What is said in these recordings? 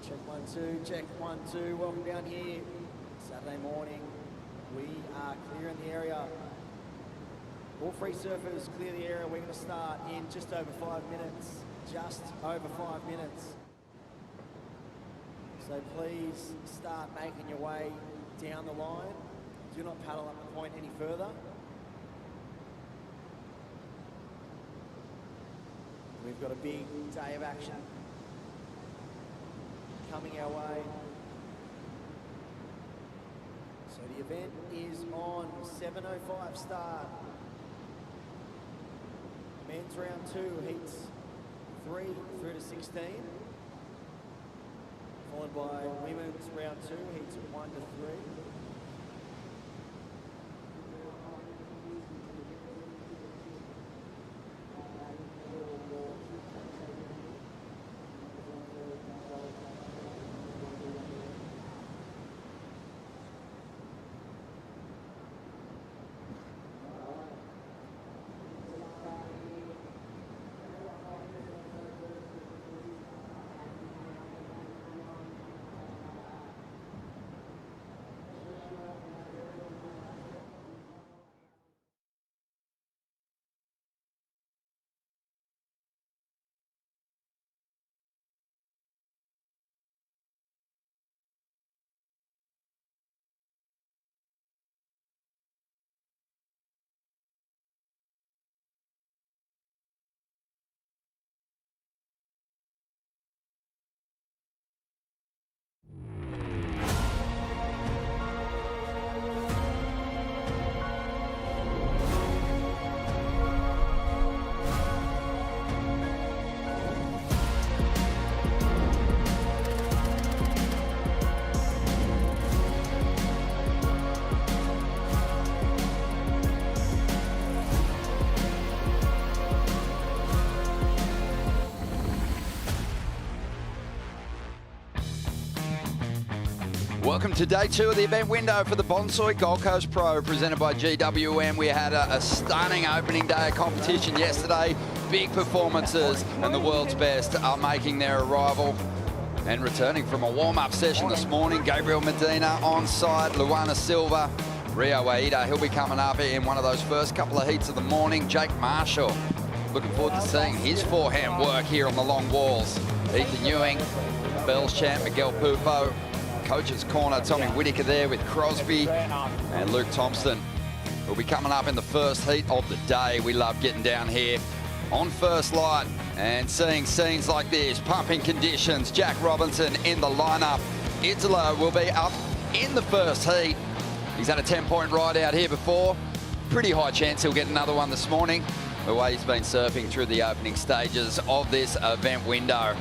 Check 1, 2, check 1, 2. Welcome down here. Saturday morning. We are clearing the area. All free surfers, clear the area. We're going to start in just over 5 minutes. Just over 5 minutes. So please start making your way down the line. Do not paddle up the point any further. We've got a big day of action coming our way. So the event is on 7:05 start. Men's round 2, heats 3 through to 16. Followed by women's round 2, heats 1 to 3. Welcome to day 2 of the event window for the Bonsoy Gold Coast Pro, presented by GWM. We had a stunning opening day of competition yesterday. Big performances, and the world's best are making their arrival. And returning from a warm-up session this morning, Gabriel Medina on site, Luana Silva, Rio Aida, he'll be coming up in one of those first couple of heats of the morning. Jake Marshall, looking forward to seeing his forehand work here on the long walls. Ethan Ewing, Bells champ Miguel Pupo, Coach's Corner, Tommy Whitaker there with Crosby, and Luke Thompson will be coming up in the first heat of the day. We love getting down here on first light and seeing scenes like this. Pumping conditions, Jack Robinson in the lineup. Italo will be up in the first heat. He's had a 10-point ride out here before. Pretty high chance he'll get another one this morning, the way he's been surfing through the opening stages of this event window.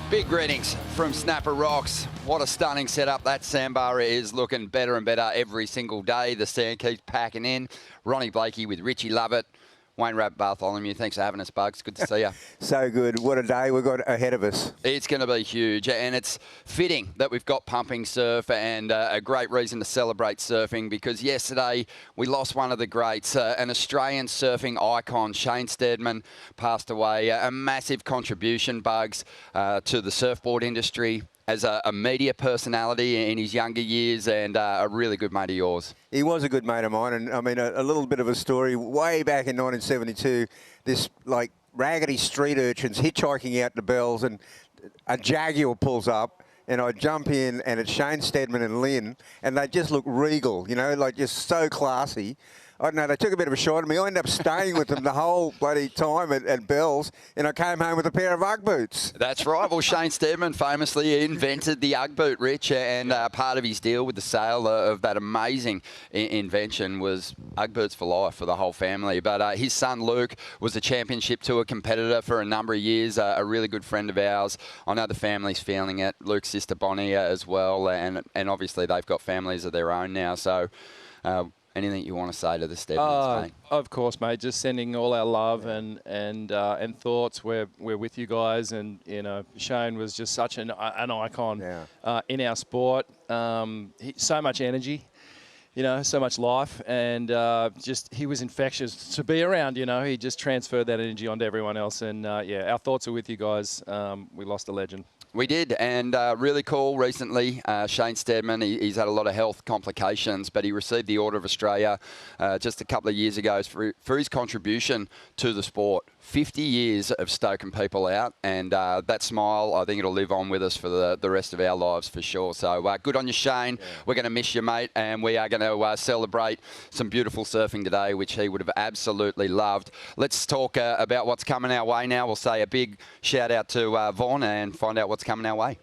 Big greetings from Snapper Rocks. What a stunning setup. That sandbar is looking better and better every single day. The sand keeps packing in. Ronnie Blakey with Richie Lovett. Wayne Rapp Bartholomew, thanks for having us, Bugs. Good to see you. So good. What a day we've got ahead of us. It's going to be huge, and it's fitting that we've got pumping surf, and a great reason to celebrate surfing, because yesterday we lost one of the greats, an Australian surfing icon. Shane Stedman passed away. A massive contribution, Bugs, to the surfboard industry as a media personality in his younger years, and a really good mate of yours. He was a good mate of mine, and I mean, a little bit of a story. Way back in 1972, this like raggedy street urchins hitchhiking out to Bells, and a Jaguar pulls up, and I jump in, and it's Shane Stedman and Lynn, and they just look regal, you know, like just so classy. I don't know, they took a bit of a shot at me. I ended up staying with them the whole bloody time at Bells, and I came home with a pair of Ugg boots. That's right. Well, Shane Stedman famously invented the Ugg boot, Rich, and part of his deal with the sale of that amazing invention was Ugg boots for life for the whole family. But his son Luke was a championship tour competitor for a number of years, a really good friend of ours. I know the family's feeling it. Luke's sister Bonnie as well, and obviously they've got families of their own now. So anything you want to say to the Stedmans, mate? Of course, mate. Just sending all our love and thoughts. We're with you guys, and you know, Shane was just such an icon in our sport. So much energy. you know, so much life, and just he was infectious to be around. You know, he just transferred that energy onto everyone else, and yeah, our thoughts are with you guys. We lost a legend. We did, and really cool recently, Shane Stedman, he's had a lot of health complications, but he received the Order of Australia just a couple of years ago for his contribution to the sport. 50 years of stoking people out, and that smile, I think it'll live on with us for the rest of our lives for sure. So good on you, Shane. Yeah. We're going to miss you, mate, and we are going to celebrate some beautiful surfing today, which he would have absolutely loved. Let's talk about what's coming our way now. We'll say a big shout out to Vaughn and find out what's coming our way.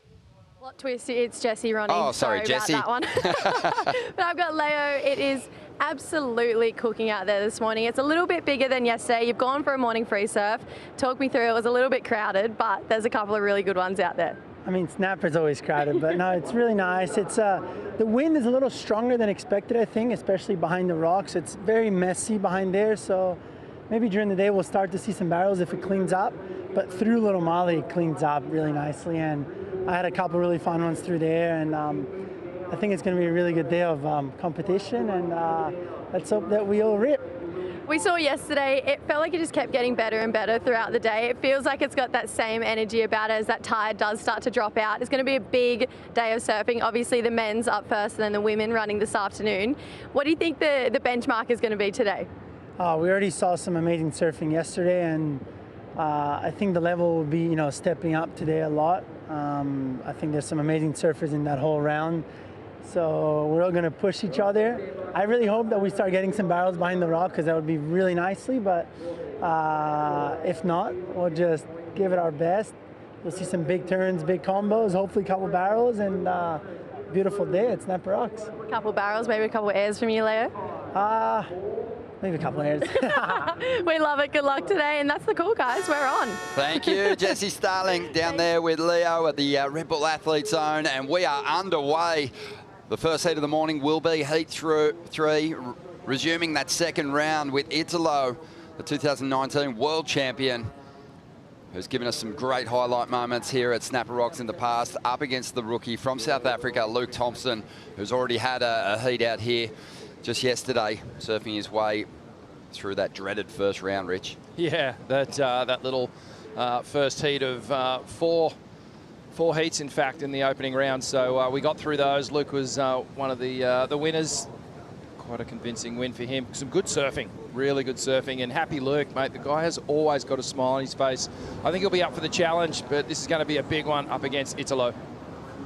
Plot twist, it's Jessie, Ronnie. Oh, sorry Jessie. About that one. But I've got Leo. It is absolutely cooking out there this morning. It's a little bit bigger than yesterday. You've gone for a morning free surf. Talk me through. It was a little bit crowded, but there's a couple of really good ones out there. I mean, snapper's always crowded, but no, it's really nice. It's the wind is a little stronger than expected, I think, especially behind the rocks. It's very messy behind there, so maybe during the day we'll start to see some barrels if it cleans up. But through Little Molly, it cleans up really nicely, and I had a couple really fun ones through there, and I think it's going to be a really good day of competition, and let's hope that we all rip. We saw yesterday, it felt like it just kept getting better and better throughout the day. It feels like it's got that same energy about it as that tide does start to drop out. It's going to be a big day of surfing. Obviously, the men's up first and then the women running this afternoon. What do you think the benchmark is going to be today? We already saw some amazing surfing yesterday, and I think the level will be, you know, stepping up today a lot. I think there's some amazing surfers in that whole round. So we're all going to push each other. I really hope that we start getting some barrels behind the rock, because that would be really nicely. But if not, we'll just give it our best. We'll see some big turns, big combos, hopefully a couple barrels, and beautiful day at Snapper Rocks. A couple barrels, maybe a couple airs from you, Leo? Maybe a couple airs. We love it. Good luck today. And that's the call, guys. We're on. Thank you, Jessie Starling, down there with Leo at the Red Bull Athlete Zone. And we are underway. The first heat of the morning will be heat 3, resuming that second round with Italo, the 2019 world champion, who's given us some great highlight moments here at Snapper Rocks in the past, up against the rookie from South Africa, Luke Thompson, who's already had a heat out here just yesterday, surfing his way through that dreaded first round, Rich. Yeah, that little first heat of four heats, in fact, in the opening round. So we got through those. Luke was one of the winners. Quite a convincing win for him. Some good surfing, really good surfing. And happy Luke, mate. The guy has always got a smile on his face. I think he'll be up for the challenge, but this is going to be a big one up against Italo.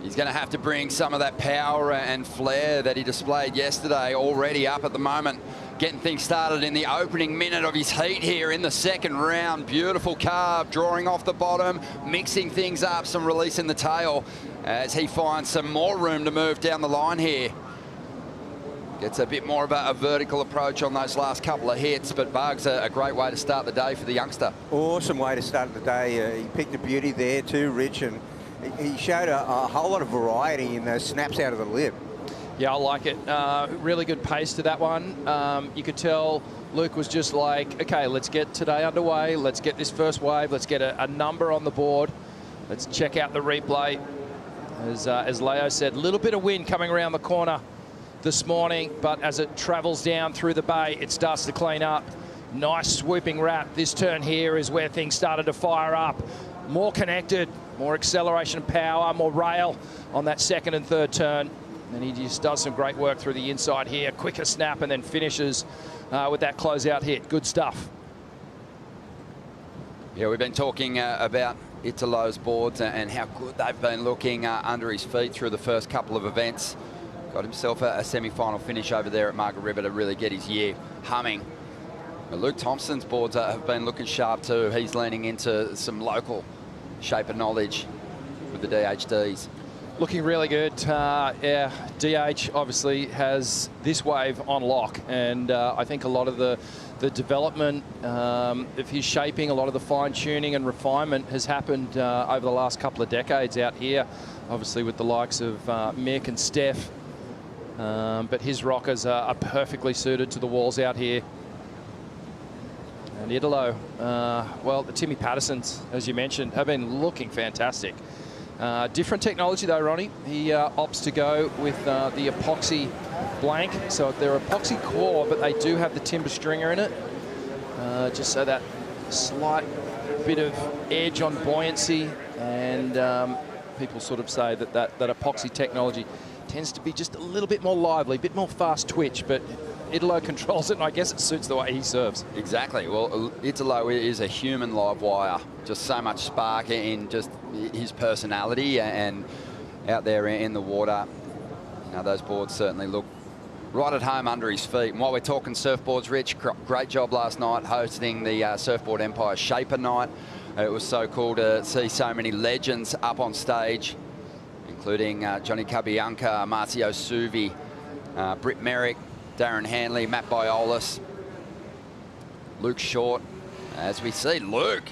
He's going to have to bring some of that power and flair that he displayed yesterday, already up at the moment. Getting things started in the opening minute of his heat here in the second round. Beautiful carve, drawing off the bottom, mixing things up, some release in the tail as he finds some more room to move down the line here. Gets a bit more of a vertical approach on those last couple of hits, but Bug's a great way to start the day for the youngster. Awesome way to start the day. He picked a beauty there too, Rich, and he showed a whole lot of variety in those snaps out of the lip. Yeah, I like it. Really good pace to that one. You could tell Luke was just like, okay, let's get today underway. Let's get this first wave. Let's get a number on the board. Let's check out the replay. As Leo said, a little bit of wind coming around the corner this morning, but as it travels down through the bay, it starts to clean up. Nice swooping wrap. This turn here is where things started to fire up. More connected, more acceleration power, more rail on that second and third turn. And he just does some great work through the inside here. Quicker snap and then finishes with that closeout hit. Good stuff. Yeah, we've been talking about Italo's boards and how good they've been looking under his feet through the first couple of events. Got himself a semi-final finish over there at Margaret River to really get his year humming. But Luke Thompson's boards have been looking sharp too. He's leaning into some local shape of knowledge with the DHDs. Looking really good. Yeah, DH obviously has this wave on lock, and I think a lot of the development of his shaping, a lot of the fine-tuning and refinement has happened over the last couple of decades out here, obviously with the likes of Mick and Steph. But his rockers are perfectly suited to the walls out here. And Italo, well, the Timmy Pattersons, as you mentioned, have been looking fantastic. Different technology though, Ronnie. He opts to go with the epoxy blank. So they're epoxy core, but they do have the timber stringer in it. Just so that slight bit of edge on buoyancy. And people sort of say that epoxy technology tends to be just a little bit more lively, a bit more fast twitch, but Italo controls it, and I guess it suits the way he serves. Exactly. Well, Italo is a human live wire. Just so much spark in just his personality, and out there in the water, you know, those boards certainly look right at home under his feet. And while we're talking surfboards, Rich, great job last night hosting the Surfboard Empire Shaper Night. It was so cool to see so many legends up on stage, including Johnny Cabianca, Marcio Suvi, Britt Merrick, Darren Hanley, Matt Biolis, Luke Short. As we see, Luke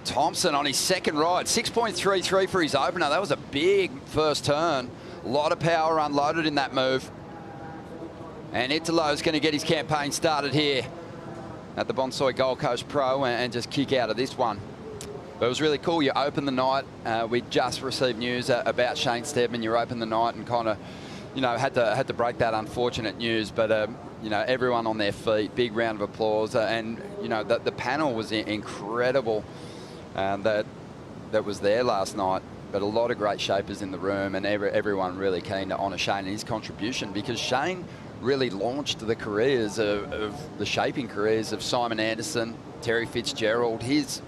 Thompson on his second ride, 6.33 for his opener. That was a big first turn. A lot of power unloaded in that move. And Italo's going to get his campaign started here at the Bonsoy Gold Coast Pro and just kick out of this one. But it was really cool. You opened the night. We just received news about Shane Stedman. You opened the night and kind of, you know, had to break that unfortunate news. But you know, everyone on their feet. Big round of applause. And you know, the panel was incredible. That was there last night. But a lot of great shapers in the room, and everyone really keen to honour Shane and his contribution, because Shane really launched the careers of the shaping careers of Simon Anderson, Terry Fitzgerald, his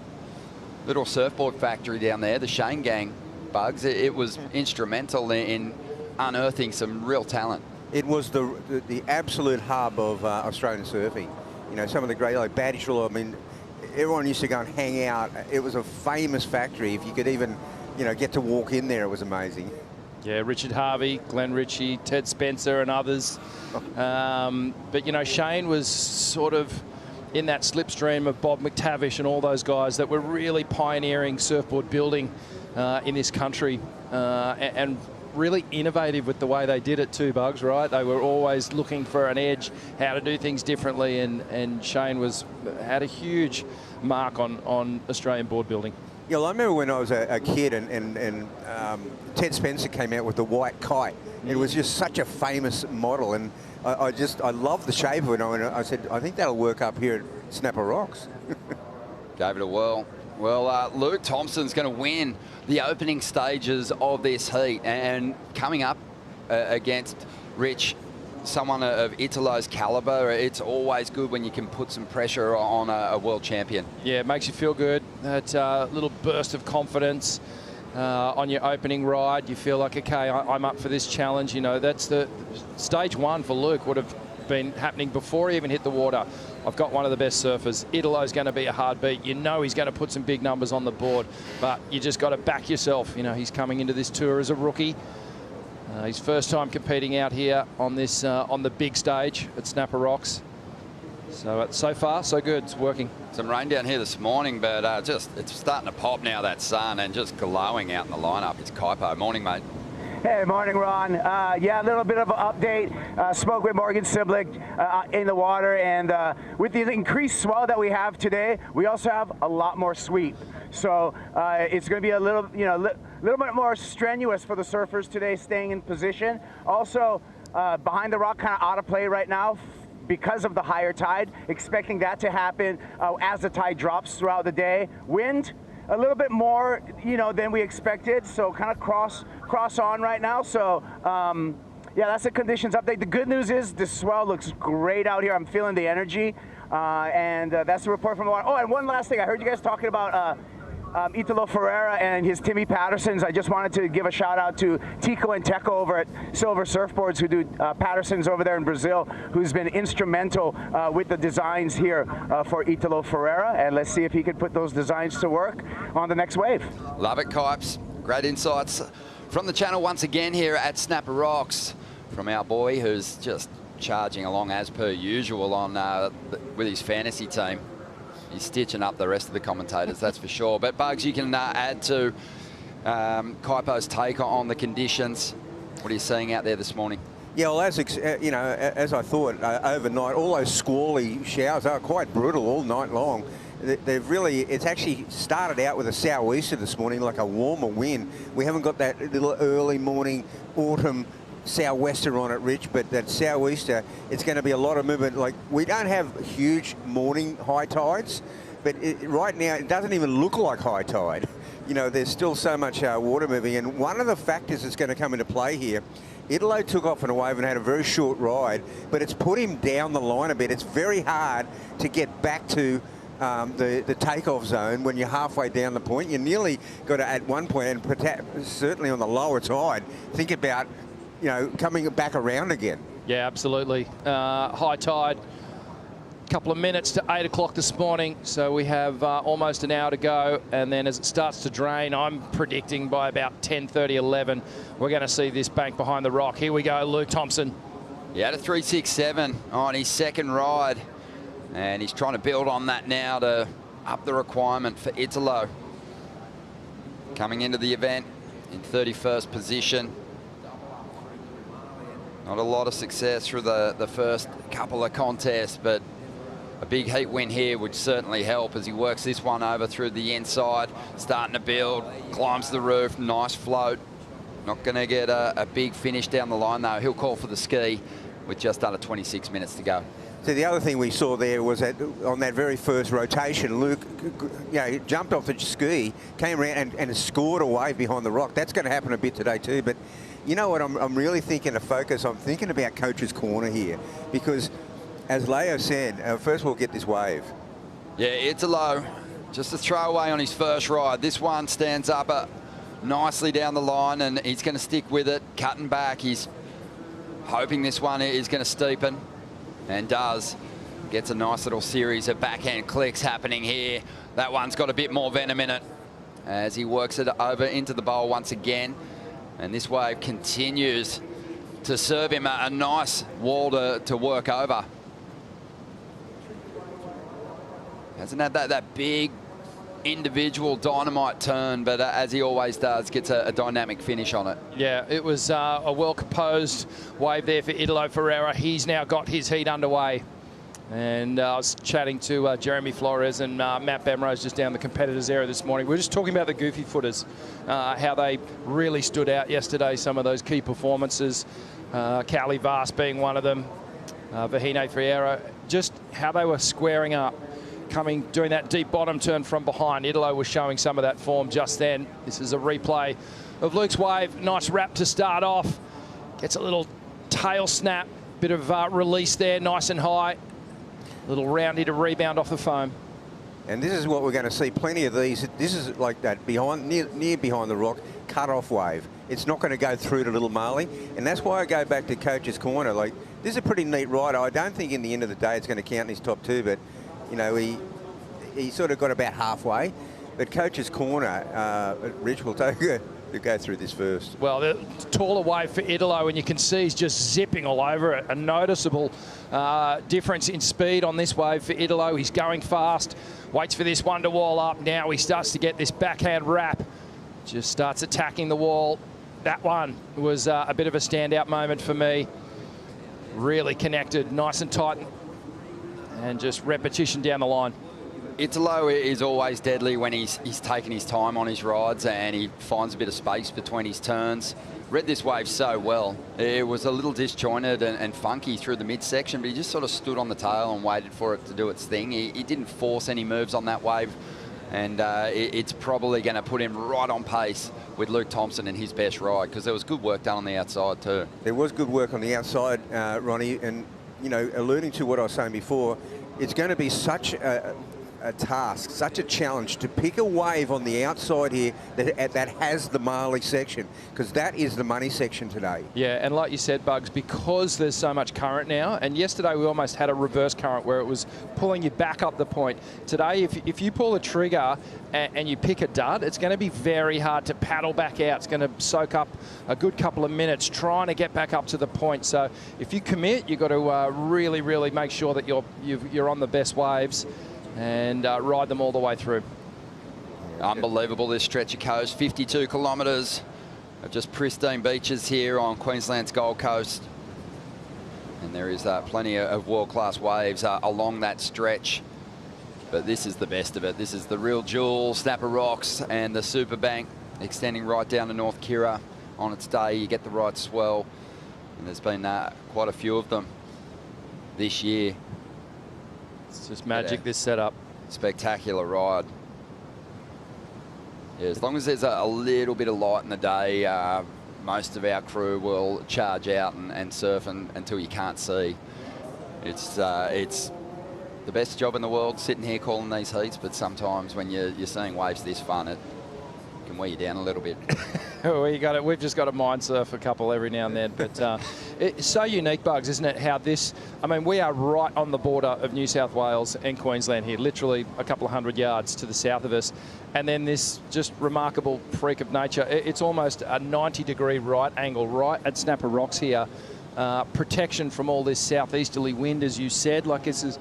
little surfboard factory down there, the Shane Gang, Bugs. It was instrumental in unearthing some real talent. It was the absolute hub of Australian surfing. You know, some of the great, like Badgerell, I mean, everyone used to go and hang out. It was a famous factory. If you could even, you know, get to walk in there, it was amazing. Yeah, Richard Harvey, Glenn Ritchie, Ted Spencer and others. But, you know, Shane was sort of in that slipstream of Bob McTavish and all those guys that were really pioneering surfboard building in this country, and really innovative with the way they did it too, Bugs, right? They were always looking for an edge, how to do things differently, and Shane had a huge mark on Australian board building. Yeah, well, I remember when I was a kid and Ted Spencer came out with the white kite. It was just such a famous model, and I loved the shape of it. And I said, I think that'll work up here at Snapper Rocks. Gave it a whirl. Well, Luke Thompson's going to win the opening stages of this heat, and coming up against Rich, someone of Italo's calibre, it's always good when you can put some pressure on a world champion. Yeah, it makes you feel good. That little burst of confidence on your opening ride. You feel like, okay, I'm up for this challenge. You know, that's the stage one for Luke would have been happening before he even hit the water. I've got one of the best surfers. Italo's going to be a hard beat. You know he's going to put some big numbers on the board, but you just got to back yourself. You know, he's coming into this tour as a rookie. His first time competing out here on this on the big stage at Snapper Rocks. So far, so good. It's working. Some rain down here this morning, but it's starting to pop now, that sun, and just glowing out in the lineup. It's Kaipo. Morning, mate. Hey, morning, Ron. Yeah, a little bit of an update. Spoke with Morgan Siblick in the water, and with the increased swell that we have today, we also have a lot more sweep. So it's going to be a little, you know, little bit more strenuous for the surfers today, staying in position. Also, behind the rock, kind of out of play right now because of the higher tide. Expecting that to happen as the tide drops throughout the day. Wind, a little bit more, you know, than we expected. So kind of cross on right now. So yeah, that's the conditions update. The good news is the swell looks great out here. I'm feeling the energy, and that's the report from the water. Oh, and one last thing. I heard you guys talking about Italo Ferreira and his Timmy Pattersons. I just wanted to give a shout out to Tico and Teco over at Silver Surfboards, who do Pattersons over there in Brazil, who's been instrumental with the designs here for Italo Ferreira. And let's see if he could put those designs to work on the next wave. Love it, Kipes. Great insights from the channel once again here at Snapper Rocks from our boy, who's just charging along as per usual on with his fantasy team. He's stitching up the rest of the commentators, that's for sure. But Bugs, you can add to Kaipo's take on the conditions. What are you seeing out there this morning? Yeah, well, as you know, as I thought overnight, all those squally showers are quite brutal all night long. They've really, it's actually started out with a sou'easter this morning, like a warmer wind. We haven't got that little early morning autumn southwester on it, Rich, but that southeaster, it's going to be a lot of movement. Like, we don't have huge morning high tides, but right now it doesn't even look like high tide. You know, there's still so much water moving, and one of the factors that's going to come into play here, Italo took off on a wave and had a very short ride, but it's put him down the line a bit. It's very hard to get back to the takeoff zone when you're halfway down the point. You nearly got to, at one point, and certainly on the lower tide, think about, you know, coming back around again. Yeah, absolutely. High tide, couple of minutes to 8 o'clock this morning, so we have almost an hour to go, and then as it starts to drain, I'm predicting by about 10:30, 11, we're going to see this bank behind the rock. Here we go, Luke Thompson. He had a 3.67 on his second ride, and he's trying to build on that now to up the requirement for Italo. Coming into the event in 31st position. Not a lot of success through the first couple of contests, but a big heat win here would certainly help as he works this one over through the inside, starting to build, climbs the roof, nice float. Not going to get a big finish down the line though. He'll call for the ski with just under 26 minutes to go. So the other thing we saw there was that on that very first rotation, Luke, you know, jumped off the ski, came around and scored a wave behind the rock. That's going to happen a bit today too. But you know what, I'm really thinking to focus. I'm thinking about Coach's Corner here, because as Leo said, first we'll get this wave. Yeah, Italo, just a throwaway on his first ride. This one stands up nicely down the line, and he's going to stick with it, cutting back. He's hoping this one is going to steepen, and does. Gets a nice little series of backhand clicks happening here. That one's got a bit more venom in it as he works it over into the bowl once again. And this wave continues to serve him a nice wall to work over. Hasn't had that big individual dynamite turn, but as he always does, gets a dynamic finish on it. Yeah, it was a well-composed wave there for Italo Ferreira. He's now got his heat underway. And I was chatting to Jeremy Flores and Matt Bemrose just down the competitors area this morning. We were just talking about the goofy footers, how they really stood out yesterday, some of those key performances. Cali Vast being one of them, Vahine Ferreira, just how they were squaring up, doing that deep bottom turn from behind. Italo was showing some of that form just then. This is a replay of Luke's wave. Nice wrap to start off. Gets a little tail snap, bit of release there, nice and high. Little roundy to rebound off the foam. And this is what we're going to see, plenty of these. This is like that behind, near behind the rock, cut-off wave. It's not going to go through to Little Marley, and that's why I go back to Coach's Corner. Like, this is a pretty neat rider. I don't think in the end of the day it's going to count in his top two, but, you know, he sort of got about halfway. But Coach's Corner, Rich will take to go through this first. Well, the taller wave for Italo, and you can see he's just zipping all over it. A noticeable difference in speed on this wave for Italo. He's going fast, waits for this one to wall up. Now he starts to get this backhand wrap, just starts attacking the wall. That one was a bit of a standout moment for me. Really connected, nice and tight, and just repetition down the line. Italo is always deadly when he's taking his time on his rides and he finds a bit of space between his turns. Read this wave so well. It was a little disjointed and funky through the midsection, but he just sort of stood on the tail and waited for it to do its thing. He didn't force any moves on that wave, and it's probably going to put him right on pace with Luke Thompson and his best ride, because there was good work done on the outside too. There was good work on the outside, Ronnie, and, you know, alluding to what I was saying before, it's going to be such a task, such a challenge to pick a wave on the outside here that has the Marley section, because that is the money section today. Yeah, and like you said, Bugs, because there's so much current now, and yesterday we almost had a reverse current where it was pulling you back up the point. Today, if you pull a trigger and you pick a dud, it's going to be very hard to paddle back out. It's going to soak up a good couple of minutes trying to get back up to the point. So if you commit, you've got to really, really make sure that you're on the best waves and ride them all the way through. Unbelievable, this stretch of coast. 52 kilometres of just pristine beaches here on Queensland's Gold Coast. And there is plenty of world-class waves along that stretch. But this is the best of it. This is the real jewel, Snapper Rocks and the Super Bank extending right down to North Kira on its day. You get the right swell And there's been quite a few of them this year. It's just magic, this setup. Spectacular ride. Yeah, as long as there's a little bit of light in the day, most of our crew will charge out and surf until you can't see. It's the best job in the world sitting here calling these heats, but sometimes when you're seeing waves this fun, it can wear you down a little bit. We've just got to mind surf a couple every now and then, but it's so unique, Bugs, isn't it? How this, I mean, we are right on the border of New South Wales and Queensland here, literally a couple of 100 yards to the south of us, and then this just remarkable freak of nature. It's almost a 90-degree right angle right at Snapper Rocks here. Protection from all this southeasterly wind, as you said. Like, this is,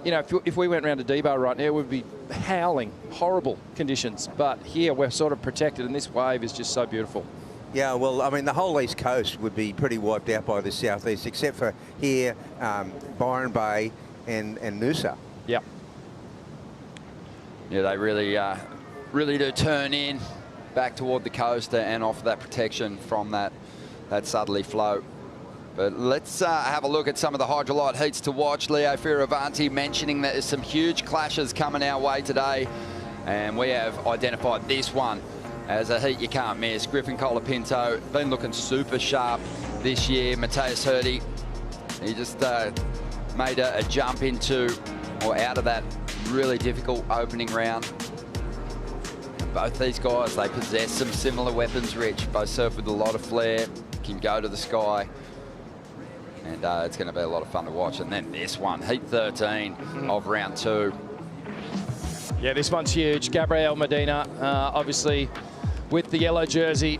you know, if we went around to Debo right now, it would be howling, horrible conditions. But here we're sort of protected, and this wave is just so beautiful. Yeah, well, I mean, the whole East Coast would be pretty wiped out by the southeast, except for here, Byron Bay and Noosa. Yep. Yeah, they really do turn in back toward the coast and offer that protection from that southerly flow. But let's have a look at some of the hydrolyte heats to watch. Leo Fioravanti mentioning that there's some huge clashes coming our way today. And we have identified this one as a heat you can't miss. Griffin Colapinto, been looking super sharp this year. Mateus Hurdy, he just made a jump into or out of that really difficult opening round. Both these guys, they possess some similar weapons, Rich. Both surf with a lot of flair, can go to the sky. And it's going to be a lot of fun to watch. And then this one, heat 13 of round 2. Yeah, this one's huge. Gabriel Medina, obviously with the yellow jersey,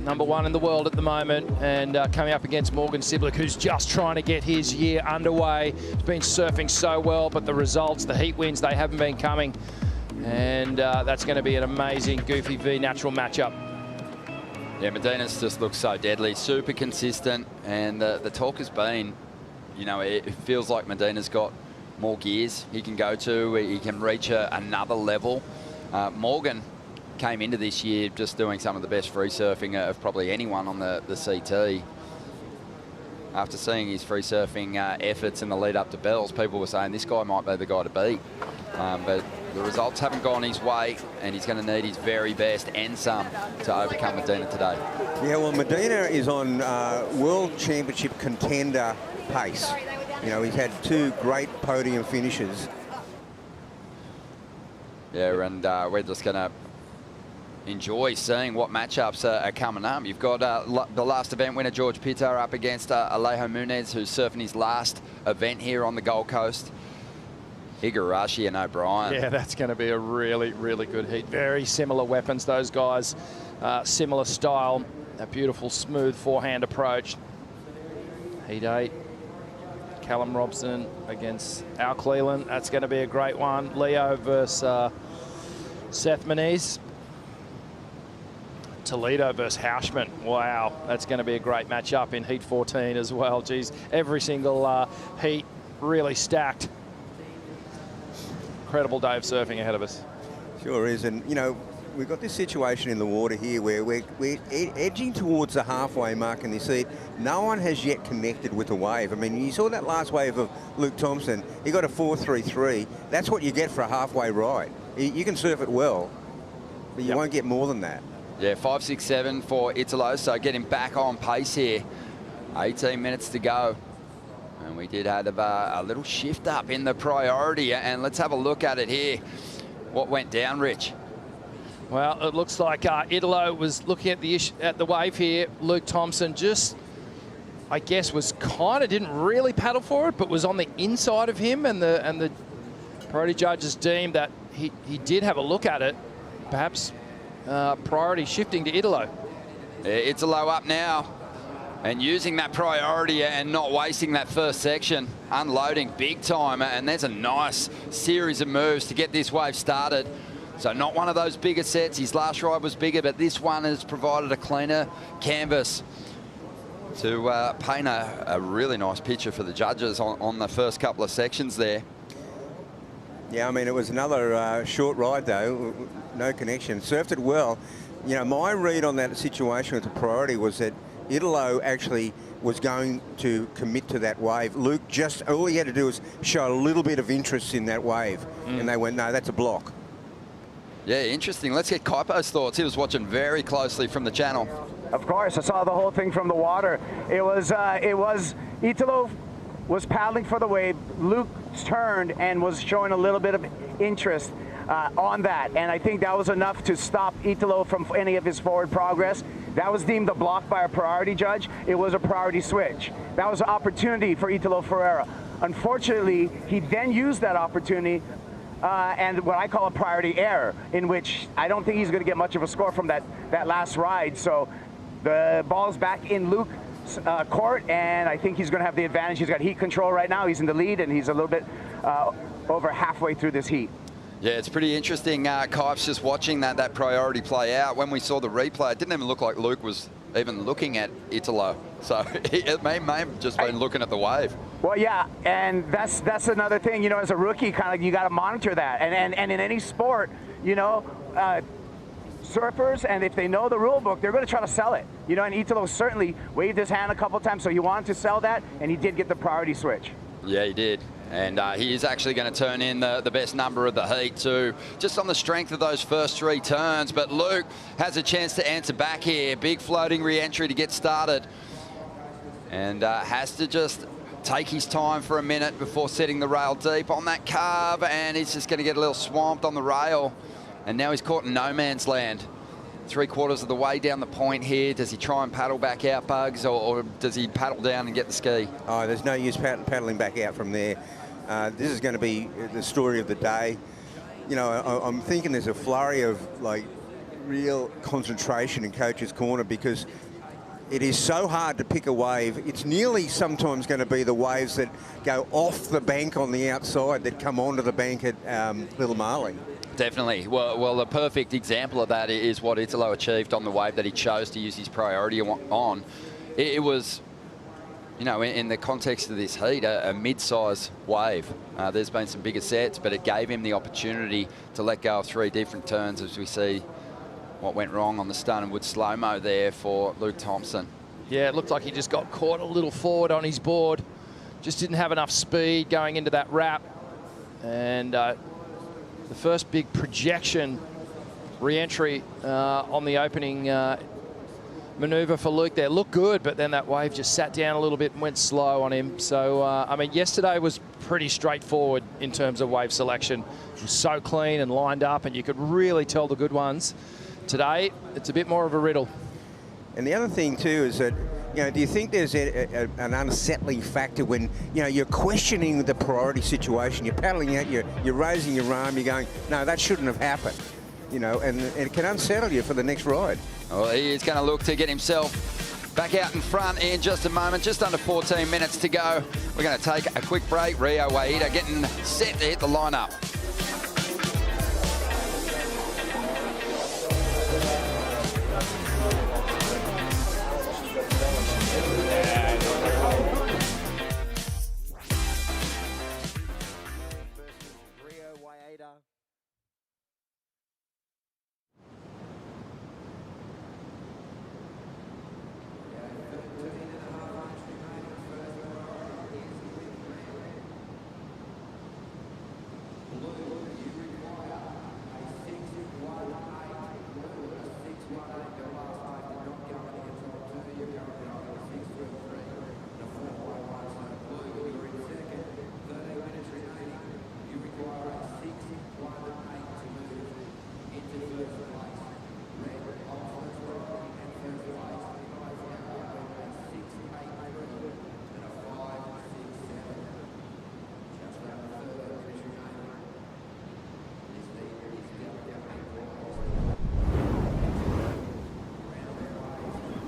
#1 in the world at the moment, and coming up against Morgan Siblick, who's just trying to get his year underway. He's been surfing so well, but the results, the heat wins, they haven't been coming. And that's going to be an amazing Goofy v Natural matchup. Yeah, Medina's just looks so deadly, super consistent, and the talk has been, you know, it feels like Medina's got more gears he can go to. He can reach another level. Morgan came into this year just doing some of the best free surfing of probably anyone on the CT. After seeing his free surfing efforts in the lead up to Bells, people were saying this guy might be the guy to beat. But the results haven't gone his way, and he's going to need his very best and some to overcome Medina today. Yeah, well, Medina is on World Championship contender pace. You know, he's had 2 great podium finishes. Yeah, and we're just going to enjoy seeing what matchups are coming up. You've got the last event winner, George Pittar, up against Alejo Munez, who's surfing his last event here on the Gold Coast. Igarashi and O'Brien. Yeah, that's going to be a really, really good heat. Very similar weapons, those guys. Similar style. A beautiful, smooth forehand approach. Heat 8. Callum Robson against Al Cleland. That's going to be a great one. Leo versus Seth Moniz. Toledo versus Hauschman. Wow, that's going to be a great matchup in Heat 14 as well. Geez, every single heat really stacked. Incredible day of surfing ahead of us. Sure is, and you know, we've got this situation in the water here where we're edging towards the halfway mark in this heat. No one has yet connected with the wave. I mean, you saw that last wave of Luke Thompson. He got a 4.33. That's what you get for a halfway ride. You can surf it well, but you won't get more than that. Yeah, 5.67 for Italo, so getting back on pace here. 18 minutes to go. And we did have a little shift up in the priority, and let's have a look at it here. What went down, Rich? Well, it looks like Italo was looking at the wave here. Luke Thompson just, I guess, was didn't really paddle for it, but was on the inside of him, and the priority judges deemed that he did have a look at it. Perhaps priority shifting to Italo. Italo up now. And using that priority and not wasting that first section, unloading big time. And there's a nice series of moves to get this wave started. So not one of those bigger sets. His last ride was bigger, but this one has provided a cleaner canvas to paint a really nice picture for the judges on the first couple of sections there. Yeah, I mean, it was another short ride, though. No connection. Surfed it well. You know, my read on that situation with the priority was that Italo actually was going to commit to that wave. Luke, just all he had to do was show a little bit of interest in that wave, and they went, no, that's a block. Yeah, interesting. Let's get Kaipo's thoughts. He was watching very closely from the channel. Of course, I saw the whole thing from the water. It was Italo was paddling for the wave. Luke turned and was showing a little bit of interest on that, and I think that was enough to stop Italo from any of his forward progress. That was deemed a block by a priority judge. It was a priority switch. That was an opportunity for Italo Ferreira. Unfortunately, he then used that opportunity and what I call a priority error, in which I don't think he's going to get much of a score from that last ride. So the ball's back in Luke's court, and I think he's going to have the advantage. He's got heat control right now. He's in the lead, and he's a little bit over halfway through this heat. Yeah, it's pretty interesting. Kipes just watching that priority play out. When we saw the replay, it didn't even look like Luke was even looking at Italo. So it may have just been looking at the wave. Well, yeah, and that's another thing. You know, as a rookie, kind of you got to monitor that. And in any sport, you know, surfers, and if they know the rule book, they're going to try to sell it. You know, and Italo certainly waved his hand a couple times, so he wanted to sell that, and he did get the priority switch. Yeah, he did. And he is actually going to turn in the best number of the heat too, just on the strength of those first 3 turns. But Luke has a chance to answer back here. Big floating re-entry to get started. And has to just take his time for a minute before setting the rail deep on that carve. And he's just going to get a little swamped on the rail. And now he's caught in no man's land. 3/4 of the way down the point here. Does he try and paddle back out, Bugs, or does he paddle down and get the ski? Oh, there's no use paddling back out from there. This is going to be the story of the day. You know, I'm thinking there's a flurry of like real concentration in Coach's Corner, because it is so hard to pick a wave. It's nearly sometimes going to be the waves that go off the bank on the outside that come onto the bank at Little Marley. Definitely. Well, the perfect example of that is what Italo achieved on the wave that he chose to use his priority on. It was, you know, in the context of this heat, a mid-size wave. There's been some bigger sets, but it gave him the opportunity to let go of 3 different turns, as we see what went wrong on the Stone and Wood slow-mo there for Luke Thompson. Yeah, it looked like he just got caught a little forward on his board. Just didn't have enough speed going into that wrap. And the first big projection re-entry on the opening maneuver for Luke there looked good, but then that wave just sat down a little bit and went slow on him. So, I mean, yesterday was pretty straightforward in terms of wave selection. It was so clean and lined up, and you could really tell the good ones. Today, it's a bit more of a riddle. And the other thing, too, is that, you know, do you think there's an unsettling factor when, you know, you're questioning the priority situation, you're paddling out, you're raising your arm, you're going, no, that shouldn't have happened, you know, and it can unsettle you for the next ride. Well, he is going to look to get himself back out in front in just a moment. Just under 14 minutes to go. We're going to take a quick break. Rio Waida getting set to hit the lineup. Rio Waida.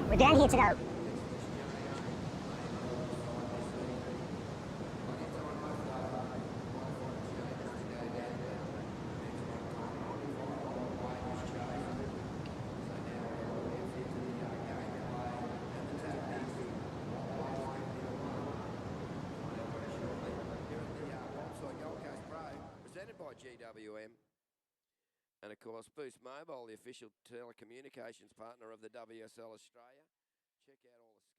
We're down here to go. Bonsoy Gold Coast Pro, presented by GWM. And of course, Boost Mobile, the official telecommunications partner of the WSL Australia. Check out all the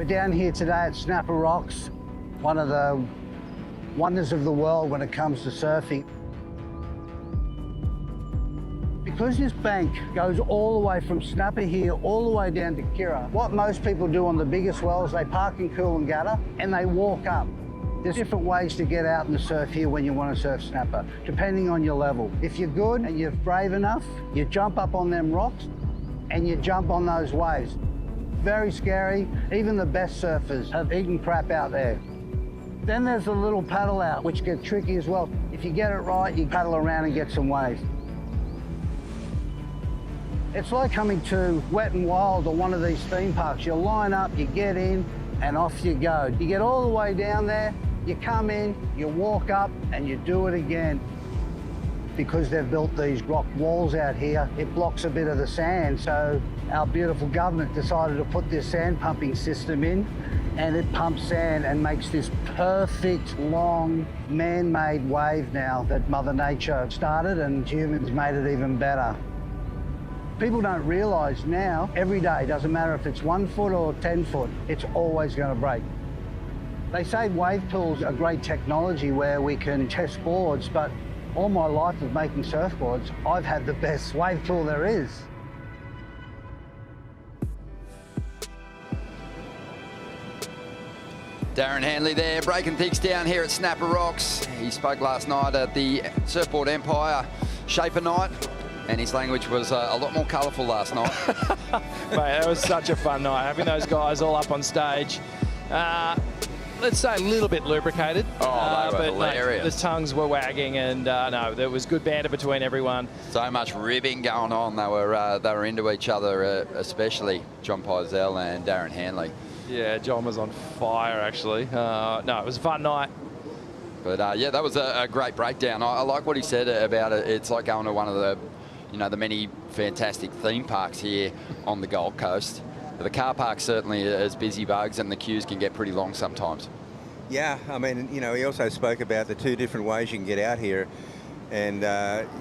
We're down here today at Snapper Rocks, one of the wonders of the world when it comes to surfing. Because this bank goes all the way from Snapper here all the way down to Kirra, what most people do on the biggest wells, they park in Coolangatta and they walk up. There's different ways to get out and surf here when you want to surf Snapper, depending on your level. If you're good and you're brave enough, you jump up on them rocks and you jump on those waves. Very scary. Even the best surfers have eaten crap out there. Then there's a little paddle out, which gets tricky as well. If you get it right, you paddle around and get some waves. It's like coming to Wet n Wild or one of these theme parks. You line up, you get in, and off you go. You get all the way down there, you come in, you walk up, and you do it again. Because they've built these rock walls out here, it blocks a bit of the sand, so our beautiful government decided to put this sand pumping system in, and it pumps sand and makes this perfect, long, man-made wave now that Mother Nature started, and humans made it even better. People don't realise now, every day, doesn't matter if it's 1 foot or 10 foot, it's always going to break. They say wave pools are great technology where we can test boards, but all my life of making surfboards, I've had the best wave pool there is. Darren Hanley there, breaking things down here at Snapper Rocks. He spoke last night at the Surfboard Empire Shaper Night, and his language was a lot more colourful last night. Mate, it was such a fun night, having those guys all up on stage. Let's say a little bit lubricated. Oh, they were hilarious. Mate, the tongues were wagging, and no, there was good banter between everyone. So much ribbing going on. They were into each other, especially John Pizell and Darren Hanley. Yeah, John was on fire, actually. No, it was a fun night. But yeah, that was a great breakdown. I like what he said about it. It's like going to one of the, the many fantastic theme parks here on the Gold Coast. The car park certainly is busy bugs, and the queues can get pretty long sometimes. Yeah, I mean, he also spoke about the 2 different ways you can get out here, and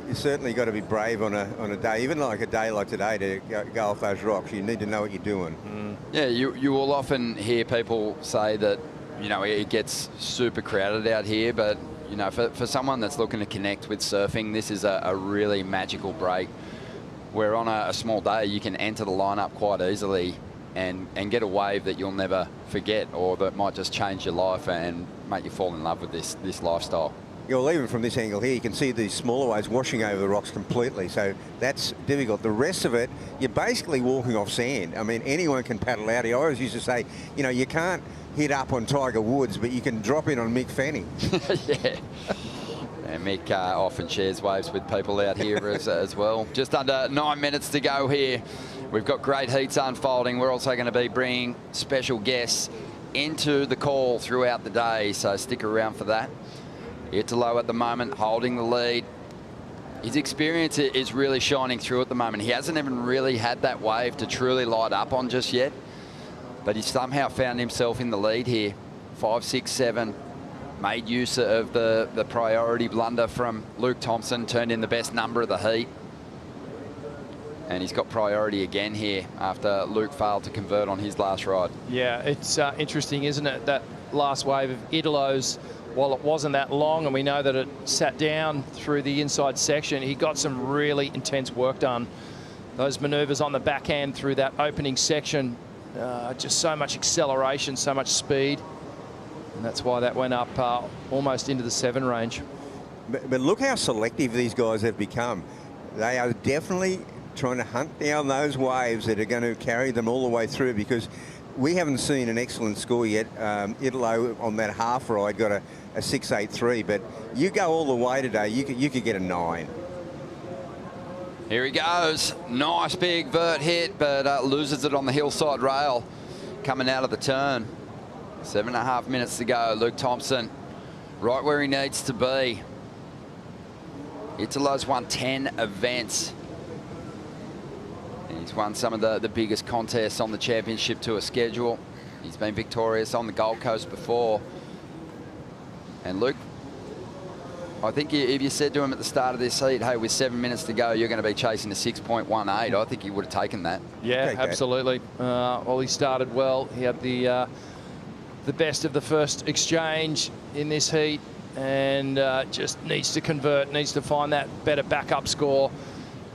you certainly got to be brave on a day, even like a day like today, to go off those rocks. You need to know what you're doing. Yeah, you will often hear people say that, it gets super crowded out here, but, for someone that's looking to connect with surfing, this is a really magical break, where on a small day you can enter the lineup quite easily and get a wave that you'll never forget, or that might just change your life and make you fall in love with this lifestyle. Yeah, well, even from this angle here, you can see these smaller waves washing over the rocks completely, so that's difficult. The rest of it, you're basically walking off sand. I mean, anyone can paddle out here. I always used to say, you can't hit up on Tiger Woods, but you can drop in on Mick Fanning. Yeah. And Mick often shares waves with people out here as well. Just under 9 minutes to go here. We've got great heats unfolding. We're also going to be bringing special guests into the call throughout the day, so stick around for that. Italo at the moment holding the lead. His experience is really shining through at the moment. He hasn't even really had that wave to truly light up on just yet, but he somehow found himself in the lead here. 5, 6, 7. Made use of the priority blunder from Luke Thompson, turned in the best number of the heat. And he's got priority again here after Luke failed to convert on his last ride. Yeah, it's interesting, isn't it? That last wave of Italo's, while it wasn't that long, and we know that it sat down through the inside section, he got some really intense work done. Those manoeuvres on the backhand through that opening section, just so much acceleration, so much speed. And that's why that went up almost into the 7 range. But look how selective these guys have become. They are definitely trying to hunt down those waves that are going to carry them all the way through, because we haven't seen an excellent score yet. Italo on that half ride got a 6.83, but you go all the way today, you could get a 9. Here he goes. Nice big vert hit, but loses it on the hillside rail coming out of the turn. 7.5 minutes to go. Luke Thompson right where he needs to be. Italo's won 10 events. And he's won some of the biggest contests on the Championship Tour schedule. He's been victorious on the Gold Coast before. And Luke I think if you said to him at the start of this heat, hey, with 7 minutes to go, you're going to be chasing a 6.18, I think he would have taken that. Yeah, absolutely. Ollie started well. He had the best of the first exchange in this heat, and just needs to convert, needs to find that better backup score.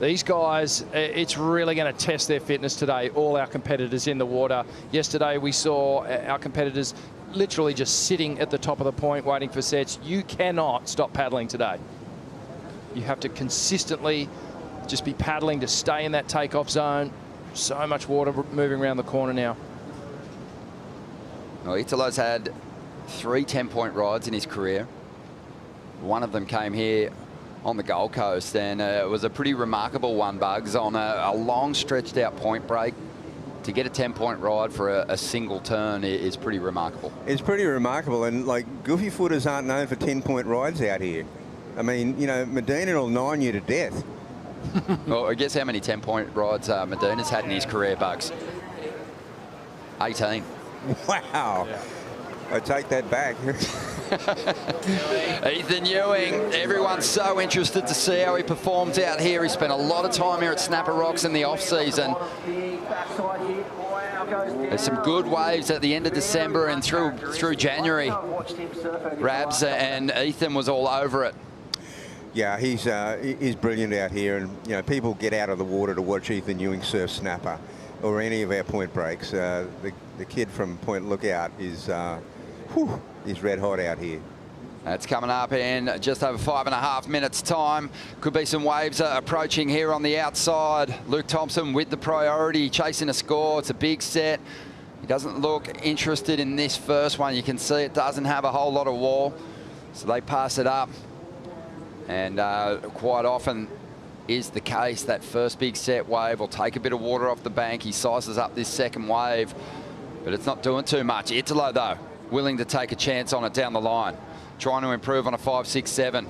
These guys, it's really going to test their fitness today, all our competitors in the water. Yesterday we saw our competitors literally just sitting at the top of the point waiting for sets. You cannot stop paddling today. You have to consistently just be paddling to stay in that takeoff zone. So much water moving around the corner now. Well, Italo's had 3 10-point rides in his career. One of them came here on the Gold Coast, and it was a pretty remarkable one, Bugs, on a long stretched out point break. To get a 10-point ride for a single turn is pretty remarkable. It's pretty remarkable, and like goofy footers aren't known for 10-point rides out here. I mean, you know, Medina will 9 you to death. Well, I guess how many 10-point rides Medina's had in his career, Bugs? 18. Wow. Yeah. I take that back. Ethan Ewing, everyone's so interested to see how he performs out here. He spent a lot of time here at Snapper Rocks in the off-season. There's some good waves at the end of December and through January. Rabs and Ethan was all over it. Yeah, he's brilliant out here, and you know, people get out of the water to watch Ethan Ewing surf snapper or any of our point breaks. The kid from Point Lookout is he's red hot out here. That's coming up in just over 5.5 minutes time. Could be some waves approaching here on the outside. Luke Thompson with the priority, chasing a score. It's a big set. He doesn't look interested in this first one. You can see it doesn't have a whole lot of wall, so they pass it up. And quite often is the case that first big set wave will take a bit of water off the bank. He sizes up this second wave, but it's not doing too much. Italo, though, willing to take a chance on it down the line. Trying to improve on a 5, 6, 7.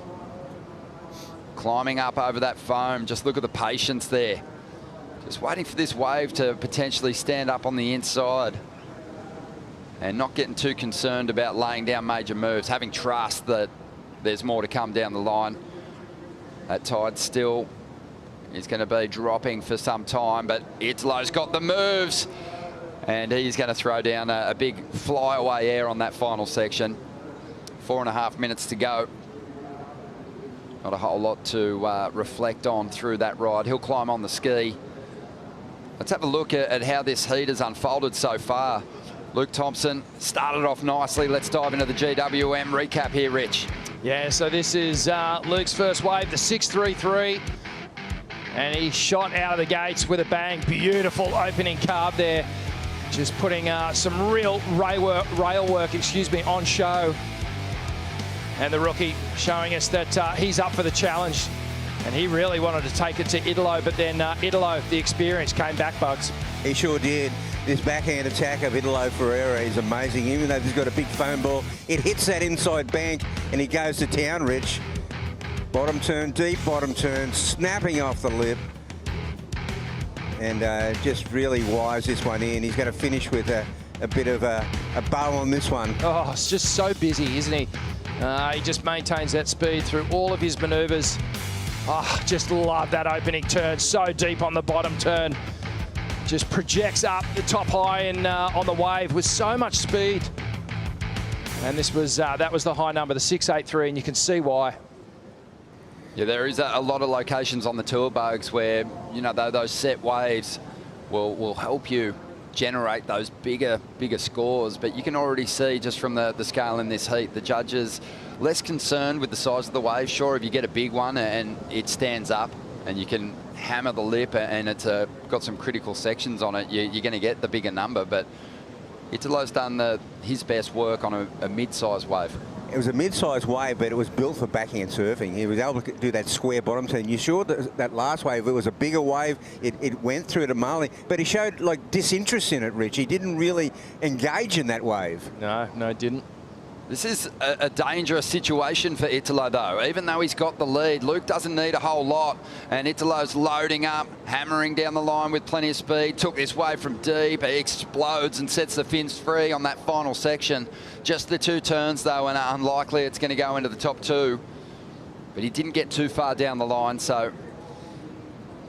Climbing up over that foam. Just look at the patience there. Just waiting for this wave to potentially stand up on the inside. And not getting too concerned about laying down major moves. Having trust that there's more to come down the line. That tide still is going to be dropping for some time, but Italo's got the moves. And he's going to throw down a big flyaway air on that final section. 4.5 minutes to go. Not a whole lot to reflect on through that ride. He'll climb on the ski. Let's have a look at how this heat has unfolded so far. Luke Thompson started off nicely. Let's dive into the GWM recap here, Rich. Yeah, so this is Luke's first wave, the 633. And he shot out of the gates with a bang. Beautiful opening carve there. Just putting some real rail work, on show. And the rookie showing us that he's up for the challenge. And he really wanted to take it to Italo, but then Italo, the experience, came back, Bugs. He sure did. This backhand attack of Italo Ferreira is amazing. Even though he's got a big foam ball, it hits that inside bank and he goes to town, Rich. Bottom turn, deep bottom turn, snapping off the lip. And just really wires this one in. He's going to finish with a bit of a bow on this one. Oh, it's just so busy, isn't he? He just maintains that speed through all of his manoeuvres. Oh, just love that opening turn. So deep on the bottom turn. Just projects up the top high and on the wave with so much speed. And this was that was the high number, the 683, and you can see why. Yeah, there is a lot of locations on the tour, Bugs, where, you know, those set waves will help you generate those bigger scores. But you can already see just from the scale in this heat, the judges less concerned with the size of the wave. Sure, if you get a big one and it stands up and you can hammer the lip and it's got some critical sections on it, you're going to get the bigger number. But Italo's done his best work on a mid-sized wave. It was a mid-sized wave, but it was built for backhand surfing. He was able to do that square bottom turn. You saw that last wave, it was a bigger wave. It went through to Marley, but he showed like disinterest in it, Rich. He didn't really engage in that wave. No, it didn't. This is a dangerous situation for Italo, though. Even though he's got the lead, Luke doesn't need a whole lot. And Italo's loading up, hammering down the line with plenty of speed. Took this wave from deep. He explodes and sets the fins free on that final section. Just the 2 turns, though, and unlikely it's going to go into the top 2. but he didn't get too far down the line, so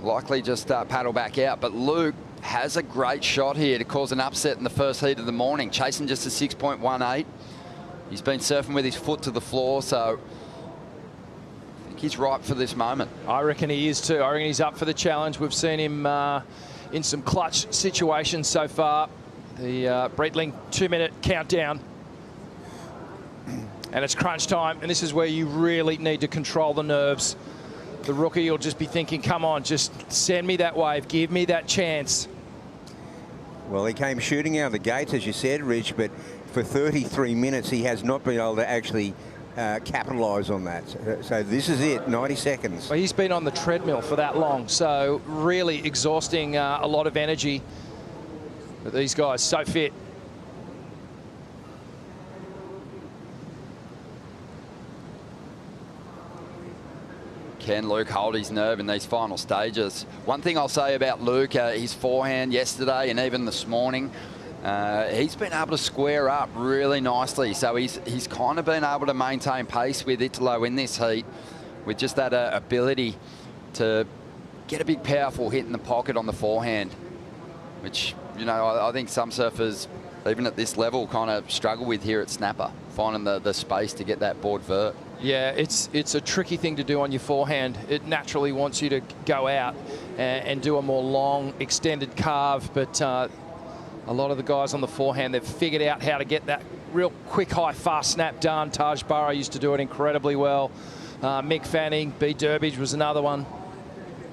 likely just paddle back out. But Luke has a great shot here to cause an upset in the first heat of the morning, chasing just a 6.18. He's been surfing with his foot to the floor, so I think he's ripe for this moment. I reckon he is too. I reckon he's up for the challenge. We've seen him in some clutch situations so far. The Breitling 2-minute countdown. And it's crunch time, and this is where you really need to control the nerves. The rookie will just be thinking, come on, just send me that wave, give me that chance. Well, he came shooting out of the gates, as you said, Rich, but for 33 minutes he has not been able to actually capitalise on that. So this is it, 90 seconds. Well, he's been on the treadmill for that long, so really exhausting a lot of energy. But these guys, so fit. Can Luke hold his nerve in these final stages? One thing I'll say about Luke, his forehand yesterday and even this morning, he's been able to square up really nicely. So he's kind of been able to maintain pace with Italo in this heat, with just that ability to get a big powerful hit in the pocket on the forehand, which, you know, I think some surfers, even at this level, kind of struggle with here at Snapper, finding the space to get that board vert. Yeah, it's a tricky thing to do on your forehand. It naturally wants you to go out and do a more long, extended carve, but a lot of the guys on the forehand, they've figured out how to get that real quick, high, fast snap done. Taj Burrow used to do it incredibly well. Mick Fanning, B. Durbridge was another one.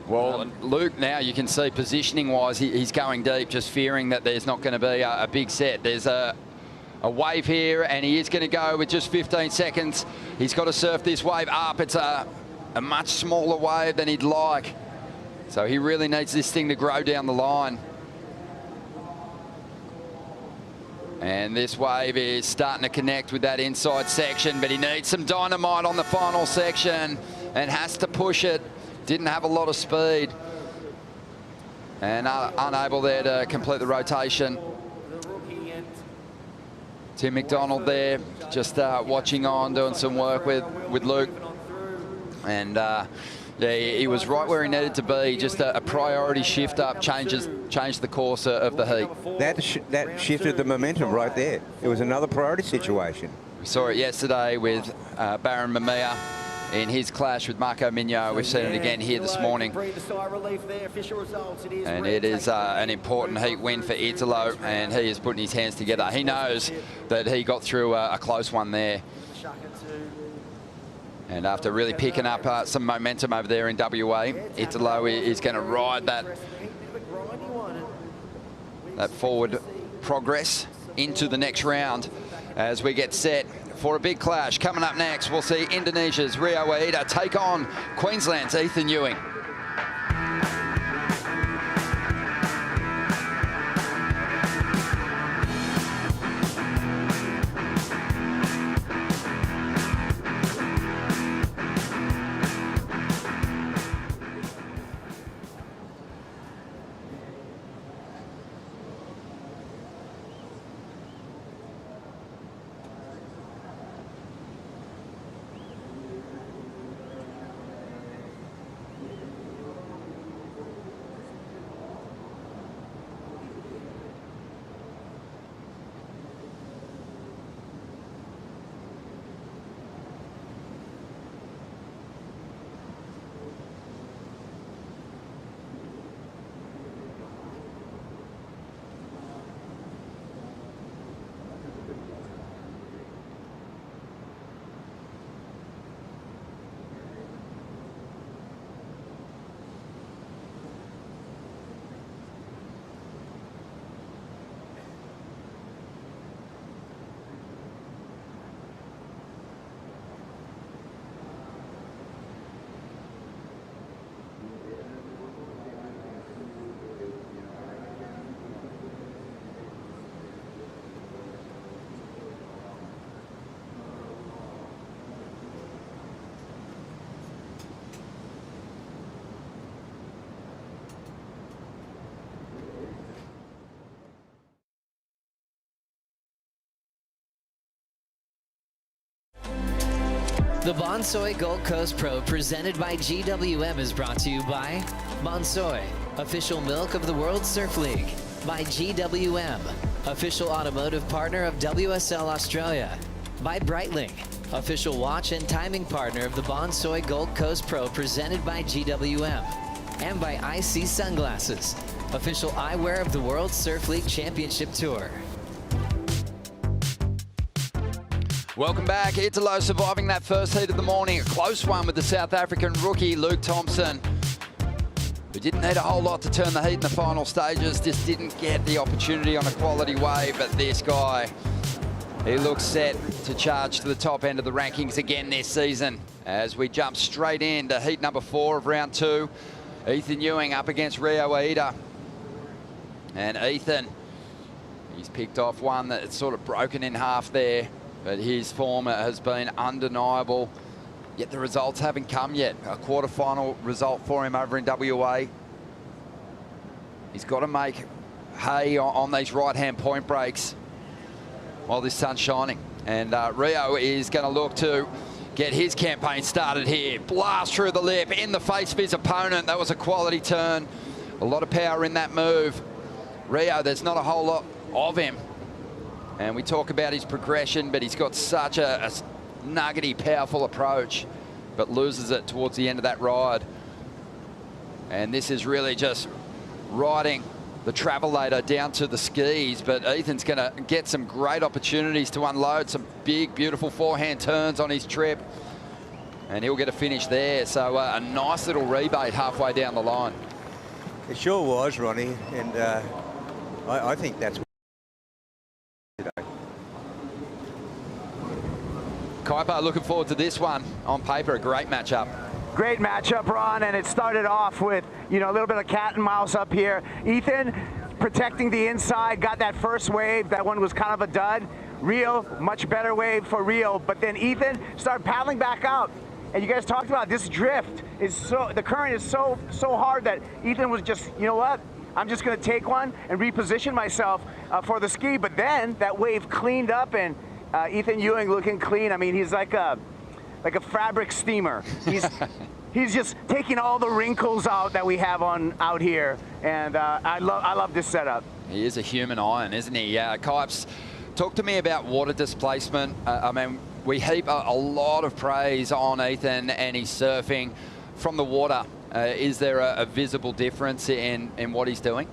Well, Luke, now you can see positioning-wise, he's going deep, just fearing that there's not going to be a big set. There's a wave here, and he is going to go with just 15 seconds. He's got to surf this wave up. It's a much smaller wave than he'd like. So he really needs this thing to grow down the line. And this wave is starting to connect with that inside section, but he needs some dynamite on the final section and has to push it. Didn't have a lot of speed. And unable there to complete the rotation. Tim McDonald there, just watching on, doing some work with Luke. And yeah, he was right where he needed to be. Just a priority shift up changed the course of the heat. That shifted the momentum right there. It was another priority situation. We saw it yesterday with Baron Mamiya in his clash with Marco Mignot. We've seen it again here this morning. And it is an important heat win for Italo, and he is putting his hands together. He knows that he got through a close one there. And after really picking up some momentum over there in WA, Italo is going to ride that forward progress into the next round as we get set for a big clash. Coming up next, we'll see Indonesia's Rio Aida take on Queensland's Ethan Ewing. The Bonsoy Gold Coast Pro presented by GWM is brought to you by Bonsoy, official milk of the World Surf League, by GWM, official automotive partner of WSL Australia, by Breitling, official watch and timing partner of the Bonsoy Gold Coast Pro presented by GWM, and by IC Sunglasses, official eyewear of the World Surf League Championship Tour. Welcome back. Italo surviving that first heat of the morning. A close one with the South African rookie, Luke Thompson, who didn't need a whole lot to turn the heat in the final stages. Just didn't get the opportunity on a quality wave. But this guy, he looks set to charge to the top end of the rankings again this season. As we jump straight into heat number 4 of round 2. Ethan Ewing up against Rio Aida. And Ethan, he's picked off one that's sort of broken in half there. But his form has been undeniable, yet the results haven't come yet. A quarterfinal result for him over in WA. He's got to make hay on these right-hand point breaks while this sun's shining. And Rio is going to look to get his campaign started here. Blast through the lip, in the face of his opponent. That was a quality turn. A lot of power in that move. Rio, there's not a whole lot of him. And we talk about his progression, but he's got such a nuggety, powerful approach, but loses it towards the end of that ride. And this is really just riding the travelator down to the skis, but Ethan's going to get some great opportunities to unload some big, beautiful forehand turns on his trip, and he'll get a finish there. So a nice little rebate halfway down the line. It sure was, Ronnie, and I think that's Kuiper looking forward to this one. On paper, a great matchup. Great matchup, Ron, and it started off with, you know, a little bit of cat and mouse up here. Ethan protecting the inside, got that first wave. That one was kind of a dud. Rio, much better wave for Rio, but then Ethan started paddling back out. And you guys talked about this drift is so, the current is so hard that Ethan was just, you know what? I'm just going to take one and reposition myself for the ski. But then that wave cleaned up, and Ethan Ewing looking clean. I mean, he's like a fabric steamer. He's just taking all the wrinkles out that we have out here, and I love this setup. He is a human iron, isn't he? Yeah, Kipes, talk to me about water displacement. I mean, we heap a lot of praise on Ethan and his surfing from the water. Is there a visible difference in what he's doing?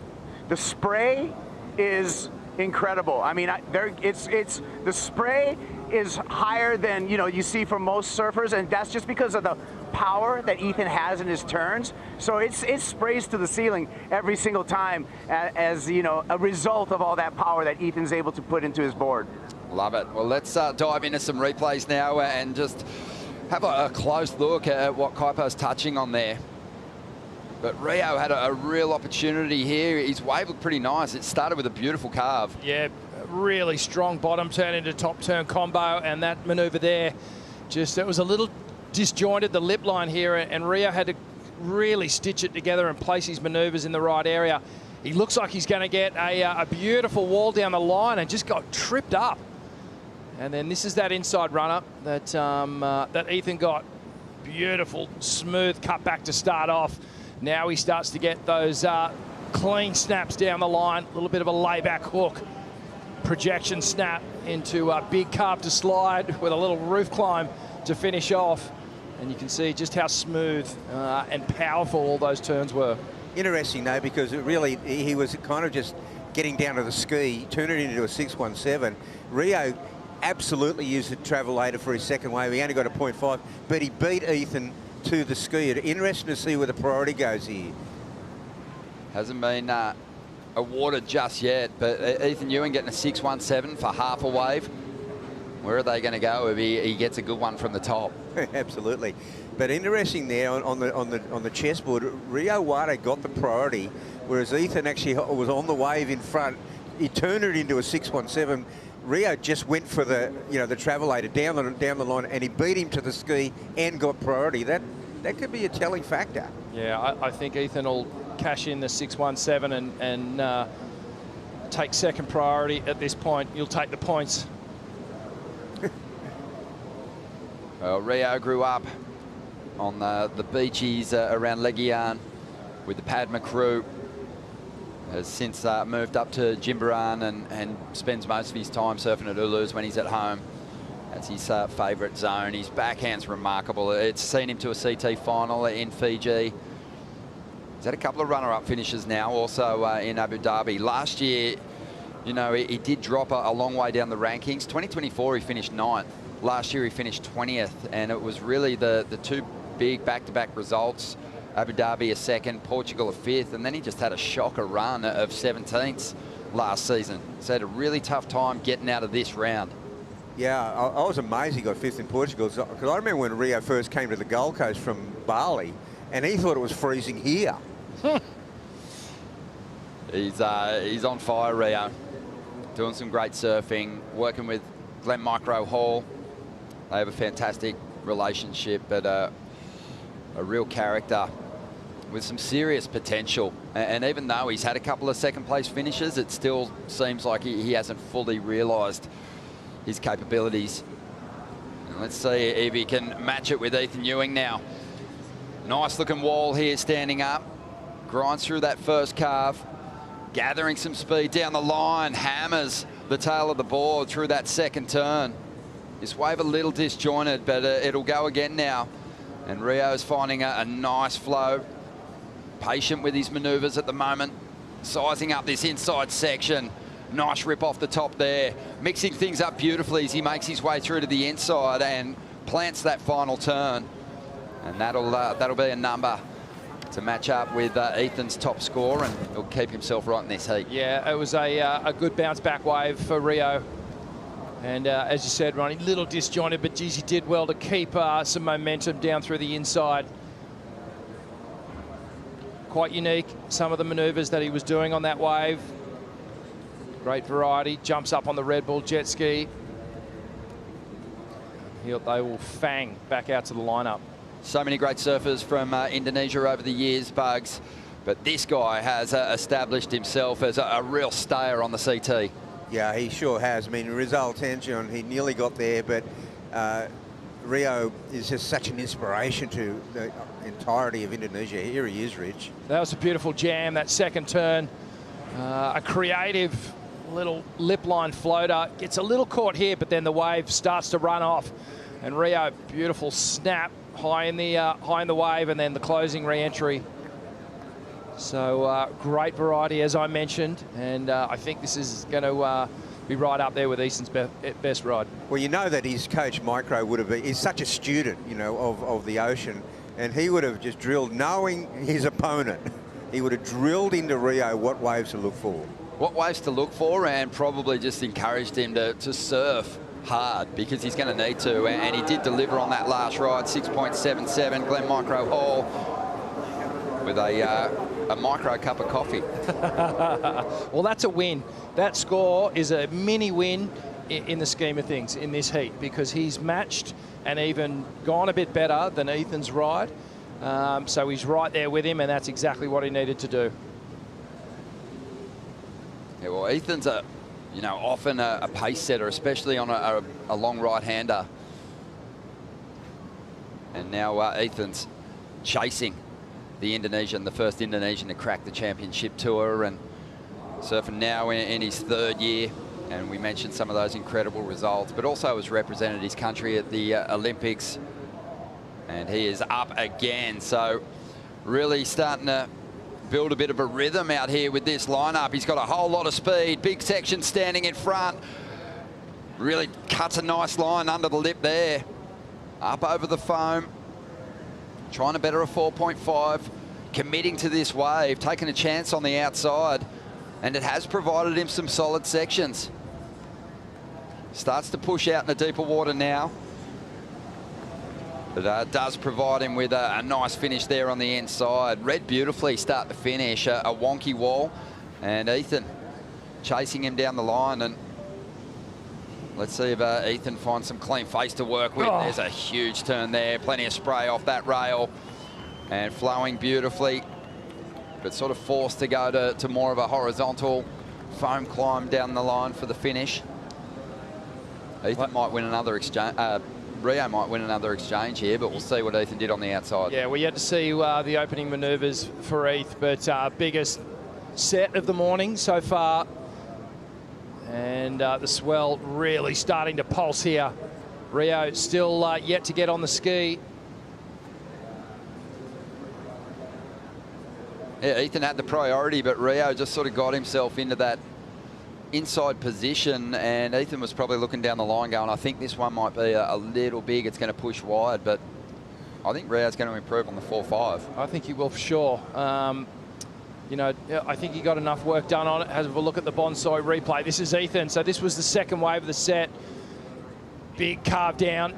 The spray is incredible. I mean, the spray is higher than you see from most surfers, and that's just because of the power that Ethan has in his turns. So it sprays to the ceiling every single time as a result of all that power that Ethan's able to put into his board. Love it. Well, let's dive into some replays now and just have a close look at what Kuiper's touching on there. But Rio had a real opportunity here. His wave looked pretty nice. It started with a beautiful carve. Yeah, really strong bottom turn into top turn combo, and that maneuver there, it was a little disjointed, the lip line here, and Rio had to really stitch it together and place his maneuvers in the right area. He looks like he's going to get a beautiful wall down the line and just got tripped up. And then this is that inside run-up that Ethan got. Beautiful, smooth cut back to start off. Now he starts to get those clean snaps down the line, a little bit of a layback hook, projection snap into a big carve to slide with a little roof climb to finish off. And you can see just how smooth and powerful all those turns were. Interesting though, because he was kind of just getting down to the ski, turning it into a 617. Rio absolutely used the travelator for his second wave. He only got a 0.5, but he beat Ethan to the ski. Interesting to see where the priority goes here. Hasn't been awarded just yet, but Ethan Ewing getting a 617 for half a wave. Where are they going to go if he gets a good one from the top? Absolutely. But interesting there on the chessboard, Rio Wada got the priority, whereas Ethan actually was on the wave in front. He turned it into a 617. Rio just went for the the travelator down the line, and he beat him to the ski and got priority. That could be a telling factor. Yeah, I think Ethan will cash in the 617 and take second priority at this point. You'll take the points. Well, Rio grew up on the beaches around Legian with the Padma crew. Has since moved up to Jimbaran and spends most of his time surfing at Ulus when he's at home. That's his favourite zone. His backhand's remarkable. It's seen him to a CT final in Fiji. He's had a couple of runner-up finishes now, also in Abu Dhabi. Last year, you know, he did drop a long way down the rankings. 2024, he finished 9th. Last year, he finished 20th, and it was really the two big back-to-back results. Abu Dhabi a 2nd, Portugal a 5th, and then he just had a shocker run of 17th last season. So had a really tough time getting out of this round. Yeah, I was amazed he got 5th in Portugal, because I remember when Rio first came to the Gold Coast from Bali, and he thought it was freezing here. He's on fire, Rio. Doing some great surfing, working with Glenn Micro Hall. They have a fantastic relationship, but a real character with some serious potential. And even though he's had a couple of 2nd place finishes, it still seems like he hasn't fully realised his capabilities. And let's see if he can match it with Ethan Ewing now. Nice looking wall here standing up. Grinds through that first carve. Gathering some speed down the line. Hammers the tail of the board through that 2nd turn. This wave a little disjointed, but it'll go again now. And Rio's finding a nice flow. Patient with his manoeuvres at the moment. Sizing up this inside section. Nice rip off the top there. Mixing things up beautifully as he makes his way through to the inside and plants that final turn. And that'll be a number to match up with Ethan's top score, and he'll keep himself right in this heat. Yeah, it was a good bounce back wave for Rio. And as you said, Ronnie, a little disjointed, but geez, he did well to keep some momentum down through the inside. Quite unique, some of the manoeuvres that he was doing on that wave. Great variety. Jumps up on the Red Bull jet ski. They will fang back out to the lineup. So many great surfers from Indonesia over the years, Bugs. But this guy has established himself as a real stayer on the CT. Yeah, he sure has. I mean, Rizal Tanjung, he nearly got there, but Rio is just such an inspiration to the entirety of Indonesia. Here he is, Rich. That was a beautiful jam, that 2nd turn. A creative little lip line floater. Gets a little caught here, but then the wave starts to run off. And Rio, beautiful snap high in the wave, and then the closing re-entry. So great variety, as I mentioned, and I think this is going to be right up there with Easton's best ride. Well, you know that his coach Micro would have been, he's such a student, you know, of the ocean, and he would have just drilled, knowing his opponent, he would have drilled into Rio what waves to look for. What waves to look for, and probably just encouraged him to surf hard, because he's going to need to, and he did deliver on that last ride. 6.77, Glenn Micro Hall with a micro cup of coffee. Well, that's a win. That score is a mini win in the scheme of things in this heat, because he's matched and even gone a bit better than Ethan's ride. So he's right there with him, and that's exactly what he needed to do. Yeah, well, Ethan's often a pace setter, especially on a long right-hander. And now Ethan's chasing the Indonesian, the first Indonesian to crack the championship tour, and surfing now in his 3rd year. And we mentioned some of those incredible results, but also has represented his country at the Olympics. And he is up again. So really starting to build a bit of a rhythm out here with this lineup. He's got a whole lot of speed, big section standing in front. Really cuts a nice line under the lip there. Up over the foam. Trying to better a 4.5. Committing to this wave, taking a chance on the outside. And it has provided him some solid sections. Starts to push out in the deeper water now. But does provide him with a nice finish there on the inside. Read beautifully start to finish, a wonky wall. And Ethan chasing him down the line. And let's see if Ethan finds some clean face to work with. There's a huge turn there. Plenty of spray off that rail. And flowing beautifully. But sort of forced to go to more of a horizontal foam climb down the line for the finish. Ethan might win another Rio might win another exchange here, but we'll see what Ethan did on the outside. Yeah, we had to see the opening manoeuvres for Eth, but biggest set of the morning so far. And the swell really starting to pulse here. Rio still yet to get on the ski. Yeah, Ethan had the priority, but Rio just sort of got himself into that inside position, and Ethan was probably looking down the line going, I think this one might be a little big, it's going to push wide, but I think Rio's going to improve on the 4.5. I think he will for sure. You know, I think he got enough work done on it. Have a look at the Bonsoy replay. This is Ethan. So this was the second wave of the set. Big carve down,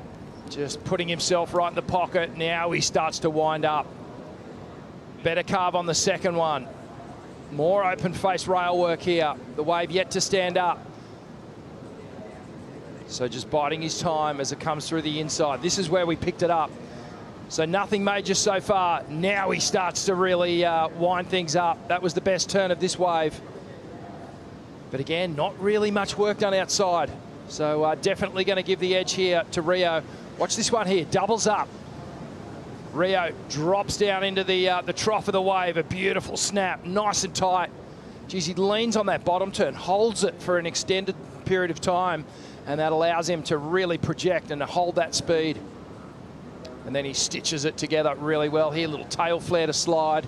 just putting himself right in the pocket. Now he starts to wind up. Better carve on the second one. More open face rail work here. The wave yet to stand up. So just biding his time as it comes through the inside. This is where we picked it up. So nothing major so far. Now he starts to really wind things up. That was the best turn of this wave. But again, not really much work done outside. So definitely going to give the edge here to Rio. Watch this one here, doubles up. Rio drops down into the trough of the wave. A beautiful snap, nice and tight. Geez, he leans on that bottom turn, holds it for an extended period of time, and that allows him to really project and to hold that speed. And then he stitches it together really well here. Little tail flare to slide.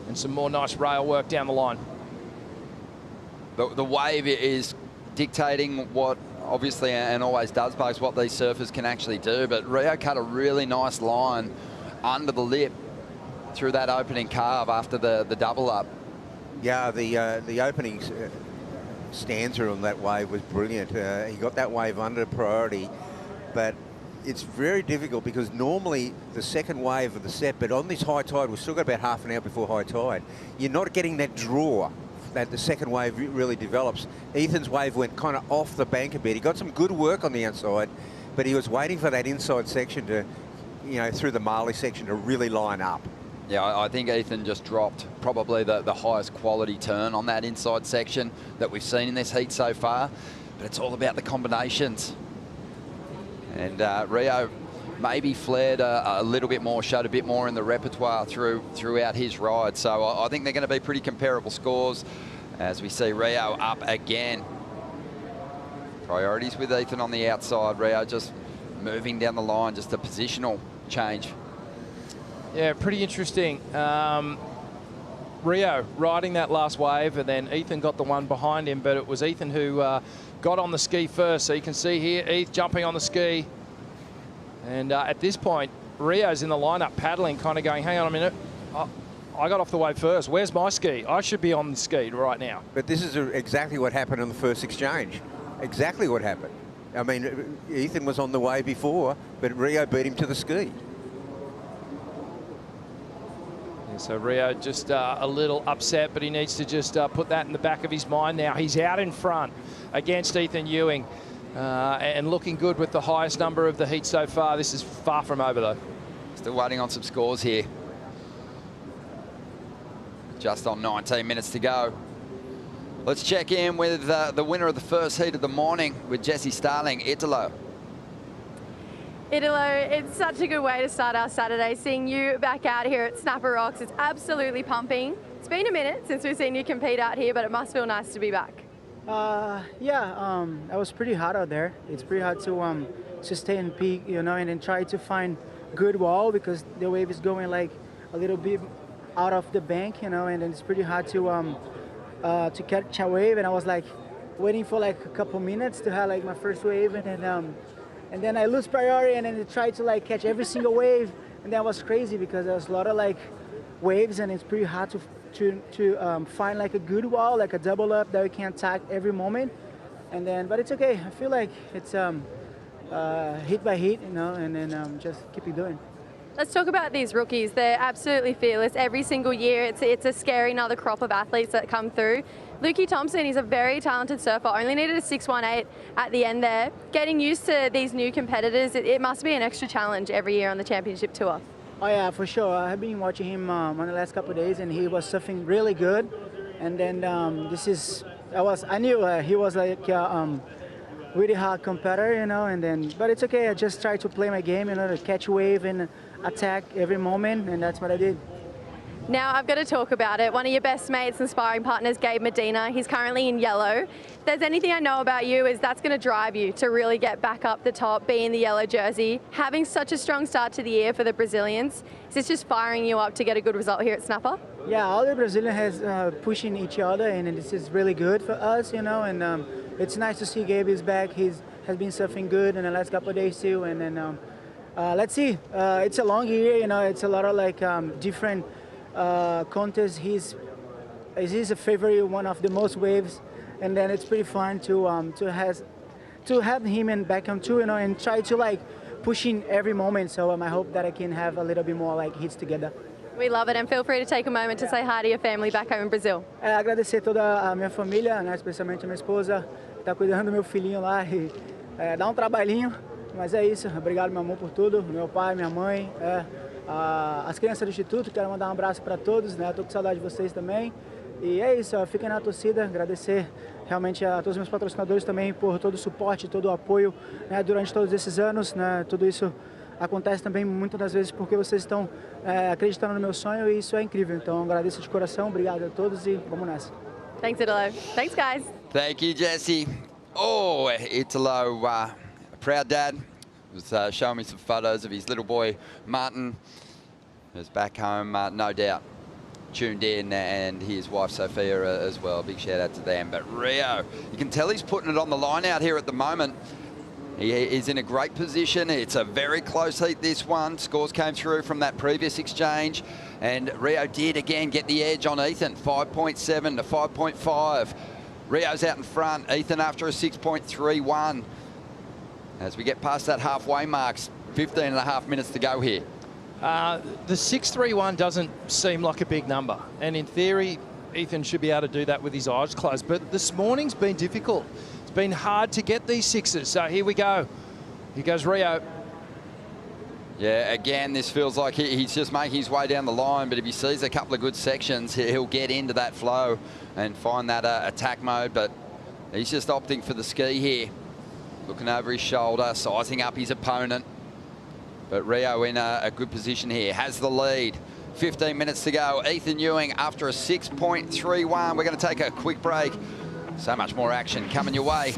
And some more nice rail work down the line. The wave is dictating what, obviously, and always does, Bugs, what these surfers can actually do. But Rio cut a really nice line under the lip through that opening carve after the double up. Yeah, the opening stanza on that wave was brilliant. He got that wave under priority, but it's very difficult because normally the second wave of the set, but on this high tide, we've still got about half an hour before high tide, you're not getting that draw that the second wave really develops. Ethan's wave went kind of off the bank a bit. He got some good work on the outside, but he was waiting for that inside section to, you know, through the Marley section to really line up. Yeah, I think Ethan just dropped probably the highest quality turn on that inside section that we've seen in this heat so far, but it's all about the combinations. And Rio maybe flared a little bit more, showed a bit more in the repertoire throughout his ride. So I think they're going to be pretty comparable scores as we see Rio up again. Priorities with Ethan on the outside. Rio just moving down the line, just a positional change. Yeah, pretty interesting. Rio riding that last wave, and then Ethan got the one behind him, but it was Ethan who got on the ski first. So you can see here, Eth jumping on the ski. And at this point, Rio's in the lineup paddling, kind of going, hang on a minute. I got off the wave first. Where's my ski? I should be on the ski right now. But this is exactly what happened on the first exchange. Exactly what happened. I mean, Ethan was on the wave before, but Rio beat him to the ski. Yeah, so Rio just a little upset, but he needs to just put that in the back of his mind now. He's out in front against Ethan Ewing. And looking good with the highest number of the heat so far. This is far from over, though. Still waiting on some scores here. Just on 19 minutes to go. Let's check in with the winner of the first heat of the morning with Jessie Starling, Italo. Italo, it's such a good way to start our Saturday, seeing you back out here at Snapper Rocks. It's absolutely pumping. It's been a minute since we've seen you compete out here, but it must feel nice to be back. I was pretty hot out there. It's pretty hard to stay in peak, you know, and then try to find good wall because the wave is going like a little bit out of the bank, you know, and then it's pretty hard to catch a wave. And I was like waiting for like a couple minutes to have like my first wave, and then I lose priority, and then I try to like catch every single wave, and that was crazy because there was a lot of like waves, and it's pretty hard to find like a good wall, like a double up that we can attack every moment. And then, but it's okay. I feel like it's hit by hit, you know, and then just keep it going. Let's talk about these rookies. They're absolutely fearless every single year. It's a scary another crop of athletes that come through. Lukey Thompson, he's a very talented surfer, only needed a 6.18 at the end there. Getting used to these new competitors, it must be an extra challenge every year on the championship tour. Oh yeah, for sure. I've been watching him on the last couple of days, and he was surfing really good. And then I knew he was like really hard competitor, you know, but it's okay. I just try to play my game, you know, to catch wave and attack every moment, and that's what I did. Now I've got to talk about it. One of your best mates and sparring partners, Gabe Medina, he's currently in yellow. If there's anything I know about you, is that's going to drive you to really get back up the top, be in the yellow jersey. Having such a strong start to the year for the Brazilians, is this just firing you up to get a good result here at Snapper? Yeah, all the Brazilians has pushing each other, and this is really good for us, you know, and it's nice to see Gabe is back. Has been surfing good in the last couple of days too, and then let's see. It's a long year, you know, it's a lot of like different contests. He's a favorite, one of the most waves, and then it's pretty fun to have him and Beckham too, you know, and try to like pushing every moment. So I hope that I can have a little bit more like hits together. We love it, and feel free to take a moment to say hi to your family back home in Brazil. Agradecer toda a minha família, né, especialmente a minha esposa, que está cuidando do meu filhinho lá e dá trabalhinho, mas é isso. Obrigado, meu amor, por tudo. Meu pai, minha mãe, as crianças do Instituto, quero mandar abraço para todos, né? Estou com saudade de vocês também. E é isso, fiquem na torcida, agradecer realmente a todos os meus patrocinadores também por todo o suporte, todo o apoio, né, durante todos esses anos, né? Tudo isso acontece também muitas das vezes porque vocês estão acreditando no meu sonho, e isso é incrível. Então agradeço de coração, obrigado a todos e vamos nessa. Thanks, Italo. Thanks, guys. Thank you, Jesse. Oh, Italo, a proud dad, was showing me some photos of his little boy, Martin, who's back home, no doubt, tuned in, and his wife, Sophia, as well. Big shout out to them. But Rio, you can tell he's putting it on the line out here at the moment. He is in a great position. It's a very close heat, this one. Scores came through from that previous exchange, and Rio did again get the edge on Ethan, 5.7 to 5.5. Rio's out in front. Ethan after a 6.31. As we get past that halfway marks, 15 and a half minutes to go here. The 6.31 doesn't seem like a big number, and in theory, Ethan should be able to do that with his eyes closed, but this morning's been difficult. Been hard to get these sixes, so here we go. Here goes Rio. Yeah, again, this feels like he's just making his way down the line, but if he sees a couple of good sections, he'll get into that flow and find that attack mode, but he's just opting for the ski here. Looking over his shoulder, sizing up his opponent. But Rio in a good position here, has the lead. 15 minutes to go. Ethan Ewing after a 6.31. We're going to take a quick break. So much more action coming your way.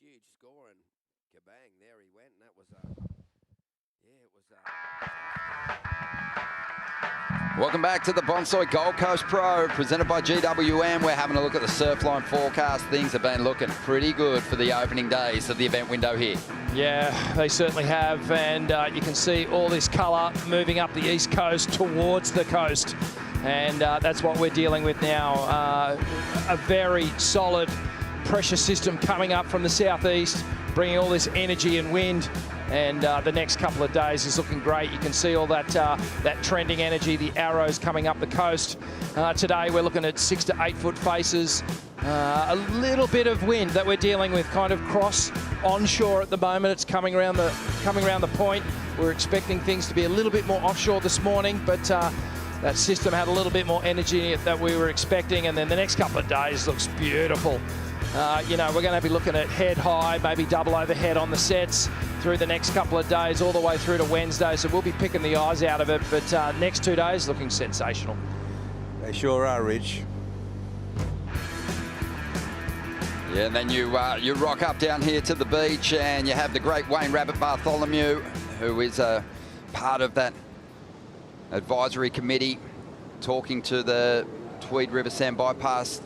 Huge score, and kabang, there he went, and that was Welcome back to the Bonsoy Gold Coast Pro, presented by GWM. We're having a look at the Surfline forecast. Things have been looking pretty good for the opening days of the event window here. Yeah, they certainly have, and you can see all this colour moving up the east coast towards the coast, and that's what we're dealing with now. A very solid pressure system coming up from the southeast, bringing all this energy and wind And the next couple of days is looking great. You can see all that that trending energy, the arrows coming up the coast. Today we're looking at 6 to 8 foot faces. A little bit of wind that we're dealing with, kind of cross onshore at the moment. It's coming around the point. We're expecting things to be a little bit more offshore this morning, but that system had a little bit more energy in it that we were expecting. And then the next couple of days looks beautiful. You know, we're going to be looking at head high, maybe double overhead on the sets through the next couple of days, all the way through to Wednesday. So we'll be picking the eyes out of it. But next 2 days looking sensational. They sure are, Rich. Yeah, and then you rock up down here to the beach and you have the great Wayne Rabbit Bartholomew, who is a part of that advisory committee, talking to the Tweed River Sand Bypass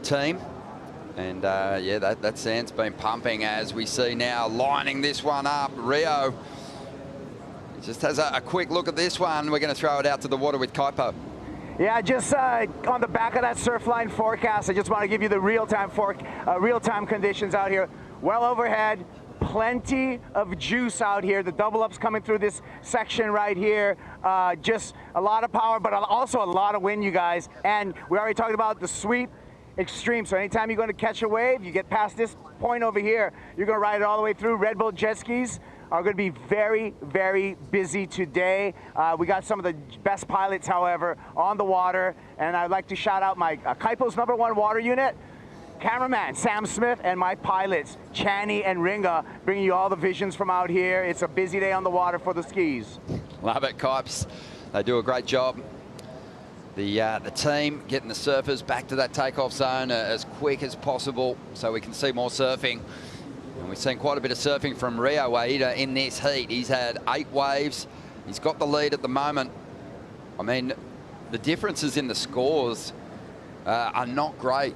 team. And yeah, that sand's been pumping, as we see now, lining this one up. Rio just has a quick look at this one. We're going to throw it out to the water with Kaipo. Yeah, just on the back of that surfline forecast, I just want to give you the real-time conditions out here. Well overhead, plenty of juice out here. The double ups coming through this section right here. Just a lot of power, but also a lot of wind, you guys. And we already talked about the sweep. Extreme. So anytime you're going to catch a wave, you get past this point over here, you're going to ride it all the way through. Red Bull jet skis are going to be very, very busy today. We got some of the best pilots, however, on the water. And I'd like to shout out my Kaipo's #1 water unit, cameraman Sam Smith, and my pilots, Chani and Ringa, bringing you all the visions from out here. It's a busy day on the water for the skis. Love it, Kipes. They do a great job. The team getting the surfers back to that takeoff zone as quick as possible so we can see more surfing. And we've seen quite a bit of surfing from Rio Waida in this heat. He's had 8 waves. He's got the lead at the moment. I mean, the differences in the scores are not great,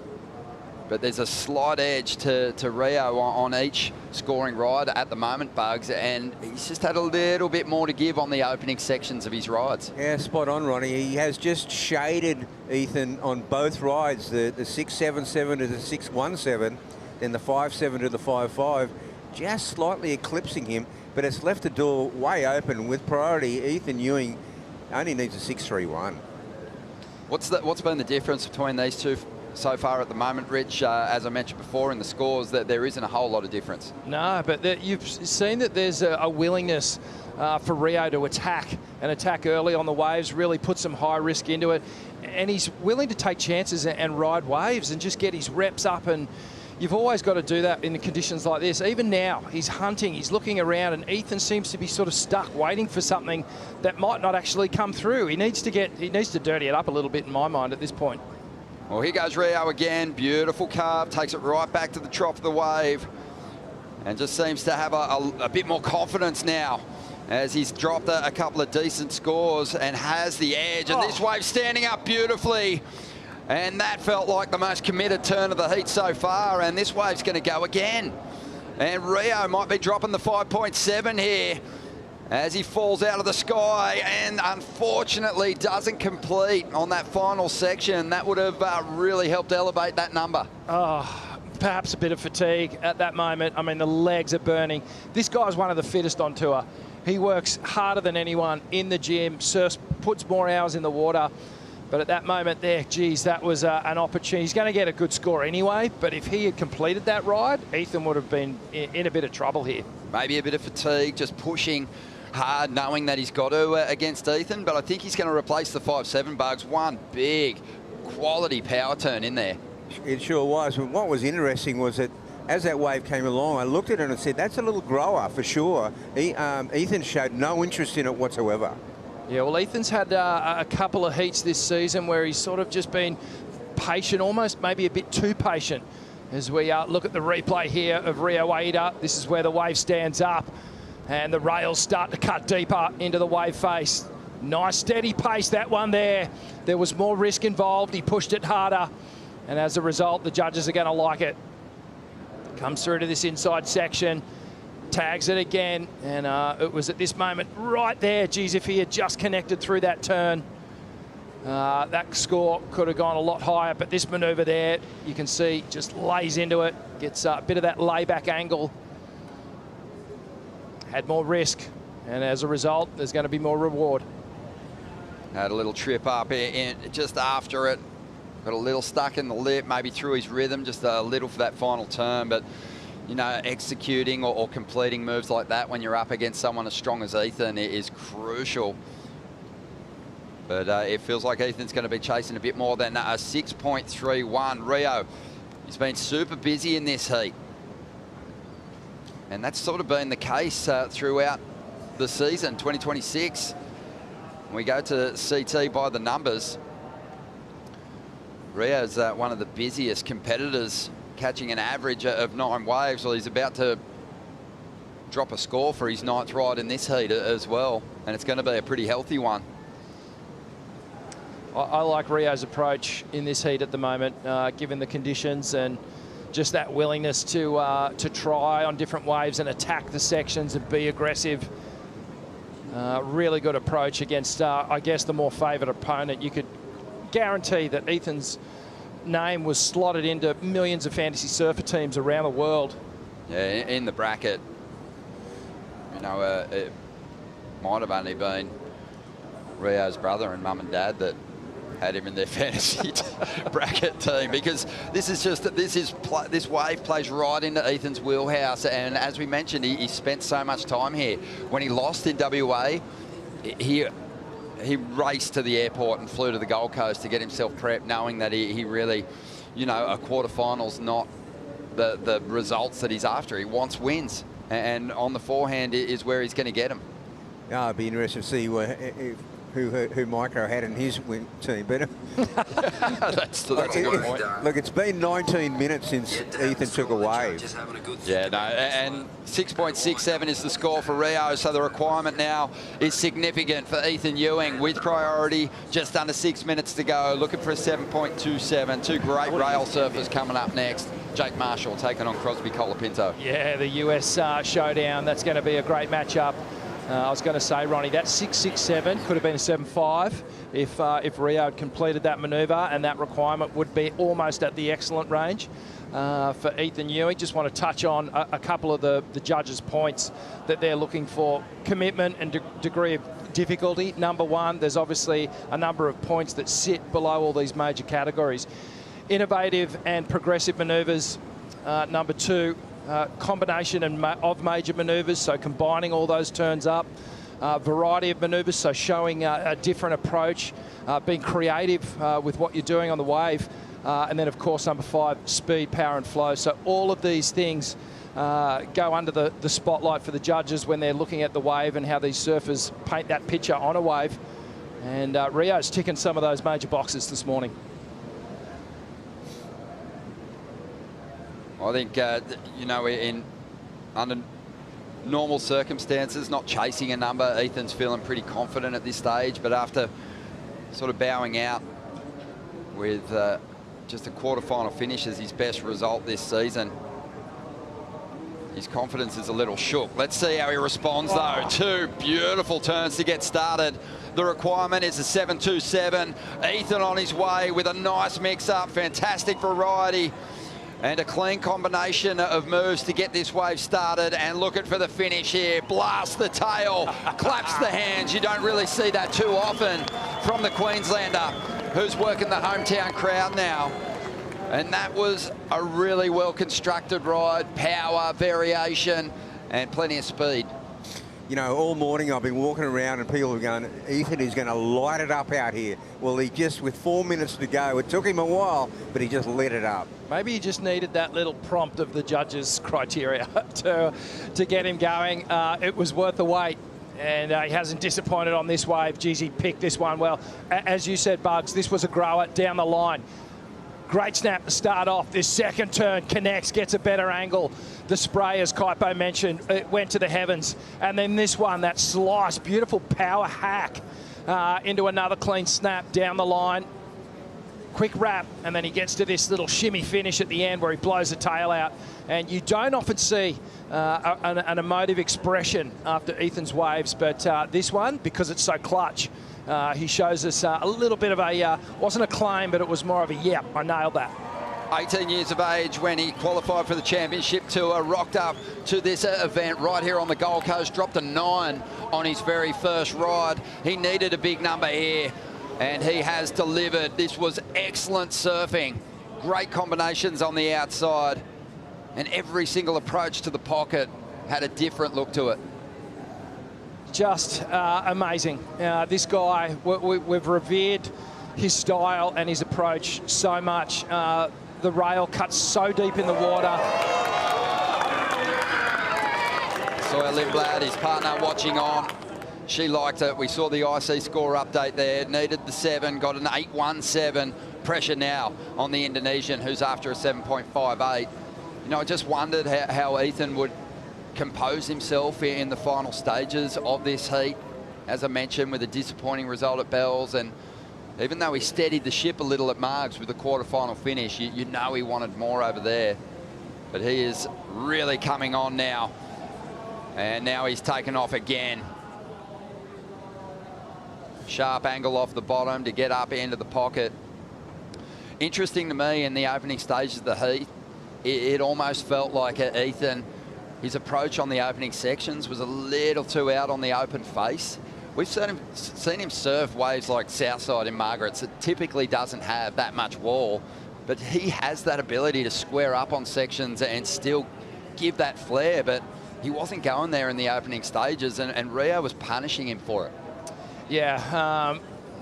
but there's a slight edge to Rio on each scoring ride at the moment, Bugs, and he's just had a little bit more to give on the opening sections of his rides. Yeah, spot on, Ronnie. He has just shaded Ethan on both rides, the 677 to the 617, then the 57 to the 55, just slightly eclipsing him, but it's left the door way open with priority. Ethan Ewing only needs a 631. What's been the difference between these two so far at the moment, Rich? As I mentioned before in the scores, that there isn't a whole lot of difference. No, but you've seen that there's a willingness for Rio to attack early on the waves, really put some high risk into it. And he's willing to take chances and ride waves and just get his reps up. And you've always got to do that in the conditions like this. Even now, he's hunting, he's looking around, and Ethan seems to be sort of stuck waiting for something that might not actually come through. He needs to dirty it up a little bit in my mind at this point. Well, here goes Rio again. Beautiful carve, takes it right back to the trough of the wave, and just seems to have a bit more confidence now as he's dropped a couple of decent scores and has the edge. And this wave standing up beautifully. And that felt like the most committed turn of the heat so far. And this wave's going to go again. And Rio might be dropping the 5.7 here as he falls out of the sky and unfortunately doesn't complete on that final section. That would have really helped elevate that number. Oh, perhaps a bit of fatigue at that moment. I mean, the legs are burning. This guy's one of the fittest on tour. He works harder than anyone in the gym, surfs, puts more hours in the water. But at that moment there, geez, that was an opportunity. He's going to get a good score anyway, but if he had completed that ride, Ethan would have been in a bit of trouble here. Maybe a bit of fatigue, just pushing hard, knowing that he's got to against Ethan, but I think he's going to replace the 5.7 Bugs. One big quality power turn in there. It sure was. What was interesting was that as that wave came along, I looked at it and said, that's a little grower for sure. Ethan showed no interest in it whatsoever. Yeah, well, Ethan's had a couple of heats this season where he's sort of just been patient, almost maybe a bit too patient. As we look at the replay here of Rio Waida, this is where the wave stands up and the rails start to cut deeper into the wave face. Nice steady pace, that one there. There was more risk involved. He pushed it harder, and as a result, the judges are going to like it. Comes through to this inside section, tags it again, and it was at this moment right there. Geez, if he had just connected through that turn, that score could have gone a lot higher, but this maneuver there, you can see, just lays into it, gets a bit of that layback angle. had more risk, and as a result, there's going to be more reward. Had a little trip up just after it. Got a little stuck in the lip, maybe through his rhythm, just a little for that final turn. But, you know, executing or completing moves like that when you're up against someone as strong as Ethan is crucial. But it feels like Ethan's going to be chasing a bit more than a 6.31. Rio, he's been super busy in this heat. And that's sort of been the case throughout the season, 2026. We go to CT by the numbers. Rio's one of the busiest competitors, catching an average of 9 waves. Well, he's about to drop a score for his 9th ride in this heat as well. And it's going to be a pretty healthy one. I like Rio's approach in this heat at the moment, given the conditions and just that willingness to try on different waves and attack the sections and be aggressive. Really good approach against, I guess, the more favoured opponent. You could guarantee that Ethan's name was slotted into millions of fantasy surfer teams around the world. Yeah, in the bracket. You know, it might have only been Rio's brother and mum and dad that had him in their fantasy bracket team, because this wave plays right into Ethan's wheelhouse. And as we mentioned, he spent so much time here. When he lost in WA, he raced to the airport and flew to the Gold Coast to get himself prepped, knowing that he really, you know, a quarterfinal's not the results that he's after. He wants wins, and on the forehand is where he's going to get them. Yeah, it'd be interesting to see who Micro had in his win team. But that's a good point. Look, it's been 19 minutes since Ethan took a wave. Yeah, no, and 6.67 is the score for Rio, so the requirement now is significant for Ethan Ewing with priority. Just under 6 minutes to go, looking for a 7.27. Two great rail surfers coming up next. Jake Marshall taking on Crosby Colapinto. Yeah, the US showdown. That's going to be a great matchup. I was going to say, Ronnie, that 6.67 could have been a 7.5 if Rio had completed that manoeuvre, and that requirement would be almost at the excellent range for Ethan Ewing. Just want to touch on a couple of the judges' points that they're looking for. Commitment and degree of difficulty. Number one, there's obviously a number of points that sit below all these major categories. Innovative and progressive manoeuvres. Number two, combination of major manoeuvres, so combining all those turns up. Variety of manoeuvres, so showing a different approach, being creative with what you're doing on the wave. And then, of course, number 5, speed, power and flow. So all of these things go under the spotlight for the judges when they're looking at the wave and how these surfers paint that picture on a wave. And Rio's ticking some of those major boxes this morning. I think, you know, under normal circumstances, not chasing a number, Ethan's feeling pretty confident at this stage. But after sort of bowing out with just a quarterfinal finish as his best result this season, his confidence is a little shook. Let's see how he responds, though. 2 beautiful turns to get started. The requirement is a 7.27. Ethan on his way with a nice mix-up, fantastic variety. And a clean combination of moves to get this wave started, and looking for the finish here. Blast the tail, claps the hands. You don't really see that too often from the Queenslander, who's working the hometown crowd now. And that was a really well-constructed ride. Power, variation, and plenty of speed. You know, all morning I've been walking around and people are going, Ethan is going to light it up out here. Well, he just, with 4 minutes to go, it took him a while, but he just lit it up. Maybe he just needed that little prompt of the judges' criteria to get him going. It was worth the wait, and he hasn't disappointed on this wave. Geez, he picked this one well. As you said, Bugs, this was a grower down the line. Great snap to start off. This second turn connects, gets a better angle. The spray, as Kaipo mentioned, it went to the heavens. And then this one, that slice, beautiful power hack into another clean snap down the line. Quick wrap, and then he gets to this little shimmy finish at the end where he blows the tail out. And you don't often see an emotive expression after Ethan's waves, but this one, because it's so clutch, he shows us a little bit of a, wasn't a claim, but it was more of a, yep, I nailed that. 18 years of age when he qualified for the championship tour, rocked up to this event right here on the Gold Coast, dropped a 9 on his very first ride. He needed a big number here, and he has delivered. This was excellent surfing. Great combinations on the outside, and every single approach to the pocket had a different look to it. Just amazing. This guy, we've revered his style and his approach so much. The rail cuts so deep in the water. Sawyer Lindblad, his partner, watching on. She liked it. We saw the IC score update there. Needed the 7, got an 8.17. Pressure now on the Indonesian, who's after a 7.58. You know, I just wondered how Ethan would compose himself in the final stages of this heat. As I mentioned, with a disappointing result at Bells, and even though he steadied the ship a little at Margs with the quarterfinal finish, you know he wanted more over there. But he is really coming on now. And now he's taken off again. Sharp angle off the bottom to get up into the pocket. Interesting to me, in the opening stages of the heat, it almost felt like Ethan, his approach on the opening sections was a little too out on the open face. We've seen him surf waves like Southside in Margaret's. It typically doesn't have that much wall, but he has that ability to square up on sections and still give that flair, but he wasn't going there in the opening stages, and Rio was punishing him for it. Yeah,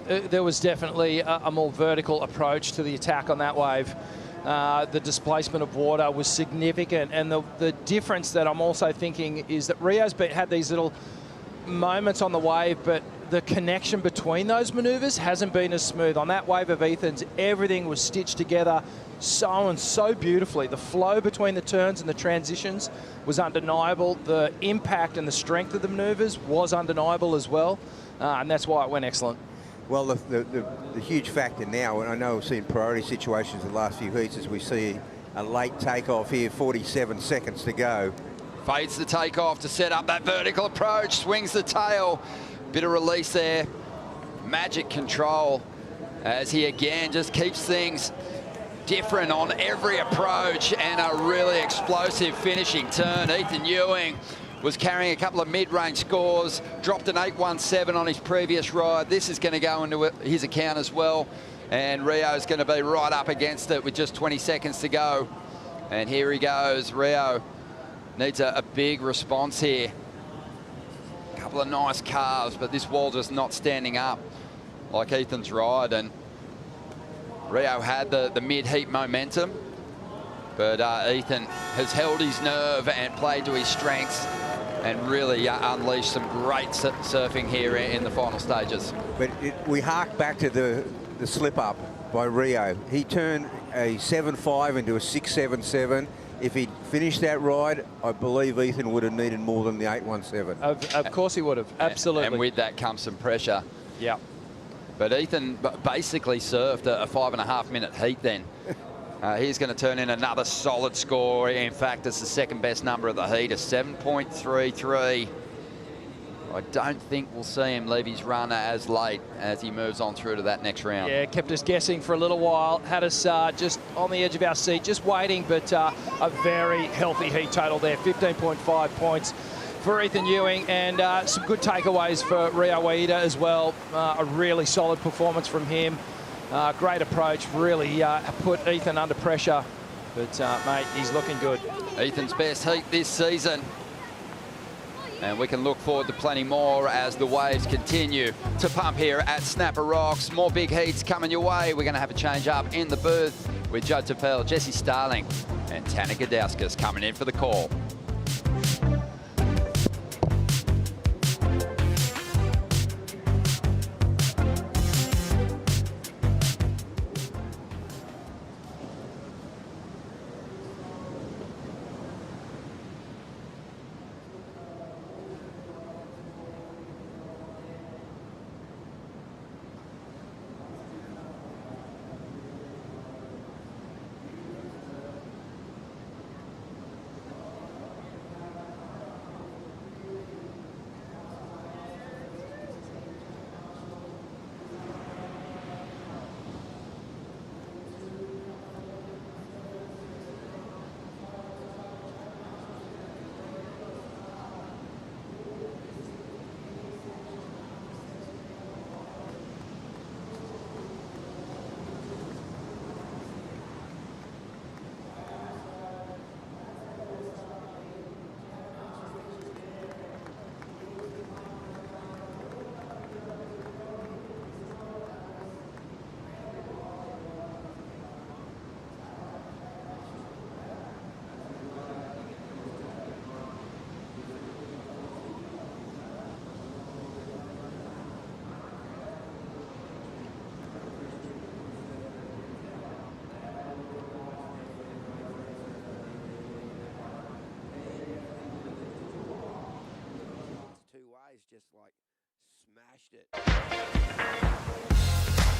there was definitely a more vertical approach to the attack on that wave. The displacement of water was significant, and the difference that I'm also thinking is that Rio's had these little moments on the wave, but the connection between those maneuvers hasn't been as smooth. On that wave of Ethan's, everything was stitched together so beautifully. The flow between the turns and the transitions was undeniable. The impact and the strength of the maneuvers was undeniable as well, and that's why it went excellent. Well, the huge factor now, and I know we've seen priority situations in the last few heats, as we see a late takeoff here, 47 seconds to go. Fades the takeoff to set up that vertical approach, swings the tail. Bit of release there. Magic control as he again just keeps things different on every approach, and a really explosive finishing turn. Ethan Ewing was carrying a couple of mid-range scores, dropped an 8.17 on his previous ride. This is going to go into his account as well, and Rio's going to be right up against it with just 20 seconds to go. And here he goes. Rio needs a big response here. A couple of nice carves, but this wall just not standing up like Ethan's ride. And Rio had the mid-heat momentum, but Ethan has held his nerve and played to his strengths and really unleashed some great surfing here in the final stages. But we hark back to the slip up by Rio. He turned a 7.5 into a 6.77. If he'd finished that ride, I believe Ethan would have needed more than the 8.17. Of course he would have, absolutely. And with that comes some pressure. Yeah. But Ethan basically surfed a 5.5 minute heat then. He's going to turn in another solid score. In fact, it's the second best number of the heat, a 7.33. I don't think we'll see him leave his run as late as he moves on through to that next round. Yeah, kept us guessing for a little while, had us just on the edge of our seat, just waiting, but a very healthy heat total there, 15.5 points for Ethan Ewing, and some good takeaways for Rio Waida as well. A really solid performance from him. Great approach, really put Ethan under pressure, but mate, he's looking good. Ethan's best heat this season. And we can look forward to plenty more as the waves continue to pump here at Snapper Rocks. More big heats coming your way. We're going to have a change up in the booth with Joe Topel, Jesse Starling and Tana Gadauskas coming in for the call. just like smashed it.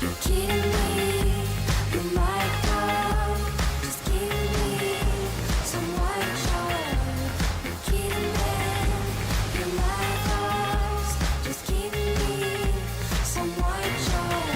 You're kidding me, you might go. Just give me some white shot. You're kidding me, you might go. Just give me some white shot.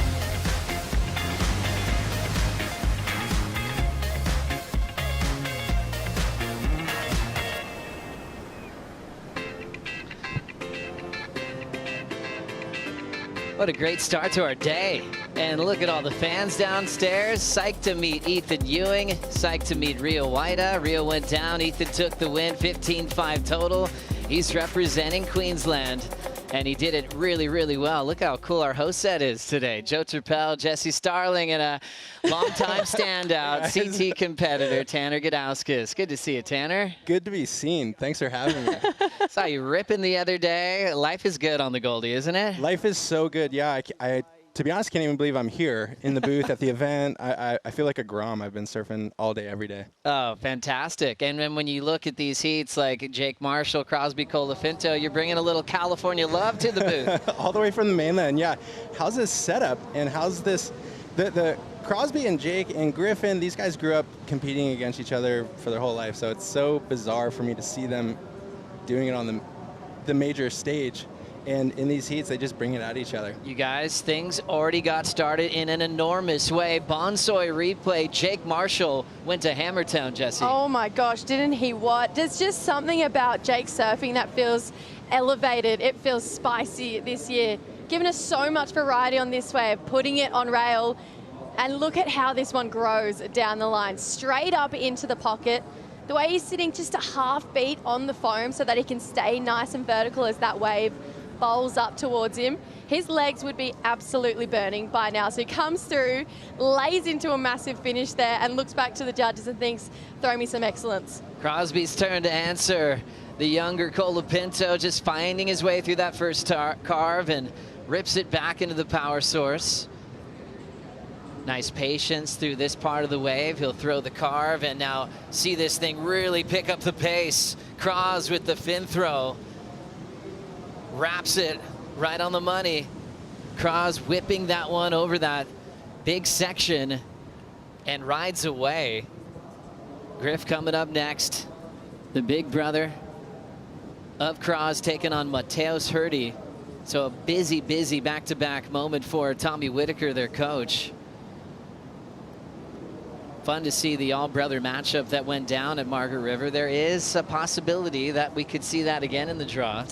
What a great start to our day. And look at all the fans downstairs. Psyched to meet Ethan Ewing. Psyched to meet Rio Waida. Rio went down. Ethan took the win, 15-5 total. He's representing Queensland. And he did it really, really well. Look how cool our host set is today. Joe Turpel, Jesse Starling, and a longtime standout, CT competitor, Tanner Gudauskas. Good to see you, Tanner. Good to be seen. Thanks for having me. Saw you ripping the other day. Life is good on the Goldie, isn't it? Life is so good. Yeah, I to be honest, can't even believe I'm here in the booth at the event. I feel like a Grom. I've been surfing all day, every day. Oh, fantastic. And then when you look at these heats like Jake Marshall, Crosby Colafinto, you're bringing a little California love to the booth. All the way from the mainland, yeah. How's this setup and how's this, the Crosby and Jake and Griffin, these guys grew up competing against each other for their whole life. So it's so bizarre for me to see them doing it on the major stage. And in these heats, they just bring it at each other. You guys, things already got started in an enormous way. Bonsoy replay. Jake Marshall went to Hammertown, Jesse. Oh my gosh, didn't he what? There's just something about Jake surfing that feels elevated. It feels spicy this year. Giving us so much variety on this wave, putting it on rail. And look at how this one grows down the line. Straight up into the pocket. The way he's sitting just a half beat on the foam so that he can stay nice and vertical as that wave bowls up towards him. His legs would be absolutely burning by now. So he comes through, lays into a massive finish there and looks back to the judges and thinks, throw me some excellence. Crosby's turn to answer. The younger Colapinto just finding his way through that first carve and rips it back into the power source. Nice patience through this part of the wave. He'll throw the carve and now see this thing really pick up the pace. Cros with the fin throw. Wraps it right on the money. Cros whipping that one over that big section and rides away. Griff coming up next. The big brother of Cros taking on Mateus Hurdy. So a busy, busy back-to-back moment for Tommy Whitaker, their coach. Fun to see the all-brother matchup that went down at Margaret River. There is a possibility that we could see that again in the draw.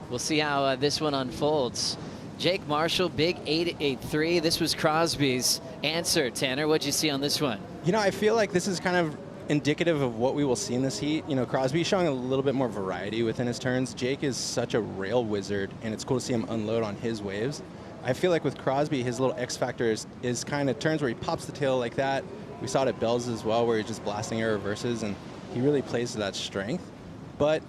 We'll see how this one unfolds. Jake Marshall, big 883. This was Crosby's answer. Tanner, what'd you see on this one? You know, I feel like this is kind of indicative of what we will see in this heat. You know, Crosby showing a little bit more variety within his turns. Jake is such a rail wizard, and it's cool to see him unload on his waves. I feel like with Crosby, his little X factor is kind of turns where he pops the tail like that. We saw it at Bells as well, where he's just blasting air reverses, and he really plays to that strength. But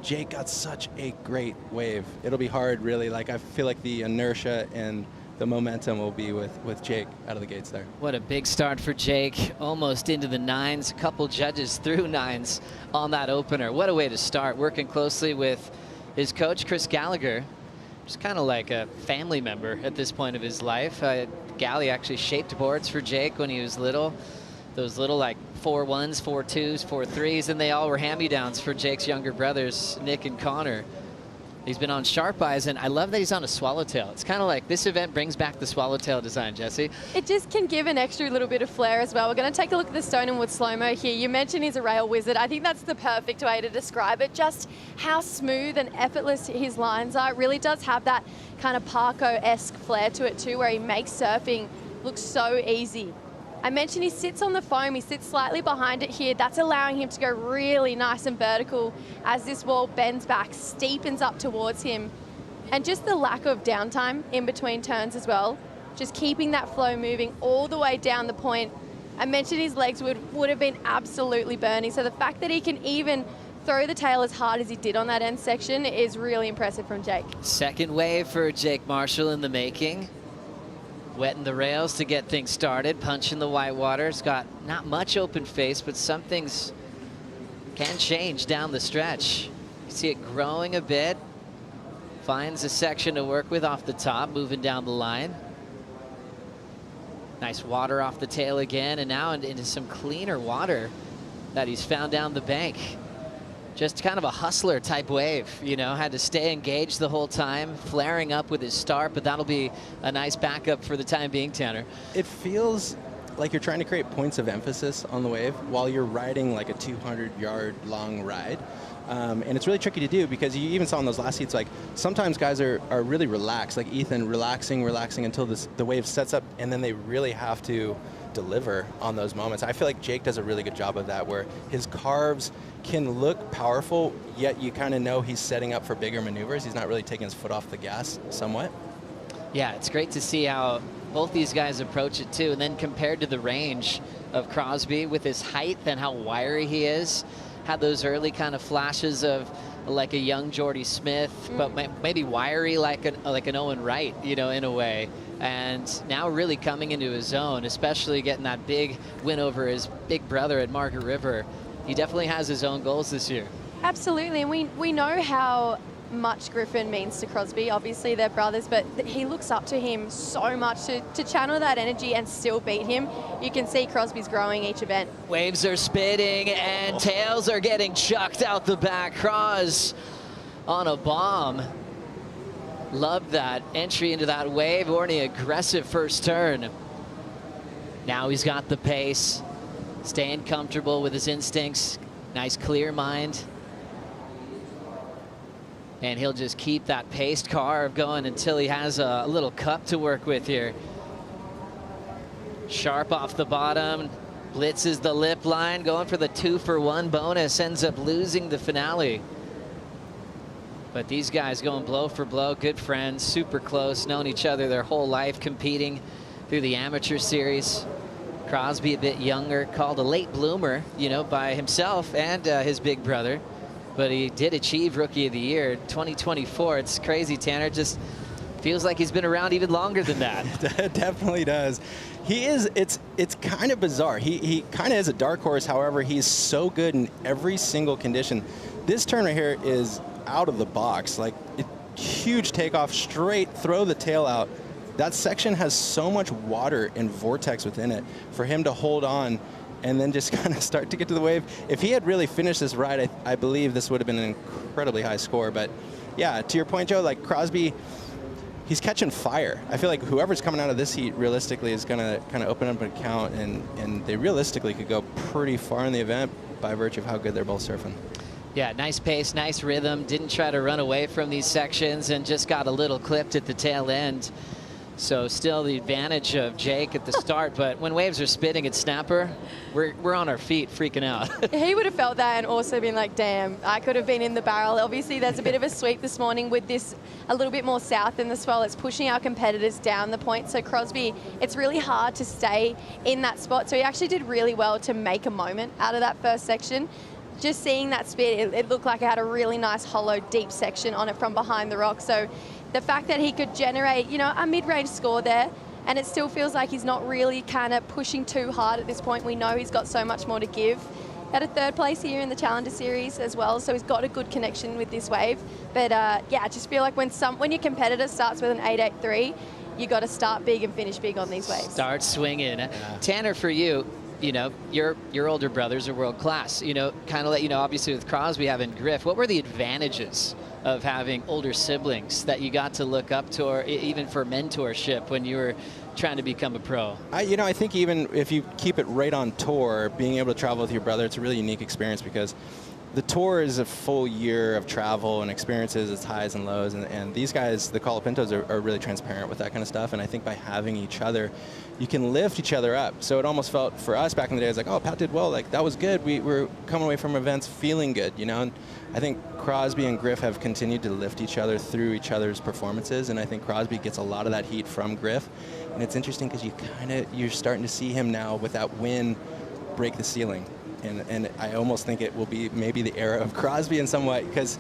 Jake got such a great wave. It'll be hard, really. Like, I feel like the inertia and the momentum will be with Jake out of the gates there. What a big start for Jake, almost into the nines. A couple judges through nines on that opener. What a way to start, working closely with his coach, Chris Gallagher. Just kind of like a family member at this point of his life. Gally actually shaped boards for Jake when he was little. Those little like 4-1s, 4-2s, 4-3s, and they all were hand-me-downs for Jake's younger brothers, Nick and Connor. He's been on Sharp Eyes, and I love that he's on a swallowtail. It's kind of like this event brings back the swallowtail design, Jesse. It just can give an extra little bit of flair as well. We're going to take a look at the Stone and Wood slow-mo here. You mentioned he's a rail wizard. I think that's the perfect way to describe it. Just how smooth and effortless his lines are. It really does have that kind of Parko-esque flair to it too, where he makes surfing look so easy. I mentioned he sits on the foam, he sits slightly behind it here. That's allowing him to go really nice and vertical as this wall bends back, steepens up towards him. And just the lack of downtime in between turns as well, just keeping that flow moving all the way down the point. I mentioned his legs would have been absolutely burning. So the fact that he can even throw the tail as hard as he did on that end section is really impressive from Jake. Second wave for Jake Marshall in the making. Wetting the rails to get things started, punching the white water. It's got not much open face, but some things can change down the stretch. You see it growing a bit. Finds a section to work with off the top, moving down the line. Nice water off the tail again, and now into some cleaner water that he's found down the bank. Just kind of a hustler type wave, you know, had to stay engaged the whole time, flaring up with his start, but that'll be a nice backup for the time being, Tanner. It feels like you're trying to create points of emphasis on the wave while you're riding like a 200-yard long ride. And it's really tricky to do because you even saw in those last heats, like sometimes guys are really relaxed, like Ethan relaxing until the wave sets up, and then they really have to deliver on those moments. I feel like Jake does a really good job of that, where his carves can look powerful, yet you kind of know he's setting up for bigger maneuvers. He's not really taking his foot off the gas somewhat. Yeah, it's great to see how both these guys approach it too, and then compared to the range of Crosby with his height and how wiry he is, had those early kind of flashes of like a young Jordy Smith, but maybe wiry like an Owen Wright, you know, in a way. And now really coming into his own, especially getting that big win over his big brother at Margaret River. He definitely has his own goals this year. Absolutely, and we know how much Griffin means to Crosby. Obviously they're brothers, but he looks up to him so much to channel that energy and still beat him. You can see Crosby's growing each event. Waves are spitting and tails are getting chucked out the back. Cross on a bomb. Loved that entry into that wave. Orny aggressive first turn. Now he's got the pace, staying comfortable with his instincts. Nice clear mind. And he'll just keep that paced carve going until he has a little cup to work with here. Sharp off the bottom, blitzes the lip line, going for the 2-for-1 bonus, ends up losing the finale. But these guys going blow for blow, good friends, super close, known each other their whole life, competing through the amateur series. Crosby a bit younger, called a late bloomer, you know, by himself and his big brother. But he did achieve Rookie of the Year 2024. It's crazy, Tanner. Just feels like he's been around even longer than that. It definitely does. He is. It's kind of bizarre. He kind of is a dark horse. However, he's so good in every single condition. This turn right here is out of the box. Like huge takeoff, straight, throw the tail out. That section has so much water and vortex within it for him to hold on and then just kind of start to get to the wave. If he had really finished this ride, I believe this would have been an incredibly high score. But yeah, to your point, Joe, like Crosby, he's catching fire. I feel like whoever's coming out of this heat realistically is going to kind of open up an account, and they realistically could go pretty far in the event by virtue of how good they're both surfing. Yeah, nice pace, nice rhythm. Didn't try to run away from these sections and just got a little clipped at the tail end. So still the advantage of Jake at the start, but when waves are spitting at Snapper, we're on our feet freaking out. He would have felt that and also been like, damn, I could have been in the barrel. Obviously, there's a bit of a sweep this morning with this a little bit more south in the swell. It's pushing our competitors down the point. So Crosby, it's really hard to stay in that spot. So he actually did really well to make a moment out of that first section. Just seeing that spit, it looked like it had a really nice hollow, deep section on it from behind the rock. So the fact that he could generate, you know, a mid-range score there, and it still feels like he's not really kind of pushing too hard at this point. We know he's got so much more to give. Had a third place here in the Challenger Series as well, so he's got a good connection with this wave. But yeah, I just feel like when your competitor starts with an 8.83, you got to start big and finish big on these waves. Start swinging. Yeah. Tanner, for you, you know, your older brothers are world class. You know, kind of let you know, obviously with Crosby having Griff, what were the advantages of having older siblings that you got to look up to, or even for mentorship when you were trying to become a pro? I think even if you keep it right on tour, being able to travel with your brother, it's a really unique experience because the tour is a full year of travel and experiences, its highs and lows, and these guys, the Colapintos, are really transparent with that kind of stuff, and I think by having each other, you can lift each other up. So it almost felt, for us back in the day, it's like, oh, Pat did well, like, that was good. We were coming away from events feeling good, you know? And I think Crosby and Griff have continued to lift each other through each other's performances, and I think Crosby gets a lot of that heat from Griff. And it's interesting because you're starting to see him now with that win break the ceiling. And I almost think it will be maybe the era of Crosby in some way, because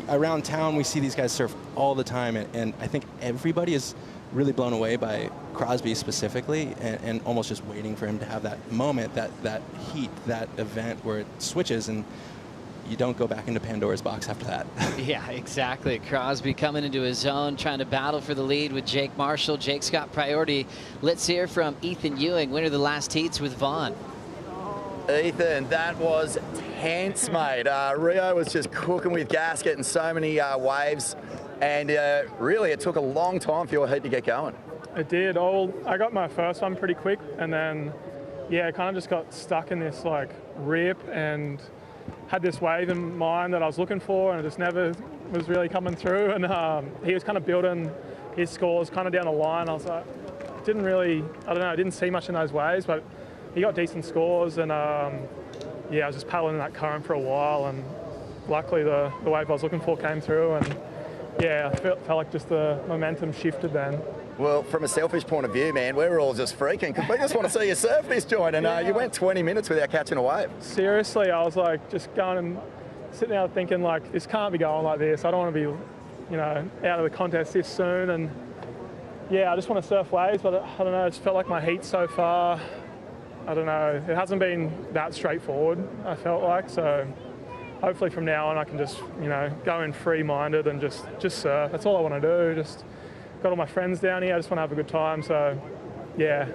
around town we see these guys surf all the time, and I think everybody is really blown away by Crosby specifically, and almost just waiting for him to have that moment, that heat, that event where it switches, and you don't go back into Pandora's box after that. Yeah, exactly. Crosby coming into his zone, trying to battle for the lead with Jake Marshall. Jake's got priority. Let's hear from Ethan Ewing, winner of the last heats with Vaughn. Ethan, that was tense, mate. Rio was just cooking with gas, getting so many waves, and really it took a long time for your heat to get going. It did. I got my first one pretty quick, and then, yeah, I kind of just got stuck in this like rip and had this wave in mind that I was looking for, and it just never was really coming through. And he was kind of building his scores kind of down the line. I was like, I didn't see much in those waves, but he got decent scores, and yeah, I was just paddling in that current for a while, and luckily the wave I was looking for came through, and yeah, I felt like just the momentum shifted then. Well, from a selfish point of view, man, we're all just freaking because we just want to see you surf this joint, and you went 20 minutes without catching a wave. Seriously, I was like just going and sitting there thinking like, this can't be going like this. I don't want to be, out of the contest this soon, and yeah, I just want to surf waves, but I don't know, it just felt like my heat so far, I don't know, it hasn't been that straightforward, I felt like, so hopefully from now on I can just, go in free-minded and just surf. That's all I want to do. Just got all my friends down here. I just want to have a good time. So, yeah,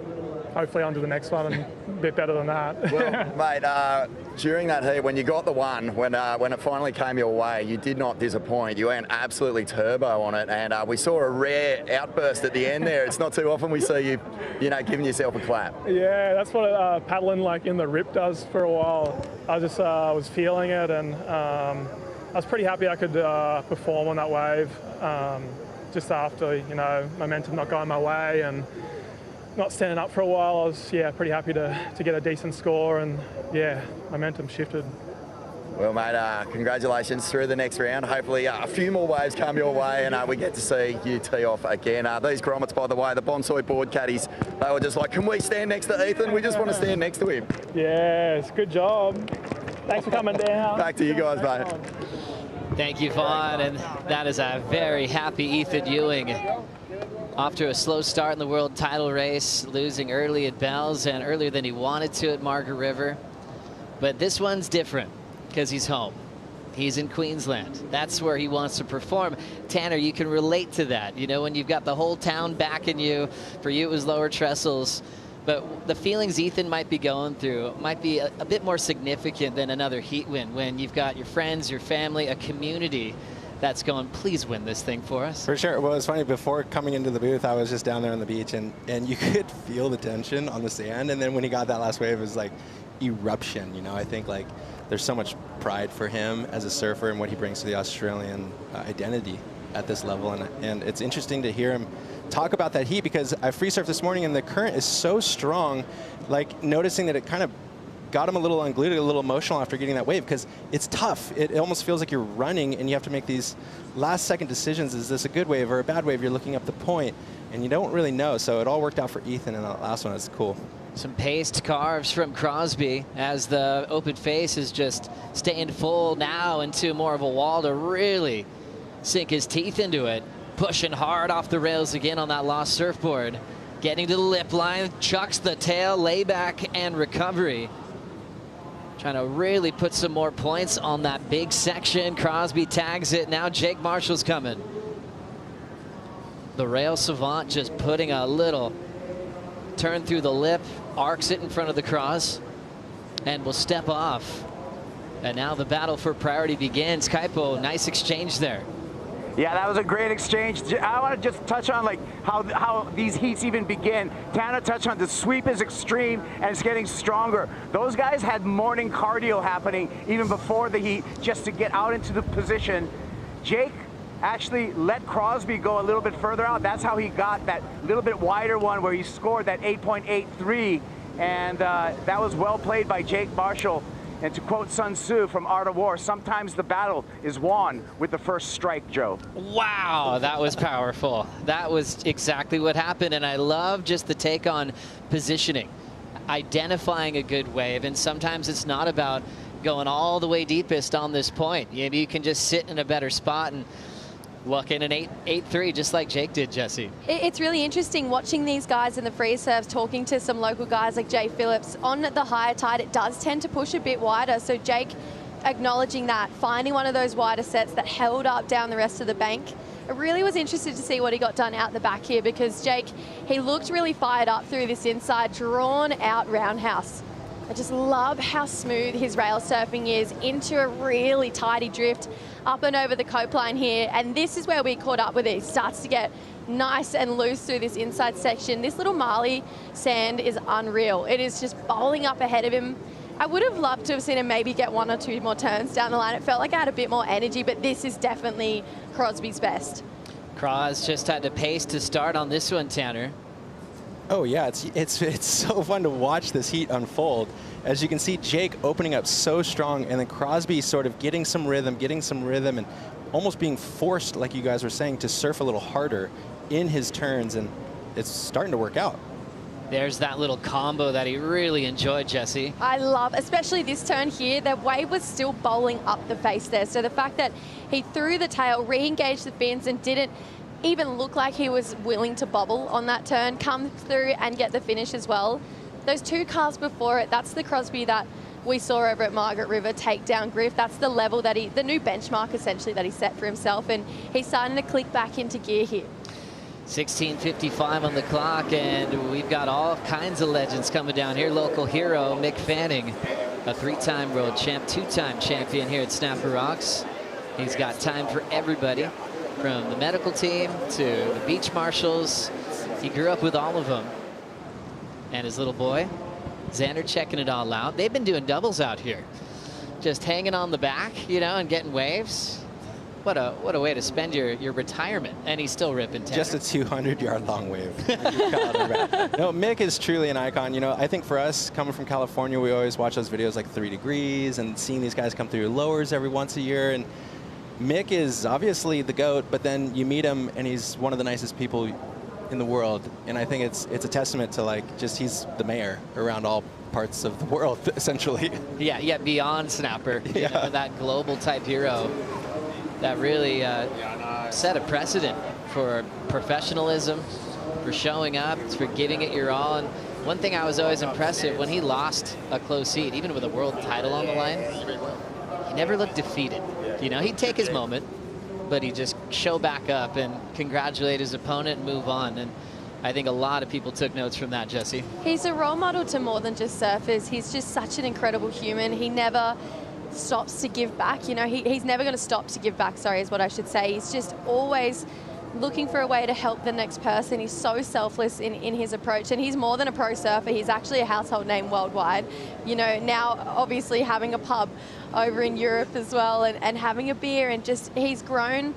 hopefully on to the next one and a bit better than that. Well, mate, during that heat, when you got the one, when it finally came your way, you did not disappoint. You went absolutely turbo on it, and we saw a rare outburst at the end there. It's not too often we see you, giving yourself a clap. Yeah, that's what paddling like in the rip does for a while. I just was feeling it, and I was pretty happy I could perform on that wave. Just after, momentum not going my way and not standing up for a while, I was, pretty happy to get a decent score, and, momentum shifted. Well, mate, congratulations through the next round. Hopefully a few more waves come your way, and we get to see you tee off again. These grommets, by the way, the Bonsoy board caddies, they were just like, can we stand next to Ethan? We just want to stand next to him. Yes, good job. Thanks for coming down. Back to you guys, mate. Thank you, Vaughn, and that is a very happy Ethan Ewing. Off to a slow start in the world title race, losing early at Bells and earlier than he wanted to at Margaret River. But this one's different because he's home. He's in Queensland. That's where he wants to perform. Tanner, you can relate to that. When you've got the whole town backing you. For you, it was lower trestles. But the feelings Ethan might be going through might be a bit more significant than another heat win when you've got your friends, your family, a community that's going, please win this thing for us. For sure. Well, it's funny, before coming into the booth, I was just down there on the beach, and you could feel the tension on the sand. And then when he got that last wave, it was like eruption. I think like there's so much pride for him as a surfer and what he brings to the Australian identity at this level. And it's interesting to hear him talk about that heat, because I free surfed this morning and the current is so strong, like noticing that it kind of got him a little unglued, a little emotional after getting that wave, because it's tough. It almost feels like you're running and you have to make these last second decisions. Is this a good wave or a bad wave? You're looking up the point and you don't really know. So it all worked out for Ethan in that last one. It's cool. Some paced carves from Crosby as the open face is just staying full now into more of a wall to really sink his teeth into it. Pushing hard off the rails again on that lost surfboard. Getting to the lip line, chucks the tail, layback, and recovery. Trying to really put some more points on that big section. Crosby tags it. Now Jake Marshall's coming. The rail savant just putting a little turn through the lip, arcs it in front of the cross, and will step off. And now the battle for priority begins. Kaipo, nice exchange there. Yeah, that was a great exchange. I want to just touch on like how these heats even begin. Tanner touched on the sweep is extreme and it's getting stronger. Those guys had morning cardio happening even before the heat just to get out into the position. Jake actually let Crosby go a little bit further out. That's how he got that little bit wider one where he scored that 8.83, and that was well played by Jake Marshall. And to quote Sun Tzu from Art of War, sometimes the battle is won with the first strike, Joe. Wow, that was powerful. That was exactly what happened, and I love just the take on positioning, identifying a good wave, and sometimes it's not about going all the way deepest on this point. Maybe you can just sit in a better spot and look in an 8.83 just like Jake did, Jesse. It's really interesting watching these guys in the free serves, talking to some local guys like Jay Phillips. On the higher tide, it does tend to push a bit wider. So Jake acknowledging that, finding one of those wider sets that held up down the rest of the bank. I really was interested to see what he got done out the back here, because Jake, he looked really fired up through this inside, drawn out roundhouse. I just love how smooth his rail surfing is into a really tidy drift up and over the cope line here. And this is where we caught up with it. He starts to get nice and loose through this inside section. This little Marley sand is unreal. It is just bowling up ahead of him. I would have loved to have seen him maybe get 1 or 2 more turns down the line. It felt like I had a bit more energy, but this is definitely Crosby's best. Cross just had to pace to start on this one, Tanner. Oh yeah, it's so fun to watch this heat unfold. As you can see, Jake opening up so strong, and then Crosby sort of getting some rhythm, and almost being forced, like you guys were saying, to surf a little harder in his turns, and it's starting to work out. There's that little combo that he really enjoyed, Jesse. I love, especially this turn here, the wave was still bowling up the face there. So the fact that he threw the tail, re-engaged the fins, and didn't even look like he was willing to bobble on that turn, come through and get the finish as well. Those 2 cars before it, that's the Crosby that we saw over at Margaret River take down Griff. That's the level that the new benchmark essentially that he set for himself, and he's starting to click back into gear here. 16:55 on the clock, and we've got all kinds of legends coming down here. Local hero Mick Fanning, a 3-time world champ, 2-time champion here at Snapper Rocks. He's got time for everybody, from the medical team to the beach marshals. He grew up with all of them. And his little boy, Xander, checking it all out. They've been doing doubles out here, just hanging on the back, you know, and getting waves. What a way to spend your retirement. And he's still ripping, Tanner. Just a 200-yard long wave. No, Mick is truly an icon. You know, I think for us, coming from California, we always watch those videos like 3 Degrees and seeing these guys come through lowers every once a year. And Mick is obviously the GOAT, but then you meet him and he's one of the nicest people in the world. And I think it's a testament to, like, just he's the mayor around all parts of the world, essentially. Yeah, beyond Snapper. Yeah. You know, that global type hero that really set a precedent for professionalism, for showing up, for giving it your all. And one thing I was always impressive, when he lost a close heat, even with a world title on the line, he never looked defeated. You know, he'd take his moment, but he'd just show back up and congratulate his opponent and move on. And I think a lot of people took notes from that, Jesse. He's a role model to more than just surfers. He's just such an incredible human. He never stops to give back. You know, he's never going to stop to give back, sorry, is what I should say. He's just always looking for a way to help the next person. He's so selfless in his approach, and he's more than a pro surfer. He's actually a household name worldwide. You know, now obviously having a pub over in Europe as well, and having a beer, and just he's grown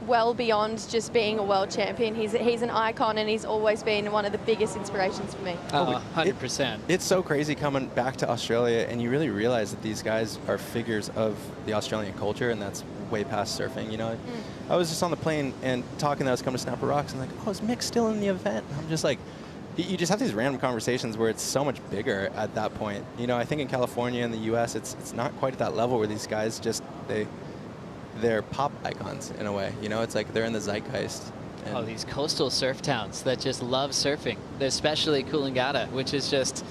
well beyond just being a world champion. He's an icon, and he's always been one of the biggest inspirations for me. 100%. It's so crazy coming back to Australia, and you really realize that these guys are figures of the Australian culture, and that's way past surfing. You know, I was just on the plane and talking that I was coming to Snapper Rocks, and like, oh, is Mick still in the event? And I'm just like, you just have these random conversations where it's so much bigger at that point. You know, I think in California and the U.S., it's not quite at that level where these guys just they're pop icons in a way. You know, it's like they're in the zeitgeist. Oh, these coastal surf towns that just love surfing, especially Coolangatta, which is just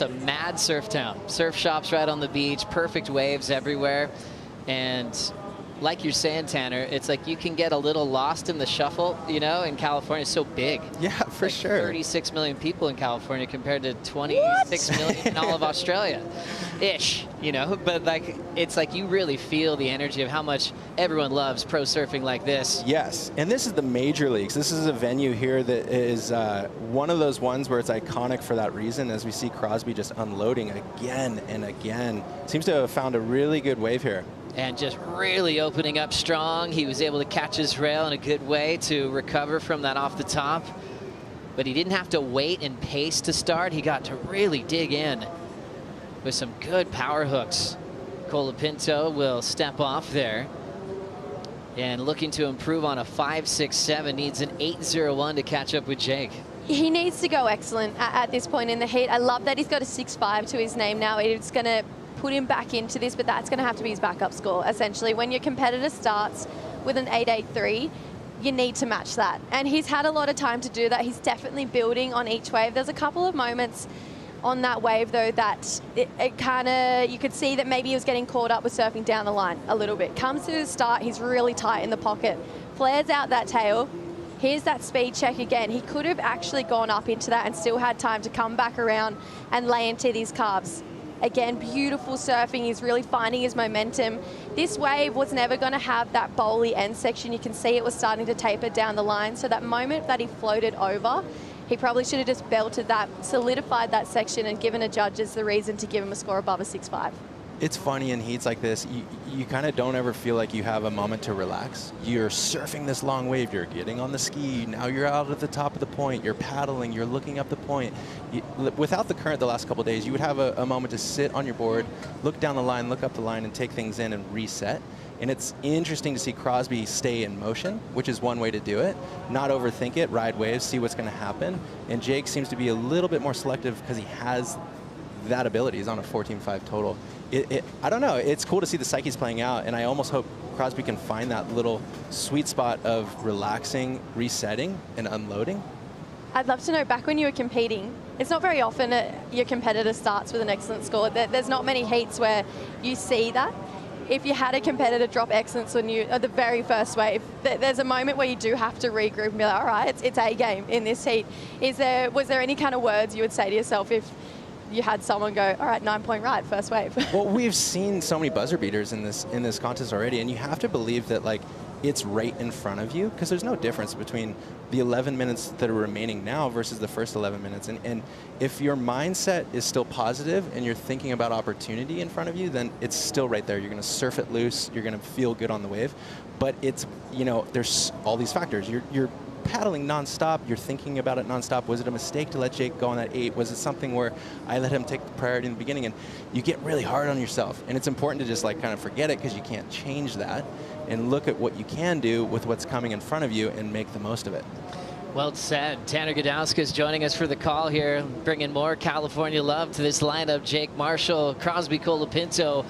a mad surf town. Surf shops right on the beach, perfect waves everywhere. And like you're saying, Tanner, it's like you can get a little lost in the shuffle, you know, in California. It's so big. Yeah, for like sure. 36 million people in California compared to 26 million in all of Australia. Ish, you know, but like, it's like you really feel the energy of how much everyone loves pro surfing like this. Yes, and this is the major leagues. This is a venue here that is one of those ones where it's iconic for that reason, as we see Crosby just unloading again and again. Seems to have found a really good wave here. And just really opening up strong. He was able to catch his rail in a good way to recover from that off the top. But he didn't have to wait and pace to start. He got to really dig in with some good power hooks. Colapinto will step off there. And looking to improve on a 5.67, needs an 8.01 to catch up with Jake. He needs to go excellent at this point in the heat. I love that he's got a 6.5 to his name now. It's going to put him back into this, but that's going to have to be his backup score, essentially. When your competitor starts with an 8.83, you need to match that. And he's had a lot of time to do that. He's definitely building on each wave. There's a couple of moments on that wave though that it kind of, you could see that maybe he was getting caught up with surfing down the line a little bit. Comes to the start, he's really tight in the pocket, flares out that tail. Here's that speed check again. He could have actually gone up into that and still had time to come back around and lay into these carbs. Again, beautiful surfing. He's really finding his momentum. This wave was never going to have that bowly end section. You can see it was starting to taper down the line. So that moment that he floated over, he probably should have just belted that, solidified that section and given the judges the reason to give him a score above a 6.5. It's funny in heats like this, you kind of don't ever feel like you have a moment to relax. You're surfing this long wave, you're getting on the ski, now you're out at the top of the point, you're paddling, you're looking up the point. Without the current the last couple of days, you would have a moment to sit on your board, look down the line, look up the line, and take things in and reset. And it's interesting to see Crosby stay in motion, which is one way to do it. Not overthink it, ride waves, see what's going to happen. And Jake seems to be a little bit more selective because he has that ability. He's on a 14.5 total. I don't know. It's cool to see the psyches playing out, and I almost hope Crosby can find that little sweet spot of relaxing, resetting, and unloading. I'd love to know, back when you were competing, it's not very often your competitor starts with an excellent score. There's not many heats where you see that. If you had a competitor drop excellence on you at the very first wave, there's a moment where you do have to regroup and be like, all right, it's a game in this heat. Was there any kind of words you would say to yourself if you had someone go, all right, 9-point ride, first wave? Well, we've seen so many buzzer beaters in this contest already, and you have to believe that like it's right in front of you, because there's no difference between the 11 minutes that are remaining now versus the first 11 minutes. And if your mindset is still positive and you're thinking about opportunity in front of you, then it's still right there. You're going to surf it loose. You're going to feel good on the wave. But it's, you know, there's all these factors. You're paddling nonstop. You're thinking about it nonstop. Was it a mistake to let Jake go on that 8? Was it something where I let him take the priority in the beginning? And you get really hard on yourself. And it's important to just like kind of forget it, because you can't change that, and look at what you can do with what's coming in front of you and make the most of it. Well said. Tanner Godowskis joining us for the call here, bringing more California love to this lineup. Jake Marshall, Crosby Colapinto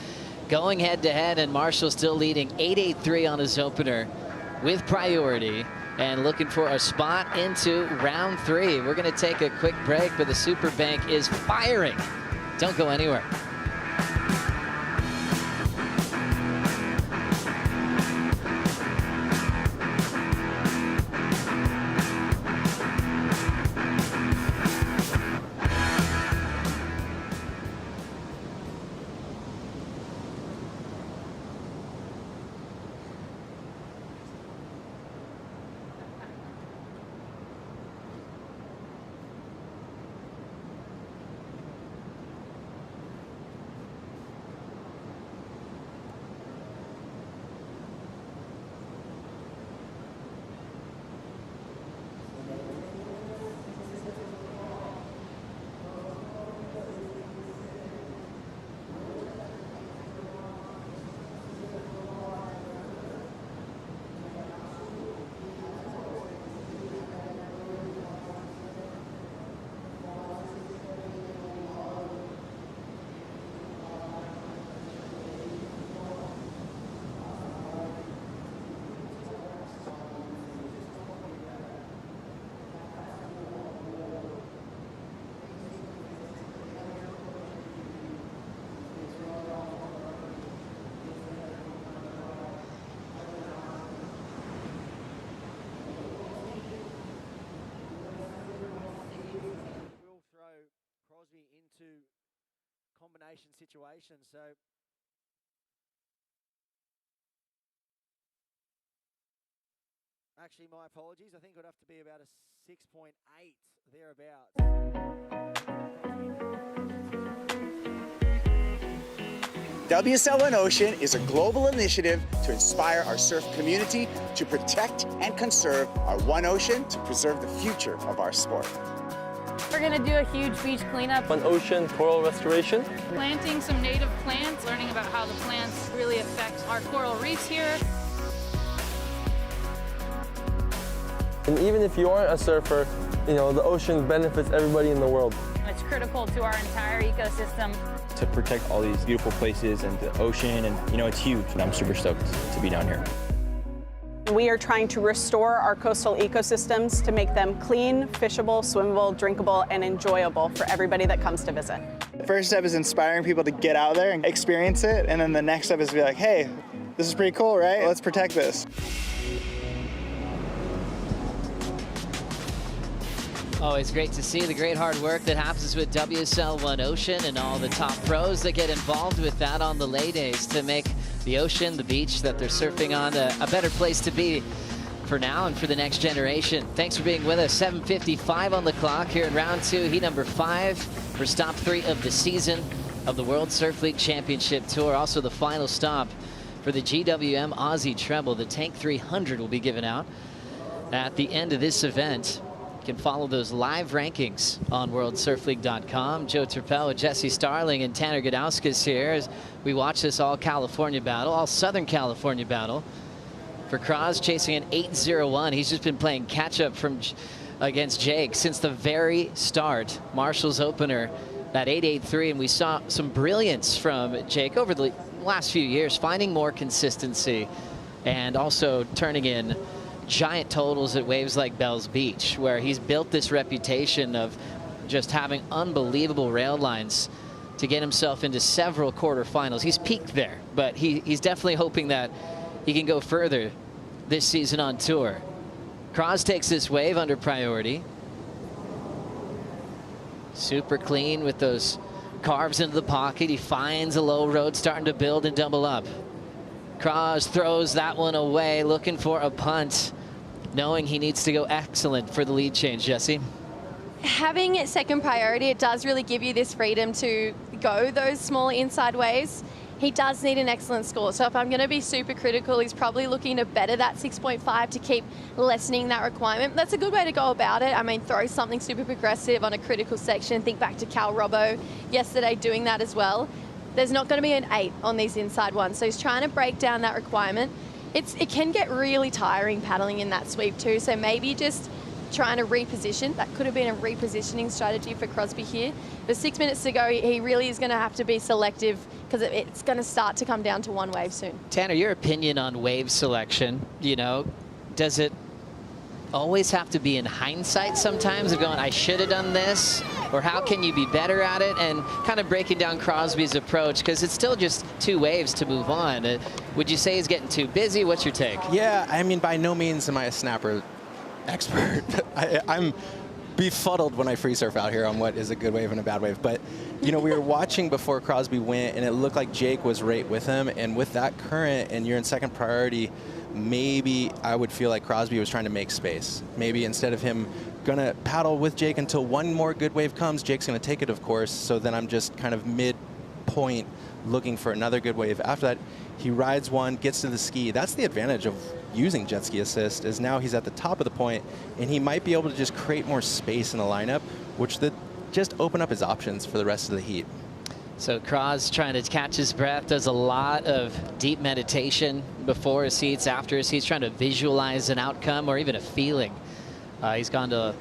going head-to-head, and Marshall still leading 8-8-3 on his opener with priority and looking for a spot into round 3. We're going to take a quick break, but the Superbank is firing. Don't go anywhere. Combination situation. So actually, my apologies. I think it would have to be about a 6.8 thereabouts. WSL Ocean is a global initiative to inspire our surf community to protect and conserve our one ocean to preserve the future of our sport. We're going to do a huge beach cleanup. An ocean coral restoration. Planting some native plants, learning about how the plants really affect our coral reefs here. And even if you aren't a surfer, you know, the ocean benefits everybody in the world. It's critical to our entire ecosystem. To protect all these beautiful places and the ocean, and you know, it's huge. And I'm super stoked to be down here. We are trying to restore our coastal ecosystems to make them clean, fishable, swimmable, drinkable, and enjoyable for everybody that comes to visit. The first step is inspiring people to get out there and experience it, and then the next step is to be like, hey, this is pretty cool, right? Let's protect this. Always great to see the great hard work that happens with WSL Ocean and all the top pros that get involved with that on the lay days to make the ocean, the beach that they're surfing on, a better place to be for now and for the next generation. Thanks for being with us. 7:55 on the clock here in round 2, heat number 5 for stop 3 of the season of the World Surf League Championship Tour. Also the final stop for the GWM Aussie Treble. The Tank 300 will be given out at the end of this event. You can follow those live rankings on WorldSurfLeague.com. Joe Turpel with Jesse Starling and Tanner Gudauskas here as we watch this all California battle, all Southern California battle. For Cross chasing an 8.01. He's just been playing catch up against Jake since the very start. Marshall's opener, that 8.83, and we saw some brilliance from Jake over the last few years, finding more consistency and also turning in giant totals at waves like Bells Beach, where he's built this reputation of just having unbelievable rail lines to get himself into several quarterfinals. He's peaked there, but he's definitely hoping that he can go further this season on tour. Cross takes this wave under priority. Super clean with those carves into the pocket. He finds a low road starting to build and double up. Cross throws that one away, looking for a punt, knowing he needs to go excellent for the lead change. Jesse? Having it second priority, it does really give you this freedom to go those small inside waves. He does need an excellent score. So if I'm going to be super critical, he's probably looking to better that 6.5 to keep lessening that requirement. That's a good way to go about it. I mean, throw something super progressive on a critical section. Think back to Cal Robbo yesterday doing that as well. There's not going to be an 8 on these inside ones. So he's trying to break down that requirement. It can get really tiring paddling in that sweep too. So maybe just trying to reposition. That could have been a repositioning strategy for Crosby here. But 6 minutes to go, he really is going to have to be selective because it's going to start to come down to one wave soon. Tanner, your opinion on wave selection, you know, does it always have to be in hindsight sometimes of going, I should have done this? Or how can you be better at it? And kind of breaking down Crosby's approach, because it's still just 2 waves to move on. Would you say he's getting too busy? What's your take? Yeah, I mean, by no means am I a snapper expert. I'm befuddled when I free surf out here on what is a good wave and a bad wave. But, you know, we were watching before Crosby went, and it looked like Jake was right with him. And with that current, and you're in second priority, maybe I would feel like Crosby was trying to make space. Maybe instead of him gonna paddle with Jake until one more good wave comes, Jake's gonna take it, of course. So then I'm just kind of mid-point looking for another good wave. After that, he rides one, gets to the ski. That's the advantage of using jet ski assist, is now he's at the top of the point, and he might be able to just create more space in the lineup, which just open up his options for the rest of the heat. So Cross trying to catch his breath, does a lot of deep meditation before his heats, after his heats, trying to visualize an outcome or even a feeling. He's gone to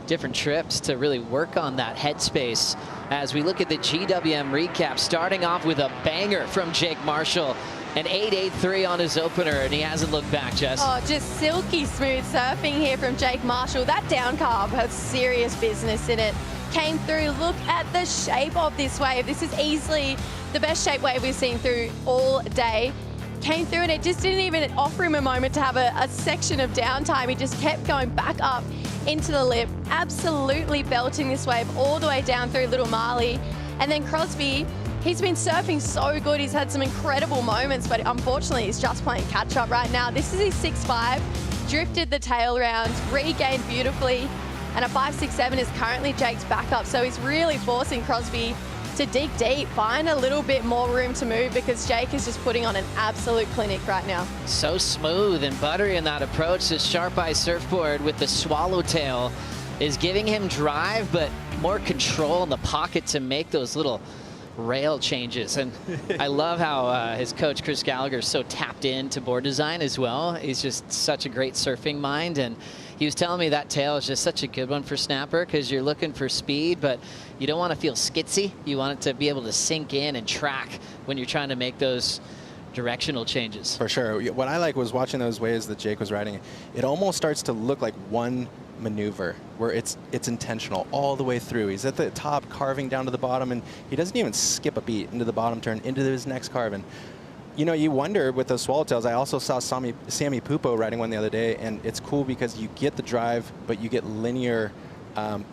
different trips to really work on that headspace. As we look at the GWM recap, starting off with a banger from Jake Marshall, an 8.83 on his opener, and he hasn't looked back, Jess. Oh, just silky smooth surfing here from Jake Marshall. That down carve has serious business in it. Came through. Look at the shape of this wave. This is easily the best shape wave we've seen through all day. Came through, and it just didn't even offer him a moment to have a section of downtime. He just kept going back up into the lip, absolutely belting this wave all the way down through Little Marley. And then Crosby, he's been surfing so good. He's had some incredible moments, but unfortunately he's just playing catch up right now. This is his 6.5, drifted the tail round, regained beautifully, and a 5.67 is currently Jake's backup. So he's really forcing Crosby to dig deep, find a little bit more room to move, because Jake is just putting on an absolute clinic right now. So smooth and buttery in that approach. This Sharp Eye surfboard with the swallowtail is giving him drive, but more control in the pocket to make those little rail changes. And I love how his coach Chris Gallagher is so tapped into board design as well. He's just such a great surfing mind, and he was telling me that tail is just such a good one for snapper, because you're looking for speed, but you don't want to feel skitsy. You want it to be able to sink in and track when you're trying to make those directional changes. For sure. What I like was watching those waves that Jake was riding. It almost starts to look like one maneuver where it's intentional all the way through. He's at the top carving down to the bottom, and he doesn't even skip a beat into the bottom turn into his next carve. And you know, you wonder with those swallowtails. I also saw Sammy Pupo riding one the other day, and it's cool because you get the drive, but you get linear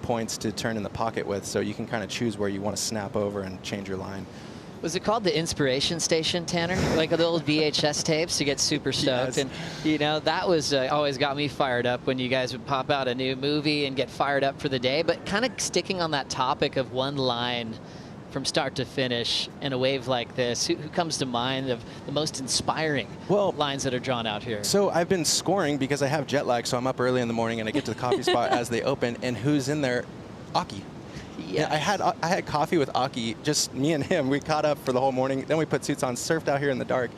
points to turn in the pocket with, so you can kind of choose where you want to snap over and change your line. Was it called the Inspiration Station, Tanner? Like the old VHS tapes, you get super stoked. Yes. And, you know, that was always got me fired up when you guys would pop out a new movie and get fired up for the day. But kind of sticking on that topic of one line from start to finish in a wave like this, who comes to mind of the most inspiring lines that are drawn out here? So I've been scoring because I have jet lag, so I'm up early in the morning and I get to the coffee spot as they open, and who's in there? Aki. Yeah, I had coffee with Aki, just me and him. We caught up for the whole morning. Then we put suits on, surfed out here in the dark.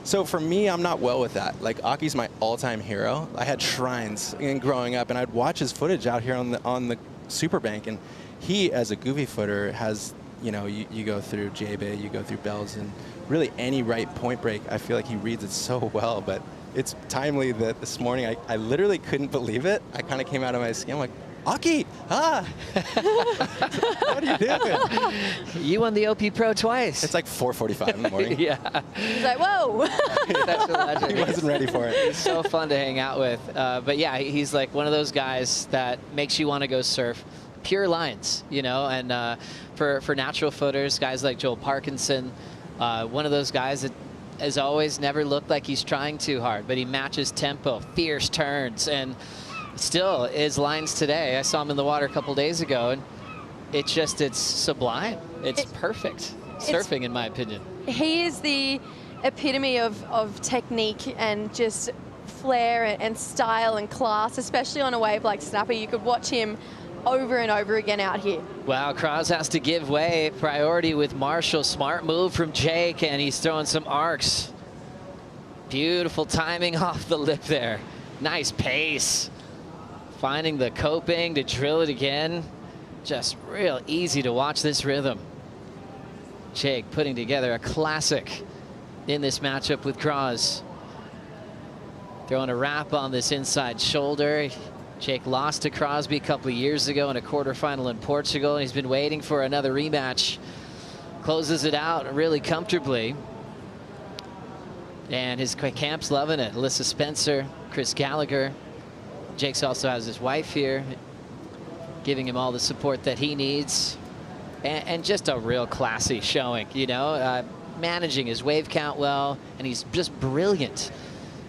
So for me, I'm not well with that. Like, Aki's my all-time hero. I had shrines in growing up, and I'd watch his footage out here on the Superbank, and he, as a goofy footer, has, you know, you go through J-Bay, you go through Bells, and really any right point break, I feel like he reads it so well. But it's timely that this morning I literally couldn't believe it. I kind of came out of my skin. I'm like, Aki, what are you doing? You won the OP Pro twice. It's like 4:45 in the morning. Yeah. He's like, whoa. That's a legend. He wasn't ready for it. He's so fun to hang out with. But yeah, he's like one of those guys that makes you want to go surf. Pure lines, you know, and for natural footers, guys like Joel Parkinson, one of those guys that has always never looked like he's trying too hard, but he matches tempo, fierce turns, and still his lines today. I saw him in the water a couple days ago, and it's sublime. It's perfect surfing, in my opinion. He is the epitome of technique and just flair and style and class, especially on a wave like Snapper. You could watch him over and over again out here. Wow, Cross has to give way. Priority with Marshall. Smart move from Jake, and he's throwing some arcs. Beautiful timing off the lip there. Nice pace. Finding the coping to drill it again. Just real easy to watch this rhythm. Jake putting together a classic in this matchup with Cross. Throwing a wrap on this inside shoulder. Jake lost to Crosby a couple of years ago in a quarterfinal in Portugal, and he's been waiting for another rematch. Closes it out really comfortably. And his camp's loving it. Alyssa Spencer, Chris Gallagher. Jake's also has his wife here, giving him all the support that he needs. And just a real classy showing, you know, managing his wave count well, and he's just brilliant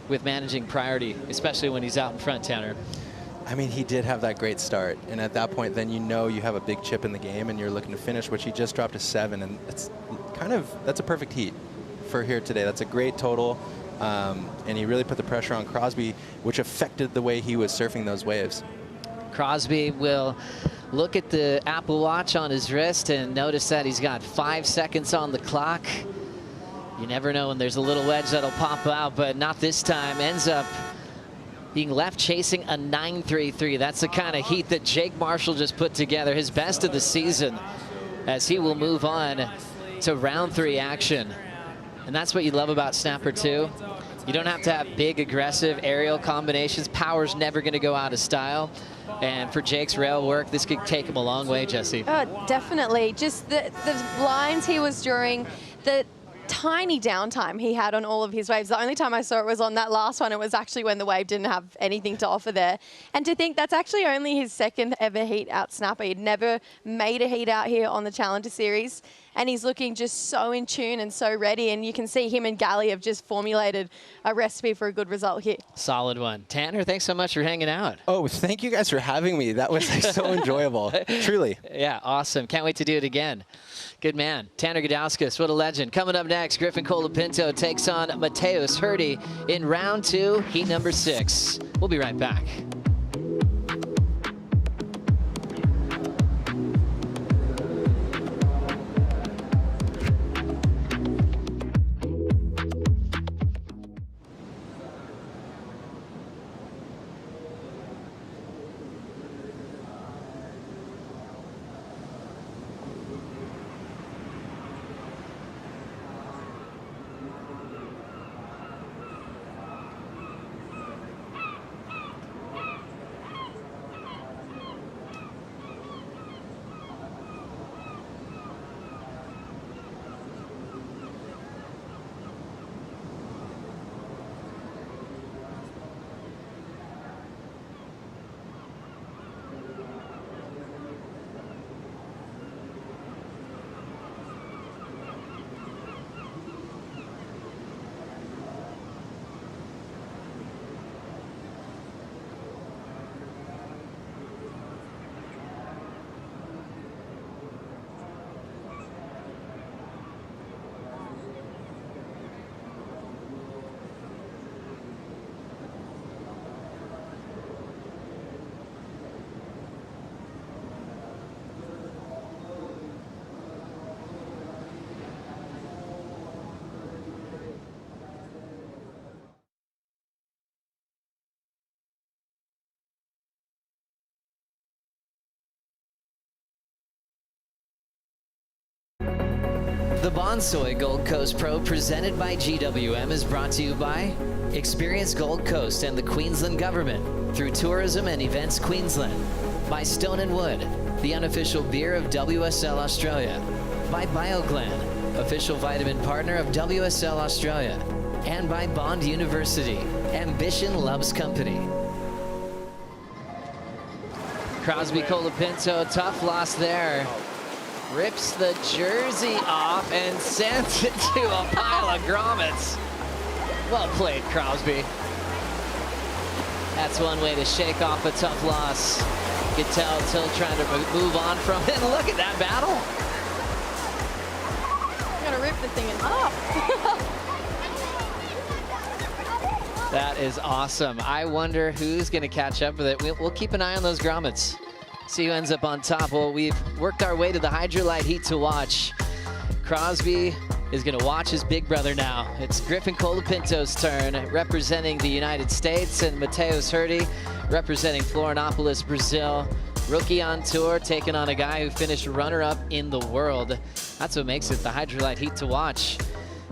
with managing priority, especially when he's out in front, Tanner. I mean, he did have that great start, and at that point, then you know you have a big chip in the game, and you're looking to finish, which he just dropped to 7, and it's that's a perfect heat for here today. That's a great total, and he really put the pressure on Crosby, which affected the way he was surfing those waves. Crosby will look at the Apple Watch on his wrist and notice that he's got 5 seconds on the clock. You never know when there's a little wedge that'll pop out, but not this time. Ends up being left chasing a 9.33. That's the kind of heat that Jake Marshall just put together, his best of the season, as he will move on to round 3 action. And that's what you love about Snapper 2. You don't have to have big, aggressive aerial combinations. Power's never going to go out of style. And for Jake's rail work, this could take him a long way, Jesse. Definitely. Just the lines he was drawing, the tiny downtime he had on all of his waves. The only time I saw it was on that last one. It was actually when the wave didn't have anything to offer there. And to think that's actually only his 2nd ever heat out Snapper. He'd never made a heat out here on the Challenger Series. And he's looking just so in tune and so ready. And you can see him and Gally have just formulated a recipe for a good result here. Solid one. Tanner, thanks so much for hanging out. Oh, thank you guys for having me. That was so enjoyable. Truly. Yeah, awesome. Can't wait to do it again. Good man. Tanner Gudauskas, what a legend. Coming up next, Griffin Colapinto takes on Mateus Hurdy in round 2, heat number 6. We'll be right back. The Bonsoy Gold Coast Pro presented by GWM is brought to you by Experience Gold Coast and the Queensland Government through Tourism and Events Queensland. By Stone & Wood, the unofficial beer of WSL Australia. By BioGlan, official vitamin partner of WSL Australia. And by Bond University, Ambition Loves Company. Crosby Colapinto, tough loss there. Rips the jersey off and sends it to a pile of grommets. Well played, Crosby. That's one way to shake off a tough loss. You can tell Till trying to move on from it. Look at that battle. I'm gonna rip the thing in half. That is awesome. I wonder who's going to catch up with it. We'll keep an eye on those grommets. See who ends up on top. Well, we've worked our way to the Hydrolite Heat to watch. Crosby is going to watch his big brother now. It's Griffin Colapinto's turn, representing the United States, and Mateus Hurdy representing Florianopolis, Brazil. Rookie on tour, taking on a guy who finished runner-up in the world. That's what makes it the Hydrolite Heat to watch.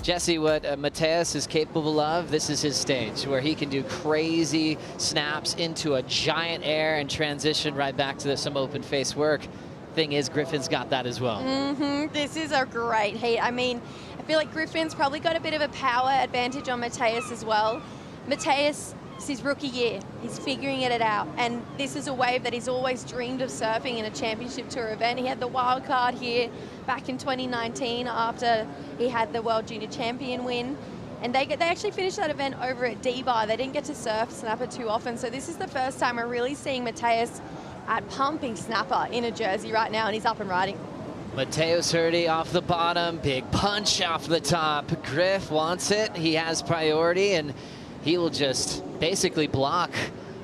Jesse, what Mateus is capable of, this is his stage, where he can do crazy snaps into a giant air and transition right back to some open face work. Thing is, Griffin's got that as well. This is a great heat. I mean, I feel like Griffin's probably got a bit of a power advantage on Mateus as well. Mateus, it's his rookie year. He's figuring it out. And this is a wave that he's always dreamed of surfing in a championship tour event. He had the wild card here back in 2019 after he had the World Junior Champion win. And they actually finished that event over at D-Bar. They didn't get to surf snapper too often. So this is the first time we're really seeing Mateus at pumping snapper in a jersey right now, and he's up and riding. Mateus Hurdy off the bottom, big punch off the top. Griff wants it. He has priority, and he will just basically block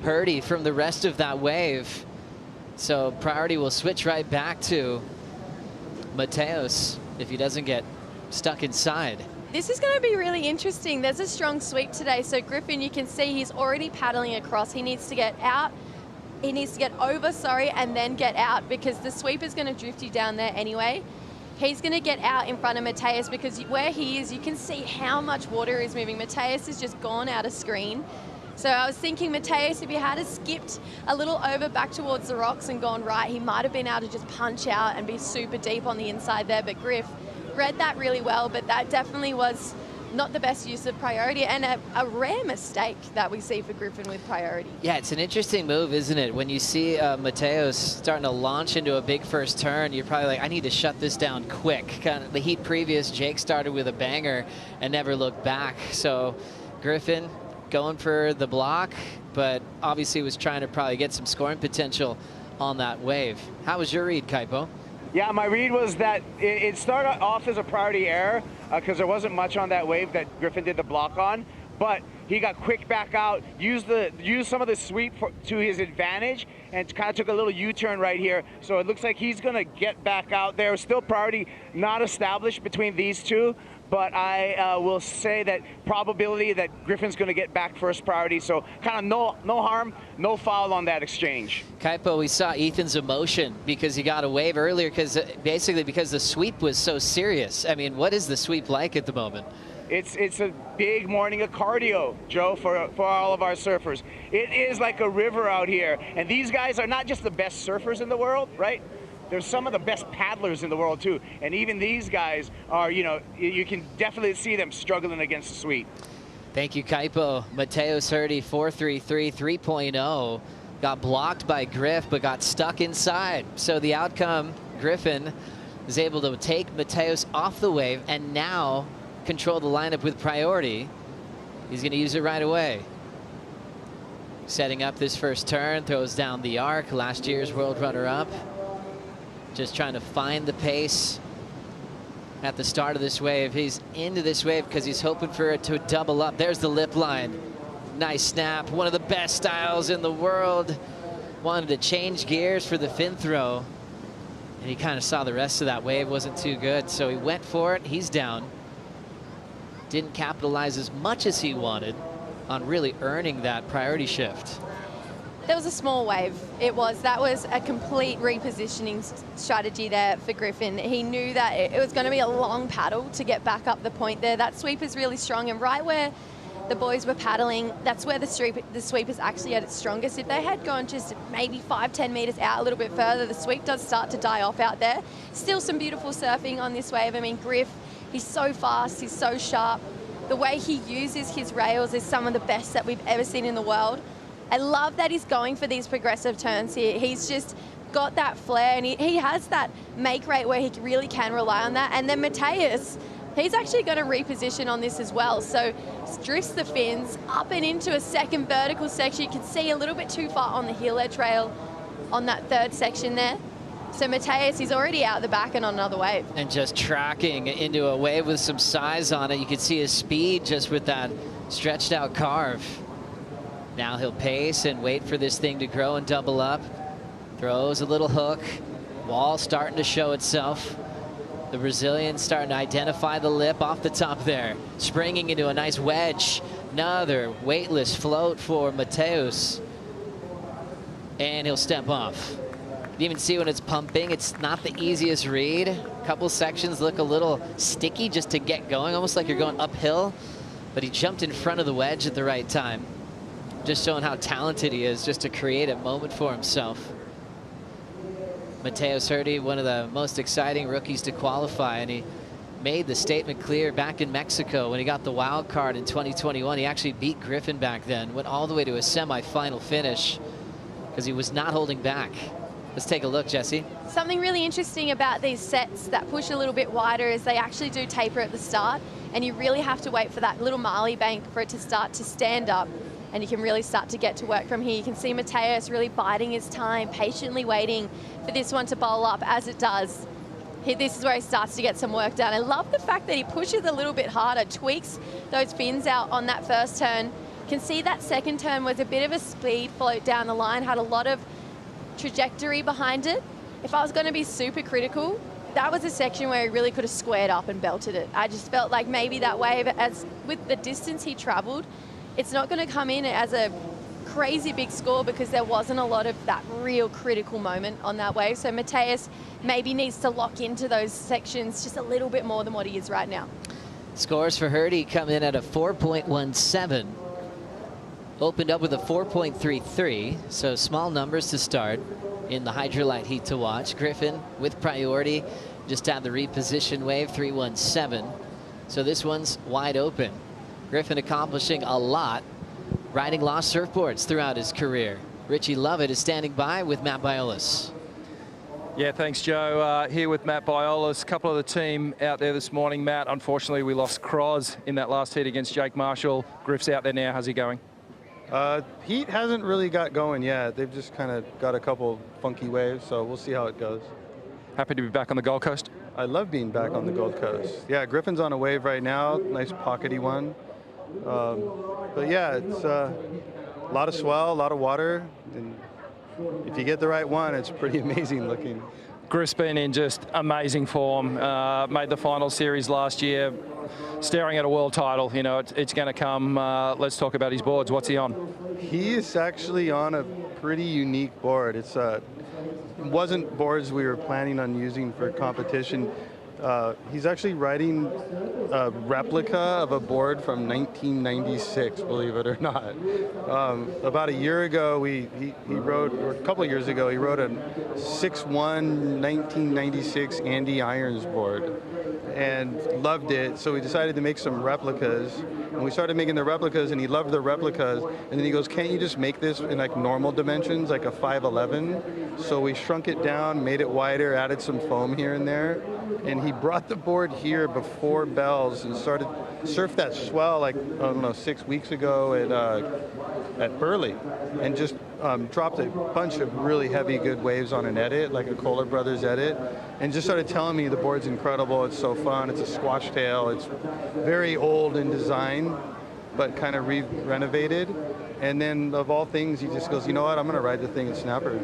Hurdy from the rest of that wave. So priority will switch right back to Mateus if he doesn't get stuck inside. This is going to be really interesting. There's a strong sweep today. So Griffin, you can see he's already paddling across. He needs to get out. He needs to get over, and then get out, because the sweep is going to drift you down there anyway. He's going to get out in front of Mateus, because where he is, you can see how much water is moving. Mateus has just gone out of screen. So I was thinking, Mateus, if he had skipped a little over back towards the rocks and gone right, he might have been able to just punch out and be super deep on the inside there. But Griff read that really well, but that definitely was not the best use of priority, and a rare mistake that we see for Griffin with priority. Yeah, it's an interesting move, isn't it? When you see Mateus starting to launch into a big first turn, you're probably like, I need to shut this down quick. Kind of the heat previous, Jake started with a banger and never looked back. So Griffin going for the block, but obviously was trying to probably get some scoring potential on that wave. How was your read, Kaipo? Yeah, my read was that it started off as a priority error because there wasn't much on that wave that Griffin did the block on, but he got quick back out, used some of the sweep to his advantage, and kind of took a little U-turn right here. So it looks like he's going to get back out there. Still priority not established between these two, but I will say that probability that Griffin's going to get back first priority. So kind of no harm, no foul on that exchange. Kaipo, we saw Ethan's emotion because he got a wave earlier, because the sweep was so serious. I mean, what is the sweep like at the moment? It's a big morning of cardio, Joe, for all of our surfers. It is like a river out here, and these guys are not just the best surfers in the world, right? They're some of the best paddlers in the world too, and even these guys are, you can definitely see them struggling against the sweep. Thank you, Kaipo. Mateus Hurdy, 4.33, 3.0. Got blocked by Griff, but got stuck inside. So the outcome, Griffin is able to take Mateus off the wave and now control the lineup with priority. He's going to use it right away. Setting up this first turn, throws down the arc, last year's world runner-up. Just trying to find the pace at the start of this wave. He's into this wave because he's hoping for it to double up. There's the lip line. Nice snap. One of the best styles in the world. Wanted to change gears for the fin throw. And he kind of saw the rest of that wave wasn't too good. So he went for it. He's down. Didn't capitalize as much as he wanted on really earning that priority shift. There was a small wave. That was a complete repositioning strategy there for Griffin. He knew that it was going to be a long paddle to get back up the point there. That sweep is really strong, and right where the boys were paddling, that's where the sweep is actually at its strongest. If they had gone just maybe 5-10 meters out a little bit further, the sweep does start to die off out there. Still some beautiful surfing on this wave. I mean, Griff, he's so fast, he's so sharp. The way he uses his rails is some of the best that we've ever seen in the world. I love that he's going for these progressive turns here. He's just got that flair, and he has that make rate where he really can rely on that. And then Mateus, he's actually going to reposition on this as well. So drifts the fins up and into a second vertical section. You can see a little bit too far on the heel edge rail on that third section there. So Mateus, he's already out the back and on another wave. And just tracking into a wave with some size on it. You can see his speed just with that stretched out carve. Now he'll pace and wait for this thing to grow and double up. Throws a little hook. Wall starting to show itself. The Brazilian starting to identify the lip off the top there. Springing into a nice wedge. Another weightless float for Mateus. And he'll step off. You even see when it's pumping, it's not the easiest read. A couple sections look a little sticky just to get going, almost like you're going uphill. But he jumped in front of the wedge at the right time. Just showing how talented he is just to create a moment for himself. Mateus Herdy, one of the most exciting rookies to qualify, and he made the statement clear back in Mexico when he got the wild card in 2021. He actually beat Griffin back then, went all the way to a semi-final finish because he was not holding back. Let's take a look, Jesse. Something really interesting about these sets that push a little bit wider is they actually do taper at the start, and you really have to wait for that little Marley bank for it to start to stand up, and you can really start to get to work from here. You can see Mateus really biding his time, patiently waiting for this one to bowl up as it does. This is where he starts to get some work done. I love the fact that he pushes a little bit harder, tweaks those fins out on that first turn. You can see that second turn was a bit of a speed float down the line, had a lot of trajectory behind it. If I was going to be super critical, that was a section where he really could have squared up and belted it. I just felt like maybe that wave, as with the distance he traveled, it's not going to come in as a crazy big score because there wasn't a lot of that real critical moment on that wave. So Mateus maybe needs to lock into those sections just a little bit more than what he is right now. Scores for Herdy come in at a 4.17. Opened up with a 4.33, so small numbers to start in the Hydrolite heat to watch. Griffin with priority, just had the reposition wave, 317. So this one's wide open. Griffin accomplishing a lot, riding lost surfboards throughout his career. Richie Lovett is standing by with Matt Biolos. Yeah, thanks, Joe. Here with Matt Biolos. A couple of the team out there this morning. Matt, unfortunately, we lost Croz in that last heat against Jake Marshall. Griff's out there now. How's he going? Heat hasn't really got going yet. They've just kind of got a couple funky waves, so we'll see how it goes. Happy to be back on the Gold Coast? I love being back on the Gold Coast. Yeah, Griffin's on a wave right now. Nice pockety one. But yeah, it's a lot of swell, a lot of water. And if you get the right one, it's pretty amazing looking. Griff's been in just amazing form. Made the final series last year. Staring at a world title, you know, it's going to come. Let's talk about his boards. What's he on? He is actually on a pretty unique board. It wasn't boards we were planning on using for competition. He's actually riding a replica of a board from 1996, believe it or not. About a year ago, he rode, or a couple of years ago, he rode a 6'1", 1996 Andy Irons board and loved it. So we decided to make some replicas, and we started making the replicas, and he loved the replicas. And then he goes, can't you just make this in like normal dimensions, like a 5'11"? So we shrunk it down, made it wider, added some foam here and there. And he brought the board here before bells and started surf that swell like, I don't know, 6 weeks ago at Burley, and just dropped a bunch of really heavy good waves on an edit, like a Kohler Brothers edit, and just started telling me the board's incredible, it's so fun, it's a squash tail, it's very old in design, but kind of renovated. And then of all things, he just goes, you know what, I'm going to ride the thing at snapper.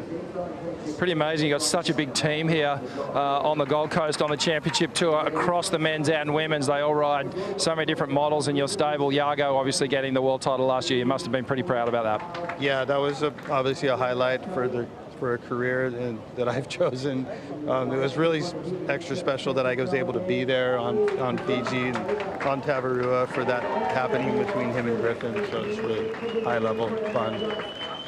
Pretty amazing. You've got such a big team here on the Gold Coast on the championship tour across the men's and women's. They all ride so many different models in your stable. Yago obviously getting the world title last year. You must have been pretty proud about that. Yeah, that was obviously a highlight for a career that I've chosen. It was really extra special that I was able to be there on Fiji and on Tavarua for that happening between him and Griffin. So it's really high level fun.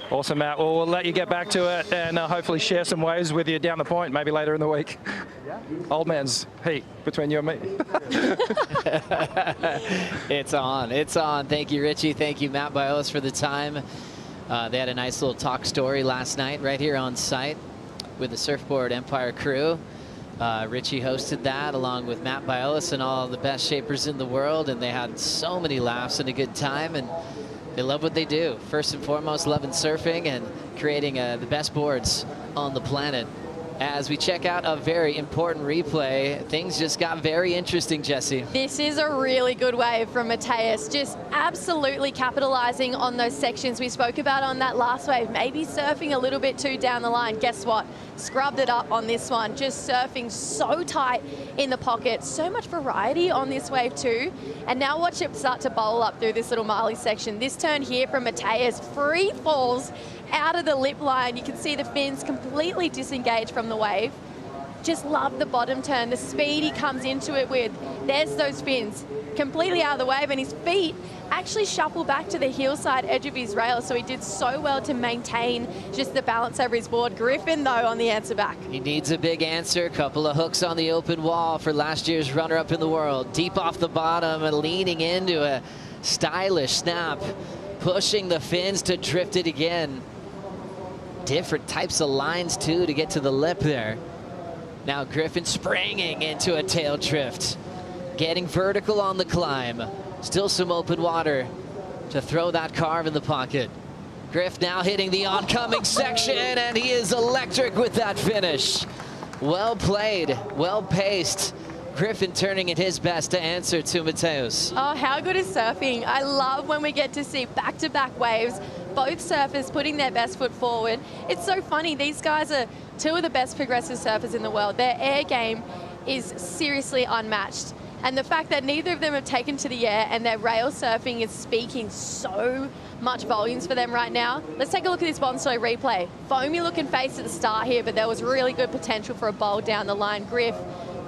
Awesome, Matt. Well, we'll let you get back to it and hopefully share some waves with you down the point, maybe later in the week. Yeah. Old man's heat between you and me. It's on. It's on. Thank you, Richie. Thank you, Matt Biolos, for the time. They had a nice little talk story last night right here on site with the Surfboard Empire crew. Richie hosted that along with Matt Biolos and all the best shapers in the world, and they had so many laughs and a good time, and they love what they do. First and foremost, loving surfing and creating the best boards on the planet. As we check out a very important replay, things just got very interesting, Jesse. This is a really good wave from Mateus, just absolutely capitalizing on those sections we spoke about on that last wave, maybe surfing a little bit too down the line. Guess what? Scrubbed it up on this one, just surfing so tight in the pocket. So much variety on this wave too. And now watch it start to bowl up through this little Marley section. This turn here from Mateus, free falls out of the lip line. You can see the fins completely disengaged from the wave. Just love the bottom turn, the speed he comes into it with. There's those fins completely out of the wave, and his feet actually shuffle back to the heel side edge of his rail, so he did so well to maintain just the balance over his board. Griffin, though, on the answer back. He needs a big answer. A couple of hooks on the open wall for last year's runner-up in the world. Deep off the bottom and leaning into a stylish snap, pushing the fins to drift it again. Different types of lines, too, to get to the lip there. Now Griffin springing into a tail drift, getting vertical on the climb. Still some open water to throw that carve in the pocket. Griff now hitting the oncoming section, and he is electric with that finish. Well played, well paced. Griffin turning at his best to answer to Mateus. Oh, how good is surfing? I love when we get to see back-to-back waves, both surfers putting their best foot forward. It's so funny, these guys are two of the best progressive surfers in the world. Their air game is seriously unmatched. And the fact that neither of them have taken to the air and their rail surfing is speaking so much volumes for them right now. Let's take a look at this Bonsoy replay. Foamy looking face at the start here, but there was really good potential for a bowl down the line. Griff,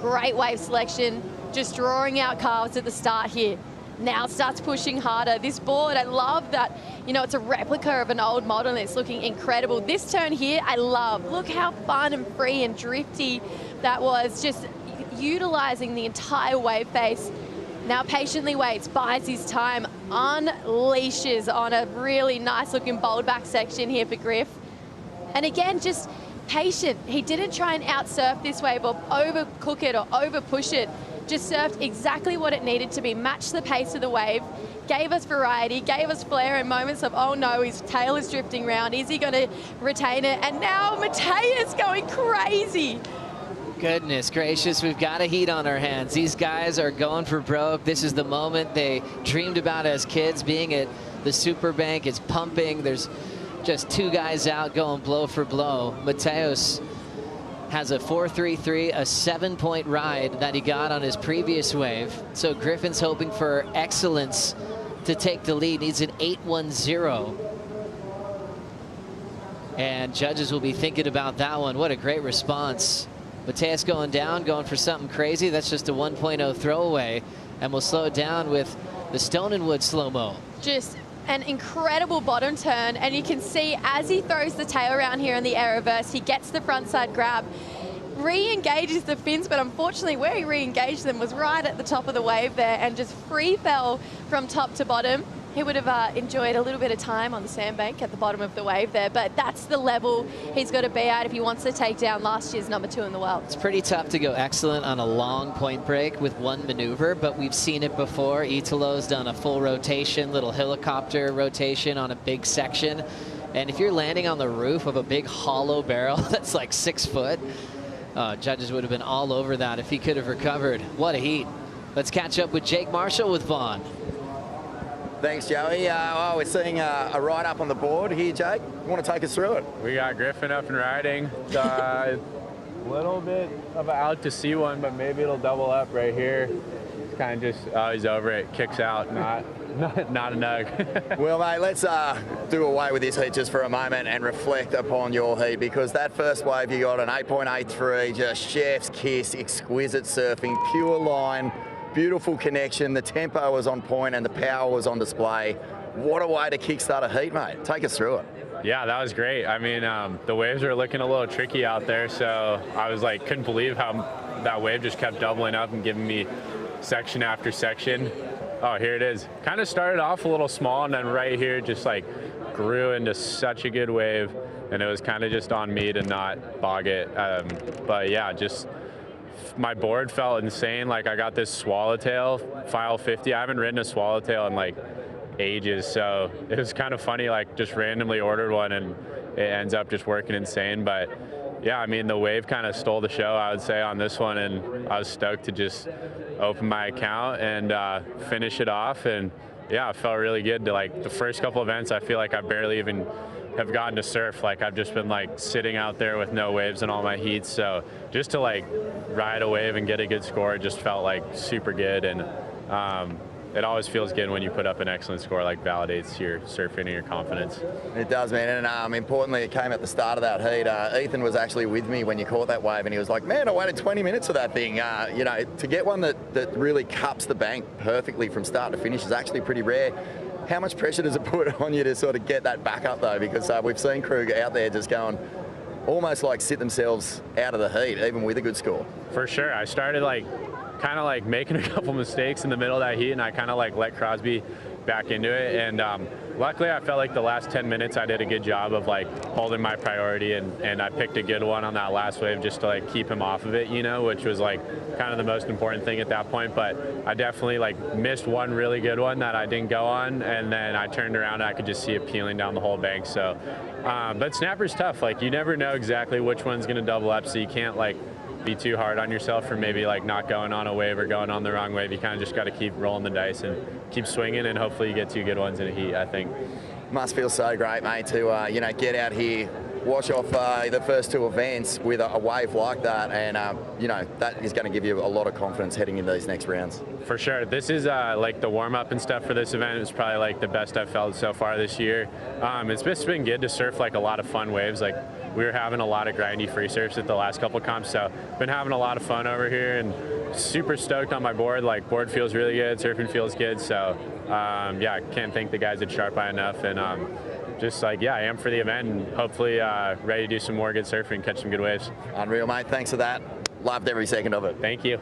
great wave selection, just drawing out carves at the start here. Now starts pushing harder. This board, I love that, you know, it's a replica of an old model and it's looking incredible. This turn here, I love. Look how fun and free and drifty that was, just utilizing the entire wave face. Now patiently waits, buys his time, unleashes on a really nice looking bold back section here for Griff. And again, just patient. He didn't try and out-surf this wave or overcook it or over-push it. Just surfed exactly what it needed to be, matched the pace of the wave, gave us variety, gave us flair in moments of, oh no, his tail is drifting round. Is he going to retain it? And now Mateus going crazy. Goodness gracious, we've got a heat on our hands. These guys are going for broke. This is the moment they dreamed about as kids, being at the Superbank. It's pumping. There's just two guys out going blow for blow. Mateus has a 4.33, a 7-point ride that he got on his previous wave. So Griffin's hoping for excellence to take the lead. Needs an 8.10. And judges will be thinking about that one. What a great response. Mateus going down, going for something crazy. That's just a 1.0 throwaway. And we'll slow it down with the Stone and Wood slow-mo. Just an incredible bottom turn, and you can see as he throws the tail around here in the air reverse, he gets the front side grab, re-engages the fins, but unfortunately where he re-engaged them was right at the top of the wave there and just free fell from top to bottom. He would have enjoyed a little bit of time on the sandbank at the bottom of the wave there, but that's the level he's got to be at if he wants to take down last year's #2 in the world. It's pretty tough to go excellent on a long point break with one maneuver, but we've seen it before. Italo's done a full rotation, little helicopter rotation on a big section. And if you're landing on the roof of a big hollow barrel that's like 6 foot, judges would have been all over that if he could have recovered. What a heat. Let's catch up with Jake Marshall with Vaughn. Thanks, Joey. We're seeing a ride up on the board here, Jake. You want to take us through it? We got Griffin up and riding. A little bit of an out to sea one, but maybe it'll double up right here. It's kind of just, he's over it, kicks out, not a nug. Well, mate, let's do away with this heat just for a moment and reflect upon your heat, because that first wave you got an 8.83, just chef's kiss, exquisite surfing, pure line, beautiful connection. The tempo was on point and the power was on display. What a way to kickstart a heat, mate. Take us through it. Yeah, that was great. I mean, the waves were looking a little tricky out there, so I was like, couldn't believe how that wave just kept doubling up and giving me section after section. Oh, here it is. Kind of started off a little small, and then right here just like grew into such a good wave, and it was kind of just on me to not bog it. But yeah, just my board felt insane. Like, I got this swallowtail, file 50. I haven't ridden a swallowtail in like ages, so it was kind of funny, like just randomly ordered one and it ends up just working insane. But yeah, I mean, the wave kind of stole the show, I would say, on this one, and I was stoked to just open my account and finish it off. And yeah, it felt really good. To like the first couple events, I feel like I barely even have gotten to surf. Like, I've just been like sitting out there with no waves in all my heats, so just to like ride a wave and get a good score, it just felt like super good. And it always feels good when you put up an excellent score, like validates your surfing and your confidence. It does, man. And importantly, it came at the start of that heat. Ethan was actually with me when you caught that wave, and he was like, man, I waited 20 minutes for that thing. You know, to get one that really cups the bank perfectly from start to finish is actually pretty rare. How much pressure does it put on you to sort of get that back up, though? Because we've seen Krug out there just going almost like sit themselves out of the heat, even with a good score. For sure. I started kind of like making a couple mistakes in the middle of that heat, and I kind of like let Crosby back into it. And luckily, I felt like the last 10 minutes I did a good job of like holding my priority, and I picked a good one on that last wave just to like keep him off of it, you know, which was like kind of the most important thing at that point. But I definitely like missed one really good one that I didn't go on, and then I turned around and I could just see it peeling down the whole bank. So, but snapper's tough. Like, you never know exactly which one's going to double up, so you can't like be too hard on yourself for maybe like not going on a wave or going on the wrong wave. You kind of just got to keep rolling the dice and keep swinging, and hopefully you get two good ones in a heat, I think. Must feel so great, mate, to you know, get out here, wash off the first two events with a wave like that, and you know, that is going to give you a lot of confidence heading into these next rounds. For sure. This is like the warm-up and stuff for this event. It's probably like the best I've felt so far this year. It's just been good to surf like a lot of fun waves. Like, we were having a lot of grindy free surfs at the last couple comps, so been having a lot of fun over here, and super stoked on my board. Like, board feels really good, surfing feels good, so yeah, I can't thank the guys at Sharp Eye enough, and just like, yeah, I am for the event, and hopefully ready to do some more good surfing, catch some good waves. Unreal, mate. Thanks for that. Loved every second of it. Thank you.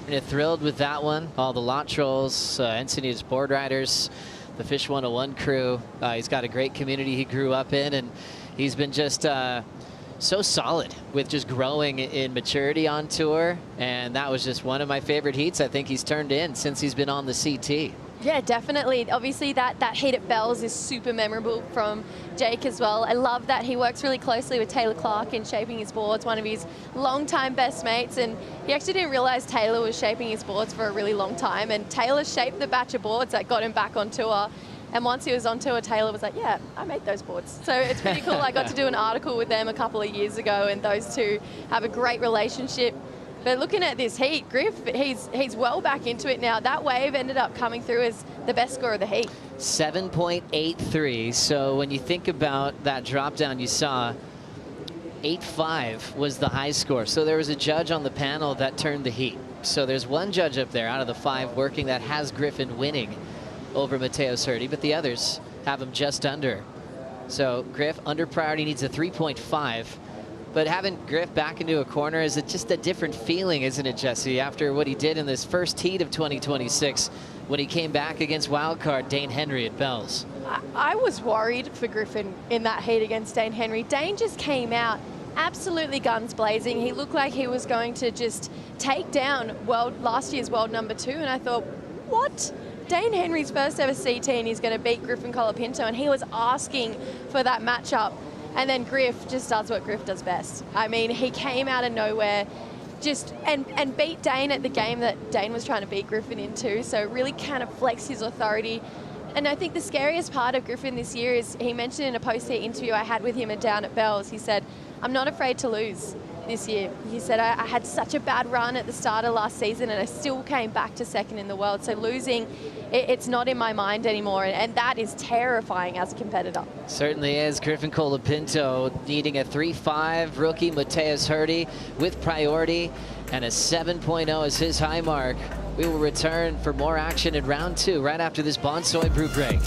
Thrilled with that one. All the lot trolls, Encinitas board riders, the Fish 101 crew. He's got a great community he grew up in, and he's been just so solid with just growing in maturity on tour. And that was just one of my favorite heats I think he's turned in since he's been on the CT. Yeah, definitely. Obviously, that heat at Bells is super memorable from Jake as well. I love that he works really closely with Taylor Clark in shaping his boards, one of his longtime best mates. And he actually didn't realize Taylor was shaping his boards for a really long time. And Taylor shaped the batch of boards that got him back on tour. And once he was on tour, Taylor was like, yeah, I made those boards. So it's pretty cool. I got to do an article with them a couple of years ago, and those two have a great relationship. But looking at this heat, Griff, he's well back into it now. That wave ended up coming through as the best score of the heat. 7.83. So when you think about that drop down you saw, 8.5 was the high score. So there was a judge on the panel that turned the heat. So there's one judge up there out of the 5 working that has Griffin winning over Matteo Certi, but the others have him just under. So Griff under priority needs a 3.5. But having Griff back into a corner is just a different feeling, isn't it, Jesse, after what he did in this first heat of 2026 when he came back against wildcard Dane Henry at Bells? I was worried for Griffin in that heat against Dane Henry. Dane just came out absolutely guns blazing. He looked like he was going to just take down last year's world number 2, and I thought, what? Dane Henry's first ever CT, and he's going to beat Griffin Colapinto, and he was asking for that matchup. And then Griff just does what Griff does best. I mean, he came out of nowhere. just and beat Dane at the game that Dane was trying to beat Griffin into. So really kind of flex his authority. And I think the scariest part of Griffin this year is he mentioned in a post-heat interview I had with him down at Bells, he said, I'm not afraid to lose this year. He said, I had such a bad run at the start of last season and I still came back to second in the world. So losing, it's not in my mind anymore. And that is terrifying as a competitor. Certainly is. Griffin Colapinto needing a 3.5. Rookie Mateus Hurdy with priority and a 7.0 as his high mark. We will return for more action in round 2 right after this Bonsoy brew break.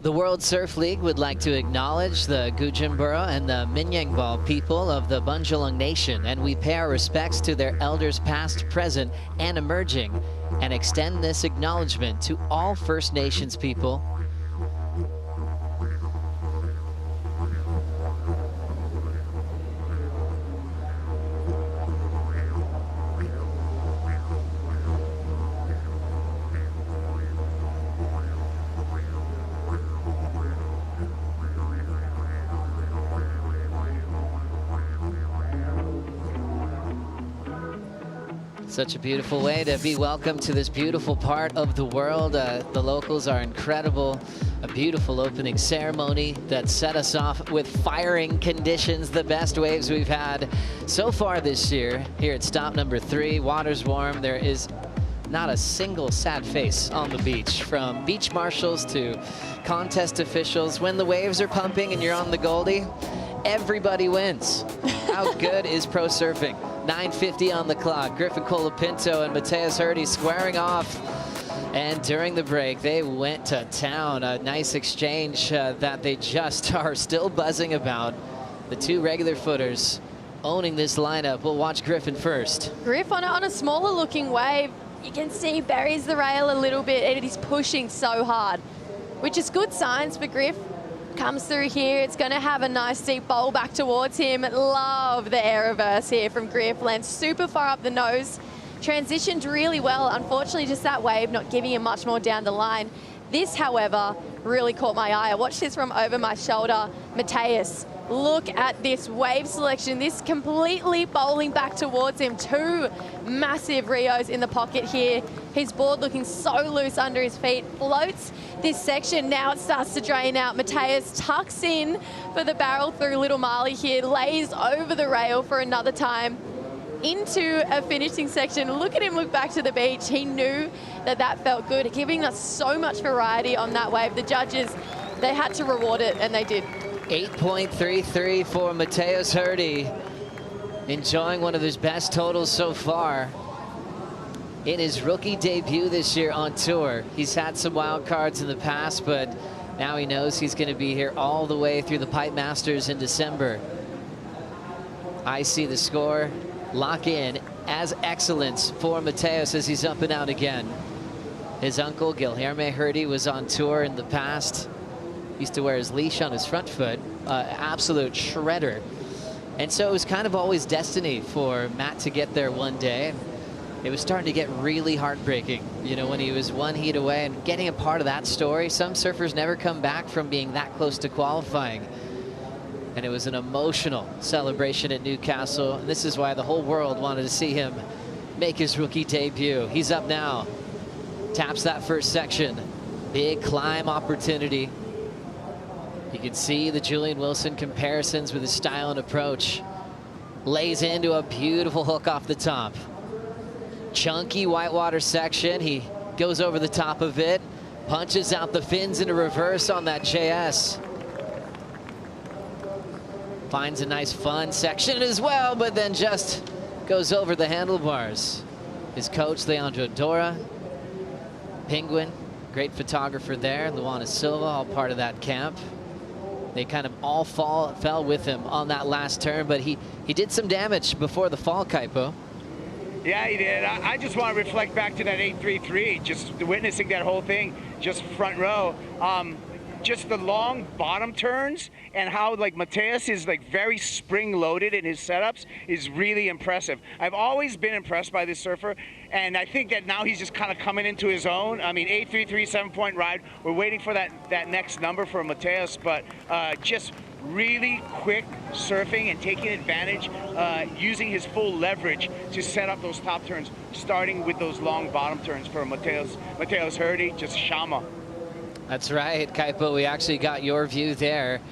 The World Surf League would like to acknowledge the Gujambura and the Minyangbal people of the Bundjalung Nation, and we pay our respects to their elders past, present, and emerging, and extend this acknowledgement to all First Nations people. Such a beautiful way to be welcomed to this beautiful part of the world. The locals are incredible. A beautiful opening ceremony that set us off with firing conditions, the best waves we've had so far this year. Here at stop number 3, water's warm. There is not a single sad face on the beach, from beach marshals to contest officials. When the waves are pumping and you're on the Goldie, everybody wins. How good is pro surfing? 9:50 on the clock. Griffin Colapinto and Mateus Hurdy squaring off. And during the break, they went to town. A nice exchange that they just are still buzzing about. The two regular footers owning this lineup. We'll watch Griffin first. Griff on a smaller looking wave. You can see he buries the rail a little bit and he's pushing so hard, which is good signs for Griff. Comes through here, it's going to have a nice deep bowl back towards him. Love the air reverse here from Griff. Lands super far up the nose. Transitioned really well. Unfortunately, just that wave not giving him much more down the line. This, however, really caught my eye. I watched this from over my shoulder. Mateus, look at this wave selection. This completely bowling back towards him. Two massive Rios in the pocket here. His board looking so loose under his feet. Floats this section. Now it starts to drain out. Mateus tucks in for the barrel through Little Marley here. Lays over the rail for another time into a finishing section. Look at him look back to the beach. He knew that that felt good, giving us so much variety on that wave. The judges, they had to reward it, and they did. 8.33 for Mateus Hurdy. Enjoying one of his best totals so far in his rookie debut this year on tour. He's had some wild cards in the past, but now he knows he's going to be here all the way through the Pipe Masters in December. I see the score lock in as excellence for Mateus as he's up and out again. His uncle, Guilherme Hurdy, was on tour in the past. Used to wear his leash on his front foot. Absolute shredder. And so it was kind of always destiny for Matt to get there one day. It was starting to get really heartbreaking, you know, when he was one heat away, and getting a part of that story. Some surfers never come back from being that close to qualifying. And it was an emotional celebration at Newcastle. And this is why the whole world wanted to see him make his rookie debut. He's up now. Taps that first section. Big climb opportunity. You can see the Julian Wilson comparisons with his style and approach. Lays into a beautiful hook off the top. Chunky whitewater section. He goes over the top of it. Punches out the fins into reverse on that JS. Finds a nice fun section as well, but then just goes over the handlebars. His coach, Leandro Dora. Penguin, great photographer there. Luana Silva, all part of that camp. They kind of all fell with him on that last turn, but he did some damage before the fall, Kaipo. Yeah, he did. I just want to reflect back to that 833, just witnessing that whole thing, just front row. Just the long bottom turns and how like Mateus is like very spring loaded in his setups is really impressive. I've always been impressed by this surfer, and I think that now he's just kind of coming into his own. I mean, 833 7-point ride. We're waiting for that next number for Mateus, but just really quick surfing and taking advantage, using his full leverage to set up those top turns, starting with those long bottom turns for Mateus Hurdy, just Shama. That's right, Kaipo. We actually got your view there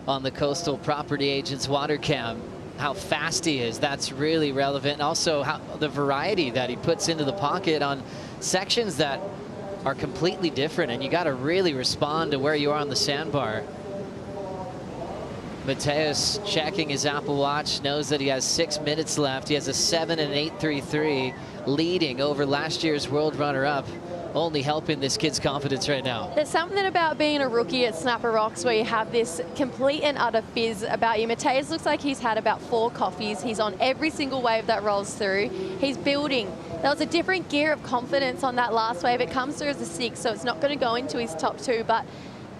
on the Coastal Property Agents water cam. How fast he is, that's really relevant. And also how the variety that he puts into the pocket on sections that are completely different, and you got to really respond to where you are on the sandbar. Mateus checking his Apple Watch, knows that he has 6 minutes left. He has a 7 and 8.33, leading over last year's world runner-up. Only helping this kid's confidence right now. There's something about being a rookie at Snapper Rocks where you have this complete and utter fizz about you. Mateus looks like he's had about 4 coffees. He's on every single wave that rolls through. He's building. There was a different gear of confidence on that last wave. It comes through as a 6, so it's not going to go into his top 2, but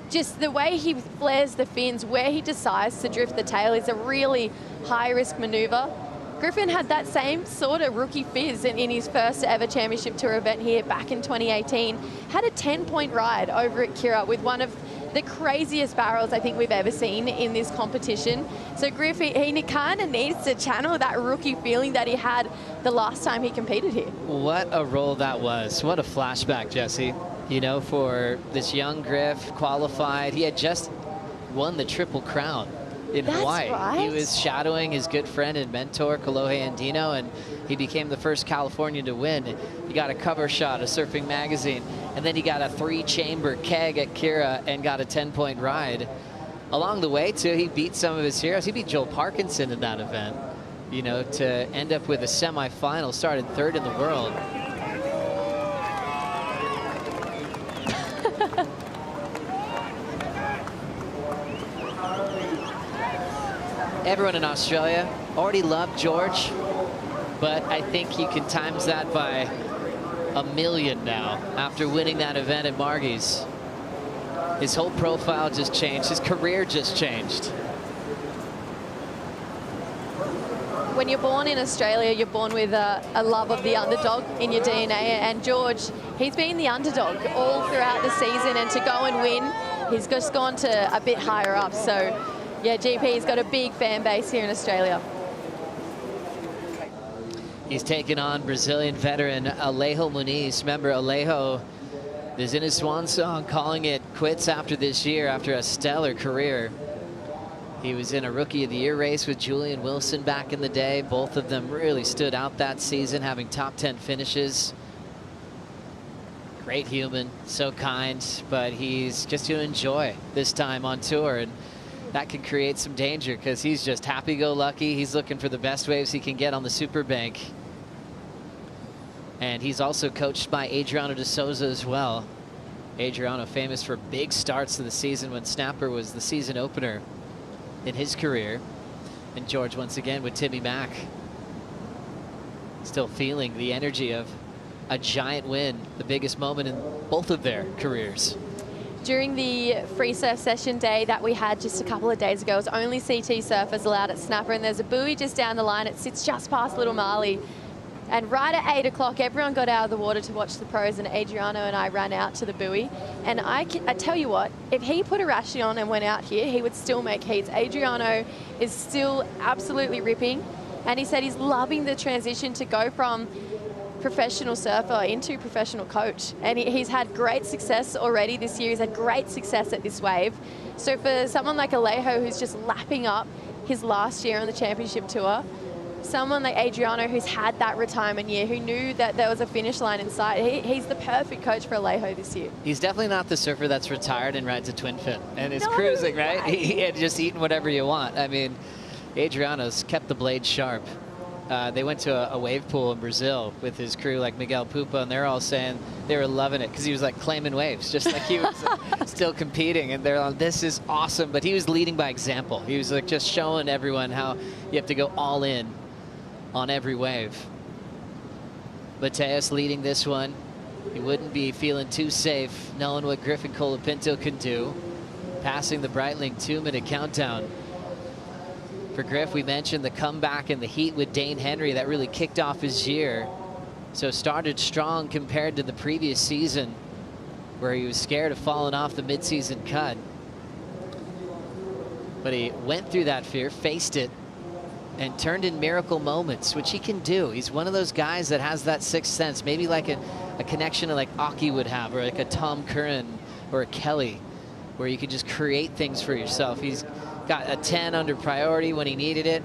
just the way he flares the fins, where he decides to drift the tail is a really high-risk maneuver. Griffin had that same sort of rookie fizz in his first ever Championship Tour event here back in 2018. Had a 10-point ride over at Kira with one of the craziest barrels I think we've ever seen in this competition. So Griffin, he kind of needs to channel that rookie feeling that he had the last time he competed here. What a roll that was. What a flashback, Jesse. You know, for this young Griff, qualified. He had just won the Triple Crown in Hawaii. Right. He was shadowing his good friend and mentor, Kolohe Andino, and he became the first Californian to win. He got a cover shot of Surfing Magazine, and then he got a 3-chamber keg at Kira and got a 10-point ride. Along the way, too, he beat some of his heroes. He beat Joel Parkinson in that event, you know, to end up with a semifinal, started 3rd in the world. Everyone in Australia already loved George, but I think you can times that by 1,000,000 now after winning that event at Margie's. His whole profile just changed. His career just changed. When you're born in Australia, you're born with a love of the underdog in your DNA, and George, he's been the underdog all throughout the season, and to go and win, he's just gone to a bit higher up. So yeah, GP's got a big fan base here in Australia. He's taken on Brazilian veteran Alejo Muniz. Remember, Alejo is in his swan song, calling it quits after this year, after a stellar career. He was in a Rookie of the Year race with Julian Wilson back in the day. Both of them really stood out that season, having top 10 finishes. Great human, so kind, but he's just to enjoy this time on tour, and that can create some danger because he's just happy-go-lucky. He's looking for the best waves he can get on the Superbank. And he's also coached by Adriano de Souza as well. Adriano famous for big starts to the season when Snapper was the season opener in his career. And George once again with Timmy Mack. Still feeling the energy of a giant win, the biggest moment in both of their careers. During the free surf session day that we had just a couple of days ago, it was only CT surfers allowed at Snapper, and there's a buoy just down the line. It sits just past Little Marley. And right at 8 o'clock, everyone got out of the water to watch the pros, and Adriano and I ran out to the buoy. And I tell you what, if he put a rashi on and went out here, he would still make heats. Adriano is still absolutely ripping, and he said he's loving the transition to go from professional surfer into professional coach, and he's had great success already this year. He's had great success at this wave. So for someone like Alejo, who's just lapping up his last year on the championship tour, someone like Adriano, who's had that retirement year, who knew that there was a finish line in sight, he's the perfect coach for Alejo this year. He's definitely not the surfer that's retired and rides a twin fin and is cruising, right? He had just eaten whatever you want. I mean, Adriano's kept the blade sharp. They went to a wave pool in Brazil with his crew, like Miguel Pupa, and they're all saying they were loving it because he was like claiming waves, just like he was still competing. And they're like, this is awesome. But he was leading by example. He was like just showing everyone how you have to go all in on every wave. Mateus leading this one. He wouldn't be feeling too safe knowing what Griffin Colapinto can do. Passing the Breitling 2-minute countdown. For Griff, we mentioned the comeback in the heat with Dane Henry that really kicked off his year. So started strong compared to the previous season where he was scared of falling off the midseason cut. But he went through that fear, faced it, and turned in miracle moments, which he can do. He's one of those guys that has that sixth sense, maybe like a connection to like Aki would have, or like a Tom Curran or a Kelly, where you can just create things for yourself. He's got a 10 under priority when he needed it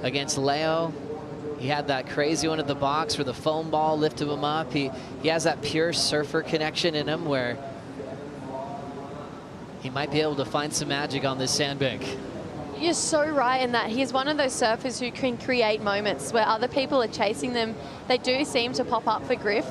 against Leo. He had that crazy one at the box where the foam ball lifted him up. He has that pure surfer connection in him where he might be able to find some magic on this sandbank. You're so right in that he's one of those surfers who can create moments where other people are chasing them. They do seem to pop up for Griff.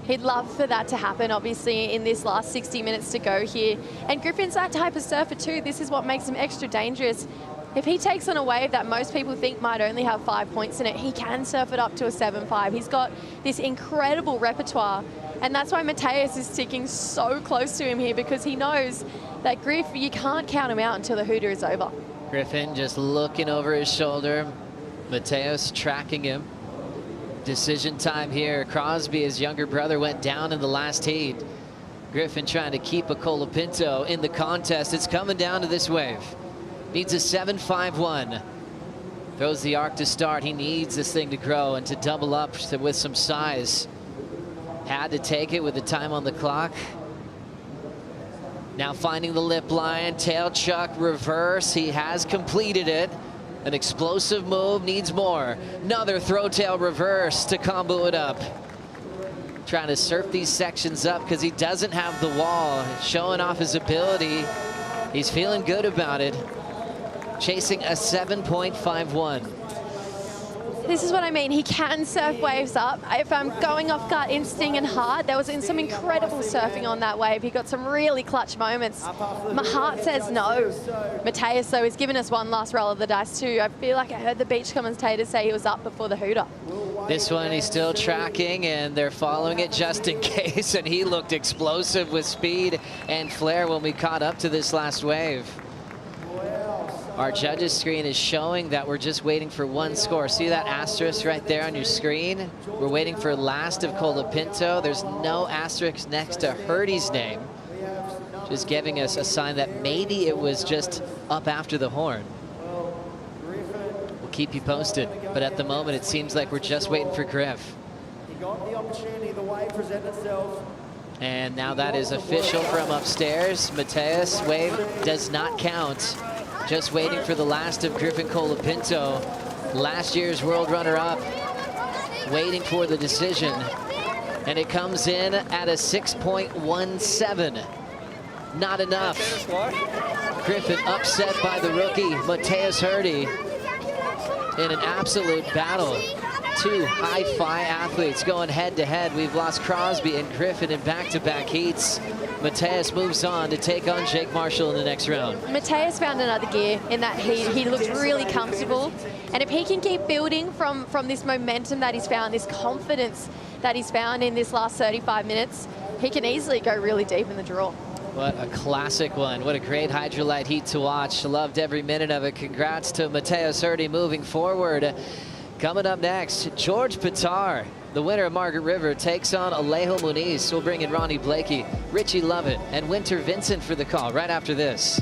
He'd love for that to happen, obviously, in this last 60 minutes to go here. And Griffin's that type of surfer too. This is what makes him extra dangerous. If he takes on a wave that most people think might only have 5 points in it, he can surf it up to a 7.5. He's got this incredible repertoire. And that's why Mateus is sticking so close to him here, because he knows that Griff, you can't count him out until the hooter is over. Griffin just looking over his shoulder. Mateus tracking him. Decision time here. Crosby, his younger brother, went down in the last heat. Griffin trying to keep a Colapinto in the contest. It's coming down to this wave. Needs a 7.51. Throws the arc to start. He needs this thing to grow and to double up with some size. Had to take it with the time on the clock. Now finding the lip line, tail chuck, reverse. He has completed it. An explosive move, needs more. Another throw tail reverse to combo it up. Trying to surf these sections up because he doesn't have the wall. Showing off his ability. He's feeling good about it. Chasing a 7.51. This is what I mean. He can surf waves up. If I'm going off gut instinct and heart, there was some incredible surfing on that wave. He got some really clutch moments. My heart says no. Mateus, though, has given us one last roll of the dice too. I feel like I heard the beach commentators say he was up before the hooter. This one he's still tracking, and they're following it just in case, and he looked explosive with speed and flair when we caught up to this last wave. Our judges screen is showing that we're just waiting for one score. See that asterisk right there on your screen? We're waiting for last of Colapinto. There's no asterisk next to Hurdy's name. Just giving us a sign that maybe it was just up after the horn. We'll keep you posted. But at the moment, it seems like we're just waiting for Griff. He got the opportunity, the wave presented itself. And now that is official from upstairs. Mateus, wave does not count. Just waiting for the last of Griffin Colapinto, last year's world runner-up, waiting for the decision. And it comes in at a 6.17. Not enough. Griffin upset by the rookie, Mateus Hurdy, in an absolute battle. Two high-fi athletes going head-to-head. We've lost Crosby and Griffin in back-to-back heats. Mateus moves on to take on Jake Marshall in the next round. Mateus found another gear in that heat. He looked really comfortable. And if he can keep building from this momentum that he's found, this confidence that he's found in this last 35 minutes, he can easily go really deep in the draw. What a classic one. What a great hydrolite heat to watch. Loved every minute of it. Congrats to Mateo Serdi moving forward. Coming up next, George Pitar, the winner of Margaret River, takes on Alejo Muniz. We'll bring in Ronnie Blakey, Richie Lovett, and Winter Vincent for the call right after this.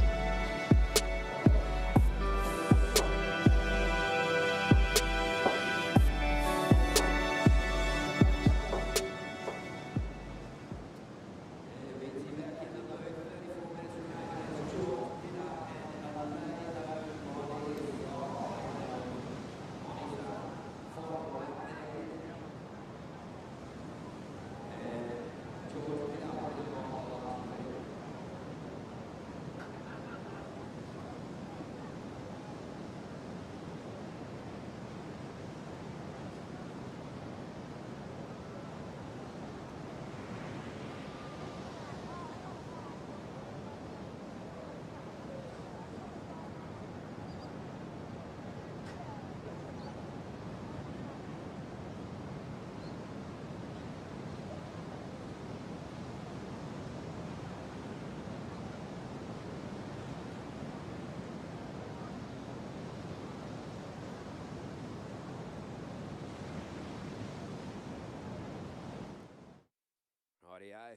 Rightio.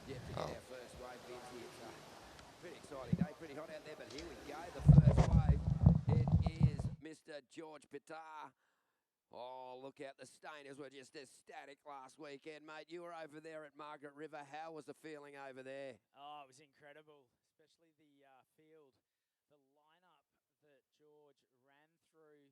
Yeah, to get our first wave, Vinci. It's a pretty exciting day, pretty hot out there, but here we go. The first wave, it is Mr. George Pitar. Oh, look out, the Stainers were just ecstatic last weekend, mate. You were over there at Margaret River. How was the feeling over there? Oh, it was incredible, especially the field, the lineup that George ran through.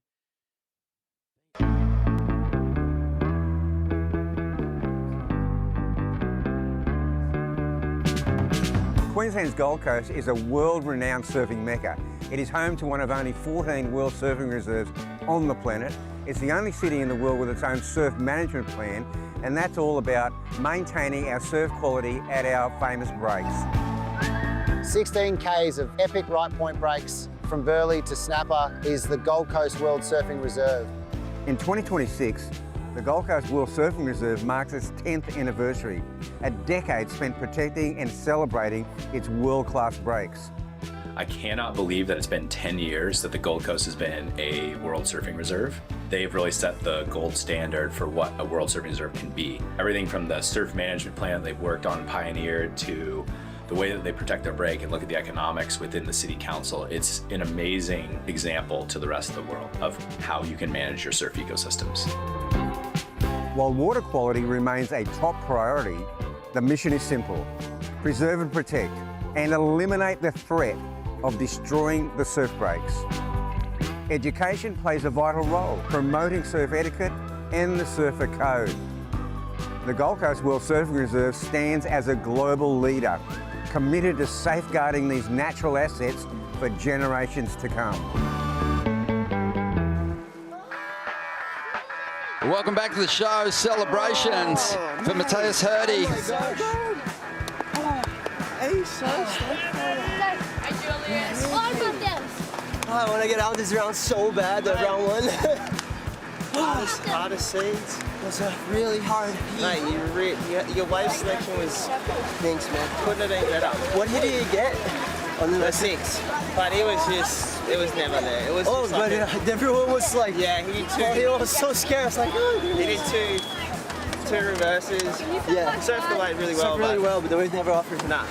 Queensland's Gold Coast is a world-renowned surfing mecca. It is home to one of only 14 world surfing reserves on the planet. It's the only city in the world with its own surf management plan, and that's all about maintaining our surf quality at our famous breaks. 16 Ks of epic right point breaks from Burleigh to Snapper is the Gold Coast World Surfing Reserve. In 2026, the Gold Coast World Surfing Reserve marks its 10th anniversary, a decade spent protecting and celebrating its world-class breaks. I cannot believe that it's been 10 years that the Gold Coast has been a World Surfing Reserve. They've really set the gold standard for what a World Surfing Reserve can be. Everything from the surf management plan they've worked on and pioneered to the way that they protect their break and look at the economics within the city council. It's an amazing example to the rest of the world of how you can manage your surf ecosystems. While water quality remains a top priority, the mission is simple: preserve and protect, and eliminate the threat of destroying the surf breaks. Education plays a vital role, promoting surf etiquette and the surfer code. The Gold Coast World Surfing Reserve stands as a global leader, committed to safeguarding these natural assets for generations to come. Welcome back to the show. Celebrations for Mateus Hurdy. I want to get out this round so bad, the round one. Hardest seeds. It was a really hard heat. Mate, your wave selection was... Thanks, man. Couldn't have been better. What hit did you get? On the 6. But it was never there. It was just like everyone was like... Yeah, he did two. He was so scared. I was like, oh, he did two reverses. Yeah. He surfed the wave really well. But the wave never offered. Nah.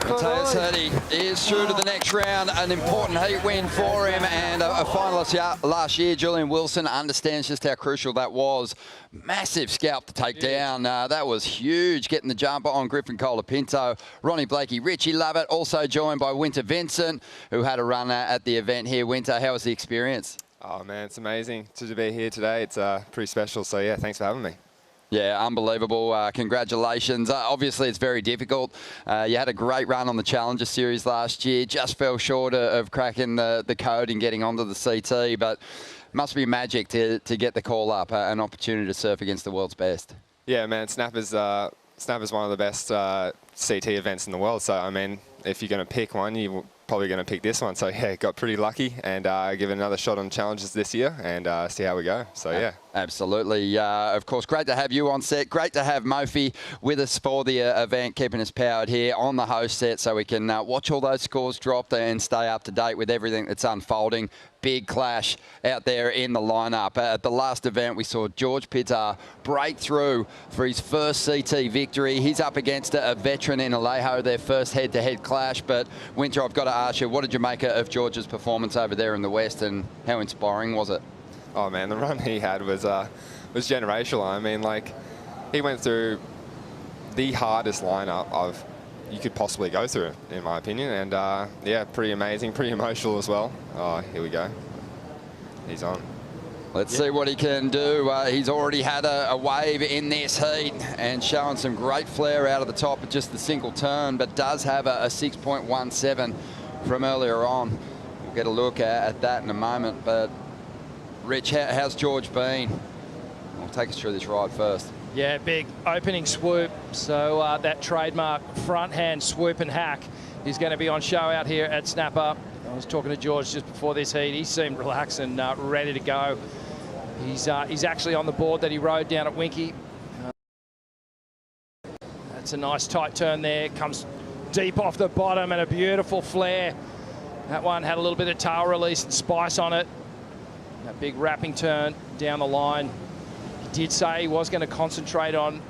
Mateus Hurdy is through to the next round. An important heat win for him, and a finalist last year, Julian Wilson, understands just how crucial that was. Massive scalp to take down. That was huge, getting the jumper on Griffin Colapinto. Ronnie Blakey, Richie Lovett, also joined by Winter Vincent, who had a run at the event here. Winter, how was the experience? Oh man, it's amazing to be here today. It's pretty special, so yeah, thanks for having me. Yeah, unbelievable. Congratulations. Obviously, it's very difficult. You had a great run on the Challenger Series last year. Just fell short of cracking the code and getting onto the CT, but must be magic to get the call up, an opportunity to surf against the world's best. Yeah, man, Snapper's one of the best CT events in the world. So, I mean, if you're going to pick one, you probably going to pick this one. So yeah, got pretty lucky and give it another shot on challenges this year and see how we go. So yeah. Absolutely. Of course, great to have you on set. Great to have Mofi with us for the event, keeping us powered here on the host set so we can watch all those scores drop and stay up to date with everything that's unfolding. Big clash out there in the lineup. At the last event, we saw George Pitar break through for his first CT victory. He's up against a veteran in Alejo, their first head-to-head clash. But Winter, I've got to ask you, what did you make of George's performance over there in the West, and how inspiring was it? Oh man, the run he had was generational. I mean, like, he went through the hardest lineup you could possibly go through, in my opinion, and yeah, pretty amazing, pretty emotional as well. Oh, here we go. He's on. Let's see what he can do. He's already had a wave in this heat and showing some great flair out of the top of just the single turn, but does have a 6.17 from earlier on. We'll get a look at that in a moment, but Rich, how's George been? Well, take us through this ride first. Yeah, big opening swoop. So that trademark front hand swoop and hack is going to be on show out here at Snapper. I was talking to George just before this heat. He seemed relaxed and ready to go. He's actually on the board that he rode down at Winky. That's a nice tight turn there. Comes deep off the bottom and a beautiful flare. That one had a little bit of tail release and spice on it. That big wrapping turn down the line. He did say he was going to concentrate on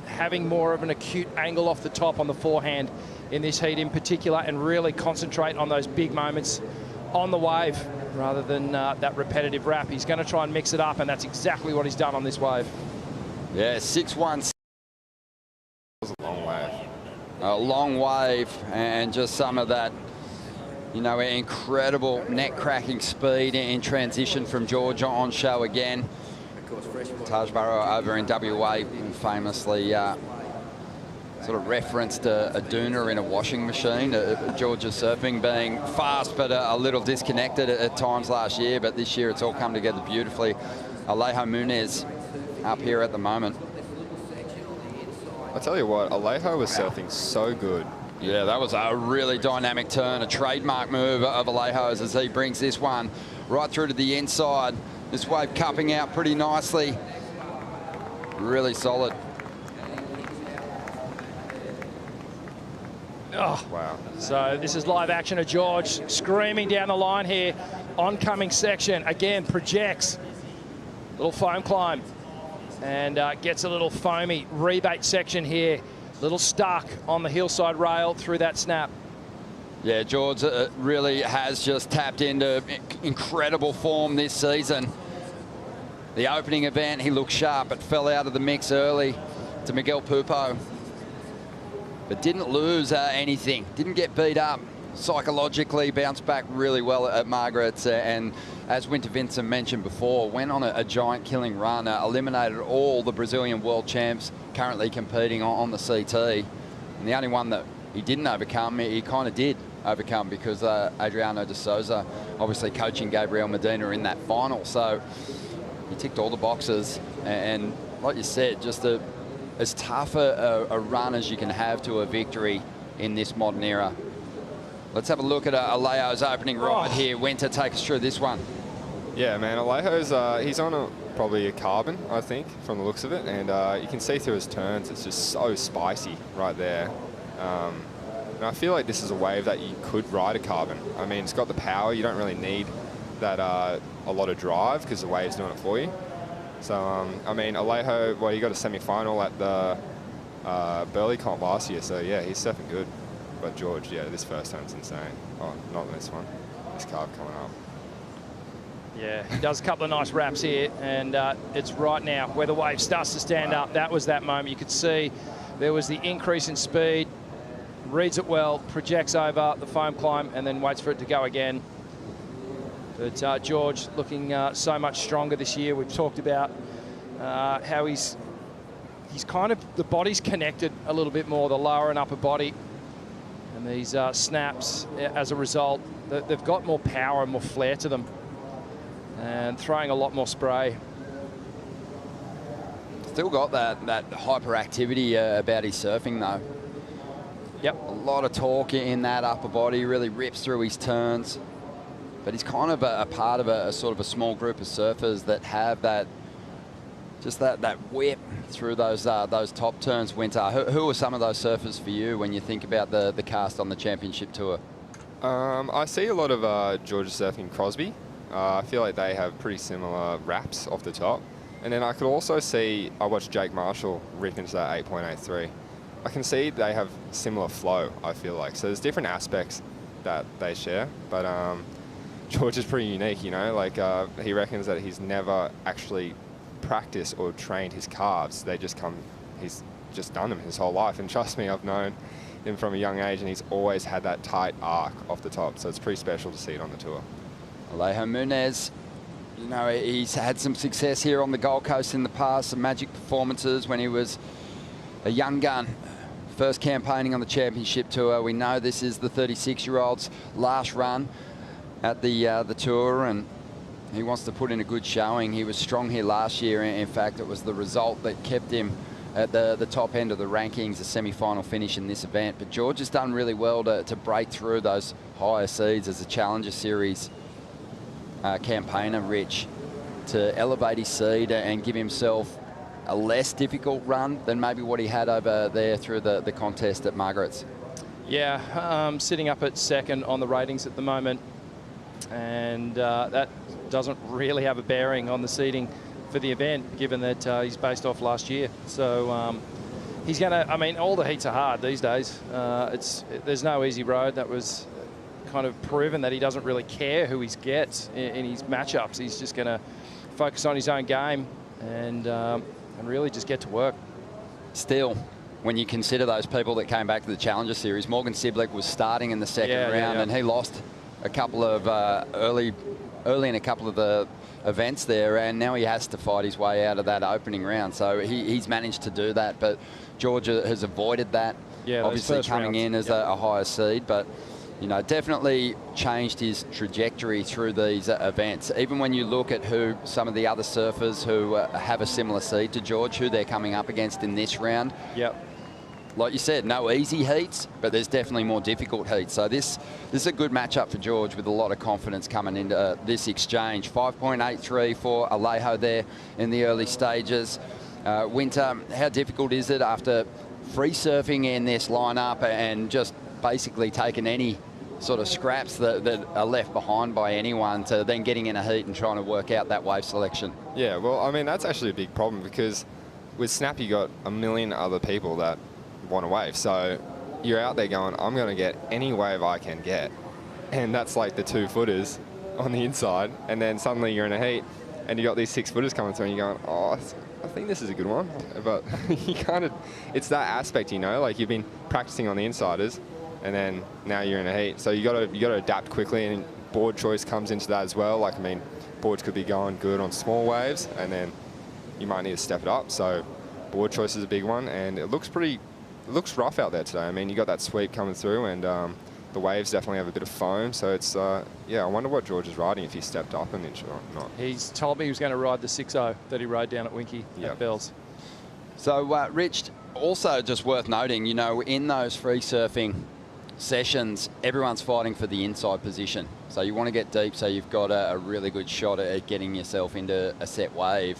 having more of an acute angle off the top on the forehand in this heat in particular, and really concentrate on those big moments on the wave rather than that repetitive wrap. He's going to try and mix it up, and that's exactly what he's done on this wave. Yeah, 6-1. It was a long wave. A long wave, and just some of that, you know, incredible neck-cracking speed in transition from George on show again. Taj Burrow over in WA famously sort of referenced a doona in a washing machine. George's surfing being fast but a little disconnected at times last year, but this year it's all come together beautifully. Alejo Munez up here at the moment. I tell you what, Alejo was surfing so good. Yeah, that was a really dynamic turn, a trademark move of Alejo's as he brings this one right through to the inside. This wave cupping out pretty nicely. Really solid. Oh, wow. So this is live action of George screaming down the line here. Oncoming section, again, projects. Little foam climb. And gets a little foamy rebate section here. Little stuck on the hillside rail through that snap. Yeah, George really has just tapped into incredible form this season. The opening event, he looked sharp, but fell out of the mix early to Miguel Pupo. But didn't lose anything, didn't get beat up. Psychologically bounced back really well at Margaret's, and as Winter Vincent mentioned before, went on a giant killing run, eliminated all the Brazilian world champs currently competing on the CT. And the only one that he didn't overcome, he kind of did overcome, because Adriano de Souza obviously coaching Gabriel Medina in that final. So he ticked all the boxes, and like you said, just as tough a run as you can have to a victory in this modern era. Let's have a look at Alejo's opening ride here. Winter, take us through this one. Yeah, man, Alejo's, he's on probably a carbon, I think, from the looks of it, and you can see through his turns, it's just so spicy right there. And I feel like this is a wave that you could ride a carbon. I mean, it's got the power, you don't really need that a lot of drive because the wave's doing it for you. So, I mean, Alejo, well, he got a semi-final at the Burley comp last year, so yeah, he's surfing good. But George, yeah, this first turn's insane. Oh, not this one. This carb coming up. Yeah, he does a couple of nice wraps here, and it's right now where the wave starts to stand up. That was that moment. You could see there was the increase in speed, reads it well, projects over the foam climb, and then waits for it to go again. But George looking so much stronger this year. We've talked about how he's kind of, the body's connected a little bit more, the lower and upper body. And these snaps, as a result, they've got more power and more flair to them, and throwing a lot more spray. Still got that hyperactivity about his surfing, though. Yep. A lot of torque in that upper body, really rips through his turns. But he's kind of a part of a sort of a small group of surfers that have that, just that whip through those top turns, Winter. Who are some of those surfers for you when you think about the cast on the championship tour? I see a lot of Georgia surfing Crosby. I feel like they have pretty similar wraps off the top. And then I could also see, I watched Jake Marshall rip into that 8.83. I can see they have similar flow, I feel like. So there's different aspects that they share. But George is pretty unique, you know, like he reckons that he's never actually practiced or trained his calves. They just come, he's just done them his whole life. And trust me, I've known him from a young age and he's always had that tight arc off the top. So it's pretty special to see it on the tour. Alejo Munez, you know, he's had some success here on the Gold Coast in the past, some magic performances when he was a young gun. First campaigning on the championship tour. We know this is the 36-year-old's last run at the tour, and he wants to put in a good showing. He was strong here last year. In fact, it was the result that kept him at the top end of the rankings, a semi-final finish in this event. But George has done really well to break through those higher seeds as a Challenger Series campaigner, Rich, to elevate his seed and give himself a less difficult run than maybe what he had over there through the contest at Margaret's. Yeah, sitting up at second on the ratings at the moment, and that doesn't really have a bearing on the seeding for the event, given that he's based off last year. So he's going to, I mean, all the heats are hard these days. There's no easy road. That was kind of proven that he doesn't really care who he gets in his matchups. He's just going to focus on his own game and really just get to work. Still, when you consider those people that came back to the Challenger Series, Morgan Siblek was starting in the second round and he lost a couple of early in a couple of the events there, and now he has to fight his way out of that opening round. So he's managed to do that, but Georgia has avoided that. Yeah, obviously coming in as a higher seed, but you know, definitely changed his trajectory through these events. Even when you look at who some of the other surfers who have a similar seed to George, who they're coming up against in this round. Yep. Like you said, no easy heats, but there's definitely more difficult heats. So this is a good matchup for George with a lot of confidence coming into this exchange. 5.83 for Alejo there in the early stages. Winter, how difficult is it after free surfing in this lineup and just basically taking any sort of scraps that are left behind by anyone to then getting in a heat and trying to work out that wave selection? Yeah, well, I mean, that's actually a big problem because with Snap, you got a million other people that want a wave. So you're out there going, I'm going to get any wave I can get. And that's like the 2-footers on the inside. And then suddenly you're in a heat and you got these 6-footers coming through and you're going, oh, I think this is a good one. But you kind of, it's that aspect, you know, like you've been practicing on the insiders and then now you're in a heat. So you got to adapt quickly, and board choice comes into that as well. Like, I mean, boards could be going good on small waves and then you might need to step it up. So board choice is a big one, and it looks rough out there today. I mean, you got that sweep coming through, and the waves definitely have a bit of foam. So it's, yeah, I wonder what George is riding, if he stepped up an inch or not. He's told me he was going to ride the 6.0 that he rode down at Winky at Bells. So, Rich, also just worth noting, you know, in those free surfing sessions, everyone's fighting for the inside position. So you want to get deep so you've got a really good shot at getting yourself into a set wave.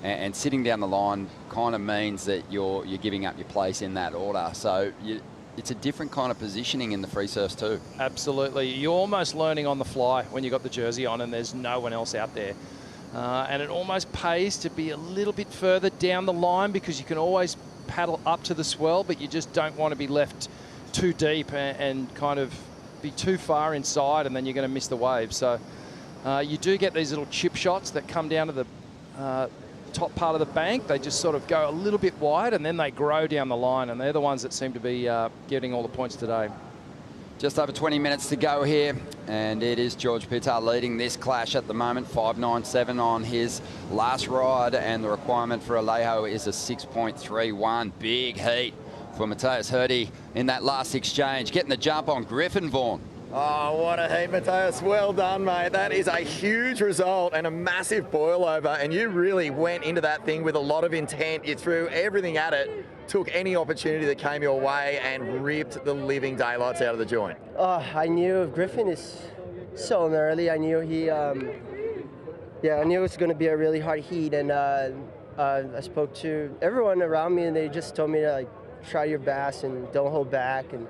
And sitting down the line kind of means that you're giving up your place in that order. So it's a different kind of positioning in the free surfs too. Absolutely. You're almost learning on the fly when you got the jersey on and there's no one else out there. And it almost pays to be a little bit further down the line because you can always paddle up to the swell, but you just don't want to be left too deep and kind of be too far inside, and then you're going to miss the wave. So you do get these little chip shots that come down to the top part of the bank. They just sort of go a little bit wide and then they grow down the line, and they're the ones that seem to be getting all the points today. Just over 20 minutes to go here, and it is George Pittar leading this clash at the moment. 5.97 on his last ride, and the requirement for Alejo is a 6.31. Big heat for Matthias Hurdy in that last exchange, getting the jump on Griffin Vaughan. Oh, what a heat, Matthias. Well done, mate. That is a huge result and a massive boil over, and you really went into that thing with a lot of intent. You threw everything at it took any opportunity that came your way and ripped the living daylights out of the joint? I knew Griffin is so early. I knew he, I knew it was going to be a really hard heat, and I spoke to everyone around me, and they just told me to like try your best and don't hold back. And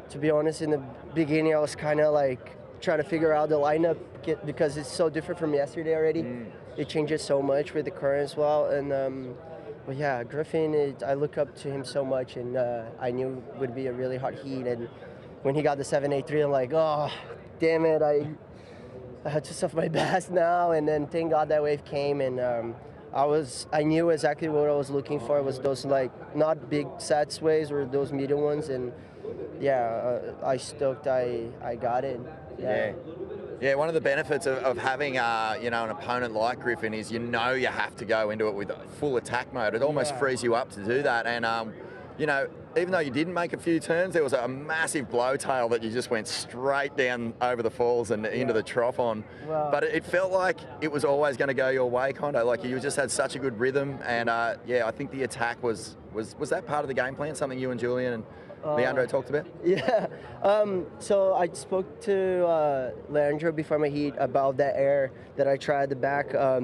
to be honest, in the beginning, I was kind of like trying to figure out the lineup because it's so different from yesterday already. It changes so much with the current as well, and. But yeah, Griffin, I look up to him so much, and I knew it would be a really hard heat. And when he got the 783, I'm like, oh, damn it, I had to suffer my best now. And then thank God that wave came, and I knew exactly what I was looking for. It was those like not big sets waves or those medium ones, and yeah, I stoked I got it. Yeah, one of the benefits of having an opponent like Griffin is you have to go into it with full attack mode. It almost frees you up to do that. And even though you didn't make a few turns, there was a massive blow tail that you just went straight down over the falls and into the trough on. Wow. But it felt like it was always going to go your way, kind of. Like you just had such a good rhythm. And I think the attack was that part of the game plan, something you and Julian and Leandro talked about? Yeah. So I spoke to Leandro before my heat about that air that I tried at the back. I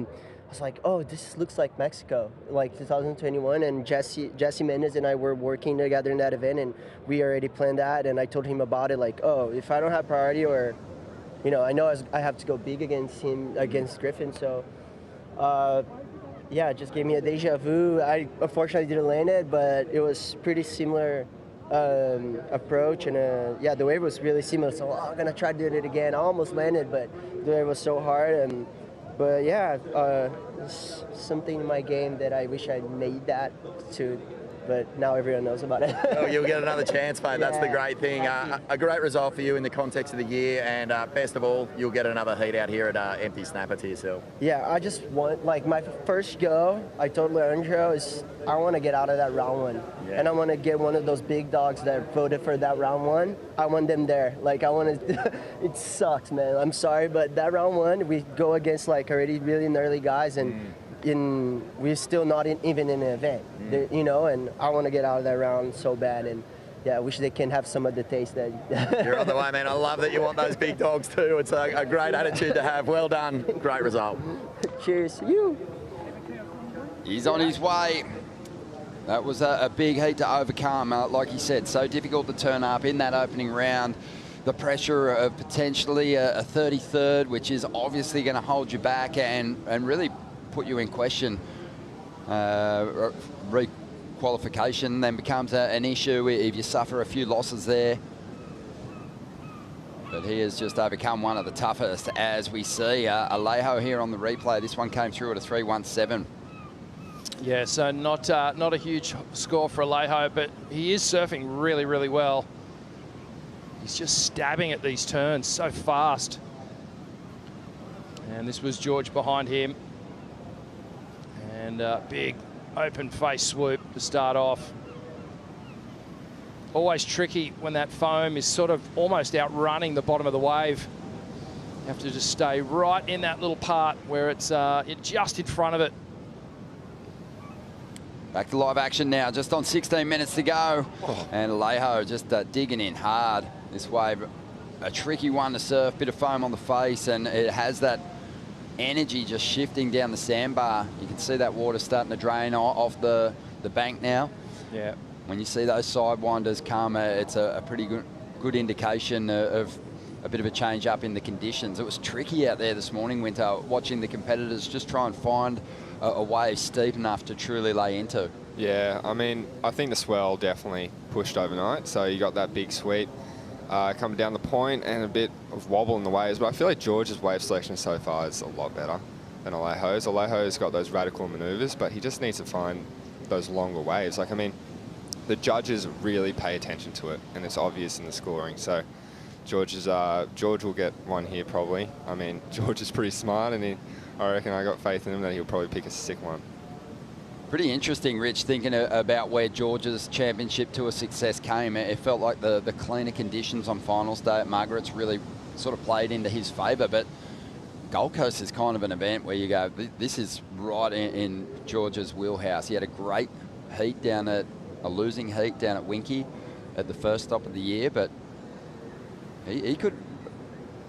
was like, oh, this looks like Mexico, like 2021. And Jesse Mendez and I were working together in that event, and we already planned that. And I told him about it, like, oh, if I don't have priority, or, I know I have to go big against him, against Griffin. So, it just gave me a deja vu. I unfortunately didn't land it, but it was pretty similar approach, and the wave was really similar, so I'm gonna try to do it again. I almost landed, but the wave was so hard, it's something in my game that I wish I made that to, but now everyone knows about it. Oh, you'll get another chance, mate. That's the great thing. A great result for you in the context of the year, and best of all, you'll get another heat out here at Empty Snapper to yourself. Yeah, I just want, like, my first go, I told Leandro, is I want to get out of that round one. Yeah. And I want to get one of those big dogs that voted for that round one. I want them there. Like, I want to, it sucks, man. I'm sorry, but that round one, we go against, like, already really gnarly guys, and we're still not even in an event, and I want to get out of that round so bad, and I wish they can have some of the taste that. You're on the way, man. I love that you want those big dogs too. It's a great attitude to have. Well done. Great result. Cheers. You. He's on his way. That was a big heat to overcome. Like he said, so difficult to turn up in that opening round. The pressure of potentially a 33rd, which is obviously going to hold you back and really put you in question. Requalification then becomes an issue if you suffer a few losses there. But he has just overcome one of the toughest, as we see. Alejo here on the replay. This one came through at a 3.17. Yeah, so not a huge score for Alejo, but he is surfing really, really well. He's just stabbing at these turns so fast. And this was George behind him. And big open face swoop to start off. Always tricky when that foam is sort of almost outrunning the bottom of the wave. You have to just stay right in that little part where it's just in front of it. Back to live action now, just on 16 minutes to go. And Alejo just digging in hard. This wave, a tricky one to surf, bit of foam on the face, and it has that energy just shifting down the sandbar. You can see that water starting to drain off the bank now. Yeah. When you see those sidewinders come, it's a pretty good indication of a bit of a change up in the conditions. It was tricky out there this morning, Winter, watching the competitors just try and find a wave steep enough to truly lay into. Yeah, I mean, I think the swell definitely pushed overnight. So you got that big sweep coming down the point and a bit of wobble in the waves. But I feel like George's wave selection so far is a lot better than Alejo's. Alejo's got those radical maneuvers, but he just needs to find those longer waves. Like, I mean, the judges really pay attention to it, and it's obvious in the scoring. So George will get one here probably. I mean, George is pretty smart, and I reckon I got faith in him that he'll probably pick a sick one. Pretty interesting, Rich, thinking about where George's championship tour success came. It felt like the cleaner conditions on finals day at Margaret's really sort of played into his favour, but Gold Coast is kind of an event where you go, this is right in George's wheelhouse. He had a great heat down at a losing heat down at Winky at the first stop of the year, but he could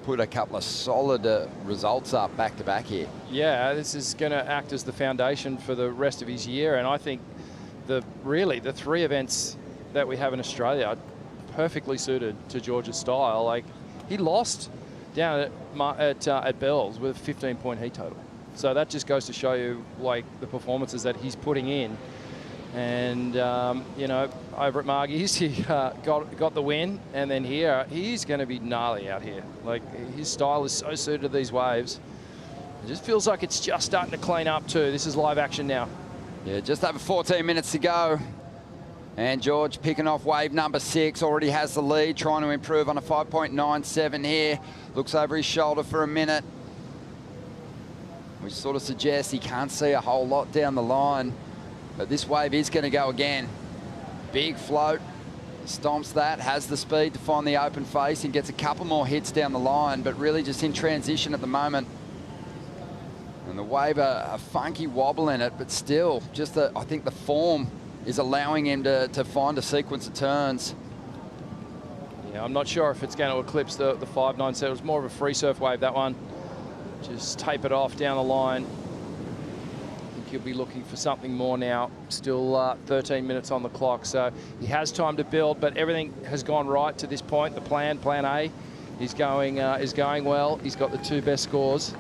put a couple of solid results up back-to-back here. Yeah, this is going to act as the foundation for the rest of his year, and I think really the 3 events that we have in Australia are perfectly suited to George's style. Like, he lost down at Bells with a 15-point heat total. So that just goes to show you, like, the performances that he's putting in. And, you know, over at Margie's, he got the win. And then here, he's going to be gnarly out here. Like, his style is so suited to these waves. It just feels like it's just starting to clean up too. This is live action now. Yeah, just over 14 minutes to go. And George picking off wave number 6, already has the lead, trying to improve on a 5.97 here. Looks over his shoulder for a minute, which sort of suggests he can't see a whole lot down the line. But this wave is going to go again. Big float, stomps that, has the speed to find the open face and gets a couple more hits down the line, but really just in transition at the moment. And the wave, a funky wobble in it, but still, just I think the form is allowing him to find a sequence of turns. Yeah, I'm not sure if it's going to eclipse the 5.97. It was more of a free surf wave, that one. Just tape it off down the line. I think he'll be looking for something more now. Still 13 minutes on the clock, so he has time to build, but everything has gone right to this point. The plan A, is going well. He's got the 2 best scores.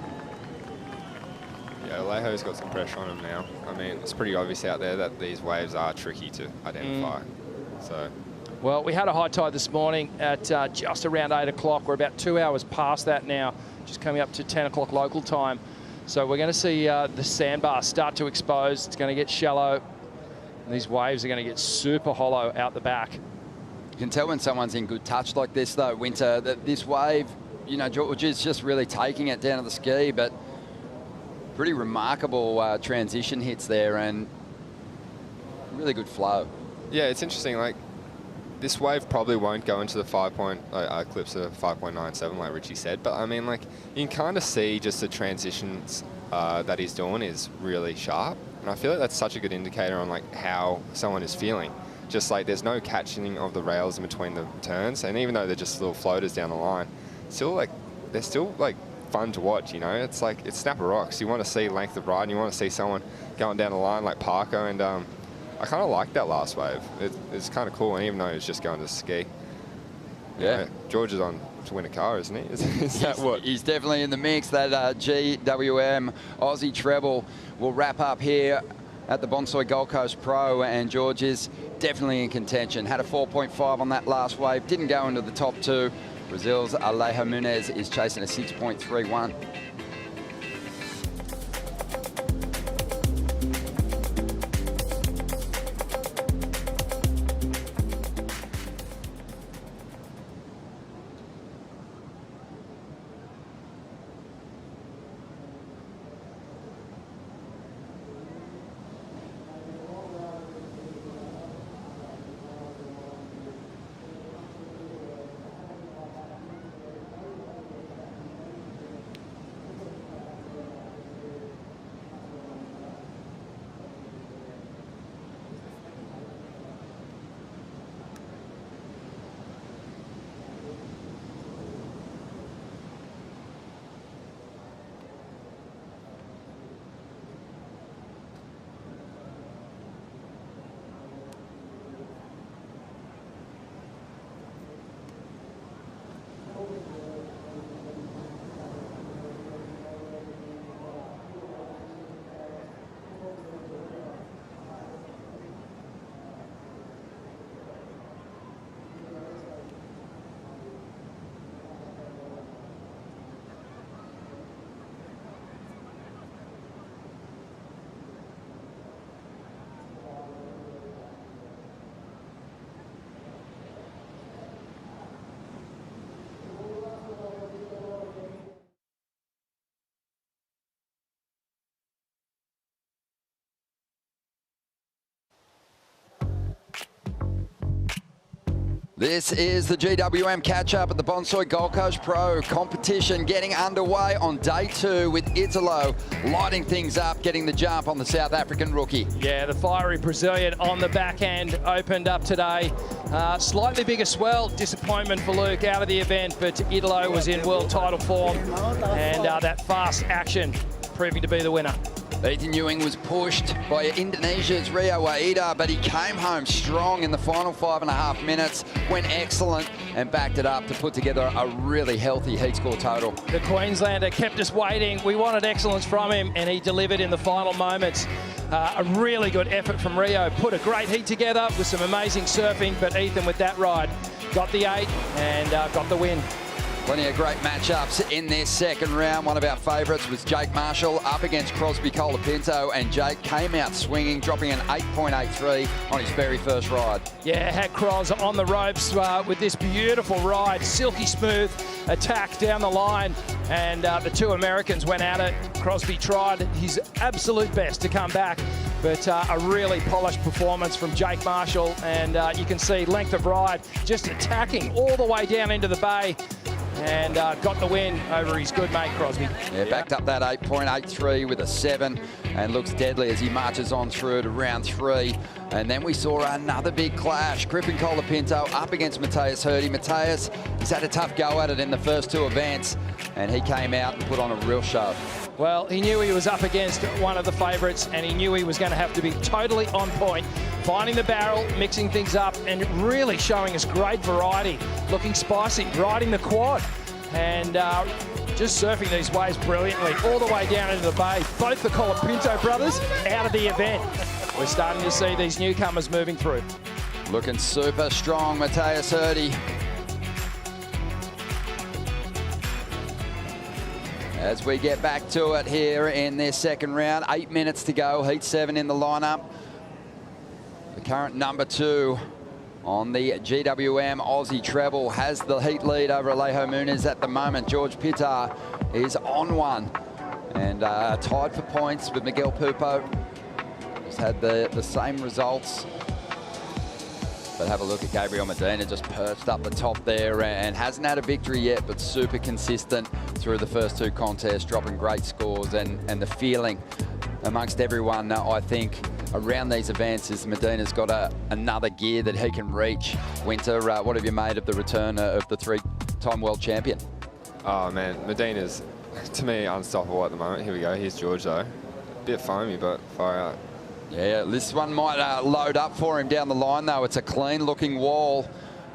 Yeah, Alejo's got some pressure on him now. I mean, it's pretty obvious out there that these waves are tricky to identify. So, well, we had a high tide this morning at just around 8 o'clock. We're about 2 hours past that now, just coming up to 10 o'clock local time. So we're going to see the sandbar start to expose. It's going to get shallow. And these waves are going to get super hollow out the back. You can tell when someone's in good touch like this, though, Winter, that this wave, you know, George is just really taking it down to the ski, but pretty remarkable transition hits there and really good flow. yeah, it's interesting. Like, this wave probably won't go into the eclipse of 5.97, like Richie said. But I mean, like, you can kind of see just the transitions that he's doing is really sharp. And I feel like that's such a good indicator on like how someone is feeling. Just like there's no catching of the rails in between the turns. And even though they're just little floaters down the line, still like, they're still like fun to watch, you know? It's like, it's snapper rocks. You want to see length of ride and you want to see someone going down the line like Parker. And I kind of like that last wave. It's kind of cool, and even though he's just going to ski. Yeah. George is on to win a car, isn't he? Is that what? He's definitely in the mix. That GWM Aussie treble will wrap up here at the Bonsoy Gold Coast Pro, and George is definitely in contention. Had a 4.5 on that last wave, didn't go into the top 2. Brazil's Alejo Munez is chasing a 6.31. This is the GWM catch-up at the Bonsoy Gold Coast Pro competition getting underway on day 2 with Italo lighting things up, getting the jump on the South African rookie. Yeah, the fiery Brazilian on the back end opened up today. Slightly bigger swell, disappointment for Luke out of the event, but Italo was in world title form and that fast action proving to be the winner. Ethan Ewing was pushed by Indonesia's Rio Waida, but he came home strong in the final 5.5 minutes, went excellent and backed it up to put together a really healthy heat score total. The Queenslander kept us waiting. We wanted excellence from him and he delivered in the final moments. A really good effort from Rio. Put a great heat together with some amazing surfing, but Ethan with that ride got the 8 and got the win. Plenty of great matchups in this second round. One of our favourites was Jake Marshall up against Crosby Colapinto, and Jake came out swinging, dropping an 8.83 on his very first ride. Yeah, had Cros on the ropes with this beautiful ride, silky smooth attack down the line, and the two Americans went at it. Crosby tried his absolute best to come back, but a really polished performance from Jake Marshall, and you can see length of ride, just attacking all the way down into the bay, and got the win over his good mate Crosby. Yeah, backed up that 8.83 with a 7 and looks deadly as he marches on through to round 3. And then we saw another big clash. Griffin Colapinto up against Matthias Hurdy. Matthias, he's had a tough go at it in the first 2 events, and he came out and put on a real show. Well, he knew he was up against one of the favourites, and he knew he was going to have to be totally on point, finding the barrel, mixing things up, and really showing us great variety, looking spicy, riding the quad, and just surfing these waves brilliantly, all the way down into the bay. Both the Colapinto brothers out of the event. We're starting to see these newcomers moving through. Looking super strong, Matthias Hurdy. As we get back to it here in this second round, 8 minutes to go, heat 7 in the lineup. The current number 2 on the GWM Aussie treble has the heat lead over Alejo Muniz at the moment. George Pittar is on 1 and tied for points with Miguel Pupo. He's had the same results. But have a look at Gabriel Medina, just perched up the top there and hasn't had a victory yet, but super consistent through the first 2 contests, dropping great scores, and the feeling amongst everyone, I think, around these events is Medina's got another gear that he can reach. Winter, what have you made of the return of the 3-time world champion? Oh man, Medina's, to me, unstoppable at the moment. Here we go, here's George though. Bit foamy, but far out. Yeah, this one might load up for him down the line, though. It's a clean-looking wall.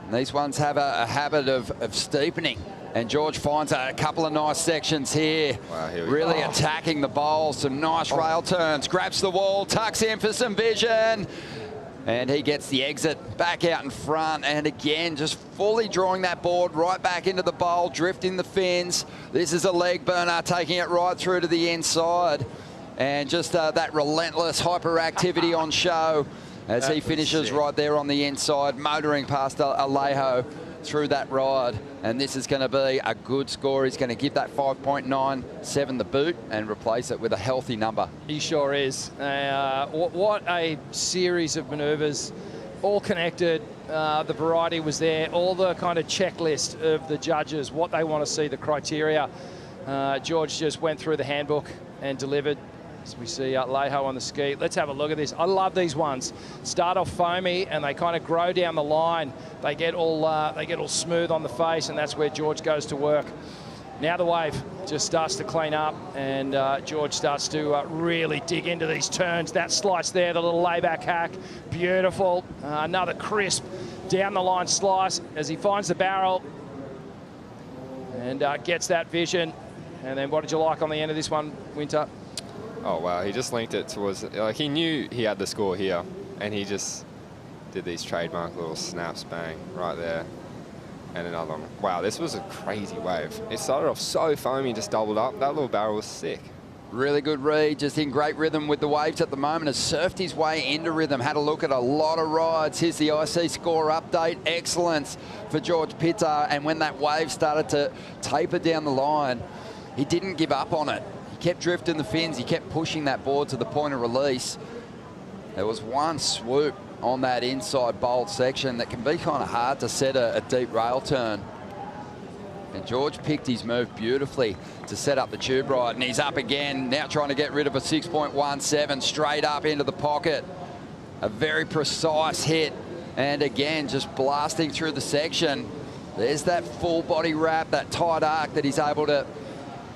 And these ones have a habit of steepening. And George finds a couple of nice sections here. Wow, here we really go. attacking the bowl. Some nice rail turns. Grabs the wall, tucks in for some vision. And he gets the exit back out in front. And again, just fully drawing that board right back into the bowl, drifting the fins. This is a leg burner, taking it right through to the inside. And just that relentless hyperactivity on show as he finishes right there on the inside, motoring past Alejo through that ride. And this is going to be a good score. He's going to give that 5.97 the boot and replace it with a healthy number. He sure is. What a series of manoeuvres, all connected. The variety was there, all the kind of checklist of the judges, what they want to see, the criteria. George just went through the handbook and delivered. So we see Alejo on the ski. Let's have a look at this. I love these ones. Start off foamy and they kind of grow down the line. They get all smooth on the face, and that's where George goes to work. Now the wave just starts to clean up, and George starts to really dig into these turns. That slice there, the little layback hack, beautiful. Another crisp down the line slice as he finds the barrel and gets that vision. And then what did you like on the end of this one, Winter? Oh wow, he just linked it towards, like he knew he had the score here, and he just did these trademark little snaps, bang, right there. And another one. Wow, this was a crazy wave. It started off so foamy, just doubled up. That little barrel was sick. Really good read, just in great rhythm with the waves at the moment. Has surfed his way into rhythm, had a look at a lot of rides. Here's the IC score update. Excellence for George Pittar. And when that wave started to taper down the line, he didn't give up on it. He kept drifting the fins. He kept pushing that board to the point of release. There was one swoop on that inside bold section that can be kind of hard to set a deep rail turn. And George picked his move beautifully to set up the tube ride, and he's up again, now trying to get rid of a 6.17 straight up into the pocket. A very precise hit, and again, just blasting through the section. There's that full body wrap, that tight arc that he's able to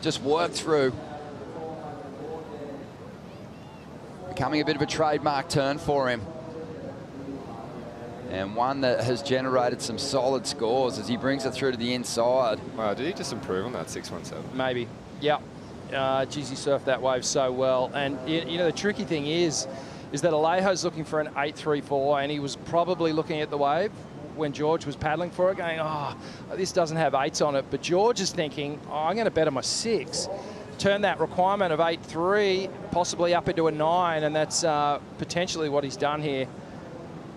just work through. Becoming a bit of a trademark turn for him. And one that has generated some solid scores as he brings it through to the inside. Wow, did he just improve on that 617? Maybe, yeah. Geez, he surfed that wave so well. And, you know, the tricky thing is that Alejo's looking for an 8.34, and he was probably looking at the wave when George was paddling for it, going, oh, this doesn't have 8s on it. But George is thinking, oh, I'm going to bet on my 6. Turn that requirement of 8.3 possibly up into a 9, and that's potentially what he's done here.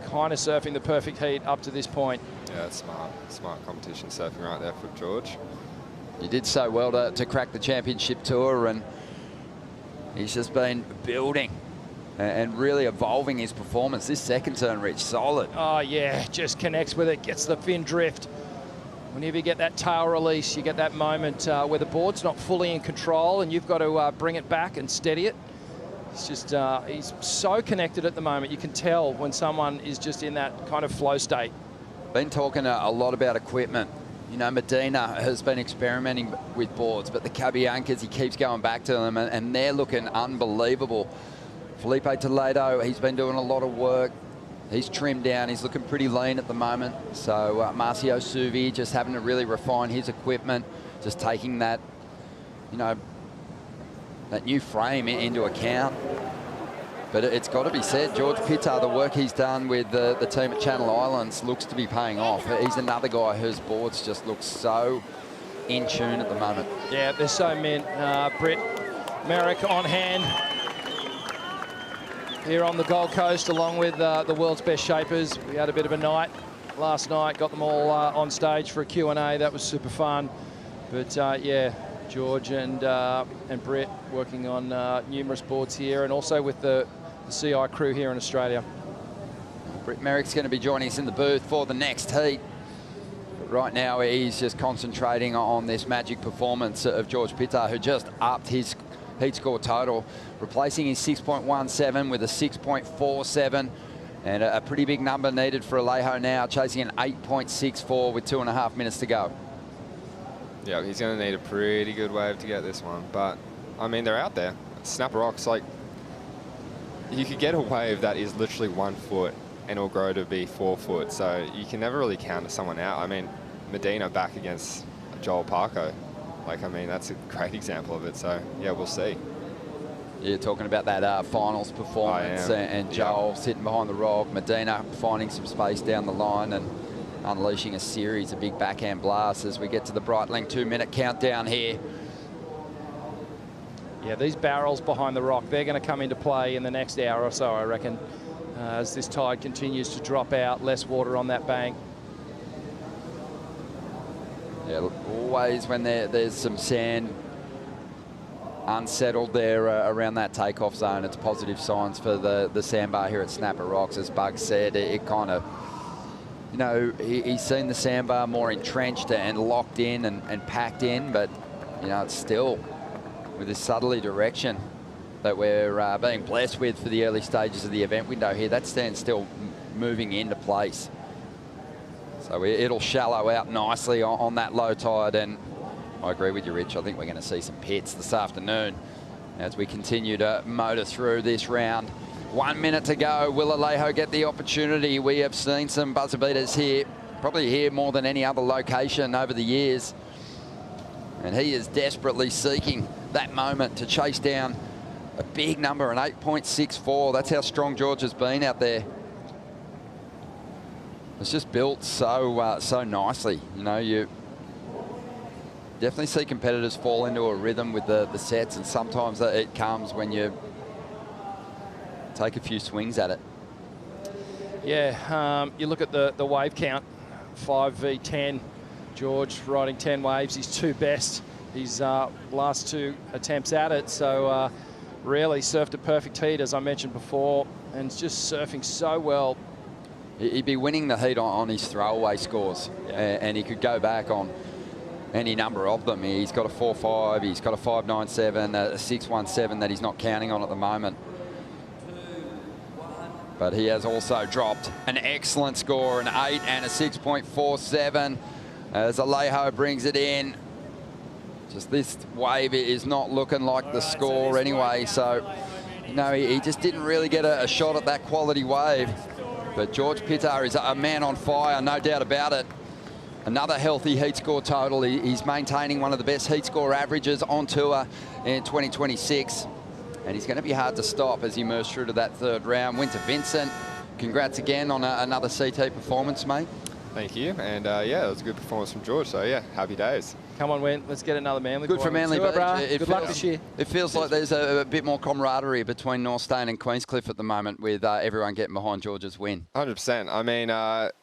Kind of surfing the perfect heat up to this point. Yeah, that's smart competition surfing right there for George. He did so well to crack the championship tour, and he's just been building and really evolving his performance. This second turn, Rich, solid. Oh, yeah, just connects with it, gets the fin drift. Whenever you get that tail release, you get that moment where the board's not fully in control and you've got to bring it back and steady it. It's just, he's so connected at the moment. You can tell when someone is just in that kind of flow state. Been talking a lot about equipment. You know, Medina has been experimenting with boards, but the Cabiancas, he keeps going back to them, and they're looking unbelievable. Felipe Toledo, he's been doing a lot of work. He's trimmed down. He's looking pretty lean at the moment. So Marcio Suvi just having to really refine his equipment, just taking that, you know, that new frame into account. But it's got to be said, George Pittar, the work he's done with the team at Channel Islands looks to be paying off. He's another guy whose boards just look so in tune at the moment. Yeah, they're so mint. Britt Merrick on hand here on the Gold Coast, along with the world's best shapers. We had a bit of a night last night, got them all on stage for a Q&A. That was super fun. But yeah, George and Britt working on numerous boards here, and also with the CI crew here in Australia. Britt Merrick's going to be joining us in the booth for the next heat. But right now, he's just concentrating on this magic performance of George Pittar, who just upped his heat score total, replacing his 6.17 with a 6.47, and a pretty big number needed for Alejo now, chasing an 8.64 with 2.5 minutes to go. Yeah, he's going to need a pretty good wave to get this one. But, I mean, they're out there. Snapper Rocks, like, you could get a wave that is literally 1 foot and it'll grow to be 4 foot. So you can never really counter someone out. I mean, Medina back against Joel Parko. Like, I mean, that's a great example of it. So, yeah, we'll see. You're talking about that finals performance and Joel sitting behind the rock, Medina finding some space down the line and unleashing a series of big backhand blasts as we get to the Breitling 2-minute countdown here. Yeah, these barrels behind the rock, they're going to come into play in the next hour or so, I reckon, as this tide continues to drop out, less water on that bank. Yeah, always when there's some sand unsettled there around that takeoff zone, it's positive signs for the sandbar here at Snapper Rocks. As Bug said, it kind of, you know, he's seen the sandbar more entrenched and locked in and packed in, but, you know, it's still with this southerly direction that we're being blessed with for the early stages of the event window here. That stand's still moving into place. So it'll shallow out nicely on that low tide, and I agree with you, Rich. I think we're going to see some pits this afternoon as we continue to motor through this round. 1 minute to go. Will Alejo get the opportunity? We have seen some buzzer beaters here, probably here more than any other location over the years. And he is desperately seeking that moment to chase down a big number, an 8.64. That's how strong George has been out there. It's just built so so nicely. You know, you definitely see competitors fall into a rhythm with the sets, and sometimes it comes when you take a few swings at it. Yeah, you look at the wave count, 5v10. George riding 10 waves, his 2 best. His last 2 attempts at it, so really surfed a perfect heat, as I mentioned before, and just surfing so well He'd be winning the heat on his throwaway scores, and he could go back on any number of them. He's got a 4.5, he's got a 5.97, a 6.17 that he's not counting on at the moment. But he has also dropped an excellent score, an 8 and a 6.47, as Alejo brings it in. Just this wave is not looking like the score anyway, so no, he just didn't really get a shot at that quality wave. But George Pittar is a man on fire, no doubt about it. Another healthy heat score total. He's maintaining one of the best heat score averages on tour in 2026. And he's going to be hard to stop as he moves through to that third round. Win to Vincent. Congrats again on another CT performance, mate. Thank you. And yeah, it was a good performance from George. So yeah, happy days. Come on, Win. Let's get another Manly. Good for Manly Beach. Good luck this year. It feels like there's a bit more camaraderie between Northstone and Queenscliff at the moment, with everyone getting behind George's win. 100%. I mean,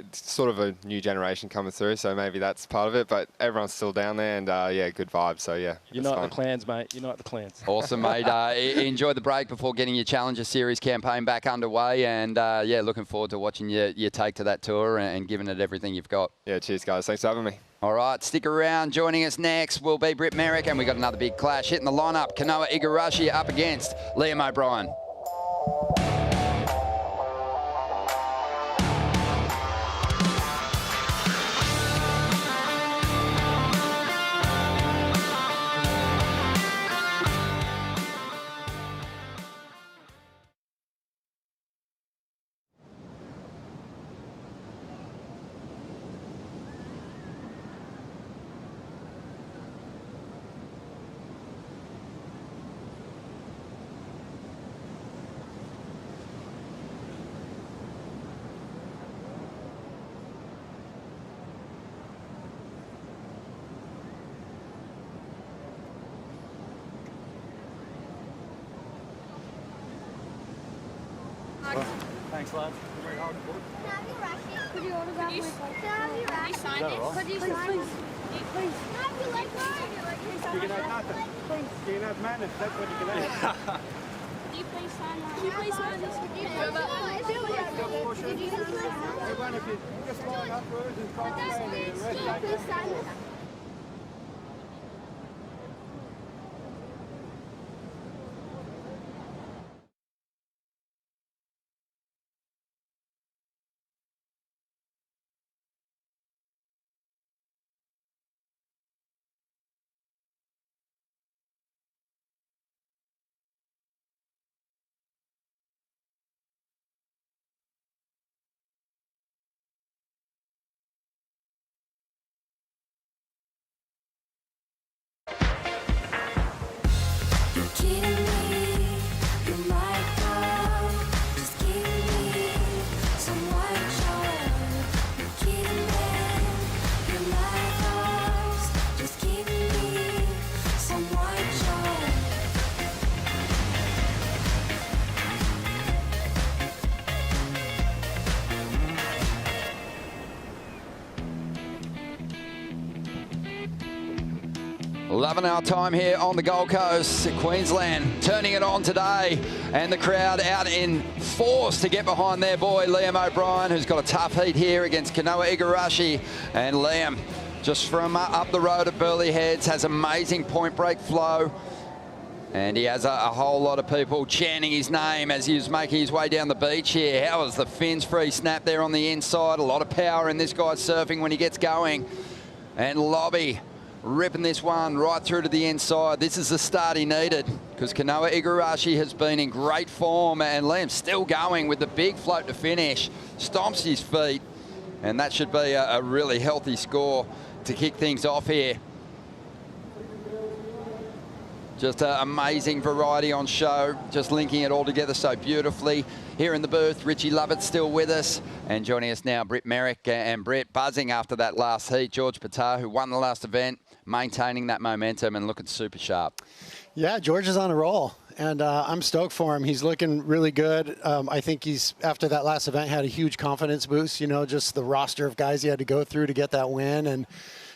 it's sort of a new generation coming through, so maybe that's part of it. But everyone's still down there, and yeah, good vibes. So yeah, Unite the clans, mate. Unite the clans. Awesome, mate. Enjoy the break before getting your Challenger Series campaign back underway, and yeah, looking forward to watching you take to that tour and giving it everything you've got. Yeah, cheers, guys. Thanks for having me. All right, stick around. Joining us next will be Britt Merrick, and we got another big clash hitting the lineup. Kanoa Igarashi up against Liam O'Brien. Thanks, lads. Could you autograph my phone? Can I have you sign it? Could you sign it? Please. No, if you like mine. You can have nothing. Please. You can have manners. That's what you can have. Could you please sign mine? Could you please sign this? Everyone, if you just line up for us and concentrate, the rest Please sign this. Loving our time here on the Gold Coast, Queensland, turning it on today, and the crowd out in force to get behind their boy Liam O'Brien, who's got a tough heat here against Kanoa Igarashi. And Liam, just from up the road at Burleigh Heads, has amazing point break flow, and he has a whole lot of people chanting his name as he's making his way down the beach here. How was the fins free snap there on the inside? A lot of power in this guy's surfing when he gets going. And Lobby ripping this one right through to the inside. This is the start he needed, because Kanoa Igarashi has been in great form, and Liam's still going with the big float to finish. Stomps his feet, and that should be a really healthy score to kick things off here. Just an amazing variety on show, just linking it all together so beautifully. Here in the booth, Richie Lovett's still with us, and joining us now, Britt Merrick. And Britt, buzzing after that last heat. George Pittar, who won the last event, maintaining that momentum and looking super sharp. Yeah, George is on a roll, and I'm stoked for him. He's looking really good. I think he's, after that last event, had a huge confidence boost, you know, just the roster of guys he had to go through to get that win. And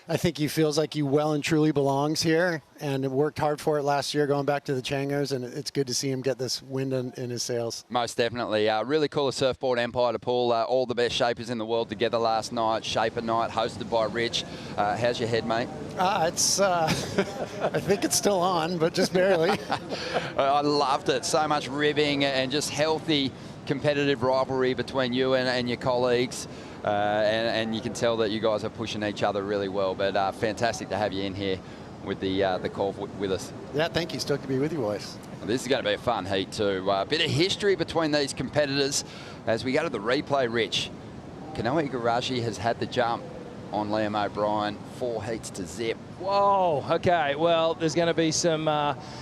I think he feels like he well and truly belongs here, and worked hard for it last year going back to the Changos, and it's good to see him get this wind in his sails. Most definitely. Really cool of Surfboard Empire to pull all the best shapers in the world together last night. Shaper night hosted by Rich. How's your head, mate? It's I think it's still on, but just barely. I loved it. So much ribbing and just healthy competitive rivalry between you and your colleagues. And you can tell that you guys are pushing each other really well. But fantastic to have you in here with the call with us. Yeah, thank you. Stoked to be with you boys. This is going to be a fun heat too. A bit of history between these competitors as we go to the replay, Rich. Kanoa Igarashi has had the jump on Liam O'Brien, 4 heats to zip. Whoa, okay, well, there's going to be some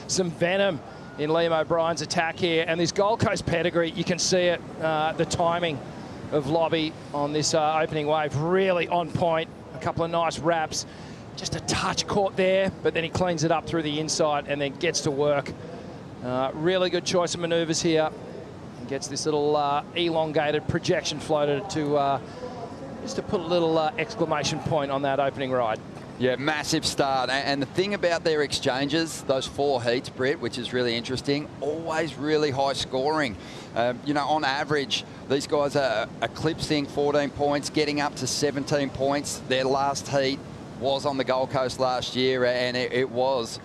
venom in Liam O'Brien's attack here, and this Gold Coast pedigree, you can see it, the timing of Lobby on this opening wave, really on point. A couple of nice wraps, just a touch caught there, but then he cleans it up through the inside and then gets to work. Really good choice of maneuvers here, and gets this little elongated projection floated to just to put a little exclamation point on that opening ride. Yeah, massive start. And the thing about their exchanges, those 4 heats, Britt, which is really interesting, always really high scoring. You know, on average, these guys are eclipsing 14 points, getting up to 17 points. Their last heat was on the Gold Coast last year, and it was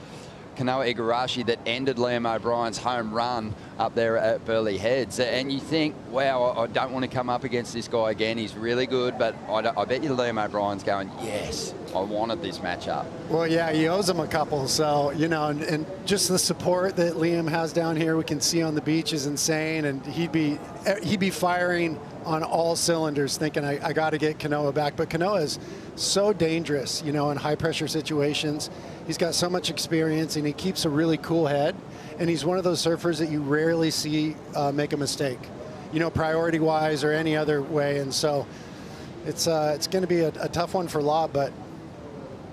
Kanoa Igarashi that ended Liam O'Brien's home run up there at Burleigh Heads. And you think, wow, I don't want to come up against this guy again. He's really good, but I bet you Liam O'Brien's going, yes, I wanted this matchup. Well, yeah, he owes him a couple. So, you know, and just the support that Liam has down here, we can see on the beach is insane. And he'd be firing on all cylinders thinking, I got to get Kanoa back. But Kanoa is so dangerous, you know, in high pressure situations. He's got so much experience and he keeps a really cool head. And he's one of those surfers that you rarely see make a mistake, you know, priority wise or any other way. And so it's going to be a tough one for Lob, but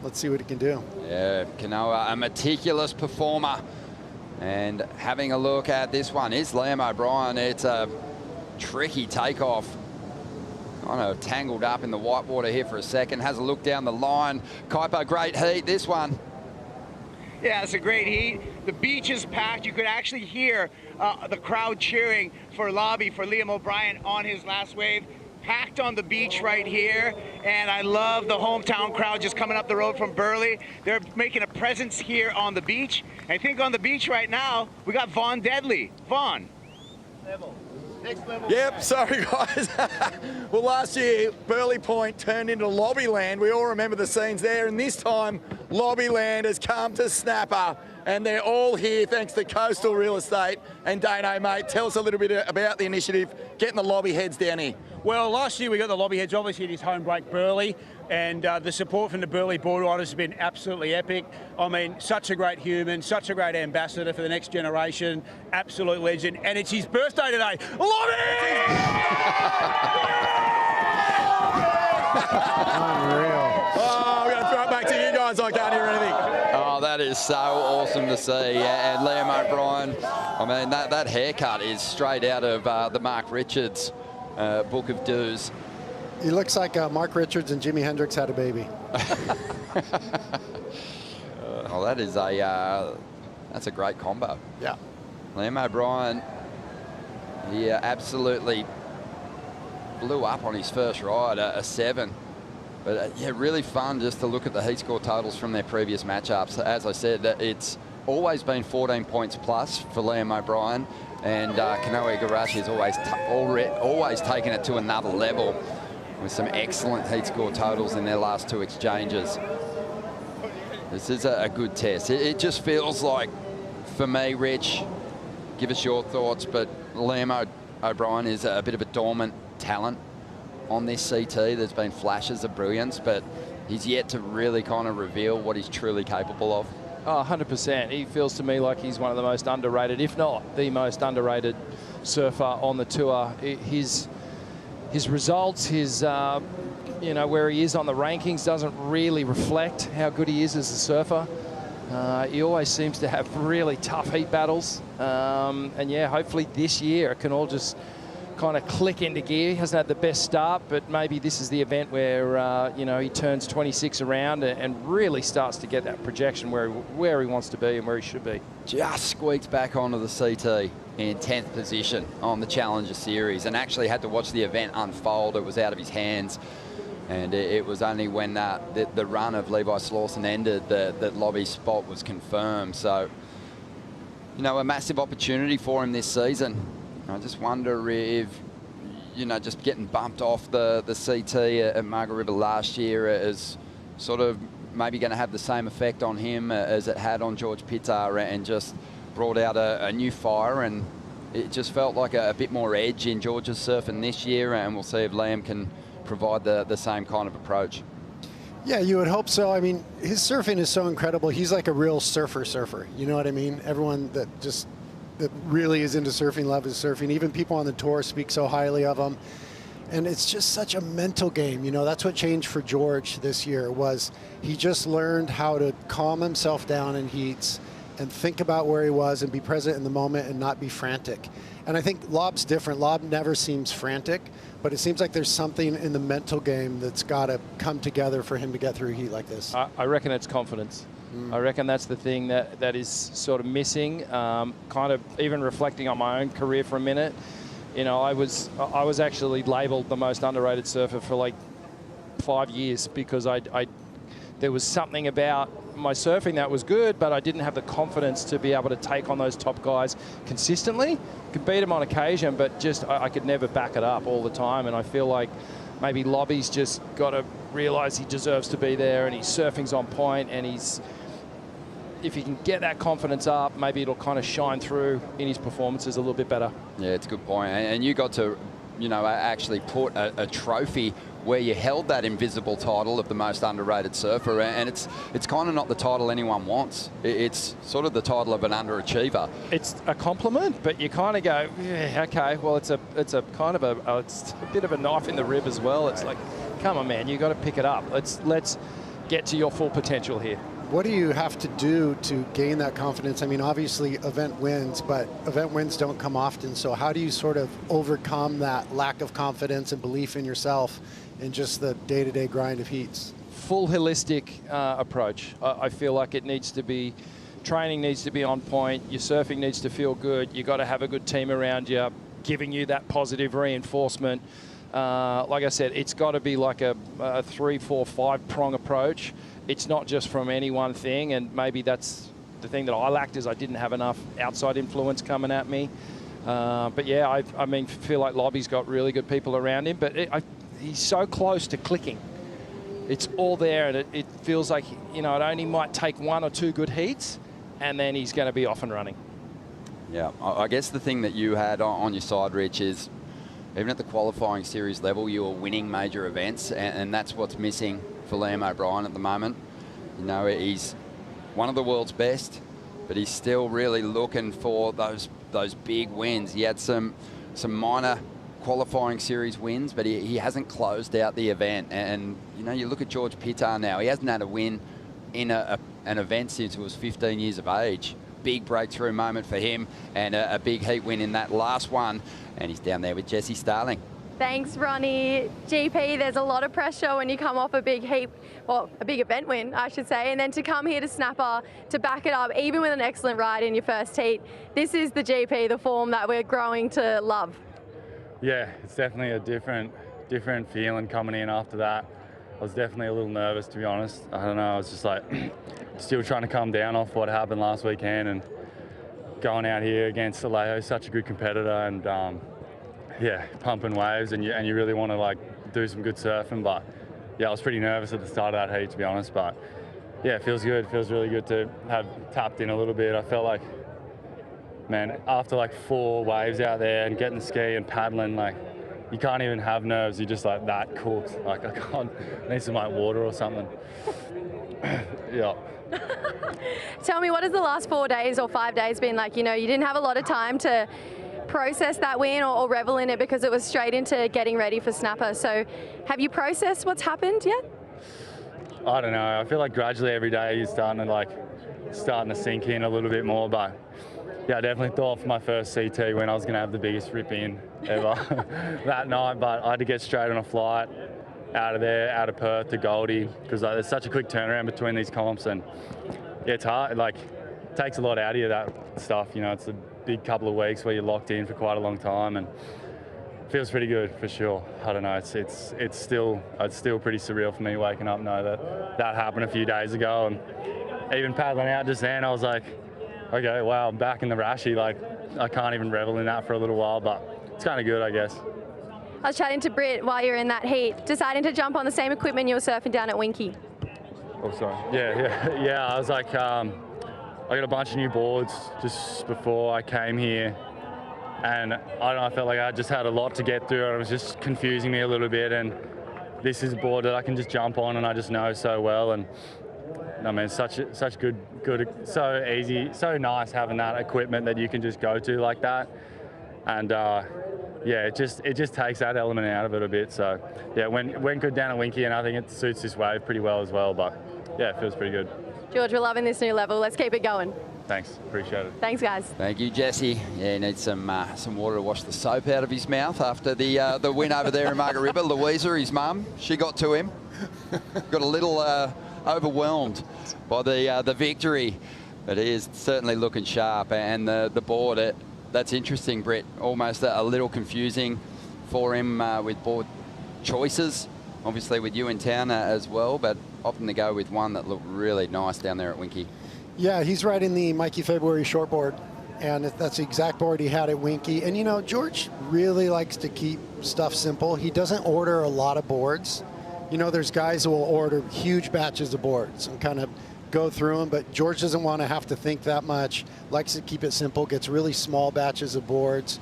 let's see what he can do. Yeah, Kanoa, a meticulous performer. And having a look at this one is Liam O'Brien. It's a tricky takeoff. Kind of tangled up in the whitewater here for a second. Has a look down the line. Kuiper, great heat, this one. Yeah, it's a great heat. The beach is packed. You could actually hear the crowd cheering for Lobby, for Liam O'Brien on his last wave. Packed on the beach right here. And I love the hometown crowd just coming up the road from Burleigh. They're making a presence here on the beach. I think on the beach right now, we got Vaughn Deadly. Vaughn. Next level. Yep, sorry guys. Well, last year, Burleigh Point turned into Lobbyland. We all remember the scenes there, and this time, Lobbyland has come to Snapper, and they're all here thanks to Coastal Real Estate. And Dano, mate, tell us a little bit about the initiative, getting the lobby heads down here. Well, last year we got the lobby heads, obviously at his home break, Burleigh, and the support from the Burleigh board riders has been absolutely epic. I mean, such a great human, such a great ambassador for the next generation, absolute legend, and it's his birthday today. Lobby! Unreal. Oh, we're going to throw it back to you guys. I can't hear anything. Oh, that is so awesome to see. Yeah, and Liam O'Brien, I mean, that haircut is straight out of the Mark Richards Book of Do's. He looks like Mark Richards and Jimi Hendrix had a baby. Oh, that is that's a great combo. Yeah. Liam O'Brien, he absolutely blew up on his first ride, a 7. But yeah, really fun just to look at the heat score totals from their previous matchups. As I said, it's always been 14 points plus for Liam O'Brien, and Kanoa Igarashi has always taken it to another level with some excellent heat score totals in their last 2 exchanges. This is a good test. It just feels like, for me, Rich, give us your thoughts, but Liam O'Brien is a bit of a dormant talent on this CT. There's been flashes of brilliance, but he's yet to really kind of reveal what he's truly capable of. Oh, 100%. He feels to me like he's one of the most underrated, if not the most underrated surfer on the tour. His results, his you know, where he is on the rankings doesn't really reflect how good he is as a surfer. He always seems to have really tough heat battles. And yeah, hopefully this year it can all just kind of click into gear. He hasn't had the best start, but maybe this is the event where, you know, he turns 26 around and really starts to get that projection where he wants to be and where he should be. Just squeaked back onto the CT in 10th position on the Challenger Series and actually had to watch the event unfold. It was out of his hands. And it was only when the run of Levi Slauson ended that Lobby's spot was confirmed. So, you know, a massive opportunity for him this season. I just wonder if, you know, just getting bumped off the CT at Margaret River last year is sort of maybe going to have the same effect on him as it had on George Pittar, and just brought out a new fire, and it just felt like a bit more edge in George's surfing this year, and we'll see if Liam can provide the same kind of approach. Yeah, you would hope so. I mean, his surfing is so incredible. He's like a real surfer. You know what I mean? Everyone that really is into surfing, love his surfing. Even people on the tour speak so highly of him. And it's just such a mental game. You know, that's what changed for George this year, was he just learned how to calm himself down in heats and think about where he was and be present in the moment and not be frantic. And I think Lob's different. Lob never seems frantic, but it seems like there's something in the mental game that's got to come together for him to get through heat like this. I reckon it's confidence. I reckon that's the thing that is sort of missing. Kind of even reflecting on my own career for a minute, you know, I was actually labelled the most underrated surfer for like 5 years because there was something about my surfing that was good, but I didn't have the confidence to be able to take on those top guys consistently. Could beat them on occasion, but just I could never back it up all the time. And I feel like maybe Lobby's just got to realise he deserves to be there, and his surfing's on point, and if he can get that confidence up, maybe it'll kind of shine through in his performances a little bit better. Yeah, it's a good point. And you got to, you know, actually put a trophy where you held that invisible title of the most underrated surfer, and it's kind of not the title anyone wants. It's sort of the title of an underachiever. It's a compliment, but you kind of go, yeah, okay, well, it's a kind of it's a bit of a knife in the rib as well. It's like, come on, man, you got to pick it up. Let's get to your full potential here. What do you have to do to gain that confidence? I mean, obviously event wins, but event wins don't come often. So how do you sort of overcome that lack of confidence and belief in yourself in just the day-to-day grind of heats? Full holistic approach. I feel like it needs to be, training needs to be on point. Your surfing needs to feel good. You got to have a good team around you, giving you that positive reinforcement. Like I said, it's got to be like a 3, 4, 5 prong approach. It's not just from any one thing, and maybe that's the thing that I lacked, is I didn't have enough outside influence coming at me. But yeah, I mean, feel like Lobby's got really good people around him, but he's so close to clicking. It's all there, and it feels like, you know, it only might take 1 or 2 good heats, and then he's going to be off and running. Yeah, I guess the thing that you had on your side, Rich, is even at the qualifying series level, you were winning major events, and that's what's missing for Liam O'Brien at the moment. You know, he's one of the world's best, but he's still really looking for those big wins. He had some minor qualifying series wins, but he hasn't closed out the event. And you know, you look at George Pittar now, he hasn't had a win in an event since he was 15 years of age. Big breakthrough moment for him, and a big heat win in that last one, and he's down there with Jesse Starling. Thanks, Ronnie. GP, there's a lot of pressure when you come off a big heat, well, a big event win, I should say, and then to come here to Snapper, to back it up, even with an excellent ride in your first heat. This is the GP, the form that we're growing to love. Yeah, it's definitely a different feeling coming in after that. I was definitely a little nervous, to be honest. I don't know, I was just like, still trying to come down off what happened last weekend, and going out here against Alejo, such a good competitor, and yeah, pumping waves, and you really want to like do some good surfing. But yeah, I was pretty nervous at the start of that heat, to be honest. But yeah, it feels good. It feels really good to have tapped in a little bit. I felt like, man, after like 4 waves out there and getting the ski and paddling, like you can't even have nerves. You're just like that cooked. Like I need some like water or something. Yeah. Tell me, what has the last 4 days or 5 days been like? You know, you didn't have a lot of time to process that win or revel in it because it was straight into getting ready for Snapper. So have you processed what's happened yet? I don't know. I feel like gradually every day you're starting to sink in a little bit more, but yeah, I definitely thought for my first CT when I was going to have the biggest rip in ever that night, but I had to get straight on a flight out of there, out of Perth to Goldie, because there's such a quick turnaround between these comps, and yeah, it's hard. Like, it takes a lot out of you, that stuff. You know, it's a big couple of weeks where you're locked in for quite a long time, and it feels pretty good for sure. I don't know. It's still pretty surreal for me waking up knowing that happened a few days ago, and even paddling out just then, I was like, okay, wow, I'm back in the Rashi. Like, I can't even revel in that for a little while, but it's kind of good, I guess. I was chatting to Britt while you were in that heat, deciding to jump on the same equipment you were surfing down at Winky. Oh, sorry. Yeah. I was like, I got a bunch of new boards just before I came here, and I don't know, I felt like I just had a lot to get through, and it was just confusing me a little bit. And this is a board that I can just jump on, and I just know so well. And I mean, such good, so easy, so nice having that equipment that you can just go to like that. And yeah, it just takes that element out of it a bit. So yeah, went good down at Winky, and I think it suits this wave pretty well as well. But yeah, it feels pretty good. George, we're loving this new level. Let's keep it going. Thanks, appreciate it. Thanks, guys. Thank you, Jesse. Yeah, he needs some water to wash the soap out of his mouth after the win over there in Margaret River. Louisa, his mum, she got to him. Got a little overwhelmed by the victory, but he is certainly looking sharp. And the board, that's interesting, Brett. Almost a little confusing for him with board choices. Obviously with you in town as well, but opting to go with one that looked really nice down there at Winky. Yeah, he's riding the Mikey February shortboard, and that's the exact board he had at Winky. And you know, George really likes to keep stuff simple. He doesn't order a lot of boards. You know, there's guys who will order huge batches of boards and kind of go through them, but George doesn't want to have to think that much, likes to keep it simple, gets really small batches of boards,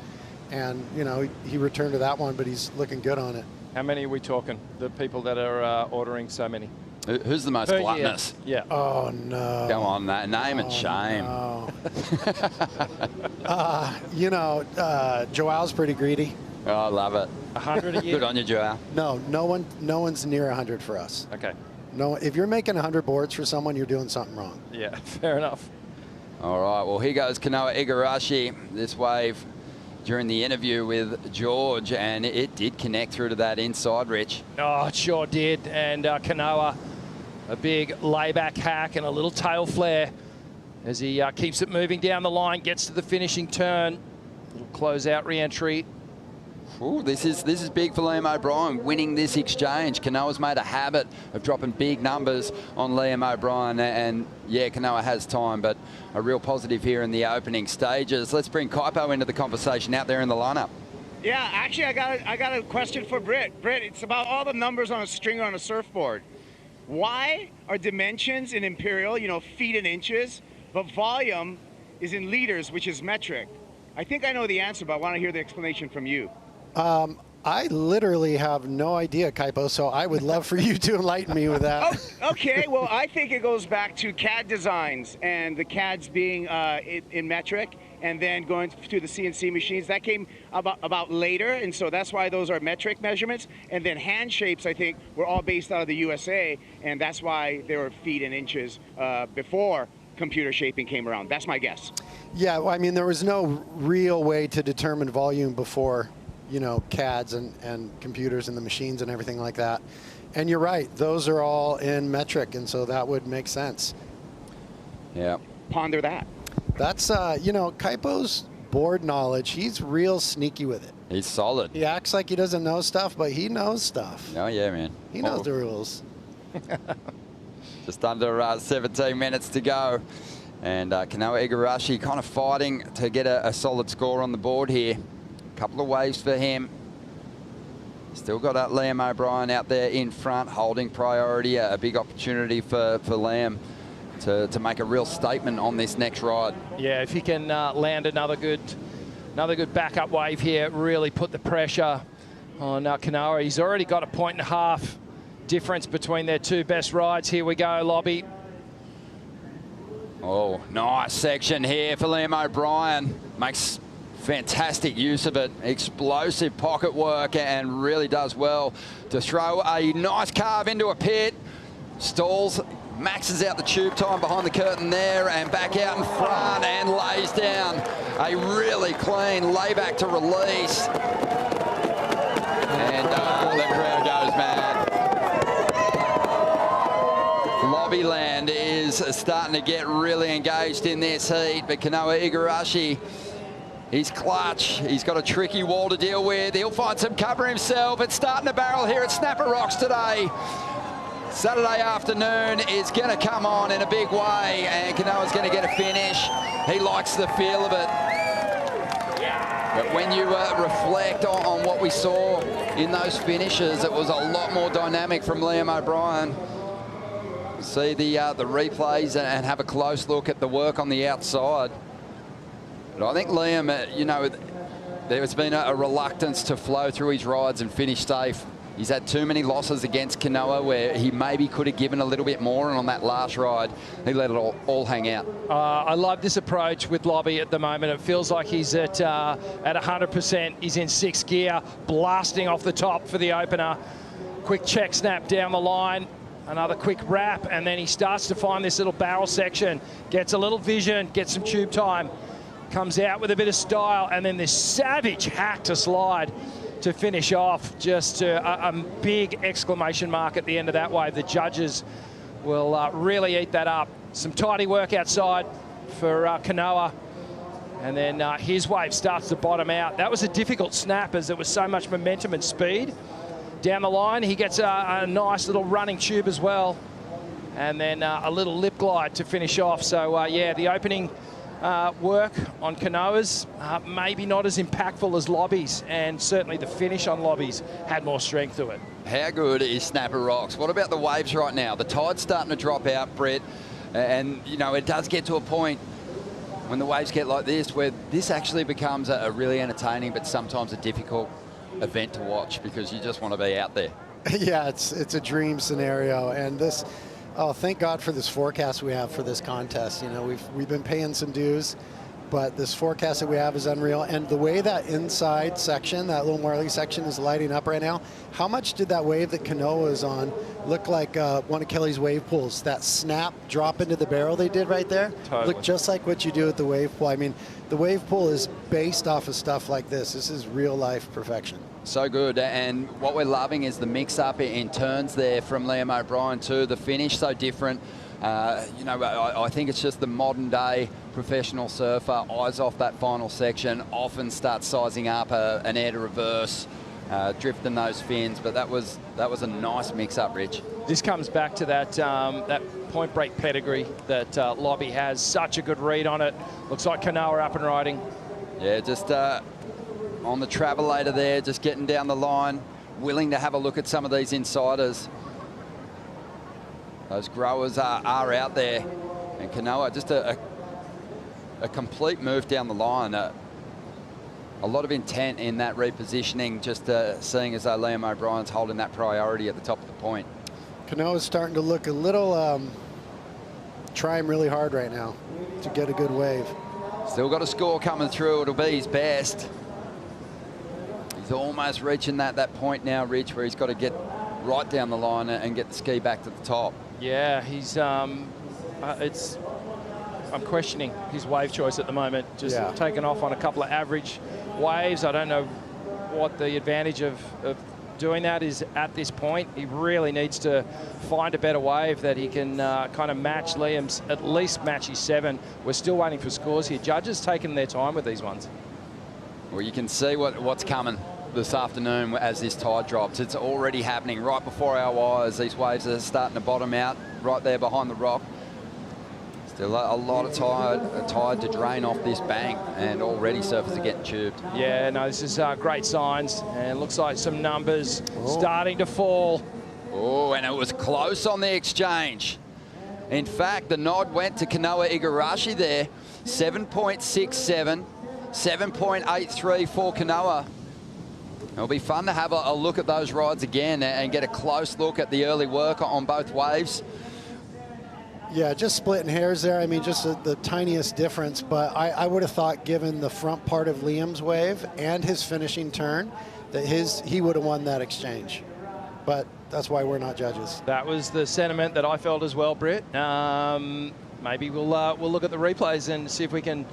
and you know, he returned to that one, but he's looking good on it. How many are we talking, the people that are ordering so many? Who's the most gluttonous? Yeah. Oh, no. Come on, name and shame. No. You know, Joao's pretty greedy. Oh, I love it. 100 a year? Good on you, Joao. No one's near 100 for us. Okay. No, if you're making 100 boards for someone, you're doing something wrong. Yeah, fair enough. All right, well, here goes Kanoa Igarashi. This wave during the interview with George, and it did connect through to that inside, Rich. Oh, it sure did. And Kanoa, a big layback hack and a little tail flare as he keeps it moving down the line, gets to the finishing turn. Little close-out re-entry. Ooh, this is big for Liam O'Brien, winning this exchange. Kanoa's made a habit of dropping big numbers on Liam O'Brien, and yeah, Kanoa has time, but a real positive here in the opening stages. Let's bring Kaipo into the conversation out there in the lineup. Yeah, actually, I got a question for Britt. Britt, it's about all the numbers on a string on a surfboard. Why are dimensions in imperial, you know, feet and inches, but volume is in liters, which is metric? I think I know the answer, but I want to hear the explanation from you. I literally have no idea, Kaipo, so I would love for you to enlighten me with that. Oh, okay, well, I think it goes back to CAD designs and the CADs being in metric and then going to the CNC machines. That came about later, and so that's why those are metric measurements. And then hand shapes, I think, were all based out of the USA, and that's why they were feet and inches before computer shaping came around. That's my guess. Yeah, well, I mean, there was no real way to determine volume before, you know, CADs and computers and the machines and everything like that. And you're right, those are all in metric, and so that would make sense. Yeah. Ponder that. That's, you know, Kaipo's board knowledge, he's real sneaky with it. He's solid. He acts like he doesn't know stuff, but he knows stuff. Oh, yeah, man. He knows the rules. Just under 17 minutes to go. And Kanoa Igarashi kind of fighting to get a solid score on the board here. Couple of waves for him. Still got that Liam O'Brien out there in front, holding priority. A big opportunity for Liam to make a real statement on this next ride. Yeah, if he can land another good backup wave here, really put the pressure on Kanoa. He's already got a 1.5 difference between their two best rides. Here we go, Lobby. Oh, nice section here for Liam O'Brien. Makes fantastic use of it. Explosive pocket work and really does well to throw a nice carve into a pit. Stalls maxes out the tube time behind the curtain there and back out in front and lays down a really clean layback to release. And the crowd goes mad. Lobbyland is starting to get really engaged in this heat, but Kanoa Igarashi, he's clutch. He's got a tricky wall to deal with. He'll find some cover himself. It's starting to barrel here at Snapper Rocks today. Saturday afternoon is going to come on in a big way, and Kanoa's going to get a finish. He likes the feel of it. But when you reflect on what we saw in those finishes, it was a lot more dynamic from Liam O'Brien. See the replays and have a close look at the work on the outside. But I think Liam, you know, there's been a reluctance to flow through his rides and finish safe. He's had too many losses against Kanoa where he maybe could have given a little bit more, and on that last ride, he let it all hang out. I love this approach with Lobby at the moment. It feels like he's at 100%. He's in 6th gear, blasting off the top for the opener. Quick check snap down the line. Another quick wrap, and then he starts to find this little barrel section, gets a little vision, gets some tube time, comes out with a bit of style, and then this savage hack to slide to finish off. Just a big exclamation mark at the end of that wave. The judges will really eat that up. Some tidy work outside for Kanoa, and then his wave starts to bottom out. That was a difficult snap as there was so much momentum and speed. Down the line, he gets a nice little running tube as well, and then a little lip glide to finish off. So, yeah, the opening work on Kanoa's maybe not as impactful as Lobby's, and certainly the finish on Lobby's had more strength to it. How good is Snapper Rocks? What about the waves right now? The tide's starting to drop out, Brett, and, you know, it does get to a point when the waves get like this where this actually becomes a really entertaining but sometimes a difficult event to watch because you just want to be out there. Yeah, it's a dream scenario, and this, oh, thank God for this forecast we have for this contest. You know, we've been paying some dues, but this forecast that we have is unreal. And the way that inside section, that little Marley section, is lighting up right now, how much did that wave that Kanoa is on look like one of Kelly's wave pools? That snap drop into the barrel they did right there looked just like what you do at the wave pool. I mean, the wave pool is based off of stuff like this. This is real life perfection. So good, and what we're loving is the mix-up in turns there from Liam O'Brien too. The finish so different. You know, I think it's just the modern day professional surfer, eyes off that final section, often starts sizing up an air to reverse, drifting those fins, but that was a nice mix-up, Rich. This comes back to that point break pedigree that Lobby has. Such a good read on it. Looks like Kanoa up and riding. Yeah, just on the travelator there, just getting down the line, willing to have a look at some of these insiders. Those growers are out there, and Kanoa just a complete move down the line. A lot of intent in that repositioning, just seeing as though Liam O'Brien's holding that priority at the top of the point. Kanoa's starting to look a little, trying really hard right now to get a good wave. Still got a score coming through. It'll be his best. He's almost reaching that point now, Rich, where he's got to get right down the line and get the ski back to the top. Yeah, he's I'm questioning his wave choice at the moment. Just taking off on a couple of average waves. I don't know what the advantage of doing that is at this point. He really needs to find a better wave that he can kind of match Liam's, at least match his 7. We're still waiting for scores here. Judges taking their time with these ones. Well, you can see what's coming this afternoon as this tide drops. It's already happening right before our eyes. These waves are starting to bottom out right there behind the rock. Still a lot of tide to drain off this bank, and already surfers are getting tubed. Yeah, no, this is great signs, and it looks like some numbers starting to fall. Oh, and it was close on the exchange. In fact, the nod went to Kanoa Igarashi there, 7.67, 7.83 for Kanoa. It'll be fun to have a look at those rides again and get a close look at the early work on both waves. Yeah, just splitting hairs there. I mean, just the tiniest difference, but I would have thought, given the front part of Liam's wave and his finishing turn, that he would have won that exchange. But that's why we're not judges. That was the sentiment that I felt as well, Britt. Maybe we'll look at the replays and see if we can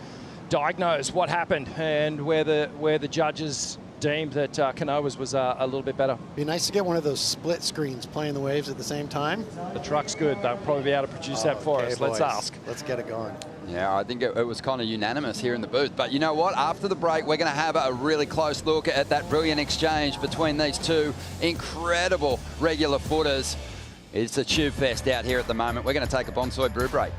diagnose what happened and where the judges deemed that Kanoa's was a little bit better. Be nice to get one of those split screens playing the waves at the same time. The truck's good. They'll probably be able to produce that for us. Let's ask. Let's get it going. Yeah, I think it was kind of unanimous here in the booth. But you know what? After the break, we're going to have a really close look at that brilliant exchange between these two incredible regular footers. It's a tube fest out here at the moment. We're going to take a Bonsoy brew break.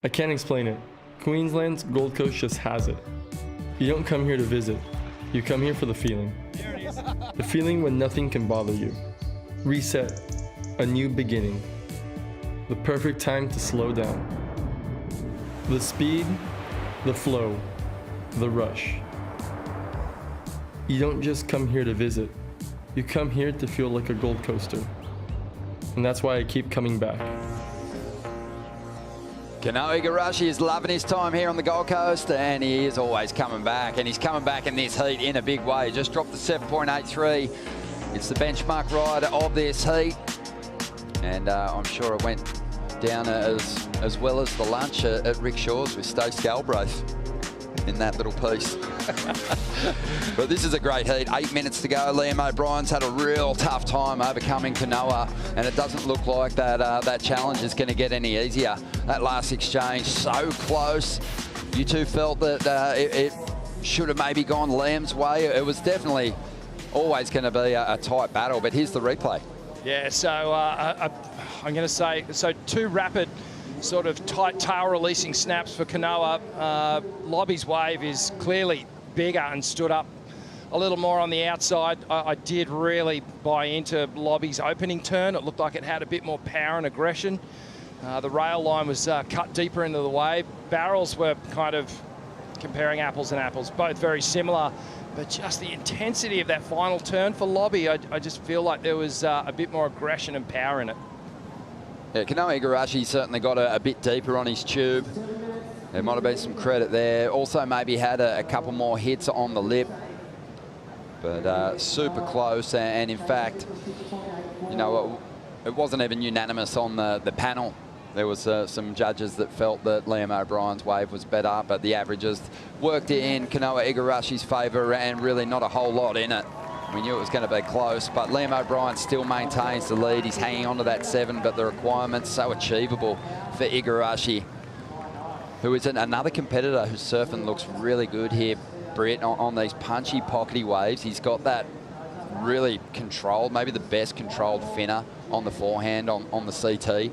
I can't explain it. Queensland's Gold Coast just has it. You don't come here to visit. You come here for the feeling. The feeling when nothing can bother you. Reset. A new beginning. The perfect time to slow down. The speed, the flow, the rush. You don't just come here to visit. You come here to feel like a Gold Coaster. And that's why I keep coming back. Kanoa Igarashi is loving his time here on the Gold Coast, and he is always coming back, and he's coming back in this heat in a big way. He just dropped the 7.83. It's the benchmark ride of this heat, and I'm sure it went down as well as the lunch at Rick Shaw's with Stokes Galbraith in that little piece. But this is a great heat. 8 minutes to go. Liam O'Brien's had a real tough time overcoming Kanoa, and it doesn't look like that challenge is going to get any easier. That last exchange, so close. You two felt that it should have maybe gone Liam's way. It was definitely always going to be a tight battle, but here's the replay. Yeah, so I'm going to say, two rapid sort of tight tail releasing snaps for Kanoa. Lobby's wave is clearly bigger and stood up a little more on the outside. I did really buy into Lobby's opening turn. It looked like it had a bit more power and aggression. The rail line was cut deeper into the wave. Barrels were kind of comparing apples and apples, both very similar, but just the intensity of that final turn for Lobby, I just feel like there was a bit more aggression and power in it. Yeah, Kanoa Igarashi certainly got a bit deeper on his tube. There might have been some credit there. Also maybe had a couple more hits on the lip. But super close, and in fact, you know, it wasn't even unanimous on the panel. There was some judges that felt that Liam O'Brien's wave was better, but the averages worked in Kanoa Igarashi's favour, and really not a whole lot in it. We knew it was going to be close, but Liam O'Brien still maintains the lead. He's hanging on to that 7, but the requirement's so achievable for Igarashi, who is another competitor whose surfing looks really good here, Britt, on these punchy, pockety waves. He's got that really controlled, maybe the best controlled finner on the forehand on the CT.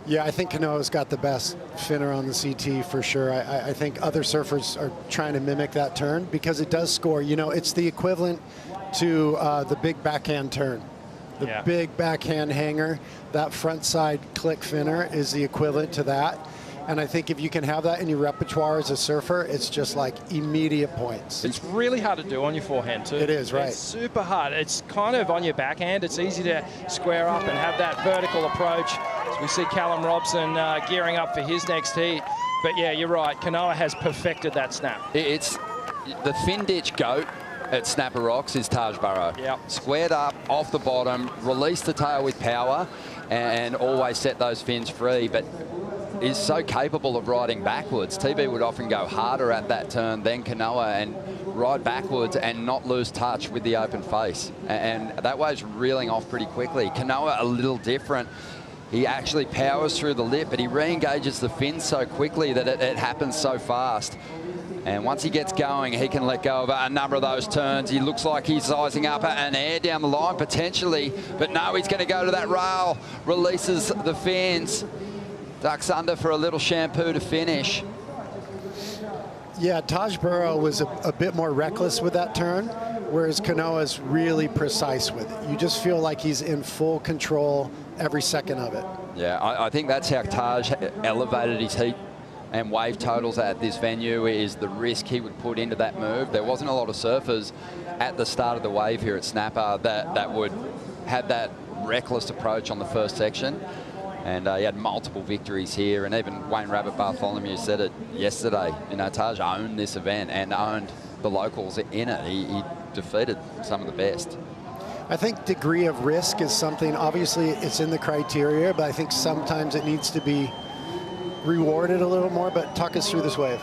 Yeah, I think Kanoa's got the best finner on the CT for sure. I think other surfers are trying to mimic that turn because it does score. You know, it's the equivalent to the big backhand turn. The big backhand hanger, that front side click finner is the equivalent to that. And I think if you can have that in your repertoire as a surfer, it's just like immediate points. It's really hard to do on your forehand too. It is, right. It's super hard. It's kind of on your backhand. It's easy to square up and have that vertical approach. So we see Callum Robson gearing up for his next heat. But yeah, you're right. Kanoa has perfected that snap. It's the fin ditch goat at Snapper Rocks is Taj Burrow. Yep. Squared up, off the bottom, release the tail with power, and always set those fins free. But is so capable of riding backwards. TB would often go harder at that turn than Kanoa and ride backwards and not lose touch with the open face. And that wave's reeling off pretty quickly. Kanoa a little different. He actually powers through the lip, but he re-engages the fin so quickly that it happens so fast. And once he gets going, he can let go of a number of those turns. He looks like he's sizing up an air down the line potentially, but no, he's going to go to that rail, releases the fins, ducks under for a little shampoo to finish. Yeah, Taj Burrow was a bit more reckless with that turn, whereas Kanoa's really precise with it. You just feel like he's in full control every second of it. Yeah, I think that's how Taj elevated his heat and wave totals at this venue, is the risk he would put into that move. There wasn't a lot of surfers at the start of the wave here at Snapper that would have that reckless approach on the first section. And he had multiple victories here, and even Wayne Rabbit Bartholomew said it yesterday. You know, Taj owned this event and owned the locals in it. He defeated some of the best. I think degree of risk is something, obviously it's in the criteria, but I think sometimes it needs to be rewarded a little more. But talk us through this wave.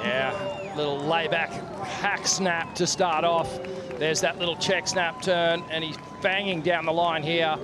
Yeah, little layback hack snap to start off. There's that little check snap turn, and he's banging down the line here.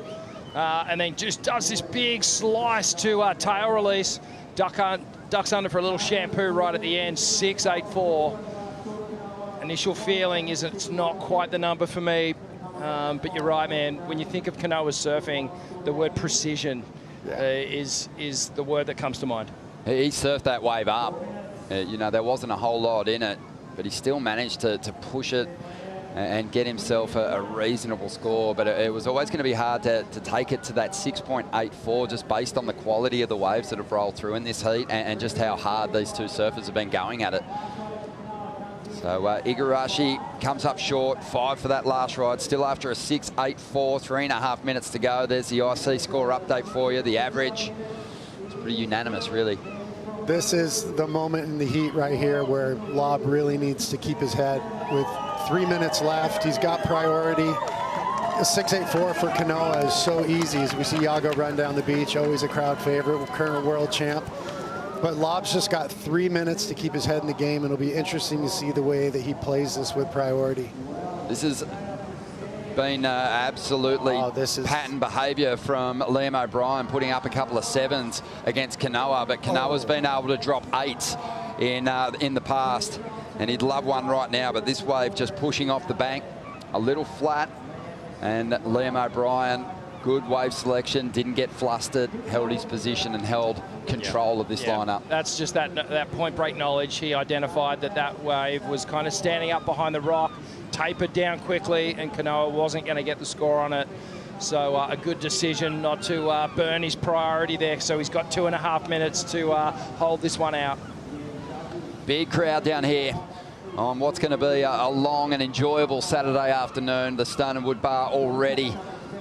And then just does this big slice to tail release. Ducks under for a little shampoo right at the end, 6.84. Initial feeling is it's not quite the number for me. But you're right, man. When you think of Kanoa's surfing, the word precision is the word that comes to mind. He surfed that wave up. You know, there wasn't a whole lot in it, but he still managed to push it and get himself a reasonable score. But it was always going to be hard to take it to that 6.84 just based on the quality of the waves that have rolled through in this heat and just how hard these two surfers have been going at it. So Igarashi comes up short, 5 for that last ride, still after a 6.84, 3.5 minutes to go. There's the IC score update for you, the average. It's pretty unanimous, really. This is the moment in the heat right here where Lob really needs to keep his head. With 3 minutes left, he's got priority. A 6.84 for Kanoa is so easy, as we see Yago run down the beach, always a crowd favorite, current world champ. But Lob's just got 3 minutes to keep his head in the game, and it'll be interesting to see the way that he plays this with priority. This has been absolutely pattern behaviour from Liam O'Brien, putting up a couple of 7s against Kanoa, but Kanoa's been able to drop 8s in the past, and he'd love one right now, but this wave just pushing off the bank, a little flat, and Liam O'Brien, good wave selection, didn't get flustered, held his position and held control of this lineup. That's just that point break knowledge. He identified that wave was kind of standing up behind the rock, tapered down quickly, and Kanoa wasn't going to get the score on it. So a good decision not to burn his priority there. So he's got 2.5 minutes to hold this one out. Big crowd down here on what's going to be a long and enjoyable Saturday afternoon. The Stone and Wood Bar already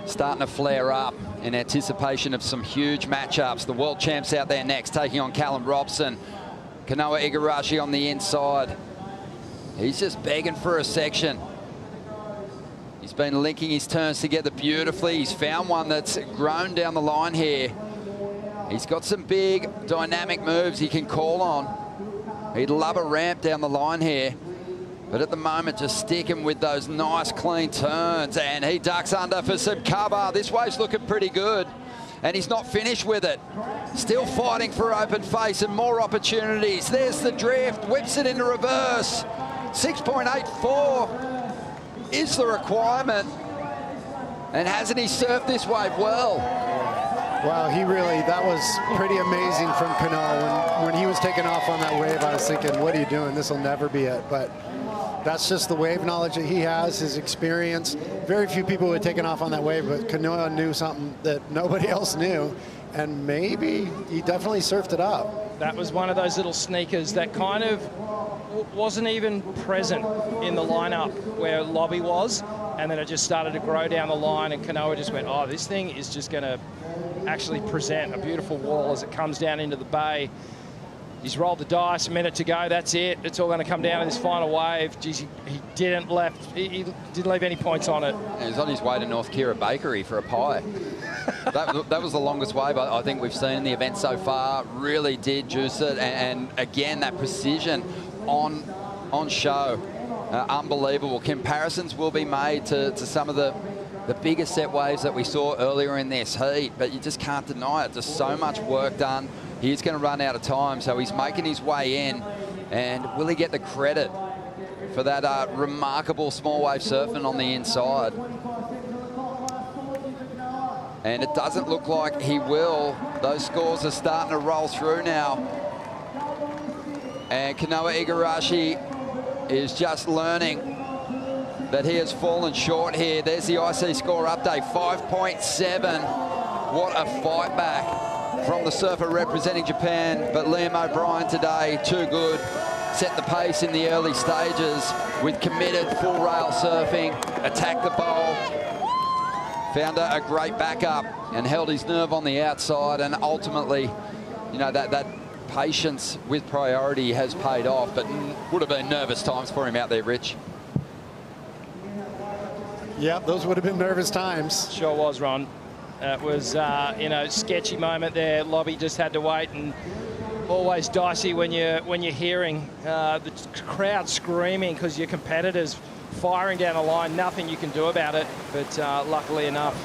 starting to flare up in anticipation of some huge matchups. The world champs out there next, taking on Callum Robson. Kanoa Igarashi on the inside. He's just begging for a section. He's been linking his turns together beautifully. He's found one that's grown down the line here. He's got some big dynamic moves he can call on. He'd love a ramp down the line here. But at the moment, just sticking with those nice, clean turns. And he ducks under for some cover. This wave's looking pretty good. And he's not finished with it. Still fighting for open face and more opportunities. There's the drift, whips it into reverse. 6.84 is the requirement. And hasn't he surfed this wave well? Wow, that was pretty amazing from Kanoa. When he was taking off on that wave, I was thinking, what are you doing? This will never be it. But that's just the wave knowledge that he has, his experience. Very few people would have taken off on that wave, but Kanoa knew something that nobody else knew. and maybe he definitely surfed it up. That was one of those little sneakers that kind of wasn't even present in the lineup where Lobby was, and then it just started to grow down the line, and Kanoa just went, oh, this thing is just going to actually present a beautiful wall as it comes down into the bay. He's rolled the dice, a minute to go, that's it. It's all going to come down to this final wave. Geez, he didn't leave any points on it. He was on his way to North Kira Bakery for a pie. that was the longest wave I think we've seen in the event so far. Really did juice it, and again, that precision on show. Unbelievable. Comparisons will be made to some of the bigger set waves that we saw earlier in this heat, but you just can't deny it. Just so much work done. He's going to run out of time, so he's making his way in. And will he get the credit for that remarkable small wave surfing on the inside? And it doesn't look like he will. Those scores are starting to roll through now. And Kanoa Igarashi is just learning that he has fallen short here. There's the IC score update, 5.7. What a fight back from the surfer representing Japan. But Liam O'Brien today, too good. Set the pace in the early stages with committed full rail surfing, attacked the bowl, found a great backup and held his nerve on the outside, and ultimately, you know, that patience with priority has paid off, but would have been nervous times for him out there, Rich. Yep, those would have been nervous times. Sure was, Ron. It was, you know, sketchy moment there. Lobby just had to wait, and always dicey when you're hearing the crowd screaming because your competitors firing down the line. Nothing you can do about it. But luckily enough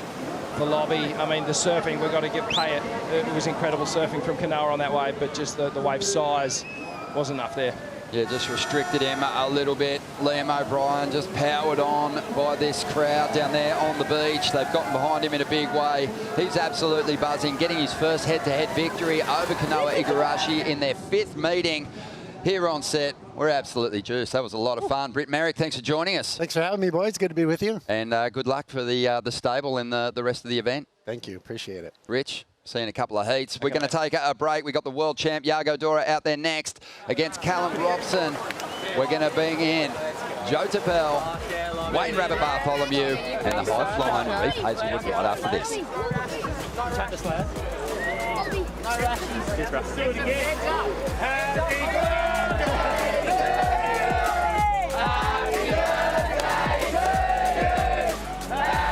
for Lobby, I mean, the surfing, we've got to pay it. It was incredible surfing from Kanoa on that wave, but just the wave size wasn't enough there. Yeah, just restricted him a little bit. Liam O'Brien just powered on by this crowd down there on the beach. They've gotten behind him in a big way. He's absolutely buzzing, getting his first head-to-head victory over Kanoa Igarashi in their 5th meeting here on set. We're absolutely juiced. That was a lot of fun. Britt Merrick, thanks for joining us. Thanks for having me, boys. Good to be with you. And good luck for the stable and the rest of the event. Thank you. Appreciate it. Rich, see you in a couple of heats. We're going to take a break. We've got the world champ, Yago Dora, out there next against Callum Robson. We're going to bring in Joe Tappell, Wayne Rabbit Bartholomew, and the high-flying Reef Hazelwood right after this. Tap the slab. No rashies. Yes, Russ. Do it again. Happy birthday! Happy birthday to you!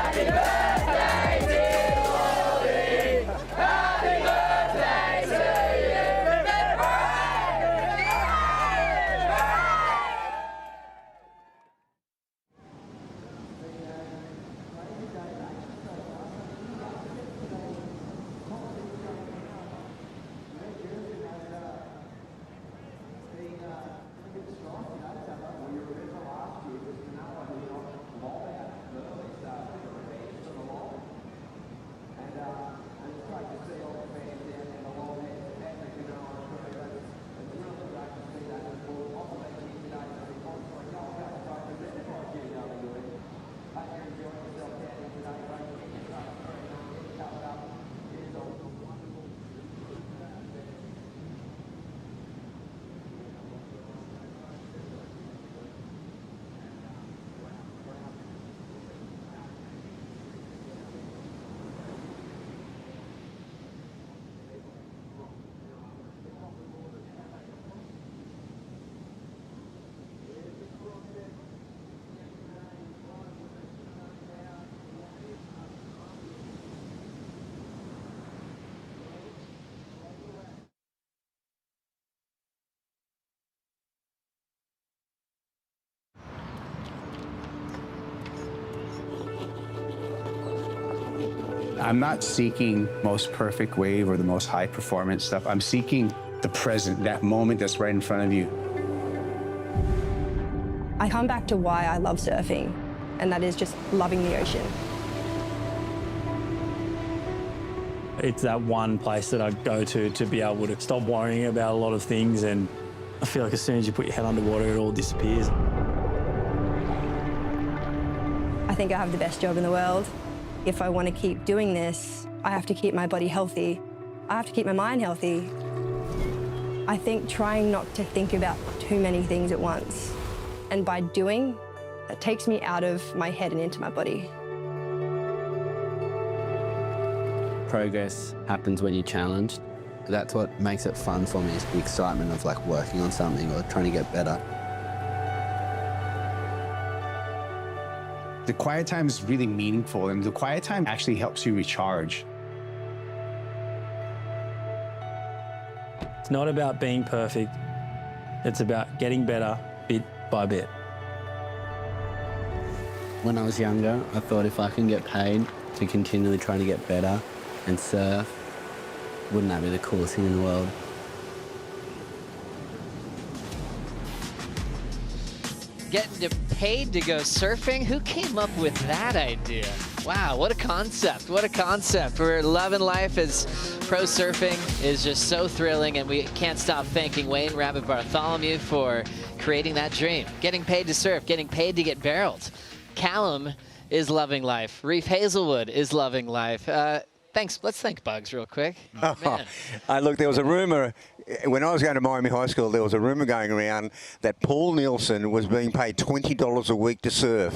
Happy birthday, dear Lolly! Happy birthday to you! I'm not seeking most perfect wave or the most high performance stuff. I'm seeking the present, that moment that's right in front of you. I come back to why I love surfing, and that is just loving the ocean. It's that one place that I go to be able to stop worrying about a lot of things, and I feel like as soon as you put your head underwater, it all disappears. I think I have the best job in the world. If I want to keep doing this, I have to keep my body healthy, I have to keep my mind healthy. I think trying not to think about too many things at once. And by doing, it takes me out of my head and into my body. Progress happens when you're challenged. That's what makes it fun for me, is the excitement of like working on something or trying to get better. The quiet time is really meaningful, and the quiet time actually helps you recharge. It's not about being perfect. It's about getting better bit by bit. When I was younger, I thought if I can get paid to continually trying to get better and surf, wouldn't that be the coolest thing in the world? Getting paid to go surfing? Who came up with that idea? Wow, what a concept, what a concept. We're loving life as pro surfing is just so thrilling, and we can't stop thanking Wayne Rabbit Bartholomew for creating that dream. Getting paid to surf, getting paid to get barreled. Callum is loving life. Reef Hazelwood is loving life. Thanks. Let's thank Bugs real quick. Look, there was a rumour, when I was going to Miami High School, there was a rumour going around that Paul Nielsen was being paid $20 a week to surf.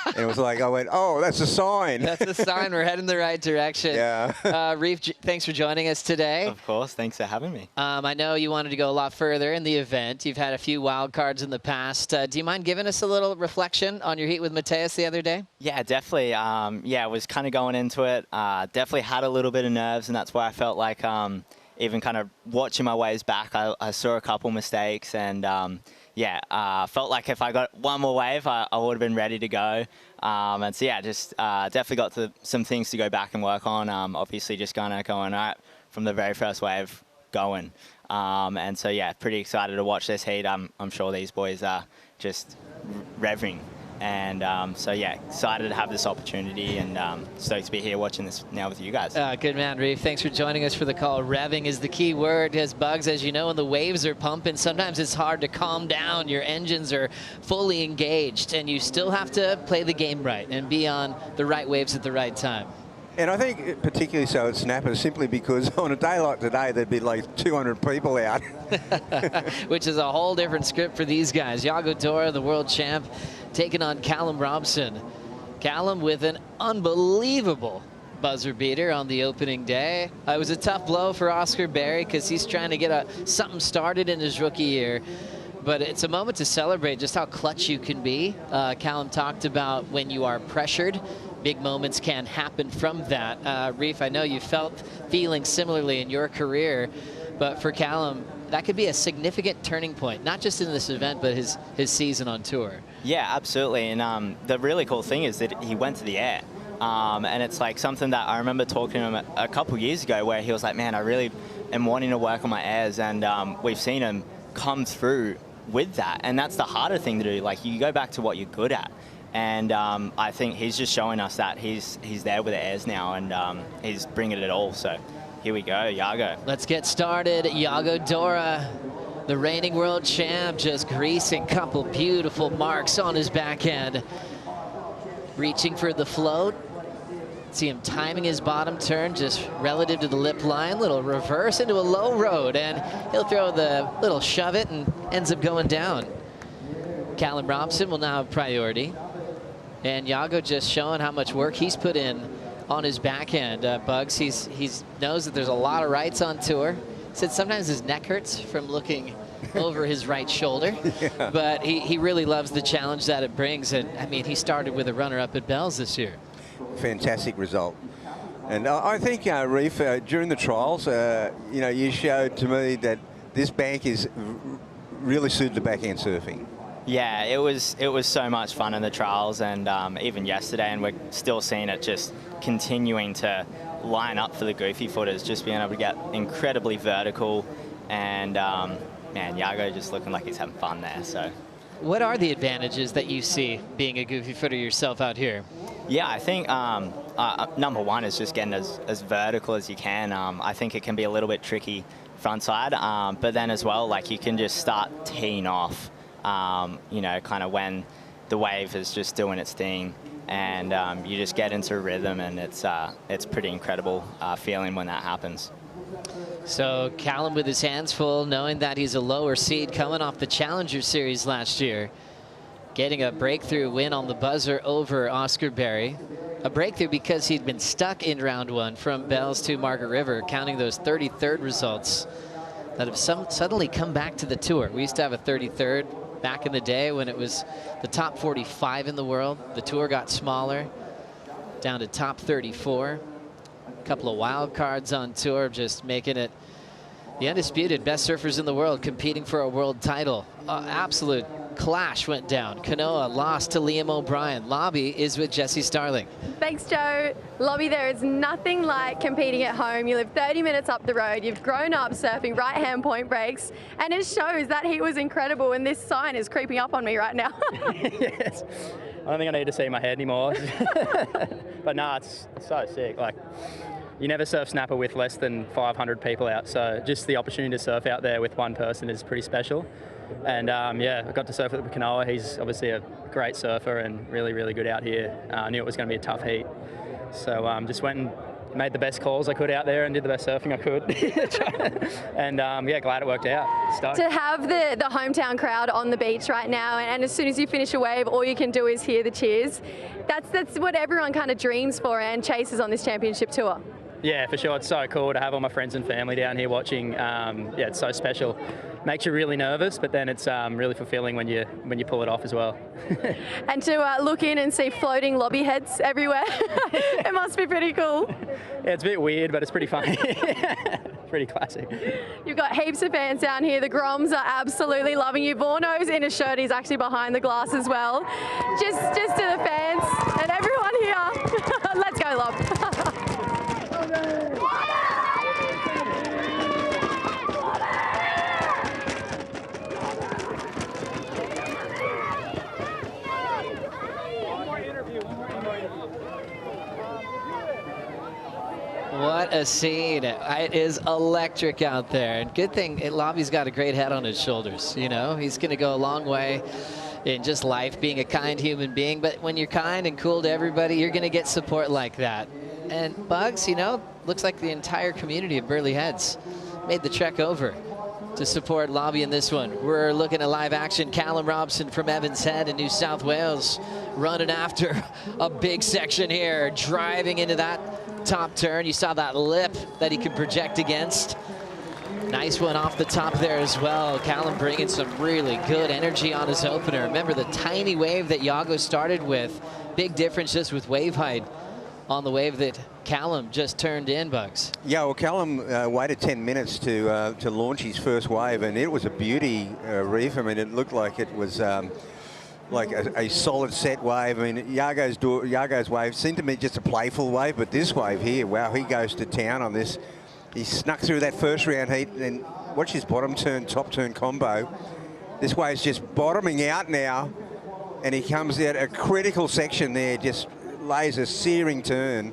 And it was like, I went, oh, that's a sign. That's a sign. We're heading the right direction. Yeah. Reef, thanks for joining us today. Of course. Thanks for having me. I know you wanted to go a lot further in the event. You've had a few wild cards in the past. Do you mind giving us a little reflection on your heat with Mateus the other day? Yeah, definitely. I was kind of going into it. Definitely had a little bit of nerves, and that's why I felt like even kind of watching my waves back, I saw a couple mistakes, and felt like if I got one more wave, I would have been ready to go. And so yeah, just definitely got some things to go back and work on. Obviously just going right from the very first wave going. And so yeah, pretty excited to watch this heat. I'm sure these boys are just revving. And so yeah, excited to have this opportunity, and stoked to be here watching this now with you guys. Good man, Reef. Thanks for joining us for the call. Revving is the key word. As Bugs, as you know, when the waves are pumping, sometimes it's hard to calm down. Your engines are fully engaged, and you still have to play the game right and be on the right waves at the right time. And I think particularly so at Snapper, simply because on a day like today, there'd be like 200 people out. Which is a whole different script for these guys. Iago Dora, the world champ, taking on Callum Robson. Callum with an unbelievable buzzer beater on the opening day. It was a tough blow for Oscar Berry because he's trying to get something started in his rookie year. But it's a moment to celebrate just how clutch you can be. Callum talked about when you are pressured, big moments can happen from that. Reef, I know you felt feeling similarly in your career, but for Callum, that could be a significant turning point, not just in this event, but his season on tour. Yeah, absolutely. And the really cool thing is that he went to the air. And it's like something that I remember talking to him a couple years ago, where he was like, man, I really am wanting to work on my airs. And we've seen him come through with that. And that's the harder thing to do. Like, you go back to what you're good at. And I think he's just showing us that he's there with the airs now, and he's bringing it all. So here we go, Iago. Let's get started. Iago Dora, the reigning world champ, just greasing a couple beautiful marks on his backhand. Reaching for the float. See him timing his bottom turn just relative to the lip line. Little reverse into a low road, and he'll throw the little shove it and ends up going down. Callum Robson will now have priority. And Iago just showing how much work he's put in on his backhand. Bugs, he knows that there's a lot of rights on tour. Said sometimes his neck hurts from looking over his right shoulder. Yeah. But he really loves the challenge that it brings. And I mean, he started with a runner-up at Bell's this year. Fantastic result. And I think, Reef, during the trials, you showed to me that this bank is really suited to backhand surfing. Yeah, it was so much fun in the trials, and even yesterday, and we're still seeing it just continuing to line up for the goofy footers, just being able to get incredibly vertical, and man, Iago just looking like he's having fun there. So, what are the advantages that you see being a goofy footer yourself out here? Yeah, I think number one is just getting as vertical as you can. I think it can be a little bit tricky front side, but then as well, like, you can just start teeing off. Kind of when the wave is just doing its thing, and you just get into rhythm, and it's pretty incredible feeling when that happens. So Callum with his hands full, knowing that he's a lower seed coming off the Challenger Series last year. Getting a breakthrough win on the buzzer over Oscar Berry. A breakthrough because he'd been stuck in round 1 from Bells to Margaret River, counting those 33rd results that have suddenly come back to the tour. We used to have a 33rd back in the day when it was the top 45 in the world. The tour got smaller, down to top 34. A couple of wild cards on tour, just making it the undisputed best surfers in the world competing for a world title. Absolute clash went down. Kanoa lost to Liam O'Brien. Lobby is with Jesse Starling. Thanks, Joe. Lobby, there is nothing like competing at home. You live 30 minutes up the road. You've grown up surfing right-hand point breaks, and it shows that heat was incredible, and this sign is creeping up on me right now. Yes. I don't think I need to see my head anymore. But nah, it's so sick. Like, you never surf snapper with less than 500 people out, so just the opportunity to surf out there with one person is pretty special. And yeah, I got to surf with Kanoa. He's obviously a great surfer and really, really good out here. I knew it was going to be a tough heat. So just went and made the best calls I could out there and did the best surfing I could. And yeah, glad it worked out. Stoked. To have the hometown crowd on the beach right now, and as soon as you finish a wave, all you can do is hear the cheers. That's what everyone kind of dreams for and chases on this championship tour. Yeah, for sure. It's so cool to have all my friends and family down here watching. Yeah, it's so special. Makes you really nervous, but then it's really fulfilling when you pull it off as well. And to look in and see floating lobby heads everywhere, it must be pretty cool. Yeah, it's a bit weird, but it's pretty funny. Pretty classic. You've got heaps of fans down here. The Groms are absolutely loving you. Vorno's in a shirt. He's actually behind the glass as well. Just to the fans and everyone here. Let's go, Lob. What a scene. It is electric out there. And good thing Lobby's got a great head on his shoulders. You know, he's going to go a long way in just life, being a kind human being. But when you're kind and cool to everybody, you're going to get support like that. And Bugs, you know, looks like the entire community of Burleigh Heads made the trek over to support Lobby in this one. We're looking at live action. Callum Robson from Evans Head in New South Wales running after a big section here, driving into that top turn. You saw that lip that he could project against. Nice one off the top there as well. Callum bringing some really good energy on his opener. Remember the tiny wave that Iago started with. Big difference just with wave height on the wave that Callum just turned in, Bugs. Yeah, well, Callum waited 10 minutes to launch his first wave, and it was a beauty reef. I mean, it looked like it was like a solid set wave. I mean, Iago's wave seemed to me just a playful wave, but this wave here, wow, he goes to town on this. He snuck through that first round heat, and watch his bottom turn, top turn combo. This wave's just bottoming out now, and he comes out a critical section there, just lays a searing turn.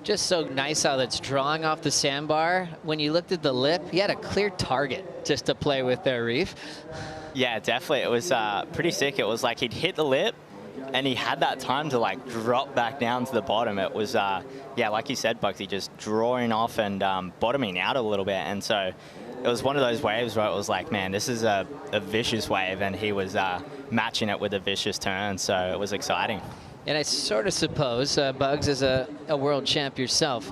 Just so nice how that's drawing off the sandbar. When you looked at the lip, he had a clear target just to play with there, Reef. Yeah, definitely. It was pretty sick. It was like he'd hit the lip and he had that time to like drop back down to the bottom. It was, yeah, like you said, Bugsy, just drawing off and bottoming out a little bit. And so it was one of those waves where it was like, man, this is a vicious wave, and he was matching it with a vicious turn. So it was exciting. And I sort of suppose, Bugs, as a world champ yourself,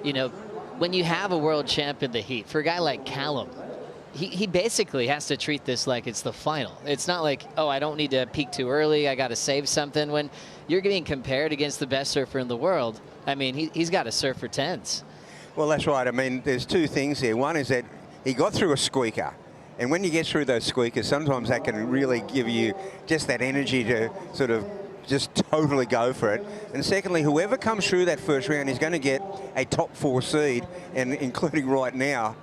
you know, when you have a world champ in the heat, for a guy like Callum, he basically has to treat this like it's the final. It's not like, oh, I don't need to peak too early, I got to save something. When you're getting compared against the best surfer in the world, I mean, he's got to surf for tens. Well, that's right. I mean, there's two things here. One is that he got through a squeaker. And when you get through those squeakers, sometimes that can really give you just that energy to sort of just totally go for it. And secondly, whoever comes through that first round is going to get a top 4 seed, and including right now,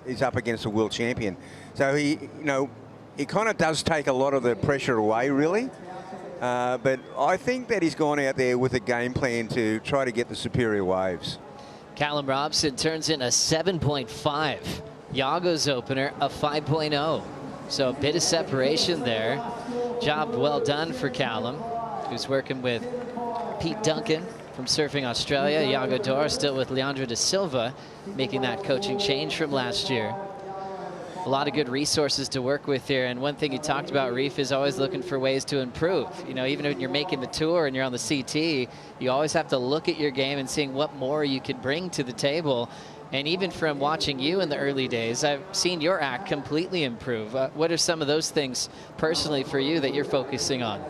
is up against a world champion. So he, you know, it kind of does take a lot of the pressure away, really. But I think that he's gone out there with a game plan to try to get the superior waves. Callum Robson turns in a 7.5. Iago's opener, a 5.0. So a bit of separation there. Job well done for Callum, who's working with Pete Duncan from Surfing Australia. Iago Dora still with Leandro da Silva, making that coaching change from last year. A lot of good resources to work with here, and one thing you talked about, Reef, is always looking for ways to improve. You know, even when you're making the tour and you're on the CT, you always have to look at your game and seeing what more you could bring to the table. And even from watching you in the early days, I've seen your act completely improve. What are some of those things personally for you that you're focusing on?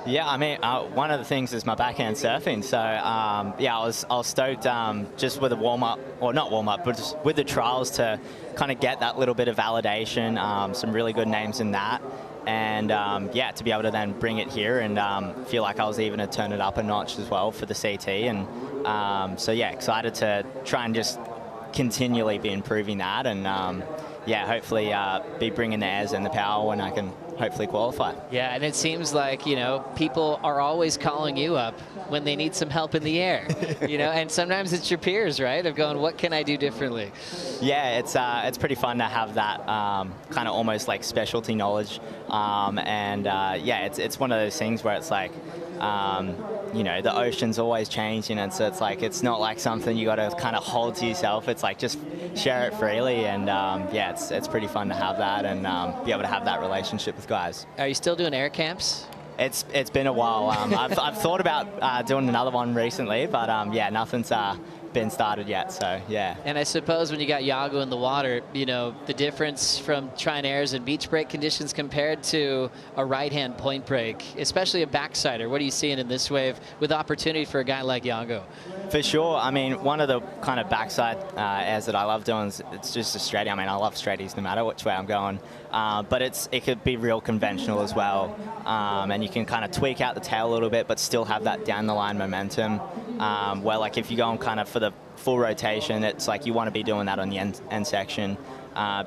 Yeah, I mean, one of the things is my backhand surfing. So, yeah, I was stoked just with the warm-up, or not warm-up, but just with the trials to kind of get that little bit of validation, some really good names in that. And, yeah, to be able to then bring it here and feel like I was even to turn it up a notch as well for the CT. And so, yeah, excited to try and just continually be improving that. And, yeah, hopefully be bringing the airs and the power when I can hopefully qualify. Yeah, and it seems like, you know, people are always calling you up when they need some help in the air, you know, and sometimes it's your peers, right, of going, what can I do differently? Yeah, it's pretty fun to have that kind of almost like specialty knowledge. Yeah, it's one of those things where it's like, you know, the ocean's always changing, and so it's like, it's not like something you got to kind of hold to yourself. It's like, just share it freely, and yeah, it's pretty fun to have that and be able to have that relationship with guys. Are you still doing air camps? It's been a while. I've thought about doing another one recently, but yeah, nothing's been started yet, so yeah. And I suppose when you got Iago in the water, you know, the difference from trying airs and beach break conditions compared to a right-hand point break, especially a backsider. What are you seeing in this wave with opportunity for a guy like Iago? For sure. I mean, one of the kind of backside airs that I love doing is it's just a straightie. I mean, I love straighties no matter which way I'm going. But it could be real conventional as well. And you can kind of tweak out the tail a little bit, but still have that down the line momentum. Where like if you're going kind of for the full rotation, it's like you want to be doing that on the end section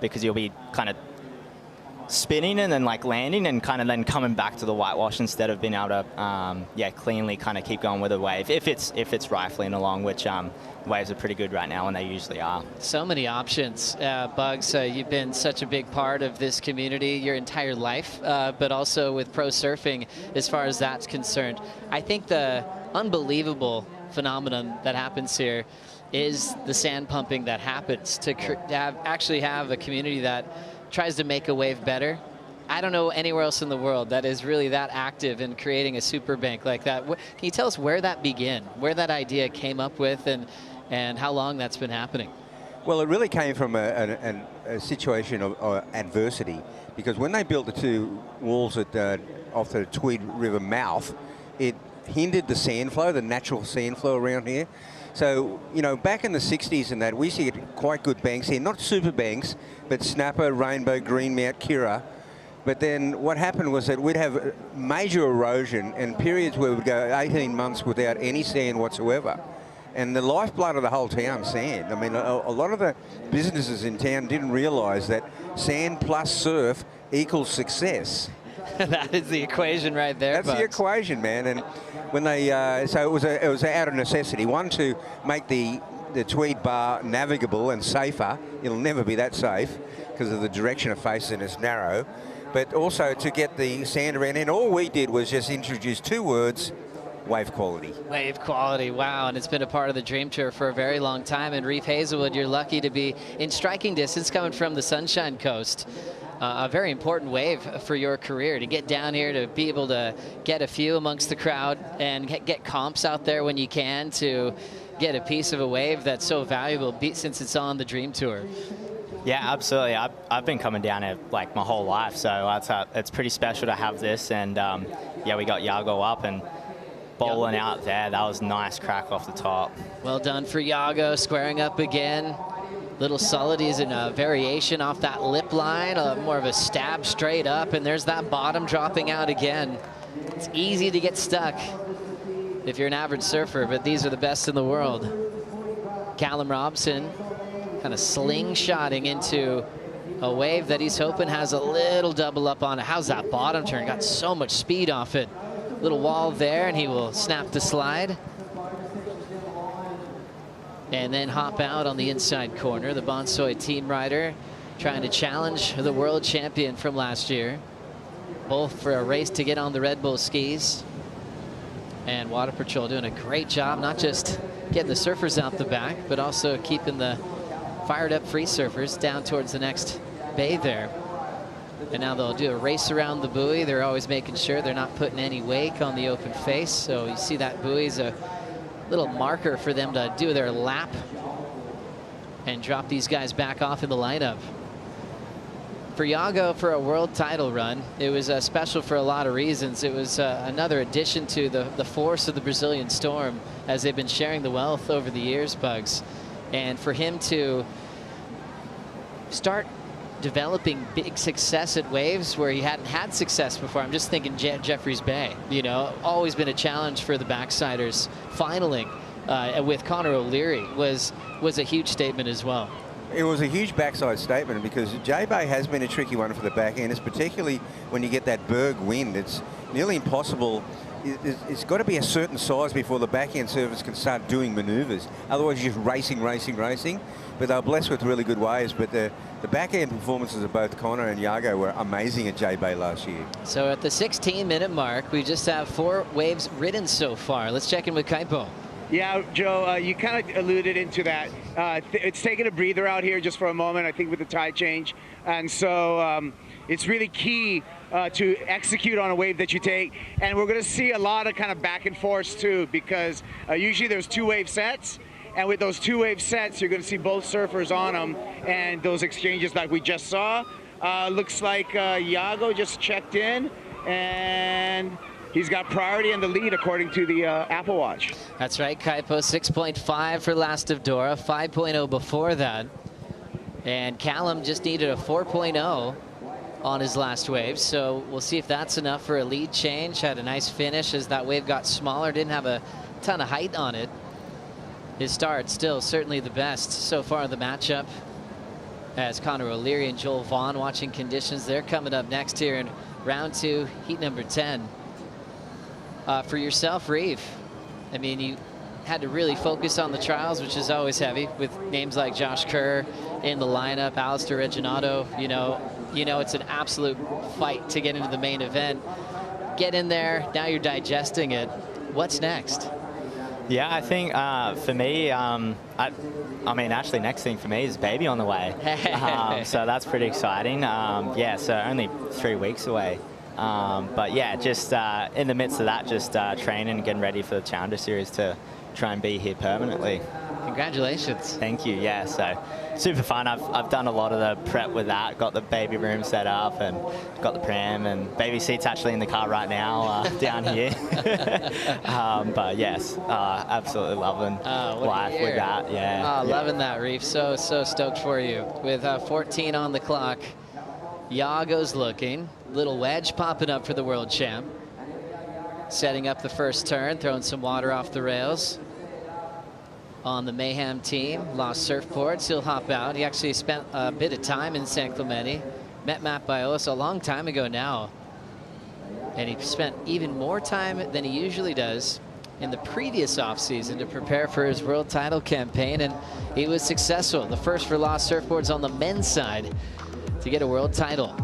because you'll be kind of spinning and then like landing and kind of then coming back to the whitewash instead of being able to yeah, cleanly kind of keep going with a wave if it's rifling along, which waves are pretty good right now, and they usually are. So many options. Bugs, you've been such a big part of this community your entire life, but also with pro surfing as far as that's concerned. I think the unbelievable phenomenon that happens here is the sand pumping that happens to actually have a community that tries to make a wave better. I don't know anywhere else in the world that is really that active in creating a super bank like that. Can you tell us where that began, where that idea came up with, and how long that's been happening? Well, it really came from a situation of adversity, because when they built the two walls off the Tweed River mouth, it hindered the sand flow, the natural sand flow around here. So, you know, back in the 60s and that, we used to get quite good banks here, not super banks, but Snapper, Rainbow, Greenmount, Kira. But then what happened was that we'd have major erosion and periods where we'd go 18 months without any sand whatsoever. And the lifeblood of the whole town, sand. I mean, a lot of the businesses in town didn't realize that sand plus surf equals success. That is the equation right there. That's the equation, man. And when they, so it was out of necessity. One, to make the Tweed bar navigable and safer. It'll never be that safe because of the direction it faces and it's narrow. But also to get the sand around. And all we did was just introduce two words: wave quality. Wave quality, wow. And it's been a part of the Dream Tour for a very long time. And Reef Hazelwood, you're lucky to be in striking distance coming from the Sunshine Coast. A very important wave for your career, to get down here, to be able to get a few amongst the crowd and get comps out there when you can, to get a piece of a wave that's so valuable since it's on the Dream Tour. Yeah, absolutely. I've been coming down here like my whole life, so it's pretty special to have this. And yeah, we got Iago up and bowling out there. That was a nice crack off the top. Well done for Iago, squaring up again. Little subtleties in a variation off that lip line, more of a stab straight up, and there's that bottom dropping out again. It's easy to get stuck if you're an average surfer, but these are the best in the world. Callum Robson kind of slingshotting into a wave that he's hoping has a little double up on it. How's that bottom turn? Got so much speed off it. Little wall there, and he will snap the slide. And then hop out on the inside corner. The Bonsoy team rider trying to challenge the world champion from last year. Both for a race to get on the Red Bull skis. And Water Patrol doing a great job, not just getting the surfers out the back, but also keeping the fired up free surfers down towards the next bay there. And now they'll do a race around the buoy. They're always making sure they're not putting any wake on the open face. So you see that buoy is a little marker for them to do their lap and drop these guys back off in the lineup. For Iago, for a world title run, it was special for a lot of reasons. It was another addition to the force of the Brazilian Storm as they've been sharing the wealth over the years, Bugs. And for him to start developing big success at waves where he hadn't had success before. I'm just thinking Jeffreys Bay, you know, always been a challenge for the backsiders. Finaling with Connor O'Leary was a huge statement as well. It was a huge backside statement because J-Bay has been a tricky one for the back end, particularly when you get that berg wind. It's nearly impossible. It's got to be a certain size before the backhand surfers can start doing manoeuvres. Otherwise, you're just racing. But they're blessed with really good waves. But the backhand performances of both Connor and Iago were amazing at J-Bay last year. So at the 16-minute mark, we just have 4 waves ridden so far. Let's check in with Kaipo. Yeah, Joe, you kind of alluded into that. It's taking a breather out here just for a moment, I think, with the tide change. And so it's really key to execute on a wave that you take. And we're going to see a lot of kind of back and forth, too, because usually there's 2 wave sets. And with those 2 wave sets, you're going to see both surfers on them. And those exchanges like we just saw. Looks like Iago just checked in. And he's got priority in the lead, according to the Apple Watch. That's right, Kaipo, 6.5 for Last of Dora, 5.0 before that. And Callum just needed a 4.0 on his last wave, so we'll see if that's enough for a lead change. Had a nice finish as that wave got smaller, didn't have a ton of height on it. His start still certainly the best so far in the matchup. As Connor O'Leary and Joel Vaughn watching conditions, they're coming up next here in round 2, heat number 10. For yourself, Reeve, I mean, you had to really focus on the trials, which is always heavy, with names like Josh Kerr in the lineup, Alistair Reginato. You know it's an absolute fight to get into the main event. Get in there, now you're digesting it. What's next? Yeah, I think for me, I mean, actually, next thing for me is baby on the way. So that's pretty exciting. Yeah, so only 3 weeks away. But yeah, just in the midst of that, just training and getting ready for the Challenger Series to try and be here permanently. Congratulations. Thank you. Yeah, so super fun. I've done a lot of the prep with that. Got the baby room set up and got the pram, and baby seat's actually in the car right now down here. But yes, absolutely loving life with that. Yeah. Loving that, Reef. So stoked for you. With 14 on the clock, Iago's looking. Little wedge popping up for the world champ. Setting up the first turn, throwing some water off the rails. On the Mayhem team, lost surfboards, he'll hop out. He actually spent a bit of time in San Clemente. Met Matt Biolos a long time ago now. And he spent even more time than he usually does in the previous offseason to prepare for his world title campaign, and he was successful. The first for lost surfboards on the men's side to get a world title.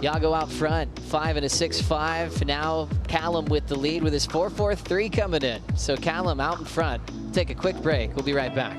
Iago out front, 5 and a 6.5. Now Callum with the lead with his 4.43 coming in. So Callum out in front. Take a quick break. We'll be right back.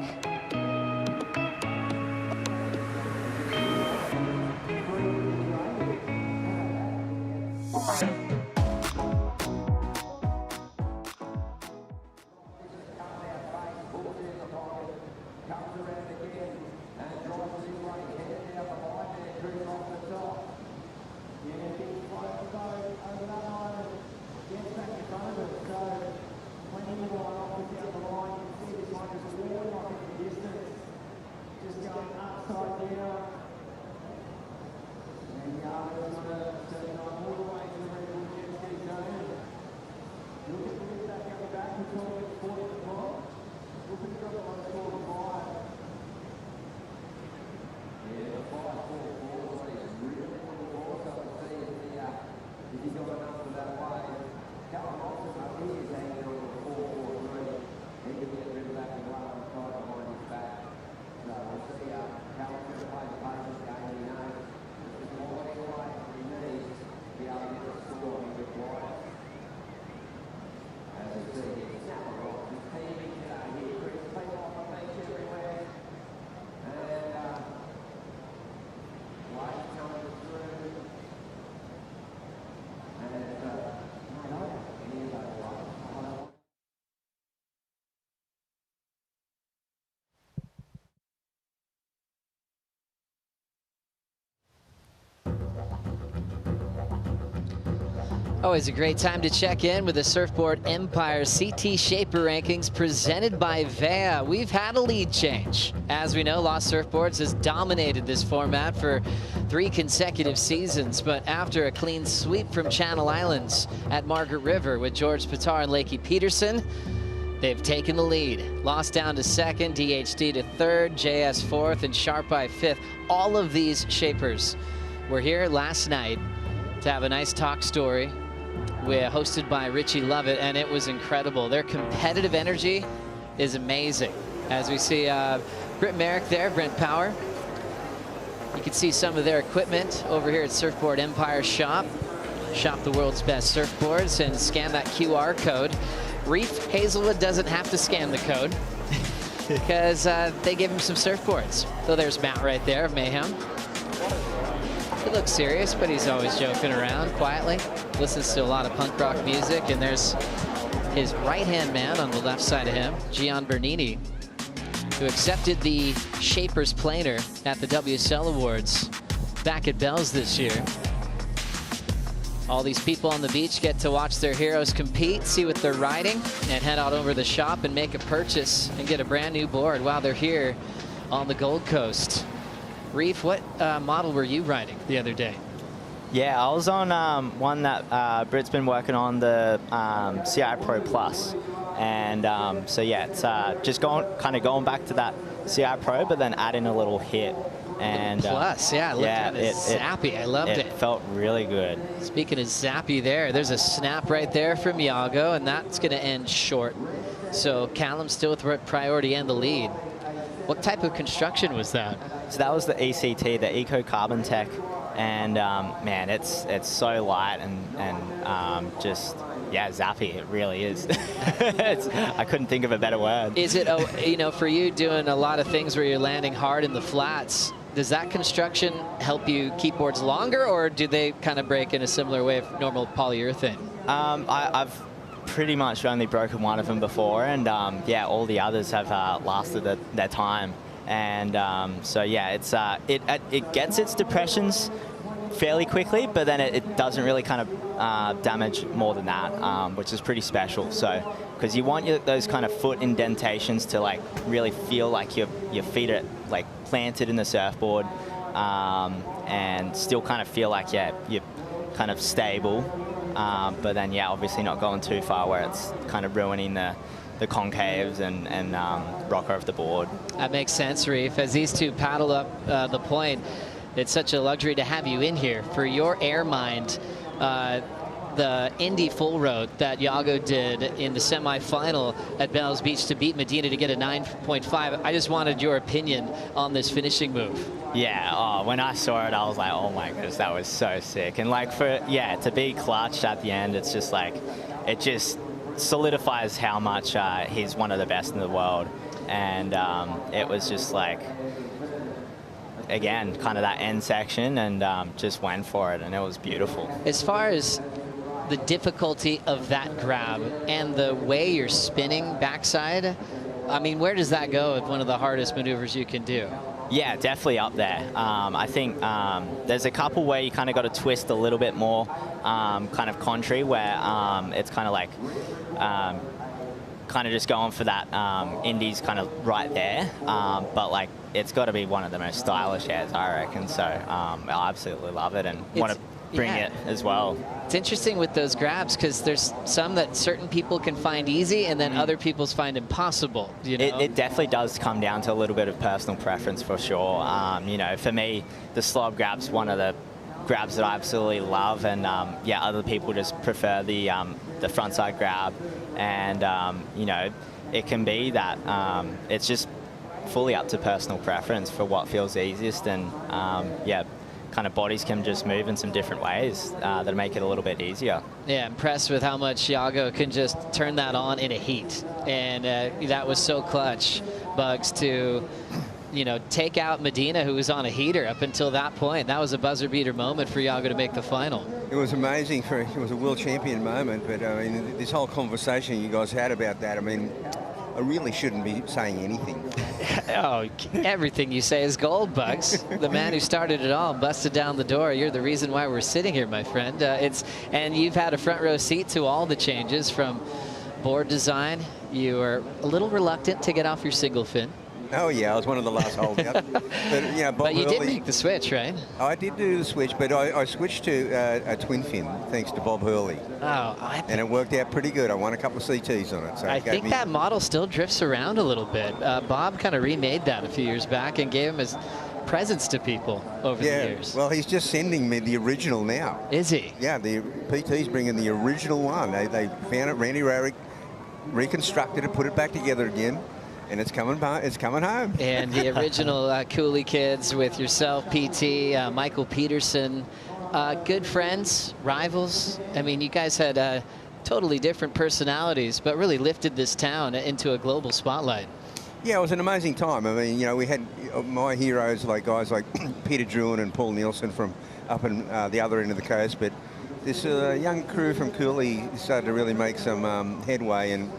Always a great time to check in with the Surfboard Empire CT Shaper Rankings presented by VEA. We've had a lead change. As we know, Lost Surfboards has dominated this format for 3 consecutive seasons, but after a clean sweep from Channel Islands at Margaret River with George Pitar and Lakey Peterson, they've taken the lead. Lost down to 2nd, DHD to 3rd, JS 4th, and Sharp Eye 5th. All of these Shapers were here last night to have a nice talk story. We're hosted by Richie Lovett, and it was incredible. Their competitive energy is amazing. As we see Britt Merrick there, Brent Power. You can see some of their equipment over here at Surfboard Empire Shop. Shop the world's best surfboards and scan that QR code. Reef Hazelwood doesn't have to scan the code because they give him some surfboards. So there's Matt right there of Mayhem. He looks serious, but he's always joking around quietly. Listens to a lot of punk rock music, and there's his right-hand man on the left side of him, Gian Bernini, who accepted the Shapers Planer at the WSL Awards back at Bell's this year. All these people on the beach get to watch their heroes compete, see what they're riding, and head out over to the shop and make a purchase and get a brand new board while they're here on the Gold Coast. Reef, what model were you riding the other day? Yeah, I was on one that Britt's been working on, the CI Pro Plus. And so yeah, it's just kind of going back to that CI Pro, but then adding a little hit. And Plus, yeah, I looked at it. Zappy, I loved it. It felt really good. Speaking of zappy there's a snap right there from Iago, and that's going to end short. So Callum still with priority and the lead. What type of construction was that? So that was the ECT, the Eco Carbon Tech, and man, it's so light and just yeah, zappy. It really is. I couldn't think of a better word. Is it, you know, for you doing a lot of things where you're landing hard in the flats? Does that construction help you keep boards longer, or do they kind of break in a similar way of normal polyurethane? I've pretty much only broken one of them before, and yeah, all the others have lasted their time. And so yeah, it's it gets its depressions fairly quickly, but then it doesn't really kind of damage more than that, which is pretty special. So because you want those kind of foot indentations to like really feel like your feet are like planted in the surfboard, and still kind of feel like you're kind of stable, but then yeah, obviously not going too far where it's kind of ruining the concaves and rocker of the board. That makes sense, Reef. As these two paddle up the point, it's such a luxury to have you in here. For your air mind, the Indy full road that Iago did in the semifinal at Bells Beach to beat Medina to get a 9.5, I just wanted your opinion on this finishing move. Yeah, when I saw it, I was like, oh my goodness, that was so sick. And like to be clutch at the end, it's just like, it just solidifies how much he's one of the best in the world. And it was just like, again, kind of that end section, and just went for it, and it was beautiful. As far as the difficulty of that grab and the way you're spinning backside, I mean, where does that go with one of the hardest maneuvers you can do? Yeah, definitely up there. I think there's a couple where you kind of got to twist a little bit more, kind of contrary, where it's kind of like kind of just going for that Indy's kind of right there, but like it's got to be one of the most stylish airs, I reckon. So I absolutely love it and want to bring it as well. It's interesting with those grabs because there's some that certain people can find easy and then other people's find impossible. You know? It definitely does come down to a little bit of personal preference for sure. You know, for me, the slob grab's one of the grabs that I absolutely love, and yeah, other people just prefer the frontside grab, and you know, it can be that it's just fully up to personal preference for what feels easiest, and yeah, kind of bodies can just move in some different ways that make it a little bit easier. Yeah, impressed with how much Iago can just turn that on in a heat, and that was so clutch, Bugs, to you know, take out Medina, who was on a heater up until that point. That was a buzzer beater moment for Iago to make the final. It was amazing. It was a world champion moment, but I mean, this whole conversation you guys had about that, I mean, I really shouldn't be saying anything. Oh, everything you say is gold, Bugs. The man who started it all, busted down the door. You're the reason why we're sitting here, my friend. And you've had a front row seat to all the changes from board design. You are a little reluctant to get off your single fin. Oh yeah, I was one of the last holdouts. But you know, But you did make the switch, right? I did do the switch, but I switched to a twin fin thanks to Bob Hurley. Oh, and it worked out pretty good. I won a couple of CTs on it. So I think that model still drifts around a little bit. Bob kind of remade that a few years back and gave him as presents to people over the years. Well, he's just sending me the original now. Is he? Yeah, the PT's bringing the original one. They found it. Randy Rarick reconstructed it, put it back together again. And it's coming home. And the original Cooley kids with yourself, PT, Michael Peterson, good friends, rivals. I mean, you guys had totally different personalities, but really lifted this town into a global spotlight. Yeah, it was an amazing time. I mean, you know, we had my heroes, like guys like Peter Druin and Paul Nielsen from up in the other end of the coast, but this young crew from Cooley started to really make some headway. And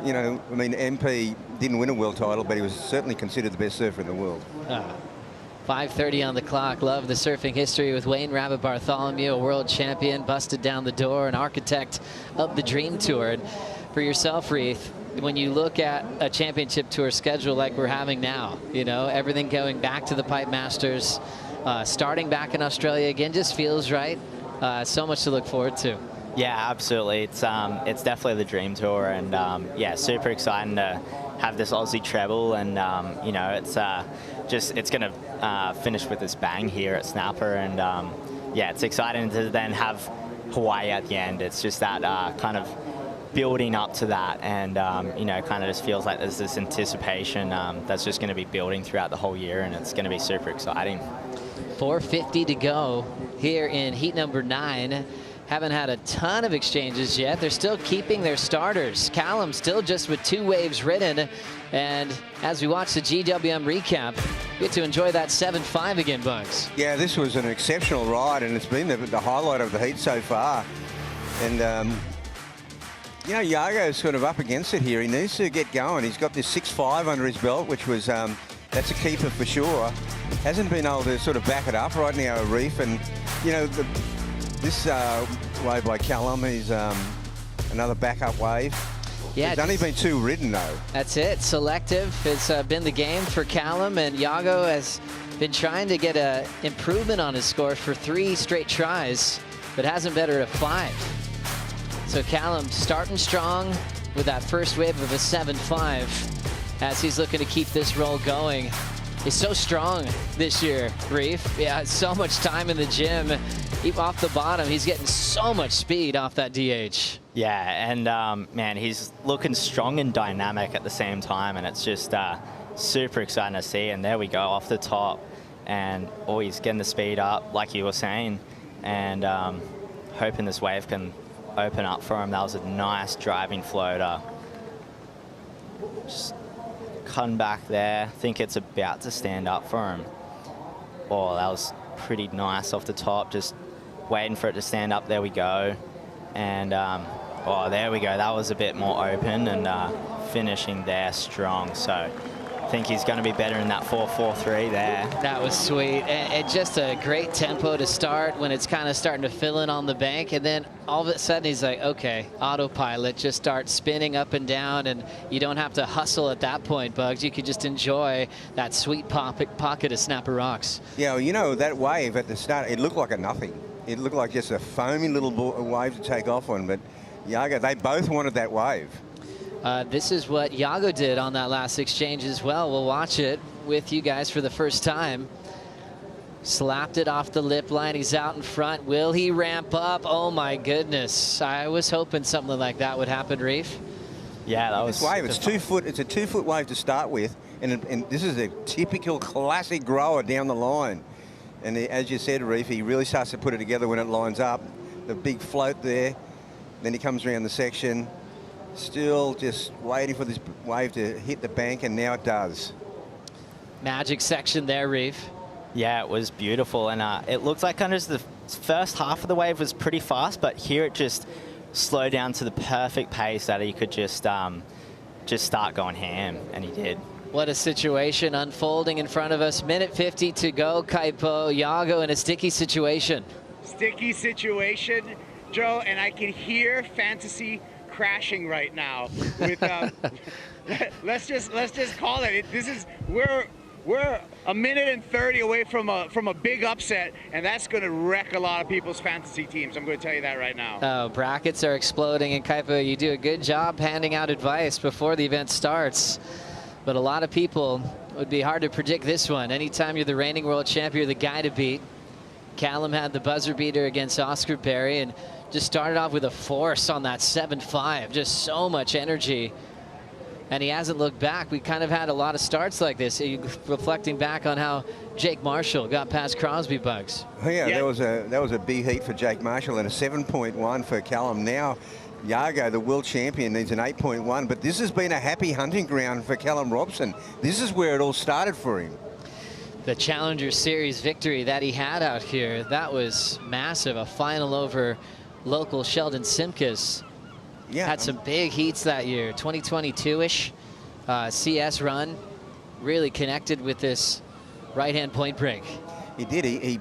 you know, I mean, MP didn't win a world title, but he was certainly considered the best surfer in the world. 5:30 on the clock. Love the surfing history with Wayne Rabbit Bartholomew, a world champion, busted down the door, an architect of the Dream Tour. And for yourself, Reith, when you look at a championship tour schedule like we're having now, you know, everything going back to the Pipe Masters, starting back in Australia again, just feels right. So much to look forward to. Yeah, absolutely. It's definitely the Dream Tour, and yeah, super exciting to have this Aussie treble, and you know, it's going to finish with this bang here at Snapper, and yeah, it's exciting to then have Hawaii at the end. It's just that kind of building up to that, and you know, kind of just feels like there's this anticipation that's just going to be building throughout the whole year, and it's going to be super exciting. 4:50 to go here in heat number 9. Haven't had a ton of exchanges yet. They're still keeping their starters. Callum still just with 2 waves ridden. And as we watch the GWM recap, we get to enjoy that 7.5 again, Bugs. Yeah, this was an exceptional ride, and it's been the highlight of the heat so far. And you know, Yago's sort of up against it here. He needs to get going. He's got this 6.5 under his belt, which was that's a keeper for sure. Hasn't been able to sort of back it up right now, Reef. And you know, this wave by Callum is another backup wave. Yeah, there's only been 2 ridden though. That's it. Selective has been the game for Callum, and Yago has been trying to get an improvement on his score for 3 straight tries, but hasn't bettered a 5. So Callum starting strong with that first wave of a 7.5 as he's looking to keep this roll going. He's so strong this year, Reef. Yeah, so much time in the gym. Even off the bottom, he's getting so much speed off that DH. Yeah, and man, he's looking strong and dynamic at the same time, and it's just super exciting to see. And there we go, off the top, and he's getting the speed up, like you were saying, and hoping this wave can open up for him. That was a nice driving floater. Just cutting back there. I think it's about to stand up for him. Oh, that was pretty nice off the top. Just waiting for it to stand up. There we go. And oh, there we go. That was a bit more open, and finishing there strong. So I think he's going to be better in that 4.43 there. That was sweet. And just a great tempo to start when it's kind of starting to fill in on the bank. And then all of a sudden he's like, okay, autopilot, just start spinning up and down. And you don't have to hustle at that point, Bugs. You could just enjoy that sweet pocket of Snapper Rocks. Yeah, well, you know, that wave at the start, it looked like a nothing. It looked like just a foamy little wave to take off on. But Yago, they both wanted that wave. This is what Yago did on that last exchange as well. We'll watch it with you guys for the first time. Slapped it off the lip line. He's out in front. Will he ramp up? Oh my goodness. I was hoping something like that would happen, Reef. Yeah, that was this wave. It's 2 foot. It's a 2 foot wave to start with, and this is a typical classic grower down the line. And as you said, Reef, he really starts to put it together when it lines up. The big float there. Then he comes around the section. Still just waiting for this wave to hit the bank, and now it does. Magic section there, Reef. Yeah, it was beautiful, and it looked like kind of the first half of the wave was pretty fast, but here it just slowed down to the perfect pace that he could just just start going ham, and he did. What a situation unfolding in front of us. Minute 50 to go, Kaipo. Iago in a sticky situation. Sticky situation, Joe, and I can hear fantasy crashing right now. With let's just call it. We're a minute and 30 away from a big upset, and that's going to wreck a lot of people's fantasy teams. I'm going to tell you that right now. Oh, brackets are exploding, and Kaipo, you do a good job handing out advice before the event starts. But a lot of people, it would be hard to predict this one. Anytime you're the reigning world champion, you're the guy to beat. Callum had the buzzer beater against Oscar Berry and just started off with a force on that 7-5. Just so much energy. And he hasn't looked back. We kind of had a lot of starts like this. Reflecting back on how Jake Marshall got past Crosby Bugs. Oh, yeah, that was a B heat for Jake Marshall and a 7.1 for Callum. Now, Iago, the world champion, needs an 8.1. But this has been a happy hunting ground for Callum Robson. This is where it all started for him. The Challenger Series victory that he had out here, that was massive. A final over local Sheldon Simkus. Yeah, had some big heats that year. 2022-ish CS run. Really connected with this right-hand point break. He did. He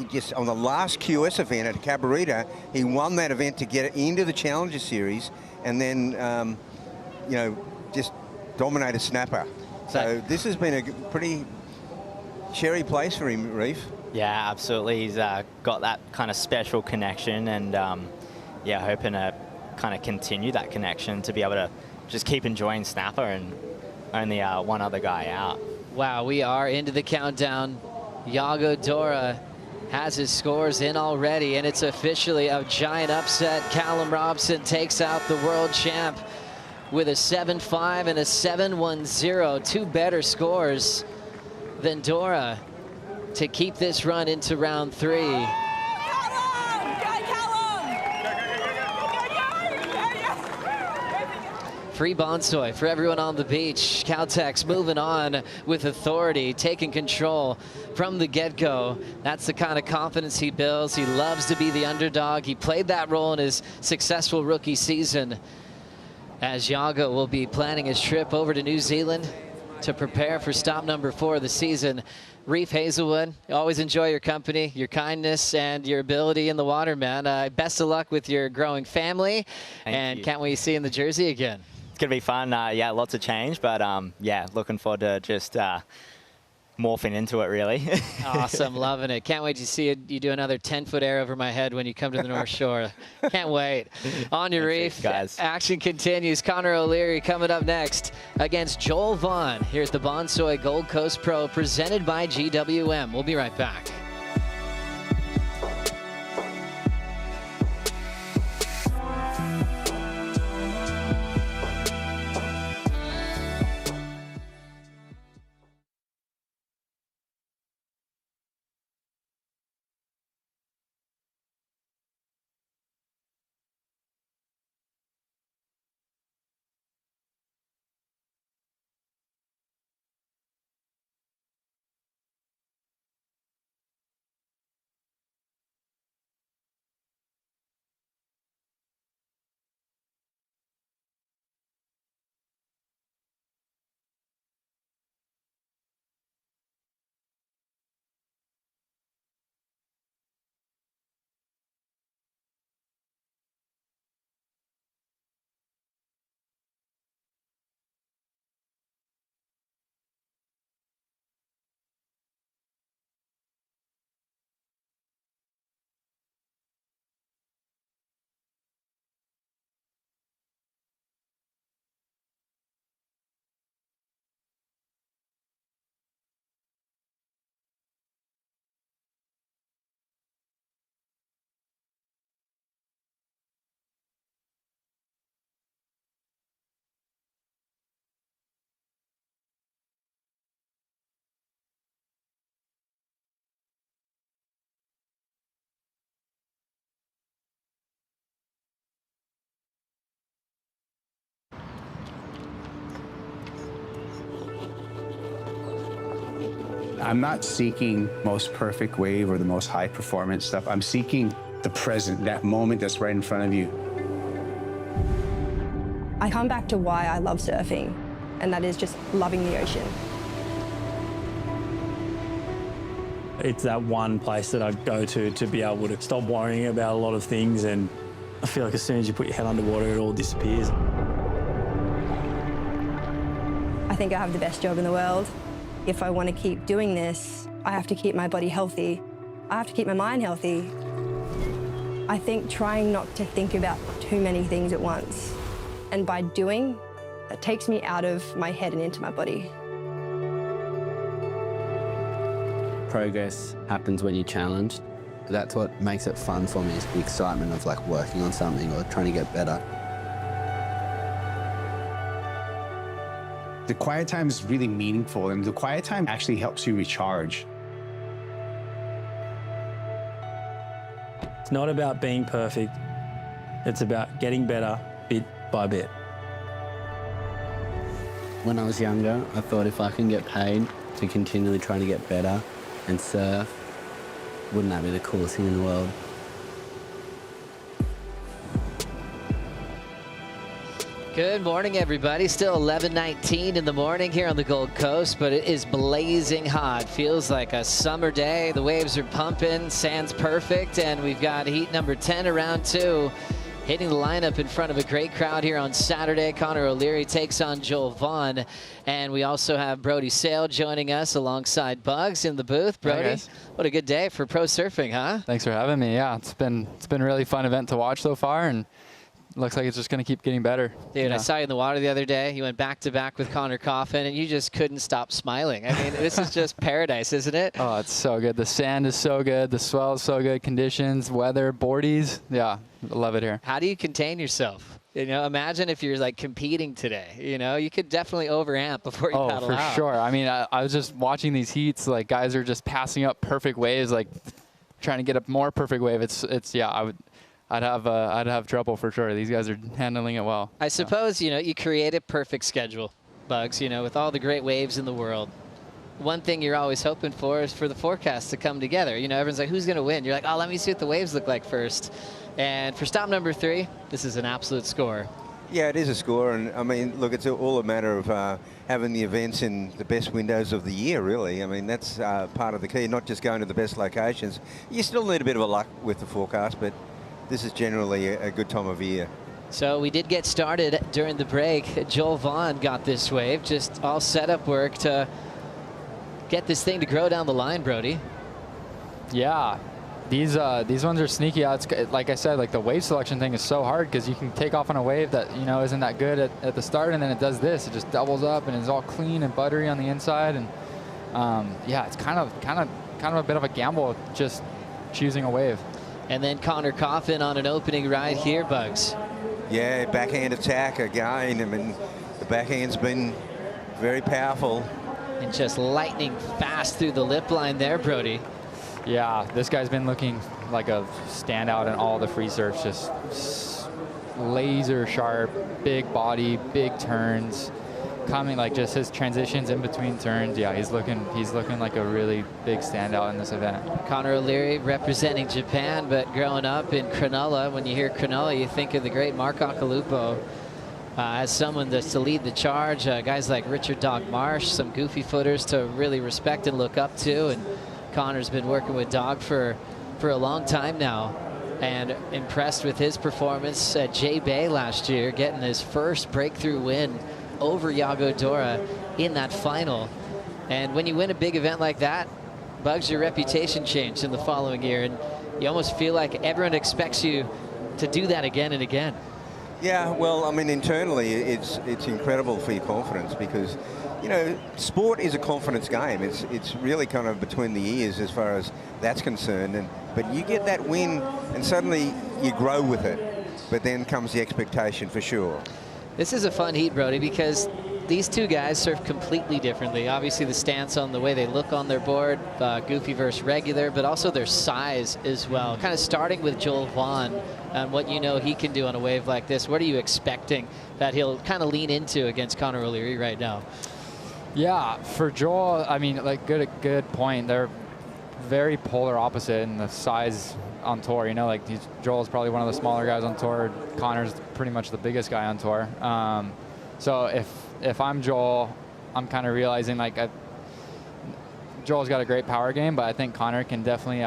just, on the last QS event at Cabarita, he won that event to get into the Challenger Series, and then, you know, just dominated snapper. So this has been a pretty cherry place for him, Reef. Yeah, absolutely. He's got that kind of special connection, and yeah, hoping to kind of continue that connection to be able to just keep enjoying snapper and only one other guy out. Wow, we are into the countdown. Iago Dora has his scores in already, and it's officially a giant upset. Callum Robson takes out the world champ with a 7-5 and a 7-1-0. Two better scores than Dora to keep this run into round 3. Free Bonsoy for everyone on the beach. Caltex moving on with authority, taking control from the get-go. That's the kind of confidence he builds. He loves to be the underdog. He played that role in his successful rookie season, as Iago will be planning his trip over to New Zealand to prepare for stop number 4 of the season. Reef Hazelwood, always enjoy your company, your kindness, and your ability in the water, man. Best of luck with your growing family, and can't wait to see you in the jersey again. It's going to be fun. Yeah, lots of change, but yeah, looking forward to just morphing into it, really. Awesome, loving it. Can't wait to see you do another 10-foot air over my head when you come to the North Shore. Can't wait. On your Reef, guys. Action continues. Connor O'Leary coming up next against Joel Vaughn. Here's the Bonsoy Gold Coast Pro presented by GWM. We'll be right back. I'm not seeking most perfect wave or the most high performance stuff. I'm seeking the present, that moment that's right in front of you. I come back to why I love surfing, and that is just loving the ocean. It's that one place that I go to be able to stop worrying about a lot of things, and I feel like as soon as you put your head underwater, it all disappears. I think I have the best job in the world. If I want to keep doing this, I have to keep my body healthy. I have to keep my mind healthy. I think trying not to think about too many things at once. And by doing, it takes me out of my head and into my body. Progress happens when you're challenged. That's what makes it fun for me, is the excitement of like working on something or trying to get better. The quiet time is really meaningful, and the quiet time actually helps you recharge. It's not about being perfect. It's about getting better bit by bit. When I was younger, I thought if I can get paid to continually trying to get better and surf, wouldn't that be the coolest thing in the world? Good morning, everybody. Still 11:19 in the morning here on the Gold Coast, but it is blazing hot. Feels like a summer day. The waves are pumping, sand's perfect, and we've got heat number 10 around 2. Hitting the lineup in front of a great crowd here on Saturday. Connor O'Leary takes on Joel Vaughn. And we also have Brody Sale joining us alongside Bugs in the booth. Brody, what a good day for pro surfing, huh? Thanks for having me. Yeah, it's been a really fun event to watch so far, and looks like it's just going to keep getting better. Dude, I saw you in the water the other day. You went back-to-back with Connor Coffin, and you just couldn't stop smiling. I mean, this is just paradise, isn't it? Oh, it's so good. The sand is so good. The swell is so good. Conditions, weather, boardies. Yeah, I love it here. How do you contain yourself? You know, imagine if you're like competing today. You know, you could definitely overamp before you paddle out. Oh, for sure. I mean, I was just watching these heats. Like, guys are just passing up perfect waves, like trying to get a more perfect wave. Yeah, I'd have trouble for sure. These guys are handling it well. I suppose, you know, you create a perfect schedule, Bugs, you know, with all the great waves in the world. One thing you're always hoping for is for the forecast to come together. You know, everyone's like, who's going to win? You're like, oh, let me see what the waves look like first. And for stop number 3, this is an absolute score. Yeah, it is a score. And, I mean, look, it's all a matter of having the events in the best windows of the year, really. I mean, that's part of the key, not just going to the best locations. You still need a bit of a luck with the forecast, but this is generally a good time of year. So we did get started during the break. Joel Vaughn got this wave, just all setup work to get this thing to grow down the line, Brody. Yeah, these ones are sneaky. It's, like I said, like the wave selection thing is so hard because you can take off on a wave that, you know, isn't that good at the start, and then it does this. It just doubles up and is all clean and buttery on the inside, and yeah, it's kind of a bit of a gamble just choosing a wave. And then Connor Coffin on an opening ride here, Bugs. Yeah, backhand attack again. I mean, the backhand's been very powerful. And just lightning fast through the lip line there, Brody. Yeah, this guy's been looking like a standout in all the free surfs. Just laser sharp, big body, big turns. Coming, like just his transitions in between turns. Yeah, he's looking like a really big standout in this event. Connor O'Leary representing Japan, but growing up in Cronulla, when you hear Cronulla, you think of the great Mark Akalupo as someone that's to lead the charge. Guys like Richard Dog Marsh, some goofy footers to really respect and look up to. And Connor's been working with Dog for a long time now, and impressed with his performance at J Bay last year, getting his first breakthrough win over Yago Dora in that final. And when you win a big event like that, Bugs, your reputation changed in the following year, and you almost feel like everyone expects you to do that again and again. Yeah, well, I mean, internally, it's incredible for your confidence because, you know, sport is a confidence game. It's really kind of between the ears as far as that's concerned. But you get that win, and suddenly you grow with it. But then comes the expectation for sure. This is a fun heat, Brody, because these two guys surf completely differently. Obviously, the stance on the way they look on their board, goofy versus regular, but also their size as well. Kind of starting with Joel Vaughn and what you know he can do on a wave like this. What are you expecting that he'll kind of lean into against Connor O'Leary right now? Yeah, for Joel, I mean, like good point. They're very polar opposite in the size on tour. You know, like Joel's probably one of the smaller guys on tour. Connor's pretty much the biggest guy on tour. So if I'm Joel, I'm kind of realizing like Joel's got a great power game, but I think Connor can definitely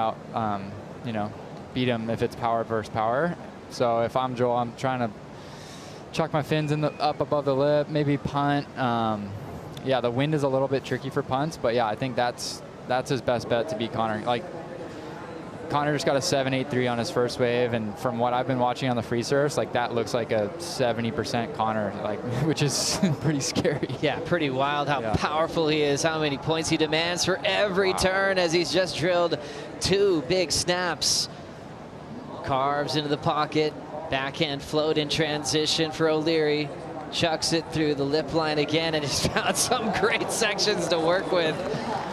beat him if it's power versus power. So if I'm Joel, I'm trying to chuck my fins up above the lip, maybe punt. Yeah, the wind is a little bit tricky for punts, but yeah, I think that's his best bet to beat Connor. Like, Connor just got a 7.83 on his first wave, and from what I've been watching on the free surfs, like that looks like a 70% Connor, like, which is pretty scary. Yeah, pretty wild how powerful he is, how many points he demands for every turn as he's just drilled 2 big snaps. Carves into the pocket, backhand float in transition for O'Leary. Chucks it through the lip line again, and he's found some great sections to work with.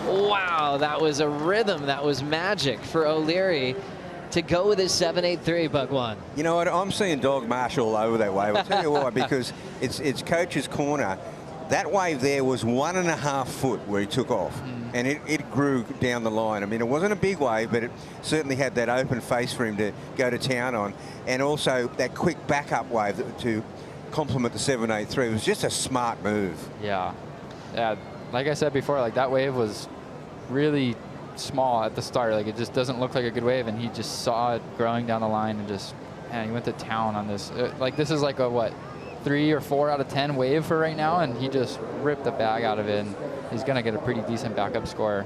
Wow, that was a rhythm. That was magic for O'Leary to go with his 7.83, Bug One. You know what? I'm seeing dog march all over that wave. I'll tell you why, because it's coach's corner. That wave there was 1.5 foot where he took off, and it grew down the line. I mean, it wasn't a big wave, but it certainly had that open face for him to go to town on, and also that quick backup wave to complement the 7.83. It was just a smart move. Yeah. Like I said before, like that wave was really small at the start. Like it just doesn't look like a good wave, and he just saw it growing down the line and just, man, he went to town on this. Like this is like a what, 3 or 4 out of 10 wave for right now, and he just ripped the bag out of it, and he's gonna get a pretty decent backup score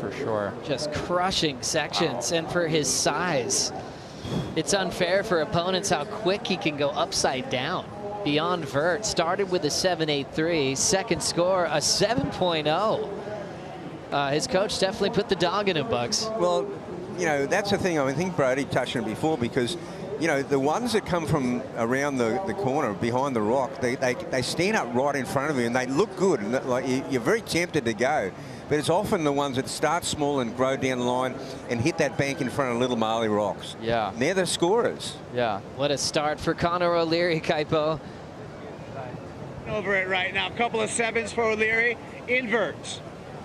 for sure. Just crushing sections, and for his size, it's unfair for opponents how quick he can go upside down. Beyond vert, started with a 7.83, second score a 7.0. His coach definitely put the dog in him, Bugs. Well, you know, that's the thing. I think Brody touched on it before, because, you know, the ones that come from around the corner behind the rock, they stand up right in front of you, and they look good, and like you're very tempted to go. But it's often the ones that start small and grow down the line and hit that bank in front of Little Marley Rocks. Yeah. And they're the scorers. Yeah. What a start for Connor O'Leary, Kaipo. Over it right now. A couple of 7s for O'Leary. Inverts.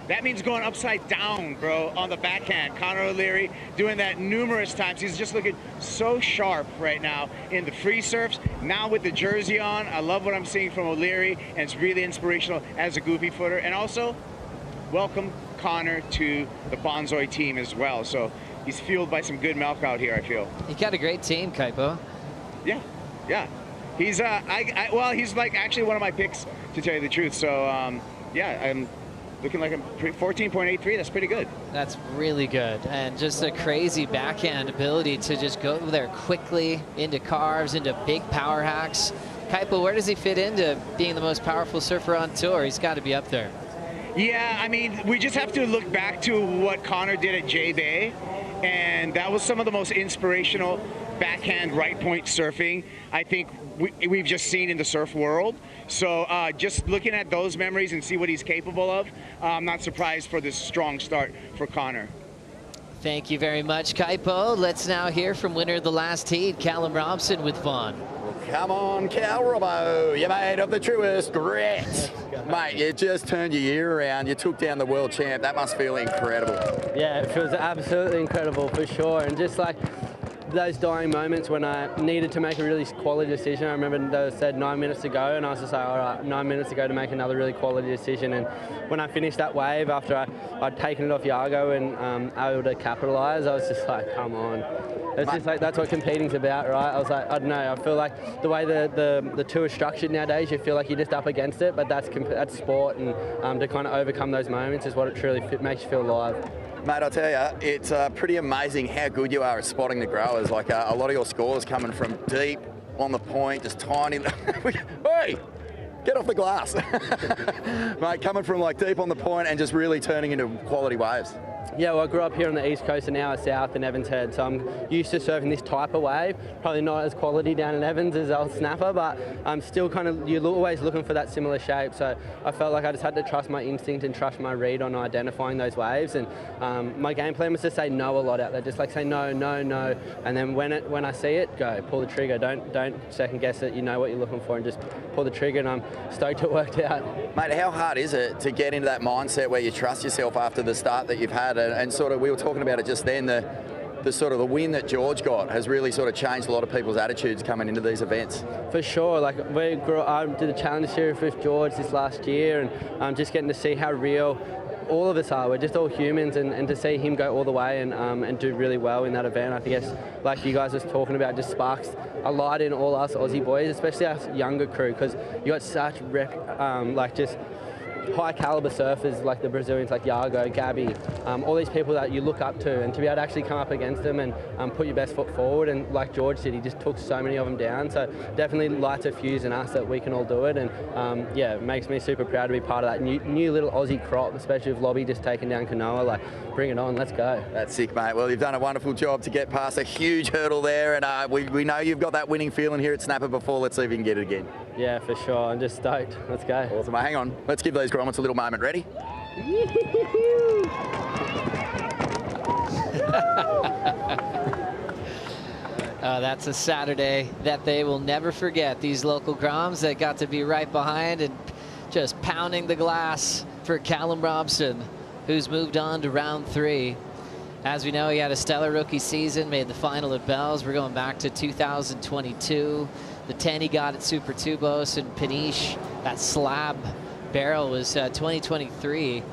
That means going upside down, bro, on the backhand. Connor O'Leary doing that numerous times. He's just looking so sharp right now in the free surfs. Now with the jersey on, I love what I'm seeing from O'Leary, and it's really inspirational as a goofy footer. And also, welcome Connor to the Bonsoy team as well. So he's fueled by some good milk out here, I feel. He got a great team, Kaipo. Yeah. He's well, he's like actually one of my picks, to tell you the truth. So yeah, I'm looking like I'm 14.83. That's pretty good. That's really good, and just a crazy backhand ability to just go there quickly into carves, into big power hacks. Kaipo, where does he fit into being the most powerful surfer on tour? He's got to be up there. Yeah, I mean, we just have to look back to what Connor did at J-Bay, and that was some of the most inspirational backhand right point surfing I think we've just seen in the surf world. So just looking at those memories and see what he's capable of, I'm not surprised for this strong start for Connor. Thank you very much, Kaipo. Let's now hear from winner of the last heat, Callum Robson with Vaughn. Come on, Cal Robbo, you made of the truest grit. Mate, you just turned your year around. You took down the world champ. That must feel incredible. Yeah, it feels absolutely incredible for sure. And just like those dying moments when I needed to make a really quality decision. I remember they said 9 minutes to go, and I was just like, all right, 9 minutes to go to make another really quality decision. And when I finished that wave after I'd taken it off Yago and able to capitalise, I was just like, come on. It's just like, that's what competing's about, right? I was like, I don't know, I feel like the way the tour is structured nowadays, you feel like you're just up against it, but that's sport, and to kind of overcome those moments is what it truly makes you feel alive. Mate, I'll tell you, it's pretty amazing how good you are at spotting the growers. Like a lot of your scores coming from deep on the point, just tiny. Hey, get off the glass. Mate, coming from like deep on the point and just really turning into quality waves. Yeah, well, I grew up here on the East Coast and now I'm south in Evans Head, so I'm used to surfing this type of wave. Probably not as quality down in Evans as old Snapper, but I'm still kind of, you're always looking for that similar shape, so I felt like I just had to trust my instinct and trust my read on identifying those waves, and my game plan was to say no a lot out there, just like say no, no, no, and then when I see it, go, pull the trigger, don't second guess it, you know what you're looking for, and just pull the trigger, and I'm stoked it worked out. Mate, how hard is it to get into that mindset where you trust yourself after the start that you've had? And sort of, we were talking about it just then, the sort of the win that George got has really sort of changed a lot of people's attitudes coming into these events. For sure, like I did the challenge series with George this last year, and just getting to see how real all of us are. We're just all humans, and to see him go all the way and do really well in that event, I guess, like you guys was talking about, just sparks a light in all us Aussie boys, especially our younger crew, because you got such like just high caliber surfers like the Brazilians, like Iago, Gabby, all these people that you look up to, and to be able to actually come up against them and put your best foot forward, and like George said, he just took so many of them down, so definitely lights a fuse in us that we can all do it, and yeah, it makes me super proud to be part of that new little Aussie crop, especially with Lobby just taking down Kanoa. Like, bring it on, let's go. That's sick, mate. Well, you've done a wonderful job to get past a huge hurdle there, and we know you've got that winning feeling here at Snapper before. Let's see if you can get it again. Yeah, for sure. I'm just stoked. Let's go. Awesome, mate. Hang on. Let's give these grommets a little moment. Ready? That's a Saturday that they will never forget. These local Groms that got to be right behind and just pounding the glass for Callum Robson, who's moved on to round 3. As we know, he had a stellar rookie season, made the final at Bells. We're going back to 2022. The 10 he got at Super Tubos and Peniche, that slab barrel, was 2023.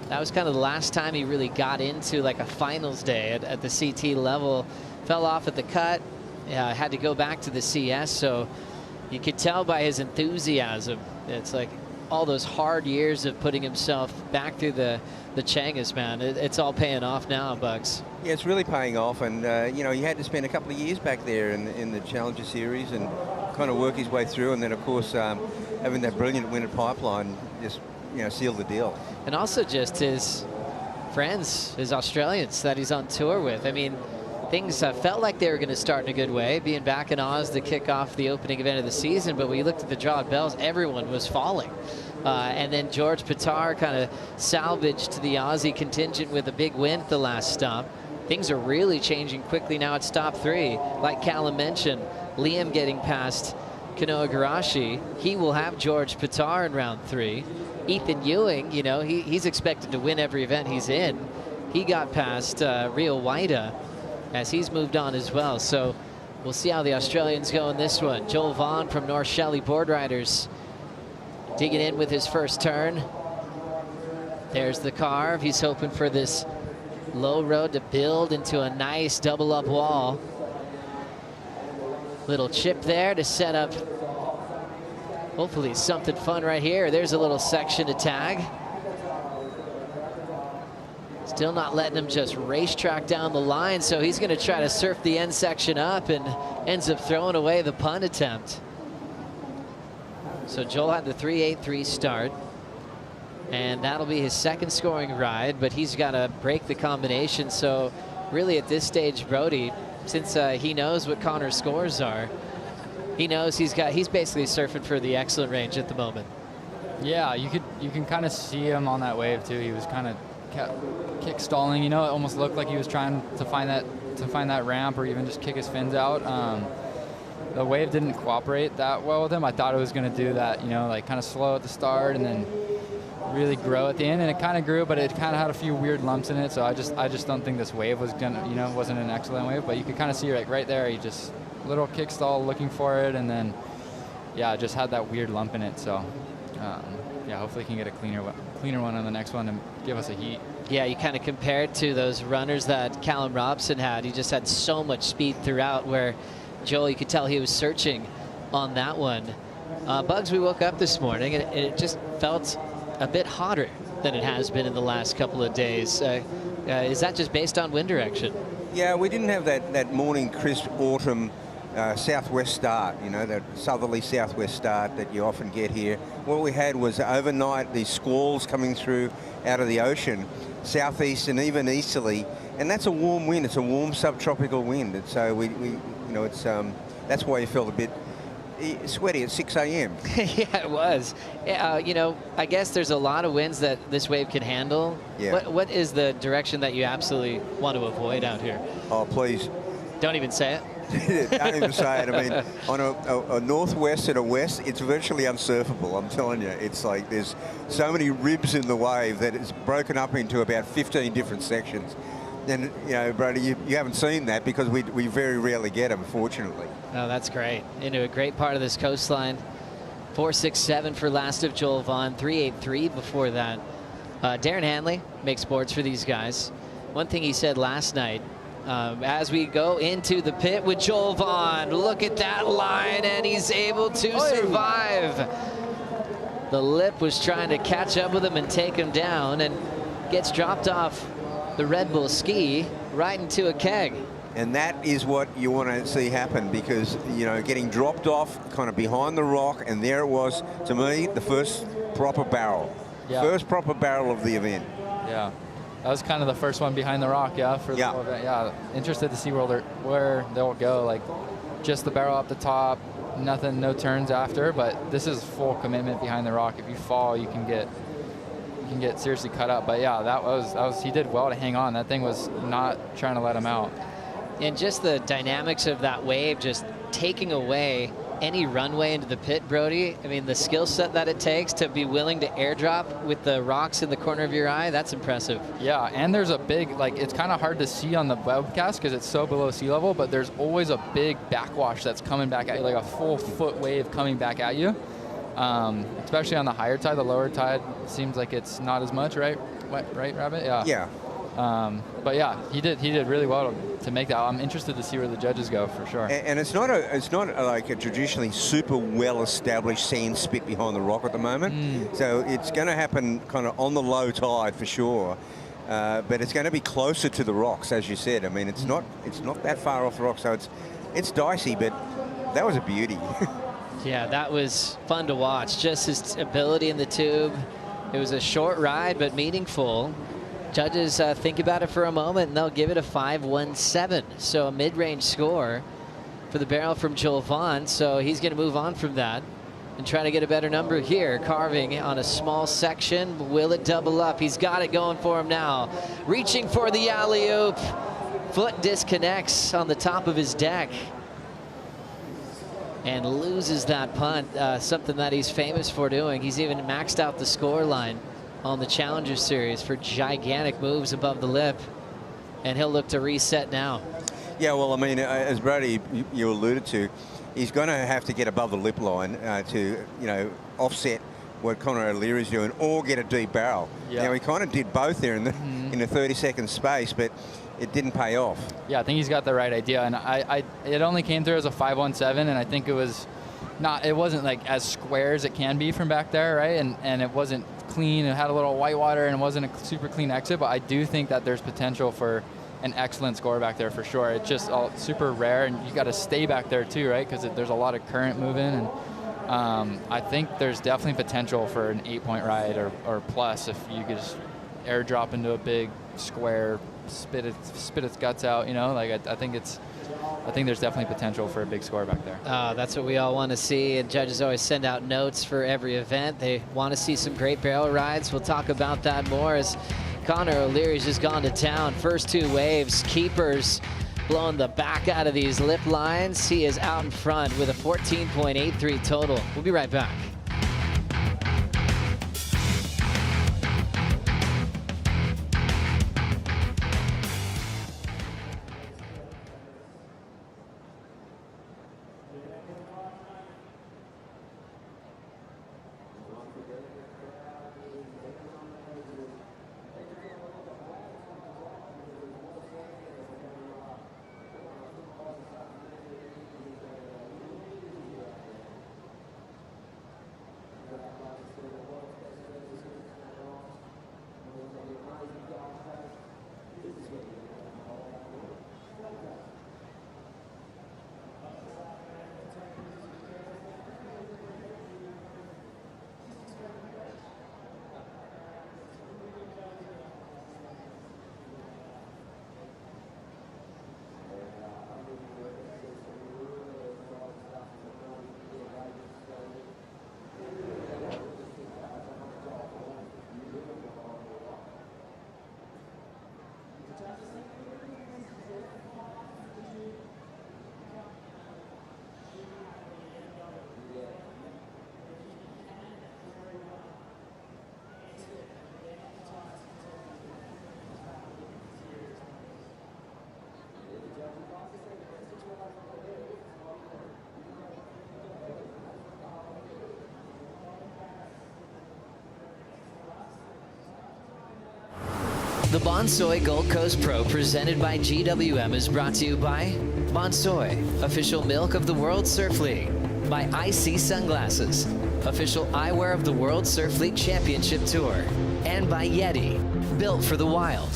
That was kind of the last time he really got into like a finals day at the CT level. Fell off at the cut, had to go back to the CS, so you could tell by his enthusiasm. It's like all those hard years of putting himself back through the Changas, man. It's all paying off now, Bugs. Yeah, it's really paying off, and you know, he had to spend a couple of years back there in the Challenger Series and kind of work his way through, and then of course having that brilliant win at Pipeline just, you know, sealed the deal. And also just his friends, his Australians that he's on tour with. I mean, things felt like they were going to start in a good way, being back in Oz to kick off the opening event of the season, but when you looked at the draw at Bells, everyone was falling. And then George Pitar kind of salvaged the Aussie contingent with a big win at the last stop. Things are really changing quickly now at stop 3. Like Callum mentioned, Liam getting past Kanoa Garashi. He will have George Pitar in round 3. Ethan Ewing, you know, he's expected to win every event he's in. He got past Rio Waida as he's moved on as well. So we'll see how the Australians go in this one. Joel Vaughn from North Shelley Board Riders digging in with his first turn. There's the carve. He's hoping for this low road to build into a nice double up wall. Little chip there to set up hopefully something fun right here. There's a little section to tag. Still not letting him just racetrack down the line, so he's going to try to surf the end section up and ends up throwing away the punt attempt. So Joel had the 3.83 start, and that'll be his second scoring ride, but he's got to break the combination. So really at this stage, Brody, since he knows what Connor's scores are, he knows he's basically surfing for the excellent range at the moment. Yeah, you can kind of see him on that wave too. He was kind of kick stalling, you know. It almost looked like he was trying to find that ramp or even just kick his fins out. The wave didn't cooperate that well with him. I thought it was going to do that, you know, like kind of slow at the start and then really grow at the end, and it kind of grew, but it kind of had a few weird lumps in it. So I just don't think this wave was gonna, you know, wasn't an excellent wave. But you could kind of see right there, he just little kick stall looking for it, and then yeah, just had that weird lump in it. So yeah, hopefully he can get a cleaner one on the next one and give us a heat. Yeah, you kind of compared to those runners that Callum Robson had. He just had so much speed throughout, where Joel, you could tell he was searching on that one. Bugs, we woke up this morning and it just felt a bit hotter than it has been in the last couple of days. Is that just based on wind direction? Yeah, we didn't have that morning crisp autumn southwest start, you know, that southerly southwest start that you often get here. What we had was overnight these squalls coming through out of the ocean, southeast and even easterly, and that's a warm wind. It's a warm subtropical wind, and so we you know, it's that's why you felt a bit sweaty at 6 a.m. Yeah, it was. You know, I guess there's a lot of winds that this wave can handle. Yeah. What is the direction that you absolutely want to avoid out here? Oh, please. Don't even say it. Don't even say it. I mean, on a northwest and a west, it's virtually unsurfable. I'm telling you, it's like there's so many ribs in the wave that it's broken up into about 15 different sections. And, you know, Brody, you haven't seen that because we very rarely get them, fortunately. Oh, that's great. Into a great part of this coastline. 4.67 for last of Joel Vaughn, 3.83 before that. Darren Hanley makes boards for these guys. One thing he said last night, as we go into the pit with Joel Vaughn, look at that line, and he's able to survive. The lip was trying to catch up with him and take him down, and gets dropped off the Red Bull ski right into a keg. And that is what you want to see happen, because, you know, getting dropped off kind of behind the rock, and there it was, to me, the first proper barrel. Yeah. First proper barrel of the event. Yeah. That was kind of the first one behind the rock, yeah, for the whole event. Yeah, interested to see where they'll go. Like, just the barrel up the top, nothing, no turns after, but this is full commitment behind the rock. If you fall, you can get seriously cut up. But yeah, that was he did well to hang on. That thing was not trying to let him out. And just the dynamics of that wave just taking away any runway into the pit, Brody. I mean, the skill set that it takes to be willing to airdrop with the rocks in the corner of your eye, that's impressive. Yeah, and there's a big, like, it's kind of hard to see on the webcast because it's so below sea level, but there's always a big backwash that's coming back at you, like a full foot wave coming back at you. Especially on the higher tide. The lower tide seems like it's not as much, right? Right, Rabbit? Yeah. Yeah. But yeah, he did really well to make that. I'm interested to see where the judges go for sure. And it's not like a traditionally super well established sand spit behind the rock at the moment. So it's going to happen kind of on the low tide for sure. But it's going to be closer to the rocks, as you said. I mean, it's not that far off the rock, so it's dicey, but that was a beauty. Yeah, that was fun to watch. Just his ability in the tube. It was a short ride, but meaningful. Judges think about it for a moment, and they'll give it a 5.17. So a mid-range score for the barrel from Joel Vaughn. So he's going to move on from that and try to get a better number here. Carving on a small section. Will it double up? He's got it going for him now. Reaching for the alley-oop. Foot disconnects on the top of his deck and loses that punt, something that he's famous for doing. He's even maxed out the score line on the Challenger Series for gigantic moves above the lip, and he'll look to reset now. Yeah, well, I mean, as Brady, you alluded to, he's going to have to get above the lip line to, you know, offset what Conor O'Leary's doing, or get a deep barrel. Yeah. Now, he kind of did both there in the in a 30-second space, but it didn't pay off. Yeah, I think he's got the right idea, and it only came through as a 5.17, and I think it wasn't like as square as it can be from back there, right? And it wasn't clean. It had a little white water, and it wasn't a super clean exit, but I do think that there's potential for an excellent score back there for sure. It's just all super rare, and you got to stay back there too, right? Because there's a lot of current moving, and I think there's definitely potential for an 8-point ride or plus if you could just airdrop into a big square, spit its guts out, you know. Like I think there's definitely potential for a big score back there. That's what we all want to see, and judges always send out notes for every event. They want to see some great barrel rides. We'll talk about that more as Conor O'Leary's just gone to town. First two waves, keepers blowing the back out of these lip lines. He is out in front with a 14.83 total. We'll be right back. The Bonsoy Gold Coast Pro, presented by GWM, is brought to you by Bonsoy, official milk of the World Surf League, by IC Sunglasses, official eyewear of the World Surf League Championship Tour, and by Yeti, built for the wild.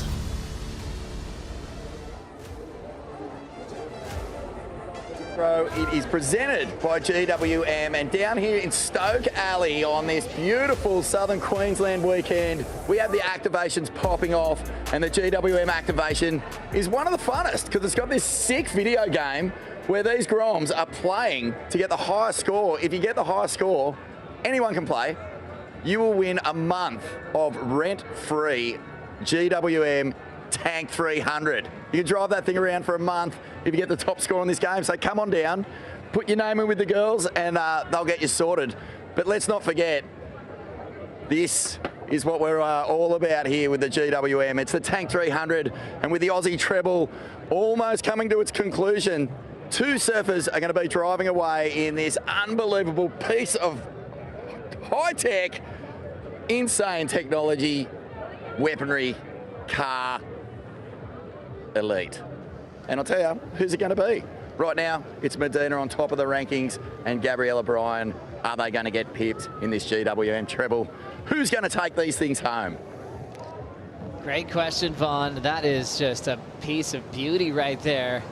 Pro, it is presented by GWM, and down here in Stoke Alley on this beautiful southern Queensland weekend, we have the activations popping off, and the GWM activation is one of the funnest because it's got this sick video game where these Groms are playing to get the highest score. If you get the highest score, anyone can play. You will win a month of rent-free GWM Tank 300. You can drive that thing around for a month if you get the top score on this game. So come on down, put your name in with the girls, and they'll get you sorted. But let's not forget, this is what we're all about here with the GWM. It's the Tank 300, and with the Aussie treble almost coming to its conclusion, 2 surfers are going to be driving away in this unbelievable piece of high-tech, insane technology, weaponry, car, elite. And I'll tell you, who's it going to be? Right now, it's Medina on top of the rankings and Gabriella Bryan. Are they going to get pipped in this GWM treble? Who's going to take these things home? Great question, Vaughn. That is just a piece of beauty right there.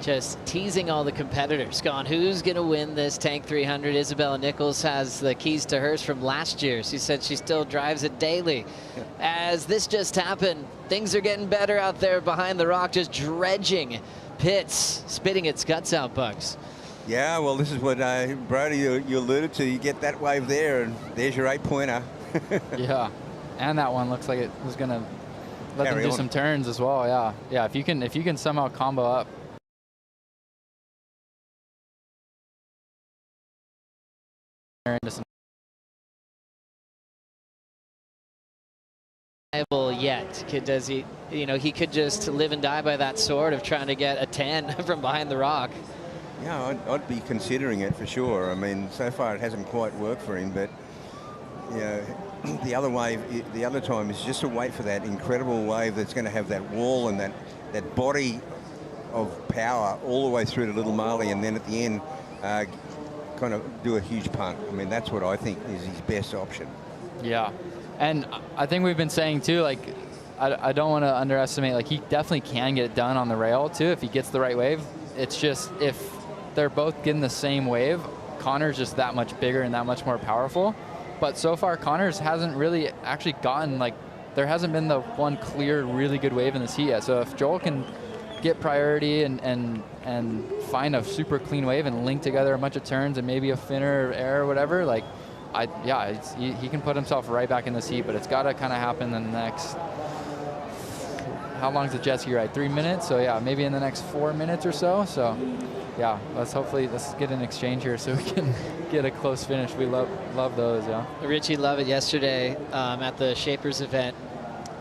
Just teasing all the competitors. Gone, who's going to win this Tank 300? Isabella Nichols has the keys to hers from last year. She said she still drives it daily. As this just happened, things are getting better out there behind the rock, just dredging pits, spitting its guts out, Bugs. Yeah, well, this is what Brody, you alluded to. You get that wave there, and there's your 8-pointer. Yeah, and that one looks like it was going to let them do some turns as well. Yeah, yeah. If you can somehow combo up. Yet does he, he could just live and die by that sword of trying to get a 10 from behind the rock. Yeah, I'd be considering it for sure. I mean, so far it hasn't quite worked for him, but the other wave, the other time is just to wait for that incredible wave that's going to have that wall and that body of power all the way through to Little Marley, and then at the end kind of do a huge punt. I mean, that's what I think is his best option. Yeah, and I think we've been saying too, like, I don't want to underestimate, like, he definitely can get it done on the rail too if he gets the right wave. It's just if they're both getting the same wave, Connor's just that much bigger and that much more powerful. But so far, Connor's hasn't really actually gotten, like, there hasn't been the one clear, really good wave in this heat yet. So if Joel can get priority and find a super clean wave and link together a bunch of turns and maybe a finner or air or whatever, like, he can put himself right back in this heat, but it's got to kind of happen in the next, how long is the jet ski ride? 3 minutes? So yeah, maybe in the next 4 minutes or so. So yeah, let's get an exchange here so we can get a close finish. We love those, yeah. Richie Lovett yesterday at the Shapers event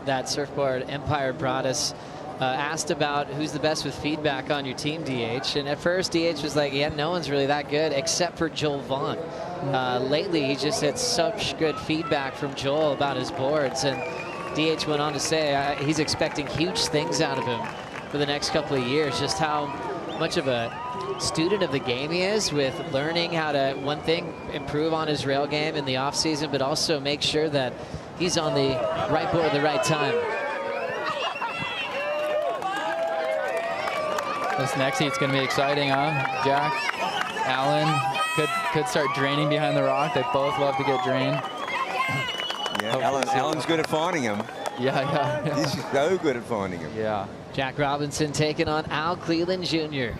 that Surfboard Empire brought us, asked about who's the best with feedback on your team, DH. And at first, DH was like, yeah, no one's really that good except for Joel Vaughn. Lately, he just had such good feedback from Joel about his boards. And DH went on to say he's expecting huge things out of him for the next couple of years. Just how much of a student of the game he is with learning how to, one thing, improve on his rail game in the off season, but also make sure that he's on the right board at the right time. This next heat's going to be exciting, huh? Jack, Alan could start draining behind the rock. They both love to get drained. Yeah, Alan's good at finding him. Yeah. He's so good at finding him. Yeah. Jack Robinson taking on Al Cleland Jr.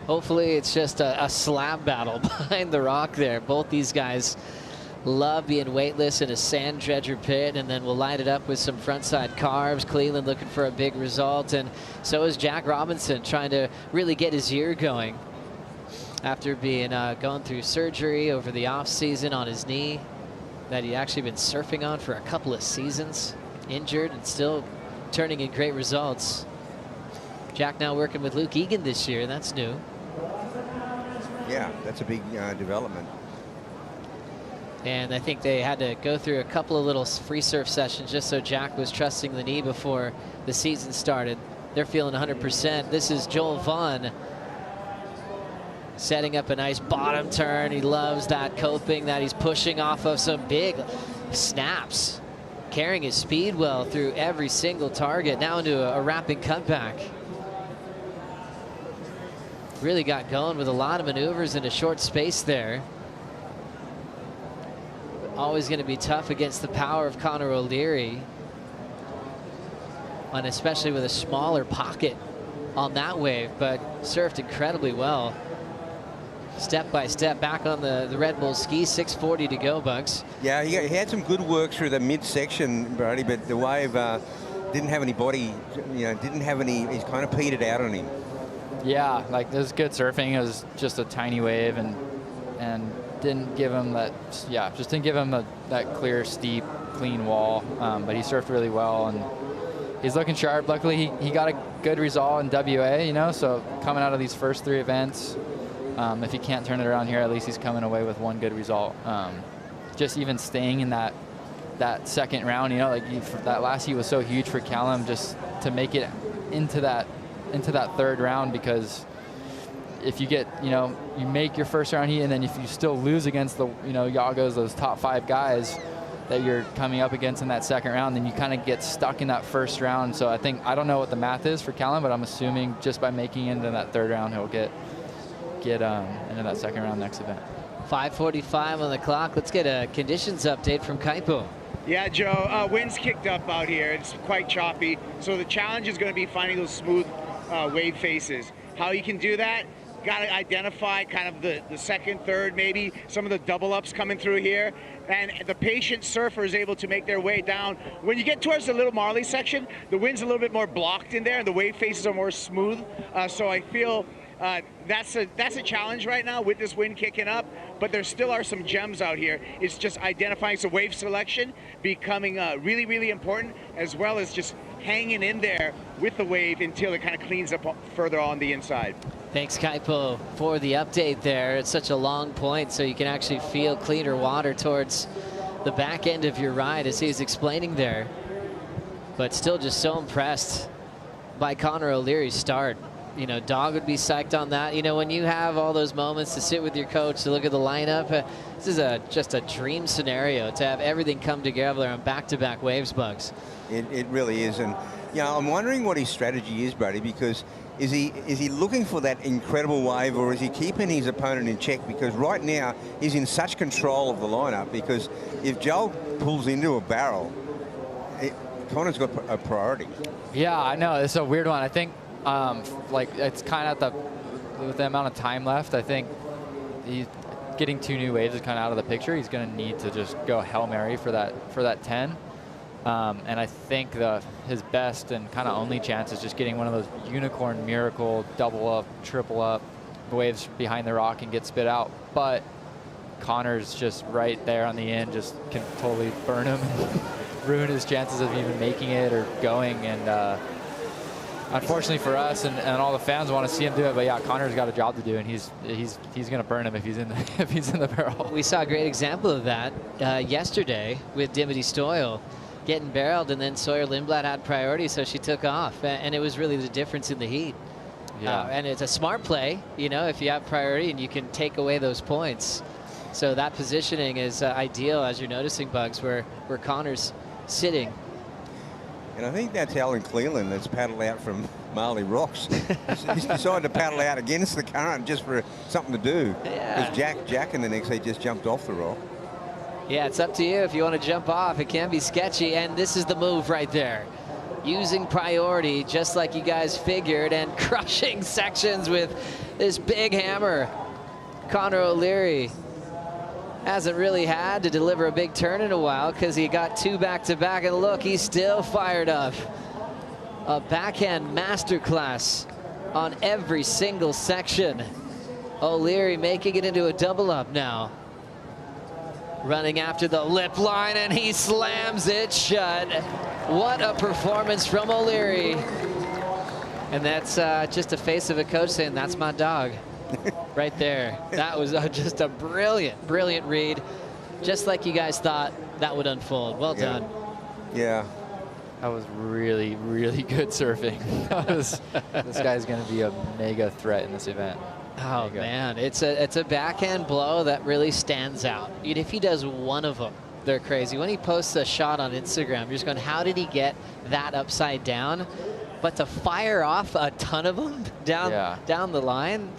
Hopefully it's just a slab battle behind the rock there. Both these guys love being weightless in a sand dredger pit, and then we'll light it up with some frontside carves. Cleland looking for a big result, and so is Jack Robinson trying to really get his year going after being going through surgery over the off season on his knee that he'd actually been surfing on for a couple of seasons, injured and still turning in great results. Jack now working with Luke Egan this year, that's new. Yeah, that's a big development. And I think they had to go through a couple of little free surf sessions just so Jack was trusting the knee before the season started. They're feeling 100%. This is Joel Vaughn setting up a nice bottom turn. He loves that coping that he's pushing off of some big snaps, carrying his speed well through every single target. Now into a wrapping cutback. Really got going with a lot of maneuvers in a short space there. Always going to be tough against the power of Connor O'Leary, and especially with a smaller pocket on that wave, but surfed incredibly well. Step by step back on the Red Bull ski. 6:40 to go, Bugs. Yeah, he had some good work through the midsection, Brody, but the wave didn't have any body, didn't have any, he's kind of petered out on him. Yeah, like it was good surfing. It was just a tiny wave and didn't give him that, just didn't give him that clear, steep, clean wall. But he surfed really well and he's looking sharp. Luckily, he got a good result in WA, so coming out of these first 3 events, if he can't turn it around here, at least he's coming away with 1 good result. Just even staying in that second round, that last heat was so huge for Callum just to make it into that 3rd round, because if you get, you make your first round heat and then if you still lose against the, Yagos, those top 5 guys that you're coming up against in that 2nd round, then you kind of get stuck in that 1st round. So I don't know what the math is for Callum, but I'm assuming just by making it into that 3rd round, he'll get into that 2nd round next event. 5:45 on the clock. Let's get a conditions update from Kaipo. Yeah, Joe, wind's kicked up out here. It's quite choppy. So the challenge is going to be finding those smooth wave faces. How you can do that, got to identify kind of the 2nd, 3rd, maybe some of the double ups coming through here. And the patient surfer is able to make their way down. When you get towards the Little Marley section, the wind's a little bit more blocked in there and the wave faces are more smooth. So I feel that's a challenge right now with this wind kicking up, but there still are some gems out here. It's just identifying some wave selection becoming really, really important, as well as just hanging in there with the wave until it kind of cleans up further on the inside. Thanks, Kaipo, for the update there. It's such a long point, so you can actually feel cleaner water towards the back end of your ride, as he's explaining there. But still just so impressed by Connor O'Leary's start. Dog would be psyched on that. When you have all those moments to sit with your coach, to look at the lineup, this is just a dream scenario to have everything come together on back-to-back waves, Bugs. It really is. And, I'm wondering what his strategy is, Brady, because is he looking for that incredible wave, or is he keeping his opponent in check? Because right now he's in such control of the lineup, because if Joel pulls into a barrel, Connor's got a priority. Yeah, I know. It's a weird one. I think it's kind of with the amount of time left, I think he's getting 2 new waves is kind of out of the picture. He's going to need to just go Hail Mary for that 10. And I think his best and kind of only chance is just getting one of those unicorn miracle double up, triple up waves behind the rock and get spit out. But Connor's just right there on the end, just can totally burn him and ruin his chances of even making it or going. And unfortunately for us and all the fans want to see him do it, but yeah, Connor's got a job to do, and he's going to burn him if he's in the barrel. We saw a great example of that yesterday with Dimity Stoyle getting barreled, and then Sawyer Lindblad had priority, so she took off, and it was really the difference in the heat. Yeah. And it's a smart play, if you have priority and you can take away those points. So that positioning is ideal, as you're noticing, Bugs, where Connor's sitting. And I think that's Alan Cleland that's paddled out from Marley Rocks. He's decided to paddle out against the current just for something to do. Yeah. Because Jack in the next heat just jumped off the rock. Yeah, it's up to you if you want to jump off. It can be sketchy, and this is the move right there. Using priority just like you guys figured and crushing sections with this big hammer. Connor O'Leary hasn't really had to deliver a big turn in a while because he got 2 back-to-back, and look, he's still fired up. A backhand masterclass on every single section. O'Leary making it into a double up now. Running after the lip line, and he slams it shut. What a performance from O'Leary. And that's just a face of a coach saying, that's my dog. Right there. That was just a brilliant read. just like you guys thought that would unfold. Well done. Yeah. That was really, really good surfing. This guy's going to be a mega threat in this event. Oh man, it's a backhand blow that really stands out. If he does one of them, they're crazy. When he posts a shot on Instagram, you're just going, how did he get that upside down? But to fire off a ton of them down the line,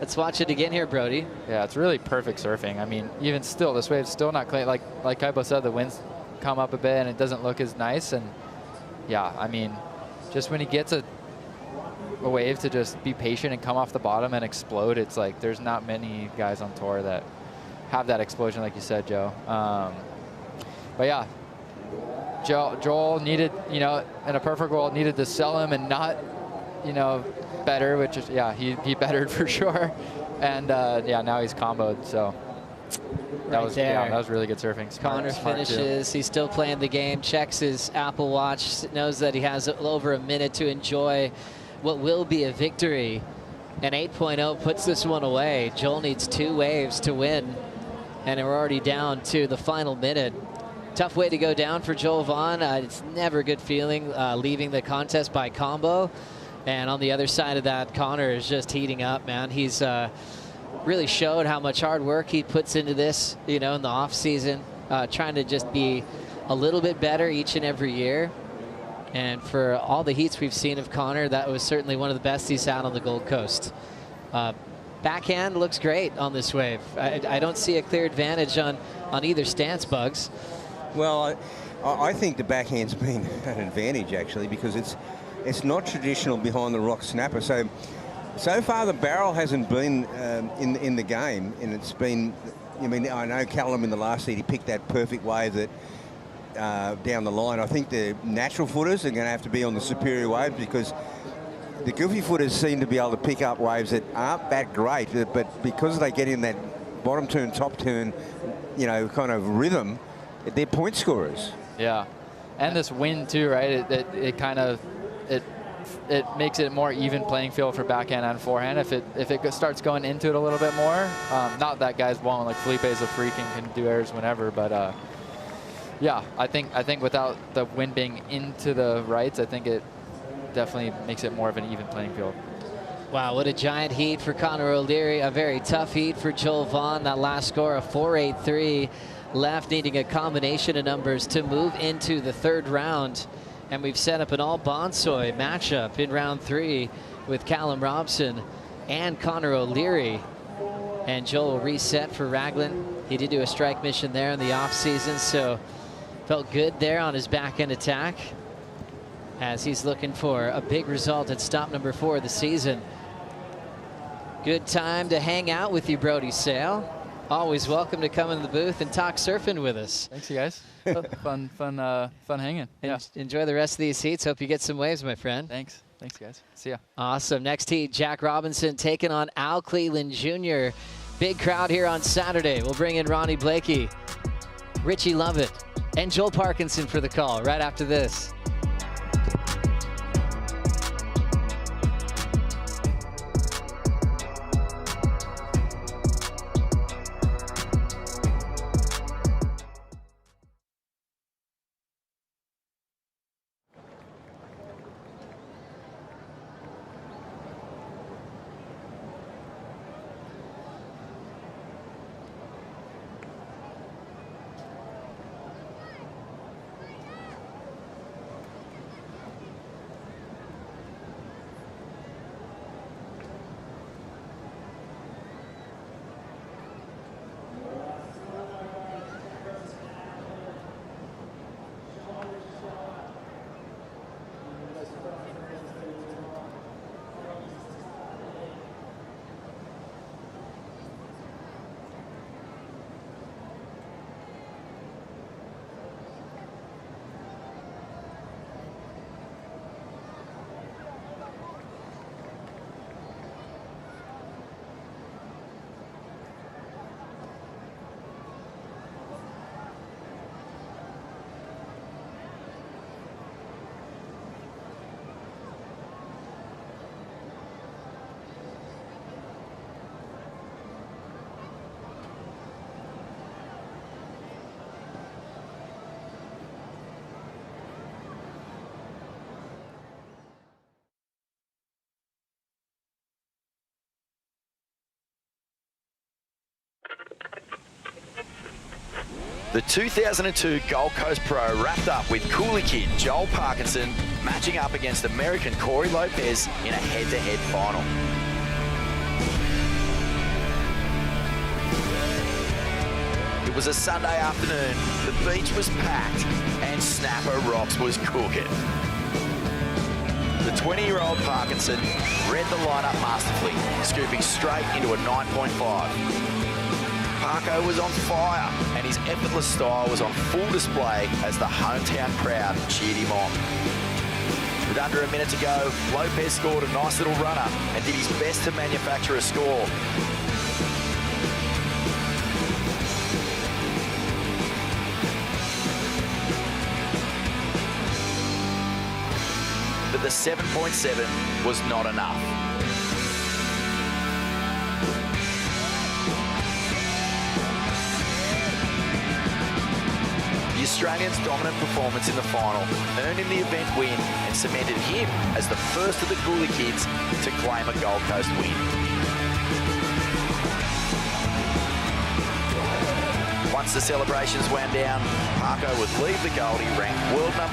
let's watch it again here, Brody. Yeah, it's really perfect surfing. I mean, even still, this wave's still not clean. Like Kaipo said, the winds come up a bit and it doesn't look as nice. And yeah, I mean, just when he gets a wave to just be patient and come off the bottom and explode, it's like there's not many guys on tour that have that explosion, like you said, Joe. But yeah, Joel needed, you know, in a perfect world, needed to sell him and not, you know, better, which is, yeah, he bettered for sure. And yeah, now he's comboed, so that was really good surfing. Connor finishes. He's still playing the game, checks his Apple Watch, knows that he has over a minute to enjoy what will be a victory. And 8.0 puts this one away. Joel needs 2 waves to win, and we're already down to the final minute. Tough way to go down for Joel Vaughn. It's never a good feeling leaving the contest by combo. And on the other side of that, Connor is just heating up, man. He's really showed how much hard work he puts into this, you know, in the off season, trying to just be a little bit better each and every year. And for all the heats we've seen of Connor, that was certainly one of the best he's had on the Gold Coast. Backhand looks great on this wave. I don't see a clear advantage on either stance, Bugs. Well, I think the backhand's been an advantage, actually, because it's not traditional behind the rock snapper. So far the barrel hasn't been in the game, and it's been, I mean, I know Callum in the last heat, he picked that perfect wave that down the line. I think the natural footers are going to have to be on the superior waves, because the goofy footers seem to be able to pick up waves that aren't that great, but because they get in that bottom turn, top turn, you know, kind of rhythm, they're point scorers. Yeah, and this wind too, right? It kind of it makes it a more even playing field for backhand and forehand. If it starts going into it a little bit more, not that guys won't, like Felipe's a freak and can do airs whenever, but yeah, I think without the wind being into the rights, I think it definitely makes it more of an even playing field. Wow, what a giant heat for Connor O'Leary. A very tough heat for Joel Vaughn. That last score, a 4.83. Left, needing a combination of numbers to move into the 3rd round. And we've set up an all Bonsoy matchup in round 3 with Callum Robson and Connor O'Leary. And Joel will reset for Raglan. He did do a strike mission there in the off season, so felt good there on his backhand attack, as he's looking for a big result at stop number 4 of the season. Good time to hang out with you, Brody Sale. Always welcome to come in the booth and talk surfing with us. Thanks, you guys. fun hanging. Yeah. Enjoy the rest of these heats. Hope you get some waves, my friend. Thanks, guys. See ya. Awesome. Next heat, Jack Robinson taking on Al Cleland Jr. Big crowd here on Saturday. We'll bring in Ronnie Blakey, Richie Lovett, and Joel Parkinson for the call right after this. The 2002 Gold Coast Pro wrapped up with Coolie Kid Joel Parkinson matching up against American Corey Lopez in a head-to-head final. It was a Sunday afternoon, the beach was packed, and Snapper Rocks was cooking. The 20-year-old Parkinson read the lineup masterfully, scooping straight into a 9.5. Parko was on fire, and his effortless style was on full display as the hometown crowd cheered him on. With under a minute to go, Lopez scored a nice little runner and did his best to manufacture a score. But the 7.7 was not enough. The Australian's dominant performance in the final earned him the event win and cemented him as the first of the Coolie Kids to claim a Gold Coast win. Once the celebrations wound down, Parko would leave the Goldie ranked world #1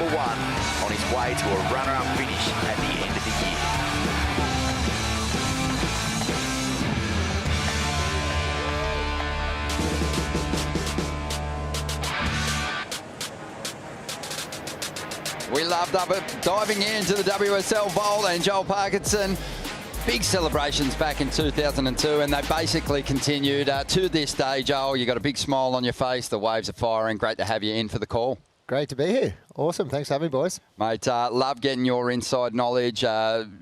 on his way to a runner-up finish at the end of the year. We loved diving into the WSL Vault, and Joel Parkinson. Big celebrations back in 2002, and they basically continued to this day. Joel, you got a big smile on your face. The waves are firing. Great to have you in for the call. Great to be here. Awesome. Thanks for having me, boys. Mate, love getting your inside knowledge.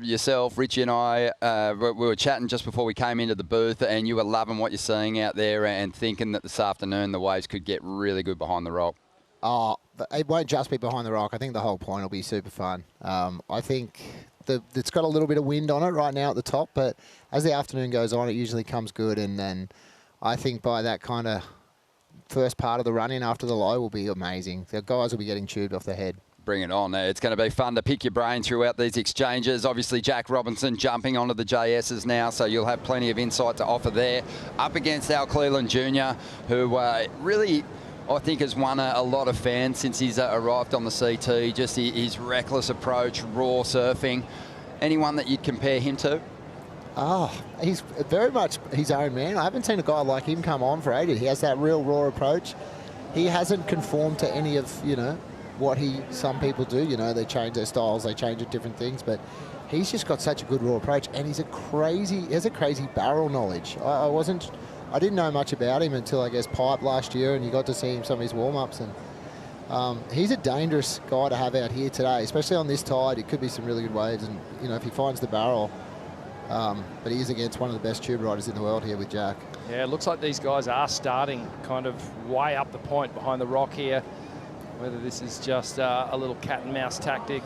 Yourself, Richie and I, we were chatting just before we came into the booth, and you were loving what you're seeing out there and thinking that this afternoon the waves could get really good behind the rock. Oh, it won't just be behind the rock. I think the whole point will be super fun. I think it's got a little bit of wind on it right now at the top, but as the afternoon goes on, it usually comes good. And then I think by that kind of first part of the run-in after the low will be amazing. The guys will be getting tubed off the head. Bring it on. It's going to be fun to pick your brain throughout these exchanges. Obviously, Jack Robinson jumping onto the JSs now, so you'll have plenty of insight to offer there. Up against Al Cleland Jr., who really, I think, has won a lot of fans since he's arrived on the CT. Just his reckless approach, raw surfing. Anyone that you'd compare him to? Oh, he's very much his own man. I haven't seen a guy like him come on for ages. He has that real raw approach. He hasn't conformed to any of, what some people do. They change their styles, they change at different things, but he's just got such a good raw approach, and he has a crazy barrel knowledge. I didn't know much about him until, I guess, Pipe last year, and you got to see him some of his warm-ups. And he's a dangerous guy to have out here today, especially on this tide. It could be some really good waves, and, if he finds the barrel. But he is against one of the best tube riders in the world here with Jack. Yeah, it looks like these guys are starting kind of way up the point behind the rock here. Whether this is just a little cat and mouse tactic.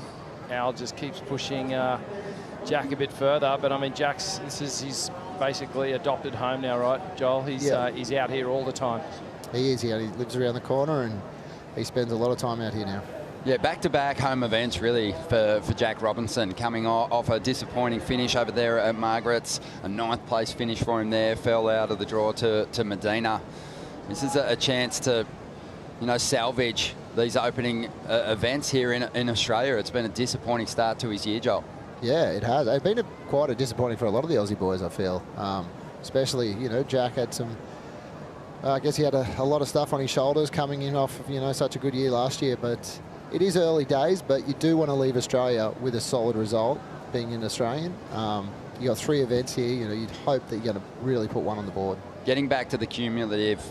Al just keeps pushing Jack a bit further. But, I mean, this is his basically adopted home now, right, Joel? He's out here all the time. He is. He lives around the corner, and he spends a lot of time out here now. Yeah, back-to-back home events, really, for Jack Robinson, coming off a disappointing finish over there at Margaret's. A 9th place finish for him there, fell out of the draw to Medina. This is a chance to, salvage these opening events here in Australia. It's been a disappointing start to his year, Joel. Yeah, it has. It's been quite a disappointing for a lot of the Aussie boys, I feel. Especially, Jack had some... I guess he had a lot of stuff on his shoulders coming in off, such a good year last year. But it is early days, but you do want to leave Australia with a solid result, being an Australian. You got 3 events here. You'd hope that you're going to really put one on the board. Getting back to the cumulative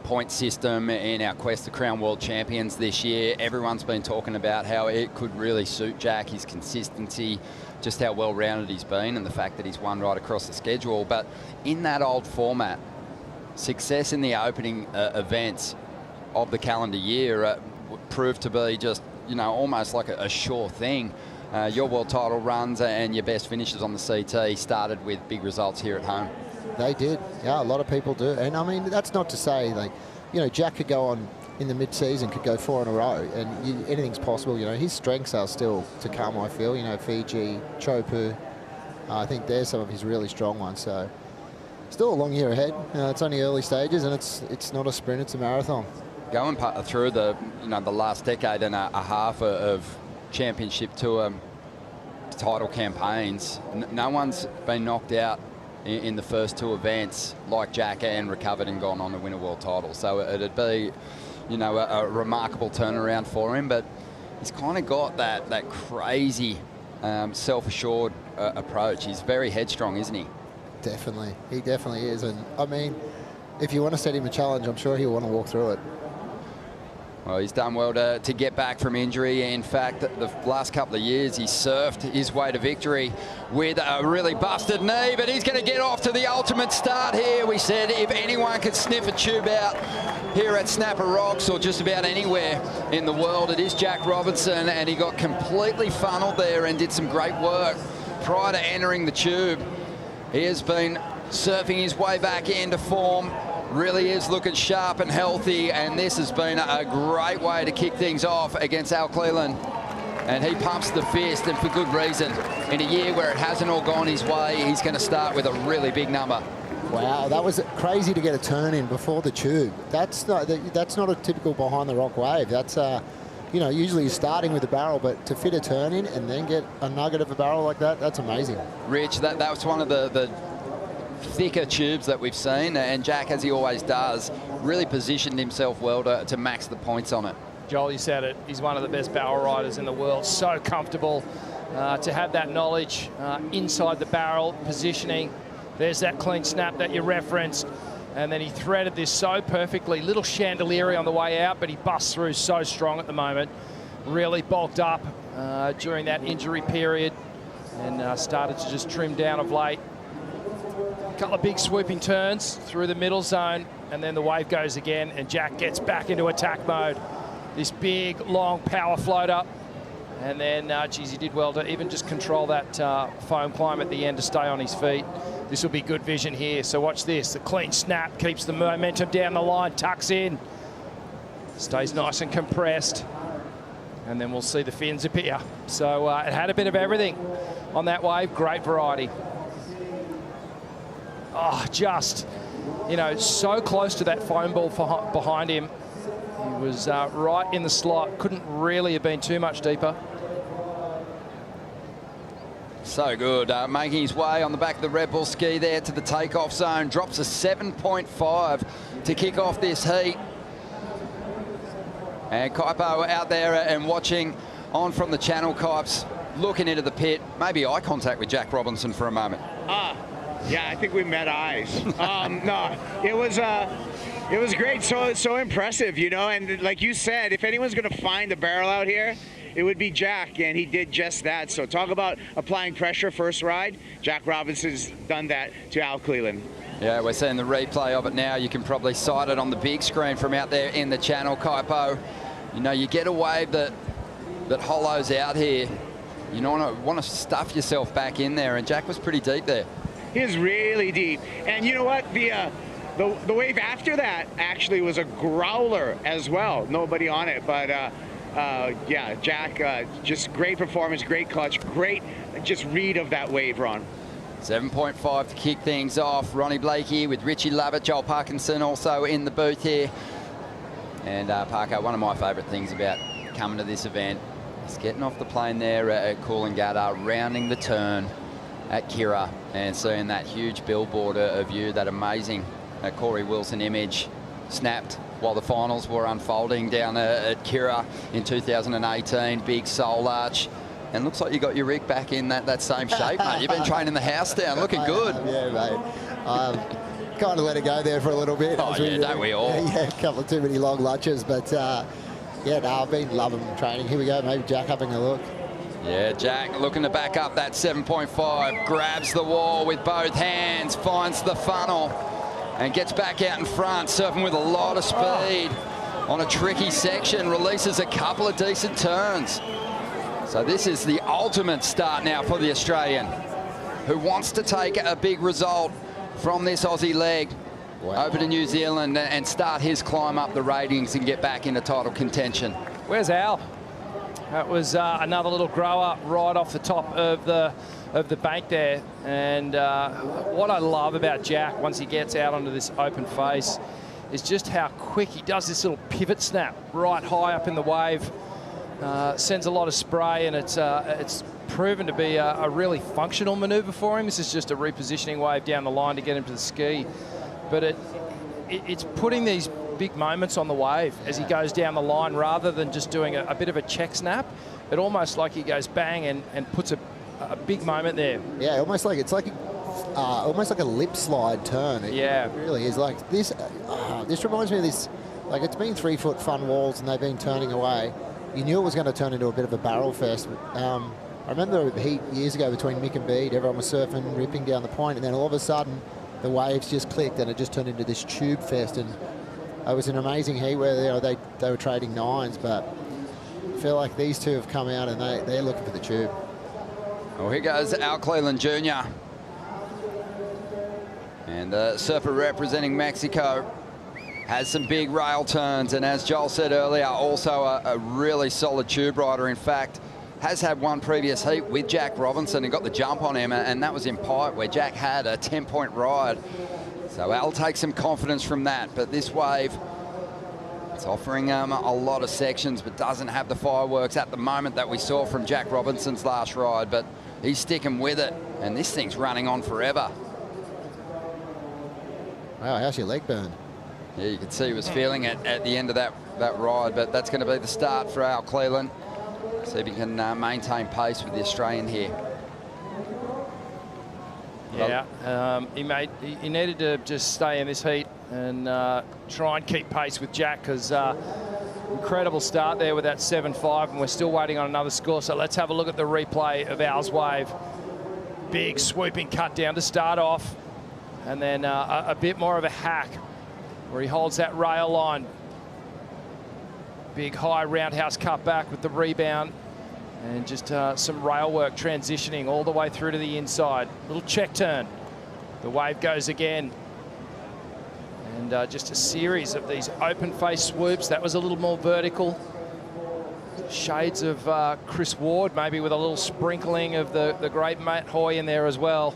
point system in our quest to crown world champions this year, everyone's been talking about how it could really suit Jack, his consistency, just how well-rounded he's been, and the fact that he's won right across the schedule. But in that old format, success in the opening events of the calendar year proved to be just, almost like a sure thing. Your world title runs and your best finishes on the CT started with big results here at home. They did. Yeah, a lot of people do. And, I mean, that's not to say, Jack could go on in the mid-season, could go 4 in a row, and anything's possible. His strengths are still to come, I feel. Fiji, Chopu, I think they're some of his really strong ones. So still a long year ahead. It's only early stages, and it's not a sprint, it's a marathon. going through the last decade and a half of championship tour title campaigns, no one's been knocked out in the first two events like Jack and recovered and gone on to win a world title. So it'd be, a remarkable turnaround for him. But he's kind of got that crazy, self-assured approach. He's very headstrong, isn't he? Definitely, he definitely is. And I mean, if you want to set him a challenge, I'm sure he'll want to walk through it. Well, he's done well to get back from injury. In fact, the last couple of years, he surfed his way to victory with a really busted knee, but he's going to get off to the ultimate start here. We said if anyone could sniff a tube out here at Snapper Rocks or just about anywhere in the world, it is Jack Robinson, and he got completely funneled there and did some great work prior to entering the tube. He has been surfing his way back into form. Really is looking sharp and healthy, and this has been a great way to kick things off against Al Cleland. And he pumps the fist, and for good reason. In a year where it hasn't all gone his way, he's going to start with a really big number. Wow, that was crazy to get a turn in before the tube. That's not a typical behind the rock wave. That's usually you're starting with a barrel, but to fit a turn in and then get a nugget of a barrel like that, that's amazing. Rich, that was one of the thicker tubes that we've seen, and Jack, as he always does, really positioned himself well to max the points on it. Joel, you said it. He's one of the best barrel riders in the world. So comfortable to have that knowledge inside the barrel, positioning. There's that clean snap that you referenced. And then he threaded this so perfectly. Little chandelier on the way out, but he busts through so strong at the moment. Really bulked up during that injury period and started to just trim down of late. A couple of big swooping turns through the middle zone, and then the wave goes again, and Jack gets back into attack mode. This big, long power floater. And then, geez, he did well to even just control that foam climb at the end to stay on his feet. This will be good vision here. So watch this. The clean snap keeps the momentum down the line, tucks in, stays nice and compressed. And then we'll see the fins appear. So it had a bit of everything on that wave. Great variety. Oh, just, so close to that foam ball behind him. He was right in the slot. Couldn't really have been too much deeper. So good. Making his way on the back of the Red Bull ski there to the takeoff zone. Drops a 7.5 to kick off this heat. And Kaipo out there and watching on from the channel, Kipes, looking into the pit. Maybe eye contact with Jack Robinson for a moment. Yeah, I think we met eyes. No, it was great. So impressive, and like you said, if anyone's going to find the barrel out here, it would be Jack, and he did just that. So talk about applying pressure first ride. Jack Robinson's done that to Al Cleland. Yeah, we're seeing the replay of it now. You can probably sight it on the big screen from out there in the channel, Kaipo. You get a wave that hollows out here. You want to stuff yourself back in there, and Jack was pretty deep there. He is really deep. And you know what? The wave after that actually was a growler as well. Nobody on it, but yeah, Jack, just great performance, great clutch, great just read of that wave, Ron. 7.5 to kick things off. Ronnie Blakey with Richie Lovett, Joel Parkinson also in the booth here. And Parker, one of my favourite things about coming to this event is getting off the plane there at Coolangatta, rounding the turn at Kira and seeing that huge billboard of you, that amazing Corey Wilson image snapped while the finals were unfolding down at Kira in 2018. Big soul arch. And looks like you got your rig back in that same shape, mate. You've been training the house down, looking good. Yeah, mate. Kind of let it go there for a little bit. Oh, yeah, don't we all? Yeah, a couple of too many long lunches. But, yeah, no, I've been loving training. Here we go, maybe Jack having a look. Yeah, Jack looking to back up that 7.5, grabs the wall with both hands, finds the funnel, and gets back out in front, surfing with a lot of speed on a tricky section, releases a couple of decent turns. So this is the ultimate start now for the Australian, who wants to take a big result from this Aussie leg over to New Zealand and start his climb up the ratings and get back into title contention. Where's Al? That was another little grower right off the top of the bank there. And what I love about Jack, once he gets out onto this open face, is just how quick he does this little pivot snap right high up in the wave. Sends a lot of spray, and it's proven to be a really functional manoeuvre for him. This is just a repositioning wave down the line to get him to the ski. But it's putting these big moments on the wave as he goes down the line rather than just doing a bit of a check snap. It almost like he goes bang and puts a big moment there. Yeah, almost like it's like almost like a lip slide turn. It really is. Like this. This reminds me of this. Like, it's been 3-foot fun walls and they've been turning away. You knew it was going to turn into a bit of a barrel fest. I remember a heat years ago between Mick and Bede. Everyone was surfing, ripping down the point, and then all of a sudden the waves just clicked and it just turned into this tube fest. And it was an amazing heat where they were trading nines, but I feel like these two have come out and they're looking for the tube. Well, here goes Al Cleland Jr. And the surfer representing Mexico has some big rail turns, and as Joel said earlier, also a really solid tube rider. In fact, has had one previous heat with Jack Robinson and got the jump on him, and that was in Pipe, where Jack had a 10-point ride. So Al takes some confidence from that, but this wave, it's offering a lot of sections, but doesn't have the fireworks at the moment that we saw from Jack Robinson's last ride, but he's sticking with it, and this thing's running on forever. Wow, how's your leg burn? Yeah, you can see he was feeling it at the end of that ride, but that's going to be the start for Al Cleland. See if he can maintain pace with the Australian here. Yeah, he needed to just stay in this heat and try and keep pace with Jack, because incredible start there with that 7.5, and we're still waiting on another score. So let's have a look at the replay of Al's wave. Big swooping cut down to start off, and then a bit more of a hack where he holds that rail line. Big high roundhouse cut back with the rebound, and just some rail work transitioning all the way through to the inside. Little check turn. The wave goes again. And just a series of these open face swoops. That was a little more vertical. Shades of Chris Ward, maybe with a little sprinkling of the great Matt Hoy in there as well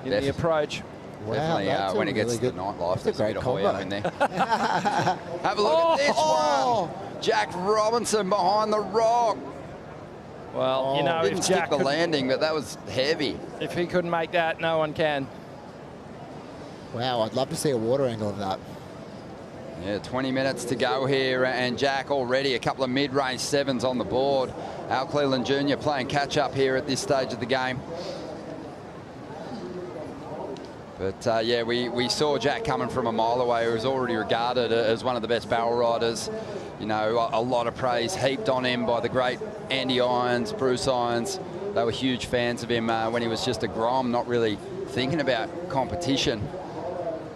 in the approach. Wow, definitely, when it gets really to the nightlife, there's a bit of Hoy combo in there. Have a look at this one. Jack Robinson behind the rock. Well, you know, didn't if stick Jack the landing, but that was heavy. If he couldn't make that, no one can. Wow, I'd love to see a water angle of that. Yeah, 20 minutes to go here, and Jack already a couple of mid-range sevens on the board. Al Cleland Jr. playing catch-up here at this stage of the game. But yeah, we saw Jack coming from a mile away, who was already regarded as one of the best barrel riders. You know, a lot of praise heaped on him by the great Andy Irons, Bruce Irons. They were huge fans of him when he was just a Grom, not really thinking about competition.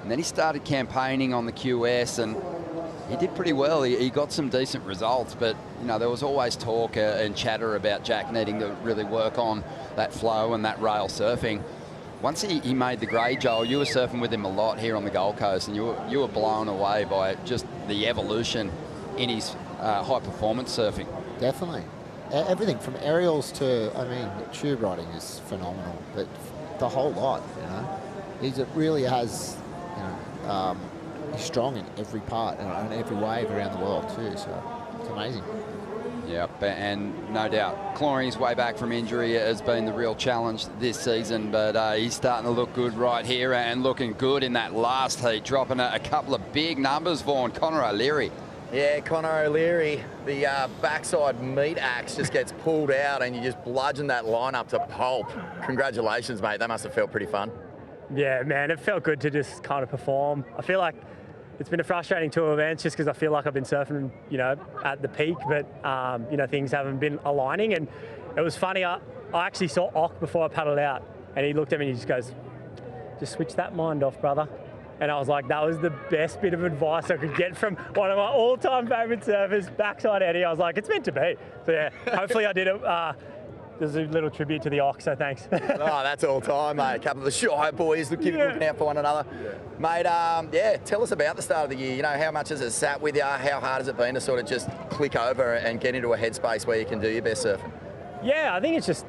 And then he started campaigning on the QS, and he did pretty well. He got some decent results, but you know, there was always talk and chatter about Jack needing to really work on that flow and that rail surfing. Once he made the grade, Joel, you were surfing with him a lot here on the Gold Coast, and you were blown away by just the evolution in his high performance surfing. Definitely. Everything from aerials to, I mean, tube riding is phenomenal, but the whole lot, you know. He really has, you know, he's strong in every part and every wave around the world too, so it's amazing. Yep, and no doubt, clawing his way back from injury has been the real challenge this season, but he's starting to look good right here and looking good in that last heat, dropping a couple of big numbers, Vaughan. Connor O'Leary. Yeah, Connor O'Leary, the backside meat axe just gets pulled out and you just bludgeon that line up to pulp. Congratulations, mate. That must have felt pretty fun. Yeah, man, it felt good to just kind of perform. I feel like it's been a frustrating 2 events just because I feel like I've been surfing, you know, at the peak, but, you know, things haven't been aligning. And it was funny, I actually saw Ock before I paddled out, and he looked at me and he just goes, just switch that mind off, brother. And I was like, that was the best bit of advice I could get from one of my all-time favourite surfers, backside Eddie. I was like, it's meant to be. So, yeah, hopefully I did it. There's a little tribute to the Ock, so thanks. Oh, that's all time, mate. A couple of the shy boys looking out for one another. Mate, yeah, tell us about the start of the year. You know, how much has it sat with you? How hard has it been to sort of just click over and get into a headspace where you can do your best surfing? Yeah, I think it's just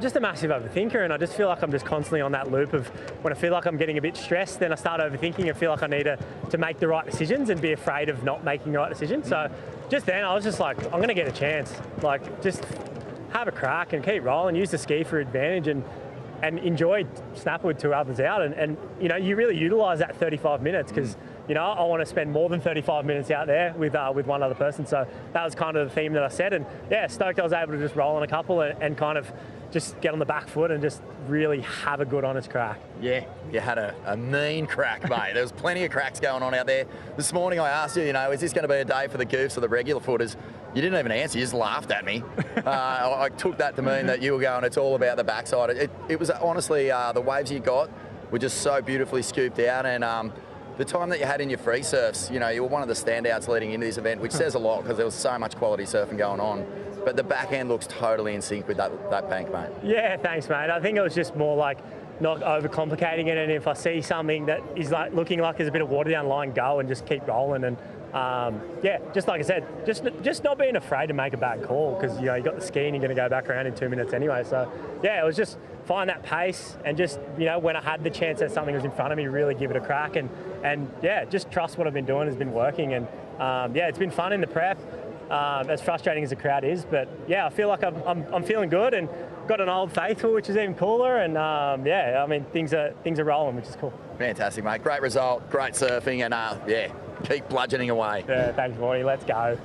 just a massive overthinker, and I just feel like I'm just constantly on that loop of when I feel like I'm getting a bit stressed, then I start overthinking and feel like I need to make the right decisions and be afraid of not making the right decisions. So just then I was just like, I'm going to get a chance. Like, just have a crack and keep rolling, use the ski for advantage and enjoy snapper with 2 others out. And you know, you really utilise that 35 minutes because you know, I want to spend more than 35 minutes out there with one other person. So that was kind of the theme that I set. And yeah, stoked I was able to just roll on a couple and kind of just get on the back foot and just really have a good honest crack. Yeah, you had a mean crack, mate. There was plenty of cracks going on out there. This morning I asked you, you know, is this going to be a day for the goofs or the regular footers? You didn't even answer, you just laughed at me. I took that to mean that you were going, it's all about the backside. It was honestly, the waves you got were just so beautifully scooped out, and the time that you had in your free surfs, you know, you were one of the standouts leading into this event, which says a lot because there was so much quality surfing going on. But the back end looks totally in sync with that bank, mate. Yeah, thanks, mate. I think it was just more like not overcomplicating it, and if I see something that is like looking like there's a bit of water down the line, go and just keep rolling. And yeah, just like I said, just not being afraid to make a bad call because, you know, you got the ski and you're going to go back around in 2 minutes anyway. So yeah, it was just find that pace and just, you know, when I had the chance that something was in front of me, really give it a crack and yeah, just trust what I've been doing has been working. And yeah, it's been fun in the prep, as frustrating as the crowd is, but yeah, I feel like I'm feeling good and got an old faithful, which is even cooler. And yeah, I mean, things are rolling, which is cool. Fantastic, mate. Great result, great surfing, and yeah, keep bludgeoning away. Yeah, thanks, Morty. Let's go.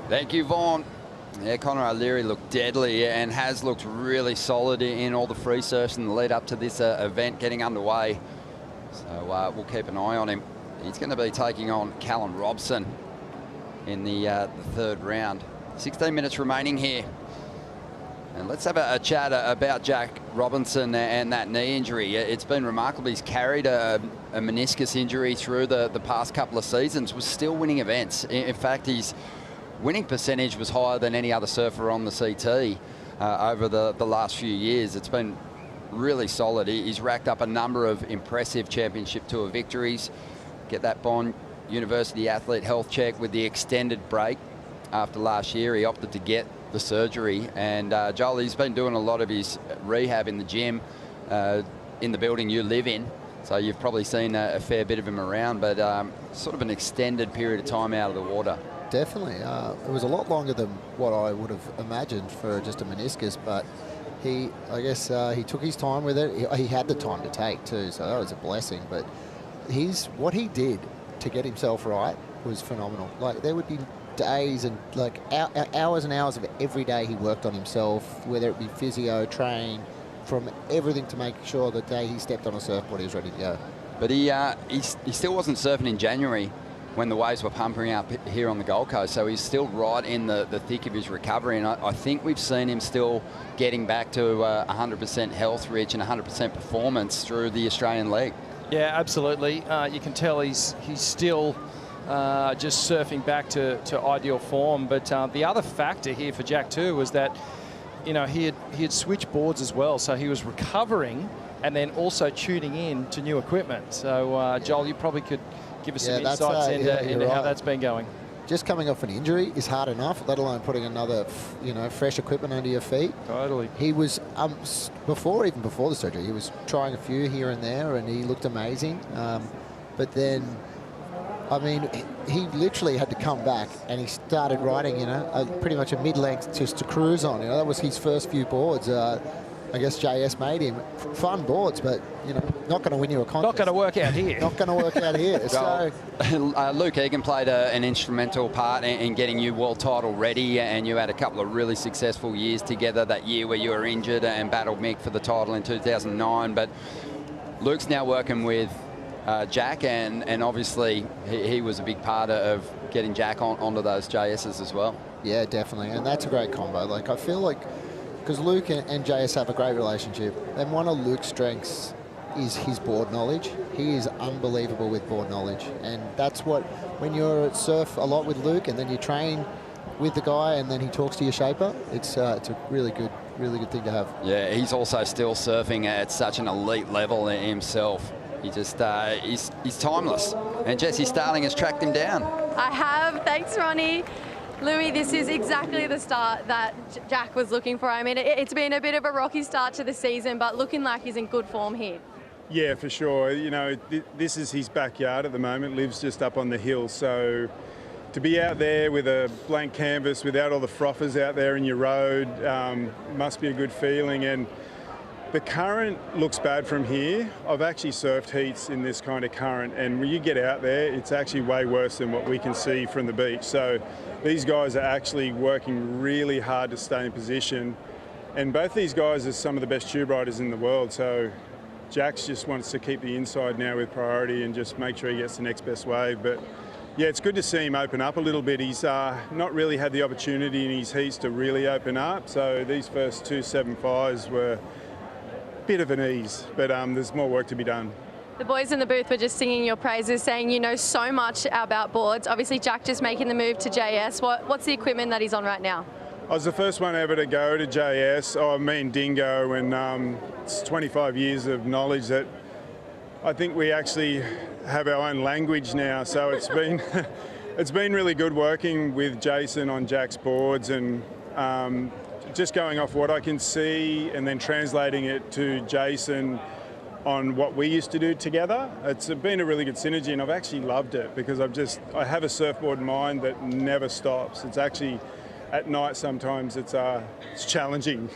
Thank you, Vaughn. Yeah, Connor O'Leary looked deadly and has looked really solid in all the free surfs in the lead up to this event getting underway. So we'll keep an eye on him. He's going to be taking on Callum Robson in the third round. 16 minutes remaining here. And let's have a chat about Jack Robinson and that knee injury. It's been remarkable. He's carried a meniscus injury through the past couple of seasons, was still winning events. In fact, his winning percentage was higher than any other surfer on the CT over the last few years. It's been really solid. He's racked up a number of impressive championship tour victories. Get that Bond University athlete health check with the extended break after last year. He opted to get the surgery, and Joel, he's been doing a lot of his rehab in the gym in the building you live in, so you've probably seen a fair bit of him around, but sort of an extended period of time out of the water. Definitely. It was a lot longer than what I would have imagined for just a meniscus, but I guess he took his time with it. He had the time to take too, so that was a blessing. But what he did to get himself right was phenomenal. Like, there would be days and like hours and hours of every day he worked on himself, whether it be physio, train, from everything to make sure the day he stepped on a surfboard he was ready to go. But he still wasn't surfing in January when the waves were pumping up here on the Gold Coast, so he's still right in the thick of his recovery, and I think we've seen him still getting back to 100% health, Rich, and 100% performance through the Australian leg. Yeah, absolutely. You can tell he's still just surfing back to ideal form. But the other factor here for Jack too was that, you know, he had switched boards as well, so he was recovering and then also tuning in to new equipment. So Joel, you probably could give us some insights into how that's been going. Just coming off an injury is hard enough, let alone putting another, you know, fresh equipment under your feet. Totally. He was even before the surgery, he was trying a few here and there, and he looked amazing. But then, I mean, he literally had to come back, and he started riding, you know, pretty much a mid-length just to cruise on. You know, that was his first few boards. I guess JS made him. Fun boards, but, you know, not going to win you a contest. Not going to work out here. Not going to work out here. So, Luke Egan played an instrumental part in getting you world title ready, and you had a couple of really successful years together that year where you were injured and battled Mick for the title in 2009. But Luke's now working with Jack, and obviously he was a big part of getting Jack onto those JSs as well. Yeah, definitely, and that's a great combo. Like, I feel like, because Luke and JS have a great relationship, and one of Luke's strengths is his board knowledge. He is unbelievable with board knowledge, and that's what, when you're at surf a lot with Luke and then you train with the guy and then he talks to your shaper, it's a really good thing to have. Yeah, he's also still surfing at such an elite level himself. He just, he's timeless. And Jessie Starling has tracked him down. I have, thanks Ronnie. Louis, this is exactly the start that Jack was looking for. I mean, it's been a bit of a rocky start to the season, but looking like he's in good form here. Yeah, for sure. You know, this is his backyard at the moment, lives just up on the hill. So to be out there with a blank canvas, without all the frothers out there in your road, must be a good feeling. And the current looks bad from here. I've actually surfed heats in this kind of current, and when you get out there, it's actually way worse than what we can see from the beach. So these guys are actually working really hard to stay in position. And both these guys are some of the best tube riders in the world. So Jax just wants to keep the inside now with priority and just make sure he gets the next best wave. But yeah, it's good to see him open up a little bit. He's not really had the opportunity in his heats to really open up. So these first 2 7.5s were bit of an ease, but there's more work to be done. The boys in the booth were just singing your praises, saying you know so much about boards. Obviously, Jack just making the move to JS. What's the equipment that he's on right now? I was the first one ever to go to JS. Oh, me and Dingo, and it's 25 years of knowledge that I think we actually have our own language now. So it's been it's been really good working with Jason on Jack's boards, and just going off what I can see and then translating it to Jason on what we used to do together. It's been a really good synergy, and I've actually loved it because I have a surfboard mind that never stops. It's actually at night sometimes it's challenging.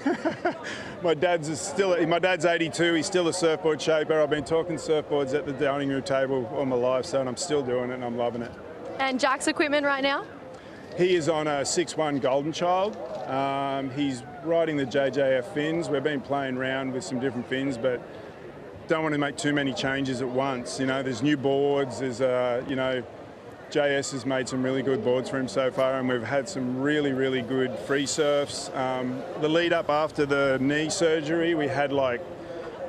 My dad's 82. He's still a surfboard shaper. I've been talking surfboards at the dining room table all my life, so I'm still doing it and I'm loving it. And Jack's equipment right now? He is on a 6.1 Golden Child. He's riding the JJF fins. We've been playing around with some different fins, but don't want to make too many changes at once. You know, there's new boards. There's, JS has made some really good boards for him so far, and we've had some really, really good free surfs. The lead up after the knee surgery, we had like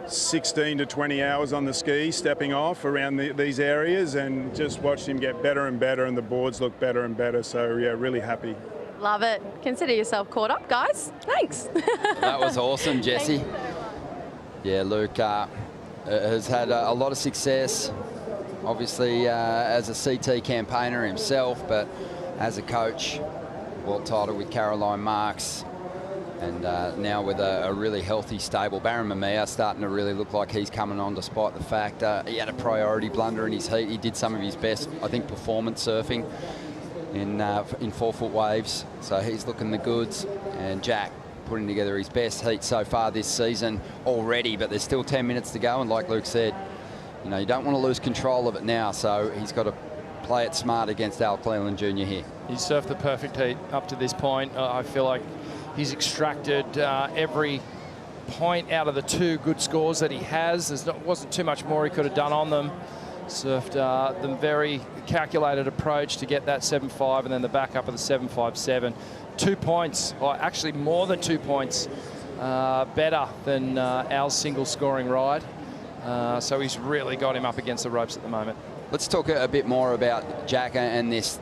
16 to 20 hours on the ski stepping off around these areas, and just watched him get better and better, and the boards look better and better. So yeah, really happy. Love it. Consider yourself caught up, guys. Thanks. That was awesome, Jesse. Yeah, Luke has had a lot of success, obviously as a CT campaigner himself, but as a coach, world title with Caroline Marks, and now with a really healthy, stable Barron Mamiya starting to really look like he's coming on, despite the fact he had a priority blunder in his heat. He did some of his best, I think, performance surfing in 4-foot waves, so he's looking the goods. And Jack putting together his best heat so far this season already, but there's still 10 minutes to go, and like Luke said, you know, you don't want to lose control of it now, so he's got to play it smart against Al Cleland Jr. here. He's surfed the perfect heat up to this point. I feel like he's extracted every point out of the 2 good scores that he has. Wasn't too much more he could have done on them. Surfed the very calculated approach to get that 7.5 and then the backup of the 7.57. 2 points, or actually more than 2 points, better than Al's single scoring ride. So he's really got him up against the ropes at the moment. Let's talk a bit more about Jack and this,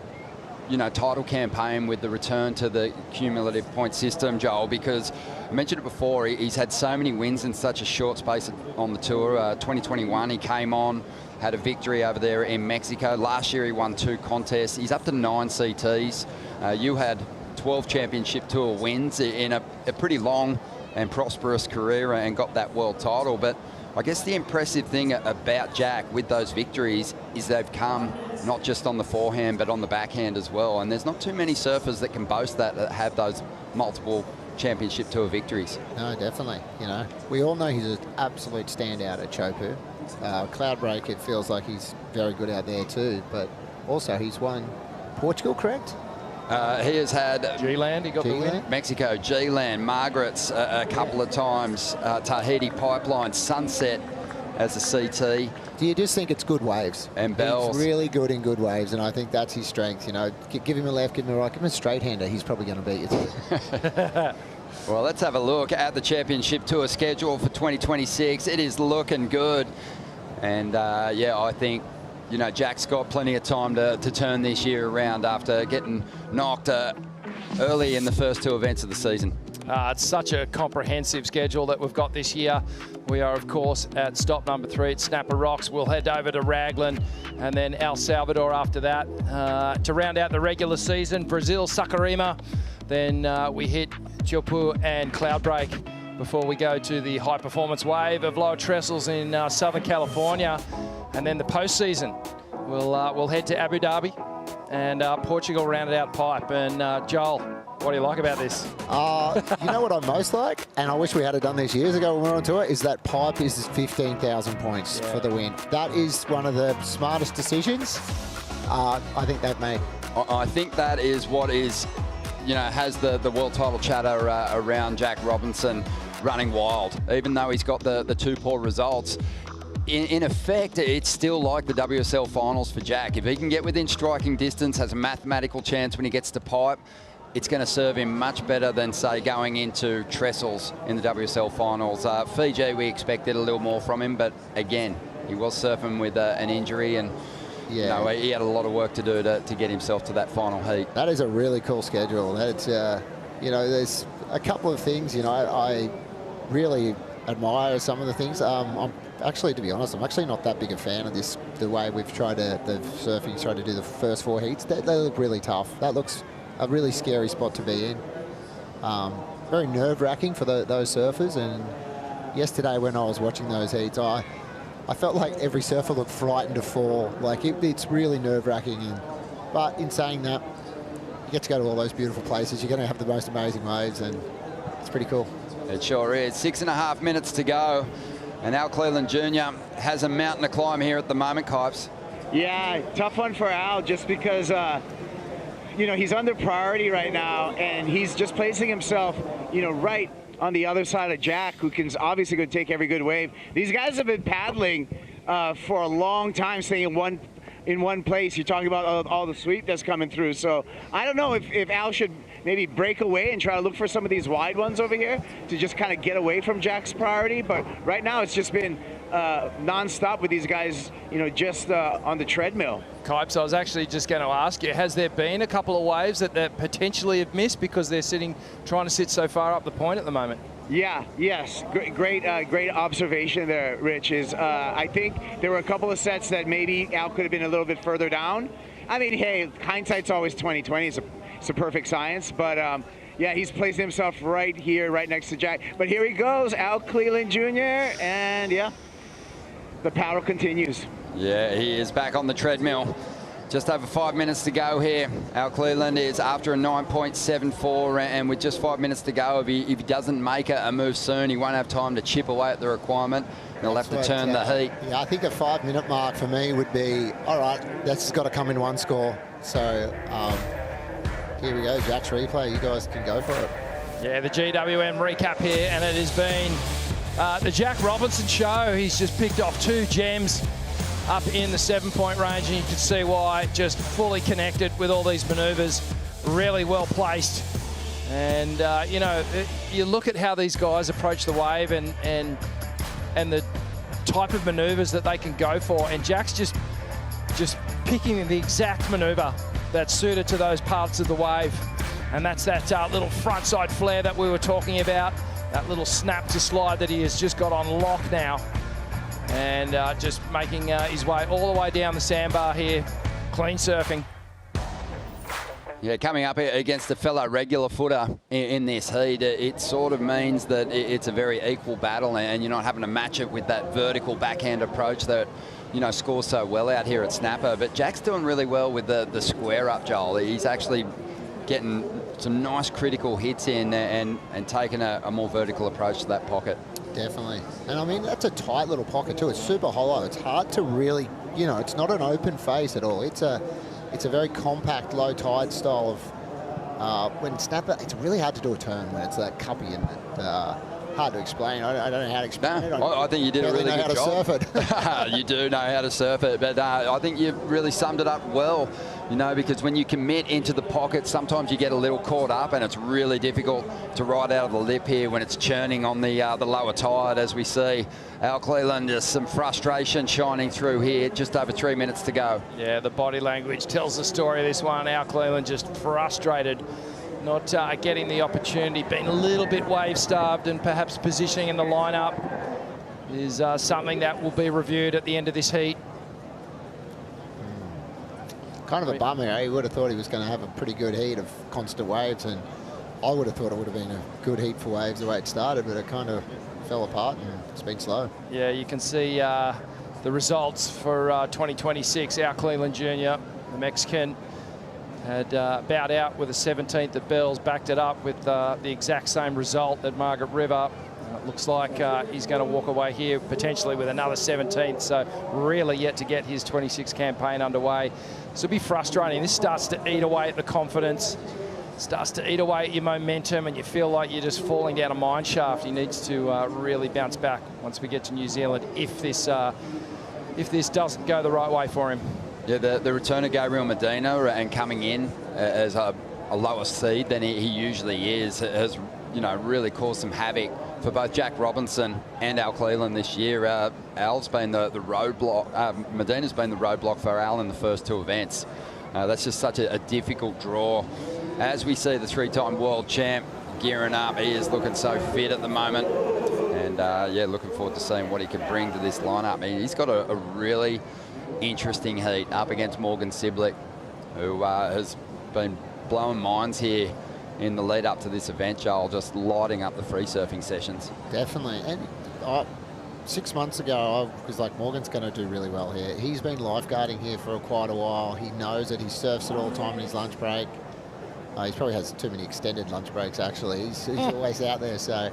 you know, title campaign with the return to the cumulative point system, Joel, because I mentioned it before, he's had so many wins in such a short space on the tour. 2021, he came on, had a victory over there in Mexico. Last year, he won 2 contests. He's up to 9 CTs. You had 12 championship tour wins in a pretty long and prosperous career and got that world title. But I guess the impressive thing about Jack with those victories is they've come not just on the forehand, but on the backhand as well. And there's not too many surfers that can boast that have those multiple championship tour victories. No, definitely. You know, we all know he's an absolute standout at Chopu. Cloudbreak, it feels like he's very good out there too. But also, he's won Portugal, correct? He has had G-Land, he got the win. Mexico, G-Land, Margaret's a couple of times, Tahiti Pipeline, Sunset as a CT. Do you just think it's good waves? And Bells. He's really good in good waves, and I think that's his strength. You know, give him a left, give him a right, give him a straight hander. He's probably going to beat you too. Well, let's have a look at the championship tour schedule for 2026. It is looking good. And yeah, I think, you know, Jack's got plenty of time to turn this year around after getting knocked early in the first 2 events of the season. It's such a comprehensive schedule that we've got this year. We are, of course, at stop number 3 at Snapper Rocks. We'll head over to Raglan and then El Salvador after that. To round out the regular season, Brazil, Saquarema. Then we hit Chopu and Cloudbreak before we go to the high performance wave of lower trestles in Southern California. And then the postseason, we'll head to Abu Dhabi and Portugal rounded out pipe. And Joel, what do you like about this? You know what I most like, and I wish we had done this years ago when we were on tour, is that pipe is 15,000 points for the win. That is one of the smartest decisions I think they've made. I think that is what is, has the world title chatter around Jack Robinson running wild. Even though he's got the 2 poor results, in effect, it's still like the WSL finals for Jack. If he can get within striking distance, has a mathematical chance when he gets to pipe, it's going to serve him much better than, say, going into trestles in the WSL finals. Fiji, we expected a little more from him, but again, he was surfing with an injury, and he had a lot of work to do to get himself to that final heat. That is a really cool schedule. That's, there's a couple of things, I really admire some of the things. I'm actually, to be honest, I'm actually not that big a fan of this, the way the surfing's tried to do the first 4 heats. They look really tough. That looks a really scary spot to be in. Very nerve-wracking for those surfers. And yesterday when I was watching those heats, I felt like every surfer looked frightened to fall. Like it's really nerve-wracking. But in saying that, you get to go to all those beautiful places. You're going to have the most amazing waves, and it's pretty cool. It sure is. 6.5 minutes to go. And Al Cleland Jr. has a mountain to climb here at the moment, Kipes. Yeah, tough one for Al, just because he's under priority right now, and he's just placing himself, right on the other side of Jack, who can obviously go take every good wave. These guys have been paddling for a long time, staying in one place. You're talking about all the sweep that's coming through. So I don't know if Al should maybe break away and try to look for some of these wide ones over here to just kind of get away from Jack's priority. But right now it's just been non-stop with these guys, just on the treadmill. Kipes, I was actually just going to ask you, has there been a couple of waves that potentially have missed because they're trying to sit so far up the point at the moment? Yeah, yes, great observation there, Rich. I think there were a couple of sets that maybe Al could have been a little bit further down. I mean, hey, hindsight's always 20/20. It's a perfect science, but yeah, he's placed himself right here, right next to Jack. But here he goes, Al Cleland Jr., and yeah, the paddle continues. Yeah, he is back on the treadmill. Just over 5 minutes to go here. Al Cleland is after a 9.74, and with just 5 minutes to go, if he doesn't make a move soon, he won't have time to chip away at the requirement. He'll have to turn the heat. Yeah, I think a 5 minute mark for me would be, all right, that's got to come in one score. So here we go, Jack's replay. You guys can go for it. Yeah, the GWM recap here, and it has been the Jack Robinson show. He's just picked off 2 gems up in the 7-point range, and you can see why. Just fully connected with all these maneuvers, really well placed. And you look at how these guys approach the wave and the type of maneuvers that they can go for, and Jack's just picking the exact maneuver that's suited to those parts of the wave. And that's that little front side flare that we were talking about, that little snap to slide that he has just got on lock now. And just making his way all the way down the sandbar here, clean surfing. Yeah, coming up against a fellow regular footer in this heat, it sort of means that it's a very equal battle, and you're not having to match it with that vertical backhand approach that scores so well out here at Snapper. But Jack's doing really well with the square up, Joel. He's actually getting some nice critical hits in and taking a more vertical approach to that pocket. Definitely. And I mean, that's a tight little pocket too. It's super hollow. It's hard to really, it's not an open face at all. It's a very compact, low tide style of, when Snapper, it's really hard to do a turn when it's that cuppy and hard to explain. I don't know how to explain it. I think you did a really good job. How to surf it. You do know how to surf it, but I think you really summed it up well, because when you commit into the pocket, sometimes you get a little caught up, and it's really difficult to ride out of the lip here when it's churning on the lower tide, as we see. Al Cleland, just some frustration shining through here, just over 3 minutes to go. Yeah, the body language tells the story of this one. Al Cleland just frustrated, not getting the opportunity, being a little bit wave-starved, and perhaps positioning in the lineup is something that will be reviewed at the end of this heat. Kind of a bummer. Eh? You would have thought he was going to have a pretty good heat of constant waves, and I would have thought it would have been a good heat for waves the way it started, but it kind of fell apart and it's been slow. Yeah, you can see the results for 2026. Al Cleland Jr., the Mexican, had bowed out with a 17th at Bells, backed it up with the exact same result at Margaret River. It looks like he's going to walk away here potentially with another 17th, so really yet to get his 26 campaign underway. This will be frustrating. This starts to eat away at the confidence, starts to eat away at your momentum, and you feel like you're just falling down a mine shaft. He needs to really bounce back once we get to New Zealand if this doesn't go the right way for him. Yeah, the return of Gabriel Medina and coming in as a lower seed than he usually is has, you know, really caused some havoc for both Jack Robinson and Al Cleland this year. Al's been the roadblock. Medina's been the roadblock for Al in the first two events. That's just such a difficult draw. As we see the three-time world champ gearing up, he is looking so fit at the moment. And yeah, looking forward to seeing what he can bring to this lineup. I mean, he's got a really interesting heat up against Morgan Siblick, who has been blowing minds here in the lead up to this event, Joel, just lighting up the free surfing sessions. Definitely. And 6 months ago, I was like, Morgan's going to do really well here. He's been lifeguarding here for quite a while. He knows it. He surfs it all the time in his lunch break. He probably has too many extended lunch breaks, actually. He's always out there. So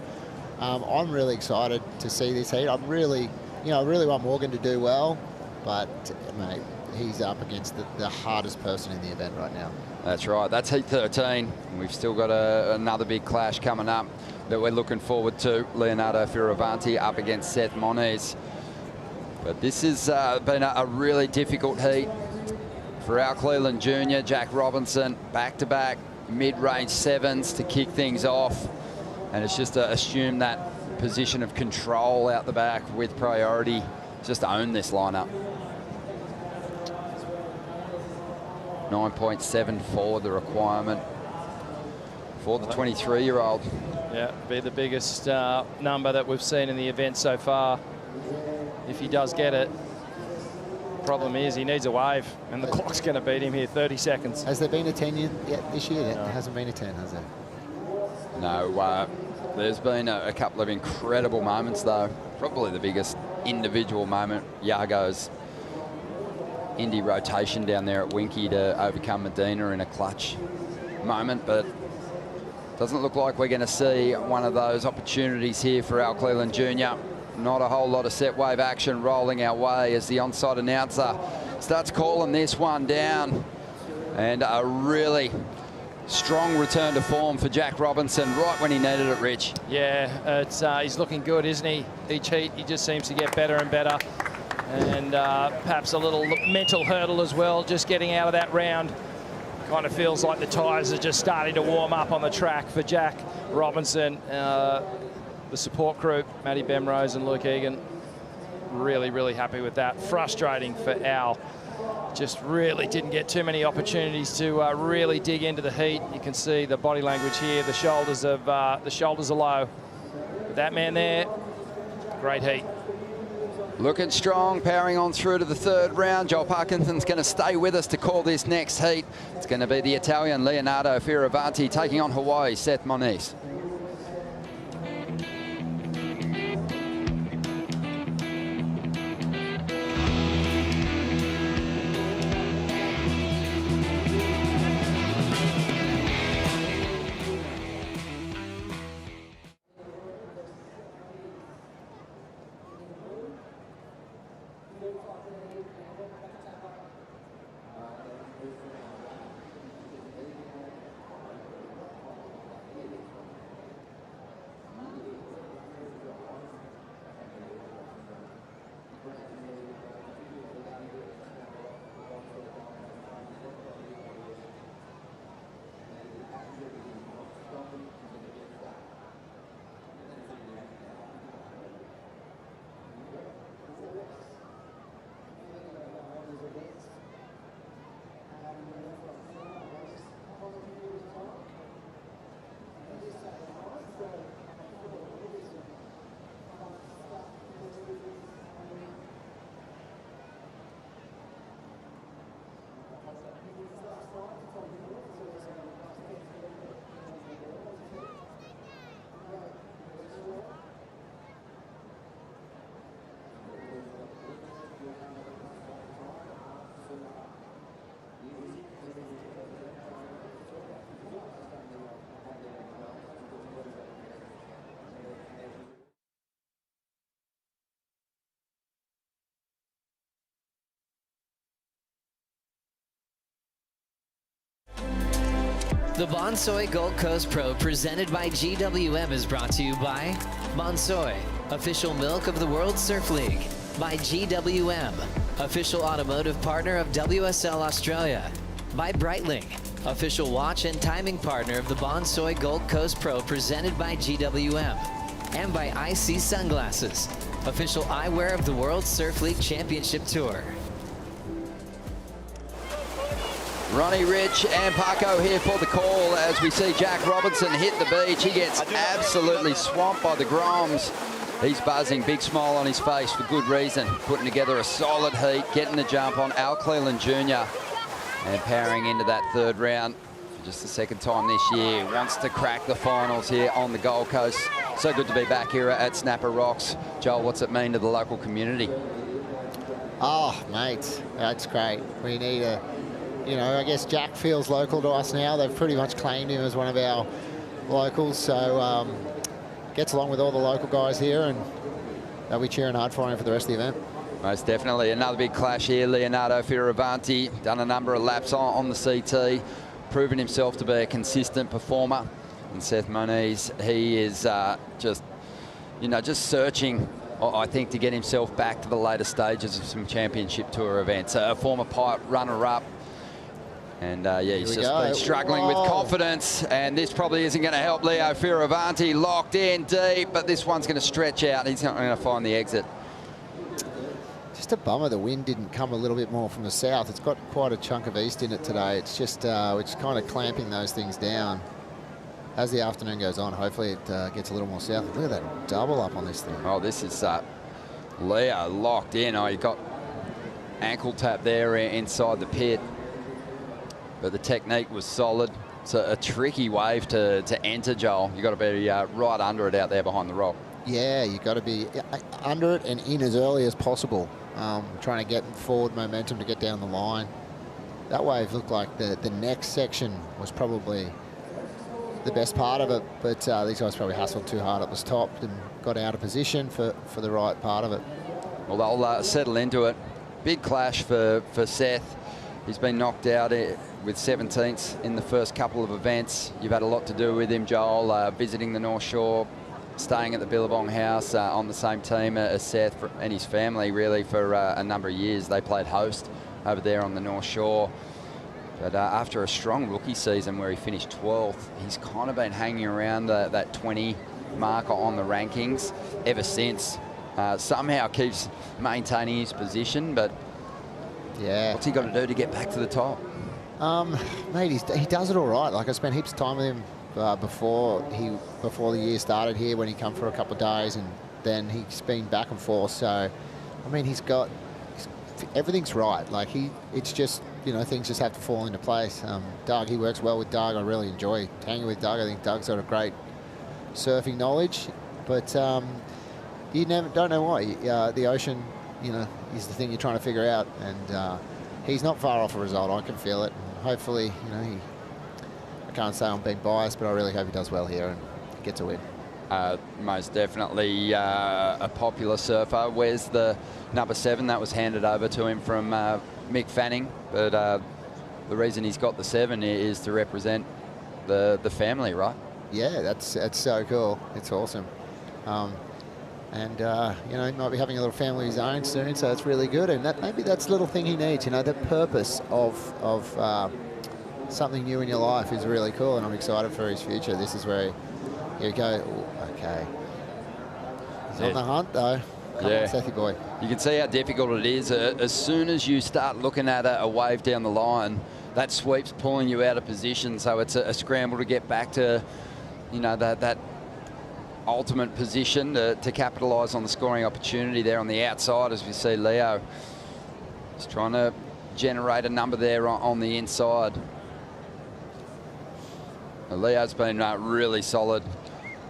I'm really excited to see this heat. I really want Morgan to do well, but, mate, he's up against the hardest person in the event right now. That's right. That's heat 13. We've still got another big clash coming up that we're looking forward to. Leonardo Fioravanti up against Seth Moniz. But this has been a really difficult heat for Al Cleland Jr., Jack Robinson, back-to-back mid-range sevens to kick things off. And it's just to assume that position of control out the back with priority. Just own this lineup. 9.74 the requirement for the 23-year-old. Yeah, be the biggest number that we've seen in the event so far, if he does get it. Problem is he needs a wave, and the clock's going to beat him here, 30 seconds. Has there been a 10 yet this year? No. There hasn't been a 10, has there? No, there's been a couple of incredible moments, though. Probably the biggest individual moment, Yago's Indy rotation down there at Winky to overcome Medina in a clutch moment, but doesn't look like we're going to see one of those opportunities here for Al Cleland Jr. Not a whole lot of set wave action rolling our way as the onside announcer starts calling this one down. And a really strong return to form for Jack Robinson right when he needed it, Rich. Yeah, he's looking good, isn't he? Each heat, he just seems to get better and better. And perhaps a little mental hurdle as well, just getting out of that round. Kind of feels like the tyres are just starting to warm up on the track for Jack Robinson. The support group, Matty Bemrose and Luke Egan, really, really happy with that. Frustrating for Al. Just really didn't get too many opportunities to really dig into the heat. You can see the body language here. The shoulders are low. But that man there, great heat. Looking strong, powering on through to the third round. Joel Parkinson's going to stay with us to call this next heat. It's going to be the Italian Leonardo Fioravanti taking on Hawaii, Seth Moniz. The Bonsoy Gold Coast Pro presented by GWM is brought to you by Bonsoy, official milk of the World Surf League, by GWM, official automotive partner of WSL Australia, by Breitling, official watch and timing partner of the Bonsoy Gold Coast Pro presented by GWM, and by IC Sunglasses, official eyewear of the World Surf League Championship Tour. Ronnie Rich and Paco here for the call as we see Jack Robinson hit the beach. He gets absolutely swamped by the Groms. He's buzzing, big smile on his face for good reason. Putting together a solid heat, getting the jump on Al Cleland Jr. and powering into that third round for just the second time this year. Wants to crack the finals here on the Gold Coast. So good to be back here at Snapper Rocks. Joel, what's it mean to the local community? Oh, mate, that's great. We need a... You know, I guess Jack feels local to us now. They've pretty much claimed him as one of our locals, so gets along with all the local guys here, and they'll be cheering hard for him for the rest of the event. Most definitely. Another big clash here. Leonardo Fioravanti done a number of laps on the CT, proven himself to be a consistent performer. And Seth Moniz, he is just searching, I think, to get himself back to the later stages of some championship tour events. A former pipe runner-up. And yeah, he's just been struggling with confidence, and this probably isn't going to help Leo Fioravanti. Locked in deep, but this one's going to stretch out. He's not going to find the exit. Just a bummer the wind didn't come a little bit more from the south. It's got quite a chunk of east in it today. It's just it's kind of clamping those things down. As the afternoon goes on, hopefully it gets a little more south. Look at that double up on this thing. Oh, this is Leo locked in. Oh, he got ankle tap there inside the pit. But the technique was solid. It's a tricky wave to enter, Joel. You've got to be right under it out there behind the rock. Yeah, you've got to be under it and in as early as possible. Trying to get forward momentum to get down the line. That wave looked like the next section was probably the best part of it, but these guys probably hustled too hard at the top and got out of position for the right part of it. Well, they'll settle into it. Big clash for Seth. He's been knocked out with 17th in the first couple of events. You've had a lot to do with him, Joel, visiting the North Shore, staying at the Billabong House on the same team as Seth and his family, really, for a number of years. They played host over there on the North Shore. But after a strong rookie season where he finished 12th, he's kind of been hanging around that 20 marker on the rankings ever since. Somehow keeps maintaining his position, but yeah, what's he got to do to get back to the top? Mate, he does it all right. Like, I spent heaps of time with him before the year started here, when he come for a couple of days, and then he's been back and forth. So, I mean, everything's right. Like, it's just, you know, things just have to fall into place. Doug, he works well with Doug. I really enjoy hanging with Doug. I think Doug's got a great surfing knowledge, but you don't know why. The ocean, you know, is the thing you're trying to figure out, and he's not far off a result. I can feel it. And hopefully, you know, I can't say I'm being biased, but I really hope he does well here and gets a win. Most definitely a popular surfer. Where's the number 7 that was handed over to him from Mick Fanning? But the reason he's got the 7 is to represent the family, right? Yeah, that's so cool. It's awesome. And, you know, he might be having a little family of his own soon, so it's really good. And maybe that's the little thing he needs, you know, the purpose of something new in your life is really cool, and I'm excited for his future. This is where he go. Ooh, okay. He's on the hunt, though. Come on, Sethy boy. You can see how difficult it is. As soon as you start looking at a wave down the line, that sweep's pulling you out of position, so it's a scramble to get back to, you know, that ultimate position to capitalise on the scoring opportunity there on the outside, as we see Leo just trying to generate a number there on the inside. Leo's been really solid,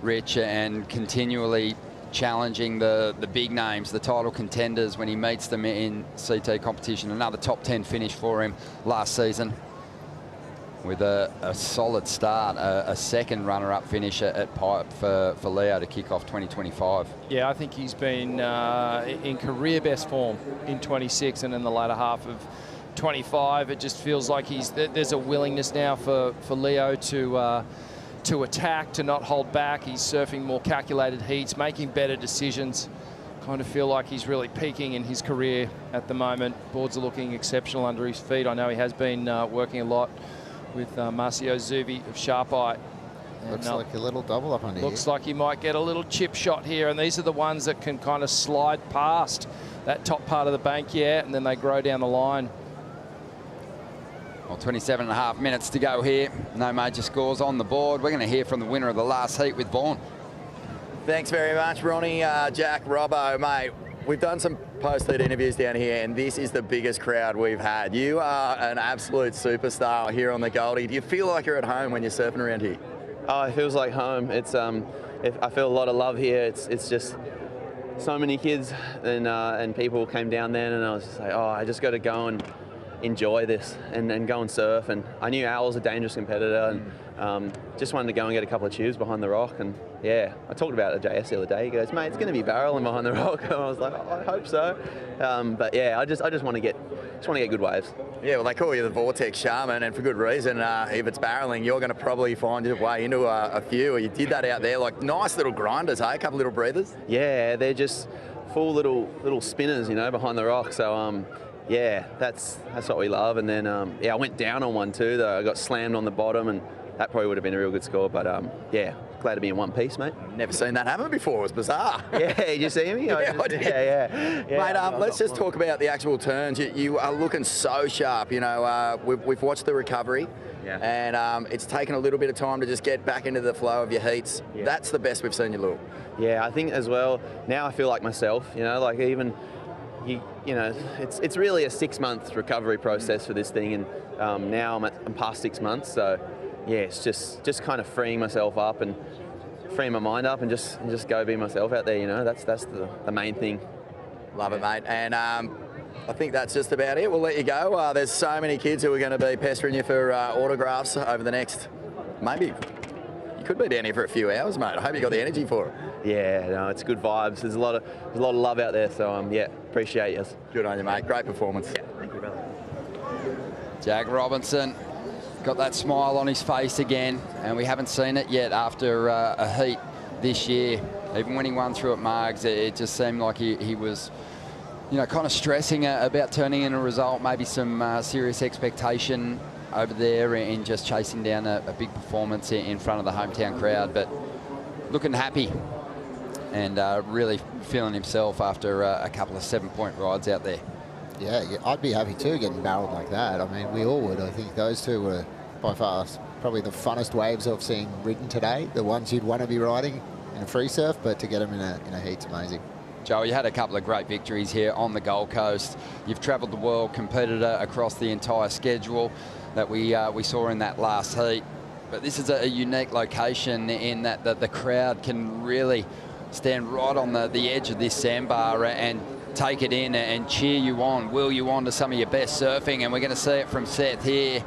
Rich, and continually challenging the big names, the title contenders, when he meets them in CT competition. Another top 10 finish for him last season with a solid start, a second runner-up finish at Pipe for Leo to kick off 2025. Yeah, I think he's been in career best form in 26 and in the latter half of 25. It just feels like there's a willingness now for Leo to attack, to not hold back. He's surfing more calculated heats, making better decisions. Kind of feel like he's really peaking in his career at the moment. Boards are looking exceptional under his feet. I know he has been working a lot with Marcio Zuvi of Sharp Eye. Looks like a little double up under here. Looks like he might get a little chip shot here, and these are the ones that can kind of slide past that top part of the bank, and then they grow down the line. Well, 27.5 minutes to go here. No major scores on the board. We're going to hear from the winner of the last heat with Vaughan. Thanks very much, Ronnie, Jack, Robbo, mate. We've done some post-heat interviews down here, and this is the biggest crowd we've had. You are an absolute superstar here on the Goldie. Do you feel like you're at home when you're surfing around here? Oh, it feels like home. It's I feel a lot of love here. It's just so many kids and people came down then, and I was just like, oh, I just got to go and enjoy this and go and surf. And I knew Al was a dangerous competitor, and just wanted to go and get a couple of tubes behind the rock. And yeah, I talked about it at JS the other day. He goes, mate, it's going to be barreling behind the rock. And I was like, oh, I hope so. But yeah, I just want to get good waves. Yeah, well, they call you the Vortex Shaman, and for good reason. If it's barreling, you're going to probably find your way into a few. You did that out there, like nice little grinders, hey? A couple little breathers. Yeah, they're just full little spinners, you know, behind the rock. So yeah, that's what we love. And then yeah, I went down on one too, though. I got slammed on the bottom, and that probably would have been a real good score. But yeah, glad to be in one piece, mate. Never seen that happen before. It was bizarre. Yeah, did you see me? Yeah, I did. Yeah. Mate, let's just talk about the actual turns. You are looking so sharp. You know, we've watched the recovery. Yeah. And it's taken a little bit of time to just get back into the flow of your heats. Yeah. That's the best we've seen you look. Yeah, I think as well, now I feel like myself, you know, like even, you know, it's really a 6-month recovery process for this thing, and now I'm past 6 months, so yeah, it's just kind of freeing myself up and freeing my mind up and just go be myself out there, you know, that's the main thing. Love it, mate. And I think that's just about it. We'll let you go. There's so many kids who are going to be pestering you for autographs over the next, maybe, you could be down here for a few hours, mate. I hope you got the energy for it. Yeah, no, it's good vibes. There's a lot of love out there, so yeah, appreciate you. Good on you, mate. Great performance. Yeah, thank you, brother. Jack Robinson got that smile on his face again, and we haven't seen it yet after a heat this year. Even when he won through at Margs, it just seemed like he was, you know, kind of stressing about turning in a result, maybe some serious expectation over there in just chasing down a big performance in front of the hometown crowd, but looking happy and really feeling himself after a couple of 7-point rides out there. Yeah, I'd be happy too getting barreled like that. I mean, we all would. I think those two were by far probably the funnest waves I've seen ridden today, the ones you'd want to be riding in a free surf, but to get them in a heat's amazing. Joe, you had a couple of great victories here on the Gold Coast. You've travelled the world, competed across the entire schedule that we saw in that last heat. But this is a unique location in that the crowd can really stand right on the edge of this sandbar and take it in and cheer you on, will you on to some of your best surfing. And we're going to see it from Seth here.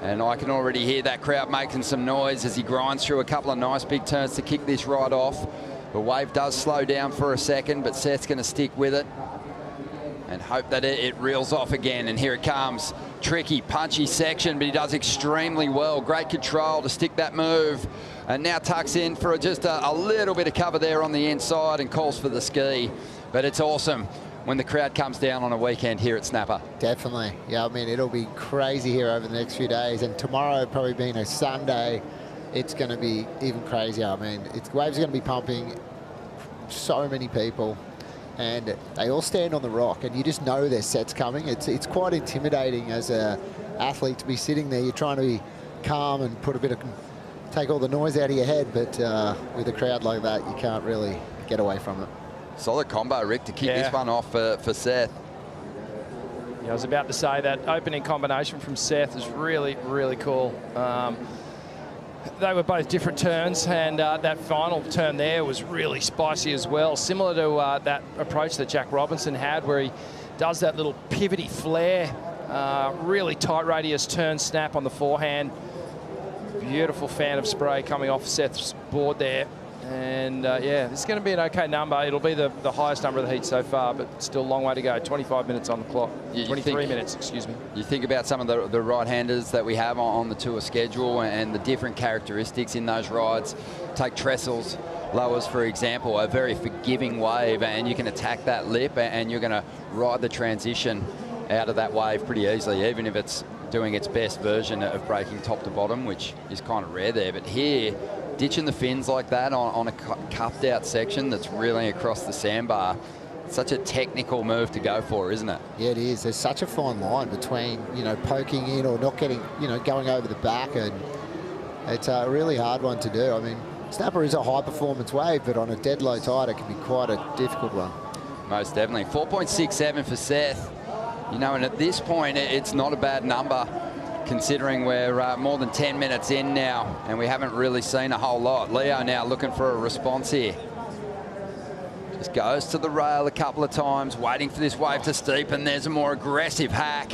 And I can already hear that crowd making some noise as he grinds through a couple of nice big turns to kick this ride off. The wave does slow down for a second, but Seth's going to stick with it and hope that it reels off again. And here it comes. Tricky, punchy section, but he does extremely well. Great control to stick that move. And now tucks in for just a little bit of cover there on the inside and calls for the ski. But it's awesome when the crowd comes down on a weekend here at Snapper. Definitely. Yeah, I mean, it'll be crazy here over the next few days. And tomorrow probably being a Sunday, it's going to be even crazier. I mean, waves are going to be pumping, so many people. And they all stand on the rock, and you just know their set's coming. It's quite intimidating as an athlete to be sitting there. You're trying to be calm and take all the noise out of your head, but with a crowd like that, you can't really get away from it. Solid combo, Rick, to kick this one off for Seth. Yeah, I was about to say that opening combination from Seth is really, really cool. They were both different turns, and that final turn there was really spicy as well, similar to that approach that Jack Robinson had, where he does that little pivoty flare, really tight radius turn snap on the forehand. Beautiful fan of spray coming off Seth's board there, And yeah, this is going to be an okay number. It'll be the highest number of the heat so far, but still a long way to go. 25 minutes on the clock. 23 minutes, excuse me. You think about some of the right-handers that we have on the tour schedule and the different characteristics in those rides. Take trestles, lowers, for example, a very forgiving wave, and you can attack that lip and you're going to ride the transition out of that wave pretty easily, even if it's doing its best version of breaking top to bottom, which is kind of rare there. But here, ditching the fins like that on a cupped out section that's reeling across the sandbar, such a technical move to go for, isn't it? Yeah, it is. There's such a fine line between, you know, poking in or not getting, you know, going over the back, and it's a really hard one to do. I mean, snapper is a high performance wave, but on a dead low tide, it can be quite a difficult one. Most definitely. 4.67 for Seth. You know, and at this point, it's not a bad number, considering we're more than 10 minutes in now, and we haven't really seen a whole lot. Leo now looking for a response here. Just goes to the rail a couple of times, waiting for this wave to steepen. There's a more aggressive hack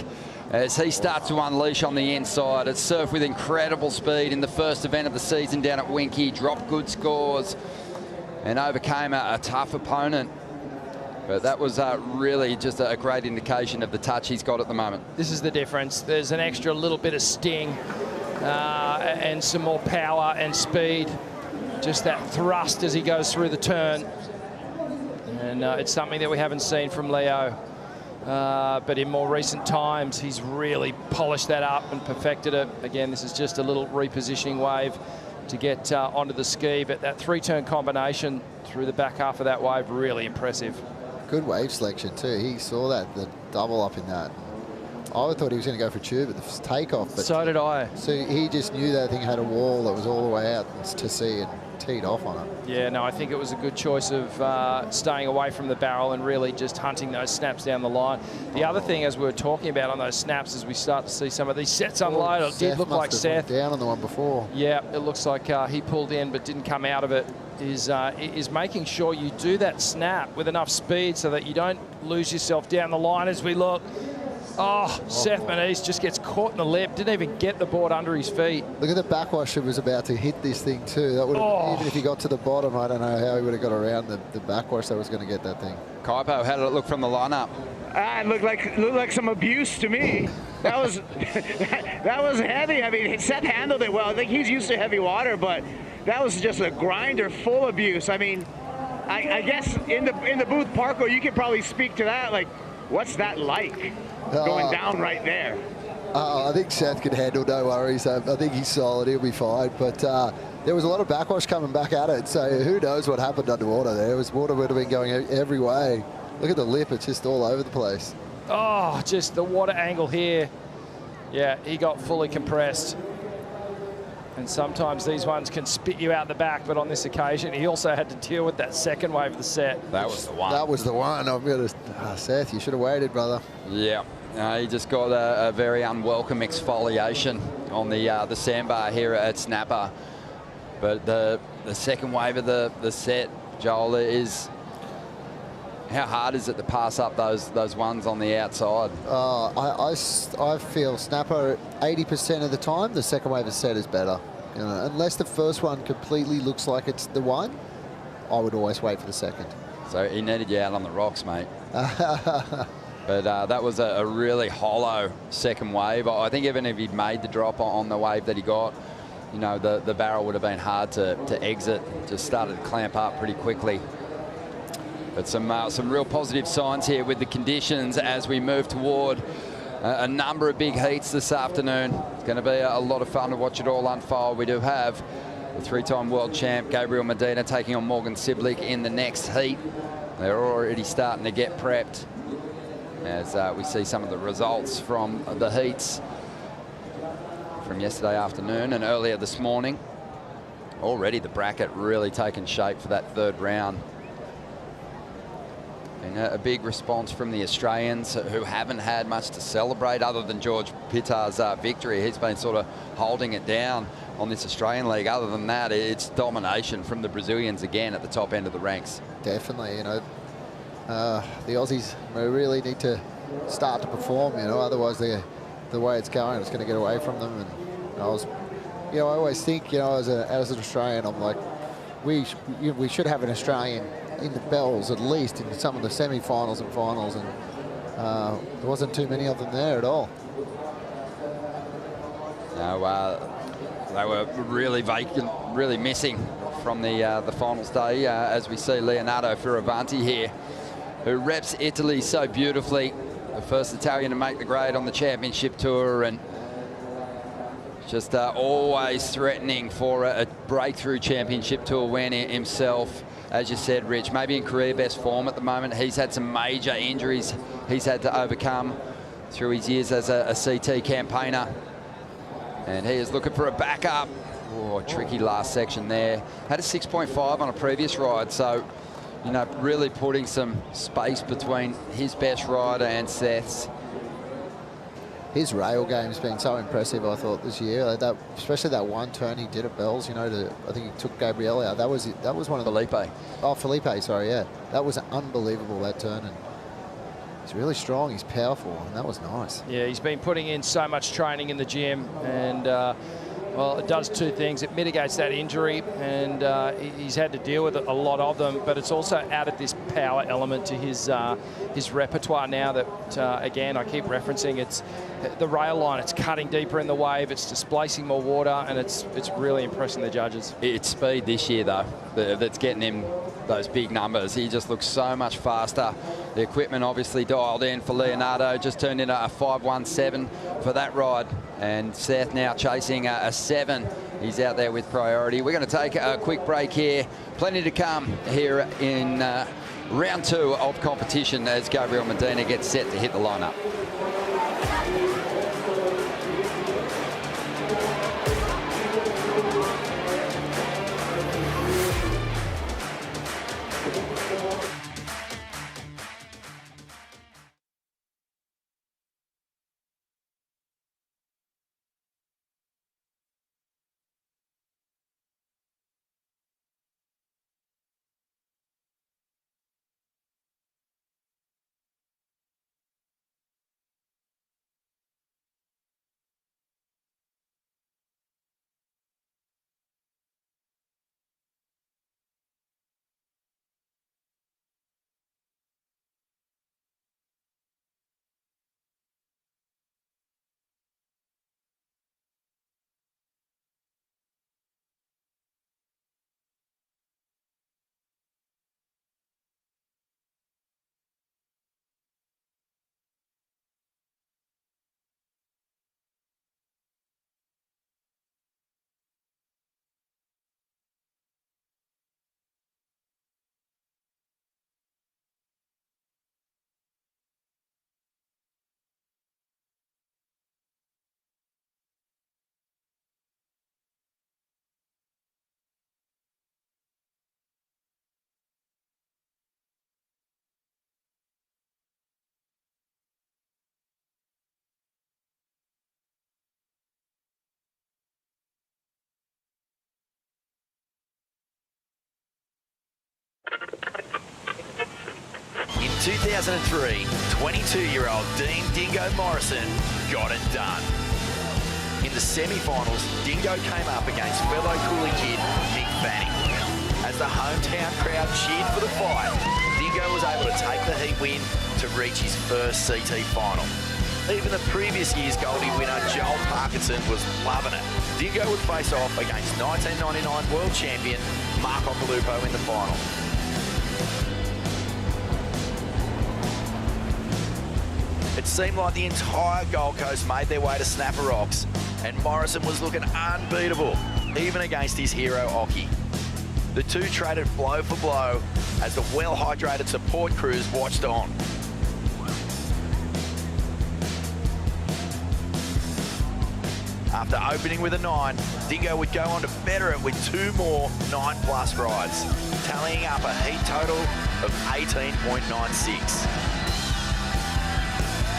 as he starts to unleash on the inside. It's surfed with incredible speed in the first event of the season down at Winky, dropped good scores and overcame a tough opponent. But that was really just a great indication of the touch he's got at the moment. This is the difference. There's an extra little bit of sting and some more power and speed. Just that thrust as he goes through the turn. And it's something that we haven't seen from Leo. But in more recent times, he's really polished that up and perfected it. Again, this is just a little repositioning wave to get onto the ski. But that three-turn combination through the back half of that wave, really impressive. Good wave selection too. He saw that, the double up in that. I thought he was going to go for tube at the takeoff. But so did I. So he just knew that thing had a wall that was all the way out to sea and teed off on it. Yeah, no, I think it was a good choice of staying away from the barrel and really just hunting those snaps down the line. The other thing, as we were talking about on those snaps, as we start to see some of these sets unload, it did look like Seth down on the one before. Yeah, it looks like he pulled in but didn't come out of it. Is making sure you do that snap with enough speed so that you don't lose yourself down the line as we look. Oh, Seth Manise just gets caught in the lip, didn't even get the board under his feet. Look at the backwash that was about to hit this thing too. That would have, even if he got to the bottom, I don't know how he would have got around the backwash that was going to get that thing. Kaipo, how did it look from the lineup? It looked like some abuse to me. That was that was heavy. I mean, Seth handled it well. I think he's used to heavy water, but that was just a grinder full abuse. I mean, I guess in the booth, Parko, you could probably speak to that. Like, what's that like? Going down right there. I think Seth can handle, no worries. I think he's solid, he'll be fine. But there was a lot of backwash coming back at it, so who knows what happened underwater there. Water would have been going every way. Look at the lip, it's just all over the place. Oh, just the water angle here. Yeah, he got fully compressed. And sometimes these ones can spit you out the back, but on this occasion, he also had to deal with that second wave of the set. That was the one. That was the one. I'm going to... Seth, you should have waited, brother. Yeah. He just got a very unwelcome exfoliation on the sandbar here at Snapper. But the second wave of the set, Joel, is... How hard is it to pass up those ones on the outside? I feel Snapper 80% of the time, the second wave of set is better. You know, unless the first one completely looks like it's the one, I would always wait for the second. So he needed you out on the rocks, mate. But that was a really hollow second wave. I think even if he'd made the drop on the wave that he got, you know, the barrel would have been hard to exit. Just started to clamp up pretty quickly. But some real positive signs here with the conditions as we move toward a number of big heats this afternoon. It's going to be a lot of fun to watch it all unfold. We do have the three-time world champ Gabriel Medina taking on Morgan Siblick in the next heat. They're already starting to get prepped as we see some of the results from the heats from yesterday afternoon and earlier this morning. Already the bracket really taking shape for that third round. And a big response from the Australians who haven't had much to celebrate other than George Pittar's victory. He's been sort of holding it down on this Australian league. Other than that, it's domination from the Brazilians again at the top end of the ranks. Definitely, you know, the Aussies really need to start to perform, you know, otherwise the way it's going, it's going to get away from them. And I always think, you know, as an Australian, I'm like, we should have an Australian in the bells at least in some of the semi-finals and finals, and there wasn't too many of them there at all. No, they were really vacant, really missing from the finals day, as we see Leonardo Fioravanti here, who reps Italy so beautifully. The first Italian to make the grade on the championship tour, and just always threatening for a breakthrough championship tour win himself. As you said, Rich, maybe in career best form at the moment. He's had some major injuries he's had to overcome through his years as a CT campaigner. And he is looking for a backup. Oh, tricky last section there. Had a 6.5 on a previous ride, so, you know, really putting some space between his best rider and Seth's. His rail game's been so impressive, I thought, this year. Especially that one turn he did at Bells, you know, I think he took Gabriel out. That was one of the... Felipe. Oh, Felipe, sorry, yeah. That was unbelievable, that turn. And he's really strong, he's powerful, and that was nice. Yeah, he's been putting in so much training in the gym, and well, it does two things. It mitigates that injury, and he's had to deal with a lot of them, but it's also added this power element to his repertoire now that, again, I keep referencing. It's the rail line, it's cutting deeper in the wave, it's displacing more water, and it's really impressing the judges. It's speed this year, though, that's getting him those big numbers. He just looks so much faster. The equipment obviously dialed in for Leonardo, just turned in a 5.17 for that ride. And Seth now chasing a 7. He's out there with priority. We're going to take a quick break here. Plenty to come here in round 2 of competition as Gabriel Medina gets set to hit the lineup. In 2003, 22-year-old Dean Dingo Morrison got it done. In the semi-finals, Dingo came up against fellow coolie kid Nick Fanning. As the hometown crowd cheered for the fight, Dingo was able to take the heat win to reach his first CT final. Even the previous year's Goldie winner Joel Parkinson was loving it. Dingo would face off against 1999 world champion Mark Occhilupo in the final. It seemed like the entire Gold Coast made their way to Snapper Rocks, and Morrison was looking unbeatable, even against his hero Occhi. The two traded blow for blow as the well-hydrated support crews watched on. After opening with a 9, Dingo would go on to better it with 2 more 9+ rides, tallying up a heat total of 18.96.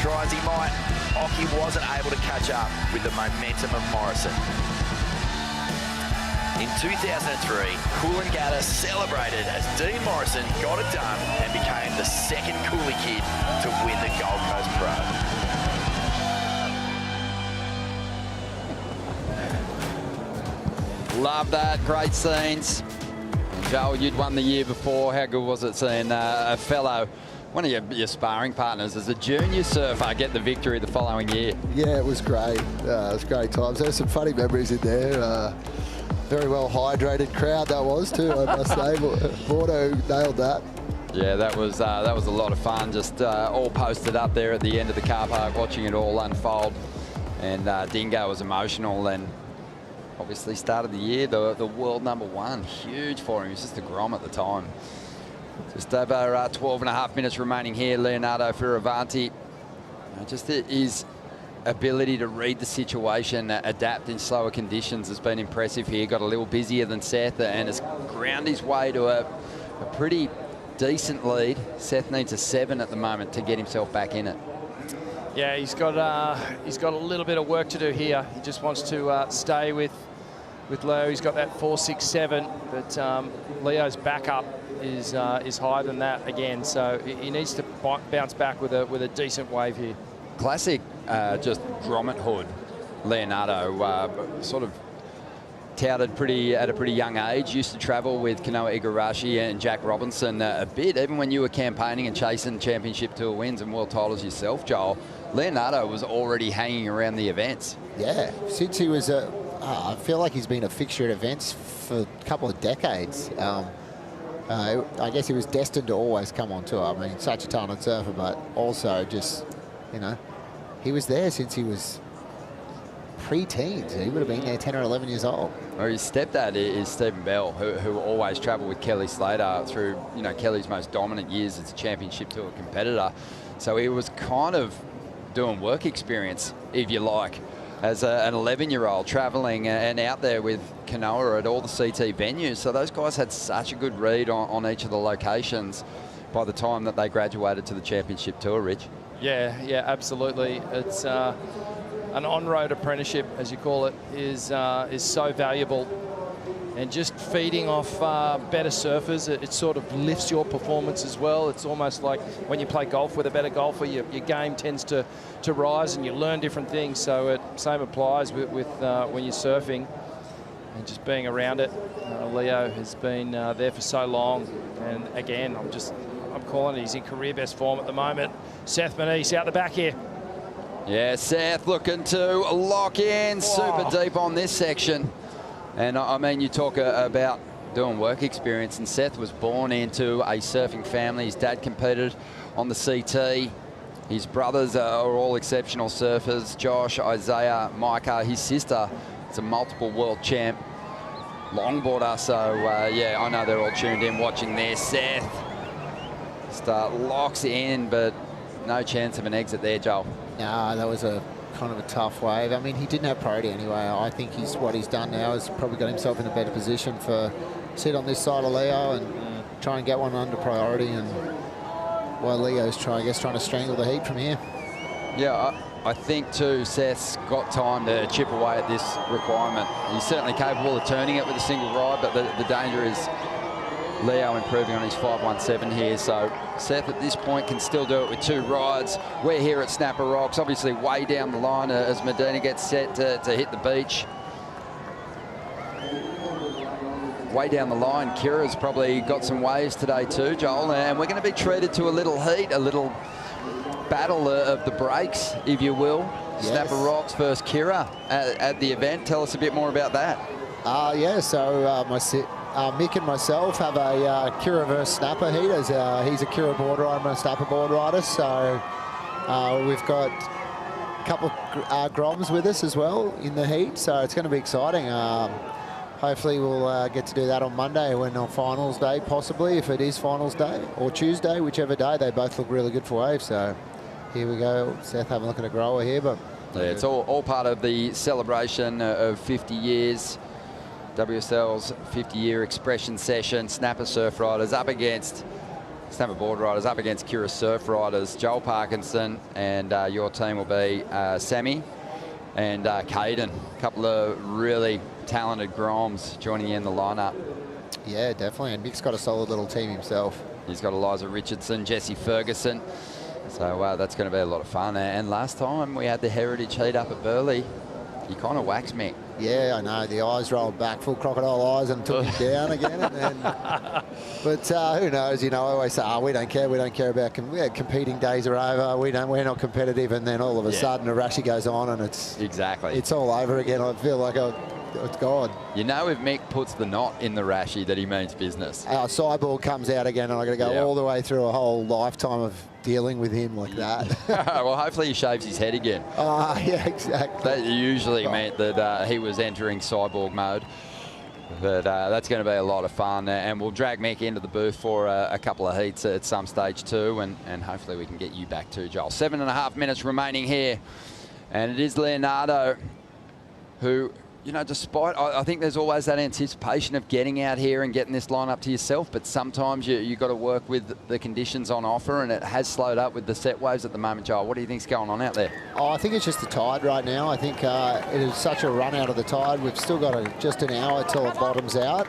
Try as he might, Occhi wasn't able to catch up with the momentum of Morrison. In 2003, Coolangatta celebrated as Dean Morrison got it done and became the second coolie kid to win the Gold Coast Pro. Love that, great scenes. Joel, you'd won the year before. How good was it seeing a fellow, one of your sparring partners as a junior surfer, get the victory the following year? Yeah, it was great. It was great times. There's some funny memories in there. Very well hydrated crowd that was too, I must say. Bordeaux nailed that. Yeah, that was a lot of fun. Just all posted up there at the end of the car park, watching it all unfold. And Dingo was emotional, and obviously started the year the world #1. Huge for him. He was just a grom at the time. Just over 12 and a half minutes remaining here. Leonardo Fioravanti, just his ability to read the situation, adapt in slower conditions has been impressive here. Got a little busier than Seth and has ground his way to a pretty decent lead. Seth needs a 7 at the moment to get himself back in it. Yeah, he's got a little bit of work to do here. He just wants to stay with Leo. He's got that 4.67, but Leo's backup is higher than that again. So he needs to bounce back with a decent wave here. Classic, just grommet hood. Leonardo sort of touted at a pretty young age. Used to travel with Kanoa Igarashi and Jack Robinson a bit, even when you were campaigning and chasing championship tour wins and world titles yourself, Joel. Leonardo was already hanging around the events. Yeah, since he was I feel like he's been a fixture at events for a couple of decades. I guess he was destined to always come on tour. I mean, such a talented surfer, but also just, he was there since he was pre-teens. He would have been there 10 or 11 years old. Well, his stepdad is Stephen Bell, who always travelled with Kelly Slater through, Kelly's most dominant years as a championship tour competitor. So he was kind of doing work experience, if you like, as an 11-year-old travelling and out there with Kanoa at all the CT venues. So those guys had such a good read on each of the locations by the time that they graduated to the championship tour, Rich. Yeah, absolutely. It's an on-road apprenticeship, as you call it, is so valuable. And just feeding off better surfers, it sort of lifts your performance as well. It's almost like when you play golf with a better golfer, your game tends to rise and you learn different things. So same applies with when you're surfing and just being around it. Leo has been there for so long. And again, I'm calling it, he's in career best form at the moment. Seth Manise out the back here. Yeah, Seth looking to lock in super deep on this section. And I mean, you talk about doing work experience, and Seth was born into a surfing family. His dad competed on the CT. His brothers are all exceptional surfers. Josh, Isaiah, Micah. His sister is a multiple world champ longboarder. So, yeah, I know they're all tuned in watching there. Seth locks in, but no chance of an exit there, Joel. No, that was a kind of a tough wave. I mean, he didn't have priority anyway. I think what he's done now is probably got himself in a better position for sit on this side of Leo and try and get one under priority, and while Leo's trying to strangle the heat from here. Yeah, I think too Seth's got time to chip away at this requirement. He's certainly capable of turning it with a single ride, but the danger is Leo improving on his 5.17 here. So Seth at this point can still do it with 2 rides. We're here at Snapper Rocks, obviously way down the line as Medina gets set to hit the beach. Way down the line, Kira's probably got some waves today too, Joel, and we're going to be treated to a little heat, a little battle of the breaks, if you will. Yes. Snapper Rocks versus Kira at the event. Tell us a bit more about that. Yeah, so Mick and myself have a Kira versus Snapper heat. As he's a Kira board rider, I'm a Snapper board rider. So we've got a couple of Groms with us as well in the heat. So it's going to be exciting. Hopefully we'll get to do that on Monday when on finals day, possibly, if it is finals day, or Tuesday, whichever day. They both look really good for waves. So here we go. Seth having a look at a grower here, but yeah, it's all part of the celebration of 50 years. WSL's 50-year expression session. Snapper surf riders up against Snapper board riders up against Kira surf riders. Joel Parkinson and your team will be Sammy and Caden. A couple of really talented Groms joining you in the lineup. Yeah, definitely. And Mick's got a solid little team himself. He's got Eliza Richardson, Jesse Ferguson. So that's going to be a lot of fun. And last time we had the Heritage Heat up at Burleigh, you kind of waxed Mick. Yeah, I know. The eyes rolled back, full crocodile eyes, and took him down again. And then, but who knows? You know, I always say, "Oh, we don't care. We don't care about competing days are over. We're not competitive." And then all of a sudden, a Rashi goes on, and it's all over again. I feel like it's gone. You know, if Mick puts the knot in the Rashi, that he means business. Our cyborg comes out again, and I got to go all the way through a whole lifetime of dealing with him like that. Well, hopefully he shaves his head again. Yeah, exactly. That usually meant that he was entering cyborg mode. But that's going to be a lot of fun, and we'll drag Mick into the booth for a couple of heats at some stage too, and hopefully we can get you back too, Joel. 7.5 minutes remaining here, and it is Leonardo who, you know, despite, I think there's always that anticipation of getting out here and getting this line up to yourself, but sometimes you've got to work with the conditions on offer, and it has slowed up with the set waves at the moment, Joel. What do you think's going on out there? Oh, I think it's just the tide right now. I think it is such a run out of the tide. We've still got just an hour till it bottoms out.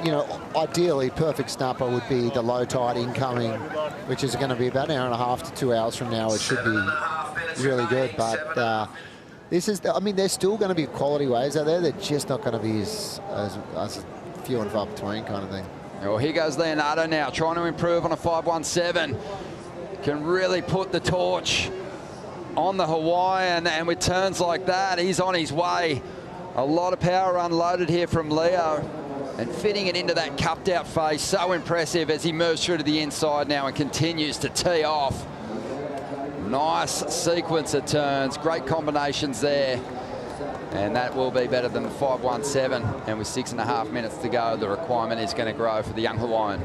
You know, ideally, perfect snapper would be the low tide incoming, which is going to be about an hour and a half to 2 hours from now. It should be really good, but this is, I mean, there's still going to be quality waves out there. They're just not going to be as few and far between kind of thing. Well, here goes Leonardo now, trying to improve on a 5.17. Can really put the torch on the Hawaiian, and with turns like that, he's on his way. A lot of power unloaded here from Leo, and fitting it into that cupped out face. So impressive as he moves through to the inside now and continues to tee off. Nice sequence of turns, great combinations there. And that will be better than the 5.17. And with 6.5 minutes to go, the requirement is going to grow for the young Hawaiian.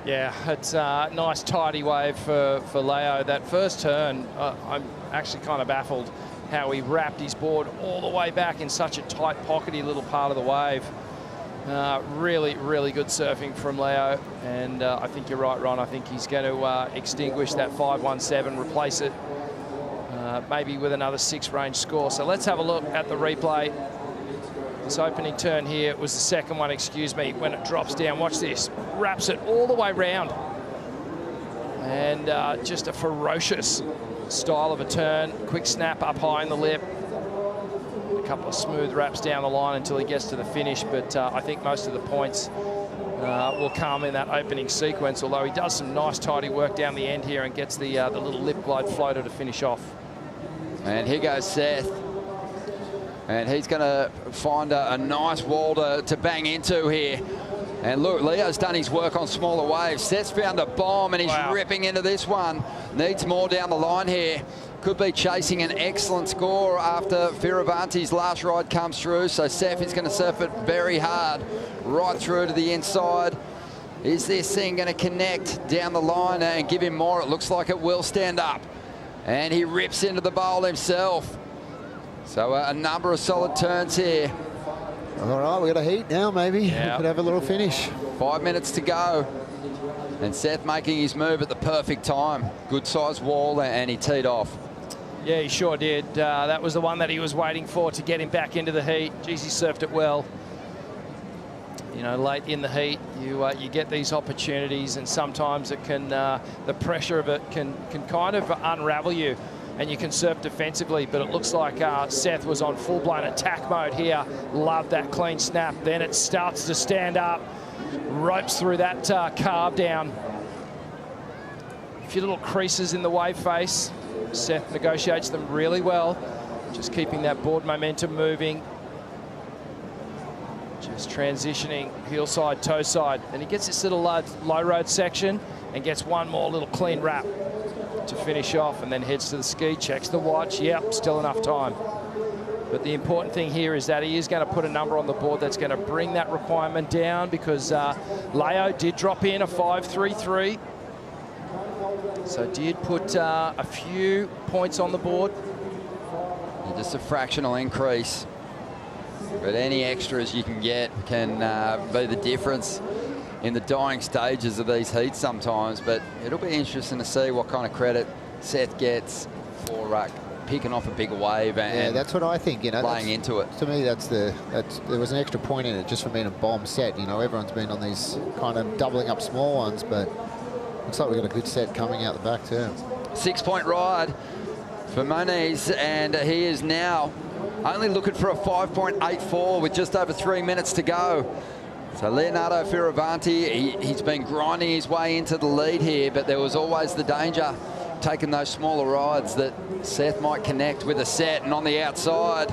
Yeah, it's a nice tidy wave for Leo. That first turn, I'm actually kind of baffled how he wrapped his board all the way back in such a tight, pockety little part of the wave. Really, really good surfing from Leo, and I think you're right, Ron. I think he's going to extinguish that 5.17, replace it maybe with another 6 range score. So let's have a look at the replay. This opening turn here, it was the second one, excuse me, when it drops down. Watch this, wraps it all the way round. And just a ferocious style of a turn. Quick snap up high in the lip. A couple of smooth wraps down the line until he gets to the finish, but I think most of the points will come in that opening sequence, although he does some nice tidy work down the end here and gets the little lip glide floater to finish off. And here goes Seth. And he's going to find a nice wall to bang into here. And look, Leo's done his work on smaller waves. Seth's found a bomb, and he's ripping into this one. Needs more down the line here. Could be chasing an excellent score after Firavanti's last ride comes through. So Seth is going to surf it very hard, right through to the inside. Is this thing going to connect down the line and give him more? It looks like it will stand up. And he rips into the bowl himself. So a number of solid turns here. All right, we've got a heat now, maybe. We could have a little finish. 5 minutes to go. And Seth making his move at the perfect time. Good sized wall, and he teed off. Yeah, he sure did. That was the one that he was waiting for to get him back into the heat. Geez, he surfed it well. You know, late in the heat, you get these opportunities, and sometimes it can, the pressure of it can kind of unravel you, and you can surf defensively. But it looks like Seth was on full-blown attack mode here. Loved that clean snap. Then it starts to stand up, ropes through that carve down. A few little creases in the wave face. Seth negotiates them really well, just keeping that board momentum moving. Just transitioning heel side, toe side. And he gets this little low road section and gets one more little clean wrap to finish off, and then heads to the ski, checks the watch. Yep, still enough time. But the important thing here is that he is going to put a number on the board that's going to bring that requirement down, because Leo did drop in a 5.33. So did put a few points on the board. And just a fractional increase. But any extras you can get can be the difference in the dying stages of these heats sometimes. But it'll be interesting to see what kind of credit Seth gets for picking off a bigger wave and that's what I think. You know, playing into it. To me, there was an extra point in it just for being a bomb set. You know, everyone's been on these kind of doubling up small ones, but looks like we've got a good set coming out the back too. 6-point ride for Moniz, and he is now only looking for a 5.84 with just over 3 minutes to go. So Leonardo Fioravanti, he's been grinding his way into the lead here, but there was always the danger taking those smaller rides that Seth might connect with a set. And on the outside,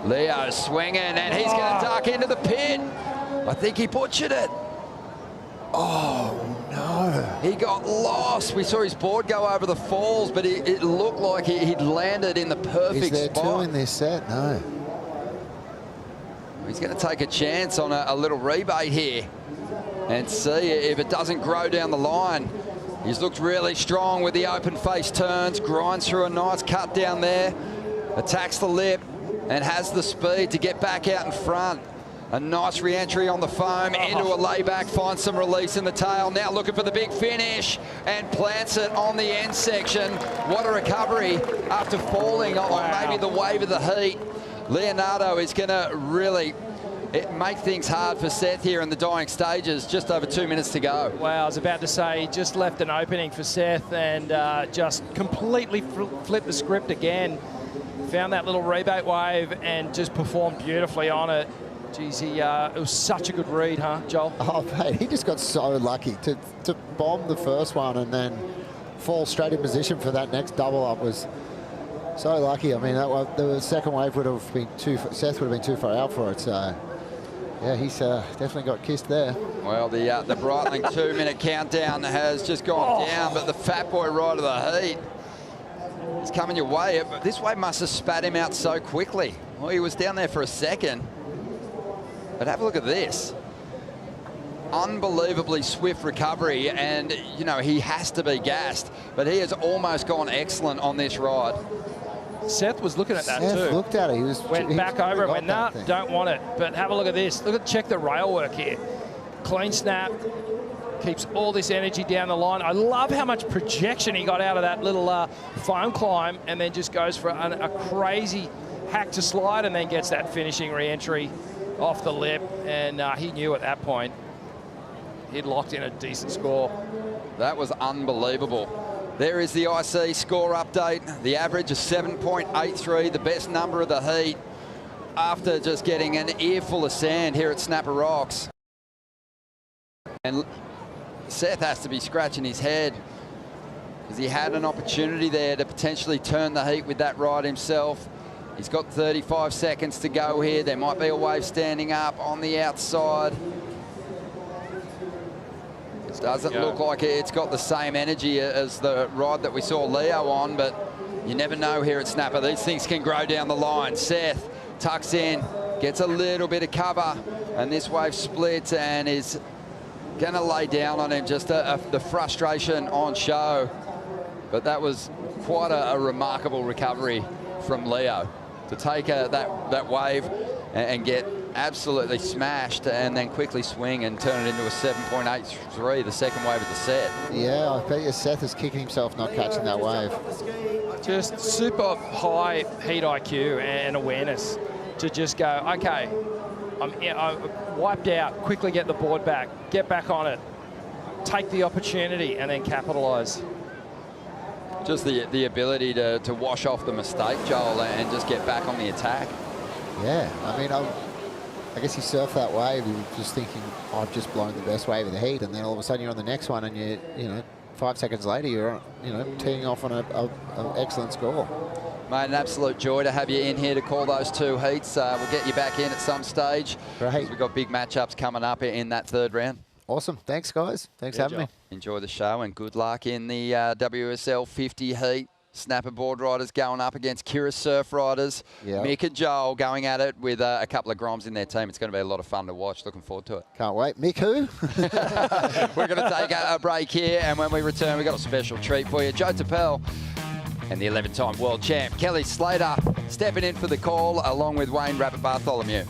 Leo swinging, and he's going to duck into the pit. I think he butchered it. Oh, no. He got lost. We saw his board go over the falls, but it looked like he'd landed in the perfect Is there spot. two in this set? No. He's going to take a chance on a little rebate here and see if it doesn't grow down the line. He's looked really strong with the open face turns, grinds through a nice cut down there, attacks the lip and has the speed to get back out in front. A nice re-entry on the foam, into a layback, finds some release in the tail. Now looking for the big finish and plants it on the end section. What a recovery after falling on maybe the wave of the heat. Leonardo is going to really make things hard for Seth here in the dying stages. Just over 2 minutes to go. Wow, I was about to say, he just left an opening for Seth and just completely flipped the script again. Found that little rebate wave and just performed beautifully on it. Geez, it was such a good read, huh, Joel? Oh, mate, he just got so lucky to bomb the first one and then fall straight in position for that next double up was so lucky. I mean, the second wave would have been Seth would have been too far out for it. So, yeah, he's definitely got kissed there. Well, the Breitling 2-minute countdown has just gone down, but the fat boy ride of the heat is coming your way. This wave must have spat him out so quickly. Well, he was down there for a second. But have a look at this. Unbelievably swift recovery, and, you know, he has to be gassed, but he has almost gone excellent on this ride. Seth was looking at that too. Seth looked at it. Went back over it, went, nah, don't want it. But have a look at this. Check the rail work here. Clean snap, keeps all this energy down the line. I love how much projection he got out of that little foam climb, and then just goes for a crazy hack to slide, and then gets that finishing re-entry off the lip, and he knew at that point he'd locked in a decent score. That was unbelievable. There is the IC score update. The average is 7.83, the best number of the heat, after just getting an earful of sand here at Snapper Rocks. And Seth has to be scratching his head because he had an opportunity there to potentially turn the heat with that ride himself. He's got 35 seconds to go here. There might be a wave standing up on the outside. It doesn't look like it's got the same energy as the ride that we saw Leo on, but you never know here at Snapper. These things can grow down the line. Seth tucks in, gets a little bit of cover, and this wave splits and is going to lay down on him. Just the frustration on show. But that was quite a remarkable recovery from Leo to take that wave and get absolutely smashed and then quickly swing and turn it into a 7.83, the second wave of the set. Yeah, I bet you Seth is kicking himself not catching that wave. Just super high heat IQ and awareness to just go, okay, I'm wiped out, quickly get the board back, get back on it, take the opportunity and then capitalize. Just the ability to wash off the mistake, Joel, and just get back on the attack. Yeah, I mean, I guess you surf that wave, you're just thinking, oh, I've just blown the best wave of the heat, and then all of a sudden you're on the next one, and you know, 5 seconds later you're teeing off on an excellent score. Mate, an absolute joy to have you in here to call those two heats. We'll get you back in at some stage. Great. We've got big matchups coming up in that third round. Awesome. Thanks, guys. Thanks for having me. Enjoy the show and good luck in the WSL 50 heat. Snapper board riders going up against Kira surf riders. Yep. Mick and Joel going at it with a couple of Groms in their team. It's going to be a lot of fun to watch. Looking forward to it. Can't wait. Mick who? We're going to take a break here, and when we return, we've got a special treat for you. Joe Tapel and the 11-time world champ, Kelly Slater, stepping in for the call, along with Wayne Rabbit Bartholomew.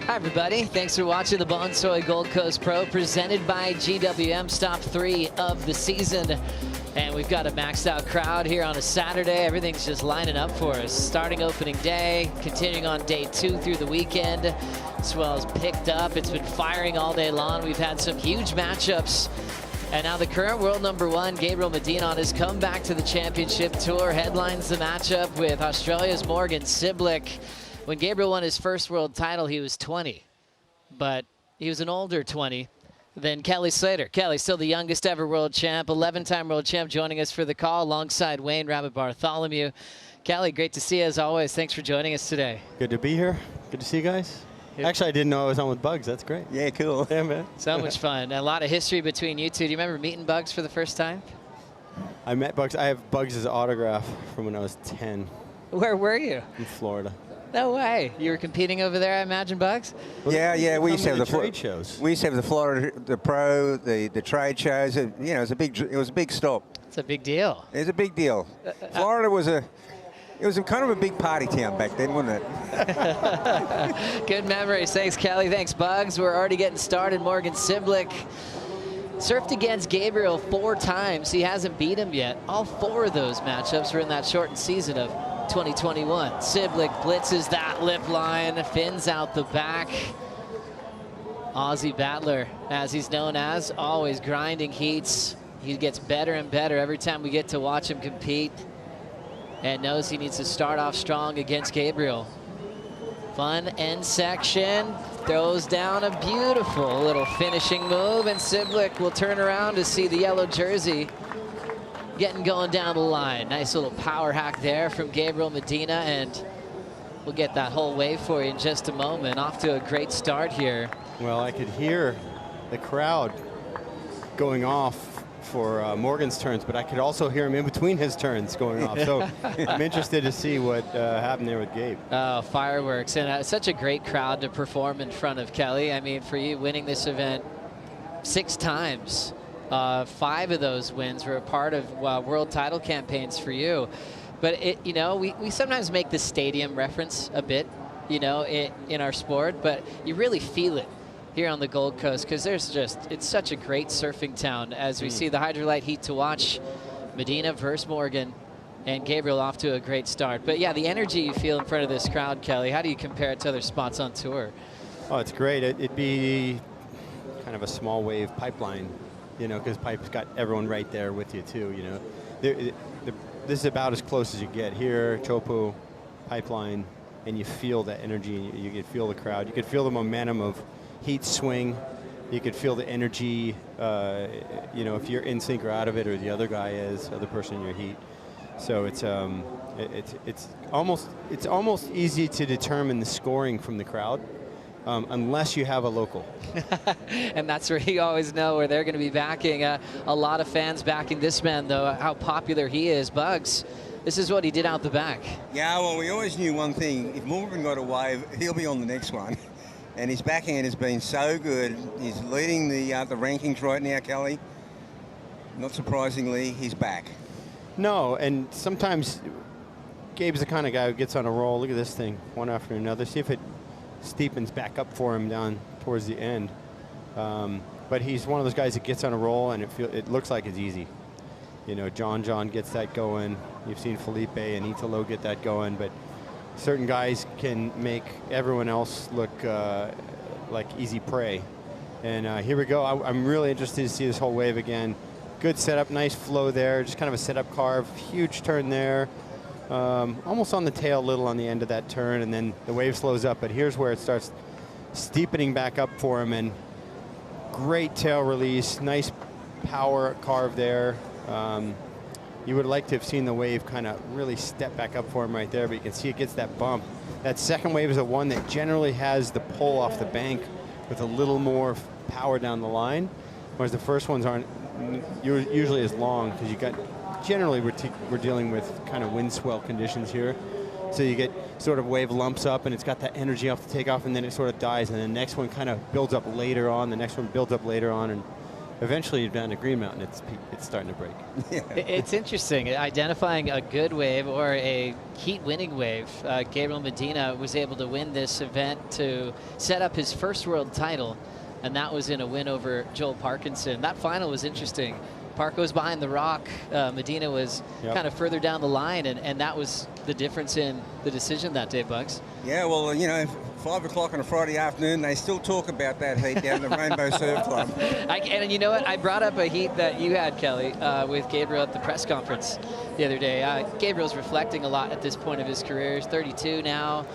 Hi, everybody. Thanks for watching the Bonsoy Gold Coast Pro presented by GWM. Stop 3 of the season. And we've got a maxed out crowd here on a Saturday. Everything's just lining up for us. Starting opening day, continuing on day 2 through the weekend. As well as picked up. It's been firing all day long. We've had some huge matchups. And now the current world #1, Gabriel Medina, on his comeback to the championship tour, headlines the matchup with Australia's Morgan Siblick. When Gabriel won his first world title, he was 20, but he was an older 20 than Kelly Slater. Kelly, still the youngest ever world champ, 11-time world champ, joining us for the call alongside Wayne Rabbit Bartholomew. Kelly, great to see you as always. Thanks for joining us today. Good to be here. Good to see you guys. Actually, I didn't know I was on with Bugs. That's great. Yeah, cool. Yeah, man. So much fun. A lot of history between you two. Do you remember meeting Bugs for the first time? I met Bugs. I have Bugs' autograph from when I was 10. Where were you? In Florida. No way. You were competing over there, I imagine, Bugs? Yeah. We used to have the trade shows. We used to have the Florida, the Pro, the trade shows. You know, it was a big stop. It's a big deal. It's a big deal. Florida was kind of a big party town back then, wasn't it? Good memories. Thanks, Kelly. Thanks, Bugs. We're already getting started. Morgan Siblick surfed against Gabriel 4 times. He hasn't beat him yet. All 4 of those matchups were in that shortened season of 2021. Siblick blitzes that lip line, fins out the back. Aussie battler, as he's known as, always grinding heats. He gets better and better every time we get to watch him compete, and knows he needs to start off strong against Gabriel. Fun end section, throws down a beautiful little finishing move, and Siblick will turn around to see the yellow jersey getting going down the line. Nice little power hack there from Gabriel Medina, and we'll get that whole wave for you in just a moment. Off to a great start here. Well, I could hear the crowd going off for Morgan's turns, but I could also hear him in between his turns going off. So I'm interested to see what happened there with Gabe. Oh, fireworks, and such a great crowd to perform in front of, Kelly. I mean, for you winning this event 6 times, 5 of those wins were a part of world title campaigns for you. But you know, we sometimes make the stadium reference a bit, you know, in our sport, but you really feel it here on the Gold Coast, because it's such a great surfing town as we see the Hydrolite heat to watch. Medina versus Morgan, and Gabriel off to a great start. But yeah, the energy you feel in front of this crowd, Kelly, how do you compare it to other spots on tour? Oh, it's great. It'd be kind of a small wave pipeline, you know, because Pipe's got everyone right there with you too, you know. This is about as close as you get here, Chopu, Pipeline, and you feel that energy. You can feel the crowd. You can feel the momentum of heat swing. You could feel the energy, you know, if you're in sync or out of it, or the other guy is, other person in your heat. So it's almost easy to determine the scoring from the crowd, unless you have a local. And that's where you always know where they're going to be backing. A lot of fans backing this man, though, how popular he is. Bugs, this is what he did out the back. Yeah, well, we always knew one thing. If Morgan got a wave, he'll be on the next one. And his backhand has been so good. He's leading the rankings right now, Kelly. Not surprisingly, he's back. No, and sometimes Gabe's the kind of guy who gets on a roll. Look at this thing, one after another. See if it steepens back up for him down towards the end. But he's one of those guys that gets on a roll, and it looks like it's easy. You know, John gets that going. You've seen Felipe and Italo get that going, but certain guys can make everyone else look like easy prey. And here we go. I'm really interested to see this whole wave again. Good setup, nice flow there, just kind of a setup carve. Huge turn there. Almost on the tail, little on the end of that turn, and then the wave slows up. But here's where it starts steepening back up for him, and great tail release, nice power carve there. You would like to have seen the wave kind of really step back up for him right there, but you can see it gets that bump. That second wave is the one that generally has the pull off the bank with a little more power down the line, whereas the first ones aren't usually as long, because you got, generally we're dealing with kind of wind swell conditions here. So you get sort of wave lumps up, and it's got that energy off the takeoff, and then it sort of dies, and the next one kind of builds up later on, the next one builds up later on, and eventually down to Green Mountain, it's starting to break. It's interesting, identifying a good wave or a heat-winning wave. Gabriel Medina was able to win this event to set up his first world title, and that was in a win over Joel Parkinson. That final was interesting. Park was behind the rock. Medina was kind of further down the line, and that was the difference in the decision that day, Bugs. Yeah, well, you know, 5 o'clock on a Friday afternoon, they still talk about that heat down at the Rainbow Surf Club. And you know what? I brought up a heat that you had, Kelly, with Gabriel at the press conference the other day. Gabriel's reflecting a lot at this point of his career. He's 32 now.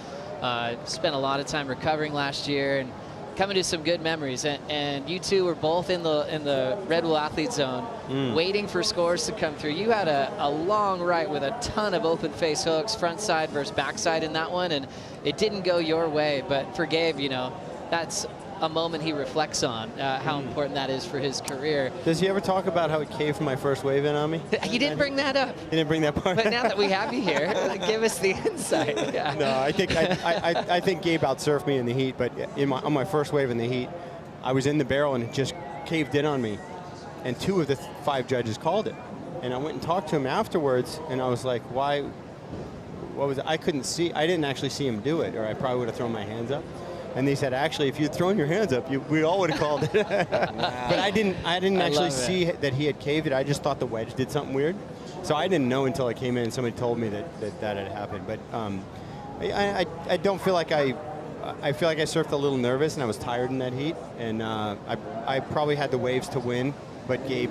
Spent a lot of time recovering last year and coming to some good memories. And you two were both in the Red Bull Athlete Zone, waiting for scores to come through. You had a long right with a ton of open face hooks, front side versus backside in that one, and it didn't go your way. But for Gabe, you know, that's a moment he reflects on, how important that is for his career. Does he ever talk about how he caved my first wave in on me? He didn't bring that up. He didn't bring that part. But now that we have you here, give us the insight. Yeah. No, I think Gabe outsurfed me in the heat, but on my first wave in the heat, I was in the barrel and it just caved in on me, and 2 of the 5 judges called it. And I went and talked to him afterwards, and I was like, why? What was it? I couldn't see. I didn't actually see him do it, or I probably would have thrown my hands up. And they said, actually, if you'd thrown your hands up, we all would have called it. Wow. But I didn't actually see that he had caved it. I just thought the wedge did something weird. So I didn't know until I came in and somebody told me that had happened. But I don't feel like I feel like I surfed a little nervous and I was tired in that heat. And I probably had the waves to win. But Gabe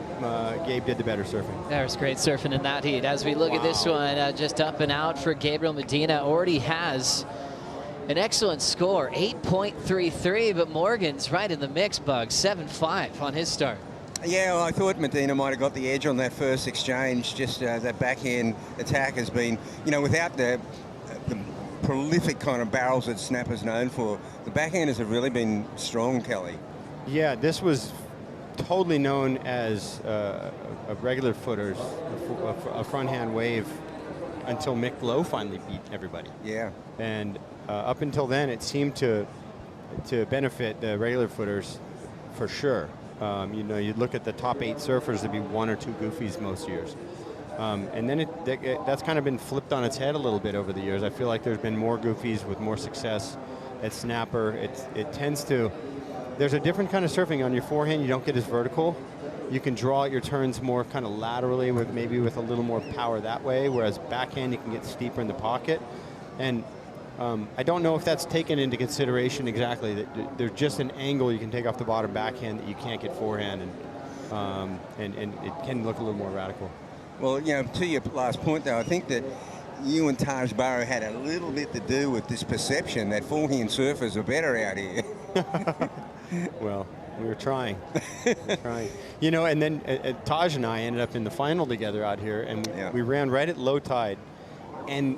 did the better surfing. There was great surfing in that heat. As we look at this one, just up and out for Gabriel Medina, already has an excellent score, 8.33, but Morgan's right in the mix, Bugs, 7.5 on his start. Yeah, well, I thought Medina might have got the edge on that first exchange. Just that backhand attack has been, you know, without the prolific kind of barrels that Snapper's known for, the backhanders have really been strong, Kelly. Yeah, this was totally known as a regular footers, a front hand wave, until Mick Lowe finally beat everybody. Yeah. And up until then, it seemed to benefit the regular footers for sure. You know, you'd look at the top 8 surfers, there'd be 1 or 2 goofies most years. And then that's kind of been flipped on its head a little bit over the years. I feel like there's been more goofies with more success at Snapper. It tends to, there's a different kind of surfing. On your forehand, you don't get as vertical. You can draw out your turns more kind of laterally, maybe with a little more power that way, whereas backhand, you can get steeper in the pocket. And I don't know if that's taken into consideration exactly, that there's just an angle you can take off the bottom backhand that you can't get forehand, and it can look a little more radical. Well, you know, to your last point, though, I think that you and Taj Barrow had a little bit to do with this perception that forehand surfers are better out here. Well, we were trying. You know, and then Taj and I ended up in the final together out here, and we ran right at low tide, and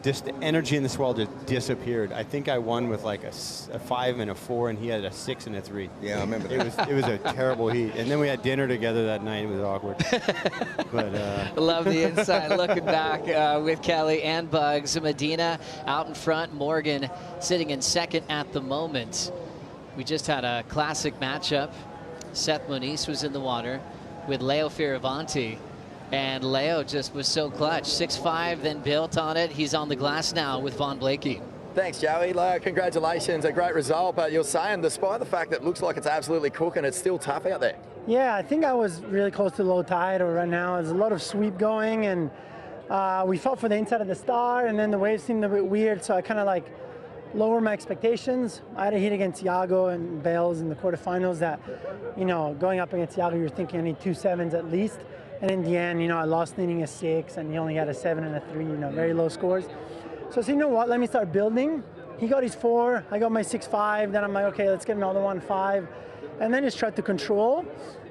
the energy in the swell just disappeared. I think I won with like a 5 and a 4, and he had a 6 and a 3. Yeah, I remember that. It was a terrible heat. And then we had dinner together that night. It was awkward. But love the insight. Looking back with Kelly and Bugs. Medina out in front. Morgan sitting in second at the moment. We just had a classic matchup. Seth Moniz was in the water with Leo Fioravanti. And Leo just was so clutch. 6'5", then built on it. He's on the glass now with Von Blakey. Thanks, Joey. Leo, congratulations. A great result. But you're saying, despite the fact that it looks like it's absolutely cooking, it's still tough out there. Yeah, I think I was really close to low tide, or right now there's a lot of sweep going, and we fought for the inside of the star, and then the waves seemed a bit weird, so I kind of like lowered my expectations. I had a heat against Iago and Bales in the quarterfinals that, you know, going up against Iago, you're thinking I need 2 7s at least. And in the end, you know, I lost needing a 6, and he only had a 7 and a 3, you know, very low scores. So I said, you know what, let me start building. He got his 4, I got my 6.5, then I'm like, okay, let's get another 1.5. And then just tried to control.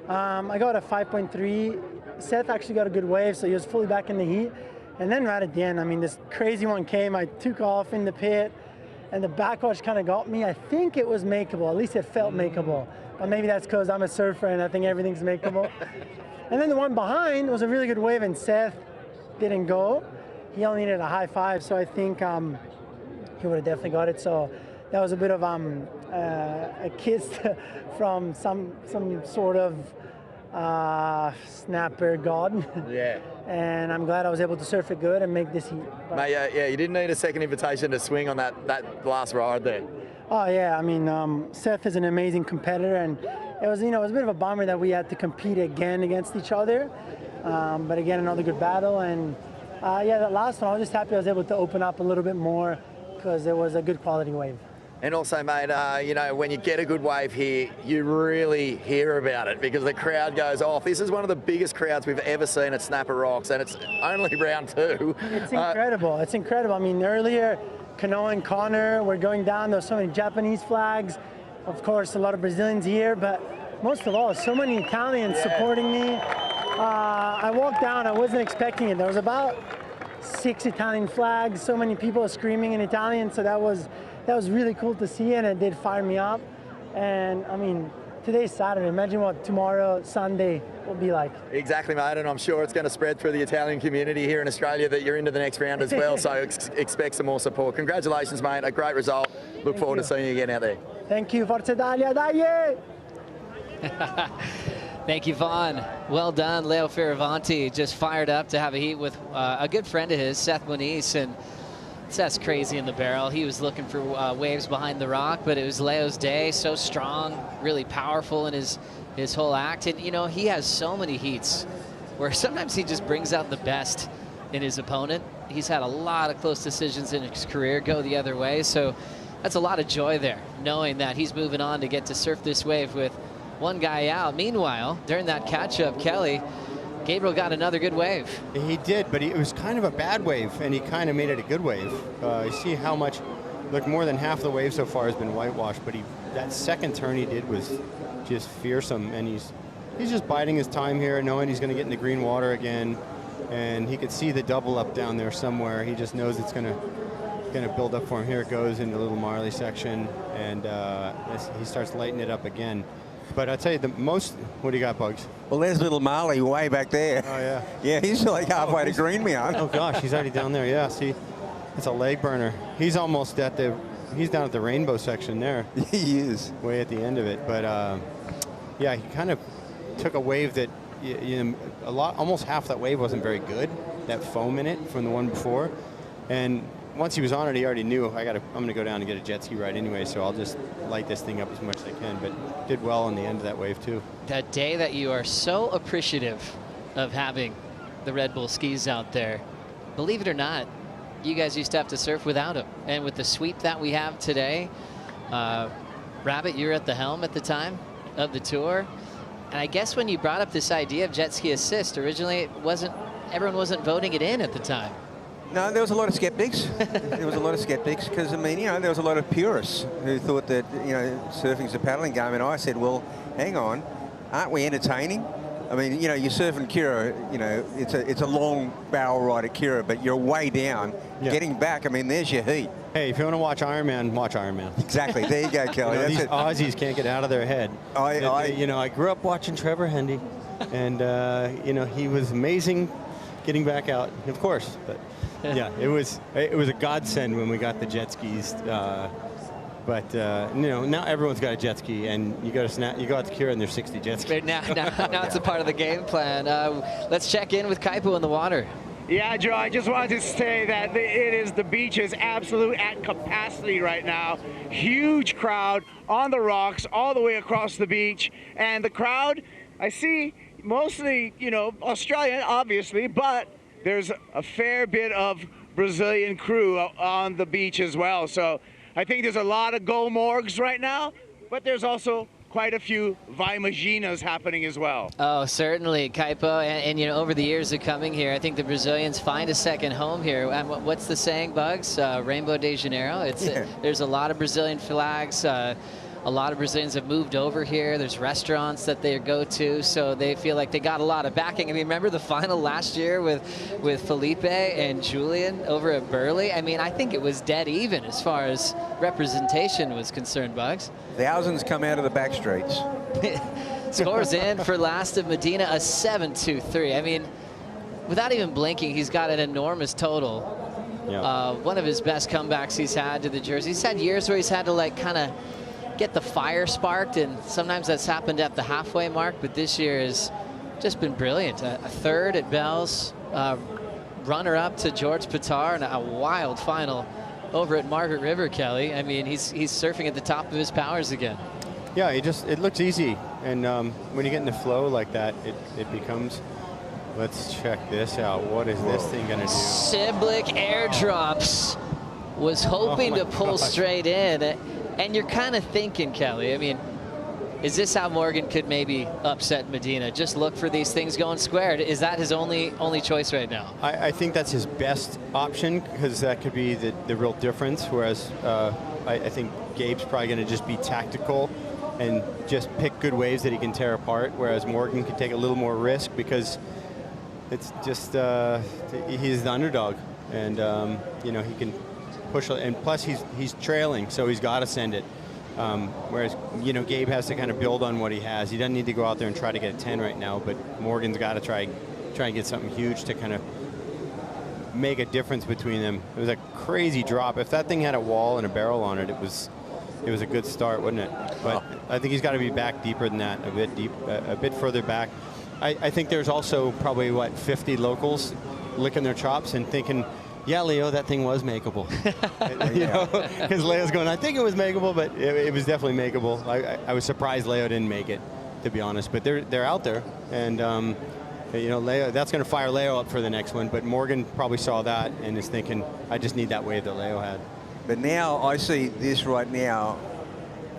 I got a 5.3. Seth actually got a good wave, so he was fully back in the heat. And then right at the end, I mean, this crazy one came, I took off in the pit, and the backwash kind of got me. I think it was makeable, at least it felt makeable. But maybe that's because I'm a surfer and I think everything's makeable. And then the one behind was a really good wave, and Seth didn't go. He only needed a high 5, so I think he would have definitely got it. So that was a bit of a kiss from some sort of snapper god. Yeah. And I'm glad I was able to surf it good and make this heat. But Mate, yeah, you didn't need a second invitation to swing on that last ride there. oh yeah, I mean, Seth is an amazing competitor, and it was, it was a bit of a bummer that we had to compete again against each other. But again, another good battle, and yeah, that last one, I was just happy I was able to open up a little bit more because it was a good quality wave. And also, mate, when you get a good wave here, you really hear about it because the crowd goes off. This is one of the biggest crowds we've ever seen at Snapper Rocks, and it's only round 2. It's incredible. It's incredible. I mean, earlier, Kanoa and Connor were going down. There were so many Japanese flags. Of course, a lot of Brazilians here, but most of all, so many Italians supporting me. I walked down. I wasn't expecting it. There was about 6 Italian flags, so many people screaming in Italian, so that was really cool to see, and it did fire me up. And I mean, today's Saturday. Imagine what tomorrow, Sunday, will be like. Exactly, mate, and I'm sure it's going to spread through the Italian community here in Australia that you're into the next round as well, so expect some more support. Congratulations, mate. A great result. Look forward to seeing you again out there. Thank you. Forza Italia, dai! Thank you, Vaughn. Well done. Leo Fioravanti just fired up to have a heat with a good friend of his, Seth Moniz, and Seth's crazy in the barrel. He was looking for waves behind the rock, but it was Leo's day. So strong, really powerful in his whole act. And, he has so many heats where sometimes he just brings out the best in his opponent. He's had a lot of close decisions in his career go the other way. So that's a lot of joy there, knowing that he's moving on to get to surf this wave with one guy out. Meanwhile, during that catch-up, Kelly, Gabriel got another good wave. He did, but it was kind of a bad wave, and he kind of made it a good wave. You see how much, look, more than half the wave so far has been whitewashed, but that second turn he did was just fearsome, and he's just biding his time here, knowing he's going to get in the green water again, and he could see the double up down there somewhere. He just knows it's going to build up for him. Here it goes into the little Marley section, and he starts lighting it up again. But I'll tell you, what do you got, Bugs? Well, there's little Marley way back there. Oh, yeah. Yeah, he's like halfway to green me on. Oh, gosh, he's already down there. Yeah, see, it's a leg burner. He's almost he's down at the rainbow section there. He is. Way at the end of it. But, yeah, he kind of took a wave that, almost half that wave wasn't very good, that foam in it from the one before. And once he was on it, he already knew I'm going to go down and get a jet ski ride anyway, so I'll just light this thing up as much as I can. But did well on the end of that wave too. That day that you are so appreciative of having the Red Bull skis out there, believe it or not, you guys used to have to surf without them. And with the sweep that we have today, Rabbit, you were at the helm at the time of the tour. And I guess when you brought up this idea of jet ski assist, originally everyone wasn't voting it in at the time. No, there was a lot of skeptics. There was a lot of skeptics because, I mean, there was a lot of purists who thought that, surfing's a paddling game. And I said, well, hang on, aren't we entertaining? I mean, you're surfing Kira, it's a long barrel ride at Kira, but you're way down. Yeah. Getting back, I mean, there's your heat. Hey, if you want to watch Ironman, watch Ironman. Exactly. There you go, Kelly. These Aussies can't get out of their head. I grew up watching Trevor Hendy, and, he was amazing getting back out, of course. But yeah, it was a godsend when we got the jet skis. But now everyone's got a jet ski, and you go out to Kira, and there's 60 jet skis. Now it's a part of the game plan. Let's check in with Kaipo in the water. Yeah, Joe, I just wanted to say that the beach is absolute at capacity right now. Huge crowd on the rocks all the way across the beach, and the crowd, I see mostly, Australian, obviously, but there's a fair bit of Brazilian crew on the beach as well. So I think there's a lot of Go Morgs right now, but there's also quite a few Vai Imaginas happening as well. Oh, certainly, Kaipo. And over the years of coming here, I think the Brazilians find a second home here. And what's the saying, Bugs? Rainbow de Janeiro. There's a lot of Brazilian flags. A lot of Brazilians have moved over here. There's restaurants that they go to, so they feel like they got a lot of backing. I mean, remember the final last year with Felipe and Julian over at Burley? I mean, I think it was dead even as far as representation was concerned, Bugs. Thousands come out of the back streets. Scores in for last of Medina, a 7-2-3. I mean, without even blinking, he's got an enormous total One of his best comebacks he's had to the jersey. He's had years where he's had to like kind of get the fire sparked, and sometimes that's happened at the halfway mark, but this year has just been brilliant. A third at Bells, runner-up to George Pitar, and a wild final over at Margaret River, Kelly. I mean, he's surfing at the top of his powers again. Yeah, it looks easy, and when you get in the flow like that, it becomes. Let's check this out. What is this thing gonna do? Siblick airdrops. Was hoping to pull straight in, and you're kind of thinking, Kelly, I mean, is this how Morgan could maybe upset Medina? Just look for these things going square. Is that his only choice right now? I think that's his best option, because that could be the real difference. Whereas I think Gabe's probably going to just be tactical and just pick good waves that he can tear apart. Whereas Morgan can take a little more risk, because it's just he's the underdog, and you know, he can push, and plus he's trailing, so he's got to send it. Whereas, you know, Gabe has to kind of build on what he has. He doesn't need to go out there and try to get a 10 right now, but Morgan's got to try and get something huge to kind of make a difference between them. It was a crazy drop. If that thing had a wall and a barrel on it, it was a good start, wouldn't it? But I think he's got to be back deeper than that, a bit further back. I think there's also probably, 50 locals licking their chops and thinking, yeah, Leo, that thing was makeable. You know, because Leo's going, I think it was makeable, but it was definitely makeable. I was surprised Leo didn't make it, to be honest. But they're out there, and you know, Leo, that's going to fire Leo up for the next one. But Morgan probably saw that and is thinking, I just need that wave that Leo had. But now I see this right now.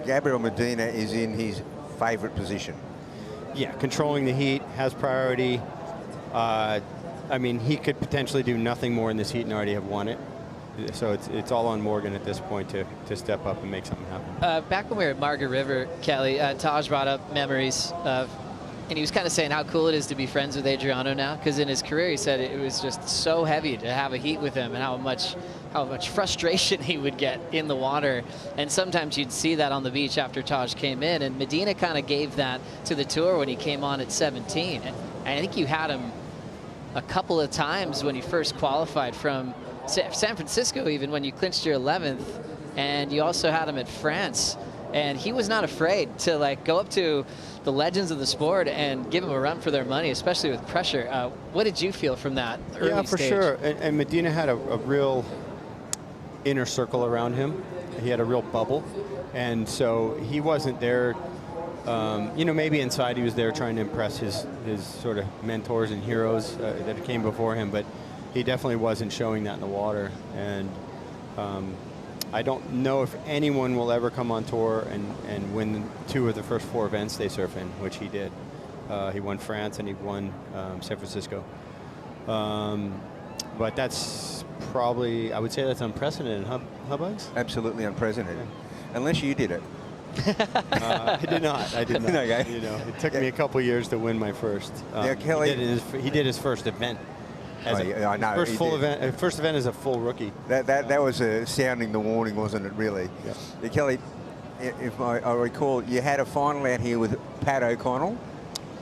Gabriel Medina is in his favorite position. Yeah, controlling the heat, has priority. I mean, he could potentially do nothing more in this heat and already have won it. So it's all on Morgan at this point to step up and make something happen. Back when we were at Margaret River, Kelly, Taj brought up memories of, and he was kind of saying how cool it is to be friends with Adriano now, because in his career he said it was just so heavy to have a heat with him, and how much frustration he would get in the water. And sometimes you'd see that on the beach after Taj came in, and Medina kind of gave that to the tour when he came on at 17. And I think you had him a couple of times when you first qualified from San Francisco, even when you clinched your 11th, and you also had him at France, and he was not afraid to like go up to the legends of the sport and give them a run for their money, especially with pressure. What did you feel from that early Yeah, for stage? sure. And Medina had a real inner circle around him. He had a real bubble, and so he wasn't there. You know, maybe inside he was there trying to impress his sort of mentors and heroes that came before him, but he definitely wasn't showing that in the water. And I don't know if anyone will ever come on tour and win 2 of the first 4 events they surf in, which he did. He won France and he won San Francisco. But that's probably, I would say that's unprecedented, huh, Bugs? Absolutely unprecedented. Unless you did it. I did not. Okay. You know, it took me a couple years to win my first. Yeah, Kelly. He did his first event. I know. First full event. First event as a full rookie. That was sounding the warning, wasn't it? Really. Yeah. Kelly, if I recall, you had a final out here with Pat O'Connell.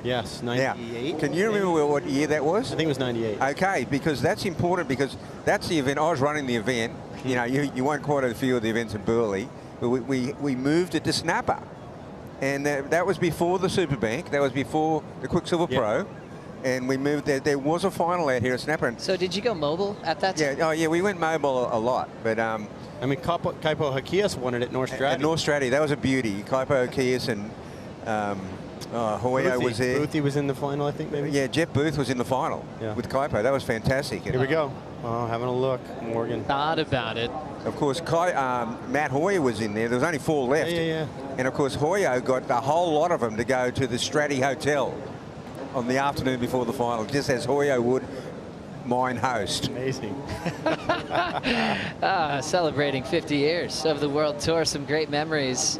Yes, 98. Now, can you remember what year that was? I think it was 98. Okay, because that's important, because that's the event. I was running the event. You know, you won quite a few of the events in Burleigh, but we moved it to Snapper, and that was before the Superbank. That was before the Quicksilver Pro, and we moved there. There was a final out here at Snapper. So did you go mobile at that time? Yeah, oh yeah, we went mobile a lot, but I mean, Kaipo Hakias won it at North Straddy. At North Straddy, that was a beauty. Kaipo Hakias and Hoyo was there. Boothie was in the final, I think, maybe? Yeah, Jeff Booth was in the final with Kaipo. That was fantastic. Here we go. Oh, having a look, Morgan. Thought about it. Of course, Matt Hoyo was in there. There was only 4 left. Yeah. And of course, Hoyo got a whole lot of them to go to the Straddy Hotel on the afternoon before the final, just as Hoyo would mine host. Amazing. Celebrating 50 years of the World Tour. Some great memories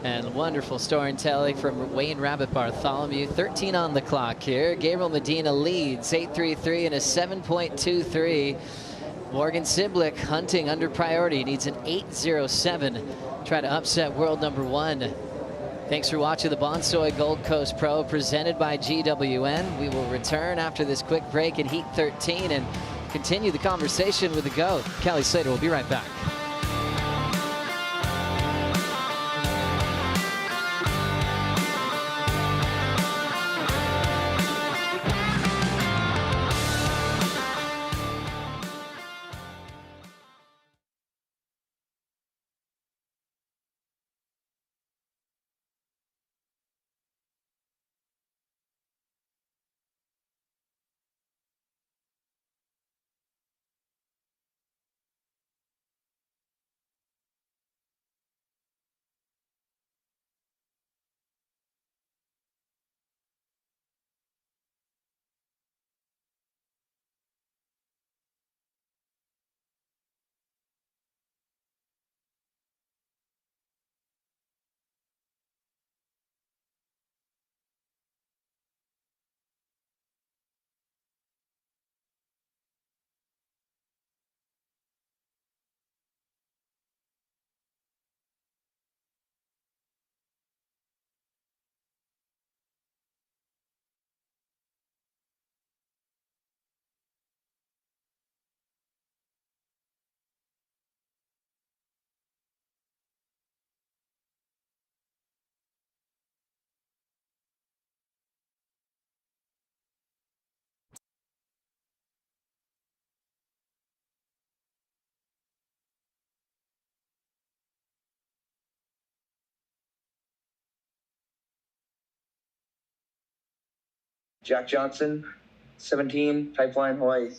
and wonderful storytelling from Wayne Rabbit Bartholomew. 13 on the clock here. Gabriel Medina leads 8.33 and a 7.23. Morgan Siblick hunting under priority. Needs an 8.07. Try to upset world number 1. Thanks for watching the Bonsoy Gold Coast Pro presented by GWM. We will return after this quick break at Heat 13 and continue the conversation with the GOAT. Kelly Slater will be right back. Jack Johnson, 17, Pipeline, Hawaii.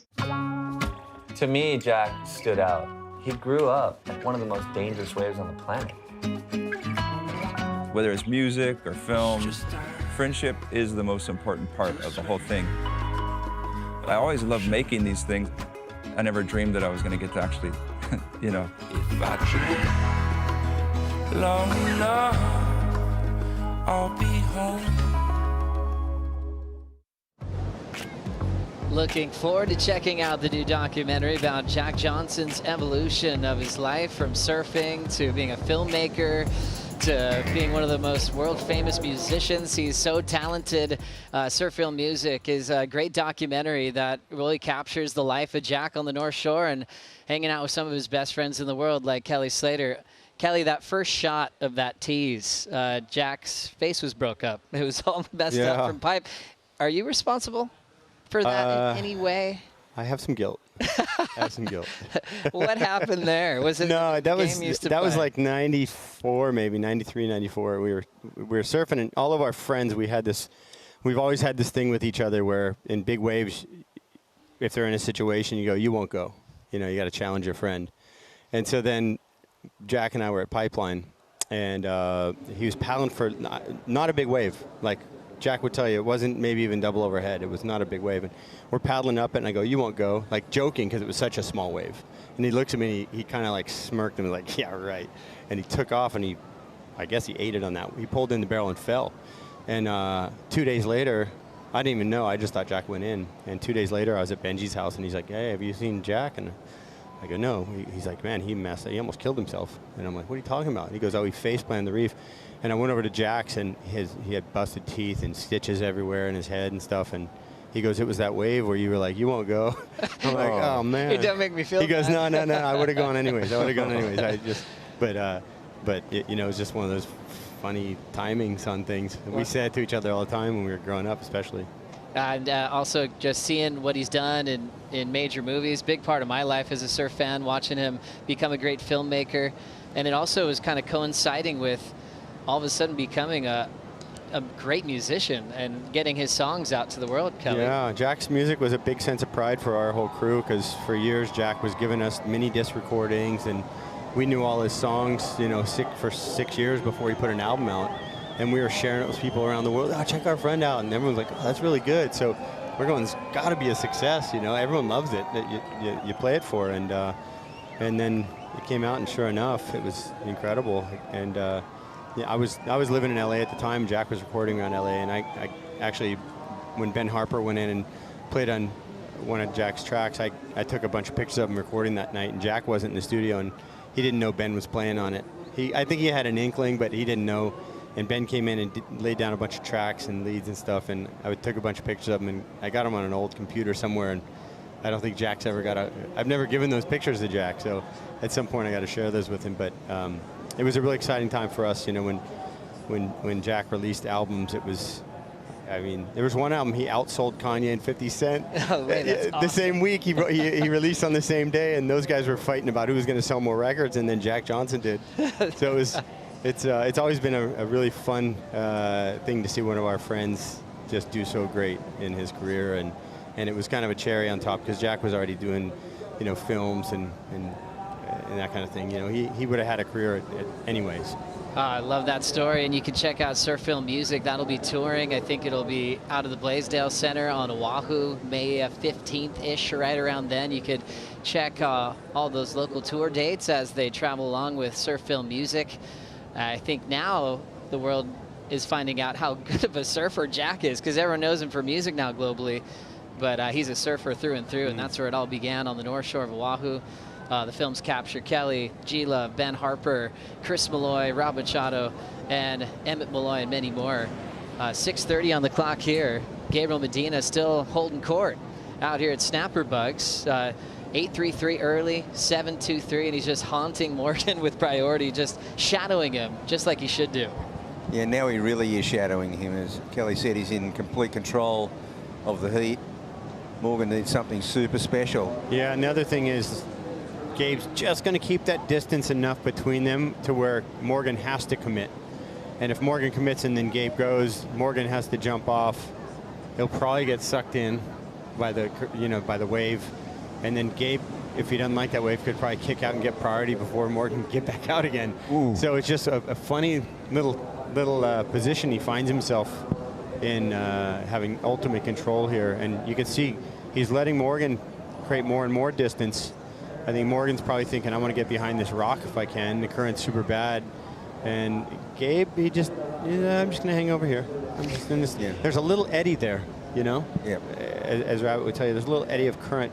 To me, Jack stood out. He grew up at one of the most dangerous waves on the planet. Whether it's music or film, friendship is the most important part of the whole thing. I always loved making these things. I never dreamed that I was going to get to actually, you know. If I dream long enough, I'll be home. Looking forward to checking out the new documentary about Jack Johnson's evolution of his life, from surfing to being a filmmaker to being one of the most world-famous musicians. He's so talented. Surf Film Music is a great documentary that really captures the life of Jack on the North Shore and hanging out with some of his best friends in the world, like Kelly Slater. Kelly, that first shot of that tease, Jack's face was broke up. It was all messed up from pipe. Are you responsible for that in any way? I have some guilt. What happened there? Was it that was like 94, maybe 93, 94. We were surfing, and all of our friends, we've always had this thing with each other where in big waves, if they're in a situation, you go, you won't go. You know, you got to challenge your friend. And so then Jack and I were at Pipeline, and he was paddling for not a big wave. Like Jack would tell you, it wasn't maybe even double overhead. It was not a big wave. And we're paddling up it, and I go, you won't go, like joking because it was such a small wave. And he looks at me, and he kind of like smirked and was like, yeah, right. And he took off, and I guess he ate it on that. He pulled in the barrel and fell. And 2 days later, I didn't even know. I just thought Jack went in. And 2 days later, I was at Benji's house, and he's like, hey, have you seen Jack? And I go, no. He's like, man, he almost killed himself. And I'm like, what are you talking about? And he goes, oh, he face-planted the reef. And I went over to Jack's, and he had busted teeth and stitches everywhere in his head and stuff. And he goes, it was that wave where you were like, you won't go. I'm like, oh, man. It don't make me feel He goes, bad. no, I would have gone anyways. But you know, it was just one of those funny timings on things. We said it to each other all the time when we were growing up, especially. And also just seeing what he's done in major movies, big part of my life as a surf fan, watching him become a great filmmaker. And it also was kind of coinciding with all of a sudden becoming a great musician and getting his songs out to the world, Kelly. Yeah, Jack's music was a big sense of pride for our whole crew, because for years Jack was giving us mini disc recordings, and we knew all his songs, you know, for 6 years before he put an album out. And we were sharing it with people around the world. Oh, check our friend out. And everyone's like, oh, that's really good. So we're going, it's got to be a success, you know. Everyone loves it that you play it for. And then it came out, and sure enough, it was incredible. And yeah, I was living in LA at the time. Jack was recording around LA, and I actually, when Ben Harper went in and played on one of Jack's tracks, I took a bunch of pictures of him recording that night, and Jack wasn't in the studio, and he didn't know Ben was playing on it. I think he had an inkling, but he didn't know. And Ben came in and laid down a bunch of tracks and leads and stuff, and I took a bunch of pictures of him, and I got them on an old computer somewhere, and I don't think Jack's ever got a. I've never given those pictures to Jack, so at some point I got to share those with him. But it was a really exciting time for us. You know, when Jack released albums, it was. I mean, there was one album he outsold Kanye and 50 Cent. Oh, man, that's The awesome. same week he released on the same day, and those guys were fighting about who was going to sell more records, and then Jack Johnson did. So it's always been a really fun thing to see one of our friends just do so great in his career, and it was kind of a cherry on top because Jack was already doing, you know, films and that kind of thing. You know, he would have had a career anyways. I love that story, and you can check out Surf Film Music. That'll be touring. I think it'll be out of the Blaisdell Center on Oahu, May 15th-ish, right around then. You could check all those local tour dates as they travel along with Surf Film Music. I think now the world is finding out how good of a surfer Jack is, because everyone knows him for music now globally, but he's a surfer through and through, and that's where it all began, on the North Shore of Oahu. The films capture Kelly, G-Love, Ben Harper, Chris Malloy, Rob Machado, and Emmett Malloy, and many more. 6:30 on the clock here. Gabriel Medina still holding court out here at Snapper Bugs. 8.33 early, 7.23, and he's just haunting Morgan with priority, just shadowing him, just like he should do. Yeah, now he really is shadowing him. As Kelly said, he's in complete control of the heat. Morgan needs something super special. Yeah, another thing is Gabe's just going to keep that distance enough between them to where Morgan has to commit. And if Morgan commits and then Gabe goes, Morgan has to jump off. He'll probably get sucked in by the, by the wave. And then Gabe, if he doesn't like that wave, could probably kick out and get priority before Morgan can get back out again. Ooh. So it's just a funny little position he finds himself in, having ultimate control here. And you can see he's letting Morgan create more and more distance. I think Morgan's probably thinking, I want to get behind this rock if I can. The current's super bad. And Gabe, he just, I'm just going to hang over here. I'm just in this. Yeah. There's a little eddy there, you know? Yeah. As Rabbit would tell you, there's a little eddy of current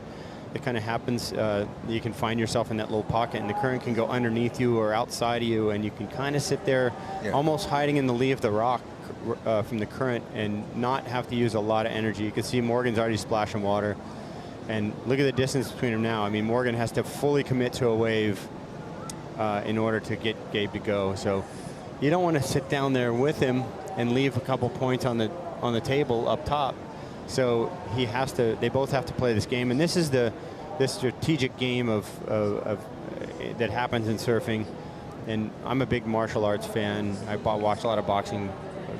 that kind of happens. You can find yourself in that little pocket, and the current can go underneath you or outside of you, and you can kind of sit there almost hiding in the lee of the rock from the current and not have to use a lot of energy. You can see Morgan's already splashing water. And look at the distance between them now. I mean, Morgan has to fully commit to a wave in order to get Gabe to go. So you don't want to sit down there with him and leave a couple points on the table up top. So he has to. They both have to play this game, and this is this strategic game of that happens in surfing. And I'm a big martial arts fan. I watched a lot of boxing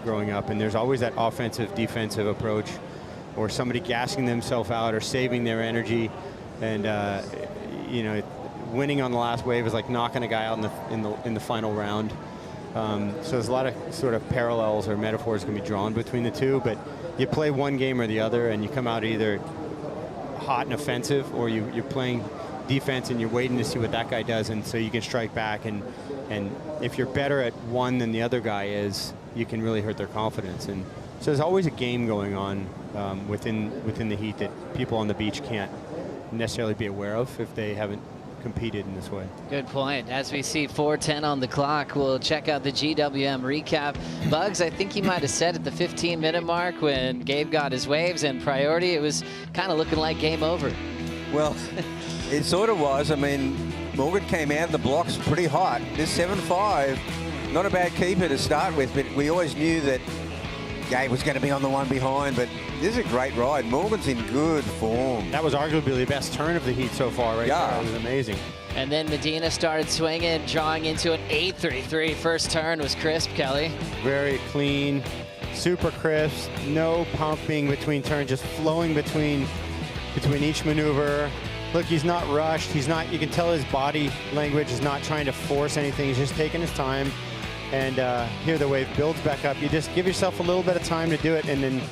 growing up, and there's always that offensive defensive approach, or somebody gassing themselves out or saving their energy, and winning on the last wave is like knocking a guy out in the final round. So there's a lot of sort of parallels or metaphors can be drawn between the two, but you play one game or the other, and you come out either hot and offensive, or you're playing defense and you're waiting to see what that guy does, and so you can strike back. And if you're better at one than the other guy is, you can really hurt their confidence. And so there's always a game going on within the heat that people on the beach can't necessarily be aware of if they haven't competed in this way. Good point. As we see 4:10 on the clock, we'll check out the GWM recap. Bugs, I think he might have said at the 15-minute mark when Gabe got his waves and priority, it was kind of looking like game over. Well, it sort of was. I mean, Morgan came out of the blocks pretty hot. This 7.5, not a bad keeper to start with, but we always knew that Gabe was going to be on the one behind, but this is a great ride. Morgan's in good form. That was arguably the best turn of the heat so far, right? Yeah. There. It was amazing. And then Medina started swinging, drawing into an 8.33. First turn was crisp, Kelly. Very clean, super crisp, no pumping between turns, just flowing between each maneuver. Look, he's not rushed. He's not, you can tell his body language is not trying to force anything. He's just taking his time. And here the wave builds back up. You just give yourself a little bit of time to do it. And then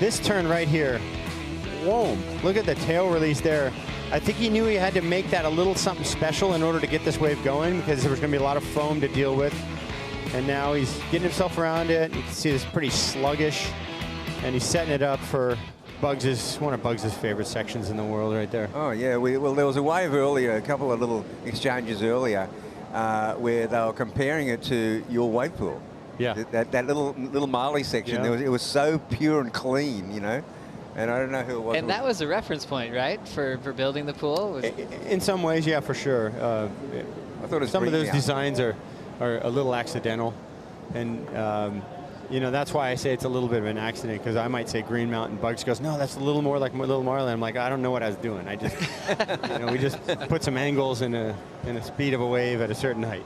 this turn right here, whoa, look at the tail release there. I think he knew he had to make that a little something special in order to get this wave going, because there was going to be a lot of foam to deal with. And now he's getting himself around it. You can see it's pretty sluggish. And he's setting it up for one of Bugs' favorite sections in the world right there. Oh, yeah. Well, there was a wave earlier, a couple of little exchanges earlier, where they were comparing it to your wave pool. Yeah. That little Marley section, Yeah. it was so pure and clean, you know. And I don't know who it was. And that was a reference point, right, for building the pool? In some ways, yeah, for sure. I thought it was some of those Green designs are a little accidental, and you know, that's why I say it's a little bit of an accident, because I might say Green Mountain. Bugs goes, no, that's a little more like Little Marlin. I'm like, I don't know what I was doing. I just, you know, we just put some angles and a speed of a wave at a certain height.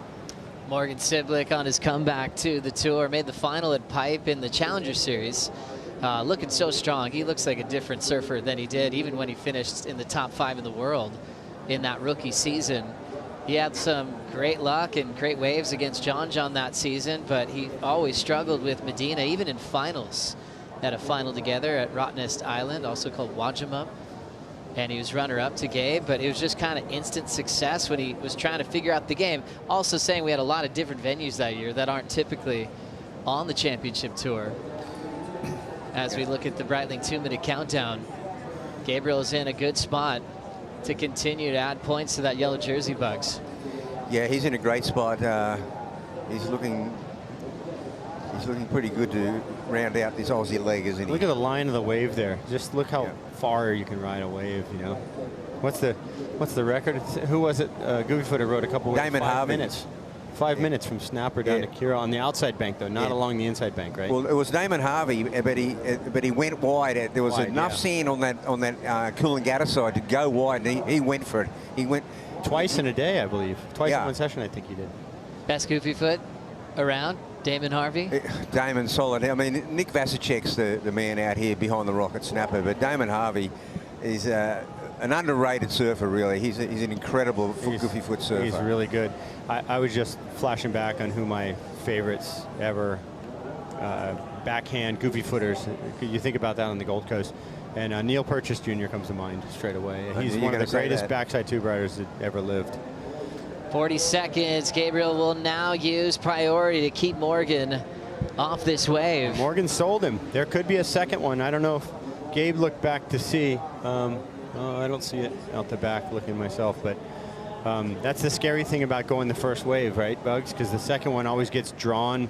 Morgan Siblick on his comeback to the tour, made the final at Pipe in the Challenger Series. Looking so strong. He looks like a different surfer than he did even when he finished in the top 5 in the world in that rookie season. He had some great luck and great waves against John that season, but he always struggled with Medina, even in finals. Had a final together at Rottnest Island, also called Wajima. And he was runner-up to Gabe, but it was just kind of instant success when he was trying to figure out the game. Also saying we had a lot of different venues that year that aren't typically on the championship tour. As we look at the Breitling 2-minute countdown, Gabriel is in a good spot to continue to add points to that yellow jersey, Bugs. Yeah, he's in a great spot. He's looking pretty good to round out this Aussie leg, isn't he? Look at the line of the wave there. Just look how far you can ride a wave, you know. What's the record? Who was it? Goofy Footer rode a couple waves. Damon 5 Harvey. minutes. 5 minutes from Snapper down to Kira on the outside bank, though, not along the inside bank, right? Well, it was Damon Harvey, but he went wide. There was Wide, enough sand on that Coolangatta side to go wide, and he went for it. He went twice in a day, I believe. Twice in one session, I think he did. Best Goofy Foot around, Damon Harvey. Damon solid. I mean, Nick Vasicek's the man out here behind the rocket snapper, but Damon Harvey is an underrated surfer, really. He's an incredible Goofy Foot surfer. He's really good. I was just flashing back on who my favorites ever backhand Goofy Footers. You think about that on the Gold Coast. And Neil Purchase Jr. comes to mind straight away. He's one of the greatest backside tube riders that ever lived. 40 seconds. Gabriel will now use priority to keep Morgan off this wave. Morgan sold him. There could be a second one. I don't know if Gabe looked back to see. I don't see it out the back looking myself, but that's the scary thing about going the first wave, right, Bugs? Because the second one always gets drawn.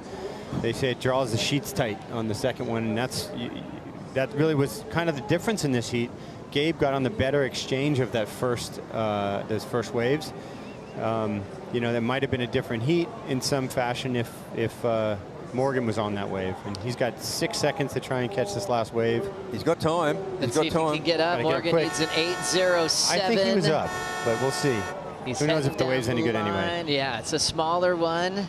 They say it draws the sheets tight on the second one, and that really was kind of the difference in this heat. Gabe got on the better exchange of that those first waves. You know, that might have been a different heat in some fashion if Morgan was on that wave. And he's got 6 seconds to try and catch this last wave. He's got time. Let's see if he can get up. Morgan needs an 8:07. I think he was up, but we'll see. Who knows if the wave's any good anyway. Yeah, it's a smaller one.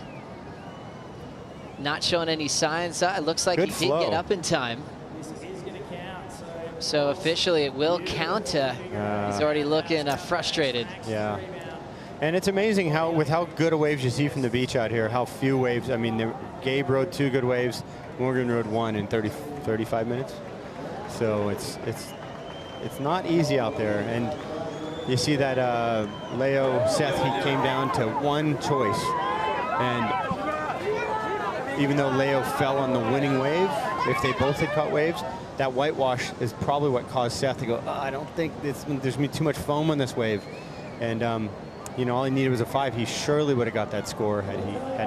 Not showing any signs. It looks like he did get up in time. So officially it will count. He's already looking frustrated. Yeah. And it's amazing with how good a waves you see from the beach out here, how few waves. I mean, Gabe rode 2 good waves. Morgan rode 1 in 35 minutes. So it's not easy out there. And you see that Leo Seth, he came down to 1 choice. And even though Leo fell on the winning wave, if they both had caught waves, that whitewash is probably what caused Seth to go, I don't think there's going to be too much foam on this wave. And you know, all he needed was a 5. He surely would have got that score had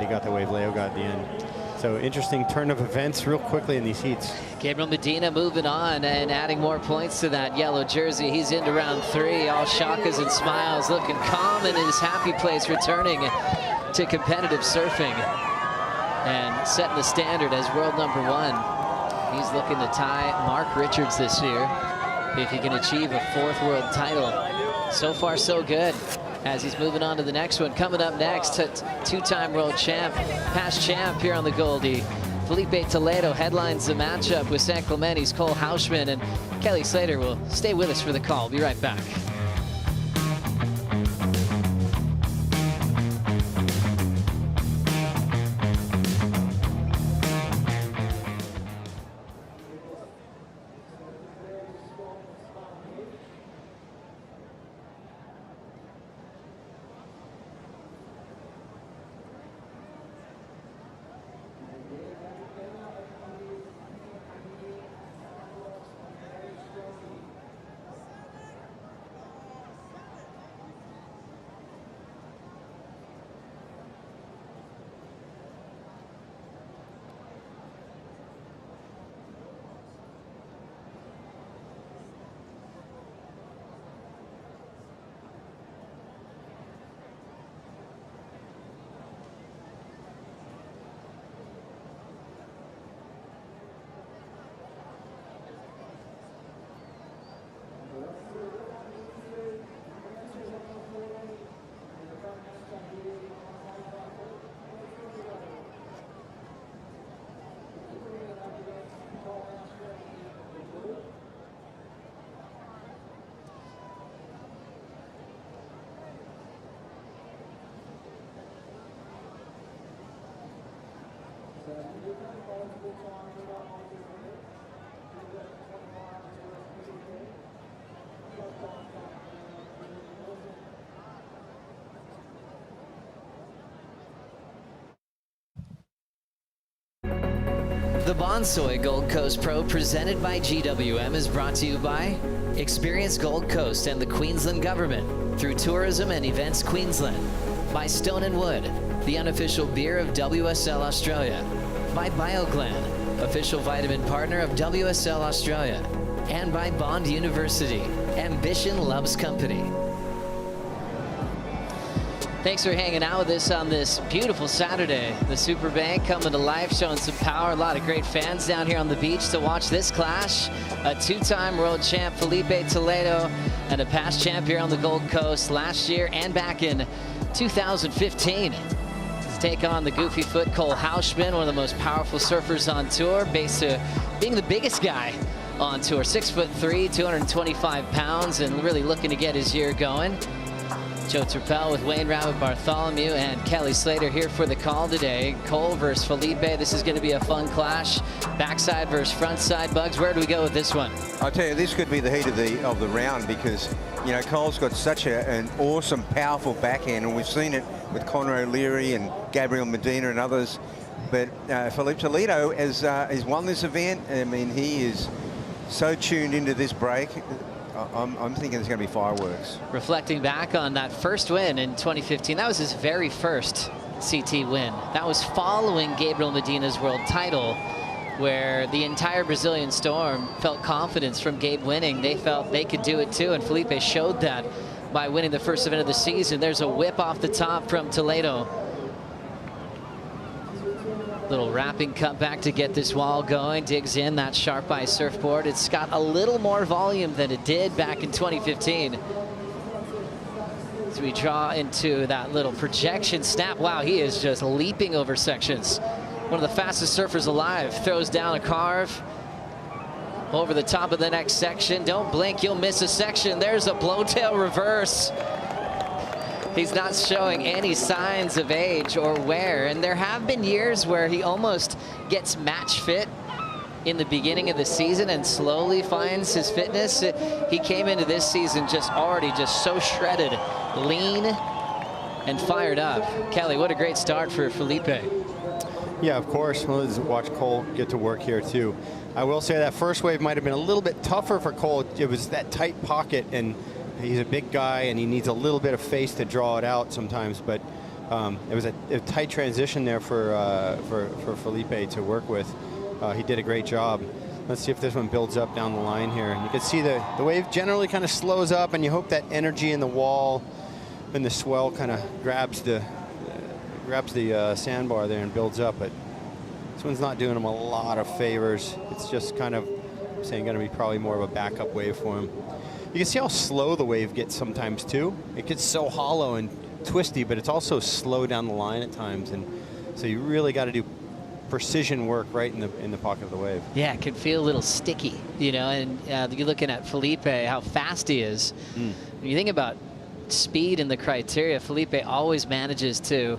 he got the wave Leo got at the end. So interesting turn of events real quickly in these heats. Gabriel Medina moving on and adding more points to that yellow jersey. He's into round 3, all shakas and smiles, looking calm in his happy place, returning to competitive surfing and setting the standard as world #1. He's looking to tie Mark Richards this year if he can achieve a 4th world title. So far, so good. As he's moving on to the next one. Coming up next, 2-time world champ, past champ here on the Goldie. Felipe Toledo headlines the matchup with San Clemente's Cole Hauschman, and Kelly Slater will stay with us for the call. We'll be right back. The Bonsoy Gold Coast Pro presented by GWM is brought to you by Experience Gold Coast and the Queensland Government through Tourism and Events Queensland, by Stone & Wood, the unofficial beer of WSL Australia, by BioGlan, official vitamin partner of WSL Australia, and by Bond University, Ambition Loves Company. Thanks for hanging out with us on this beautiful Saturday. The Super Bank coming to life, showing some power. A lot of great fans down here on the beach to watch this clash. A two-time world champ, Felipe Toledo, and a past champ here on the Gold Coast last year and back in 2015. Let's take on the goofy foot Cole Hausman, one of the most powerful surfers on tour, based being the biggest guy on tour. 6'3", 225 pounds, and really looking to get his year going. Joe Turpel with Wayne Rabbit Bartholomew and Kelly Slater here for the call today. Cole versus Felipe. This is going to be a fun clash. Backside versus frontside. Bugs, where do we go with this one? I tell you, this could be the heat of the round because, you know, Cole's got such an awesome, powerful backhand, and we've seen it with Conor O'Leary and Gabriel Medina and others. But Felipe Toledo has won this event. I mean, he is so tuned into this break. I'm thinking there's going to be fireworks. Reflecting back on that first win in 2015, that was his very first CT win. That was following Gabriel Medina's world title, where the entire Brazilian Storm felt confidence from Gabe winning. They felt they could do it too, and Felipe showed that by winning the first event of the season. There's a whip off the top from Toledo. Little wrapping cutback to get this wall going. Digs in that sharp eye surfboard. It's got a little more volume than it did back in 2015. As we draw into that little projection snap. Wow, he is just leaping over sections. One of the fastest surfers alive. Throws down a carve. Over the top of the next section. Don't blink, you'll miss a section. There's a blowtail reverse. He's not showing any signs of age or wear, and there have been years where he almost gets match fit in the beginning of the season and slowly finds his fitness. He came into this season already so shredded, lean, and fired up. Kelly, what a great start for Felipe. Yeah, of course. Well, let's watch Cole get to work here too. I will say that first wave might have been a little bit tougher for Cole. It was that tight pocket, and he's a big guy, and he needs a little bit of face to draw it out sometimes. But it was a tight transition there for Felipe to work with. He did a great job. Let's see if this one builds up down the line here. And you can see the wave generally kind of slows up, and you hope that energy in the wall and the swell kind of grabs the sandbar there and builds up. But this one's not doing him a lot of favors. It's just kind of saying going to be probably more of a backup wave for him. You can see how slow the wave gets sometimes too. It gets so hollow and twisty, but it's also slow down the line at times, and so you really got to do precision work right in the pocket of the wave. Yeah, it can feel a little sticky, you know. And you're looking at Felipe, how fast he is. When you think about speed and the criteria, Felipe always manages to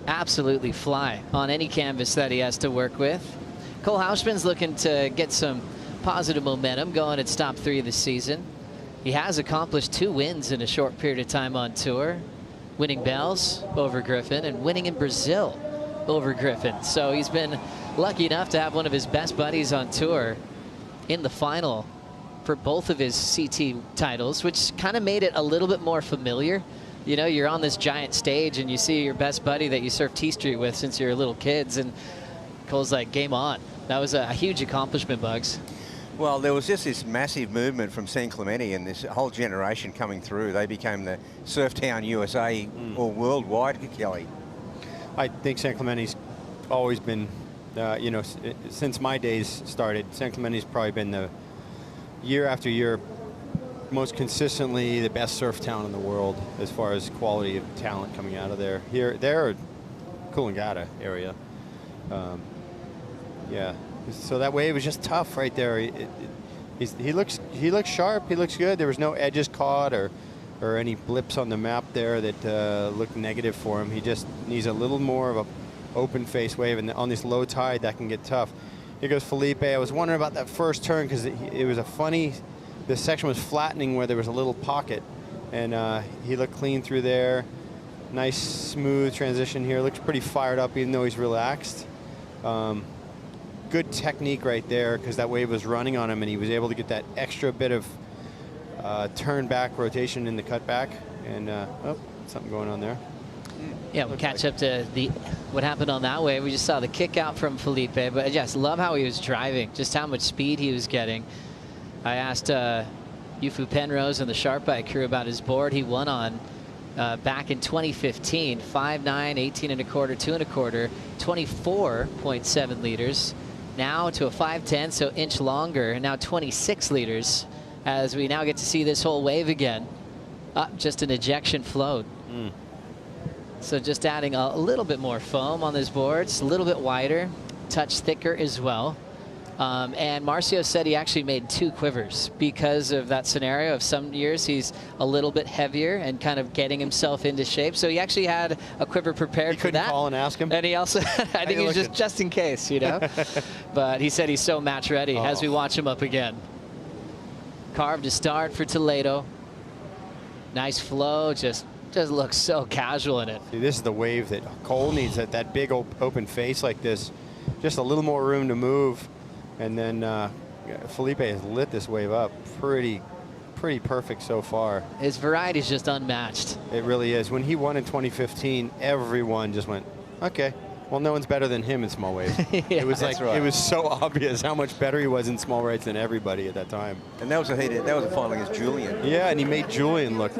absolutely fly on any canvas that he has to work with. Cole Hausman's looking to get some positive momentum going at stop 3 of the season. He has accomplished 2 wins in a short period of time on tour, winning Bells over Griffin and winning in Brazil over Griffin. So he's been lucky enough to have one of his best buddies on tour in the final for both of his CT titles, which kind of made it a little bit more familiar. You know, you're on this giant stage and you see your best buddy that you surf T-Street with since you were little kids, and Cole's like, game on. That was a huge accomplishment, Bugs. Well, there was just this massive movement from San Clemente and this whole generation coming through. They became the Surf Town USA or worldwide, Kelly. I think San Clemente's always been, you know, since my days started, San Clemente's probably been the year after year most consistently the best surf town in the world as far as quality of talent coming out of there. They're Coolangatta area. Yeah. So that wave was just tough right there. He looks sharp. He looks good. There was no edges caught or any blips on the map there that looked negative for him. He just needs a little more of a open face wave, and on this low tide that can get tough. Here goes Felipe. I was wondering about that first turn because it was a funny, this section was flattening where there was a little pocket, and he looked clean through there. Nice smooth transition here. Looks pretty fired up even though he's relaxed. Good technique right there because that wave was running on him and he was able to get that extra bit of turn back rotation in the cutback. And oh, something going on there. Yeah, we'll catch up to what happened on that wave. We just saw the kick out from Felipe, but just love how he was driving, just how much speed he was getting. I asked Yufu Penrose and the Sharp Bike crew about his board he won on back in 2015, 5'9", 18 1/4, 2 1/4, 24.7 liters. Now to a 5'10", so inch longer, and now 26 liters as we now get to see this whole wave again. Just an ejection float. So just adding a little bit more foam on those boards, a little bit wider, touch thicker as well. And Marcio said he actually made 2 quivers because of that scenario of some years he's a little bit heavier and kind of getting himself into shape. So he actually had a quiver prepared for that. Couldn't call and ask him. And he also, I think he was just in case, you know. But he said he's so match ready as we watch him up again. Carved to start for Toledo. Nice flow, just looks so casual in it. See, this is the wave that Cole needs, that big open face like this. Just a little more room to move. And then Felipe has lit this wave up pretty perfect so far. His variety is just unmatched. It really is. When he won in 2015, everyone just went, okay, well, no one's better than him in small waves. It was like, it was so obvious how much better he was in small waves than everybody at that time. And that was a final against Julian. Yeah, and he made Julian look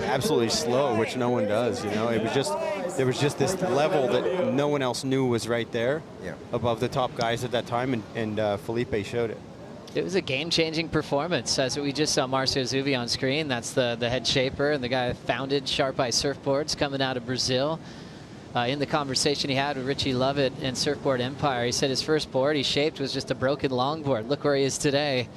absolutely slow, which no one does. You know, there was just this level that no one else knew was right there, above the top guys at that time, and Felipe showed it. It was a game-changing performance. As we just saw Marcio Zuvi on screen. That's the head shaper and the guy that founded Sharp Eye Surfboards coming out of Brazil. In the conversation he had with Richie Lovett and Surfboard Empire, he said his first board he shaped was just a broken longboard. Look where he is today.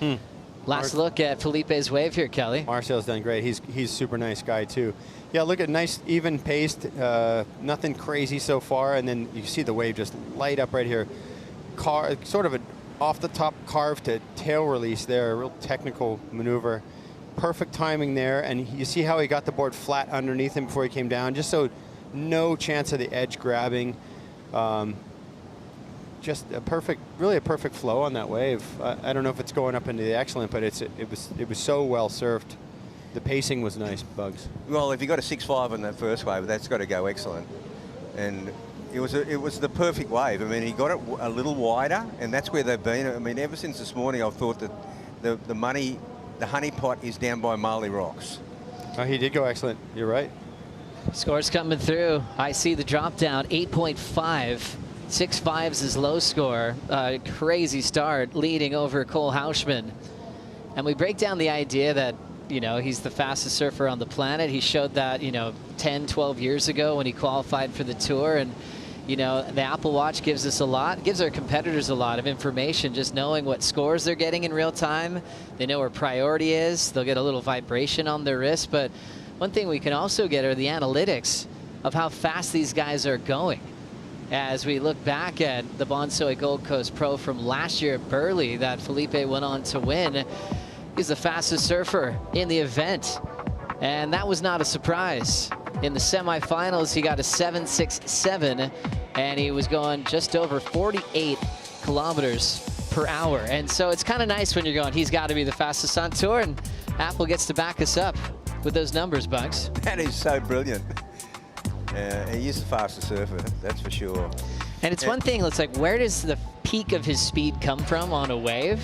Last look at Felipe's wave here, Kelly. Marcel's done great. He's a super nice guy too. Yeah, look at nice even paced, nothing crazy so far, and then you see the wave just light up right here. Sort of an off the top carve to tail release there, a real technical maneuver. Perfect timing there, and you see how he got the board flat underneath him before he came down, just so no chance of the edge grabbing. Just really a perfect flow on that wave. I don't know if it's going up into the excellent, but it was so well surfed. The pacing was nice, Bugs. Well, if you got a 6.5 on that first wave, that's got to go excellent. And it was the perfect wave. I mean, he got it a little wider, and that's where they've been. I mean, ever since this morning, I've thought that the honeypot is down by Marley Rocks. Oh, he did go excellent. You're right. Scores coming through. I see the drop down, 8.5. 6.5 is his low score. Crazy start, leading over Cole Hauschman. And we break down the idea that, you know, he's the fastest surfer on the planet. He showed that, you know, 10, 12 years ago when he qualified for the tour. And, you know, the Apple Watch gives us a lot, gives our competitors a lot of information, just knowing what scores they're getting in real time. They know where priority is. They'll get a little vibration on their wrist. But one thing we can also get are the analytics of how fast these guys are going. As we look back at the Bonsoy Gold Coast Pro from last year at Burley that Felipe went on to win, he's the fastest surfer in the event. And that was not a surprise. In the semifinals, he got a 7.67, and he was going just over 48 kilometers per hour. And so it's kind of nice when you're going, he's got to be the fastest on tour, and Apple gets to back us up with those numbers, Bugs. That is so brilliant. He is the fastest surfer, that's for sure. And it's one thing, it's like, where does the peak of his speed come from on a wave?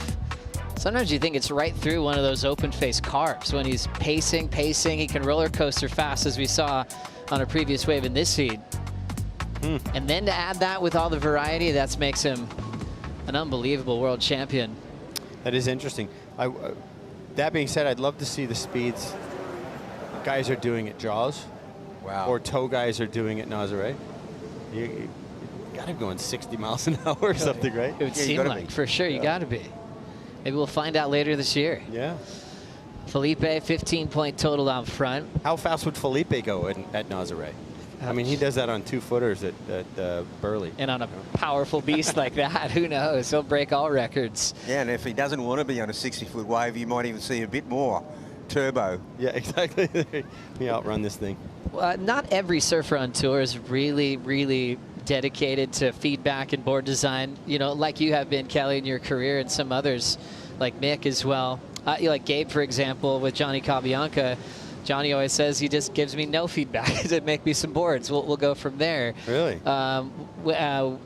Sometimes you think it's right through one of those open face carves when he's pacing, he can roller coaster fast, as we saw on a previous wave in this feed. And then to add that with all the variety, that makes him an unbelievable world champion. That is interesting. That being said, I'd love to see the speeds guys are doing at Jaws. Wow. Or tow guys are doing at Nazare. You got to be going 60 miles an hour or something, right? It would seem like, for sure, you got to be. Maybe we'll find out later this year. Yeah. Felipe, 15-point total out front. How fast would Felipe go at Nazare? I mean, he does that on 2-footers at Burley. And on a powerful beast like that, who knows? He'll break all records. Yeah, and if he doesn't want to be on a 60-foot wave, you might even see a bit more turbo. Yeah, exactly. We outrun this thing. Not every surfer on tour is really dedicated to feedback and board design, you know, like you have been, Kelly, in your career, and some others, like Mick as well. Like Gabe, for example, with Johnny Cabianca. Johnny always says he just gives me no feedback to make me some boards. We'll go from there. Really?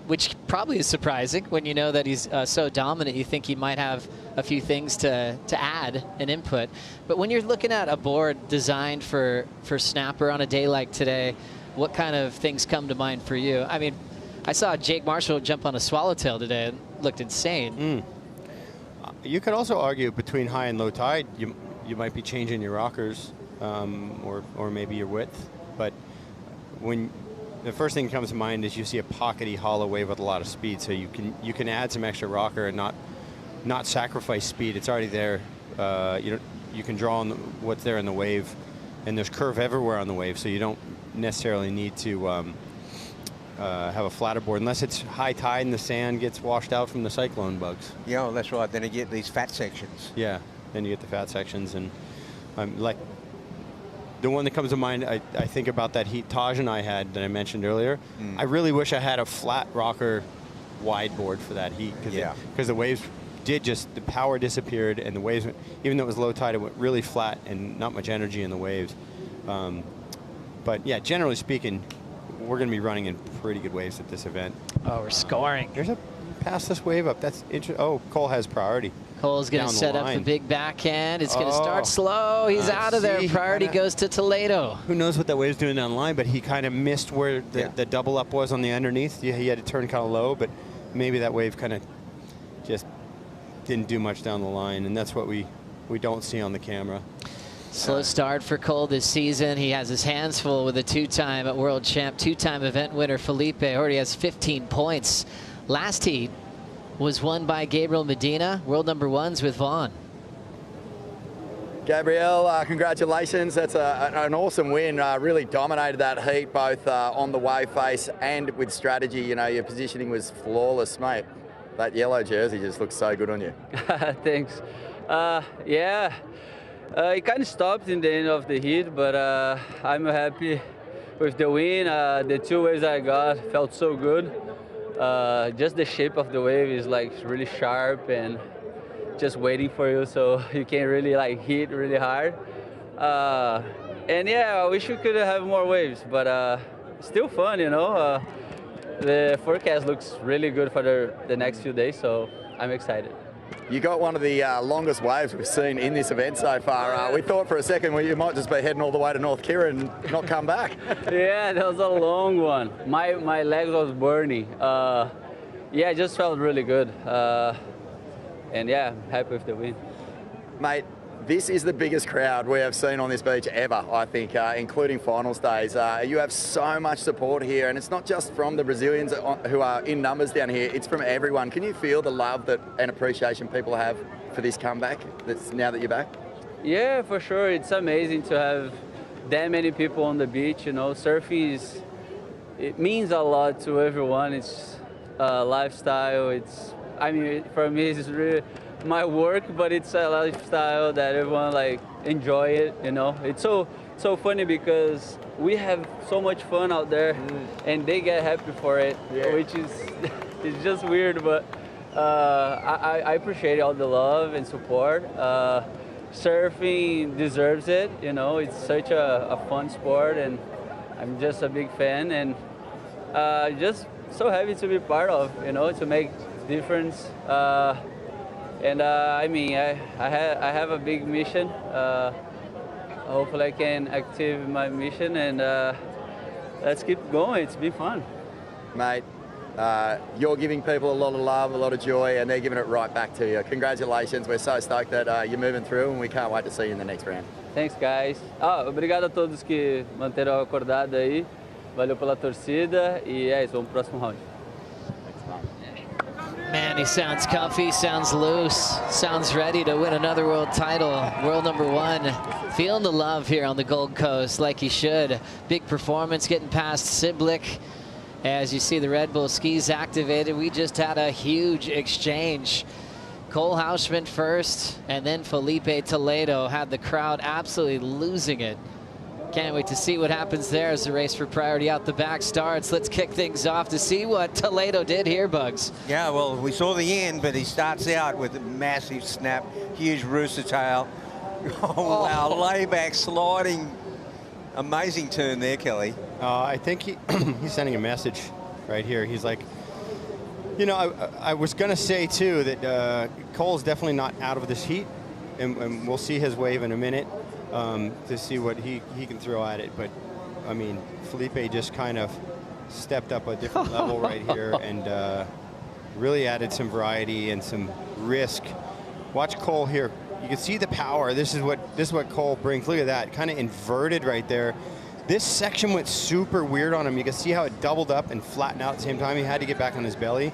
Which probably is surprising when you know that he's so dominant. You think he might have a few things to add and input. But when you're looking at a board designed for snapper on a day like today, what kind of things come to mind for you? I mean, I saw Jake Marshall jump on a swallowtail today and looked insane. You could also argue between high and low tide, you might be changing your rockers. Or maybe your width, but when the first thing that comes to mind is you see a pockety hollow wave with a lot of speed, so you can add some extra rocker and not sacrifice speed. It's already there. You can draw on what's there in the wave, and there's curve everywhere on the wave, so you don't necessarily need to have a flatter board unless it's high tide and the sand gets washed out from the cyclone bugs. Yeah, well, that's right. Then you get these fat sections. Yeah, then you get the fat sections, and like. The one that comes to mind, I think about that heat Taj and I had that I mentioned earlier. I really wish I had a flat rocker wide board for that heat, because the waves the power disappeared, and the waves, even though it was low tide, it went really flat and not much energy in the waves. But yeah, generally speaking, we're going to be running in pretty good waves at this event. Oh, we're scoring. There's a pass this wave up. That's interesting. Oh, Cole has priority. Cole's going to set up the big backhand. It's going to start slow. He's out of there. Priority goes to Toledo. Who knows what that wave's doing down the line, but he kind of missed where the double up was on the underneath. Yeah, he had to turn kind of low, but maybe that wave kind of just didn't do much down the line, and that's what we don't see on the camera. Slow start for Cole this season. He has his hands full with a two-time world champ, two-time event winner Felipe. Already has 15 points. Last heat was won by Gabriel Medina. World number one's with Vaughn. Gabriel, congratulations. That's an awesome win. Really dominated that heat, both on the wave face and with strategy. You know, your positioning was flawless, mate. That yellow jersey just looks so good on you. Thanks. Yeah, it kind of stopped in the end of the heat, but I'm happy with the win. The two waves I got felt so good. Just the shape of the wave is like really sharp and just waiting for you, so you can really like hit really hard. And yeah, I wish we could have more waves, but still fun, you know. The forecast looks really good for the next few days, so I'm excited. You got one of the longest waves we've seen in this event so far. We thought for a second you might just be heading all the way to North Kira and not come back. Yeah, that was a long one. My legs was burning. Yeah, it just felt really good. And yeah, happy with the win. Mate, this is the biggest crowd we have seen on this beach ever, I think, including finals days. You have so much support here, and it's not just from the Brazilians who are in numbers down here, it's from everyone. Can you feel the love and appreciation people have for this comeback now that you're back? Yeah, for sure. It's amazing to have that many people on the beach. You know, surfing it means a lot to everyone. It's a lifestyle. I mean, for me, it's really my work, but it's a lifestyle that everyone like enjoy it, you know. It's so funny because we have so much fun out there and they get happy for it, which is it's just weird, but I appreciate all the love and support. Surfing deserves it, you know. It's such a fun sport, and I'm just a big fan, and just so happy to be part of, you know, to make difference. And I mean, I have a big mission. Hopefully I can active my mission, and let's keep going. It's been fun. Mate, you're giving people a lot of love, a lot of joy, and they're giving it right back to you. Congratulations. We're so stoked that you're moving through, and we can't wait to see you in the next round. Thanks, guys. Obrigado a todos que manteram acordado aí. Valeu pela torcida, e é isso, vamos pro próximo round. Thanks, mate. Man, he sounds comfy, sounds loose, sounds ready to win another world title. World #1, feeling the love here on the Gold Coast like he should. Big performance getting past Siblick. As you see the Red Bull skis activated, we just had a huge exchange. Cole Hausman first, and then Felipe Toledo had the crowd absolutely losing it. Can't wait to see what happens there as the race for priority out the back starts. Let's kick things off to see what Toledo did here, Bugs. Yeah, well, we saw the end, but he starts out with a massive snap, huge rooster tail. Oh, wow, layback, sliding. Amazing turn there, Kelly. I think he's sending a message right here. He's like, you know, I was going to say, too, that Cole's definitely not out of this heat, and we'll see his wave in a minute. To see what he can throw at it. But, I mean, Felipe just kind of stepped up a different level right here and really added some variety and some risk. Watch Cole here. You can see the power. This is what Cole brings. Look at that, kind of inverted right there. This section went super weird on him. You can see how it doubled up and flattened out at the same time. He had to get back on his belly.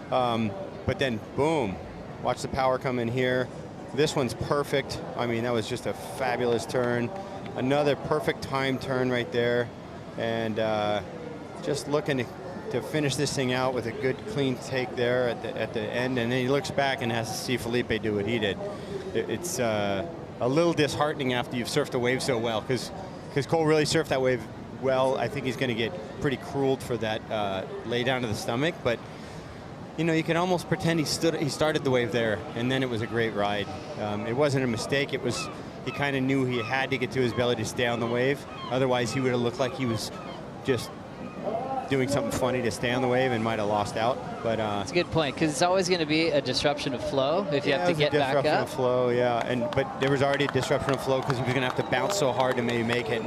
But then, boom, watch the power come in here. This one's perfect. I mean, that was just a fabulous turn. Another perfect time turn right there. And just looking to finish this thing out with a good, clean take there at the end. And then he looks back and has to see Felipe do what he did. It's a little disheartening after you've surfed a wave so well, because Cole really surfed that wave well. I think he's going to get pretty crueled for that lay down to the stomach. But you know, you can almost pretend he started the wave there, and then it was a great ride. It wasn't a mistake. It was, he kind of knew he had to get to his belly to stay on the wave. Otherwise, he would have looked like he was just doing something funny to stay on the wave and might have lost out. But it's a good point, because it's always going to be a disruption of flow if you have to get back up. Disruption of flow, yeah. But there was already a disruption of flow because he was going to have to bounce so hard to maybe make it.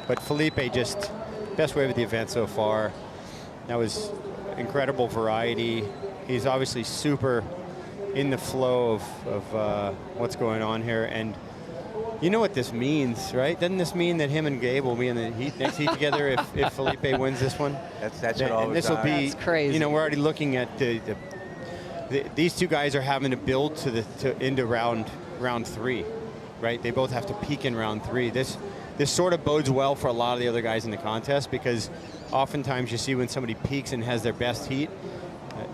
But Felipe just best wave of the event so far. That was incredible variety. He's obviously super in the flow of what's going on here, and you know what this means, right? Doesn't this mean that him and Gabe will be in the next heat together if Felipe wins this one? That's what I was. This will be That's crazy. You know, we're already looking at these two guys are having to build into round 3, right? They both have to peak in round 3. This sort of bodes well for a lot of the other guys in the contest, because oftentimes you see when somebody peaks and has their best heat,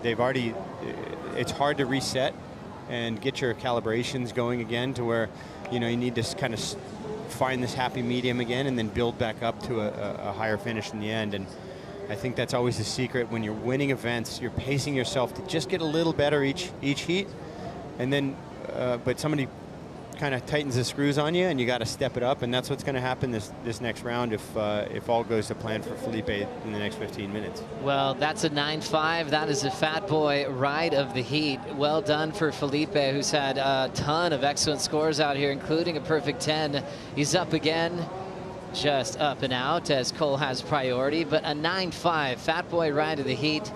it's hard to reset and get your calibrations going again to where, you know, you need to kind of find this happy medium again and then build back up to a higher finish in the end. And I think that's always the secret. When you're winning events, you're pacing yourself to just get a little better each heat, and then, but somebody kind of tightens the screws on you, and you got to step it up, and that's what's going to happen this next round if all goes to plan for Felipe in the next 15 minutes. Well, that's a 9.5. That is a fat boy ride of the heat. Well done for Felipe, who's had a ton of excellent scores out here, including a perfect 10. He's up again, just up and out as Cole has priority, but a 9.5 fat boy ride of the heat.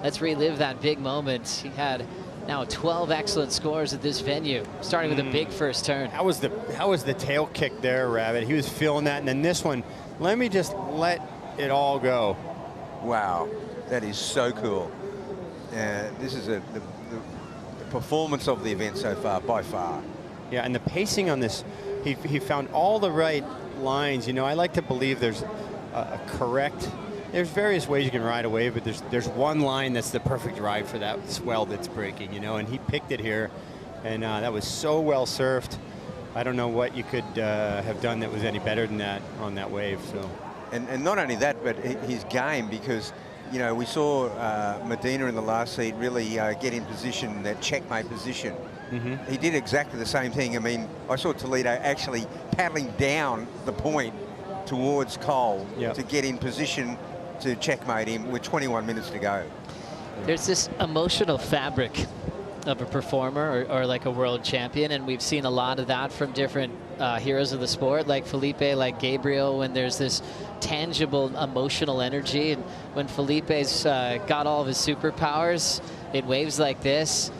Let's relive that big moment. He had now 12 excellent scores at this venue, starting with a big first turn. How was the tail kick there, Rabbit? He was feeling that, and then this one, let me just let it all go. Wow, that is so cool. This is the performance of the event so far, by far. Yeah, and the pacing on this, he found all the right lines. You know, I like to believe there's a correct. There's various ways you can ride a wave, but there's one line that's the perfect ride for that swell that's breaking, you know, and he picked it here, and that was so well surfed. I don't know what you could have done that was any better than that on that wave. So, and not only that, but his game, because, you know, we saw Medina in the last heat really get in position, that checkmate position. He did exactly the same thing. I mean, I saw Toledo actually paddling down the point towards Cole to get in position to checkmate him with 21 minutes to go. There's this emotional fabric of a performer or like a world champion, and we've seen a lot of that from different heroes of the sport, like Felipe, like Gabriel, when there's this tangible emotional energy. And when Felipe's got all of his superpowers in waves like this,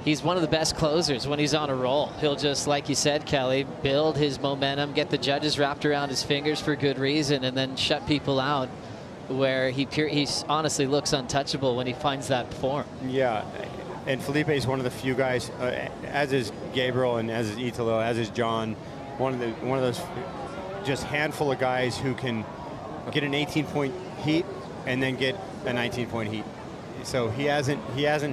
he's one of the best closers when he's on a roll. He'll just, like you said, Kelly, build his momentum, get the judges wrapped around his fingers for good reason, and then shut people out where he honestly looks untouchable when he finds that form. Yeah, and Felipe is one of the few guys, as is Gabriel and as is Italo, as is John, one of those just handful of guys who can get an 18-point heat and then get a 19-point heat. So he hasn't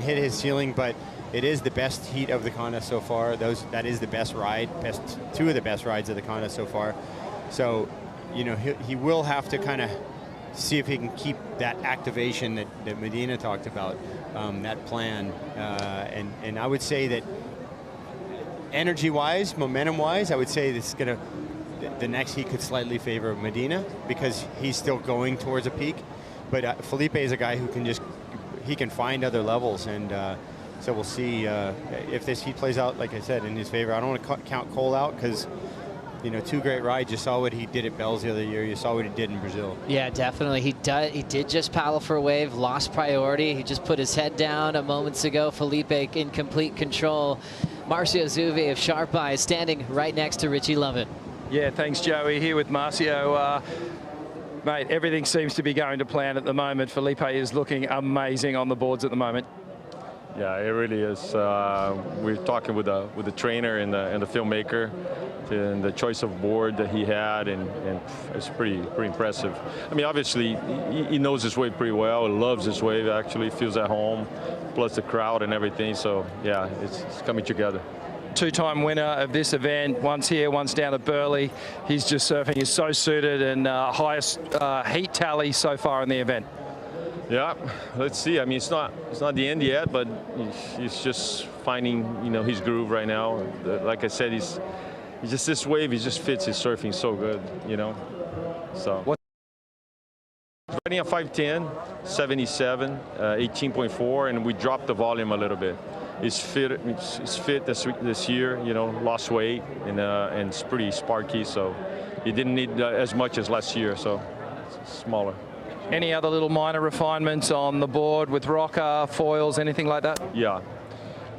hit his ceiling, but it is the best heat of the contest so far. That is the best ride, two of the best rides of the contest so far. So, you know, he will have to kind of see if he can keep that activation that Medina talked about, that plan. And I would say that energy-wise, momentum-wise, I would say the next heat could slightly favor Medina because he's still going towards a peak. But Felipe is a guy who he can find other levels, and so we'll see if this heat plays out, like I said, in his favor. I don't want to count Cole out because, you know, two great rides. You saw what he did at Bells the other year. You saw what he did in Brazil. Yeah, definitely. He did just paddle for a wave, lost priority. He just put his head down a moments ago. Felipe in complete control. Marcio Zuvi of Sharp Eyes standing right next to Richie Lovett. Yeah, thanks, Joey. Here with Marcio. Mate, everything seems to be going to plan at the moment. Felipe is looking amazing on the boards at the moment. Yeah, it really is. We're talking with the trainer and the filmmaker, and the choice of board that he had, and it's pretty impressive. I mean, obviously, he knows his wave pretty well. He loves his wave, actually. Feels at home, plus the crowd and everything. So, yeah, it's coming together. Two-time winner of this event, once here, once down at Burley. He's just surfing. He's so suited, and highest heat tally so far in the event. Yeah, let's see. I mean, it's not the end yet, but he's just finding, you know, his groove right now. Like I said, he's just this wave. He just fits his surfing so good, you know. So. Riding a 510, 77, 18.4, and we dropped the volume a little bit. It's fit this year, you know, lost weight, and it's pretty sparky, so he didn't need as much as last year, so it's smaller. Any other little minor refinements on the board with rocker, foils, anything like that? Yeah.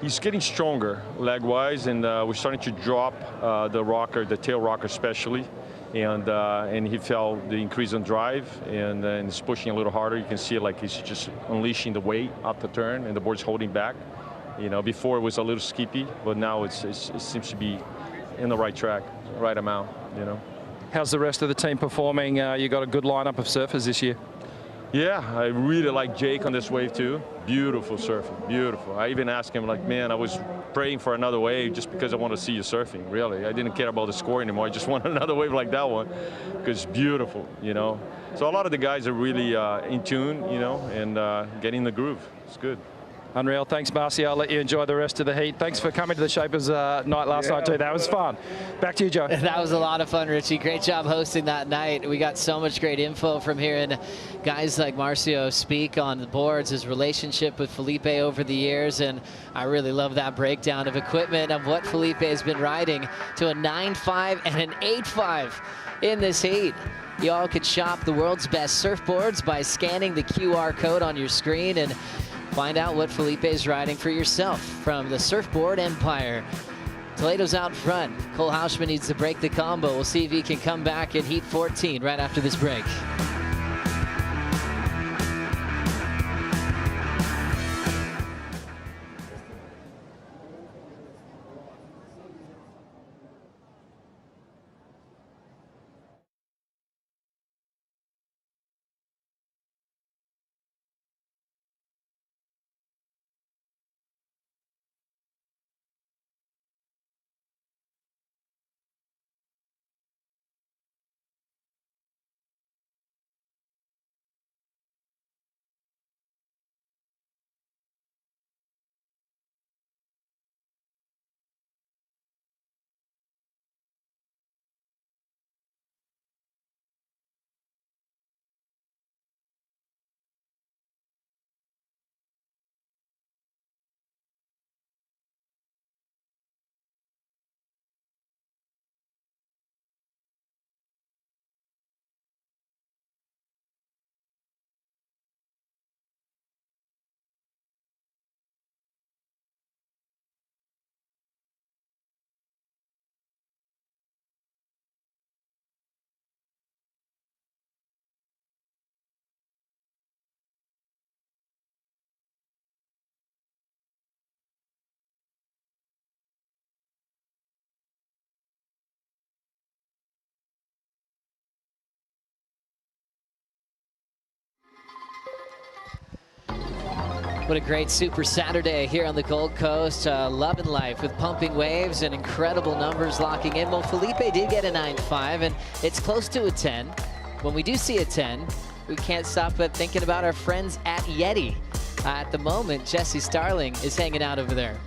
He's getting stronger leg-wise, and we're starting to drop the rocker, the tail rocker especially, and he felt the increase on drive, and he's pushing a little harder. You can see it like he's just unleashing the weight up the turn, and the board's holding back. You know, before it was a little skippy, but now it seems to be in the right track, right amount, you know. How's the rest of the team performing? You got a good lineup of surfers this year. Yeah, I really like Jake on this wave too. Beautiful surfing, beautiful. I even asked him, like, man, I was praying for another wave just because I want to see you surfing, really. I didn't care about the score anymore. I just want another wave like that one because it's beautiful, you know. So a lot of the guys are really in tune, you know, and getting the groove. It's good. Unreal. Thanks, Marcy. I'll let you enjoy the rest of the heat. Thanks for coming to the Shapers night last night too. That was fun. Back to you, Joe. That was a lot of fun, Richie. Great job hosting that night. We got so much great info from hearing guys like Marcio speak on the boards, his relationship with Felipe over the years, and I really love that breakdown of equipment of what Felipe has been riding to a 9.5 and an 8.5 in this heat. Y'all could shop the world's best surfboards by scanning the QR code on your screen and find out what Felipe is riding for yourself from the surfboard empire. Toledo's out front. Cole Houshman needs to break the combo. We'll see if he can come back in heat 14 right after this break. What a great Super Saturday here on the Gold Coast. Loving life with pumping waves and incredible numbers locking in. Well, Felipe did get a 9.5, and it's close to a 10. When we do see a 10, we can't stop but thinking about our friends at Yeti. At the moment, Jesse Starling is hanging out over there.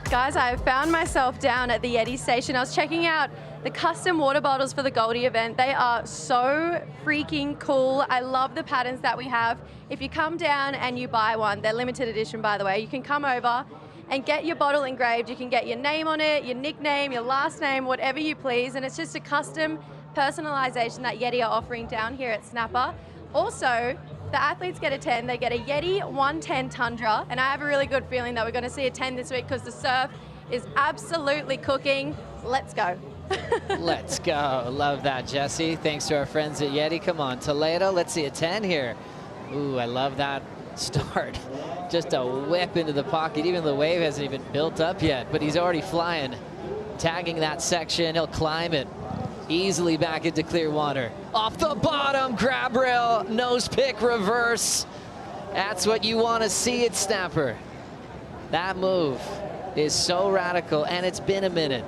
Guys, I have found myself down at the Yeti station. I was checking out the custom water bottles for the Goldie event. They are so freaking cool. I love the patterns that we have. If you come down and you buy one, they're limited edition, by the way, you can come over and get your bottle engraved. You can get your name on it, your nickname, your last name, whatever you please. And it's just a custom personalization that Yeti are offering down here at Snapper. Also, the athletes get a 10. They get a Yeti 110 Tundra. And I have a really good feeling that we're going to see a 10 this week because the surf is absolutely cooking. Let's go. Let's go. Love that, Jesse. Thanks to our friends at Yeti. Come on, Toledo. Let's see a 10 here. Ooh, I love that start. Just a whip into the pocket. Even the wave hasn't even built up yet, but he's already flying. Tagging that section. He'll climb it easily back into clear water. Off the bottom, grab rail, nose pick, reverse. That's what you want to see at Snapper. That move is so radical, and it's been a minute.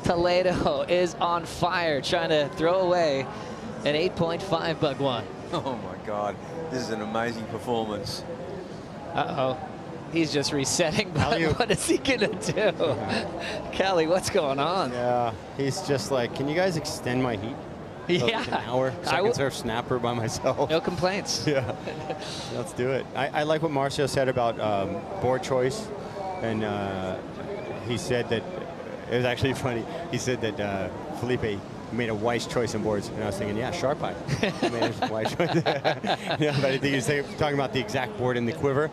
Toledo is on fire, trying to throw away an 8.5 bug one. Oh my God, this is an amazing performance. Uh-oh, he's just resetting, but what is he gonna do? Kelly, what's going on? Yeah, he's just like, can you guys extend my heat? Yeah. Like an hour, so I can surf Snapper by myself. No complaints. Yeah, let's do it. I like what Marcio said about board choice, and he said that, it was actually funny. He said that Felipe made a wise choice in boards, and I was thinking, yeah, Sharp Eye made a wise choice. Yeah, but I think he's talking about the exact board in the quiver,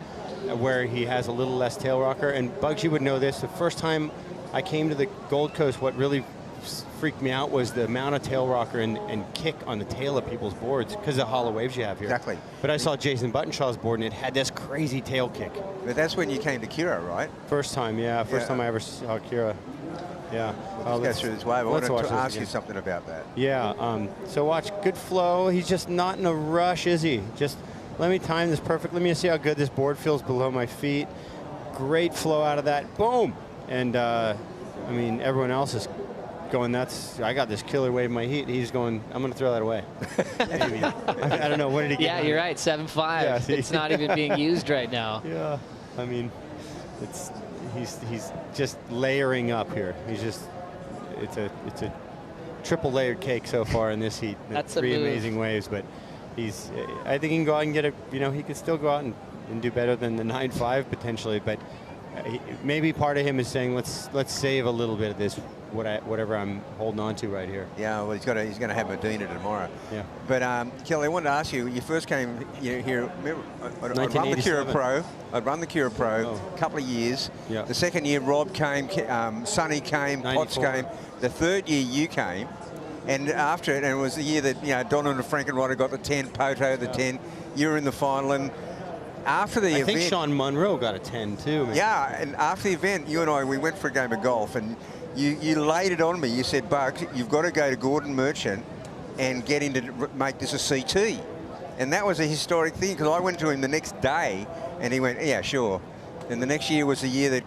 where he has a little less tail rocker. And Bugs, you would know this. The first time I came to the Gold Coast, what really freaked me out was the amount of tail rocker and kick on the tail of people's boards because of the hollow waves you have here. Exactly. But I saw Jason Buttonshaw's board, and it had this crazy tail kick. But that's when you came to Kira, right? First time, yeah. First time I ever saw Kira. Yeah. Let's go through this wave. I wanted to ask you again. something about that. Yeah. So watch, good flow. He's just not in a rush, is he? Just let me time this perfect. Let me see how good this board feels below my feet. Great flow out of that. Boom. And I mean, everyone else is going, I got this killer wave in my heat. He's going, I'm going to throw that away. Maybe. I don't know. What did he get? Yeah, you're right. 7.5. Yeah, it's not even being used right now. Yeah. I mean, he's just layering up here. It's a triple layered cake so far in this heat. That's three amazing waves, but I think he can go out and get he could still go out and do better than the 9.5 potentially, but maybe part of him is saying, let's save a little bit of this, whatever I'm holding on to right here. Yeah, well, he's going to have Medina tomorrow. Yeah. But Kelly, I wanted to ask you. You first came here. Remember, I'd run the Kira Pro. I'd run the Kira Pro a couple of years. Yeah. The second year, Rob came, Sonny came, 94. Potts came. The third year, you came. And after it, and it was the year that Donovan and Frankenrider got the 10, Poto the 10. You were in the final, and after the event, I think Sean Munro got a 10 too. Man. Yeah, and after the event, you and I, we went for a game of golf, and you laid it on me. You said, Bugs, you've got to go to Gordon Merchant and get him to make this a CT. And that was a historic thing, because I went to him the next day, and he went, yeah, sure. And the next year was the year that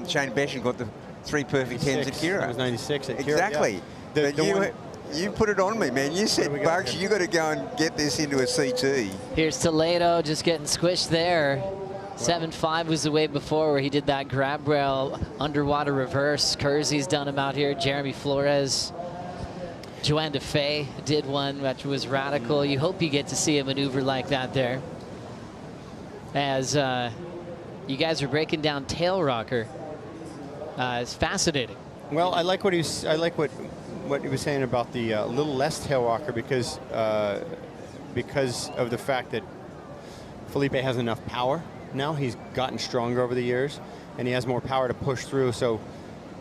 Shane Beshan got the 3 perfect 10s at Kira. It was 96 at Kira. Exactly. Yeah. But you put it on me, man. You said, Bugs, you got to go and get this into a CT. Here's Toledo just getting squished there. 7.5 was the wave before where he did that grab rail underwater reverse. Kersey's done him out here. Jeremy Flores. Joanne DeFay did one which was radical. You hope you get to see a maneuver like that there. As you guys are breaking down tail rocker. It's fascinating. Well, I like what he was saying about the little less tail rocker because of the fact that Felipe has enough power now. He's gotten stronger over the years, and he has more power to push through. So,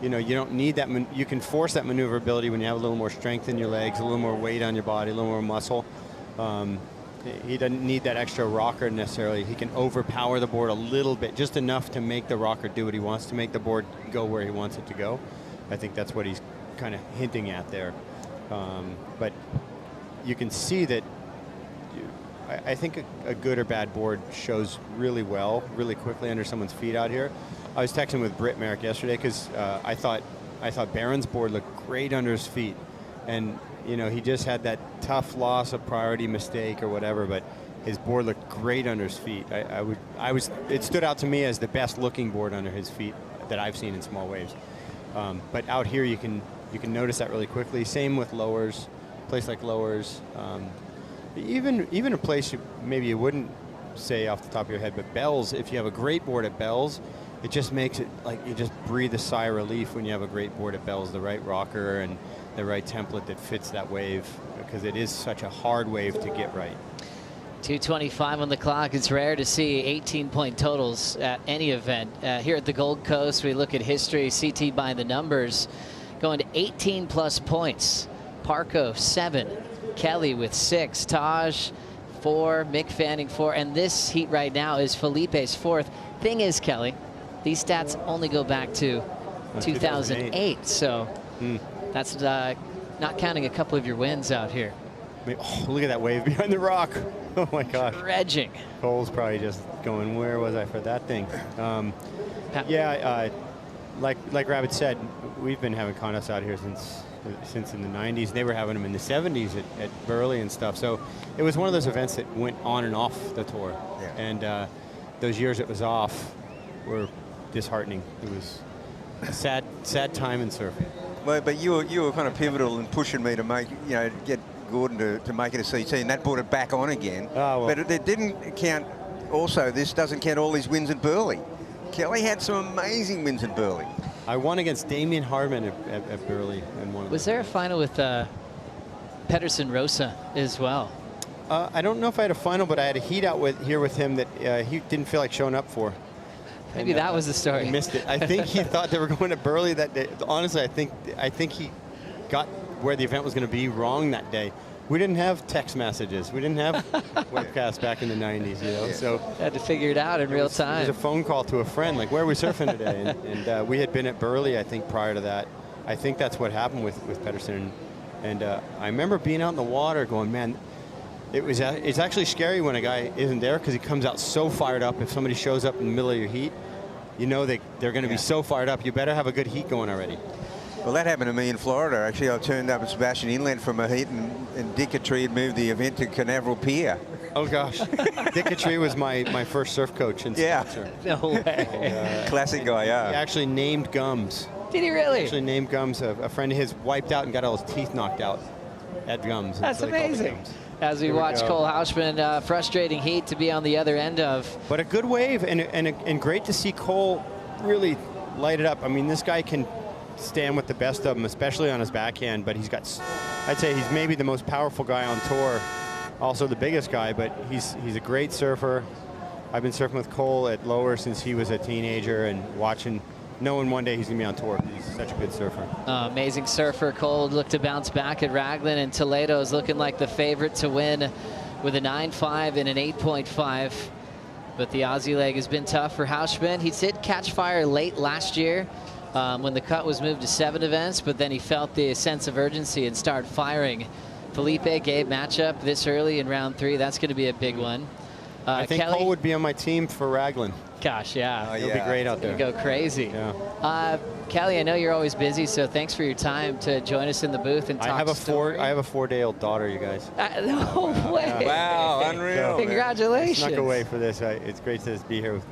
you don't need that. You can force that maneuverability when you have a little more strength in your legs, a little more weight on your body, a little more muscle. He doesn't need that extra rocker necessarily. He can overpower the board a little bit, just enough to make the rocker do what he wants, to make the board go where he wants it to go. I think that's what he's kind of hinting at there. But you can see that I think a good or bad board shows really well, really quickly under someone's feet out here. I was texting with Britt Merrick yesterday because I thought Barron's board looked great under his feet, and you know, he just had that tough loss of priority mistake or whatever, but his board looked great under his feet. It stood out to me as the best looking board under his feet that I've seen in small waves. But out here you can notice that really quickly. Same with lowers, a place like lowers. Even a place maybe you wouldn't say off the top of your head, but bells, if you have a great board at bells, it just makes it like you just breathe a sigh of relief when you have a great board at bells, the right rocker and the right template that fits that wave, because it is such a hard wave to get right. 2:25 on the clock. It's rare to see 18-point totals at any event. Here at the Gold Coast, we look at history, CT by the numbers, going to 18-plus points. Parko, 7. Kelly with 6. Taj, 4. Mick Fanning, 4. And this heat right now is Felipe's 4th. Thing is, Kelly, these stats only go back to 2008. So that's not counting a couple of your wins out here. Oh, look at that wave behind the rock. Oh my gosh. Dredging. Cole's probably just going, where was I for that thing? Like Rabbit said, we've been having contests out here since in the 90s. They were having them in the 70s at Burley and stuff. So it was one of those events that went on and off the tour. Yeah. And those years it was off were disheartening. It was a sad time in surfing. Well, but you were kind of pivotal in pushing me to make, get Gordon to make it a CT, and that brought it back on again. Oh, well. But it didn't count. Also, this doesn't count all his wins at Burley. Kelly had some amazing wins at Burley. I won against Damien Hardman at Burley. Was there a final with Pedersen Rosa as well? I don't know if I had a final, but I had a heat out with him that he didn't feel like showing up for. Maybe that was the story. He missed it. I think he thought they were going to Burley that day. Honestly, I think he got where the event was going to be wrong that day. We didn't have text messages. We didn't have webcasts back in the 90s, Yeah. So had to figure it out in real time. It was a phone call to a friend, like, where are we surfing today? And we had been at Burley, I think, prior to that. I think that's what happened with Pedersen. And I remember being out in the water going, man, it's actually scary when a guy isn't there, because he comes out so fired up. If somebody shows up in the middle of your heat, you know they're going to be so fired up. You better have a good heat going already. Well, that happened to me in Florida. Actually, I turned up at Sebastian Inlet from a heat, and Dick Cattree had moved the event to Canaveral Pier. Oh, gosh. Dick Cattree was my first surf coach and sponsor. No way. Classic guy, yeah. He actually named Gums. Did he really? He actually named Gums. A friend of his wiped out and got all his teeth knocked out at Gums. That's amazing. As we watch Cole Houshman, frustrating heat to be on the other end of. But a good wave, and great to see Cole really light it up. I mean, this guy can stand with the best of them, especially on his backhand, but I'd say he's maybe the most powerful guy on tour, also the biggest guy, but he's a great surfer. I've been surfing with Cole at lower since he was a teenager, and knowing one day he's gonna be on tour. He's such a good surfer. Amazing surfer. Cole looked to bounce back at Raglan, and Toledo is looking like the favorite to win with a 9.5 and an 8.5. But the Aussie leg has been tough for Houshman. He did catch fire late last year when the cut was moved to 7 events, but then he felt the sense of urgency and started firing. Felipe Gabe matchup this early in round 3. That's going to be a big one. I think Kelly, Cole would be on my team for Raglan. Gosh, yeah. He'll be great out there. Go crazy. Yeah. Kelly, I know you're always busy, so thanks for your time to join us in the booth and talk I have a story. 4-day-old daughter, you guys. No way. Yeah. Wow, unreal. Congratulations. I snuck away for this. It's great to be here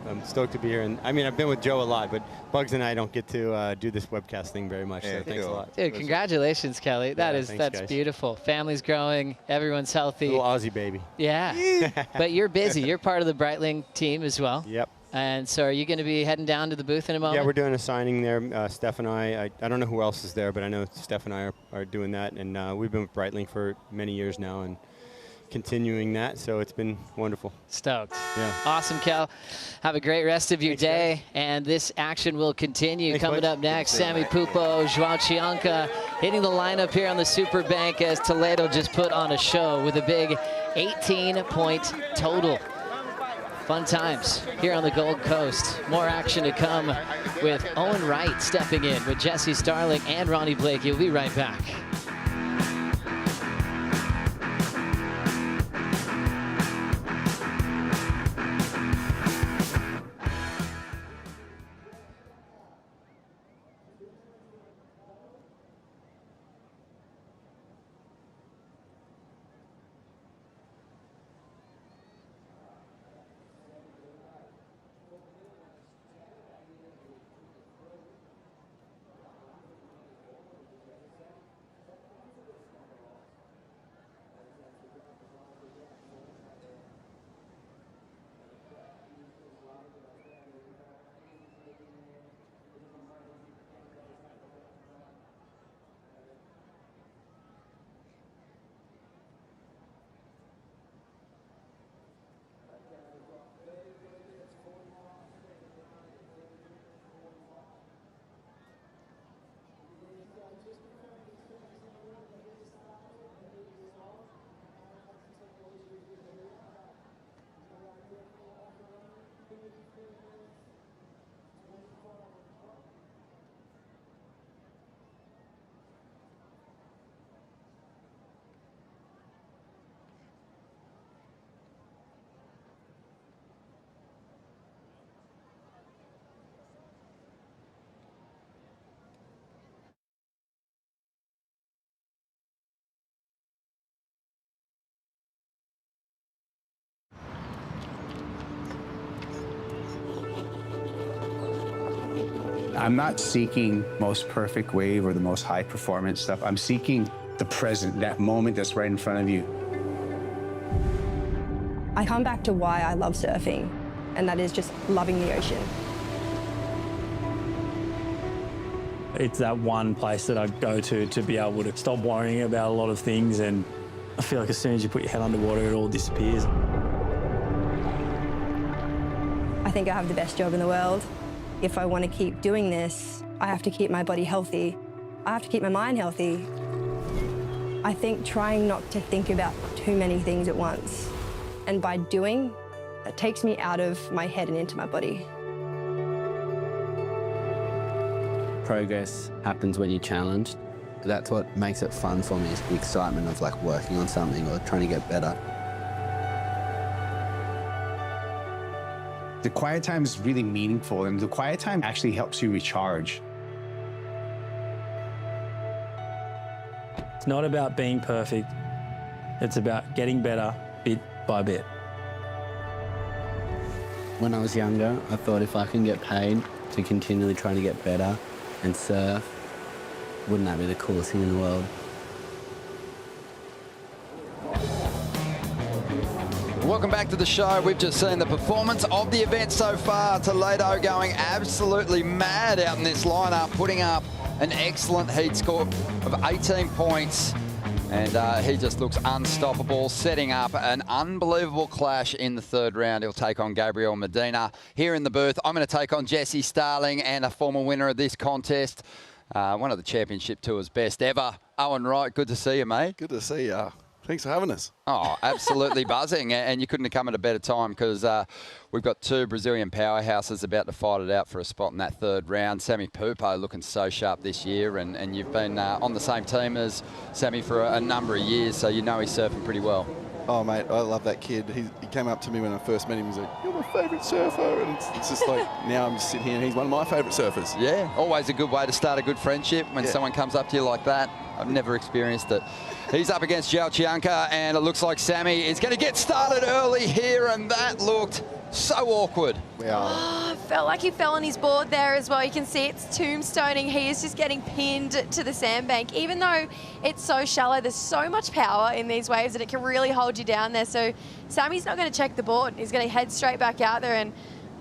I'm stoked to be here. And I mean, I've been with Joe a lot, but Bugs and I don't get to do this webcast thing very much. So thanks a lot. Dude, congratulations, Kelly. That's guys. beautiful. Family's growing. Everyone's healthy. Little Aussie baby. Yeah. But you're busy. You're part of the Breitling team as well. Yep. And so are you going to be heading down to the booth in a moment? Yeah, we're doing a signing there. Steph and I don't know who else is there, but I know Steph and I are doing that. And we've been with Breitling for many years now and continuing that. So it's been wonderful. Stoked. Yeah. Awesome, Kel. Have a great rest of your day. Guys. And this action will continue. Thanks, Coming bud. up next, Sammy Pupo, João Chianca hitting the lineup here on the Super Bank as Toledo just put on a show with a big 18-point total. Fun times here on the Gold Coast. More action to come with Owen Wright stepping in with Jesse Starling and Ronnie Blakey. We'll be right back. I'm not seeking most perfect wave or the most high performance stuff. I'm seeking the present, that moment that's right in front of you. I come back to why I love surfing, and that is just loving the ocean. It's that one place that I go to be able to stop worrying about a lot of things, and I feel like as soon as you put your head underwater, it all disappears. I think I have the best job in the world. If I want to keep doing this, I have to keep my body healthy. I have to keep my mind healthy. I think trying not to think about too many things at once. And by doing, that takes me out of my head and into my body. Progress happens when you're challenged. That's what makes it fun for me, is the excitement of like working on something or trying to get better. The quiet time is really meaningful, and the quiet time actually helps you recharge. It's not about being perfect. It's about getting better bit by bit. When I was younger, I thought if I can get paid to continually trying to get better and surf, wouldn't that be the coolest thing in the world? Welcome back to the show. We've just seen the performance of the event so far. Toledo going absolutely mad out in this lineup, putting up an excellent heat score of 18 points. And he just looks unstoppable, setting up an unbelievable clash in the third round. He'll take on Gabriel Medina. Here in the booth, I'm going to take on Jesse Starling, and a former winner of this contest, one of the Championship Tour's best ever. Owen Wright, good to see you, mate. Good to see you. Thanks for having us. Oh, absolutely buzzing. And you couldn't have come at a better time, because we've got two Brazilian powerhouses about to fight it out for a spot in that third round. Sammy Pupo looking so sharp this year, and you've been on the same team as Sammy for a number of years, so you know he's surfing pretty well. Oh, mate, I love that kid. He came up to me when I first met him. He's like, "You're my favourite surfer." And it's just like, now I'm just sitting here and he's one of my favourite surfers. Yeah, always a good way to start a good friendship when someone comes up to you like that. I've never experienced it. He's up against Zhao Chianca, and it looks like Sammy is going to get started early here, and that looked so awkward. Felt like he fell on his board there as well. You can see it's tombstoning. He is just getting pinned to the sandbank. Even though it's so shallow, there's so much power in these waves that it can really hold you down there. So Sammy's not going to check the board. He's going to head straight back out there and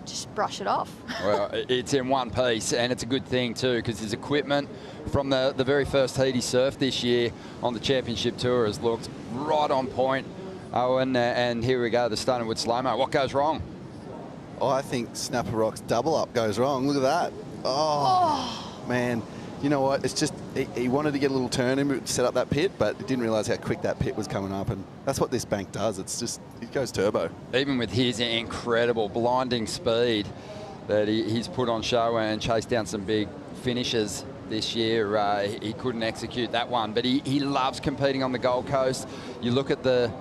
just brush it off. Well, it's in one piece, and it's a good thing too, because his equipment from the very first heat he surfed this year on the Championship Tour has looked right on point. Owen, and here we go, the stunning with slow-mo. What goes wrong? Oh, I think Snapper Rock's double up goes wrong. Look at that. Oh, man. You know what? It's just, he wanted to get a little turn and set up that pit, but he didn't realise how quick that pit was coming up, and that's what this bank does. It's just, it goes turbo. Even with his incredible blinding speed that he's put on show and chased down some big finishes this year, he couldn't execute that one, but he loves competing on the Gold Coast. You look at the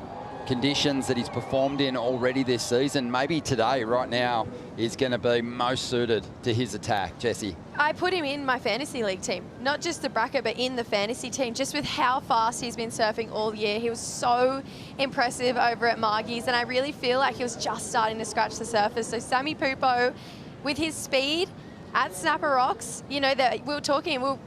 conditions that he's performed in already this season, maybe today, right now, is going to be most suited to his attack. Jesse? I put him in my fantasy league team, not just the bracket, but in the fantasy team, just with how fast he's been surfing all year. He was so impressive over at Margie's, and I really feel like he was just starting to scratch the surface. So Sammy Pupo, with his speed at Snapper Rocks, you know, that we were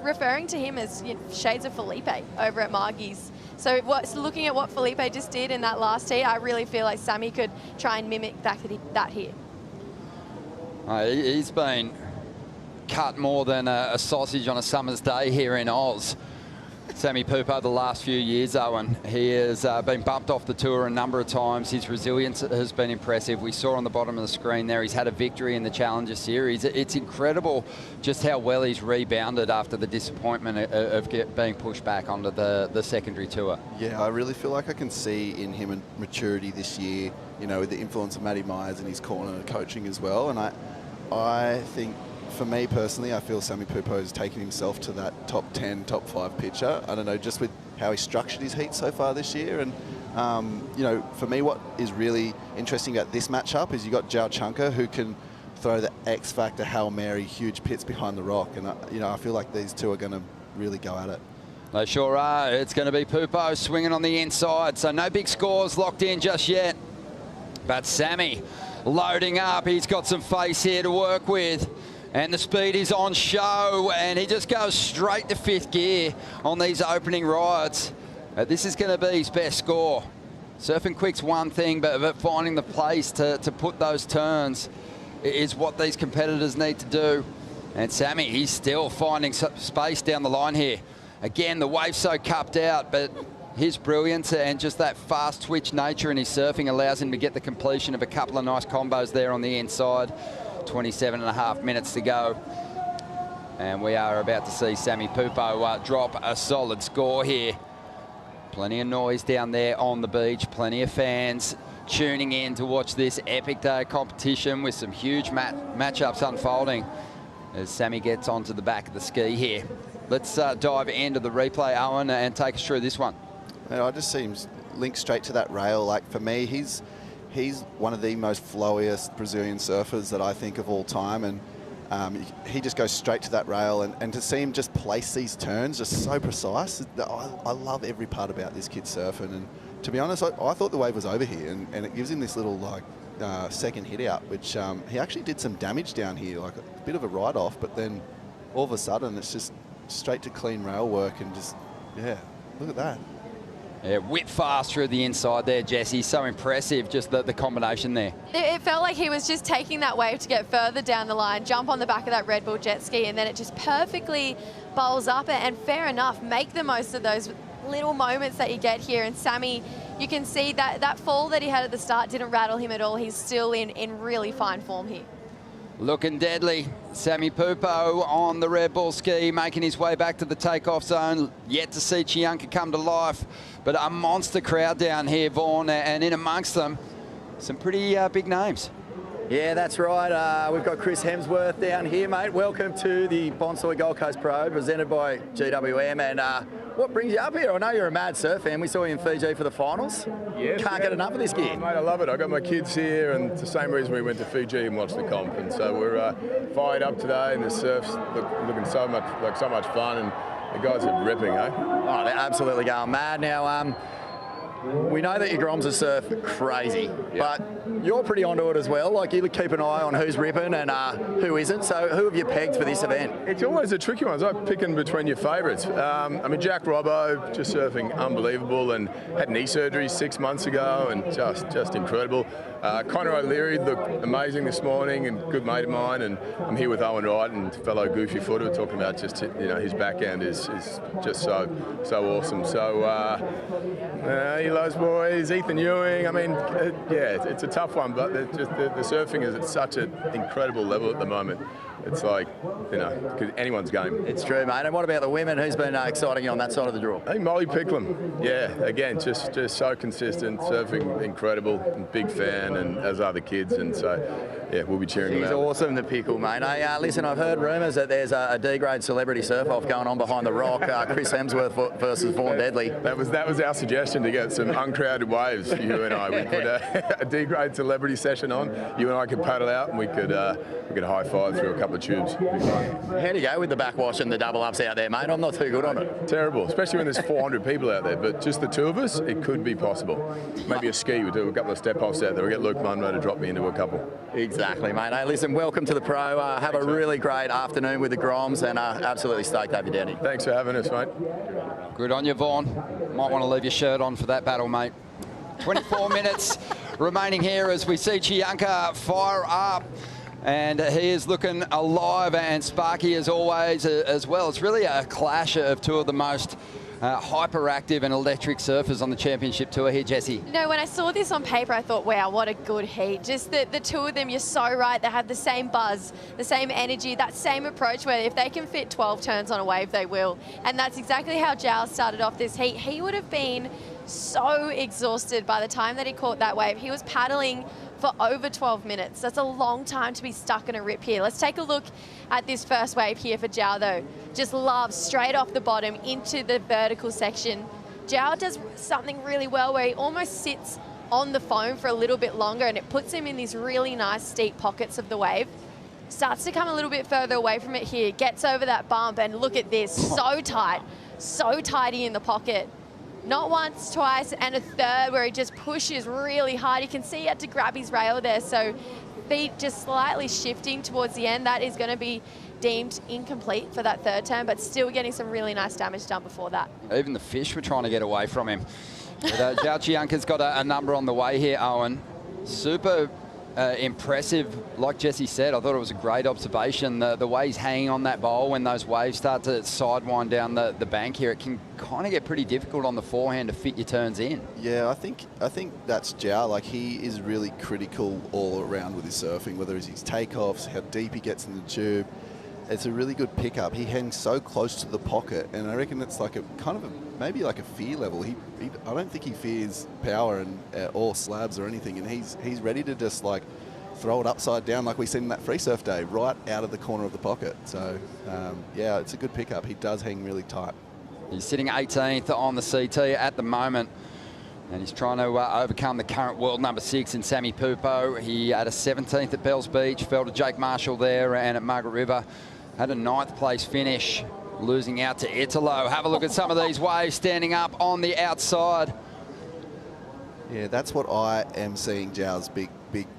referring to him as, you know, shades of Felipe over at Margie's. So looking at what Felipe just did in that last heat, I really feel like Sammy could try and mimic that here. He's been cut more than a sausage on a summer's day here in Oz. Sammy Pupo, the last few years, Owen, he has been bumped off the tour a number of times. His resilience has been impressive. We saw on the bottom of the screen there, he's had a victory in the Challenger Series. It's incredible just how well he's rebounded after the disappointment of being pushed back onto the secondary tour. Yeah, I really feel like I can see in him a maturity this year, you know, with the influence of Matty Myers in his corner coaching as well. And I think, for me personally, I feel Sammy Pupo has taken himself to that top 10, top 5 pitcher. I don't know, just with how he structured his heat so far this year. And, you know, for me, what is really interesting about this matchup is you got Zhao Chianca, who can throw the X Factor Hail Mary, huge pits behind the rock. And, you know, I feel like these two are going to really go at it. They sure are. It's going to be Pupo swinging on the inside, so no big scores locked in just yet. But Sammy loading up. He's got some face here to work with. And the speed is on show, and he just goes straight to 5th gear on these opening rides. This is going to be his best score. Surfing quick's one thing, but finding the place to put those turns is what these competitors need to do. And Sammy, he's still finding space down the line here. Again, the wave's so cupped out, but his brilliance and just that fast twitch nature in his surfing allows him to get the completion of a couple of nice combos there on the inside. 27.5 minutes to go. And we are about to see Sammy Pupo drop a solid score here. Plenty of noise down there on the beach, plenty of fans tuning in to watch this epic day of competition with some huge matchups unfolding as Sammy gets onto the back of the ski here. Let's dive into the replay, Owen, and take us through this one. I just see him link straight to that rail. Like, for me, he's one of the most flowiest Brazilian surfers that I think of all time, and he just goes straight to that rail, and to see him just place these turns just so precise. I love every part about this kid surfing, and to be honest, I thought the wave was over here, and it gives him this little like second hit out, which he actually did some damage down here, like a bit of a ride off, but then all of a sudden it's just straight to clean rail work, and just, yeah, look at that. Yeah, whip fast through the inside there, Jesse. So impressive, just the combination there. It felt like he was just taking that wave to get further down the line, jump on the back of that Red Bull jet ski, and then it just perfectly bowls up. And fair enough, make the most of those little moments that you get here. And Sammy, you can see that fall that he had at the start didn't rattle him at all. He's still in really fine form here. Looking deadly. Sammy Pupo on the Red Bull ski, making his way back to the takeoff zone. Yet to see Chianca come to life, but a monster crowd down here, Vaughan, and in amongst them, some pretty big names. Yeah, that's right. We've got Chris Hemsworth down here, mate. Welcome to the Bonsoy Gold Coast Pro, presented by GWM. And what brings you up here? I know you're a mad surf fan. We saw you in Fiji for the finals. Yes, Can't get enough of this gear. Oh, mate, I love it. I got my kids here, and it's the same reason we went to Fiji and watched the comp. And so we're fired up today, and the surf's looking so much fun, and the guys are ripping, eh? Oh, they're absolutely going mad now. We know that your Groms are surf crazy, but you're pretty onto it as well. Like, you keep an eye on who's ripping and who isn't. So who have you pegged for this event? It's always a tricky one. It's like picking between your favourites. I mean, Jack Robbo, just surfing unbelievable, and had knee surgery 6 months ago, and just incredible. Connor O'Leary looked amazing this morning, and good mate of mine. And I'm here with Owen Wright and fellow Goofy Footer, talking about just, you know, his backhand is just so awesome. So those boys, Ethan Ewing. I mean, yeah, it's a tough one, but the surfing is at such an incredible level at the moment. It's like, you know, anyone's game. It's true, mate. And what about the women? Who's been exciting you on that side of the draw? I think Molly Picklum. Yeah, again, just so consistent, surfing incredible, big fan, and as are the kids, and so yeah, we'll be cheering them out. She's awesome, the Pickle, mate. Hey, listen, I've heard rumours that there's a D-grade celebrity surf-off going on behind the rock. Chris Hemsworth versus Vaughan Deadly. That was our suggestion, to get some uncrowded waves. You and I, we put a D-grade celebrity session on. You and I could paddle out, and we could high five through a couple of tubes. How do you go with the backwash and the double ups out there, mate? I'm not too good on it. Terrible, especially when there's 400 people out there. But just the two of us, it could be possible. Maybe a ski. We do a couple of step-offs out there. We'll get Luke Munro to drop me into a couple. Exactly, mate. Hey, listen, welcome to the Pro. Have a really great afternoon with the Groms, and absolutely stoked to have you down here. Thanks for having us, mate. Good on you, Vaughan. Might want to leave your shirt on for that battle, mate. 24 minutes remaining here as we see Chianca fire up. And he is looking alive and sparky as always as well. It's really a clash of two of the most hyperactive and electric surfers on the championship tour here, Jessie. You know, when I saw this on paper, I thought, wow, what a good heat. Just the two of them, you're so right. They have the same buzz, the same energy, that same approach where if they can fit 12 turns on a wave, they will. And that's exactly how Zhao started off this heat. He would have been so exhausted by the time that he caught that wave. He was paddling for over 12 minutes. That's a long time to be stuck in a rip here. Let's take a look at this first wave here for Zhao, though. Just loves straight off the bottom into the vertical section. Zhao does something really well where he almost sits on the foam for a little bit longer, and it puts him in these really nice steep pockets of the wave. Starts to come a little bit further away from it here, gets over that bump, and look at this, so tight, so tidy in the pocket. Not once, twice, and a third where he just pushes really hard. You can see he had to grab his rail there, so feet just slightly shifting towards the end. That is going to be deemed incomplete for that third turn, but still getting some really nice damage done before that. Even the fish were trying to get away from him. But Zhao Chianca's got a number on the way here, Owen. Super impressive, like Jesse said. I thought it was a great observation. The way he's hanging on that bowl when those waves start to sidewind down the bank here, it can kind of get pretty difficult on the forehand to fit your turns in. Yeah, I think that's Zhao. Like, he is really critical all around with his surfing, whether it's his takeoffs, how deep he gets in the tube. It's a really good pickup. He hangs so close to the pocket, and I reckon it's like a kind of maybe like a fear level. I don't think he fears power and or slabs or anything, and he's ready to just like throw it upside down like we seen in that free surf day, right out of the corner of the pocket. So yeah, it's a good pickup. He does hang really tight. He's sitting 18th on the CT at the moment, and he's trying to overcome the current world number 6 in Sammy Pupo. He had a 17th at Bells Beach, fell to Jake Marshall there, and at Margaret River had a 9th place finish, losing out to Italo. Have a look at some of these waves standing up on the outside. Yeah, that's what I am seeing Zhao's big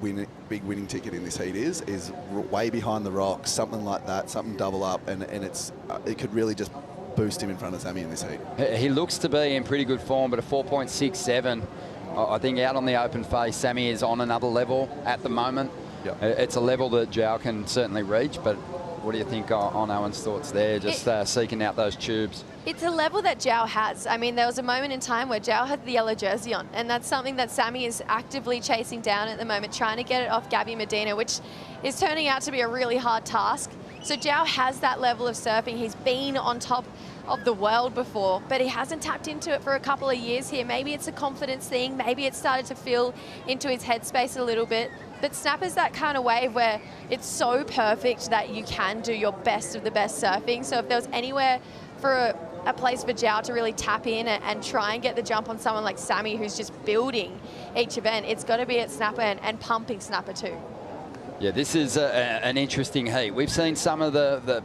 winning ticket in this heat is way behind the rocks, something like that, something double up, and it could really just boost him in front of Sammy in this heat. He looks to be in pretty good form, but a 4.67, I think out on the open face, Sammy is on another level at the moment. Yep. It's a level that Zhao can certainly reach, but what do you think on Owen's thoughts there, just seeking out those tubes? It's a level that Zhao has. I mean, there was a moment in time where Zhao had the yellow jersey on, and that's something that Sammy is actively chasing down at the moment, trying to get it off Gabby Medina, which is turning out to be a really hard task. So Zhao has that level of surfing. He's been on top of the world before, but he hasn't tapped into it for a couple of years here. Maybe it's a confidence thing. Maybe it started to feel into his headspace a little bit. But Snapper's that kind of wave where it's so perfect that you can do your best of the best surfing. So if there was anywhere for a place for Zhao to really tap in and try and get the jump on someone like Sammy, who's just building each event, it's got to be at Snapper and pumping Snapper too. Yeah, this is an interesting heat. We've seen some of the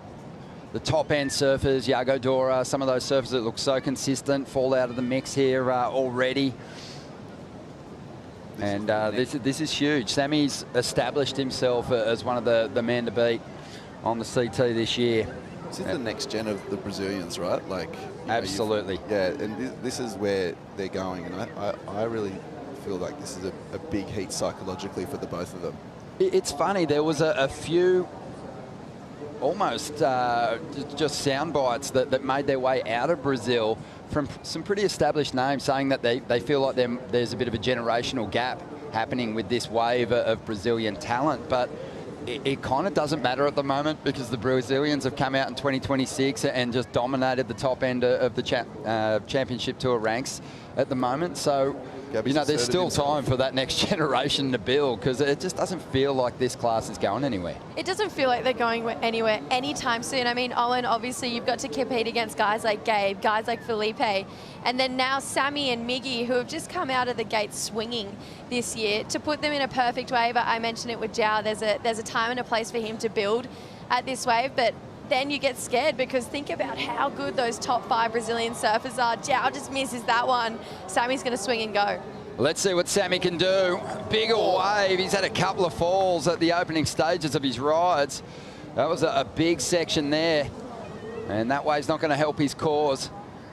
top-end surfers, Yago Dora, some of those surfers that look so consistent fall out of the mix here already. And this is huge. Sammy's established himself as one of the men to beat on the CT this year. This is the next gen of the Brazilians, right? Like, absolutely. Yeah, and this is where they're going, and I really feel like this is a big heat psychologically for the both of them. It's funny, there was a few almost just sound bites that made their way out of Brazil from some pretty established names saying that they feel like there's a bit of a generational gap happening with this wave of Brazilian talent, but it kind of doesn't matter at the moment because the Brazilians have come out in 2026 and just dominated the top end of the championship tour ranks at the moment. So, there's still time for that next generation to build because it just doesn't feel like this class is going anywhere. It doesn't feel like they're going anywhere anytime soon. I mean, Owen, obviously you've got to compete against guys like Gabe, guys like Felipe, and then now Sammy and Miggy, who have just come out of the gate swinging this year. To put them in a perfect wave, I mentioned it with Zhao, there's a time and a place for him to build at this wave, but then you get scared because think about how good those top 5 Brazilian surfers are. Zhao just misses that one. Sammy's going to swing and go. Let's see what Sammy can do. Bigger wave. He's had a couple of falls at the opening stages of his rides. That was a big section there. And that wave's not going to help his cause.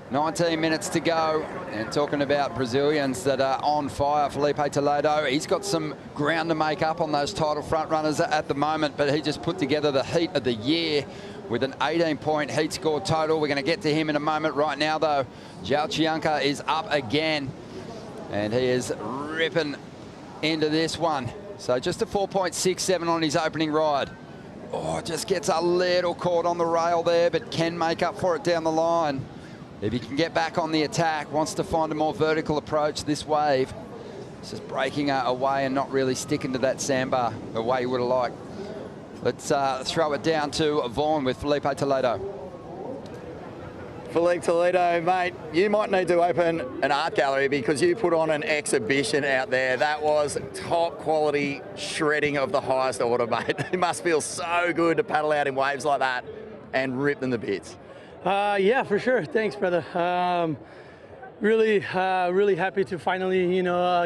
19 minutes to go. And talking about Brazilians that are on fire, Felipe Toledo, he's got some ground to make up on those title front runners at the moment, but he just put together the heat of the year with an 18-point heat score total. We're going to get to him in a moment. Right now, though, Zhao Chianca is up again, and he is ripping into this one. So just a 4.67 on his opening ride. Oh, just gets a little caught on the rail there, but can make up for it down the line. If he can get back on the attack, wants to find a more vertical approach, this wave. It's just breaking away and not really sticking to that sandbar the way he would have liked. Let's throw it down to Vaughan with Felipe Toledo. Felipe Toledo, mate, you might need to open an art gallery because you put on an exhibition out there. That was top quality shredding of the highest order, mate. It must feel so good to paddle out in waves like that and rip them to bits. Yeah, for sure. Thanks, brother. really happy to finally,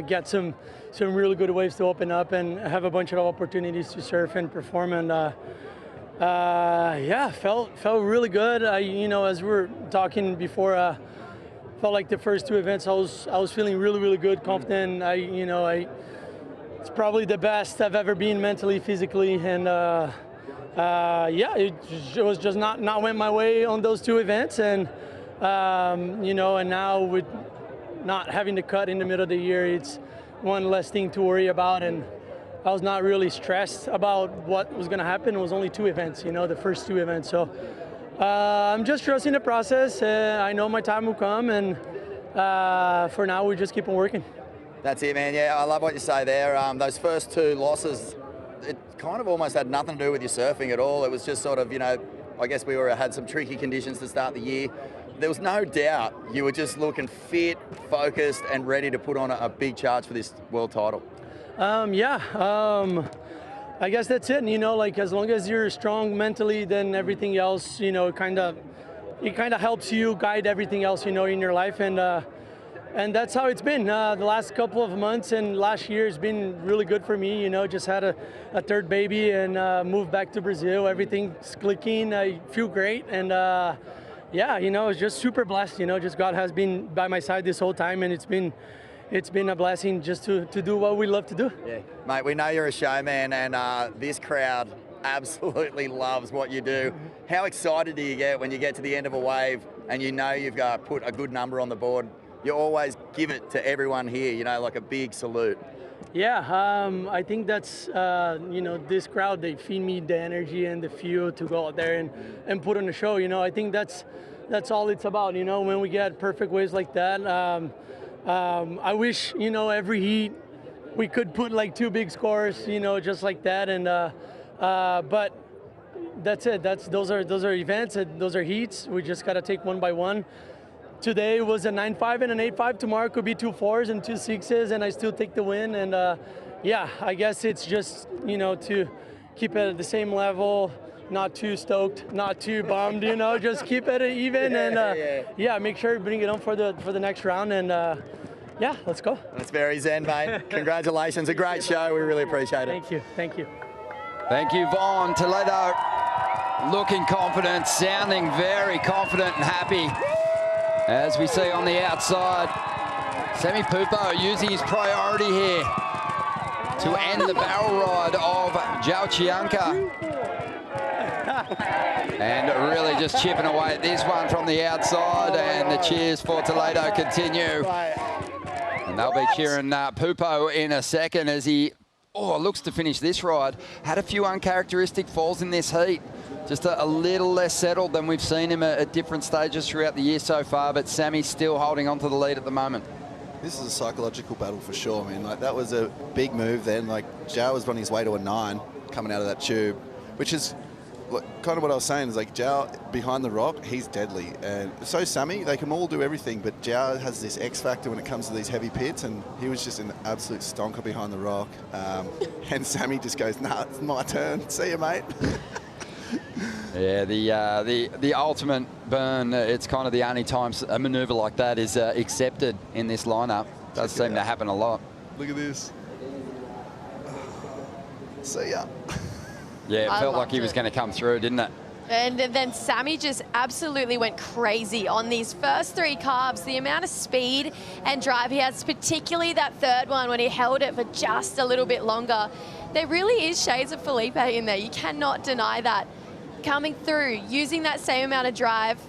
get some really good waves to open up and have a bunch of opportunities to surf and perform. And yeah, felt really good. As we were talking before, felt like the first 2 events I was feeling really good, confident. It's probably the best I've ever been mentally, physically, and yeah, it was just not went my way on those 2 events, and and now with not having to cut in the middle of the year, it's one less thing to worry about, and I was not really stressed about what was going to happen. It was only 2 events, the first 2 events. So I'm just trusting the process. I know my time will come, and for now, we just keep on working. That's it, man. Yeah, I love what you say there. Those first 2 losses, it kind of almost had nothing to do with your surfing at all. It was just sort of, I guess we had some tricky conditions to start the year. There was no doubt you were just looking fit, focused, and ready to put on a big charge for this world title. I guess that's it. As long as you're strong mentally, then everything else, it kind of helps you guide everything else, in your life. And that's how it's been. The last couple of months and last year has been really good for me. Just had a 3rd baby and moved back to Brazil. Everything's clicking. I feel great. And yeah, it's just super blessed. Just God has been by my side this whole time, and it's been a blessing just to do what we love to do. Yeah, mate, we know you're a showman, and this crowd absolutely loves what you do. How excited do you get when you get to the end of a wave and you've put a good number on the board? You always give it to everyone here, like a big salute. Yeah, I think that's, this crowd, they feed me the energy and the fuel to go out there and put on a show. I think that's all it's about, when we get perfect waves like that. I wish, every heat we could put like 2 big scores, just like that. And but that's it. Those are events, and those are heats. We just got to take one by one. Today was a 9.5 and an 8.5. Tomorrow could be 2 4s and 2 6s, and I still take the win. And yeah, I guess it's just, to keep it at the same level, not too stoked, not too bummed, just keep it even. Yeah, make sure you bring it on for the next round. And yeah, let's go. That's very zen, mate. Congratulations, a great show. We really appreciate it. Thank you. Thank you, Vaughn. Toledo looking confident, sounding very confident and happy. As we see on the outside, Sami Pupo using his priority here to end the barrel ride of Zhao Chianca. And really just chipping away at this one from the outside, and the cheers for Toledo continue. And they'll be cheering Pupo in a second as he looks to finish this ride. Had a few uncharacteristic falls in this heat. Just a little less settled than we've seen him at different stages throughout the year so far, but Sami's still holding on to the lead at the moment. This is a psychological battle for sure. I mean, that was a big move then. Zhao was on his way to a 9 coming out of that tube, which is kind of what I was saying, is Zhao behind the rock, he's deadly. And so Sami, they can all do everything, but Zhao has this X factor when it comes to these heavy pits, and he was just an absolute stonker behind the rock. And Sami just goes, nah, it's my turn. See you, mate. Yeah, the ultimate burn, it's kind of the only time a manoeuvre like that is accepted in this lineup. Does seem to happen a lot. Look at this. See ya. Yeah, it felt like he was going to come through, didn't it? And then Sami just absolutely went crazy on these first 3 carbs. The amount of speed and drive he has, particularly that 3rd one when he held it for just a little bit longer. There really is shades of Felipe in there. You cannot deny that. Coming through, using that same amount of drive.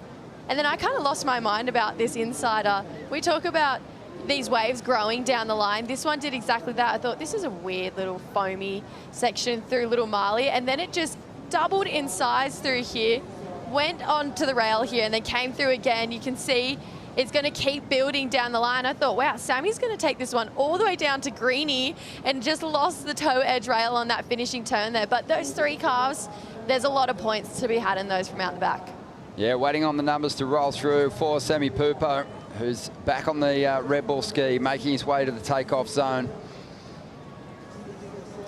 And then I kind of lost my mind about this insider. We talk about these waves growing down the line. This one did exactly that. I thought, this is a weird little foamy section through Little Marley, and then it just doubled in size through here, went onto the rail here, and then came through again. You can see it's going to keep building down the line. I thought, wow, Sami's going to take this one all the way down to Greenie, and just lost the toe edge rail on that finishing turn there. But those 3 calves, there's a lot of points to be had in those from out the back. Yeah, waiting on the numbers to roll through for Sami Pupo, who's back on the Red Bull ski, making his way to the takeoff zone.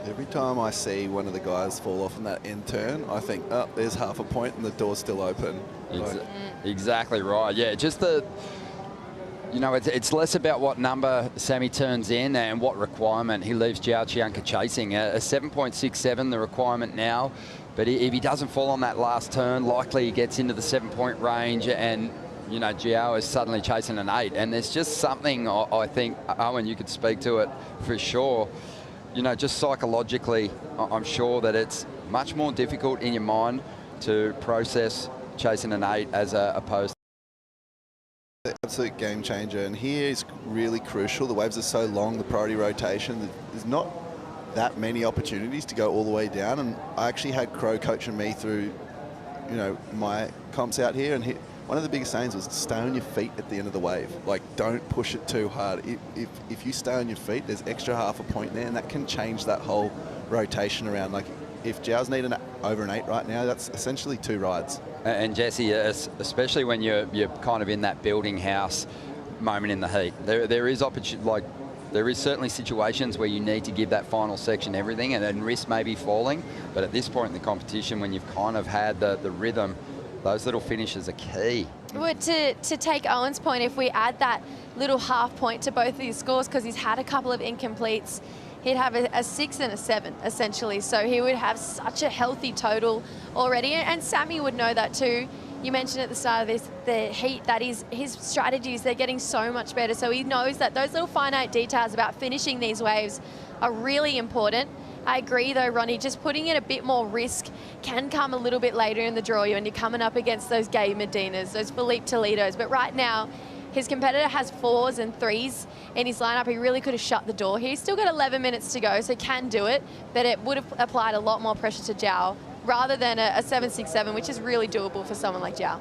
Every time I see one of the guys fall off in that end turn, I think, oh, there's half a point and the door's still open. Exactly right. Yeah, just the You know, it's less about what number Sammy turns in and what requirement he leaves Zhao Chianca chasing. A 7.67, the requirement now. But if he doesn't fall on that last turn, likely he gets into the 7-point range and, you know, Zhao is suddenly chasing an 8. And there's just something, I think, Owen, you could speak to it for sure. You know, just psychologically, I'm sure that it's much more difficult in your mind to process chasing an 8 as opposed to absolute game changer, and here is really crucial. The waves are so long, the priority rotation, there's not that many opportunities to go all the way down, and I actually had Crow coaching me through, you know, my comps out here, and one of the biggest sayings was stay on your feet at the end of the wave. Like, don't push it too hard. If you stay on your feet, there's extra half a point there, and that can change that whole rotation around. Like, if Zhao's needing over an 8 right now, that's essentially 2 rides. And Jesse, especially when you're kind of in that building house moment in the heat, there is opportunity. Like, there is certainly situations where you need to give that final section everything, and risk maybe falling. But at this point in the competition, when you've kind of had the rhythm, those little finishes are key. Well, to take Owen's point, if we add that little half point to both of these scores, because he's had a couple of incompletes, he'd have a 6 and a 7, essentially. So he would have such a healthy total already. And Sammy would know that too. You mentioned at the start of this, the heat, that is his strategies, they're getting so much better. So he knows that those little finite details about finishing these waves are really important. I agree though, Ronnie, just putting in a bit more risk can come a little bit later in the draw when you're coming up against those Gabe Medinas, those Filipe Toledos. But right now, his competitor has 4s and 3s in his lineup. He really could have shut the door here. He's still got 11 minutes to go, so can do it, but it would have applied a lot more pressure to Zhao rather than a 7.67, which is really doable for someone like Zhao.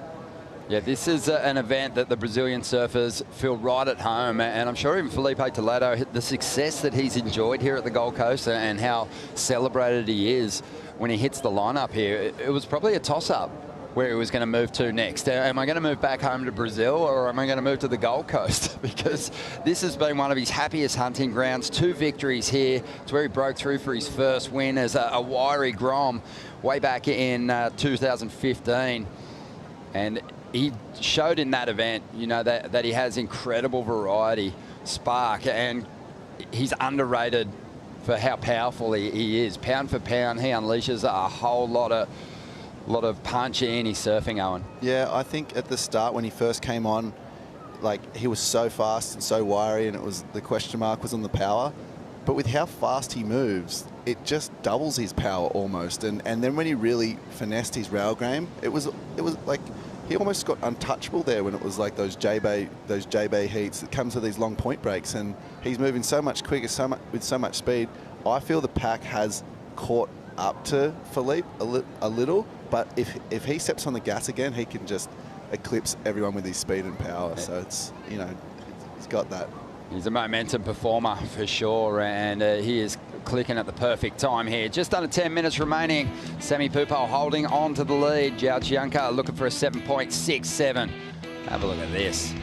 Yeah, this is an event that the Brazilian surfers feel right at home, and I'm sure even Filipe Toledo, the success that he's enjoyed here at the Gold Coast and how celebrated he is when he hits the lineup here, it was probably a toss-up where he was going to move to next. Am I going to move back home to Brazil, or am I going to move to the Gold Coast? Because this has been one of his happiest hunting grounds. 2 victories here. It's where he broke through for his first win as a wiry Grom way back in 2015. And he showed in that event, you know, that he has incredible variety, spark, and he's underrated for how powerful he is. Pound for pound, he unleashes a whole lot of punch in his surfing, Owen. Yeah, I think at the start when he first came on, like, he was so fast and so wiry, and it was, the question mark was on the power. But with how fast he moves, it just doubles his power almost. And then when he really finessed his rail game, it was like he almost got untouchable there when it was like those J-Bay heats that comes with these long point breaks, and he's moving so much quicker, with so much speed. I feel the pack has caught up to Filipe a little, but if he steps on the gas again, he can just eclipse everyone with his speed and power. So it's, you know, he's got that. He's a momentum performer for sure, and he is clicking at the perfect time here. Just under 10 minutes remaining. Sammy Pupo holding on to the lead. Zhao Chianca looking for a 7.67. Have a look at this.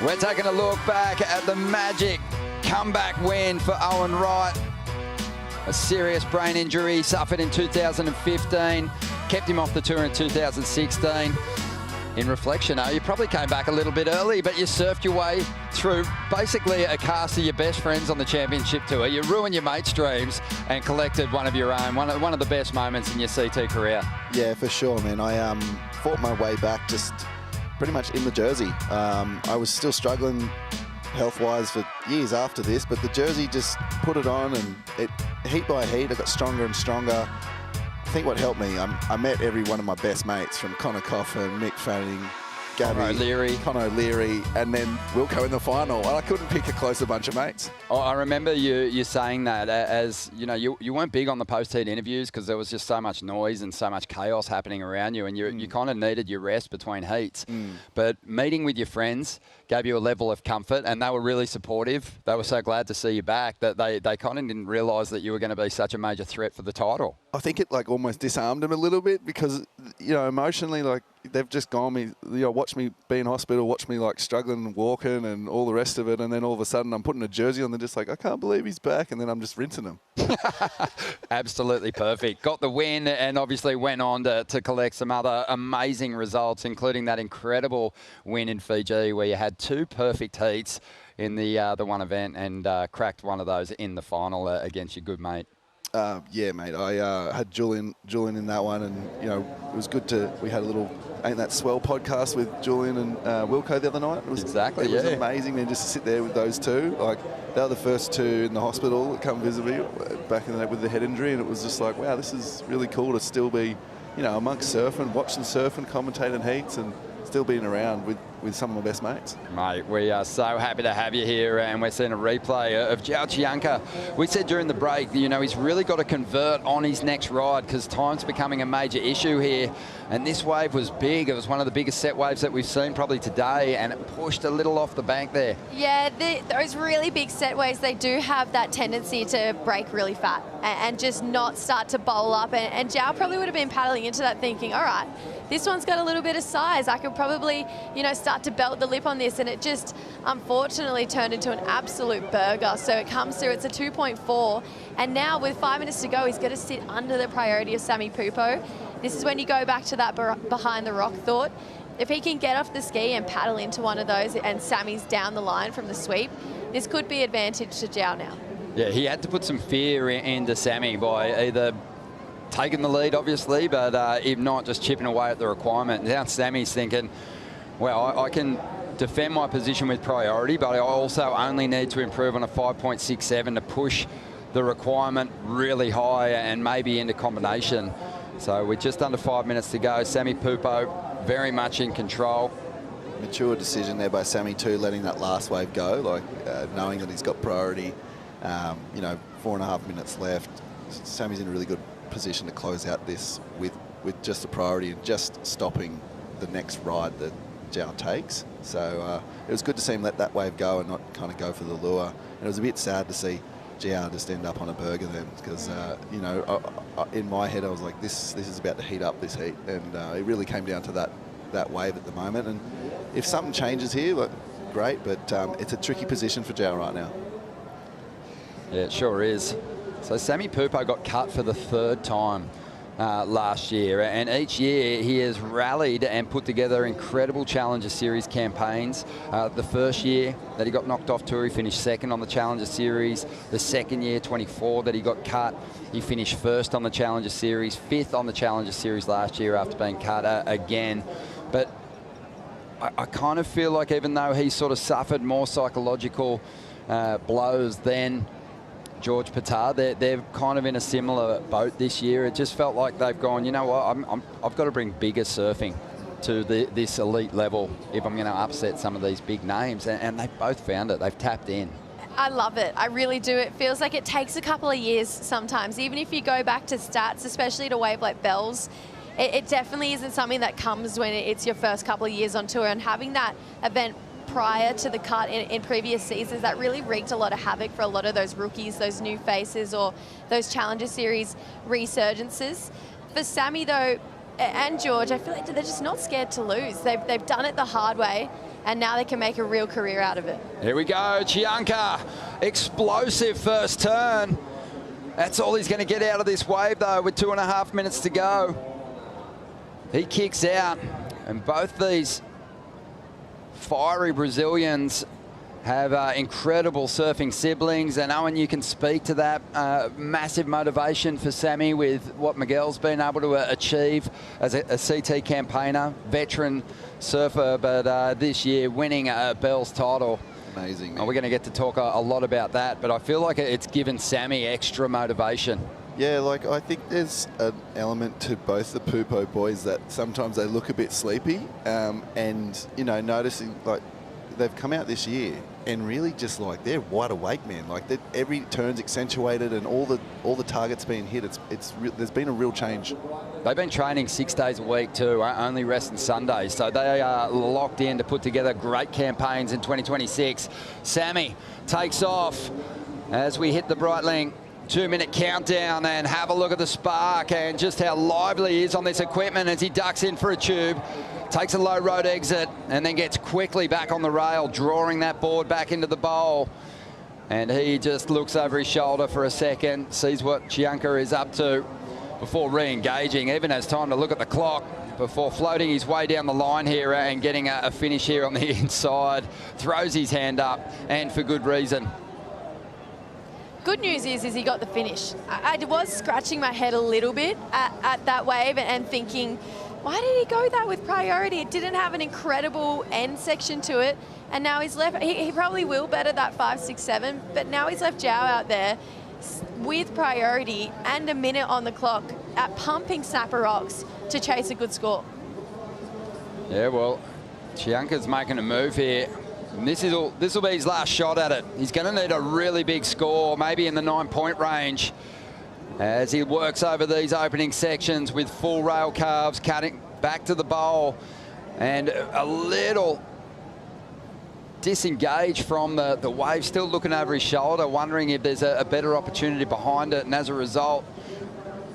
We're taking a look back at the magic comeback win for Owen Wright. A serious brain injury suffered in 2015, kept him off the tour in 2016. In reflection, you probably came back a little bit early, but you surfed your way through basically a cast of your best friends on the championship tour. You ruined your mates' dreams and collected one of your own, one of the best moments in your CT career. Yeah, for sure, man. I fought my way back just pretty much in the jersey. I was still struggling health-wise for years after this, but the jersey just put it on, and heat by heat, I got stronger and stronger. I think what helped me, I met every one of my best mates, from Connor Coffin, Mick Fanning, Gabby, Connor O'Leary, and then Wilco in the final. And I couldn't pick a closer bunch of mates. Oh, I remember you saying that, as you know, you weren't big on the post-heat interviews because there was just so much noise and so much chaos happening around you, and you kind of needed your rest between heats. But meeting with your friends gave you a level of comfort, and they were really supportive. They were so glad to see you back that they kind of didn't realise that you were going to be such a major threat for the title. I think it like almost disarmed them a little bit because, you know, emotionally, like they've just gone me, you know, watch me be in hospital, watch me like struggling and walking and all the rest of it. And then all of a sudden I'm putting a jersey on, they're just like, I can't believe he's back. And then I'm just rinsing them. Absolutely perfect. Got the win and obviously went on to collect some other amazing results, including that incredible win in Fiji where you had 2 perfect heats in the one event and cracked one of those in the final against your good mate. Yeah, mate. I had Julian in that one, and you know it was good to. We had a little Ain't That Swell podcast with Julian and Wilco the other night. It was amazing. Then just to sit there with those two, like they were the first 2 in the hospital that come visit me back in the day with the head injury, and it was just like, wow, this is really cool to still be, you know, amongst surfing, watching surfing, commentating heats, and still being around with some of my best mates. Mate, we are so happy to have you here, and we're seeing a replay of Joao Chianca. We said during the break, you know, he's really got to convert on his next ride because time's becoming a major issue here, and this wave was big. It was one of the biggest set waves that we've seen probably today, and it pushed a little off the bank there. Yeah, those really big set waves, they do have that tendency to break really fat and just not start to bowl up, and Joao probably would have been paddling into that thinking, all right, this one's got a little bit of size. I could probably, you know, start to belt the lip on this, and it just unfortunately turned into an absolute burger. So it comes through, it's a 2.4, and now with 5 minutes to go, he's going to sit under the priority of Sammy Pupo. This is when you go back to that behind the rock thought. If he can get off the ski and paddle into one of those, and Sammy's down the line from the sweep, this could be advantage to Joao now. Yeah, he had to put some fear into Sammy by either taking the lead, obviously, but if not, just chipping away at the requirement. Now Sammy's thinking, well, I can defend my position with priority, but I also only need to improve on a 5.67 to push the requirement really high and maybe into combination. So with just under 5 minutes to go, Sammy Pupo very much in control. Mature decision there by Sammy too, letting that last wave go, like knowing that he's got priority. You know, 4.5 minutes left. Sammy's in a really good position to close out this with just the priority and just stopping the next ride that Joao takes. So it was good to see him let that wave go and not kind of go for the lure. And it was a bit sad to see Joao just end up on a burger then, because you know, in my head I was like, this is about to heat up this heat, and it really came down to that wave at the moment. And if something changes here, like, great, but it's a tricky position for Joao right now. Yeah, it sure is. So Sammy Pupo got cut for the 3rd time last year, and each year he has rallied and put together incredible Challenger Series campaigns. The first year that he got knocked off tour, he finished 2nd on the Challenger Series. The second year, 24, that he got cut, he finished 1st on the Challenger Series, 5th on the Challenger Series last year after being cut again. But I kind of feel like even though he sort of suffered more psychological blows than George Patard, they're kind of in a similar boat this year. It just felt like they've gone, you know what, I've got to bring bigger surfing to this elite level if I'm going to upset some of these big names. And they've both found it. They've tapped in. I love it. I really do. It feels like it takes a couple of years sometimes. Even if you go back to stats, especially to wave like Bells, it definitely isn't something that comes when it's your first couple of years on tour. And having that event prior to the cut in previous seasons, that really wreaked a lot of havoc for a lot of those rookies, those new faces, or those Challenger Series resurgences. For Sammy, though, and George, I feel like they're just not scared to lose. They've done it the hard way. and now they can make a real career out of it. Here we go, Chianca, explosive first turn. That's all he's going to get out of this wave, though, with 2.5 minutes to go. He kicks out, and both these fiery Brazilians have incredible surfing siblings, and Owen, you can speak to that. Massive motivation for Sammy with what Miguel's been able to achieve as a CT campaigner, veteran surfer, but this year winning a Bell's title. Amazing. We're going to get to talk a lot about that, but I feel like it's given Sammy extra motivation. Yeah, like I think there's an element to both the Pupo boys that sometimes they look a bit sleepy, and you know, noticing like they've come out this year and really just like they're wide awake, man. Like every turn's accentuated and all the targets being hit. There's been a real change. They've been training 6 days a week too, only resting Sundays. So they are locked in to put together great campaigns in 2026. Sammy takes off as we hit the Breitling 2-minute countdown, and have a look at the spark and just how lively he is on this equipment as he ducks in for a tube. Takes a low road exit and then gets quickly back on the rail, drawing that board back into the bowl. And he just looks over his shoulder for a second, sees what Chianca is up to before re-engaging, even has time to look at the clock before floating his way down the line here and getting a finish here on the inside. Throws his hand up, and for good reason. Good news is he got the finish. I was scratching my head a little bit at that wave and thinking, why did he go that with priority? It didn't have an incredible end section to it. And now he's left, he probably will better that 5, 6, 7, but now he's left Joao out there with priority and a minute on the clock at pumping snapper rocks to chase a good score. Yeah, well, Chianca's making a move here. And this will be his last shot at it. He's going to need a really big score, maybe in the 9-point range, as he works over these opening sections with full rail calves, cutting back to the bowl, and a little disengaged from the wave, still looking over his shoulder, wondering if there's a better opportunity behind it, and as a result,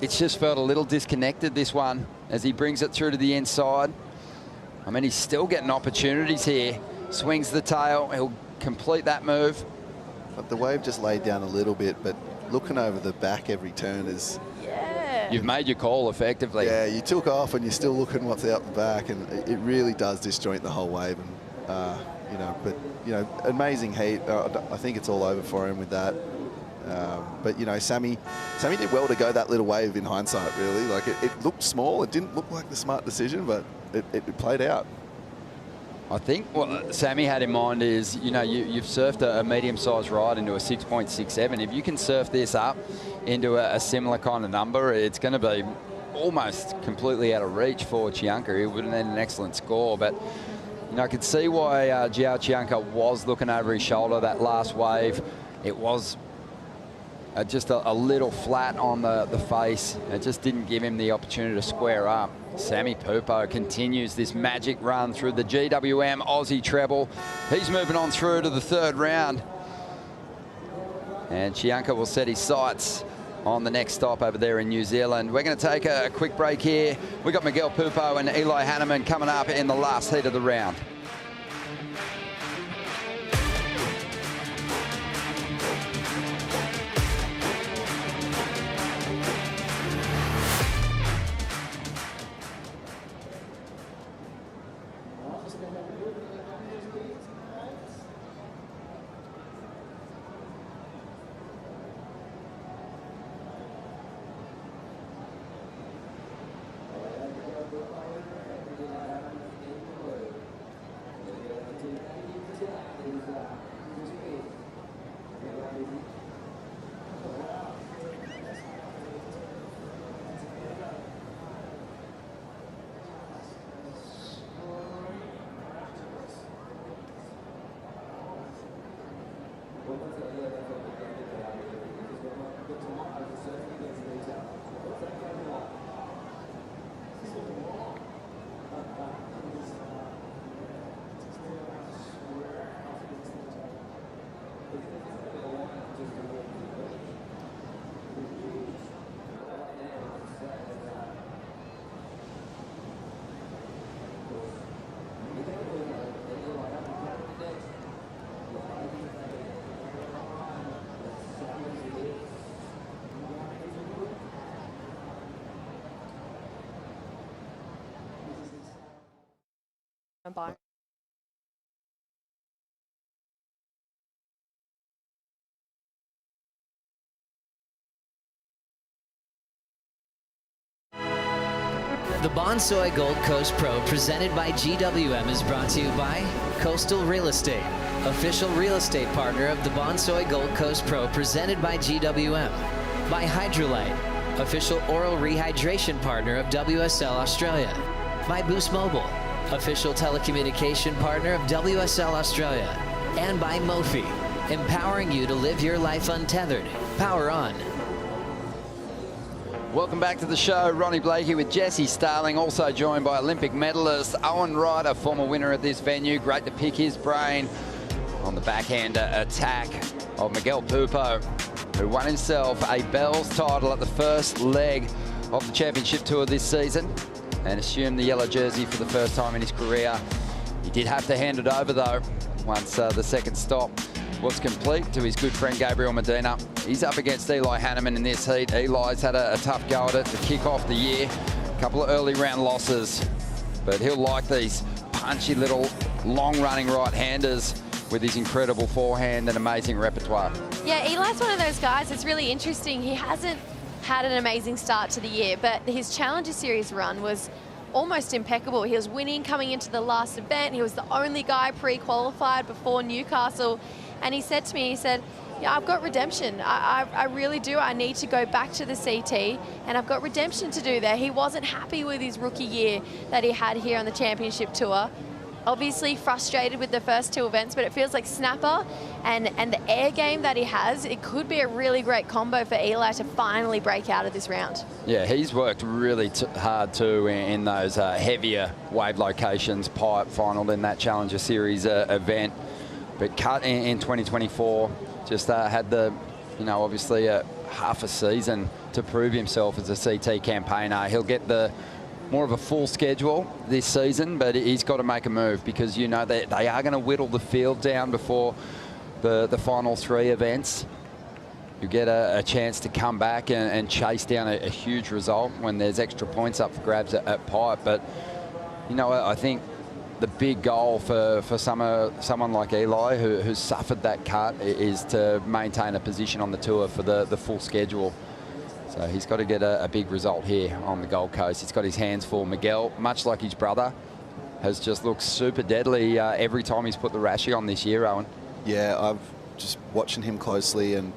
it's just felt a little disconnected, this one, as he brings it through to the inside. I mean, he's still getting opportunities here. Swings the tail, he'll complete that move. But the wave just laid down a little bit, but looking over the back every turn is... Yeah. You've made your call effectively. Yeah, you took off and you're still looking what's out the back, and it really does disjoint the whole wave. And you know, but you know, amazing heat. I think it's all over for him with that. But you know, Sammy did well to go that little wave in hindsight. Really, like it looked small. It didn't look like the smart decision, but it played out. I think what Sammy had in mind is, you know, you've surfed a medium-sized ride into a 6.67. If you can surf this up into a similar kind of number, it's going to be almost completely out of reach for Chianca. He would have had an excellent score, but you know, I could see why Joao Chianca was looking over his shoulder that last wave. It was just a little flat on the face. It just didn't give him the opportunity to square up. Sammy Pupo continues this magic run through the GWM Aussie treble. He's moving on through to the 3rd round. And Chianca will set his sights on the next stop over there in New Zealand. We're going to take a quick break here. We've got Miguel Pupo and Eli Hanneman coming up in the last heat of the round. Bye. The Bonsoy Gold Coast Pro presented by GWM is brought to you by Coastal Real Estate, official real estate partner of the Bonsoy Gold Coast Pro presented by GWM. By Hydrolite, official oral rehydration partner of WSL Australia. By Boost Mobile, official telecommunication partner of WSL Australia. And by Mophie, empowering you to live your life untethered. Power on. Welcome back to the show. Ronnie Blakey with Jesse Starling, also joined by Olympic medalist Owen Wright, a former winner at this venue. Great to pick his brain on the backhand attack of Miguel Pupo, who won himself a Bells title at the first leg of the championship tour this season and assumed the yellow jersey for the first time in his career. He did have to hand it over, though, once the second stop was complete, to his good friend Gabriel Medina. He's up against Eli Hanneman in this heat. Eli's had a tough go at it to kick off the year. A couple of early round losses, but he'll like these punchy little long-running right-handers with his incredible forehand and amazing repertoire. Yeah, Eli's one of those guys that's really interesting. He hasn't had an amazing start to the year, but his Challenger Series run was almost impeccable. He was winning coming into the last event. He was the only guy pre-qualified before Newcastle. And he said to me, he said, yeah, I've got redemption. I really do. I need to go back to the CT, and I've got redemption to do there. He wasn't happy with his rookie year that he had here on the championship tour. Obviously frustrated with the first two events, but it feels like snapper and the air game that he has, it could be a really great combo for Eli to finally break out of this round. Yeah, he's worked really hard too in those heavier wave locations, pipe final in that Challenger Series event. But cut in 2024, just had the, obviously half a season to prove himself as a CT campaigner. He'll get the more of a full schedule this season, but he's got to make a move because they are going to whittle the field down before the final three events. You get a chance to come back and chase down a huge result when there's extra points up for grabs at pipe. But, I think the big goal for someone like Eli, who's suffered that cut, is to maintain a position on the tour for the full schedule. So he's got to get a big result here on the Gold Coast. He's got his hands full. Miguel, much like his brother, has just looked super deadly every time he's put the rashie on this year, Owen. Yeah, I've just watching him closely, and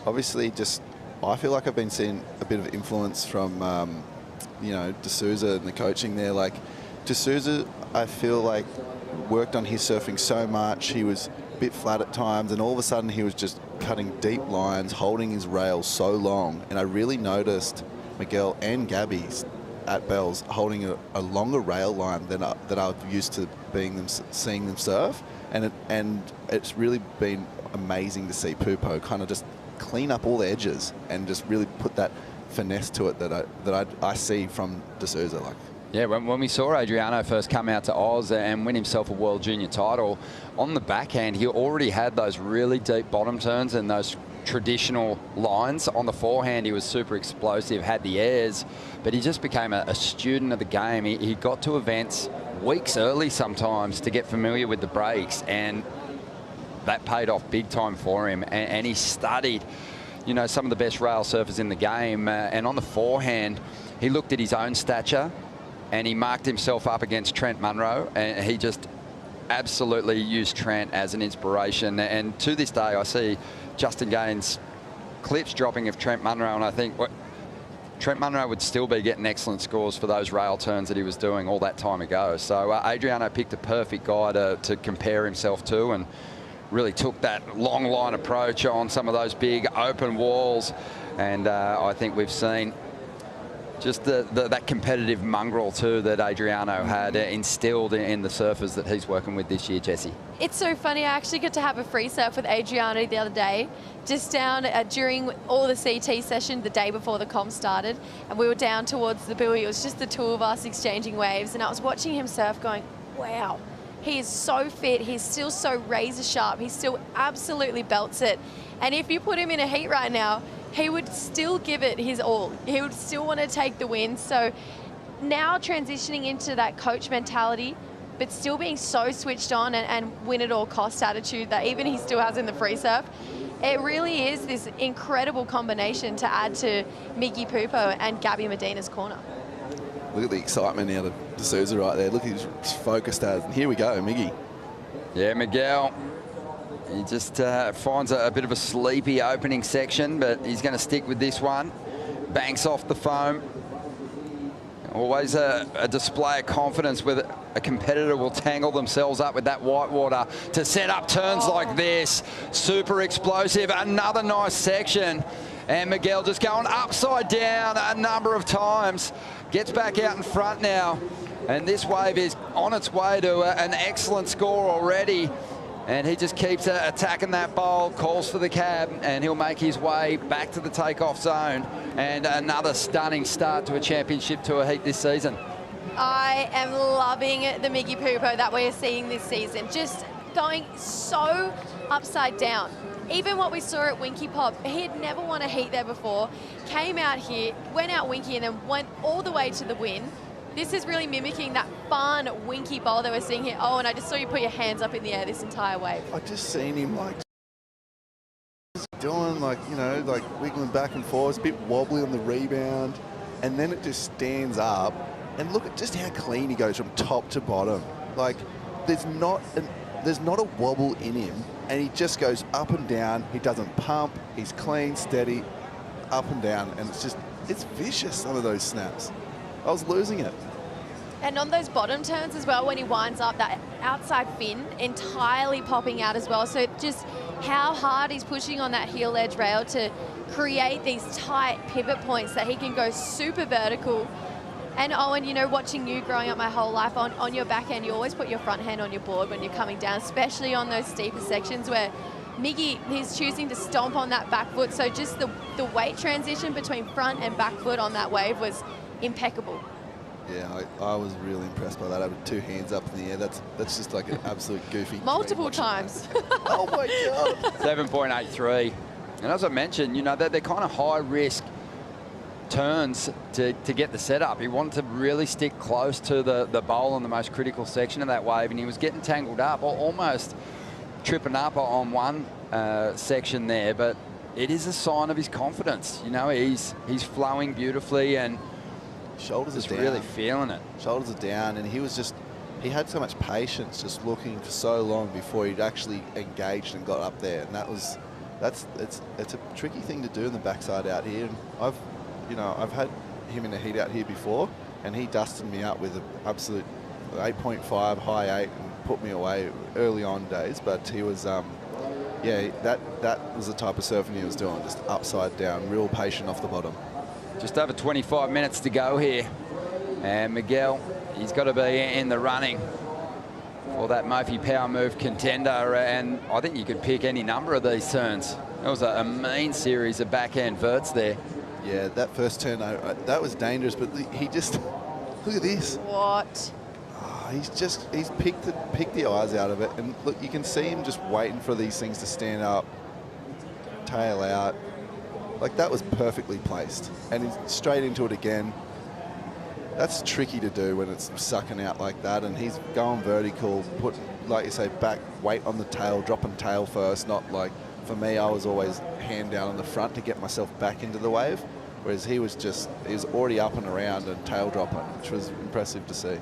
obviously I feel like I've been seeing a bit of influence from, D'Souza and the coaching there. Like, D'Souza, I feel like, worked on his surfing so much. He was a bit flat at times, and all of a sudden he was just cutting deep lines, holding his rail so long. And I really noticed Miguel and Gabby's at Bells holding a longer rail line than I've used to seeing them surf. And it's really been amazing to see Pupo kind of just clean up all the edges and just really put that finesse to it that I see from D'Souza. Like, yeah, when we saw Adriano first come out to Oz and win himself a World Junior title, on the backhand, he already had those really deep bottom turns and those traditional lines. On the forehand, he was super explosive, had the airs, but he just became a student of the game. He got to events weeks early sometimes to get familiar with the breaks, and that paid off big time for him. And he studied, some of the best rail surfers in the game. And on the forehand, he looked at his own stature, and he marked himself up against Trent Munro, and he just absolutely used Trent as an inspiration. And to this day, I see Justin Gaines clips dropping of Trent Munro, and I think Trent Munro would still be getting excellent scores for those rail turns that he was doing all that time ago. So Adriano picked a perfect guy to compare himself to, and really took that long line approach on some of those big open walls. And I think we've seen just that competitive mongrel too that Adriano had instilled in the surfers that he's working with this year, Jesse. It's so funny. I actually got to have a free surf with Adriano the other day, just down during all the CT session the day before the comp started, and we were down towards the buoy. It was just the two of us exchanging waves, and I was watching him surf going, wow, he is so fit. He's still so razor sharp. He still absolutely belts it. And if you put him in a heat right now, he would still give it his all. He would still want to take the win. So now transitioning into that coach mentality, but still being so switched on and win at all cost attitude that even he still has in the free surf. It really is this incredible combination to add to Miggy Pupo and Gabby Medina's corner. Look at the excitement out of D'Souza right there. Look, he's focused as. And here we go, Miggy. Yeah, Miguel. He just finds a bit of a sleepy opening section, but he's going to stick with this one. Banks off the foam. Always a display of confidence with a competitor will tangle themselves up with that whitewater to set up turns like this. Super explosive. Another nice section. And Miguel just going upside down a number of times. Gets back out in front now. And this wave is on its way to an excellent score already. And he just keeps attacking that bowl, calls for the cab, and he'll make his way back to the takeoff zone. And another stunning start to a championship tour heat this season. I am loving the Miggy Pupo that we're seeing this season. Just going so upside down. Even what we saw at Winky Pop, he had never won a heat there before. Came out here, went out Winky, and then went all the way to the win. This is really mimicking that fun Winky bowl that we're seeing here. Oh, and I just saw you put your hands up in the air this entire wave. I just seen him like doing like, you know, like wiggling back and forth, a bit wobbly on the rebound, and then it just stands up. And look at just how clean he goes from top to bottom. Like there's not a wobble in him, and he just goes up and down. He doesn't pump. He's clean, steady, up and down, and it's vicious, some of those snaps. I was losing it. And on those bottom turns as well, when he winds up, that outside fin entirely popping out as well. So just how hard he's pushing on that heel edge rail to create these tight pivot points that he can go super vertical. And Owen, you know, watching you growing up my whole life, on your back end, you always put your front hand on your board when you're coming down, especially on those steeper sections where Miggy, he's choosing to stomp on that back foot. So just the weight transition between front and back foot on that wave was impeccable. Yeah, I was really impressed by that. I had 2 hands up in the air. That's just like an absolute goofy. Multiple times. Oh my God. 7.83. And as I mentioned, you know, they're kind of high risk turns to get the setup. He wanted to really stick close to the bowl on the most critical section of that wave, and he was getting tangled up, almost tripping up on one section there, but it is a sign of his confidence. You know, he's flowing beautifully, and shoulders are down. Really feeling it. Shoulders are down, and he had so much patience just looking for so long before he'd actually engaged and got up there, and it's a tricky thing to do in the backside out here. And I've had him in a heat out here before, and he dusted me up with an absolute 8.5 high 8 and put me away early on days. But he was yeah, that was the type of surfing he was doing, just upside down, real patient off the bottom. Just over 25 minutes to go here. And Miguel, he's got to be in the running for that Mophie Power Move contender. And I think you could pick any number of these turns. That was a mean series of backhand verts there. Yeah, that first turn, that was dangerous, but he just, look at this. What? Oh, he's picked the eyes out of it. And look, you can see him just waiting for these things to stand up, tail out. Like, that was perfectly placed. And he's straight into it again. That's tricky to do when it's sucking out like that. And he's going vertical, put, like you say, back weight on the tail, dropping tail first. Not like, for me, I was always hand down on the front to get myself back into the wave. Whereas he was already up and around and tail dropping, which was impressive to see.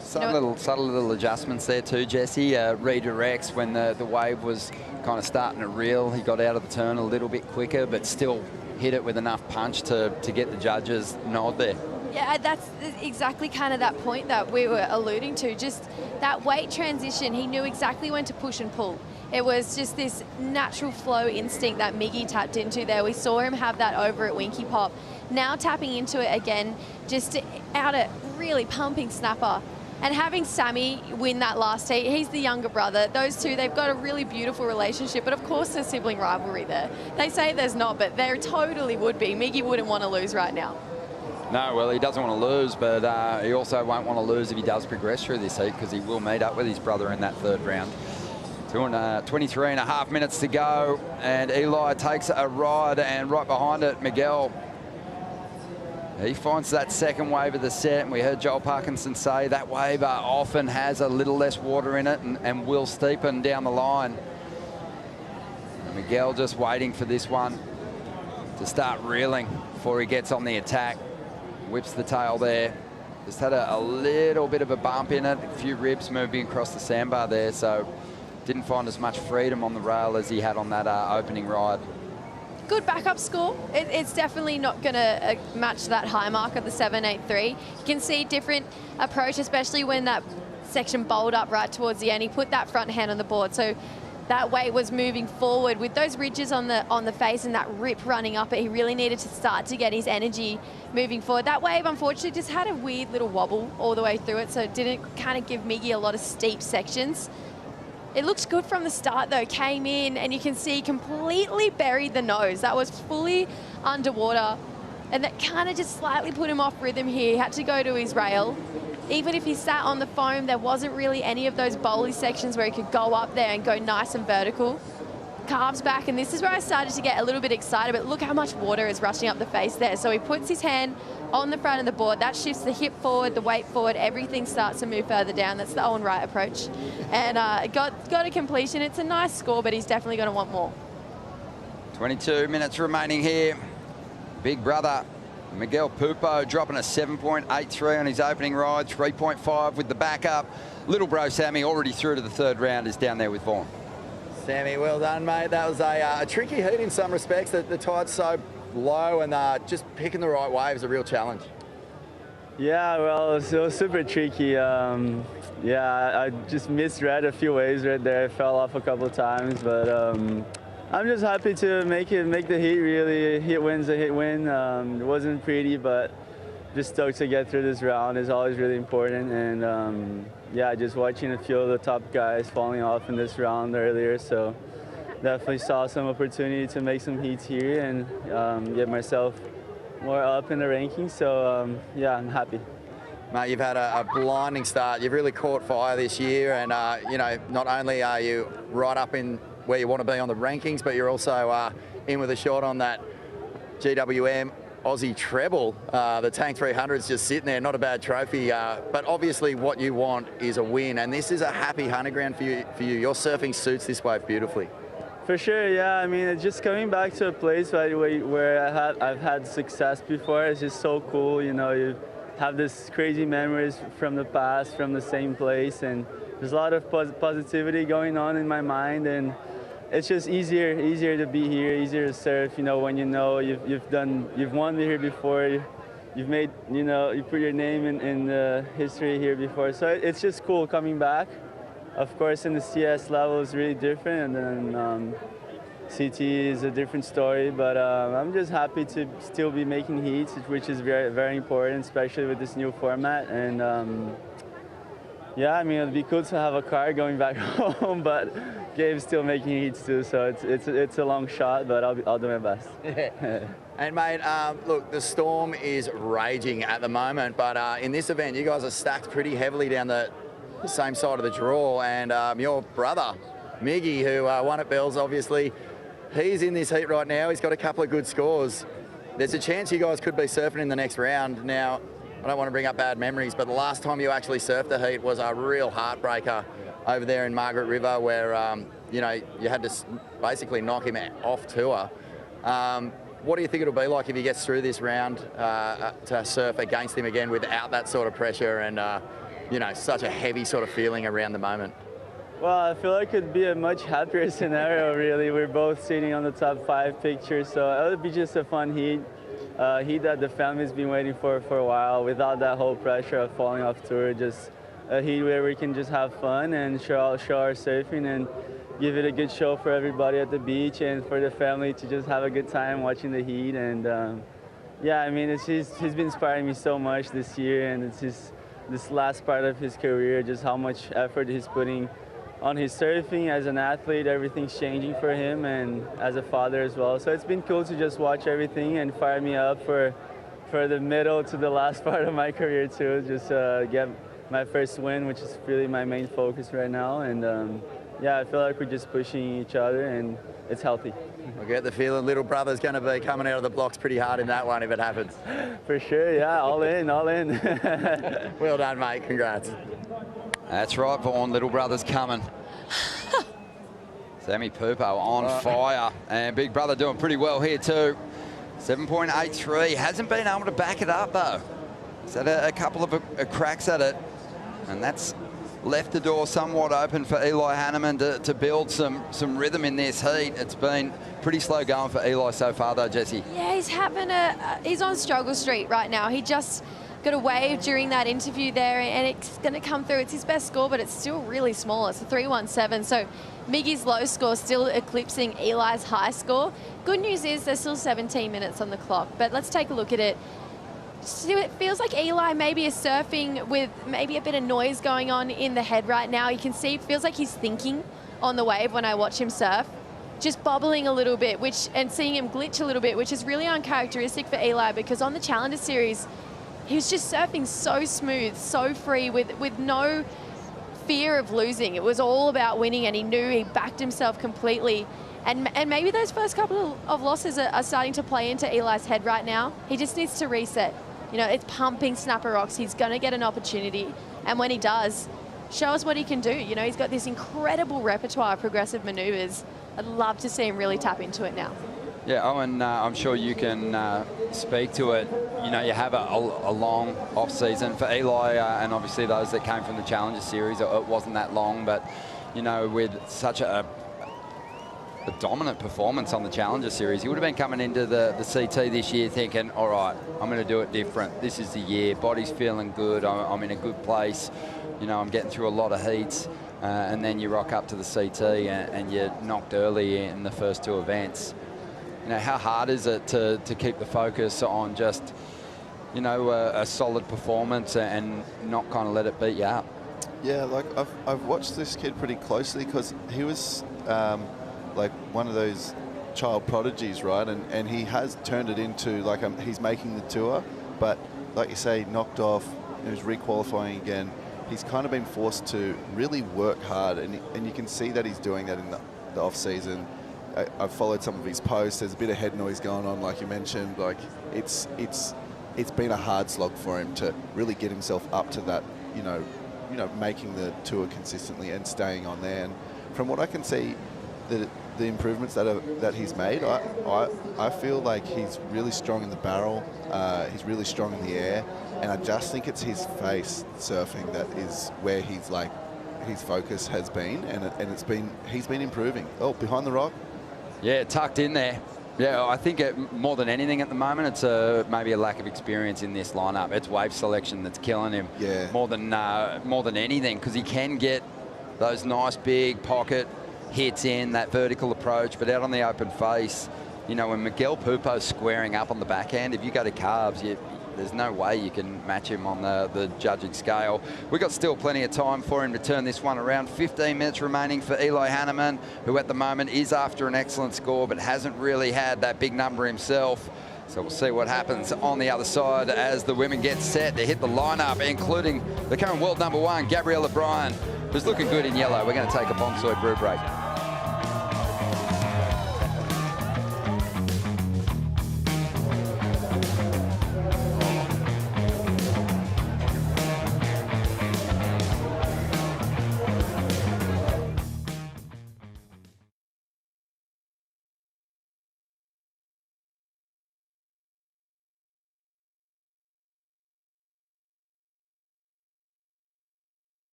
Subtle little adjustments there too, Jesse. Redirects when the wave was kind of starting to reel. He got out of the turn a little bit quicker, but still hit it with enough punch to get the judges' nod there. Yeah, that's exactly kind of that point that we were alluding to. Just that weight transition, he knew exactly when to push and pull. It was just this natural flow instinct that Miggy tapped into there. We saw him have that over at Winky Pop. Now tapping into it again, just out a really pumping snapper. And having Sammy win that last heat, he's the younger brother. Those two, they've got a really beautiful relationship, but of course there's sibling rivalry there. They say there's not, but there totally would be. Miggy wouldn't want to lose right now. No, well, he doesn't want to lose, but he also won't want to lose if he does progress through this heat, because he will meet up with his brother in that third round. 23.5 minutes to go, and Eli takes a ride, and right behind it, Miguel He finds that second wave of the set, and we heard Joel Parkinson say that wave often has a little less water in it and will steepen down the line. And Miguel just waiting for this one to start reeling before he gets on the attack. Whips the tail there. Just had a little bit of a bump in it, a few ribs moving across the sandbar there, so didn't find as much freedom on the rail as he had on that opening ride. Good backup score. It's definitely not going to match that high mark of the 7.83. You can see different approach, especially when that section bowled up right towards the end. He put that front hand on the board, so that weight was moving forward with those ridges on the face and that rip running up it. He really needed to start to get his energy moving forward. That wave, unfortunately, just had a weird little wobble all the way through it, so it didn't kind of give Miggy a lot of steep sections. It looks good from the start, though. Came in, and you can see completely buried the nose. That was fully underwater, and that kind of just slightly put him off rhythm here. He had to go to his rail. Even if he sat on the foam, there wasn't really any of those bowly sections where he could go up there and go nice and vertical. Calves back, and this is where I started to get a little bit excited, but look how much water is rushing up the face there. So he puts his hand on the front of the board. That shifts the hip forward, the weight forward, everything starts to move further down. That's the Owen Wright approach. And got a completion. It's a nice score, but he's definitely going to want more. 22 minutes remaining here. Big brother Miguel Pupo dropping a 7.83 on his opening ride, 3.5 with the backup. Little bro Sammy already through to the third round, is down there with Vaughan. Sammy, well done, mate. That was a tricky heat in some respects. The tide's so low, and just picking the right wave is a real challenge. Yeah, well, it was super tricky. Yeah, I just misread a few waves right there. I fell off a couple of times, but I'm just happy to make the heat. Really, hit win's a hit win. It wasn't pretty, but just stoked to get through this round is always really important. And yeah, just watching a few of the top guys falling off in this round earlier, so definitely saw some opportunity to make some heats here and get myself more up in the rankings. So yeah, I'm happy. Mate, you've had a blinding start. You've really caught fire this year, and you know, not only are you right up in where you want to be on the rankings, but you're also in with a shot on that GWM Aussie treble. The Tank 300 is just sitting there, not a bad trophy, but obviously what you want is a win, and this is a happy hunting ground for you. Your surfing suits this wave beautifully. For sure, yeah. I mean, it's just coming back to a place where I've had success before. It's just so cool, you know. You have this crazy memories from the past, from the same place, and there's a lot of positivity going on in my mind, and it's just easier to be here, easier to surf. You know, when you know you've won here before, you've made, you know, you put your name in the history here before. So it's just cool coming back. Of course, in the CS level is really different, and then CT is a different story. But I'm just happy to still be making heats, which is very, very important, especially with this new format. And yeah, I mean, it'd be cool to have a car going back home, but Gabe's still making heats too, so it's a long shot, but I'll do my best. And mate, look, the storm is raging at the moment, but in this event, you guys are stacked pretty heavily down the same side of the draw, and your brother, Miggy, who won at Bells, obviously, he's in this heat right now. He's got a couple of good scores. There's a chance you guys could be surfing in the next round. Now, I don't want to bring up bad memories, but the last time you actually surfed the heat was a real heartbreaker over there in Margaret River, where you know, you had to basically knock him off tour. What do you think it'll be like if he gets through this round to surf against him again without that sort of pressure and you know, such a heavy sort of feeling around the moment? Well, I feel like it'd be a much happier scenario, really. We're both sitting on the top 5 picture, so it would be just a fun heat. Heat that the family's been waiting for a while, without that whole pressure of falling off tour. Just a heat where we can just have fun and show our surfing and give it a good show for everybody at the beach and for the family to just have a good time watching the heat. And yeah, I mean, he's been inspiring me so much this year, and it's this last part of his career, just how much effort he's putting on his surfing. As an athlete, everything's changing for him, and as a father as well. So it's been cool to just watch everything and fire me up for the middle to the last part of my career too. Just get my first win, which is really my main focus right now. And yeah, I feel like we're just pushing each other and it's healthy. I get the feeling little brother's going to be coming out of the blocks pretty hard in that one if it happens. For sure, yeah, all in, all in. Well done, mate. Congrats. That's right, Vaughan. Little brother's coming. Sammy Pupo on fire. And big brother doing pretty well here too. 7.83. Hasn't been able to back it up though. He's had a couple of cracks at it. And that's left the door somewhat open for Eli Hanneman to build some rhythm in this heat. It's been pretty slow going for Eli so far though, Jessie. Yeah, he's having he's on struggle street right now. He just got a wave during that interview there, and it's going to come through. It's his best score, but it's still really small. It's a 3.17. So Miggy's low score still eclipsing Eli's high score. Good news is there's still 17 minutes on the clock, but let's take a look at it. So it feels like Eli maybe is surfing with maybe a bit of noise going on in the head right now. You can see it feels like he's thinking on the wave when I watch him surf. Just bobbling a little bit, and seeing him glitch a little bit, which is really uncharacteristic for Eli, because on the Challenger Series, he was just surfing so smooth, so free, with no fear of losing. It was all about winning, and he knew he backed himself completely. And maybe those first couple of losses are starting to play into Eli's head right now. He just needs to reset. You know, it's pumping snapper rocks. He's going to get an opportunity. And when he does, show us what he can do. You know, he's got this incredible repertoire of progressive maneuvers. I'd love to see him really tap into it now. Yeah, Owen, I'm sure you can speak to it. You know, you have a long off-season for Eli, and obviously those that came from the Challenger Series, it wasn't that long, but, you know, with such a dominant performance on the Challenger Series, he would have been coming into the CT this year thinking, all right, I'm going to do it different. This is the year. Body's feeling good. I'm in a good place. You know, I'm getting through a lot of heats. And then you rock up to the CT and you're knocked early in the first two events. You know, how hard is it to keep the focus on just, you know, a solid performance and not kind of let it beat you up? Yeah, like I've watched this kid pretty closely because he was like one of those child prodigies, right? And he has turned it into like he's making the tour, but like you say, knocked off. He was requalifying again. He's kind of been forced to really work hard, and you can see that he's doing that in the off season. I've followed some of his posts. There's a bit of head noise going on, like you mentioned. Like it's been a hard slog for him to really get himself up to that, you know, making the tour consistently and staying on there. And from what I can see, the improvements that he's made, I feel like he's really strong in the barrel. He's really strong in the air, and I just think it's his face surfing that is where he's like his focus has been, and he's been improving. Oh, behind the rock. Yeah, tucked in there. Yeah, I think more than anything at the moment, it's maybe a lack of experience in this lineup. It's wave selection that's killing him. Yeah. More than anything, because he can get those nice big pocket hits in that vertical approach, but out on the open face, you know, when Miguel Pupo's squaring up on the backhand, if you go to carbs, there's no way you can match him on the judging scale. We've got still plenty of time for him to turn this one around. 15 minutes remaining for Eli Hanneman, who at the moment is after an excellent score, but hasn't really had that big number himself. So we'll see what happens on the other side as the women get set to hit the lineup, including the current world #1, Gabriella Bryan, who's looking good in yellow. We're going to take a Bonsoy brew break.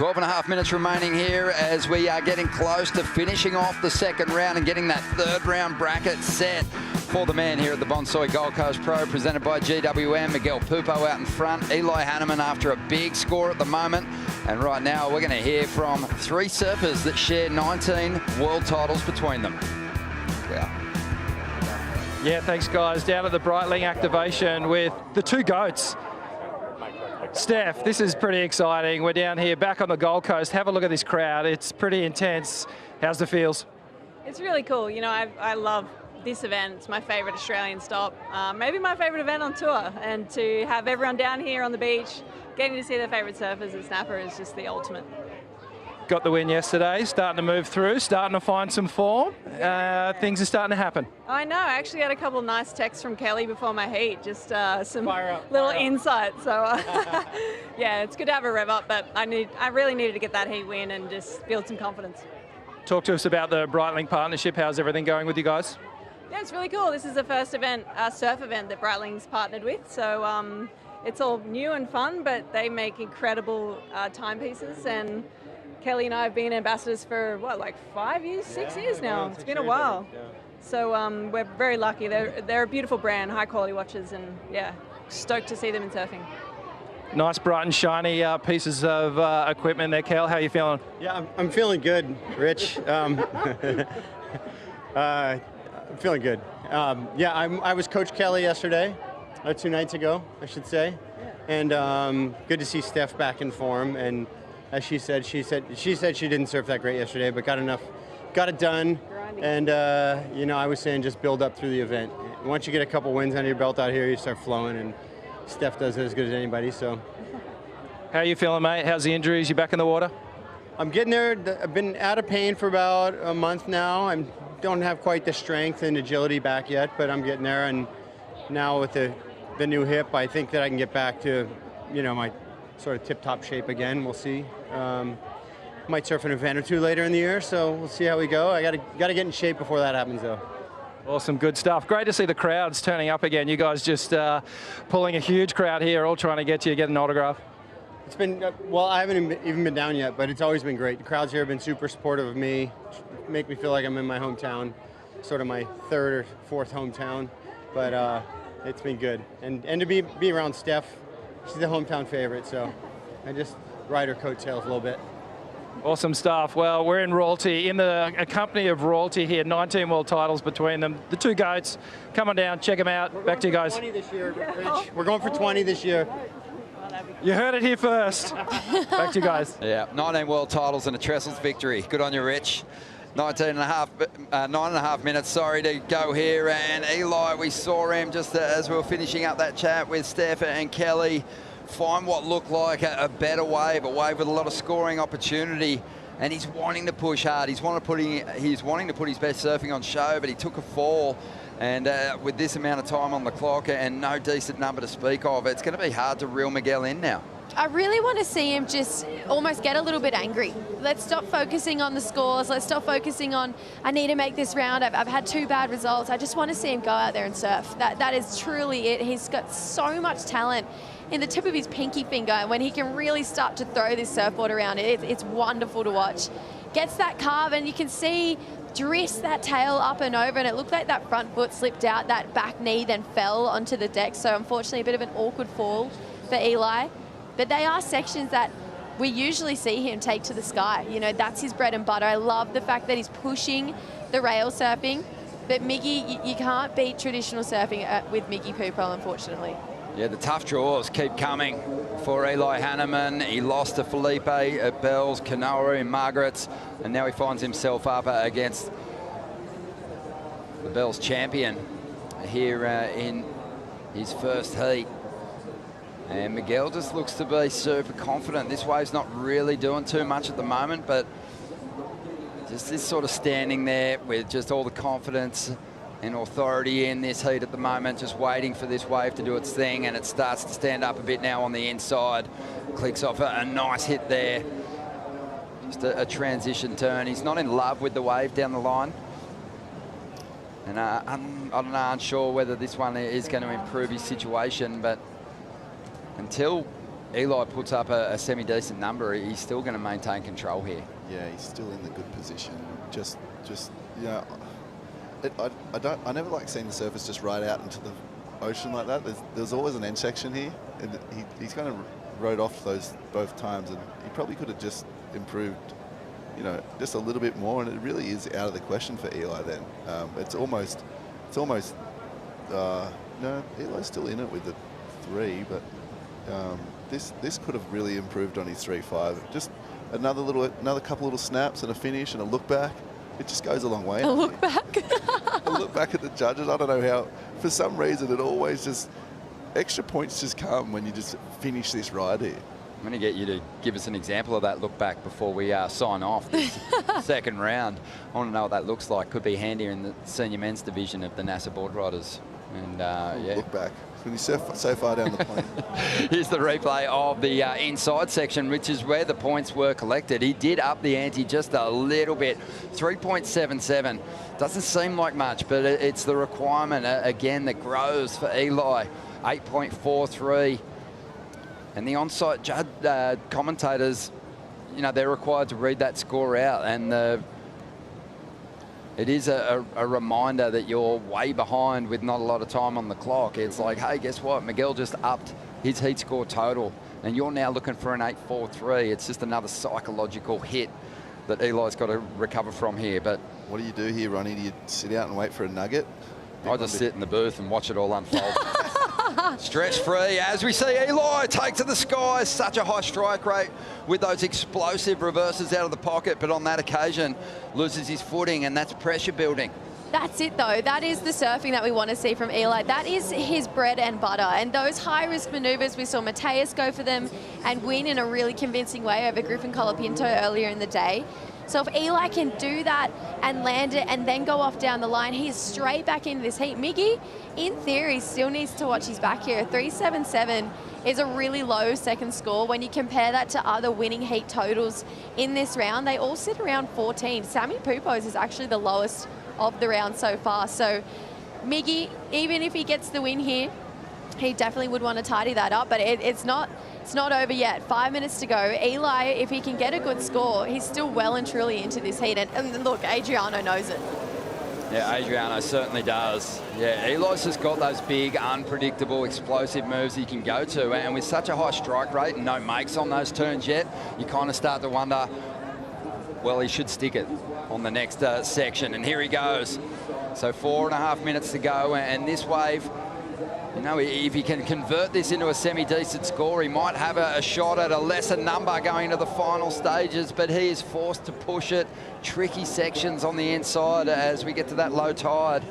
12.5 minutes remaining here as we are getting close to finishing off the second round and getting that third round bracket set for the man here at the Bonsoy Gold Coast Pro, presented by GWM. Miguel Pupo out in front. Eli Hanneman after a big score at the moment. And right now we're going to hear from 3 surfers that share 19 world titles between them. Yeah, thanks guys. Down at the Breitling activation with the 2 goats. Steph, this is pretty exciting. We're down here back on the Gold Coast. Have a look at this crowd. It's pretty intense. How's the feels? It's really cool. You know, I love this event. It's my favourite Australian stop. Maybe my favourite event on tour. And to have everyone down here on the beach, getting to see their favourite surfers at Snapper is just the ultimate. Got the win yesterday, starting to move through, starting to find some form. Things are starting to happen. I know. I actually had a couple of nice texts from Kelly before my heat, just some little insight. So, yeah, it's good to have a rev up, but I really needed to get that heat win and just build some confidence. Talk to us about the Breitling partnership. How's everything going with you guys? Yeah, it's really cool. This is the first event, surf event that Breitling's partnered with. So it's all new and fun, but they make incredible timepieces. And Kelly and I have been ambassadors for, what, like 5 years, 6 years now? It's been a while. Yeah. So we're very lucky. They're a beautiful brand, high quality watches, and yeah, stoked to see them in surfing. Nice, bright and shiny pieces of equipment there, Kel. How are you feeling? Yeah, I'm feeling good, Rich. I'm feeling good. Yeah, I was Coach Kelly yesterday, 2 nights ago, I should say. And good to see Steph back in form. And as she said she didn't surf that great yesterday, but got it done. And you know, I was saying just build up through the event. Once you get a couple wins under your belt out here, you start flowing, and Steph does it as good as anybody. So, how are you feeling, mate? How's the injuries? You back in the water? I'm getting there. I've been out of pain for about a month now. I don't have quite the strength and agility back yet, but I'm getting there. And now with the new hip, I think that I can get back to, you know, my sort of tip-top shape again. We'll see. Might surf an event or 2 later in the year, so we'll see how we go. I gotta get in shape before that happens, though. Awesome, good stuff. Great to see the crowds turning up again. You guys just pulling a huge crowd here, all trying to get you, get an autograph. It's been, well, I haven't even been down yet, but it's always been great. The crowds here have been super supportive of me, make me feel like I'm in my hometown, sort of my 3rd or 4th hometown, but it's been good. And to be around Steph, she's the hometown favorite, so I just ride her coattails a little bit. Awesome stuff. Well, we're in royalty, in a company of royalty here, 19 world titles between them. The 2 goats, come on down, check them out. Back to you guys. 20 this year, Rich. We're going for 20 this year. You heard it here first. Back to you guys. Yeah, 19 world titles and a Trestles victory. Good on you, Rich. 9.5 minutes, sorry, to go here. And Eli, we saw him just as we were finishing up that chat with Steph and Kelly, find what looked like a better wave, a wave with a lot of scoring opportunity. And he's wanting to push hard. He's wanting to put his best surfing on show, but he took a fall. And with this amount of time on the clock and no decent number to speak of, it's going to be hard to reel Miguel in now. I really want to see him just almost get a little bit angry. Let's stop focusing on the scores. Let's stop focusing on, I need to make this round. I've had 2 bad results. I just want to see him go out there and surf. That is truly it. He's got so much talent in the tip of his pinky finger, and when he can really start to throw this surfboard around, it's wonderful to watch. Gets that carve, and you can see drifts that tail up and over, and it looked like that front foot slipped out, that back knee then fell onto the deck. So unfortunately a bit of an awkward fall for Eli. But they are sections that we usually see him take to the sky. You know, that's his bread and butter. I love the fact that he's pushing the rail surfing. But Miggy, you can't beat traditional surfing with Miggy Pupo, unfortunately. Yeah, the tough draws keep coming for Eli Hanneman. He lost to Felipe at Bells, Kanoa and Margaret's, and now he finds himself up against the Bells champion here in his first heat. And Miguel just looks to be super confident. This wave's not really doing too much at the moment, but just this sort of standing there with just all the confidence and authority in this heat at the moment, just waiting for this wave to do its thing, and it starts to stand up a bit now on the inside. Clicks off a nice hit there. Just a transition turn. He's not in love with the wave down the line. And I'm unsure whether this one is going to improve his situation, but until Eli puts up a semi-decent number, he's still going to maintain control here. Yeah, he's still in the good position. Just you know, I never like seeing the surface just right out into the ocean like that. There's always an end section here, and he's kind of rode off those both times, and he probably could have just improved, you know, just a little bit more, and it really is out of the question for Eli then. It's almost no, Eli's still in it with the 3, but this could have really improved on his 3.5. Just another couple little snaps and a finish and a look back. It just goes a long way. A look back. A look back at the judges. I don't know how. For some reason, it always just extra points just come when you just finish this ride here. I'm going to get you to give us an example of that look back before we sign off this second round. I want to know what that looks like. Could be handy in the senior men's division of the NASA board riders. And yeah. Look back. When you surf so far down the plane. Here's the replay of the inside section, which is where the points were collected. He did up the ante just a little bit. 3.77. Doesn't seem like much, but it's the requirement, again, that grows for Eli. 8.43. And the on-site commentators, you know, they're required to read that score out. And it is a reminder that you're way behind with not a lot of time on the clock. It's like, hey, guess what? Miguel just upped his heat score total, and you're now looking for an 8.43. It's just another psychological hit that Eli's got to recover from here. But what do you do here, Ronnie? Do you sit out and wait for a nugget? I just sit in the booth and watch it all unfold. Stretch free as we see Eli take to the sky. Such a high strike rate with those explosive reverses out of the pocket, but on that occasion loses his footing, and that's pressure building. That's it though. That is the surfing that we want to see from Eli. That is his bread and butter. And those high-risk maneuvers, we saw Mateus go for them and win in a really convincing way over Griffin Colapinto earlier in the day. So if Eli can do that and land it and then go off down the line, he's straight back into this heat. Miggy, in theory, still needs to watch his back here. 3.77 is a really low second score. When you compare that to other winning heat totals in this round, they all sit around 14. Sammy Pupos is actually the lowest of the round so far. So Miggy, even if he gets the win here, he definitely would want to tidy that up, but it's not over yet. 5 minutes to go. Eli, if he can get a good score, he's still well and truly into this heat. And look, Adriano knows it. Yeah, Adriano certainly does. Yeah, Eli's just got those big, unpredictable, explosive moves he can go to. And with such a high strike rate and no makes on those turns yet, you kind of start to wonder, well, he should stick it on the next section. And here he goes. So 4.5 minutes to go, and this wave, you know, if he can convert this into a semi-decent score, he might have a shot at a lesser number going into the final stages, but he is forced to push it. Tricky sections on the inside as we get to that low tide.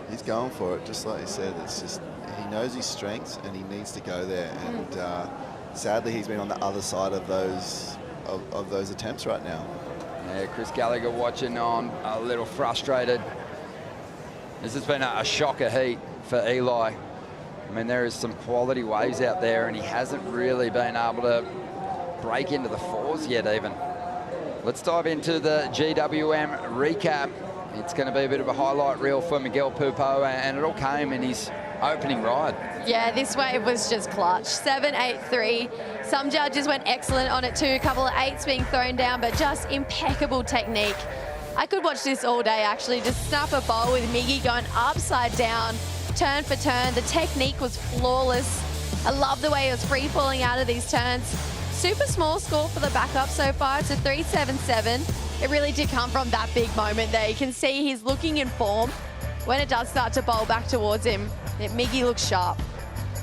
He's going for it, just like you said. It's just, he knows his strengths and he needs to go there. And sadly, he's been on the other side of those attempts right now. Yeah, Chris Gallagher watching on, a little frustrated. This has been a shocker heat for Eli. I mean, there is some quality waves out there, and he hasn't really been able to break into the fours yet even. Let's dive into the GWM recap. It's going to be a bit of a highlight reel for Miguel Pupo, and it all came in his opening ride. Yeah, this wave was just clutch. 7.83. Some judges went excellent on it too. A couple of 8s being thrown down, but just impeccable technique. I could watch this all day, actually. Just snap a bowl with Miggy going upside down, turn for turn. The technique was flawless. I love the way it was free falling out of these turns. Super small score for the backup so far. It's a 3.77. It really did come from that big moment there. You can see he's looking in form. When it does start to bowl back towards him, Miggy looks sharp.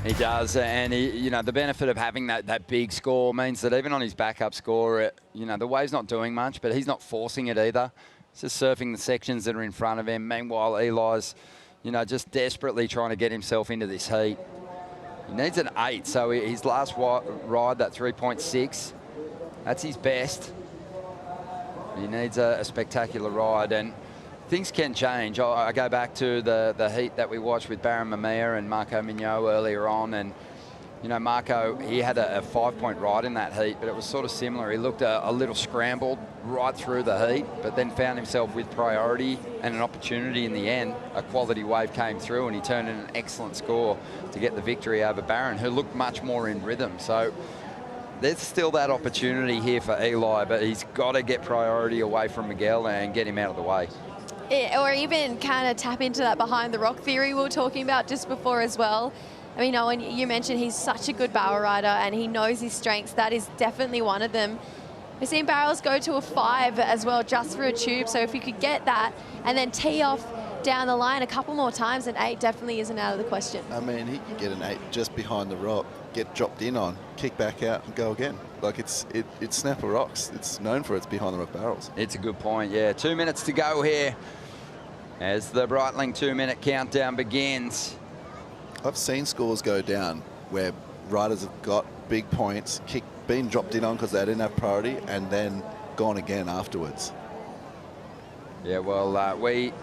He does, and he, you know, the benefit of having that big score means that even on his backup score, you know, the wave's not doing much, but he's not forcing it either. He's just surfing the sections that are in front of him. Meanwhile, Eli's, you know, just desperately trying to get himself into this heat. He needs an 8, so his last ride, that 3.6, that's his best. He needs a spectacular ride, and things can change. I go back to the heat that we watched with Barron Mamiya and Marco Mignot earlier on, and You know, Marco, he had a 5-point ride in that heat, but it was sort of similar. He looked a little scrambled right through the heat, but then found himself with priority and an opportunity in the end. A quality wave came through, and he turned in an excellent score to get the victory over Barron, who looked much more in rhythm. So there's still that opportunity here for Eli, but he's got to get priority away from Miguel and get him out of the way. Or even kind of tap into that behind the rock theory we were talking about just before as well. I mean, Owen, you mentioned he's such a good barrel rider and he knows his strengths. That is definitely one of them. We've seen barrels go to a 5 as well just for a tube. So if you could get that and then tee off down the line a couple more times, an 8 definitely isn't out of the question. I mean, he can get an 8 just behind the rock, get dropped in on, kick back out and go again. Like it's Snapper Rocks. It's known for its behind the rock barrels. It's a good point, yeah. 2 minutes to go here as the Breitling 2-minute countdown begins. I've seen scores go down where riders have got big points, been dropped in on because they didn't have priority, and then gone again afterwards. Yeah, well, we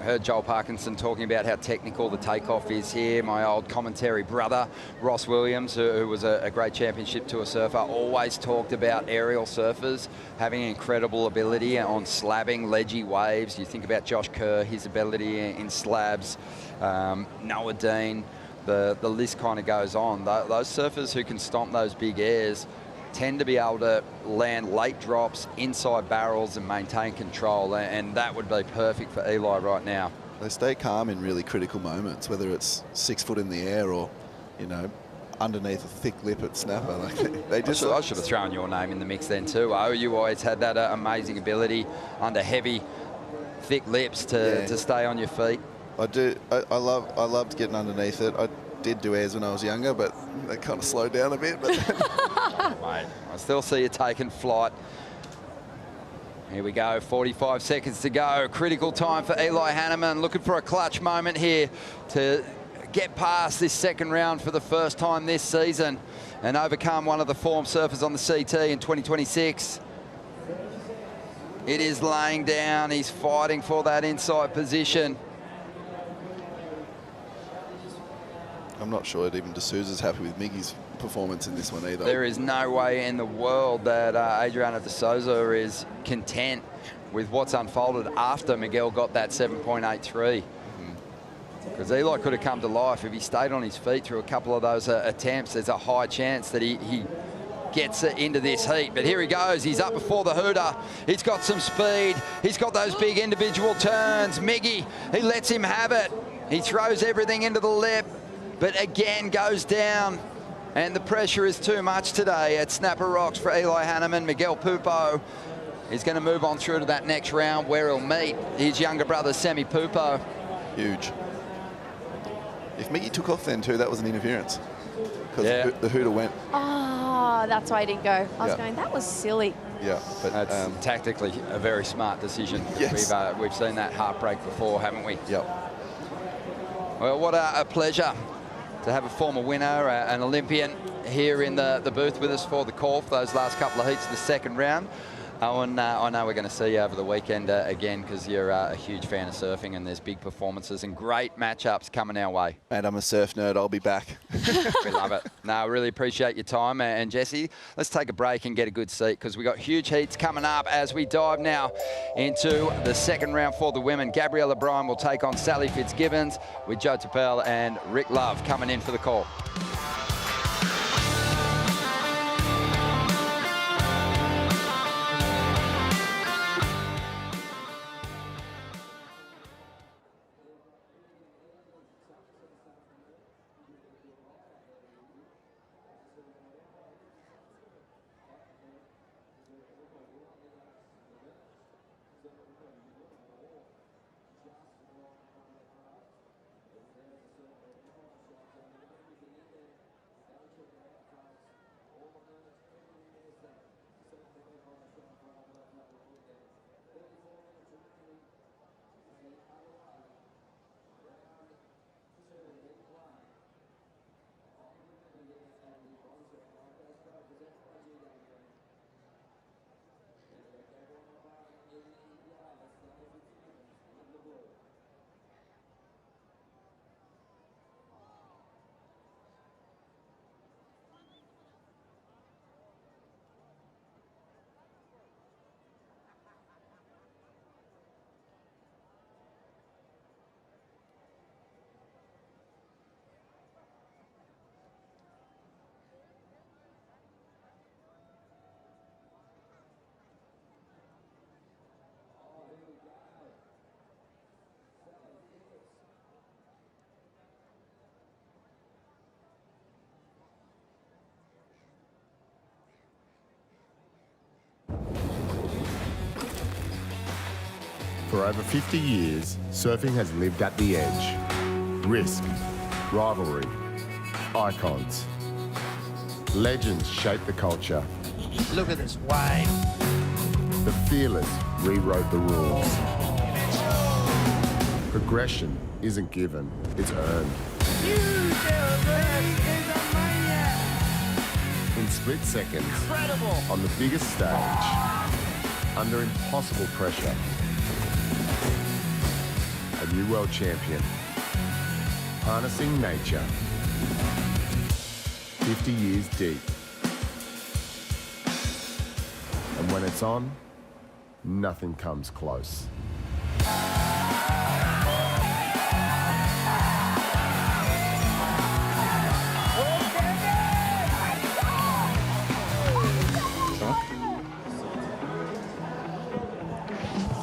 heard Joel Parkinson talking about how technical the takeoff is here. My old commentary brother, Ross Williams, who was a great championship tour surfer, always talked about aerial surfers having incredible ability on slabbing, ledgy waves. You think about Josh Kerr, his ability in slabs, Noah Dean, the list kind of goes on. Those surfers who can stomp those big airs tend to be able to land late drops inside barrels and maintain control, and that would be perfect for Eli right now. They stay calm in really critical moments, whether it's 6 foot in the air or, you know, underneath a thick lip at Snapper. Like they just. I should have thrown your name in the mix then too. Oh, you always had that amazing ability under heavy, thick lips to stay on your feet. I do. I loved getting underneath it. I did do airs when I was younger, but they kind of slowed down a bit. But Mate, I still see you taking flight. Here we go, 45 seconds to go. Critical time for Eli Hanneman, looking for a clutch moment here to get past this second round for the first time this season and overcome one of the form surfers on the CT in 2026. It is laying down. He's fighting for that inside position. I'm not sure that even D'Souza's happy with Miggy's performance in this one either. There is no way in the world that Adriano de Souza is content with what's unfolded after Miguel got that 7.83. Because Eli could have come to life if he stayed on his feet through a couple of those attempts. There's a high chance that he gets into this heat. But here he goes. He's up before the hooter. He's got some speed. He's got those big individual turns. Miggy, he lets him have it. He throws everything into the lip, but again goes down. And the pressure is too much today at Snapper Rocks for Eli Hanneman. Miguel Pupo is going to move on through to that next round where he'll meet his younger brother, Sammy Pupo. Huge. If Miggy took off then too, that was an interference. Because the hooter went. Oh, that's why I didn't go. I was going, that was silly. Yeah, but that's tactically a very smart decision. Yes. We've seen that heartbreak before, haven't we? Yep. Well, what a pleasure to have a former winner, an Olympian, here in the booth with us for the call for those last couple of heats of the second round. Owen, I know we're going to see you over the weekend again because you're a huge fan of surfing and there's big performances and great matchups coming our way. And I'm a surf nerd. I'll be back. We love it. No, I really appreciate your time. And Jesse, let's take a break and get a good seat because we've got huge heats coming up as we dive now into the second round for the women. Gabriella Bryan will take on Sally Fitzgibbons with Joe Tapel and Rick Love coming in for the call. For over 50 years, surfing has lived at the edge. Risk, rivalry, icons. Legends shape the culture. Look at this wave. The fearless rewrote the rules. Progression isn't given, it's earned. In split seconds, incredible, on the biggest stage, under impossible pressure, a new world champion, harnessing nature, 50 years deep. And when it's on, nothing comes close.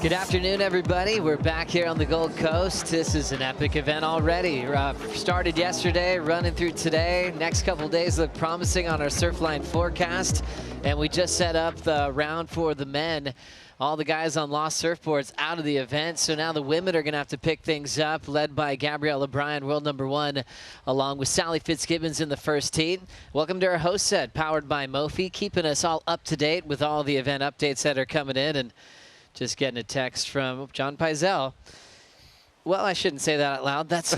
Good afternoon, everybody. We're back here on the Gold Coast. This is an epic event already. Started yesterday, running through today. Next couple days look promising on our Surfline forecast. And we just set up the round for the men. All the guys on lost surfboards out of the event. So now the women are going to have to pick things up, led by Gabrielle O'Brien, world #1, along with Sally Fitzgibbons in the first heat. Welcome to our host set, powered by Mophie, keeping us all up to date with all the event updates that are coming in. And just getting a text from John Pizell. Well, I shouldn't say that out loud. That's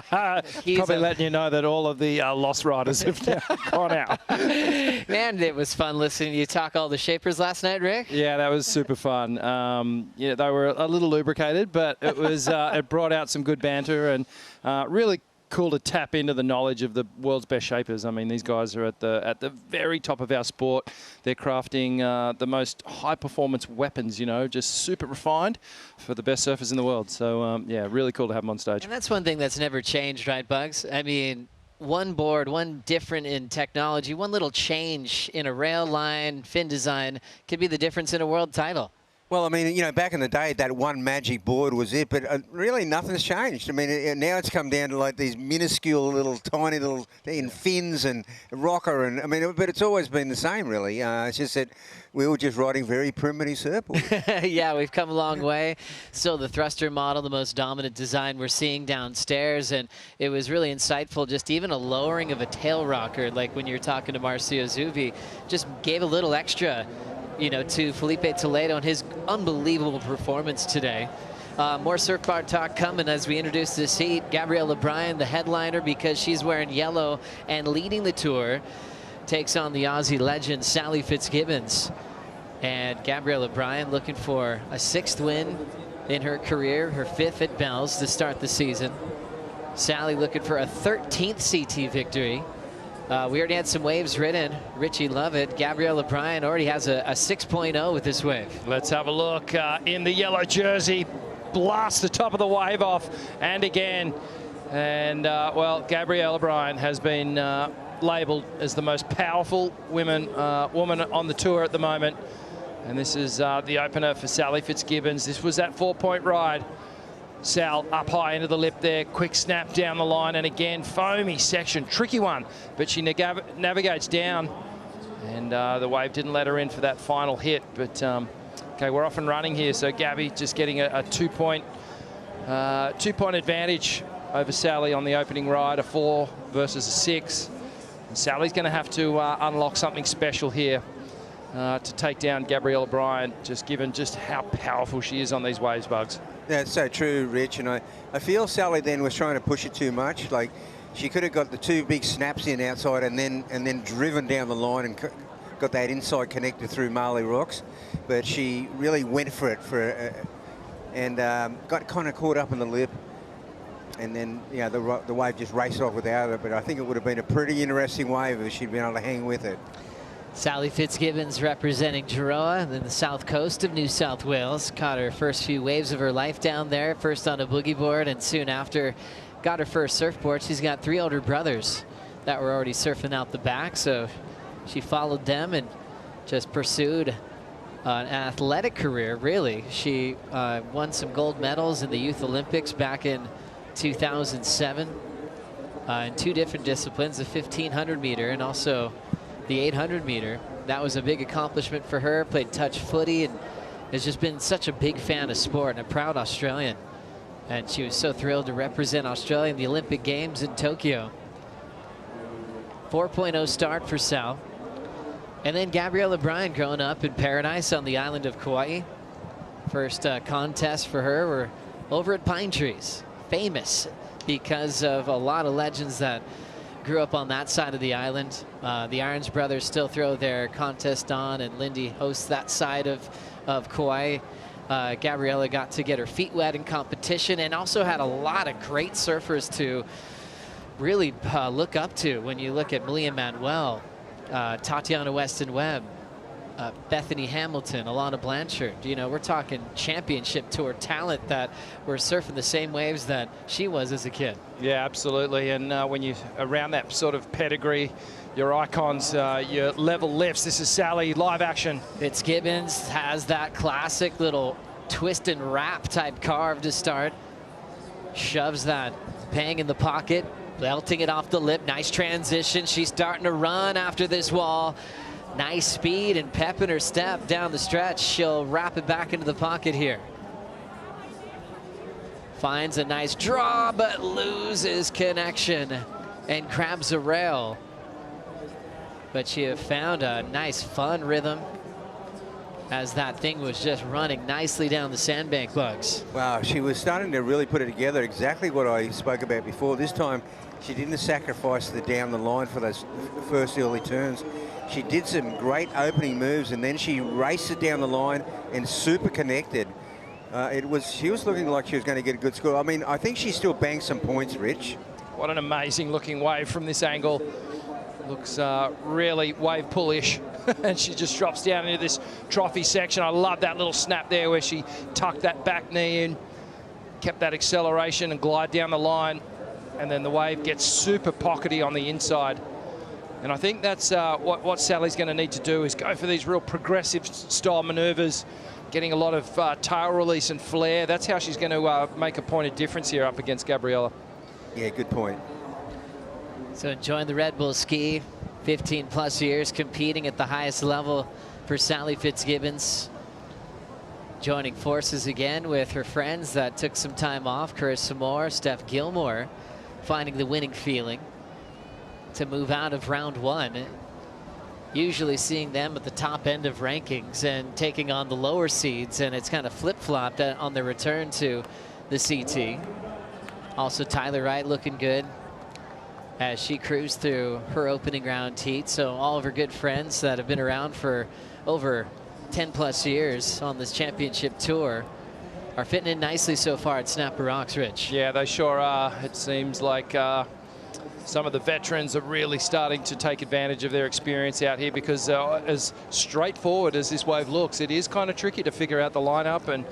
probably letting you know that all of the lost riders have gone out. Man, it was fun listening to you talk all the shapers last night, Rick. Yeah, that was super fun. Yeah, they were a little lubricated, but it was it brought out some good banter and really cool to tap into the knowledge of the world's best shapers. I mean, these guys are at the very top of our sport. They're crafting the most high-performance weapons, you know, just super refined for the best surfers in the world. So, yeah, really cool to have them on stage. And that's one thing that's never changed, right, Bugs? I mean, one board, one different in technology, one little change in a rail line, fin design could be the difference in a world title. Well, I mean, you know, back in the day, that one magic board was it, but really nothing's changed. I mean, now it's come down to like these minuscule little, tiny little fins and rocker, and I mean, but it's always been the same, really. It's just that we were just riding very primitive surfboards. Yeah, we've come a long way. Still the thruster model, the most dominant design we're seeing downstairs, and it was really insightful. Just even a lowering of a tail rocker, like when you're talking to Marcio Zubi, just gave a little extra, you know, to Felipe Toledo and his unbelievable performance today. More surfboard talk coming as we introduce this heat. Gabrielle O'Brien, the headliner, because she's wearing yellow and leading the tour, takes on the Aussie legend Sally Fitzgibbons. And Gabrielle O'Brien looking for a 6th win in her career, her 5th at Bell's to start the season. Sally looking for a 13th CT victory. We already had some waves ridden. Richie Lovett. Gabrielle O'Brien already has a 6.0 with this wave. Let's have a look in the yellow jersey. Blast the top of the wave off. And again. And, well, Gabrielle O'Brien has been labelled as the most powerful woman on the tour at the moment. And this is the opener for Sally Fitzgibbons. This was that 4-point ride. Sal up high into the lip there, quick snap down the line, and again, foamy section, tricky one, but she navigates down, and the wave didn't let her in for that final hit. But okay, we're off and running here, so Gabby just getting a 2-point advantage over Sally on the opening ride, a 4 versus a 6. And Sally's going to have to unlock something special here to take down Gabrielle O'Brien, just given just how powerful she is on these waves, Bugs. That's so true, Rich. And I feel Sally then was trying to push it too much. Like she could have got the 2 big snaps in outside and then driven down the line and got that inside connected through Marley Rocks. But she really went for it and got kind of caught up in the lip. And then, you know, the wave just raced off without her. But I think it would have been a pretty interesting wave if she'd been able to hang with it. Sally Fitzgibbons representing Geroa and then the south coast of New South Wales. Caught her first few waves of her life down there, first on a boogie board, and soon after got her first surfboard. She's got 3 older brothers that were already surfing out the back, so she followed them and just pursued an athletic career, really. She won some gold medals in the Youth Olympics back in 2007 in 2 different disciplines, the 1500 meter and also the 800 meter. That was a big accomplishment for her. Played touch footy and has just been such a big fan of sport and a proud Australian. And she was so thrilled to represent Australia in the Olympic Games in Tokyo. 4.0 start for Sal. And then Gabriella Bryan growing up in paradise on the island of Kauai. First contest for her were over at Pine Trees. Famous because of a lot of legends that grew up on that side of the island. The Irons brothers still throw their contest on, and Lindy hosts that side of Kauai. Gabriella got to get her feet wet in competition and also had a lot of great surfers to really look up to when you look at Malia Manuel, Tatiana Weston-Webb, Bethany Hamilton, Alana Blanchard. You know, we're talking championship tour talent that were surfing the same waves that she was as a kid. Yeah, absolutely. And when you around that sort of pedigree, your icons, your level lifts. This is Sally, live action. Fitzgibbons has that classic little twist and wrap type carve to start. Shoves that pang in the pocket, belting it off the lip. Nice transition. She's starting to run after this wall. Nice speed and pep in her step down the stretch. She'll wrap it back into the pocket here. Finds a nice draw, but loses connection and grabs a rail. But she have found a nice fun rhythm as that thing was just running nicely down the sandbank bugs. Wow, she was starting to really put it together, exactly what I spoke about before. This time, she didn't sacrifice the down the line for those first early turns. She did some great opening moves, and then she raced it down the line and super connected. She was looking like she was going to get a good score. I mean, I think she still banked some points, Rich. What an amazing looking wave from this angle. Looks really wave pull-ish. And she just drops down into this trophy section. I love that little snap there where she tucked that back knee in, kept that acceleration and glide down the line. And then the wave gets super pockety on the inside. And I think that's what Sally's going to need to do, is go for these real progressive style maneuvers, getting a lot of tail release and flare. That's how she's going to make a point of difference here up against Gabriella. Yeah, good point. So enjoying the Red Bull ski, 15 plus years competing at the highest level for Sally Fitzgibbons. Joining forces again with her friends that took some time off, Carissa Moore, Steph Gilmore, finding the winning feeling to move out of round one. Usually seeing them at the top end of rankings and taking on the lower seeds, and it's kind of flip-flopped on their return to the CT. Also Tyler Wright looking good as she cruised through her opening round heat. So all of her good friends that have been around for over 10 plus years on this championship tour are fitting in nicely so far at Snapper Rocks, Rich. Yeah, they sure are. It seems like some of the veterans are really starting to take advantage of their experience out here, because as straightforward as this wave looks, it is kind of tricky to figure out the lineup, and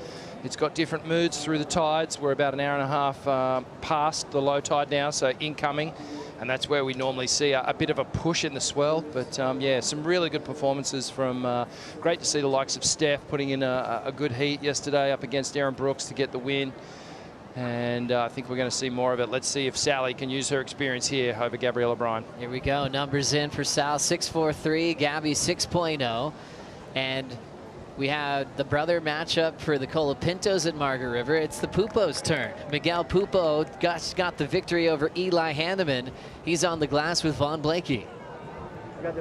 it's got different moods through the tides. We're about an hour and a half past the low tide now, so incoming. And that's where we normally see a bit of a push in the swell. But yeah, some really good performances from, great to see the likes of Steph putting in a good heat yesterday up against Erin Brooks to get the win. And I think we're going to see more of it. Let's see if Sally can use her experience here over Gabriella Bryan. Here we go. Numbers in for Sal, 6.43, Gabby 6.0. And we had the brother matchup for the Colapintos at Margaret River. It's the Pupo's turn. Miguel Pupo got the victory over Eli Hanneman. He's on the glass with Vaughn Blakey.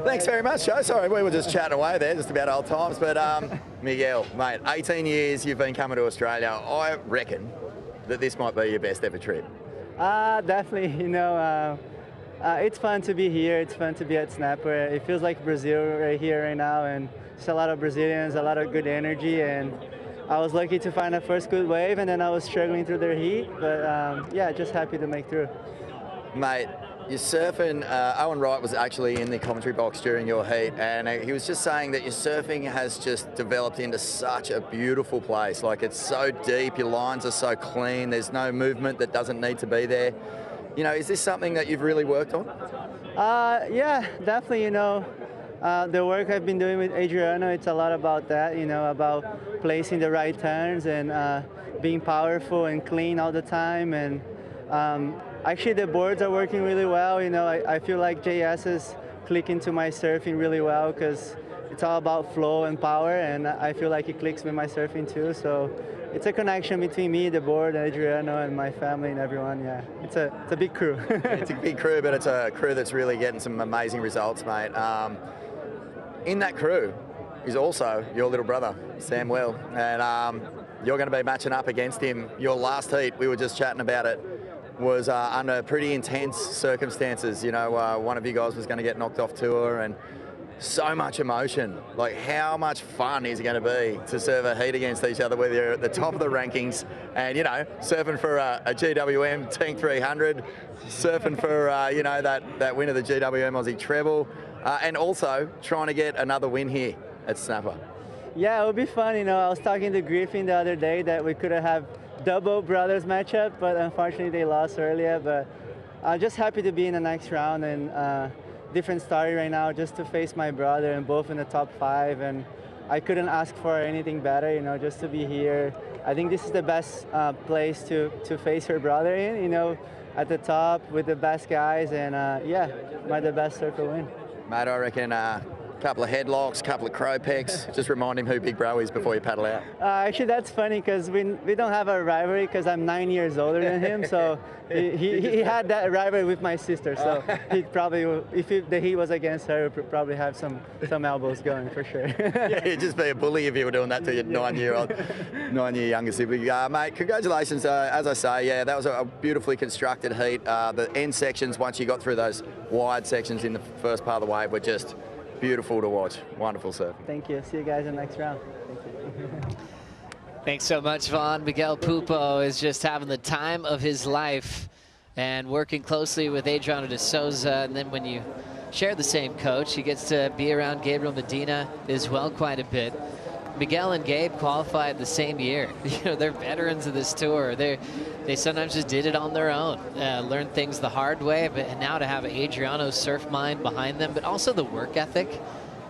Thanks very much, Joe. Sorry, we were just chatting away there, just about old times. But Miguel, mate, 18 years you've been coming to Australia. I reckon that this might be your best ever trip. Definitely. You know, it's fun to be here. It's fun to be at Snapper. It feels like Brazil right here right now, and just a lot of Brazilians, a lot of good energy, and I was lucky to find a first good wave, and then I was struggling through their heat, but yeah, just happy to make through. Mate, you're surfing, Owen Wright was actually in the commentary box during your heat, and he was just saying that your surfing has just developed into such a beautiful place. Like, it's so deep, your lines are so clean, there's no movement that doesn't need to be there. You know, is this something that you've really worked on? Yeah, definitely, you know. The work I've been doing with Adriano, it's a lot about that, you know, about placing the right turns and being powerful and clean all the time. And actually the boards are working really well. You know, I feel like JS is clicking to my surfing really well, because it's all about flow and power, and I feel like it clicks with my surfing too. So it's a connection between me, the board, Adriano, and my family and everyone. Yeah, it's a big crew. It's a big crew, but it's a crew that's really getting some amazing results, mate. In that crew is also your little brother, Sam Will, and you're going to be matching up against him. Your last heat, we were just chatting about it, was under pretty intense circumstances. You know, one of you guys was going to get knocked off tour, and so much emotion. Like, how much fun is it going to be to serve a heat against each other, whether you're at the top of the rankings and, you know, surfing for a GWM Tank 300, surfing for, you know, that win of the GWM Aussie treble, and also trying to get another win here at Snapper. Yeah, it would be fun. You know, I was talking to Griffin the other day that we could have double brothers matchup, but unfortunately they lost earlier. But I'm just happy to be in the next round, and different story right now, just to face my brother and both in the top 5, and I couldn't ask for anything better, you know, just to be here. I think this is the best place to face her brother in, you know, at the top with the best guys, and yeah, might the best surfer win. Mate, I reckon couple of headlocks, couple of crow pecks. Just remind him who Big Bro is before you paddle out. Actually, that's funny because we don't have a rivalry because I'm 9 years older than him. So he had that rivalry with my sister. So he'd probably, if the heat was against her, would probably have some elbows going for sure. Yeah, you'd just be a bully if you were doing that to your 9-year younger sibling. Mate, congratulations. As I say, yeah, that was a beautifully constructed heat. The end sections, once you got through those wide sections in the first part of the wave, were just beautiful to watch. Wonderful surf. Thank you. See you guys in the next round. Thank you. Thanks so much, Vaughn. Miguel Pupo is just having the time of his life and working closely with Adriano de Souza. And then when you share the same coach, he gets to be around Gabriel Medina as well quite a bit. Miguel and Gabe qualified the same year. You know, they're veterans of this tour. They sometimes just did it on their own, learned things the hard way, and now to have Adriano's surf mind behind them, but also the work ethic.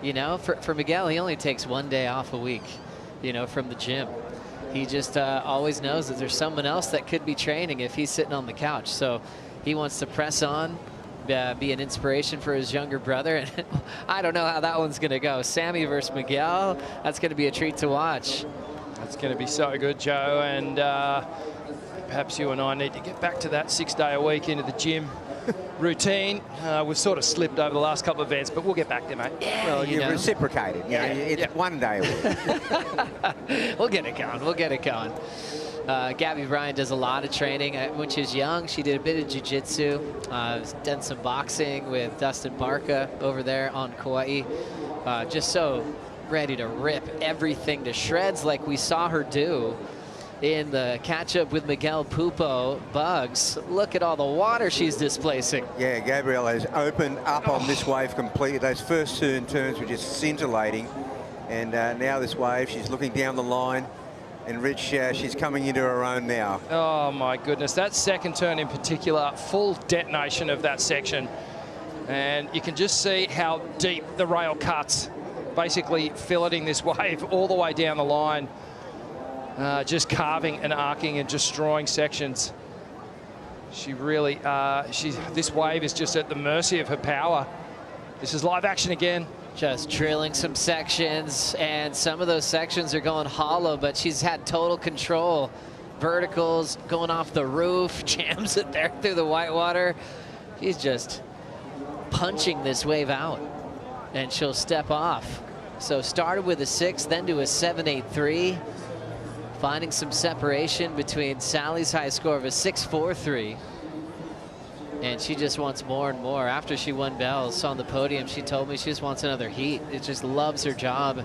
You know, for Miguel, he only takes 1 day off a week, you know, from the gym. He just always knows that there's someone else that could be training if he's sitting on the couch. So he wants to press on, be an inspiration for his younger brother. And I don't know how that one's going to go. Sammy versus Miguel, that's going to be a treat to watch. That's going to be so good, Joe. And perhaps you and I need to get back to that 6-day-a-week into the gym routine. We've sort of slipped over the last couple of events, but we'll get back there, mate. Yeah, well, you've reciprocated. You know, it's 1 day a week. We'll get it going. We'll get it going. Gabby Bryan does a lot of training. When she was young, she did a bit of jiu-jitsu, done some boxing with Dustin Barca over there on Kauai. Just so ready to rip everything to shreds like we saw her do in the catch-up with Miguel Pupo. Bugs, look at all the water she's displacing. Yeah, Gabrielle has opened up on this wave completely. Those first 2 turns were just scintillating. And now this wave, she's looking down the line. And Rich, she's coming into her own now. Oh my goodness, that second turn in particular, full detonation of that section. And you can just see how deep the rail cuts, basically filleting this wave all the way down the line. Just carving and arcing and destroying sections. She really, this wave is just at the mercy of her power. This is live action again. Just drilling some sections, and some of those sections are going hollow, but she's had total control. Verticals going off the roof, jams it there through the whitewater. She's just punching this wave out, and she'll step off. So started with a 6, then to a 7.83, finding some separation between Sally's high score of a 6.43. And she just wants more and more. After she won bells on the podium, she told me she just wants another heat. It just loves her job.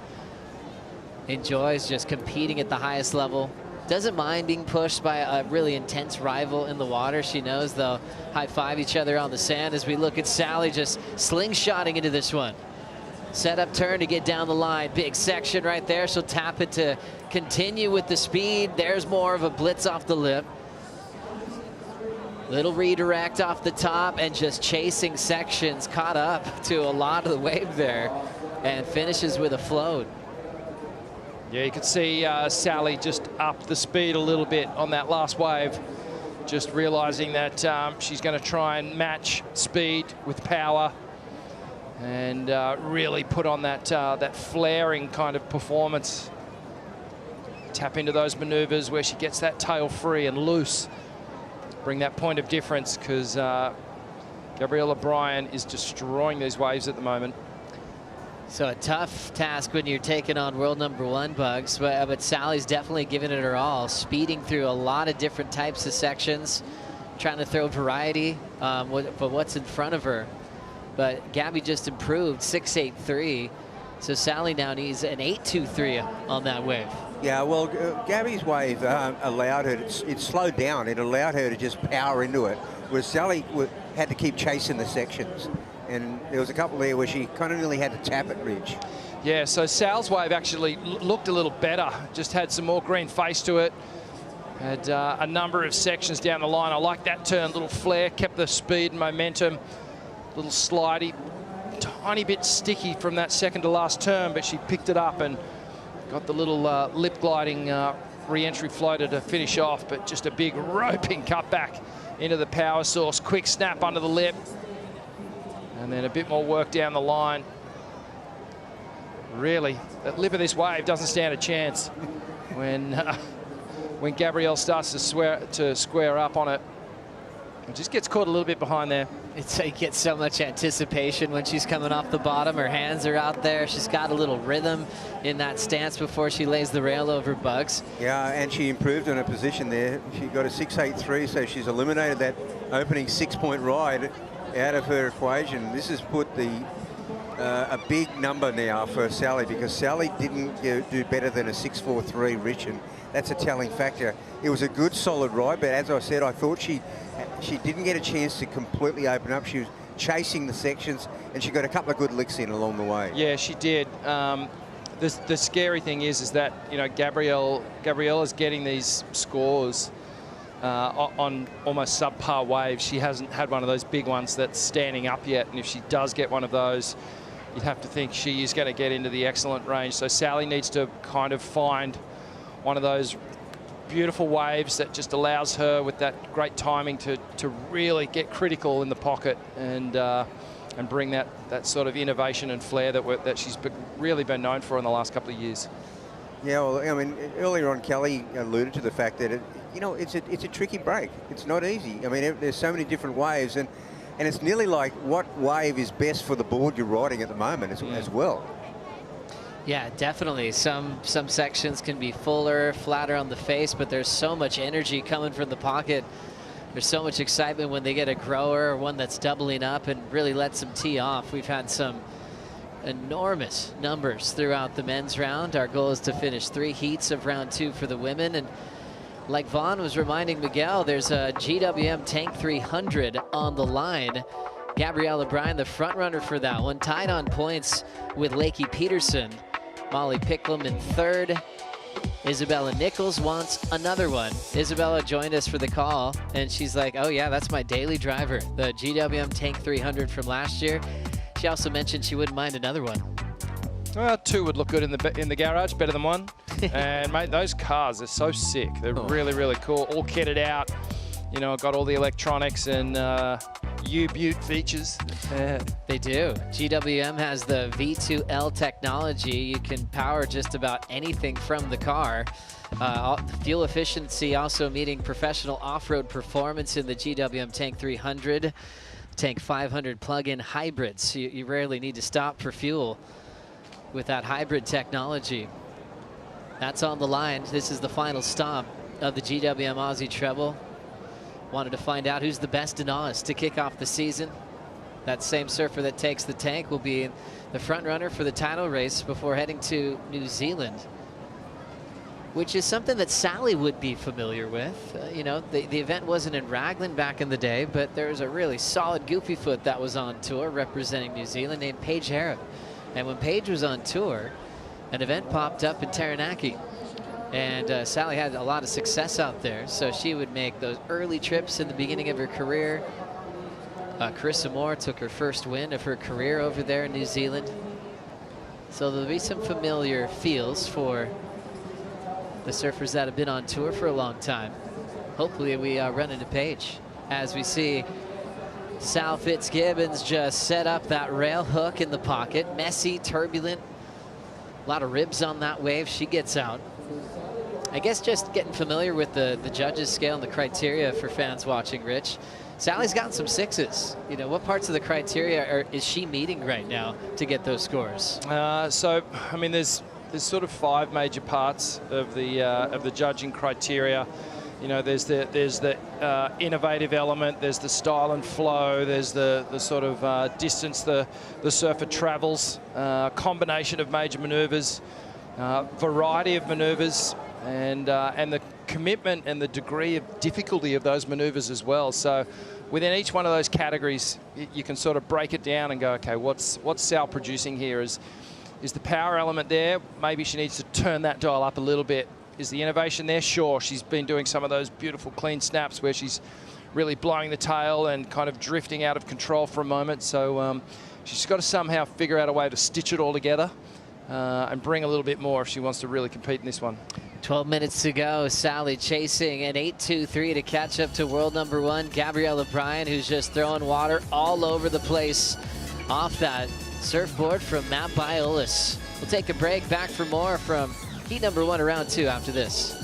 Enjoys just competing at the highest level. Doesn't mind being pushed by a really intense rival in the water. She knows they'll high-five each other on the sand as we look at Sally just slingshotting into this one. Set up turn to get down the line. Big section right there. She'll tap it to continue with the speed. There's more of a blitz off the lip. Little redirect off the top and just chasing sections, caught up to a lot of the wave there and finishes with a float. Yeah, you can see Sally just up the speed a little bit on that last wave. Just realizing that she's going to try and match speed with power. and really put on that that flaring kind of performance. Tap into those maneuvers where she gets that tail free and loose. Bring that point of difference, because Gabriella Bryan is destroying these waves at the moment. So a tough task when you're taking on world #1 Bugs, but Sally's definitely giving it her all, speeding through a lot of different types of sections, trying to throw variety for what's in front of her. But Gabby just improved 6.83, so Sally now needs an 8.23 on that wave. Yeah, well, Gabby's wave allowed her, it slowed down. It allowed her to just power into it, whereas Sally had to keep chasing the sections. And there was a couple there where she kind of nearly had to tap at ridge. Yeah, so Sal's wave actually looked a little better, just had some more green face to it. Had a number of sections down the line. I like that turn, little flare, kept the speed and momentum. Little slidey, tiny bit sticky from that second to last turn, but she picked it up and got the little lip gliding re-entry floater to finish off, but just a big roping cut back into the power source. Quick snap under the lip, and then a bit more work down the line. Really, that lip of this wave doesn't stand a chance when Gabrielle starts to square up on it. It just gets caught a little bit behind there. It gets so much anticipation when she's coming off the bottom. Her hands are out there. She's got a little rhythm in that stance before she lays the rail over Bugs. Yeah, and she improved on her position there. She got a 6.83, so she's eliminated that opening 6-point ride out of her equation. This has put a big number now for Sally, because Sally didn't do better than a 6.43 rich, and that's a telling factor. It was a good, solid ride, but as I said, I thought she didn't get a chance to completely open up. She was chasing the sections, and she got a couple of good licks in along the way. Yeah, she did. The scary thing is that, you know, Gabriella's getting these scores on almost subpar waves. She hasn't had one of those big ones that's standing up yet, and if she does get one of those, you'd have to think she is going to get into the excellent range. So Sally needs to kind of find one of those beautiful waves that just allows her, with that great timing, to really get critical in the pocket and bring that sort of innovation and flair that she's really been known for in the last couple of years. Yeah, well, I mean, earlier on, Kelly alluded to the fact that it's a tricky break. It's not easy. I mean, there's so many different waves, and it's nearly like what wave is best for the board you're riding at the moment as well. Yeah, definitely. Some sections can be fuller, flatter on the face, but there's so much energy coming from the pocket. There's so much excitement when they get a grower or one that's doubling up and really lets them tee off. We've had some enormous numbers throughout the men's round. Our goal is to finish 3 heats of round 2 for the women. And like Vaughn was reminding Miguel, there's a GWM Tank 300 on the line. Gabriella Bryan, the front runner for that one, tied on points with Lakey Peterson. Molly Picklum in 3rd. Isabella Nichols wants another one. Isabella joined us for the call, and she's like, oh yeah, that's my daily driver, the GWM Tank 300 from last year. She also mentioned she wouldn't mind another one. Well, 2 would look good in the garage, better than 1. And mate, those cars are so sick. They're really, really cool. All kitted out. You know, got all the electronics and U-Butte features. They do. GWM has the V2L technology. You can power just about anything from the car. Fuel efficiency also meeting professional off-road performance in the GWM Tank 300. Tank 500 plug-in hybrids. You rarely need to stop for fuel with that hybrid technology. That's on the line. This is the final stop of the GWM Aussie Treble. Wanted to find out who's the best in Oz to kick off the season. That same surfer that takes the tank will be the front runner for the title race before heading to New Zealand, which is something that Sally would be familiar with. You know, the event wasn't in Raglan back in the day, but there was a really solid goofy foot that was on tour representing New Zealand named Paige Harrop. And when Paige was on tour, an event popped up in Taranaki. And Sally had a lot of success out there, so she would make those early trips in the beginning of her career. Carissa Moore took her first win of her career over there in New Zealand. So there'll be some familiar feels for the surfers that have been on tour for a long time. Hopefully we run into Paige as we see Sal Fitzgibbons just set up that rail hook in the pocket. Messy, turbulent. A lot of ribs on that wave. She gets out. I guess just getting familiar with the judges' scale and the criteria for fans watching, Rich. Sally's gotten some sixes. You know, what parts of the criteria is she meeting right now to get those scores? So, I mean, there's sort of 5 major parts of the judging criteria. You know, there's the innovative element, there's the style and flow, there's the sort of distance the surfer travels, combination of major maneuvers, variety of maneuvers, and the commitment and the degree of difficulty of those maneuvers as well. So within each one of those categories, you can sort of break it down and go, okay, what's Sal producing here? Is the power element there? Maybe she needs to turn that dial up a little bit. Is the innovation there? Sure, she's been doing some of those beautiful clean snaps where she's really blowing the tail and kind of drifting out of control for a moment. So she's got to somehow figure out a way to stitch it all together and bring a little bit more if she wants to really compete in this one. 12 minutes to go. Sally chasing an 8.23 to catch up to world number 1, Gabriella Bryan, who's just throwing water all over the place off that surfboard from Matt Biolis. We'll take a break. Back for more from heat number 1 of round 2 after this.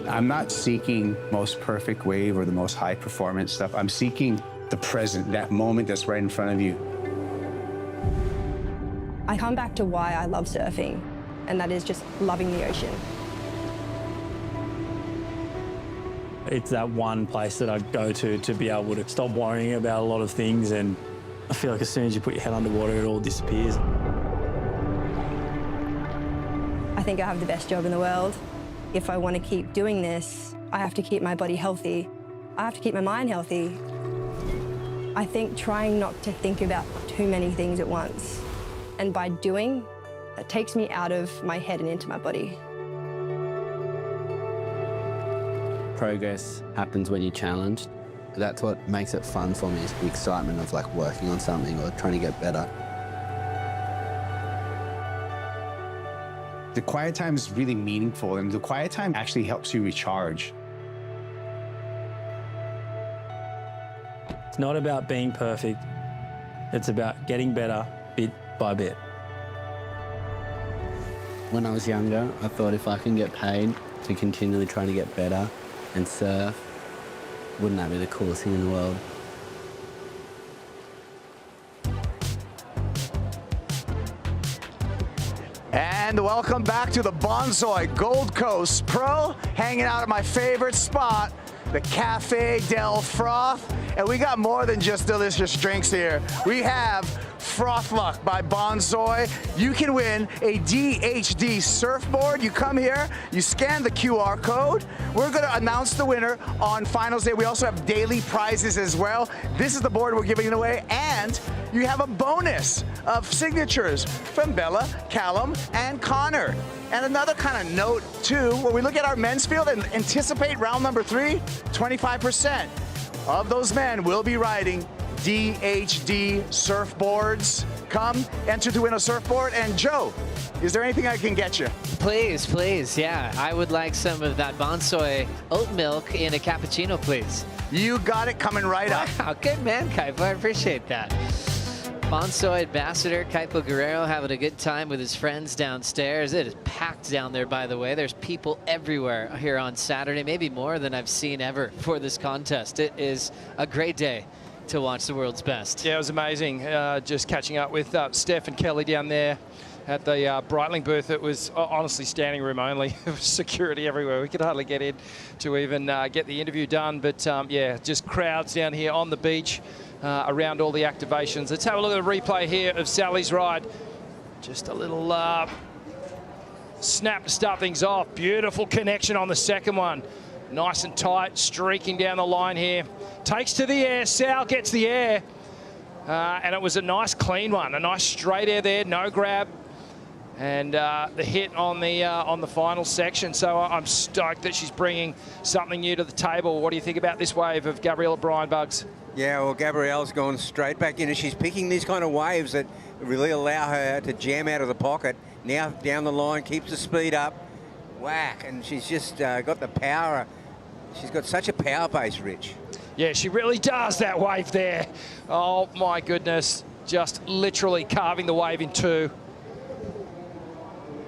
I'm not seeking most perfect wave or the most high performance stuff. I'm seeking the present, that moment that's right in front of you. I come back to why I love surfing, and that is just loving the ocean. It's that one place that I go to be able to stop worrying about a lot of things, and I feel like as soon as you put your head underwater, it all disappears. I think I have the best job in the world. If I want to keep doing this, I have to keep my body healthy. I have to keep my mind healthy. I think trying not to think about too many things at once. And by doing, it takes me out of my head and into my body. Progress happens when you're challenged. That's what makes it fun for me, is the excitement of like working on something or trying to get better. The quiet time is really meaningful, and the quiet time actually helps you recharge. It's not about being perfect. It's about getting better bit by bit. When I was younger, I thought if I can get paid to continually trying to get better and surf, wouldn't that be the coolest thing in the world? And welcome back to the Bonsoy Gold Coast Pro, hanging out at my favorite spot, the Cafe Del Froth. And we got more than just delicious drinks here. We have Froth Luck by Bonsoy. You can win a DHD surfboard. You come here, you scan the QR code. We're going to announce the winner on finals day. We also have daily prizes as well. This is the board we're giving away, and you have a bonus of signatures from Bella, Callum, and Connor. And another kind of note, too, when we look at our men's field and anticipate round number 3, 25% of those men will be riding DHD surfboards. Come, enter to win a surfboard. And Joe, is there anything I can get you? Please, please, yeah. I would like some of that Bonsoy oat milk in a cappuccino, please. You got it coming right up. Wow, good man, Kaipo. I appreciate that. Bonsoy ambassador Kaipo Guerrero having a good time with his friends downstairs. It is packed down there, by the way. There's people everywhere here on Saturday, maybe more than I've seen ever for this contest. It is a great day to watch the world's best. Yeah, it was amazing. Just catching up with Steph and Kelly down there at the Breitling booth. It was honestly standing room only. There was security everywhere. We could hardly get in to even get the interview done. But yeah, just crowds down here on the beach around all the activations. Let's have a look at the replay here of Sally's ride. Just a little snap to start things off. Beautiful connection on the second one. Nice and tight, streaking down the line here. Takes to the air. Sal gets the air. And it was a nice clean one. A nice straight air there, no grab. And the hit on the final section. So I'm stoked that she's bringing something new to the table. What do you think about this wave of Gabrielle O'Brien, Bugs? Yeah, well, Gabrielle's gone straight back in, and she's picking these kind of waves that really allow her to jam out of the pocket. Now down the line, keeps the speed up, whack, and she's just got the power. She's got such a power base, Rich. Yeah, she really does, that wave there. Oh, my goodness. Just literally carving the wave in two.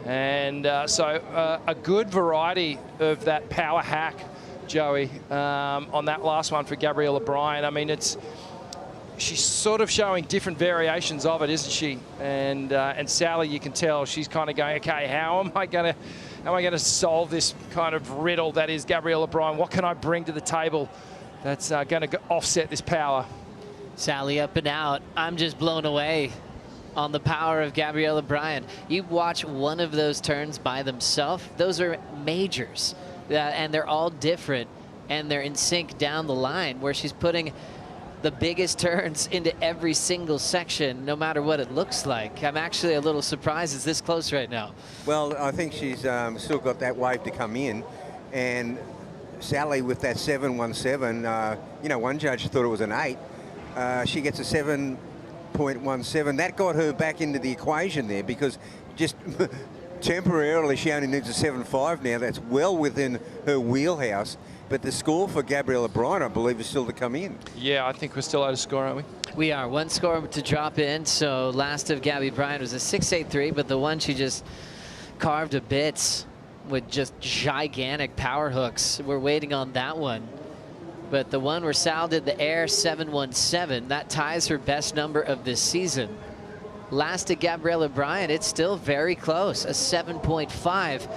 And so a good variety of that power hack, Joey, on that last one for Gabrielle O'Brien. I mean, she's sort of showing different variations of it, isn't she? And Sally, you can tell she's kind of going, okay, how am I going to solve this kind of riddle that is Gabrielle O'Brien? What can I bring to the table that's going to offset this power? Sally up and out. I'm just blown away on the power of Gabrielle O'Brien. You watch one of those turns by themselves, those are majors. And they're all different, and they're in sync down the line, where she's putting the biggest turns into every single section, no matter what it looks like. I'm actually a little surprised it's this close right now. Well, I think she's still got that wave to come in, and Sally with that 7.17, you know, one judge thought it was an 8. She gets a 7.17. That got her back into the equation there, because just temporarily she only needs a 7.5 now. That's well within her wheelhouse. But the score for Gabrielle O'Brien, I believe, is still to come in. Yeah, I think we're still out of score, aren't we? We are. One score to drop in. So last of Gabby Bryan was a 6.83, but the one she just carved to bits with just gigantic power hooks. We're waiting on that one. But the one where Sal did the air 7.17, that ties her best number of this season. Last to Gabrielle O'Brien, it's still very close, a 7.5.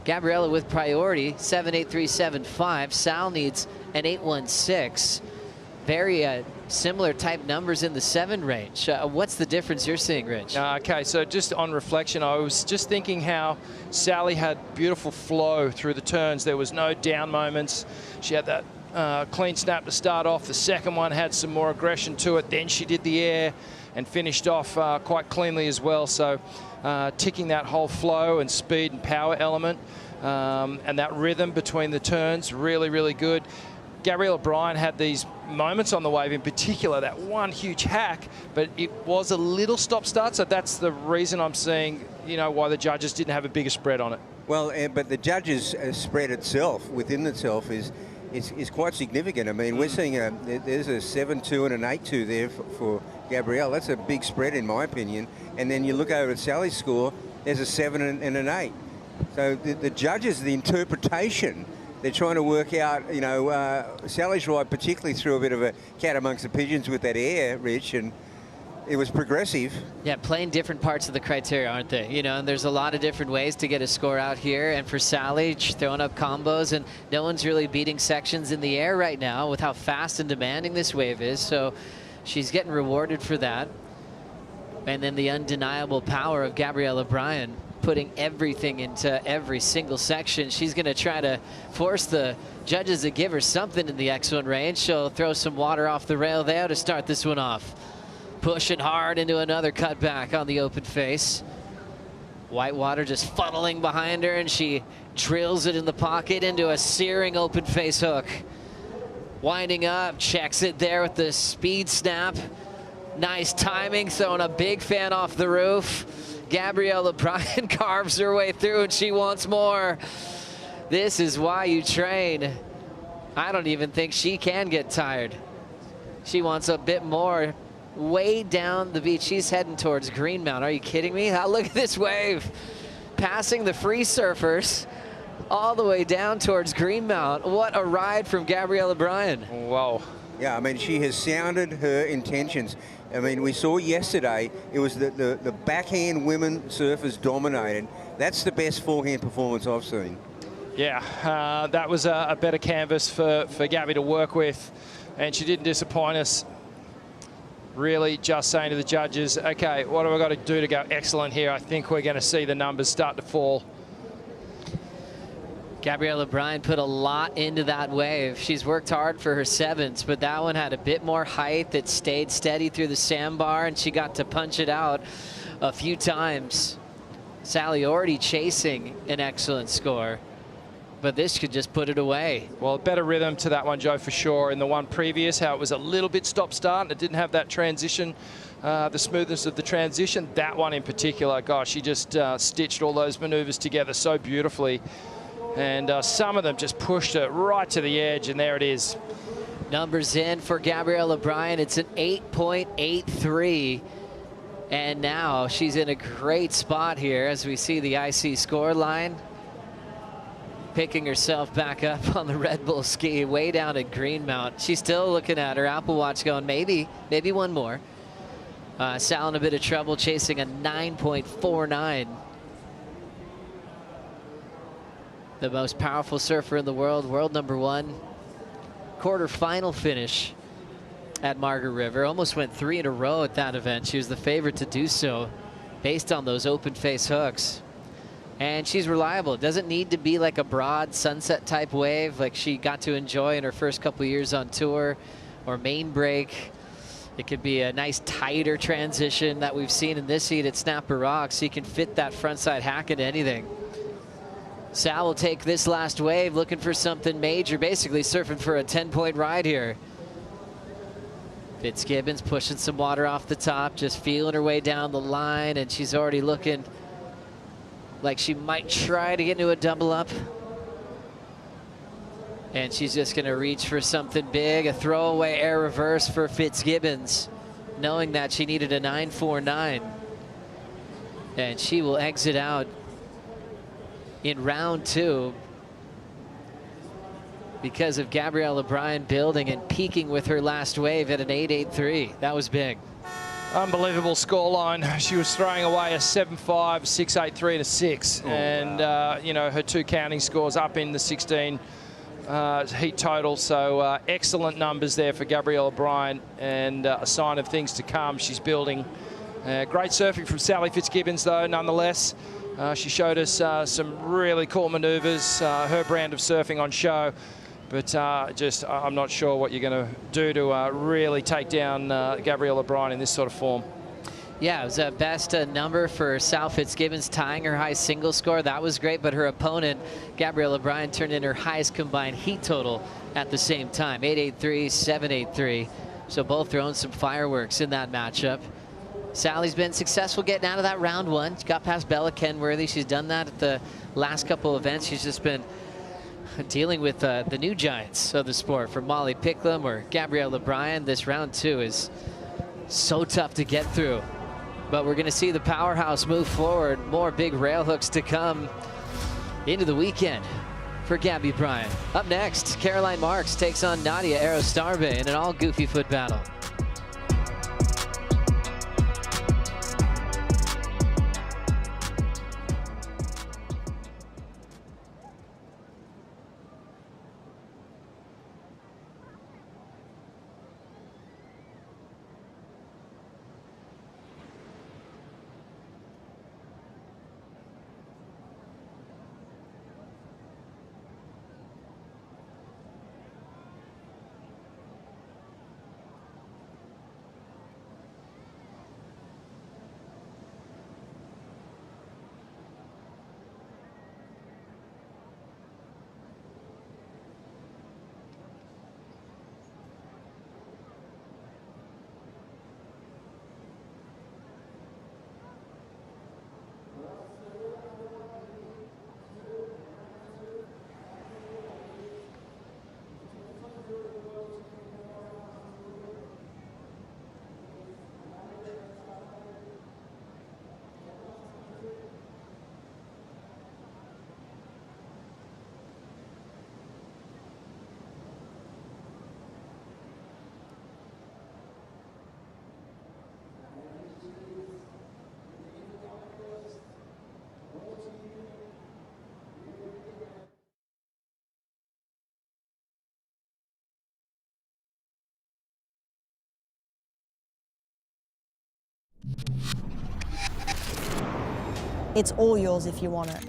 Gabriella with priority, 7.8375. Sal needs an 8.16. Very similar type numbers in the 7 range. What's the difference you're seeing, Rich? Okay, so just on reflection, I was just thinking how Sally had beautiful flow through the turns. There was no down moments. She had that clean snap to start off. The second one had some more aggression to it. Then she did the air and finished off quite cleanly as well. So ticking that whole flow and speed and power element and that rhythm between the turns, really, really good. Gabrielle O'Brien had these moments on the wave, in particular that one huge hack, but it was a little stop-start, so that's the reason I'm seeing, you know, why the judges didn't have a bigger spread on it. Well, but the judges' spread itself, within itself, is quite significant. I mean, we're seeing there's a 7.2 and an 8.2 there for Gabrielle. That's a big spread, in my opinion. And then you look over at Sally's score, there's a 7 and an 8. So the judges, the interpretation, they're trying to work out, you know, Sally's ride particularly threw a bit of a cat amongst the pigeons with that air, Rich, and it was progressive. Yeah, playing different parts of the criteria, aren't they? You know, and there's a lot of different ways to get a score out here. And for Sally, she's throwing up combos, and no one's really beating sections in the air right now with how fast and demanding this wave is. So she's getting rewarded for that. And then the undeniable power of Gabriella Bryan, putting everything into every single section. She's going to try to force the judges to give her something in the X1 range. She'll throw some water off the rail there to start this one off. Pushing hard into another cutback on the open face. Whitewater just funneling behind her, and she drills it in the pocket into a searing open face hook. Winding up, checks it there with the speed snap. Nice timing, throwing a big fan off the roof. Gabriella Bryan carves her way through, and she wants more. This is why you train. I don't even think she can get tired. She wants a bit more. Way down the beach. She's heading towards Greenmount. Are you kidding me? Look at this wave. Passing the free surfers all the way down towards Greenmount. What a ride from Gabriella Bryan. Wow. Yeah, I mean, she has sounded her intentions. I mean, we saw yesterday, it was the backhand women surfers dominated. That's the best forehand performance I've seen. Yeah, that was a better canvas for Gabby to work with, and she didn't disappoint us. Really just saying to the judges, okay, what have I got to do to go excellent here? I think we're going to see the numbers start to fall. Gabriella Bryan put a lot into that wave. She's worked hard for her sevens, but that one had a bit more height that stayed steady through the sandbar, and she got to punch it out a few times. Sally already chasing an excellent score, but this could just put it away. Well, better rhythm to that one, Joe, for sure. In the one previous, how it was a little bit stop-start, and it didn't have that transition, the smoothness of the transition. That one in particular, gosh, she just stitched all those maneuvers together so beautifully. And some of them just pushed it right to the edge, and there it is. Numbers in for Gabriella Bryan. It's an 8.83. And now she's in a great spot here as we see the IC score line. Picking herself back up on the Red Bull ski way down at Greenmount. She's still looking at her Apple Watch going, maybe one more. Sal in a bit of trouble chasing a 9.49. The most powerful surfer in the world, world #1. Quarterfinal finish at Margaret River. Almost went 3 in a row at that event. She was the favorite to do so based on those open face hooks. And she's reliable. It doesn't need to be like a broad sunset type wave like she got to enjoy in her first couple years on tour or main break. It could be a nice tighter transition that we've seen in this heat at Snapper Rocks. So you can fit that frontside hack into anything. Sal will take this last wave, looking for something major, basically surfing for a 10-point ride here. Fitzgibbons pushing some water off the top, just feeling her way down the line, and she's already looking like she might try to get into a double up. And she's just going to reach for something big, a throwaway air reverse for Fitzgibbons, knowing that she needed a 9.49. And she will exit out in round 2 because of Gabriella Bryan building and peaking with her last wave at an 8.83. That was big. Unbelievable scoreline. She was throwing away a 7.5, 6.83 and a 6. And, you know, her 2 counting scores up in the 16 heat total. So excellent numbers there for Gabriella Bryan, and a sign of things to come. She's building. Great surfing from Sally Fitzgibbons, though, nonetheless. She showed us some really cool maneuvers, her brand of surfing on show. But I'm not sure what you're going to do to really take down Gabriella Bryan in this sort of form. Yeah, it was a best number for Sal Fitzgibbons, tying her high single score. That was great, but her opponent, Gabriella Bryan, turned in her highest combined heat total at the same time, 8.83, 7.83. So both throwing some fireworks in that matchup. Sally's been successful getting out of that round 1. She got past Bella Kenworthy. She's done that at the last couple events. She's just been dealing with the new giants of the sport, from Molly Picklum or Gabriella Bryan. This round 2 is so tough to get through. But we're going to see the powerhouse move forward. More big rail hooks to come into the weekend for Gabby Bryan. Up next, Caroline Marks takes on Nadia Arostarbe in an all goofy foot battle. It's all yours if you want it.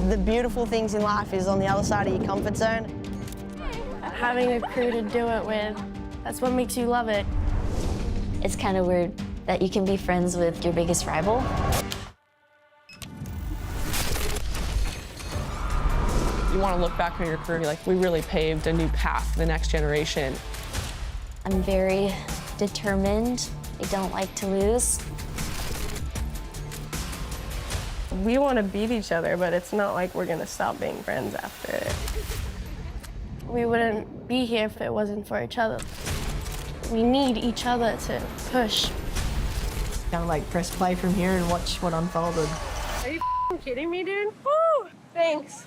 The beautiful things in life is on the other side of your comfort zone. Having a crew to do it with, that's what makes you love it. It's kind of weird that you can be friends with your biggest rival. You want to look back on your career like, we really paved a new path for the next generation. I'm very determined. I don't like to lose. We want to beat each other, but it's not like we're going to stop being friends after it. We wouldn't be here if it wasn't for each other. We need each other to push. Kind of like press play from here and watch what unfolded. Are you kidding me, dude? Woo! Thanks.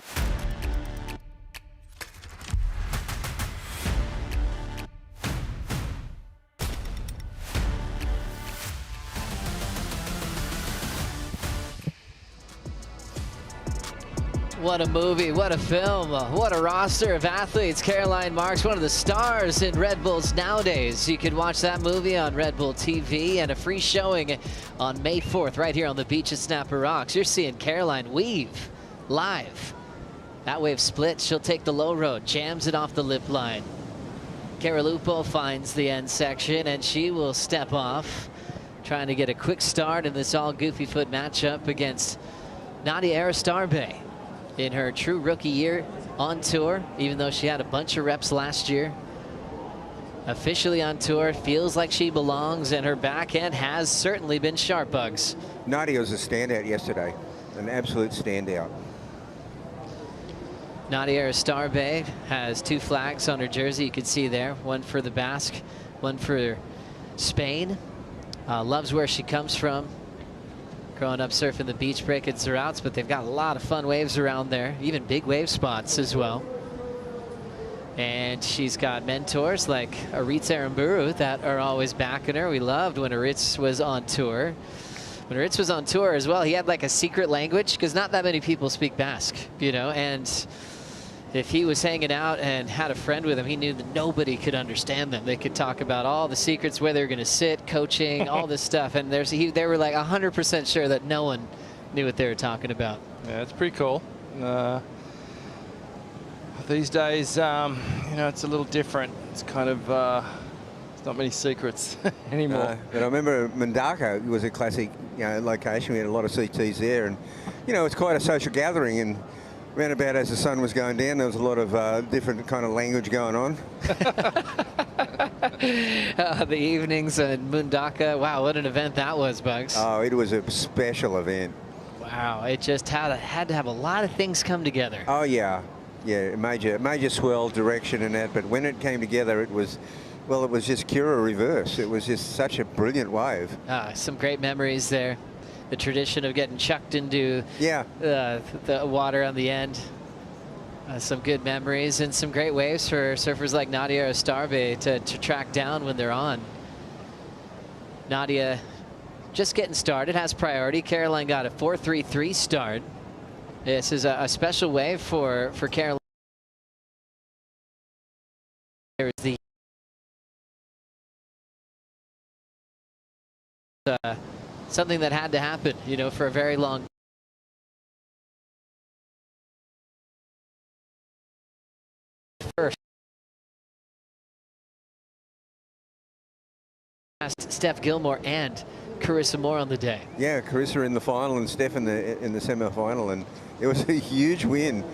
What a movie, what a film, what a roster of athletes. Caroline Marks, one of the stars in Red Bulls nowadays. You can watch that movie on Red Bull TV and a free showing on May 4th right here on the beach at Snapper Rocks. You're seeing Caroline weave live. That wave splits, she'll take the low road, jams it off the lip line. Caralupo finds the end section and she will step off, trying to get a quick start in this all goofy foot matchup against Nadia Aristarbe. In her true rookie year on tour, even though she had a bunch of reps last year. Officially on tour, feels like she belongs, and her backhand has certainly been sharp, Bugs. Nadia was a standout yesterday, an absolute standout. Nadia Aristarbe has 2 flags on her jersey, you can see there. One for the Basque, one for Spain. Loves where she comes from. Growing up surfing the beach break at Zerouts, but they've got a lot of fun waves around there, even big wave spots as well. And she's got mentors like Aritz Aramburu that are always backing her. We loved when Aritz was on tour. When Aritz was on tour as well, he had like a secret language because not that many people speak Basque, you know, and if he was hanging out and had a friend with him, he knew that nobody could understand them. They could talk about all the secrets, where they're going to sit, coaching, all this stuff. And they were like 100% sure that no one knew what they were talking about. Yeah, it's pretty cool. These days, you know, it's a little different. It's kind of, there's not many secrets anymore. But I remember Mundaka was a classic, you know, location. We had a lot of CTs there, and you know, it's quite a social gathering. And round about as the sun was going down, there was a lot of different kind of language going on. The evenings in Mundaka, wow, what an event that was, Bugs. Oh, it was a special event. Wow, it just had to have a lot of things come together. Oh yeah, yeah, major swell direction and that. But when it came together, it was, well, it was just Kira reverse. It was just such a brilliant wave. Some great memories there. The tradition of getting chucked into the water on the end. Some good memories and some great waves for surfers like Nadia Aristarbe to track down when they're on. Nadia just getting started, has priority. Caroline got a 4.33 start. This is a special wave for Caroline. There's the something that had to happen, you know, for a very long first. Steph Gilmore and Carissa Moore on the day. Yeah, Carissa in the final and Steph in the semi-final, and it was a huge win.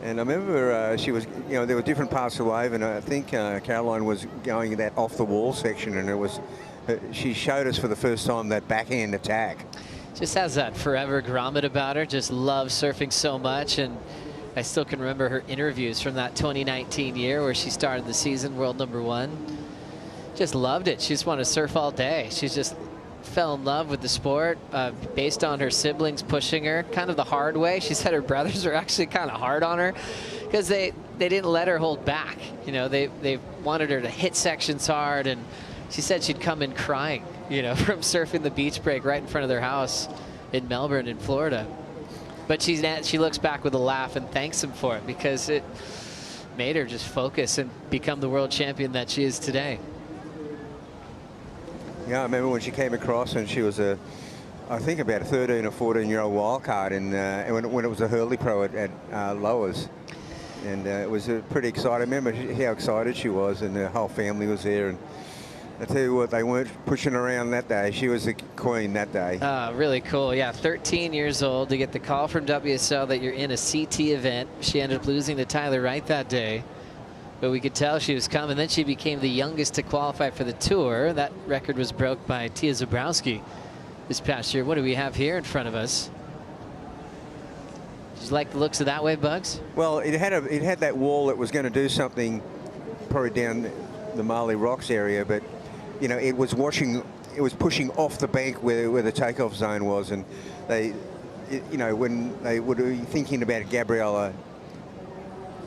And I remember she was, you know, there were different parts of the wave, and I think Caroline was going that off the wall section, and it was. She showed us for the first time that backhand attack. Just has that forever grommet about her, just loves surfing so much. And I still can remember her interviews from that 2019 year where she started the season world #1. Just loved it. She just wanted to surf all day. She just fell in love with the sport based on her siblings pushing her kind of the hard way. She said her brothers are actually kind of hard on her because they didn't let her hold back. You know, they wanted her to hit sections hard, and she said she'd come in crying, you know, from surfing the beach break right in front of their house in Melbourne in Florida. But she looks back with a laugh and thanks him for it because it made her just focus and become the world champion that she is today. Yeah, I remember when she came across and she was I think about a 13 or 14-year-old wild card when it was a hurley pro at Lowers. And it was pretty exciting. I remember how excited she was, and the whole family was there. And I tell you what, they weren't pushing around that day. She was the queen that day. Really cool. Yeah, 13 years old to get the call from WSL that you're in a CT event. She ended up losing to Tyler Wright that day, but we could tell she was coming. Then she became the youngest to qualify for the tour. That record was broke by Tia Zabrowski this past year. What do we have here in front of us? Did you like the looks of that wave, Bugs? Well, it had that wall that was going to do something probably down the Marley Rocks area, but you know, it was pushing off the bank where the takeoff zone was, and you know, when they were thinking about Gabriella,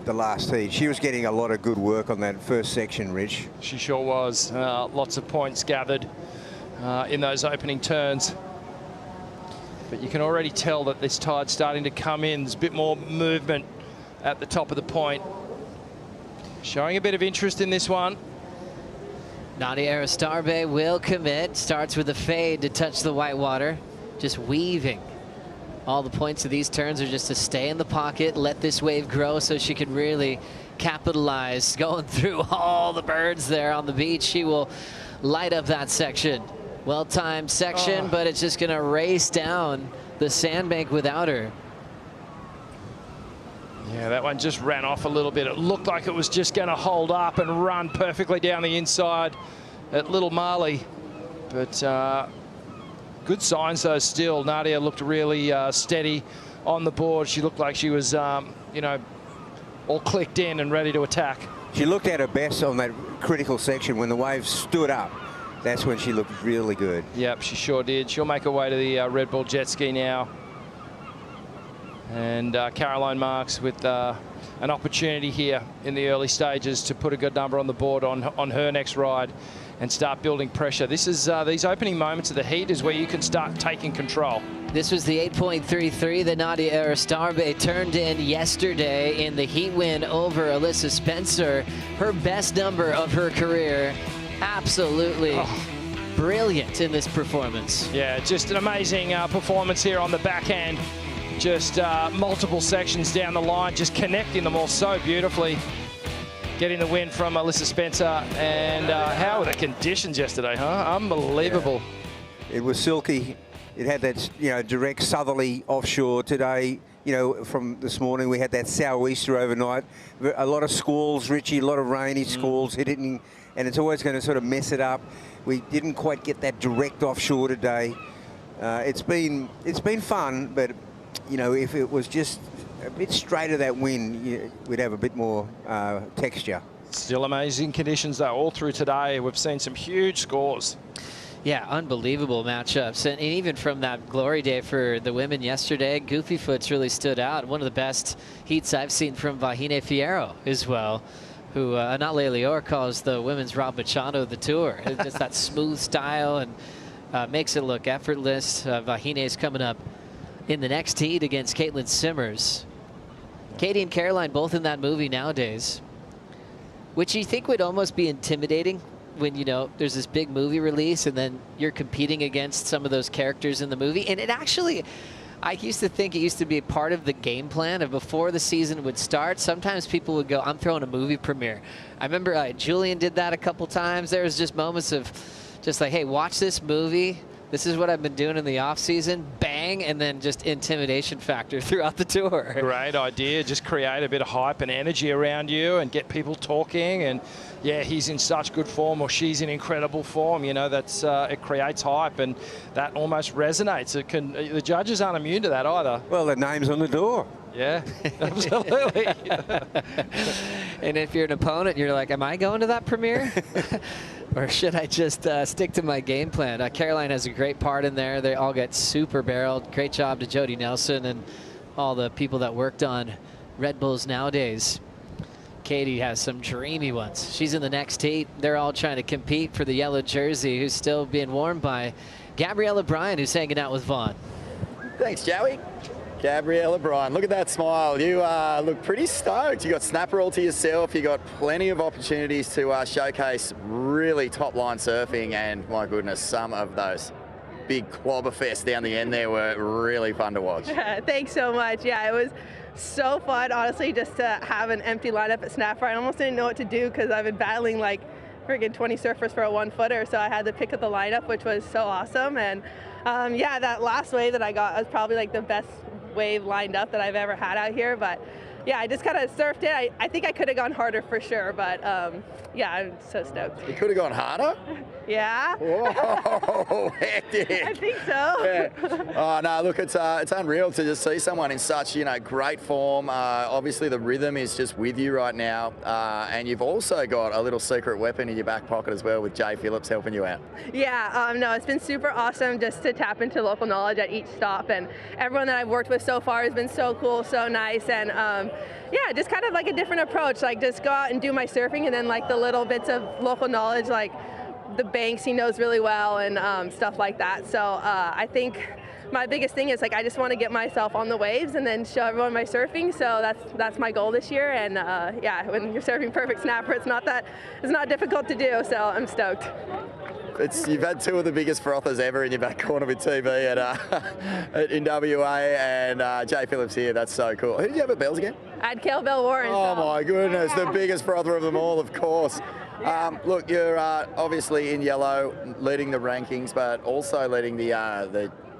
the last heat, she was getting a lot of good work on that first section, Rich. She sure was. Lots of points gathered in those opening turns. But you can already tell that this tide's starting to come in. There's a bit more movement at the top of the point. Showing a bit of interest in this one. Nadia Aristarbe will commit. Starts with a fade to touch the white water. Just weaving. All the points of these turns are just to stay in the pocket, let this wave grow so she can really capitalize. Going through all the birds there on the beach. She will light up that section. Well-timed section, but it's just going to race down the sandbank without her. Yeah, that one just ran off a little bit. It looked like it was just going to hold up and run perfectly down the inside at Little Marley. But good signs, though, still. Nadia looked really steady on the board. She looked like she was, you know, all clicked in and ready to attack. She looked at her best on that critical section when the wave stood up. That's when she looked really good. Yep, she sure did. She'll make her way to the Red Bull jet ski now. And Caroline Marks with an opportunity here in the early stages to put a good number on the board on her next ride and start building pressure. This is these opening moments of the heat is where you can start taking control. This was the 8.33 that Nadia Aristarbe turned in yesterday in the heat win over Alyssa Spencer. Her best number of her career. Absolutely brilliant in this performance. Yeah, just an amazing performance here on the backhand. Just multiple sections down the line, just connecting them all so beautifully. Getting the win from Alyssa Spencer. And how were the conditions yesterday, huh? Unbelievable. Yeah. It was silky. It had that, you know, direct southerly offshore today. You know, from this morning we had that sou'easter overnight. A lot of squalls, Richie, a lot of rainy squalls hitting, and it's always going to sort of mess it up. We didn't quite get that direct offshore today. It's been fun, but you know, if it was just a bit straighter that wind, we'd have a bit more texture. Still amazing conditions though, all through today. We've seen some huge scores. Yeah, unbelievable matchups. And even from that glory day for the women yesterday, Goofy Foot's really stood out. One of the best heats I've seen from Vahine Fierro as well, who Anat Leor calls the women's Rob Machado of the tour. Just that smooth style and makes it look effortless. Vahine's coming up in the next heat against Caitlin Simmers. Katie and Caroline both in that movie nowadays, which you think would almost be intimidating when, you know, there's this big movie release and then you're competing against some of those characters in the movie. And it actually, I used to think it used to be a part of the game plan of before the season would start. Sometimes people would go, I'm throwing a movie premiere. I remember Julian did that a couple times. There was just moments of just like, hey, watch this movie. This is what I've been doing in the off season. Bang, and then just intimidation factor throughout the tour. Great idea. Just create a bit of hype and energy around you and get people talking. And yeah, he's in such good form, or she's in incredible form. You know, that's it creates hype, and that almost resonates. It can. The judges aren't immune to that either. Well, the name's on the door. Yeah, absolutely. And if you're an opponent, you're like, am I going to that premiere? Or should I just stick to my game plan? Caroline has a great part in there. They all get super barreled. Great job to Jody Nelson and all the people that worked on Red Bulls nowadays. Katie has some dreamy ones. She's in the next heat. They're all trying to compete for the yellow jersey, who's still being worn by Gabriella Bryan, who's hanging out with Vaughn. Thanks, Joey. Gabriella Bryan, look at that smile. You look pretty stoked. You got snapper all to yourself. You got plenty of opportunities to showcase really top line surfing, and my goodness, some of those big clobber fest down the end there were really fun to watch. Thanks so much. Yeah, it was so fun, honestly, just to have an empty lineup at snapper. I almost didn't know what to do because I've been battling like friggin' 20 surfers for a 1-footer, so I had to pick up the lineup, which was so awesome. And yeah, that last wave that I got was probably like the best wave lined up that I've ever had out here. But yeah, I just kind of surfed it. I think I could have gone harder for sure, but yeah, I'm so stoked. You could have gone harder? Yeah. Whoa, hectic. I think so. Yeah. Oh, no, look, it's unreal to just see someone in such, great form. Obviously, the rhythm is just with you right now. And you've also got a little secret weapon in your back pocket as well with Jay Phillips helping you out. Yeah, no, it's been super awesome just to tap into local knowledge at each stop. And everyone that I've worked with so far has been so cool, so nice. And yeah, just kind of like a different approach, like just go out and do my surfing and then like the little bits of local knowledge, like the banks he knows really well and stuff like that. So I think my biggest thing is like I just want to get myself on the waves and then show everyone my surfing. So that's my goal this year. And yeah, when you're surfing perfect snapper, it's not difficult to do. So I'm stoked. You've had two of the biggest frothers ever in your back corner with TV in WA, and Jay Phillips here. That's so cool. Who did you have at Bells again? I had Cale Bell Warren. Oh so. my goodness, the biggest frother of them all, of course. Look, you're obviously in yellow, leading the rankings, but also leading the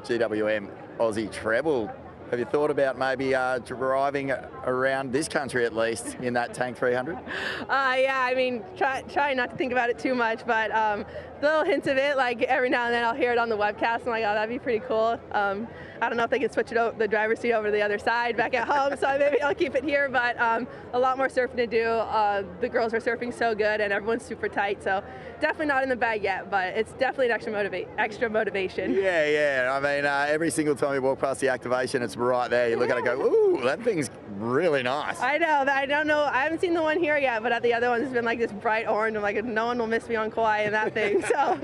GWM Aussie treble. Have you thought about maybe driving around this country at least in that Tank 300? Yeah, I mean, try not to think about it too much, but little hints of it, like every now and then I'll hear it on the webcast. I'm like, oh, that'd be pretty cool. I don't know if they can switch the driver's seat over to the other side back at home, so maybe I'll keep it here, but a lot more surfing to do. The girls are surfing so good and everyone's super tight, so definitely not in the bag yet, but it's definitely an extra motivation. Yeah. I mean, every single time you walk past the activation, it's right there. You look at it and go, ooh, that thing's really nice. I know. I don't know. I haven't seen the one here yet, but at the other one, it's been like this bright orange. I'm like, no one will miss me on Kauai in that thing. So,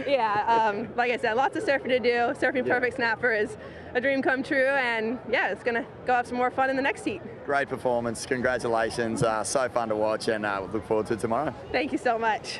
yeah, like I said, lots of surfing to do. Surfing perfect snapper is a dream come true, and yeah, it's going to go have some more fun in the next heat. Great performance. Congratulations. So fun to watch, and we'll look forward to tomorrow. Thank you so much.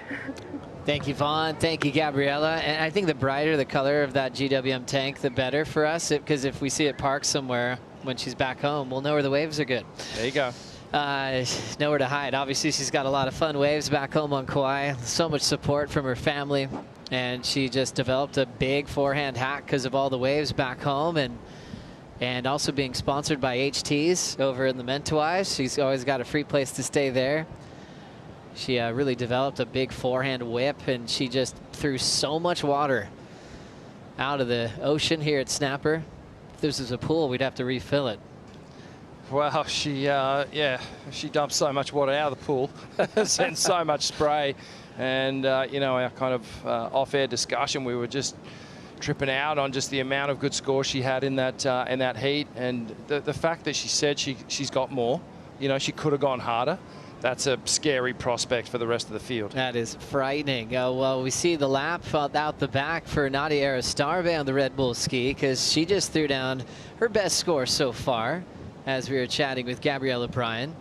Thank you, Vaughn. Thank you, Gabriella. And I think the brighter the color of that GWM tank, the better for us, because if we see it parked somewhere when she's back home, we'll know where the waves are good. There you go. Nowhere to hide. Obviously, she's got a lot of fun waves back home on Kauai. So much support from her family. And she just developed a big forehand hack because of all the waves back home. And also being sponsored by HTs over in the Mentawais. She's always got a free place to stay there. She really developed a big forehand whip, and she just threw so much water out of the ocean here at Snapper. If this was a pool, we'd have to refill it. Well, she dumped so much water out of the pool, sent so much spray. And, our kind of off-air discussion, we were just tripping out on just the amount of good scores she had in that heat. And the fact that she said she's got more, she could have gone harder. That's a scary prospect for the rest of the field. That is frightening. Well, we see the lap out the back for Nadia Aristarbe on the Red Bull ski, because she just threw down her best score so far as we were chatting with Gabriella Bryan.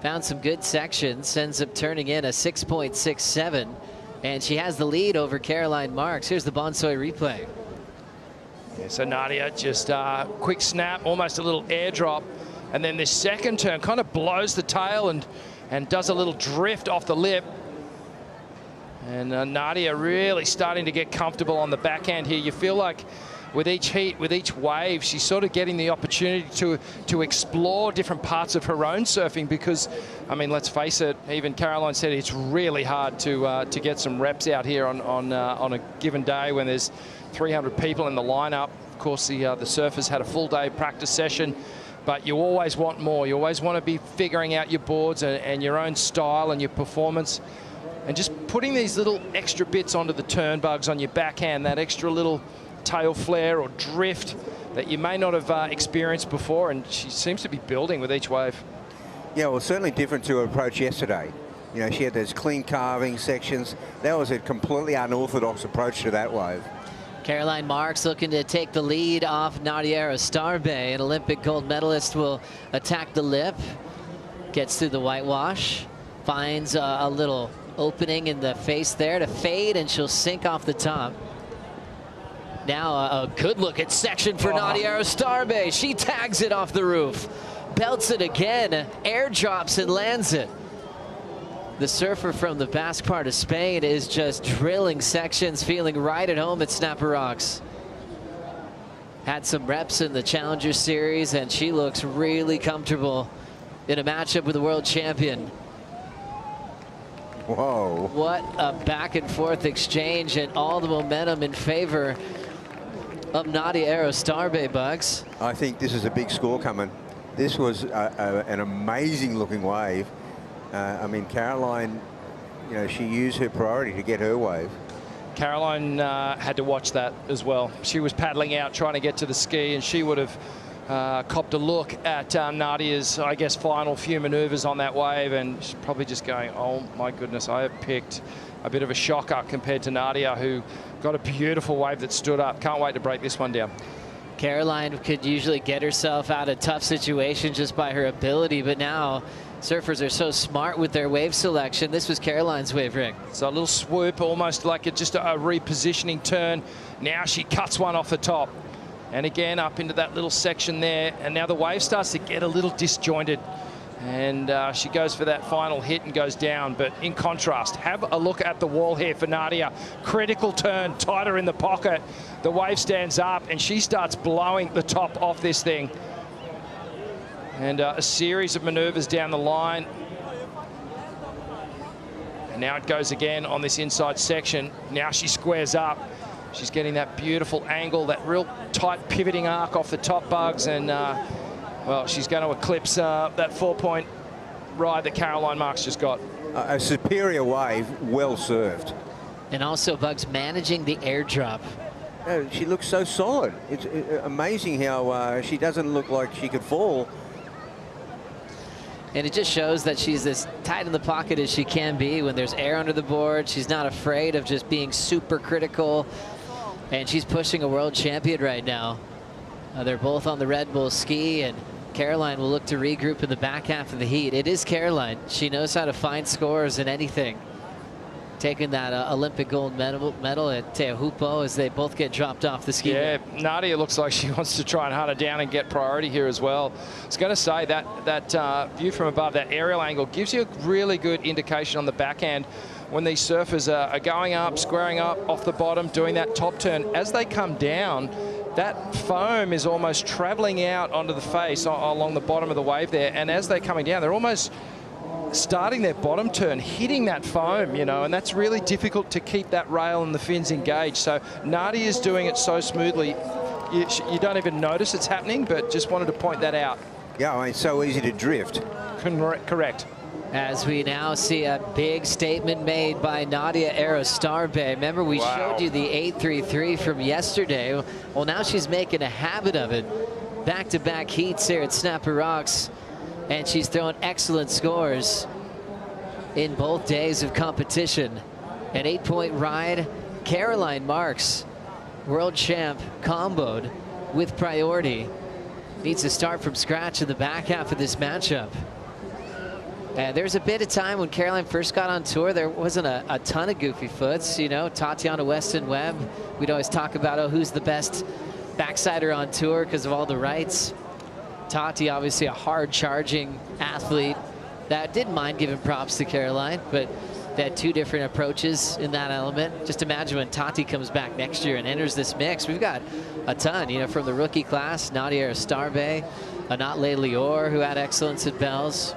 Found some good sections, ends up turning in a 6.67, and she has the lead over Caroline Marks. Here's the Bonsoy replay. Yeah, so Nadia just quick snap, almost a little airdrop, and then this second turn kind of blows the tail and does a little drift off the lip. And Nadia really starting to get comfortable on the backhand here. You feel like with each heat, with each wave, she's sort of getting the opportunity to explore different parts of her own surfing, because, I mean, let's face it, even Caroline said it's really hard to get some reps out here on a given day when there's 300 people in the lineup. Of course, the surfers had a full day practice session, but you always want more. You always want to be figuring out your boards and your own style and your performance, and just putting these little extra bits onto the turn bugs on your backhand, that extra little tail flare or drift that you may not have experienced before. And she seems to be building with each wave. Yeah, well, certainly different to her approach yesterday. She had those clean carving sections. That was a completely unorthodox approach to that wave. Caroline Marks looking to take the lead off Nadia Aristarbe. An Olympic gold medalist will attack the lip. Gets through the whitewash. Finds a little opening in the face there to fade, and she'll sink off the top. Now a good look at section for Nadia Arostarbe. She tags it off the roof. Belts it again, airdrops and lands it. The surfer from the Basque part of Spain is just drilling sections, feeling right at home at Snapper Rocks. Had some reps in the Challenger Series, and she looks really comfortable in a matchup with the world champion. Whoa. What a back and forth exchange, and all the momentum in favor of Nadia Arostarbe, Bugs. I think this is a big score coming. This was an amazing looking wave. I mean, Caroline, you know, she used her priority to get her wave. Caroline had to watch that as well. She was paddling out trying to get to the ski, and she would have copped a look at Nadia's, I guess, final few maneuvers on that wave, and she's probably just going, oh my goodness, I have picked a bit of a shocker compared to Nadia, who got a beautiful wave that stood up. Can't wait to break this one down. Caroline could usually get herself out of tough situations just by her ability, but now surfers are so smart with their wave selection. This was Caroline's wave rig. So a little swoop, almost like just a repositioning turn. Now she cuts one off the top. And again, up into that little section there. And now the wave starts to get a little disjointed. And she goes for that final hit and goes down. But in contrast, have a look at the wall here for Nadia. Critical turn, tighter in the pocket. The wave stands up and she starts blowing the top off this thing. And a series of maneuvers down the line. And now it goes again on this inside section. Now she squares up. She's getting that beautiful angle, that real tight pivoting arc off the top, Bugs. And, well, she's going to eclipse that 4-point ride that Caroline Marks just got. A superior wave, well served. And also, Bugs managing the airdrop. She looks so solid. It's amazing how she doesn't look like she could fall. And it just shows that she's as tight in the pocket as she can be when there's air under the board. She's not afraid of just being super critical. And she's pushing a world champion right now. They're both on the Red Bull ski, and Caroline will look to regroup in the back half of the heat. It is Caroline. She knows how to find scores in anything. Taking that Olympic gold medal at Teahupo as they both get dropped off the ski. Yeah, Nadia looks like she wants to try and hunt her down and get priority here as well. I was going to say that view from above, that aerial angle, gives you a really good indication on the backhand when these surfers are going up, squaring up off the bottom, doing that top turn. As they come down, that foam is almost traveling out onto the face along the bottom of the wave there. And as they're coming down, they're almost starting their bottom turn, hitting that foam, you know, and that's really difficult to keep that rail and the fins engaged. So Nadia is doing it so smoothly, you don't even notice it's happening, but just wanted to point that out. Yeah, I mean, it's so easy to drift. Correct. As we now see a big statement made by Nadia Arostarbe. Remember, we showed you the 833 from yesterday. Well, now she's making a habit of it. Back-to-back heats here at Snapper Rocks. And she's thrown excellent scores in both days of competition. An 8-point ride. Caroline Marks, world champ, comboed with priority. Needs to start from scratch in the back half of this matchup. And there's a bit of time when Caroline first got on tour, there wasn't a ton of goofy foots. You know, Tatiana Weston Webb, we'd always talk about, oh, who's the best backsider on tour because of all the rights. Tati, obviously a hard-charging athlete that didn't mind giving props to Caroline, but they had two different approaches in that element. Just imagine when Tati comes back next year and enters this mix. We've got a ton, you know, from the rookie class, Nadia Arostarbe, Anatle Lior, who had excellence at Bells.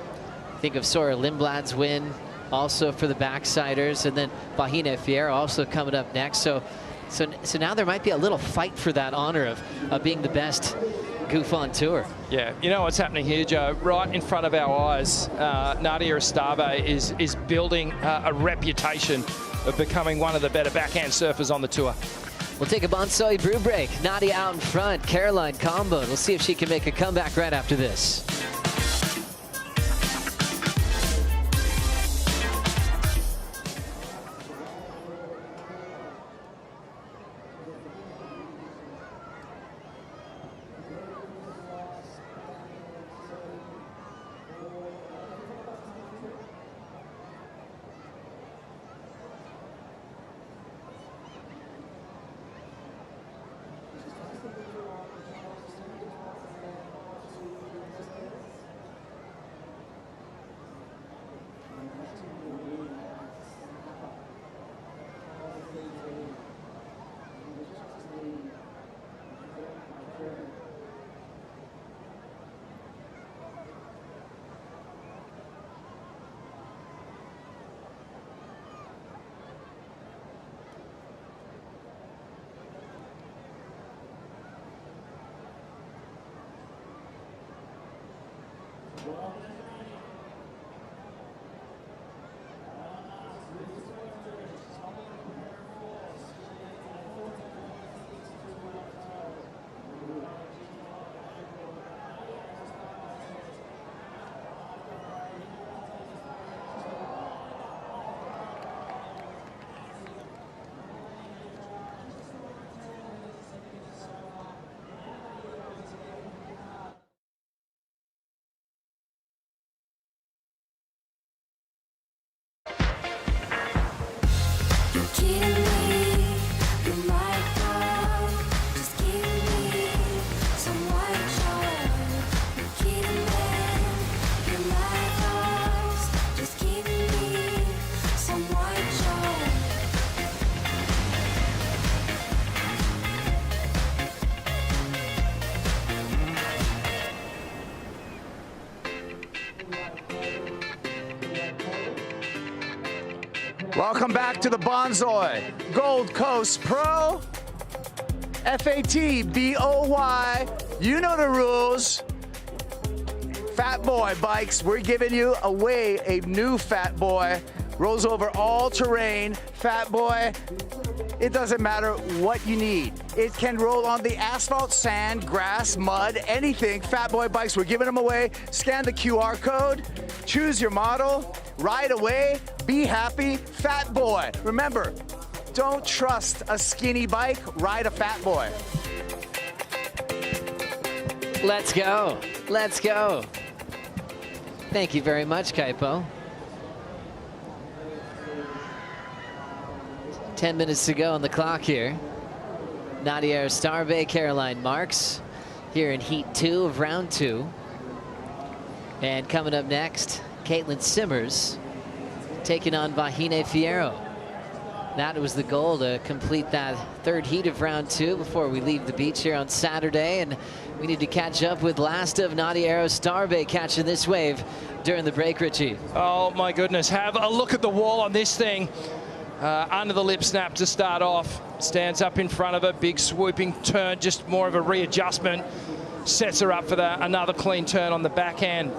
Think of Sora Lindblad's win also for the backsiders, and then Bahina Fierro also coming up next. So now there might be a little fight for that honor of being the best goof on tour. Yeah, you know what's happening here, Joe? Right in front of our eyes, Nadia Arostarbe is building a reputation of becoming one of the better backhand surfers on the tour. We'll take a Bonsoy brew break. Nadia out in front, Caroline combo. We'll see if she can make a comeback right after this. Welcome back to the Bonsoy Gold Coast Pro. FATBOY. You know the rules. Fat Boy bikes. We're giving you away a new Fat Boy. Rolls over all terrain. Fat Boy. It doesn't matter what you need. It can roll on the asphalt, sand, grass, mud, anything. Fat Boy bikes, we're giving them away. Scan the QR code, choose your model, ride away, be happy. Fat Boy. Remember, don't trust a skinny bike, ride a Fat Boy. Let's go. Let's go. Thank you very much, Kaipo. 10 minutes to go on the clock here. Nadia Starbay, Caroline Marks here in Heat 2 of Round 2. And coming up next, Caitlin Simmers taking on Vahine Fierro. That was the goal, to complete that third heat of Round 2 before we leave the beach here on Saturday. And we need to catch up with last of Nadia Starbay catching this wave during the break, Richie. Oh, my goodness. Have a look at the wall on this thing. Under the lip snap to start off. Stands up in front of her. Big swooping turn, just more of a readjustment. Sets her up for another clean turn on the backhand.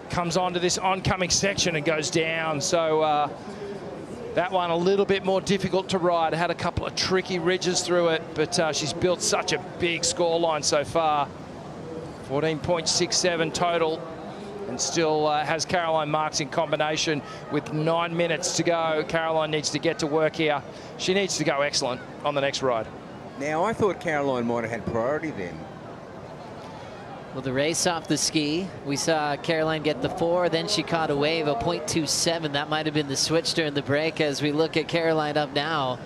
Comes onto this oncoming section and goes down. So that one a little bit more difficult to ride. Had a couple of tricky ridges through it, but she's built such a big scoreline so far. 14.67 total. And still has Caroline Marks in combination with 9 minutes to go. Caroline needs to get to work here. She needs to go excellent on the next ride. Now, I thought Caroline might have had priority then. Well, the race off the ski, we saw Caroline get the 4, then she caught a wave of 0.27. That might have been the switch during the break as we look at Caroline up now.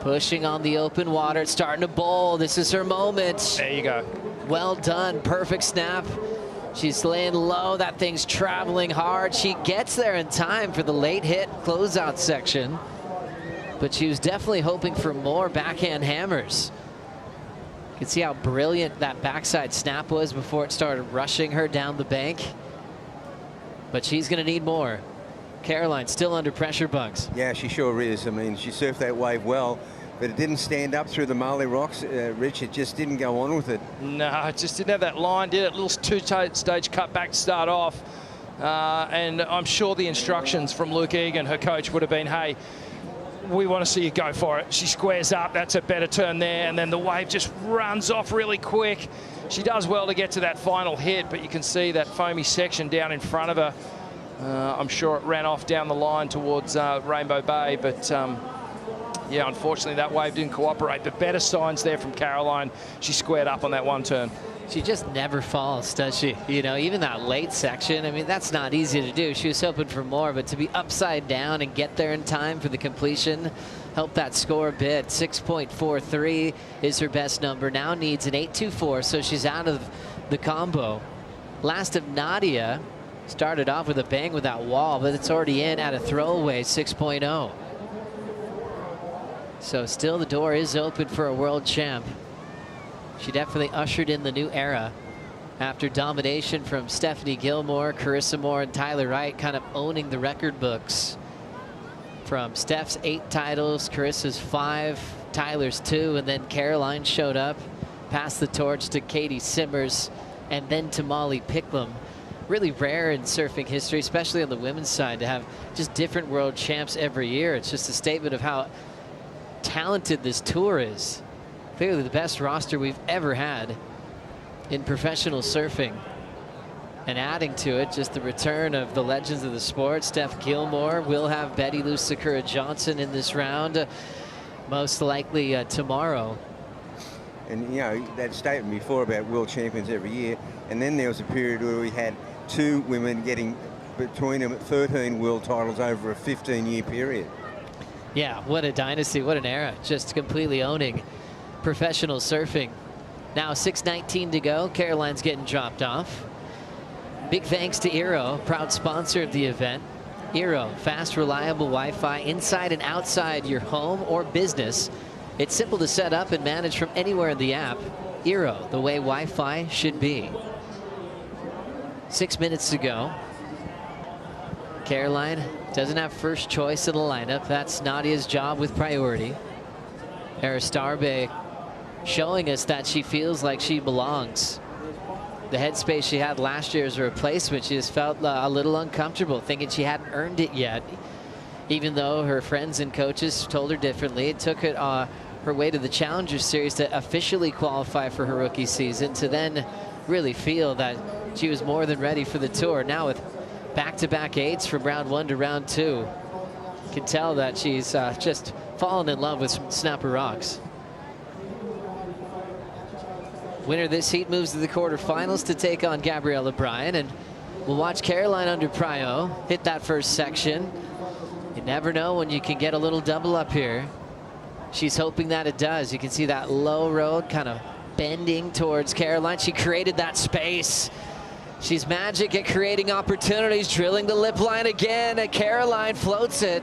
Pushing on the open water, starting to bowl. This is her moment. There you go. Well done, perfect snap. She's laying low, that thing's traveling hard. She gets there in time for the late hit closeout section, but she was definitely hoping for more backhand hammers. You can see how brilliant that backside snap was before it started rushing her down the bank, but she's gonna need more. Caroline still under pressure, Bugs. Yeah, she sure is. I mean, she surfed that wave well, but it didn't stand up through the Marley Rocks, Rich. It just didn't go on with it. No, it just didn't have that line, did it? Little two-stage cut back to start off. And I'm sure the instructions from Luke Egan, her coach, would have been, hey, we want to see you go for it. She squares up, that's a better turn there, and then the wave just runs off really quick. She does well to get to that final hit, but you can see that foamy section down in front of her. I'm sure it ran off down the line towards Rainbow Bay, but yeah, unfortunately that wave didn't cooperate. But better signs there from Caroline. She squared up on that one turn. She just never falls, does she? You know, even that late section, I mean, that's not easy to do. She was hoping for more, but to be upside down and get there in time for the completion helped that score a bit. 6.43 is her best number. Now needs an 8.24, so she's out of the combo. Last of Nadia started off with a bang with that wall, but it's already in at a throwaway 6.0. So still the door is open for a world champ. She definitely ushered in the new era after domination from Stephanie Gilmore, Carissa Moore, and Tyler Wright, kind of owning the record books. From Steph's 8 titles, Carissa's 5, Tyler's 2, and then Caroline showed up, passed the torch to Katie Simmers and then to Molly Picklum. Really rare in surfing history, especially on the women's side, to have just different world champs every year. It's just a statement of how talented this tour is. Clearly the best roster we've ever had in professional surfing. And adding to it, just the return of the legends of the sport. Steph Gilmore will have Betty Lou Sakura Johnson in this round, most likely tomorrow. And, you know, that statement before about world champions every year, and then there was a period where we had 2 women getting between them 13 world titles over a 15-year period. Yeah, what a dynasty, what an era, just completely owning professional surfing. Now 6:19 to go, Caroline's getting dropped off. Big thanks to Eero, proud sponsor of the event. Eero, fast, reliable Wi-Fi inside and outside your home or business. It's simple to set up and manage from anywhere in the app. Eero, the way Wi-Fi should be. 6 minutes to go. Caroline doesn't have first choice in the lineup. That's Nadia's job with priority. Aristarbe showing us that she feels like she belongs. The headspace she had last year as a replacement, she just felt a little uncomfortable, thinking she hadn't earned it yet. Even though her friends and coaches told her differently, it took it her way to the Challenger Series to officially qualify for her rookie season, to then really feel that she was more than ready for the tour. Now with back-to-back 8s from round 1 to round 2, you can tell that she's just fallen in love with some snapper rocks. Winner of this heat moves to the quarterfinals to take on Gabriella Bryan, and we'll watch Caroline under Pryo hit that first section. You never know when you can get a little double up here. She's hoping that it does. You can see that low road kind of bending towards Caroline. She created that space. She's magic at creating opportunities, drilling the lip line again, and Caroline floats it.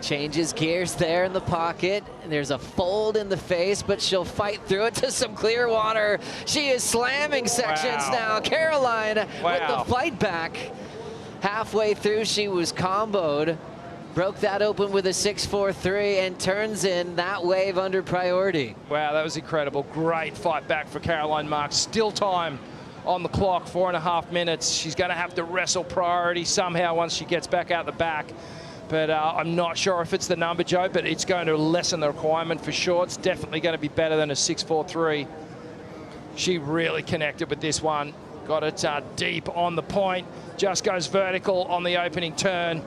Changes gears there in the pocket. There's a fold in the face, but she'll fight through it to some clear water. She is slamming sections now. Caroline with the fight back. Halfway through, she was comboed. Broke that open with a 6-4-3 and turns in that wave under priority. Wow, that was incredible. Great fight back for Caroline Marks. Still time on the clock, 4.5 minutes. She's going to have to wrestle priority somehow once she gets back out the back. But I'm not sure if it's the number, Joe, but it's going to lessen the requirement for sure. It's definitely going to be better than a 6-4-3. She really connected with this one. Got it deep on the point. Just goes vertical on the opening turn.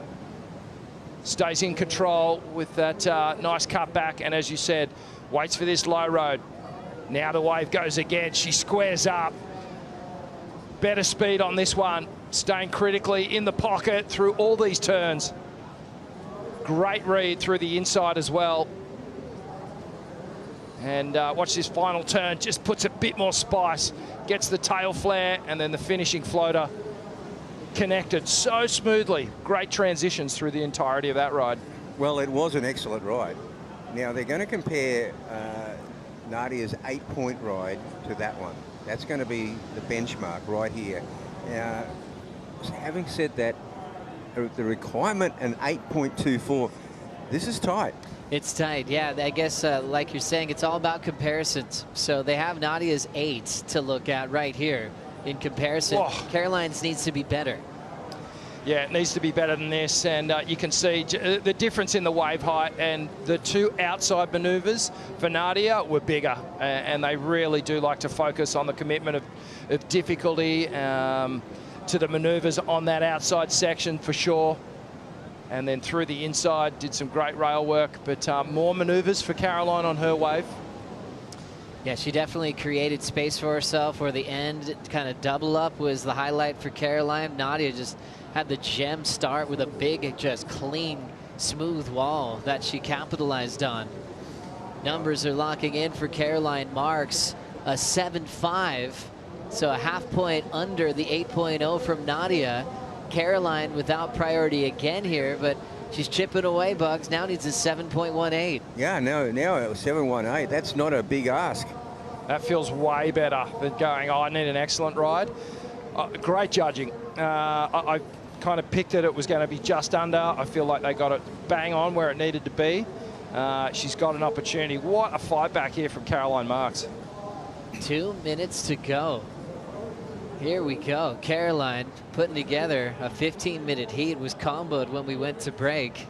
Stays in control with that nice cut back. And as you said, waits for this low road. Now the wave goes again. She squares up. Better speed on this one. Staying critically in the pocket through all these turns. Great read through the inside as well. And watch this final turn, just puts a bit more spice, gets the tail flare, and then the finishing floater connected so smoothly. Great transitions through the entirety of that ride. Well, it was an excellent ride. Now they're going to compare Nadia's 8-point ride to that one. That's going to be the benchmark right here. Now, having said that, the requirement an 8.24. This is tight. It's tight, yeah. I guess, like you're saying, it's all about comparisons. So they have Nadia's 8 to look at right here in comparison. Oh. Caroline's needs to be better. Yeah, it needs to be better than this, and you can see the difference in the wave height, and the 2 outside maneuvers for Nadia were bigger, and they really do like to focus on the commitment of difficulty to the maneuvers on that outside section for sure. And then through the inside, did some great rail work, but more maneuvers for Caroline on her wave. Yeah, she definitely created space for herself, where the end kind of double up was the highlight for Caroline. Nadia just had the gem start with a big, just clean, smooth wall that she capitalized on. Numbers are locking in for Caroline Marks, a 7.5. So a half point under the 8.0 from Nadia. Caroline without priority again here, but she's chipping away, Bugs. Now needs a 7.18. Yeah, now 7.18. That's not a big ask. That feels way better than going, oh, I need an excellent ride. Great judging. I kind of picked it was going to be just under. I feel like they got it bang on where it needed to be. She's got an opportunity. What a fight back here from Caroline Marks. 2 minutes to go. Here we go. Caroline putting together a 15-minute heat, was comboed when we went to break.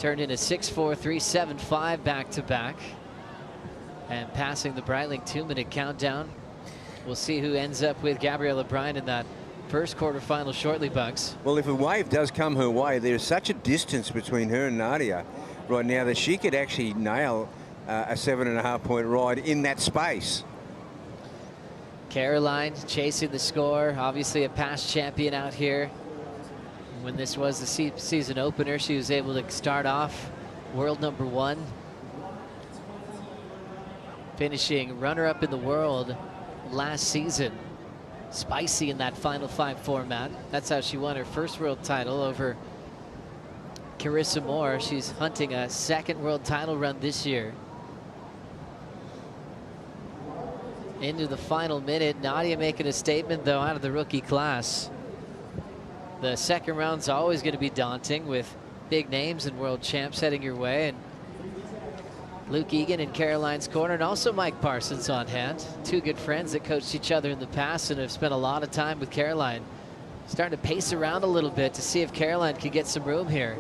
Turned in a 6-4, 3-7-5 back-to-back. And passing the Breitling 2-minute countdown. We'll see who ends up with Gabrielle Bryan in that first quarterfinal shortly, Bugs. Well, if a wave does come her way, there's such a distance between her and Nadia right now that she could actually nail a 7.5-point ride in that space. Caroline chasing the score, obviously a past champion out here. When this was the season opener, she was able to start off world #1. Finishing runner-up in the world last season. Spicy in that Final Five format. That's how she won her first world title over Carissa Moore. She's hunting a second world title run this year. Into the final minute, Nadia making a statement though out of the rookie class. The second round's always going to be daunting with big names and world champs heading your way, and Luke Egan in Caroline's corner, and also Mike Parsons on hand. Two good friends that coached each other in the past and have spent a lot of time with Caroline. Starting to pace around a little bit to see if Caroline can get some room here.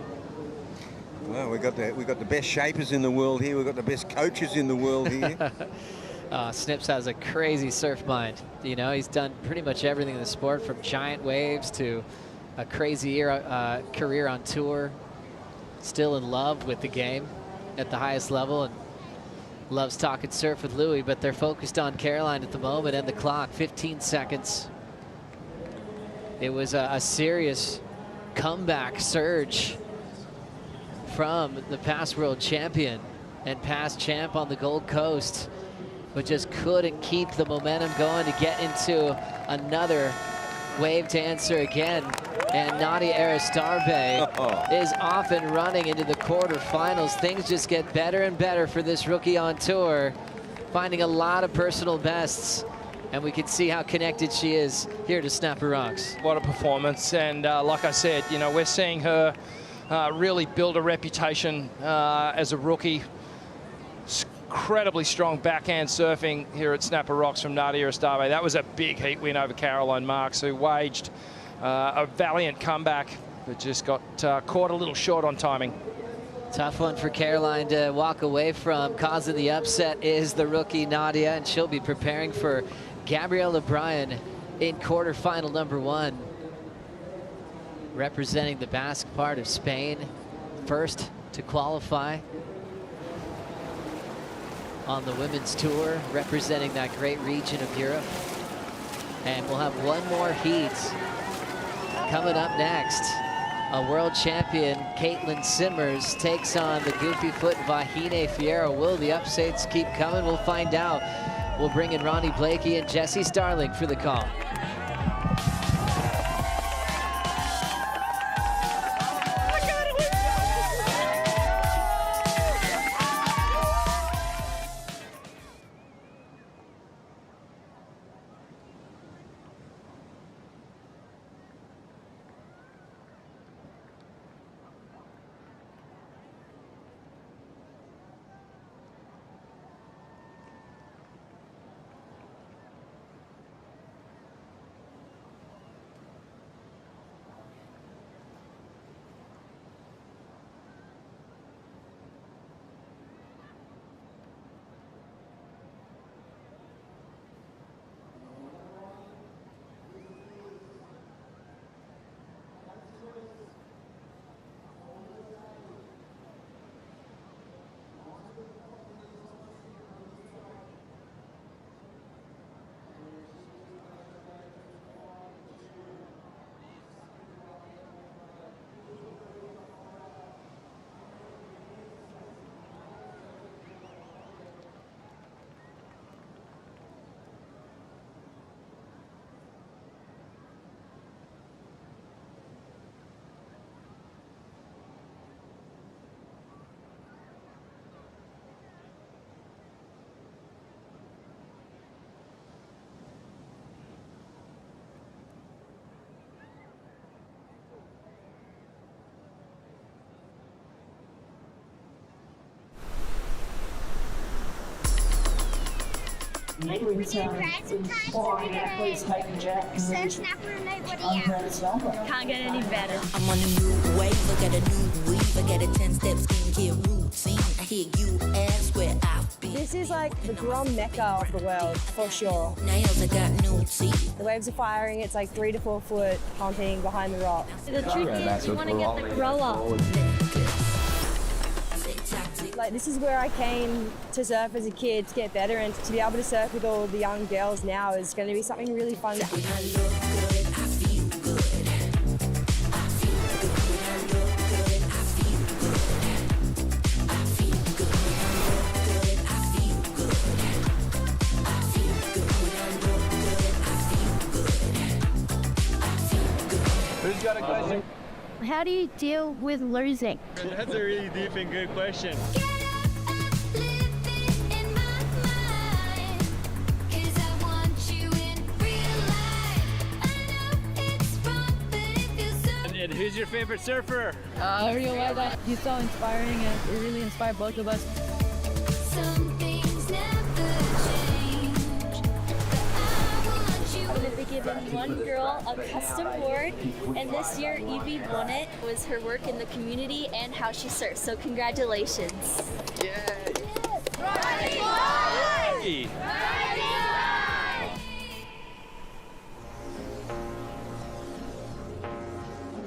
Well, we got the best shapers in the world here. We've got the best coaches in the world here. Snips has a crazy surf mind. You know, he's done pretty much everything in the sport, from giant waves to a crazy career on tour. Still in love with the game at the highest level, and loves talking surf with Louie, but they're focused on Caroline at the moment. And the clock, 15 seconds. It was a serious comeback surge from the past world champion and past champ on the Gold Coast, but just couldn't keep the momentum going to get into another wave to answer again. And Nadia Aristarbe is off and running into the quarterfinals. Things just get better and better for this rookie on tour, finding a lot of personal bests. And we can see how connected she is here to Snapper Rocks. What a performance. And like I said, you know, we're seeing her really build a reputation as a rookie. Incredibly strong backhand surfing here at Snapper Rocks from Nadia Aristarbe. That was a big heat win over Caroline Marks, who waged a valiant comeback, but just got caught a little short on timing. Tough one for Caroline to walk away from. Causing the upset is the rookie Nadia, and she'll be preparing for Gabrielle Bryan in quarterfinal #1. Representing the Basque part of Spain, first to qualify on the women's tour, representing that great region of Europe. And we'll have one more heat coming up next. A world champion, Caitlin Simmers, takes on the goofy foot Vahine Fierro. Will the upsets keep coming? We'll find out. We'll bring in Ronnie Blakey and Jesse Starling for the call. Can't get any better. I'm on a new wave, I got a new weave, I got a 10-step skincare routine. I hear you ask where I've been. This is like the Grom Mecca of the world, for sure. Nails, I got new teeth. The waves are firing, it's like 3 to 4 foot pumping behind the rock. The trick is you want to get the grow up. Like, this is where I came to surf as a kid to get better, and to be able to surf with all the young girls now is going to be something really fun. Who's got a question? How do you deal with losing? That's a really deep and good question. And who's your favorite surfer? I really like that. He's so inspiring and it really inspired both of us. Some things never change. I'm going to be giving one girl a custom board, and this year Evie won it. It was her work in the community and how she surfs, so congratulations. Hey.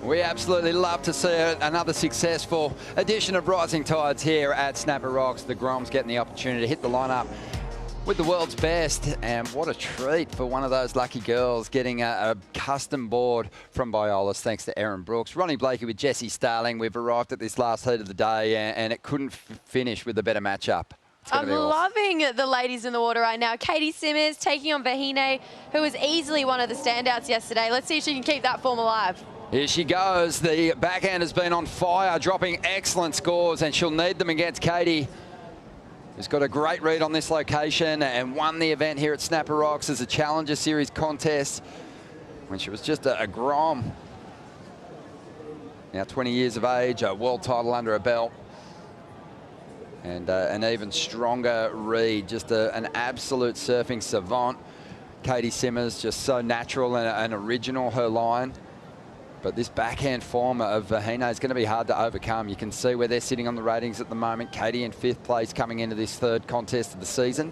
We absolutely love to see another successful edition of Rising Tides here at Snapper Rocks. The Groms getting the opportunity to hit the lineup with the world's best, and what a treat for one of those lucky girls getting a custom board from Biolis, thanks to Erin Brooks. Ronnie Blakey with Jessie Starling. We've arrived at this last heat of the day, and it couldn't finish with a better matchup. I'm loving the ladies in the water right now. Katie Simmers taking on Vahine, who was easily one of the standouts yesterday. Let's see if she can keep that form alive. Here she goes. The backhand has been on fire, dropping excellent scores, and she'll need them against Katie, who's got a great read on this location and won the event here at Snapper Rocks as a Challenger Series contest when she was just a Grom. Now 20 years of age, a world title under her belt, and an even stronger read, just an absolute surfing savant. Katie Simmers, just so natural and original, her line. But this backhand form of Vahine is going to be hard to overcome. You can see where they're sitting on the ratings at the moment. Katie in 5th place coming into this 3rd contest of the season.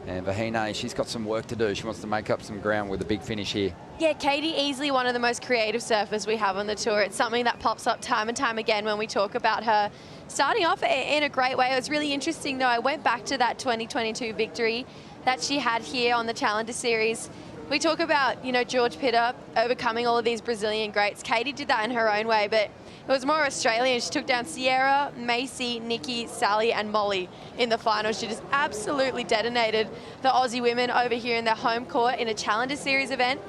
And Vahine, she's got some work to do. She wants to make up some ground with a big finish here. Yeah, Katie, easily one of the most creative surfers we have on the tour. It's something that pops up time and time again when we talk about her. Starting off in a great way. It was really interesting, though. I went back to that 2022 victory that she had here on the Challenger Series. We talk about, you know, George Pitter overcoming all of these Brazilian greats. Katie did that in her own way, but it was more Australian. She took down Sierra, Macy, Nikki, Sally, and Molly in the finals. She just absolutely detonated the Aussie women over here in their home court in a Challenger Series event.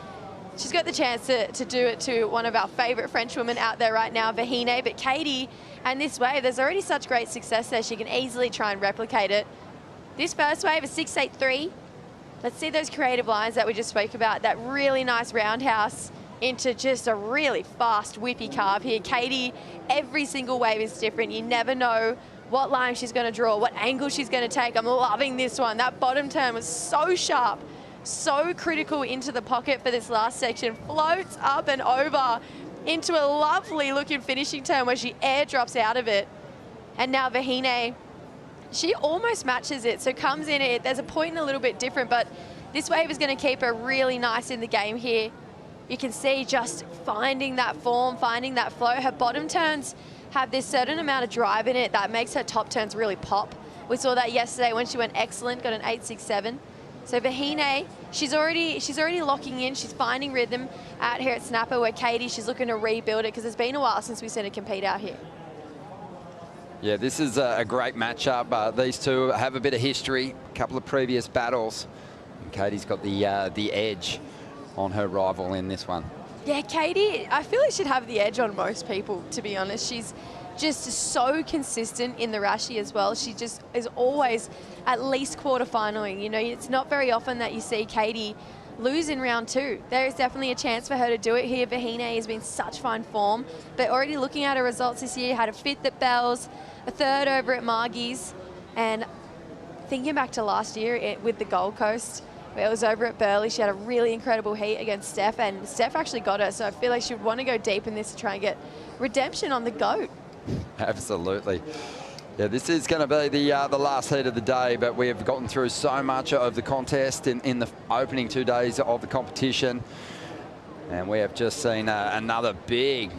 She's got the chance to do it to one of our favourite French women out there right now, Vahine. But Katie, and this wave, there's already such great success there. She can easily try and replicate it. This first wave is 683. Let's see those creative lines that we just spoke about. That really nice roundhouse into just a really fast whippy carve here. Katie, every single wave is different. You never know what line she's going to draw, what angle she's going to take. I'm loving this one. That bottom turn was so sharp, so critical into the pocket for this last section. Floats up and over into a lovely looking finishing turn where she airdrops out of it. And now Vahine, she almost matches it, so comes in it. There's a point a little bit different, but this wave is going to keep her really nice in the game here. You can see just finding that form, finding that flow. Her bottom turns have this certain amount of drive in it that makes her top turns really pop. We saw that yesterday when she went excellent, got an 8.67. So Vahine, she's already locking in. She's finding rhythm out here at Snapper, where Katie, she's looking to rebuild it because it's been a while since we've seen her compete out here. Yeah, this is a great matchup. These two have a bit of history, a couple of previous battles. And Katie's got the edge on her rival in this one. Yeah, Katie, I feel like she'd have the edge on most people, to be honest. She's just so consistent in the Rashi as well. She just is always at least quarterfinaling. You know, it's not very often that you see Katie lose in round 2. There is definitely a chance for her to do it here. Vahine has been such fine form, but already looking at her results this year, had a 5th at Bells, a 3rd over at Margie's, and thinking back to last year with the Gold Coast, It was over at Burleigh. She had a really incredible heat against Steph, and Steph actually got her. So I feel like she would want to go deep in this to try and get redemption on the GOAT. Absolutely. Yeah, this is going to be the last heat of the day, but we have gotten through so much of the contest in the opening 2 days of the competition. And we have just seen another big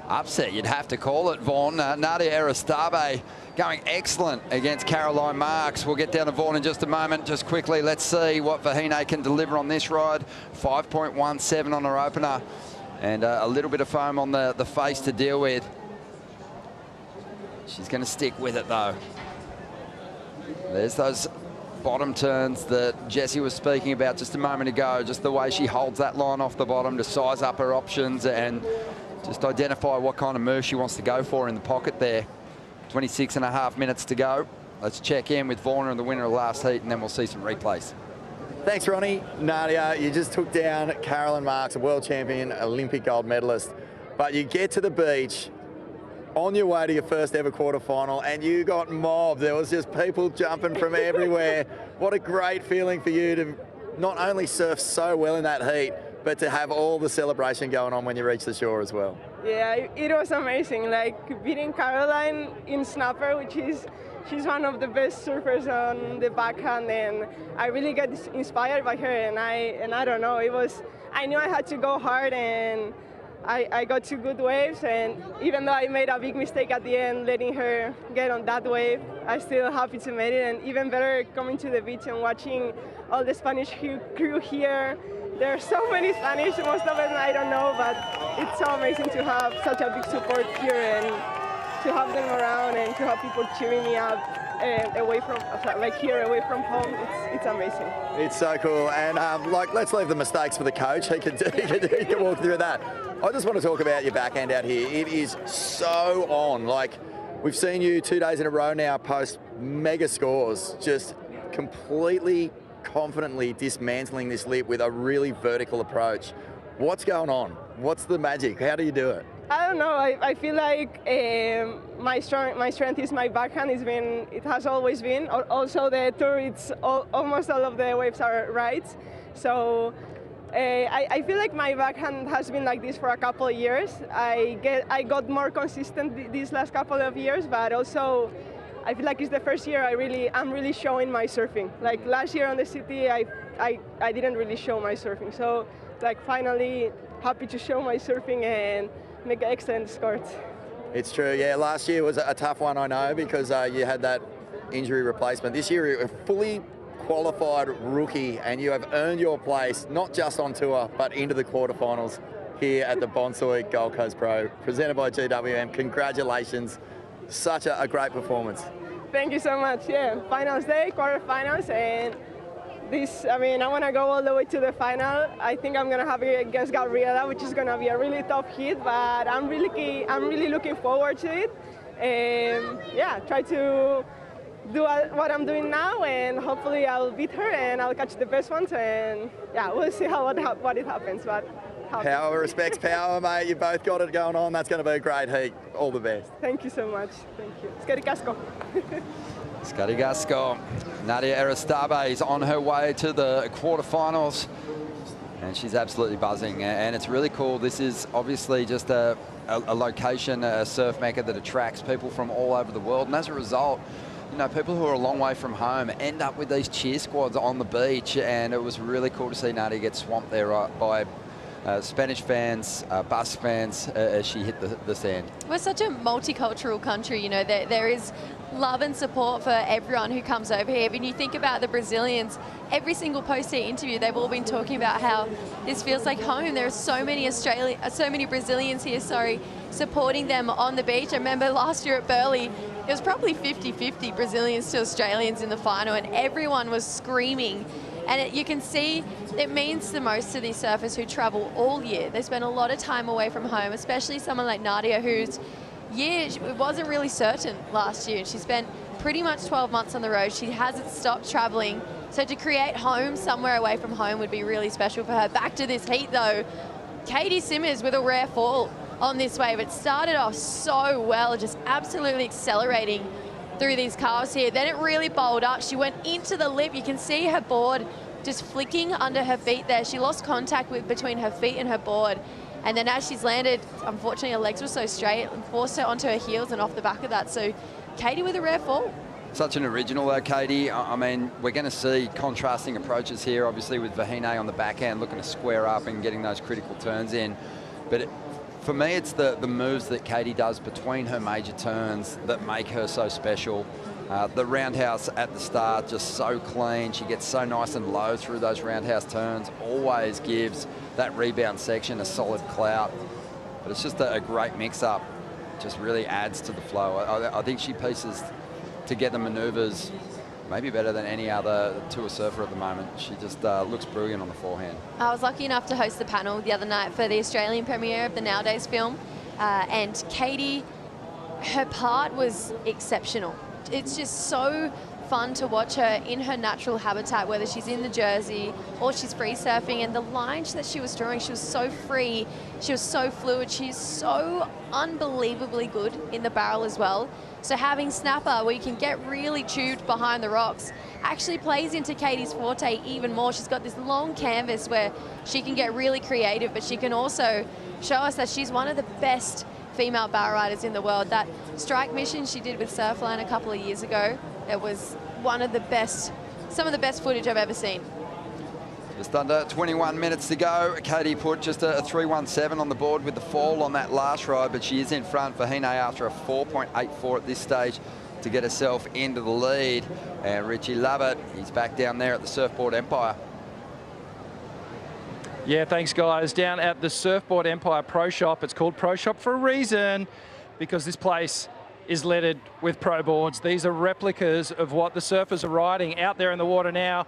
upset, you'd have to call it, Vaughan. Nadia Aristabe going excellent against Caroline Marks. We'll get down to Vaughan in just a moment. Just quickly, let's see what Vahine can deliver on this ride. 5.17 on her opener, and a little bit of foam on the face to deal with. She's going to stick with it, though. There's those bottom turns that Jessie was speaking about just a moment ago, just the way she holds that line off the bottom to size up her options and just identify what kind of move she wants to go for in the pocket there. 26.5 minutes to go. Let's check in with Vaughan and the winner of the last heat, and then we'll see some replays. Thanks, Ronnie. Nadia, you just took down Caroline Marks, a world champion, Olympic gold medalist. But you get to the beach on your way to your first ever quarterfinal, and you got mobbed. There was just people jumping from everywhere. What a great feeling for you to not only surf so well in that heat, but to have all the celebration going on when you reach the shore as well. Yeah, it was amazing. Like beating Caroline in snapper, she's one of the best surfers on the backhand, and I really get inspired by her. And I don't know, I knew I had to go hard, and I got 2 good waves, and even though I made a big mistake at the end, letting her get on that wave, I'm still happy to make it, and even better coming to the beach and watching all the Spanish crew here. There are so many Spanish, most of them I don't know, but it's so amazing to have such a big support here and to have them around and to have people cheering me up away from home. It's amazing. It's so cool, and let's leave the mistakes for the coach. He can walk through that. I just want to talk about your backhand out here. It is so on. Like, we've seen you 2 days in a row now post mega scores, just completely confidently dismantling this lip with a really vertical approach. What's going on? What's the magic? How do you do it? I don't know. I feel like my strength is my backhand. It has always been. Also, the tour, almost all of the waves are right. So I feel like my backhand has been like this for a couple of years. I got more consistent these last couple of years, but also I feel like it's the first year I'm really showing my surfing. Like last year on the city, I didn't really show my surfing. So like finally happy to show my surfing and make excellent scores. It's true, yeah. Last year was a tough one, I know, because you had that injury replacement. This year you're a fully qualified rookie, and you have earned your place, not just on tour, but into the quarterfinals here at the Bonsoy Gold Coast Pro, presented by GWM. Congratulations. Such a great performance. Thank you so much. Yeah, finals day, quarterfinals, and I want to go all the way to the final. I think I'm going to have it against Gabriela, which is going to be a really tough hit, but I'm really looking forward to it. Yeah, try to do what I'm doing now, and hopefully I'll beat her and I'll catch the best ones, and yeah, we'll see what it happens. But power respects power, mate. You both got it going on. That's going to be a great heat. All the best. Thank you so much. Thank you. Scary Casco. Scotty Gasco. Nadia Aristabe is on her way to the quarterfinals, and she's absolutely buzzing, and it's really cool. This is obviously just a location, a surf mecca that attracts people from all over the world, and as a result, you know, people who are a long way from home end up with these cheer squads on the beach, and it was really cool to see Nadia get swamped there by Spanish fans, Basque fans as she hit the sand. We're such a multicultural country, you know, there is love and support for everyone who comes over here. When you think about the Brazilians, every single post-heat interview, they've all been talking about how this feels like home. There are so many Brazilians here, supporting them on the beach. I remember last year at Burleigh, it was probably 50-50 Brazilians to Australians in the final, and everyone was screaming. And you can see it means the most to these surfers who travel all year. They spend a lot of time away from home, especially someone like Nadia, whose year wasn't really certain last year. She spent pretty much 12 months on the road. She hasn't stopped traveling. So to create home somewhere away from home would be really special for her. Back to this heat though, Katie Simmers with a rare fall on this wave. It started off so well, just absolutely accelerating through these calves here. Then it really bowled up. She went into the lip. You can see her board just flicking under her feet there. She lost contact between her feet and her board. And then as she's landed, unfortunately, her legs were so straight and forced her onto her heels and off the back of that. So Katie with a rare fall. Such an original though, Katie. I mean, we're going to see contrasting approaches here, obviously with Vahine on the backhand looking to square up and getting those critical turns in. But for me, it's the moves that Katie does between her major turns that make her so special. The roundhouse at the start, just so clean. She gets so nice and low through those roundhouse turns, always gives that rebound section a solid clout. But it's just a great mix-up. Just really adds to the flow. I think she pieces together maneuvers maybe better than any other tour surfer at the moment. She just looks brilliant on the forehand. I was lucky enough to host the panel the other night for the Australian premiere of the Nowadays film. And Katie, her part was exceptional. It's just so fun to watch her in her natural habitat, whether she's in the jersey or she's free surfing, and the lines that she was drawing, she was so free, she was so fluid, she's so unbelievably good in the barrel as well. So having snapper where you can get really tubed behind the rocks actually plays into Katie's forte even more. She's got this long canvas where she can get really creative, but she can also show us that she's one of the best female barrel riders in the world. That strike mission she did with Surfline a couple of years ago, it was one of the best, some of the best footage I've ever seen. Just under 21 minutes to go. Katie put just a 3.17 on the board with the fall on that last ride, but she is in front for Vahine after a 4.84 at this stage to get herself into the lead. And Richie Lovett, he's back down there at the Surfboard Empire. Yeah, thanks, guys. Down at the Surfboard Empire Pro Shop. It's called Pro Shop for a reason, because this place is littered with pro boards. These are replicas of what the surfers are riding out there in the water now.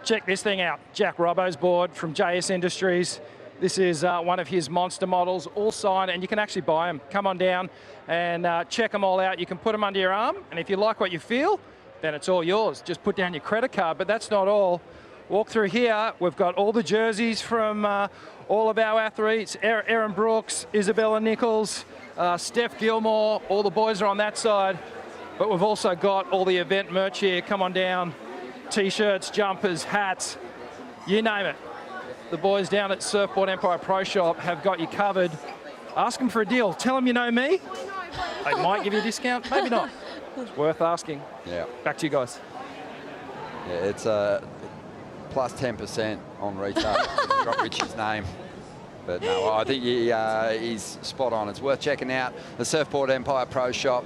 Check this thing out. Jack Robbo's board from JS Industries. This is one of his monster models, all signed, and you can actually buy them. Come on down and check them all out. You can put them under your arm, and if you like what you feel, then it's all yours. Just put down your credit card, but that's not all. Walk through here, we've got all the jerseys from all of our athletes, Erin Brooks, Isabella Nichols, Steph Gilmore, all the boys are on that side. But we've also got all the event merch here. Come on down, t-shirts, jumpers, hats, you name it. The boys down at Surfboard Empire Pro Shop have got you covered. Ask them for a deal. Tell them you know me. They might give you a discount, maybe not. It's worth asking. Yeah. Back to you guys. Yeah, it's plus 10% on retail. Drop Richie's name. But no, I think he's spot on. It's worth checking out the Surfboard Empire Pro Shop.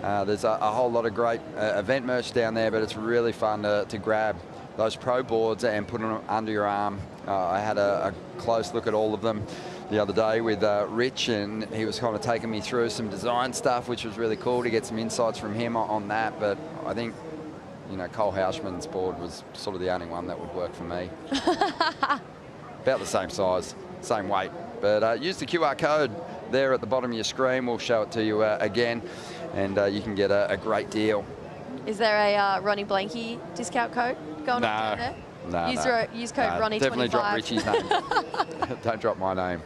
There's a whole lot of great event merch down there, but it's really fun to grab those pro boards and put them under your arm. I had a close look at all of them the other day with Rich, and he was kind of taking me through some design stuff, which was really cool to get some insights from him on that. But I think, you know, Cole Houshman's board was sort of the only one that would work for me. About the same size, same weight. But use the QR code there at the bottom of your screen. We'll show it to you again, and you can get a great deal. Is there a Ronnie Blanky discount code going on there? No, use code Ronnie25. Definitely drop Richie's name. Don't drop my name.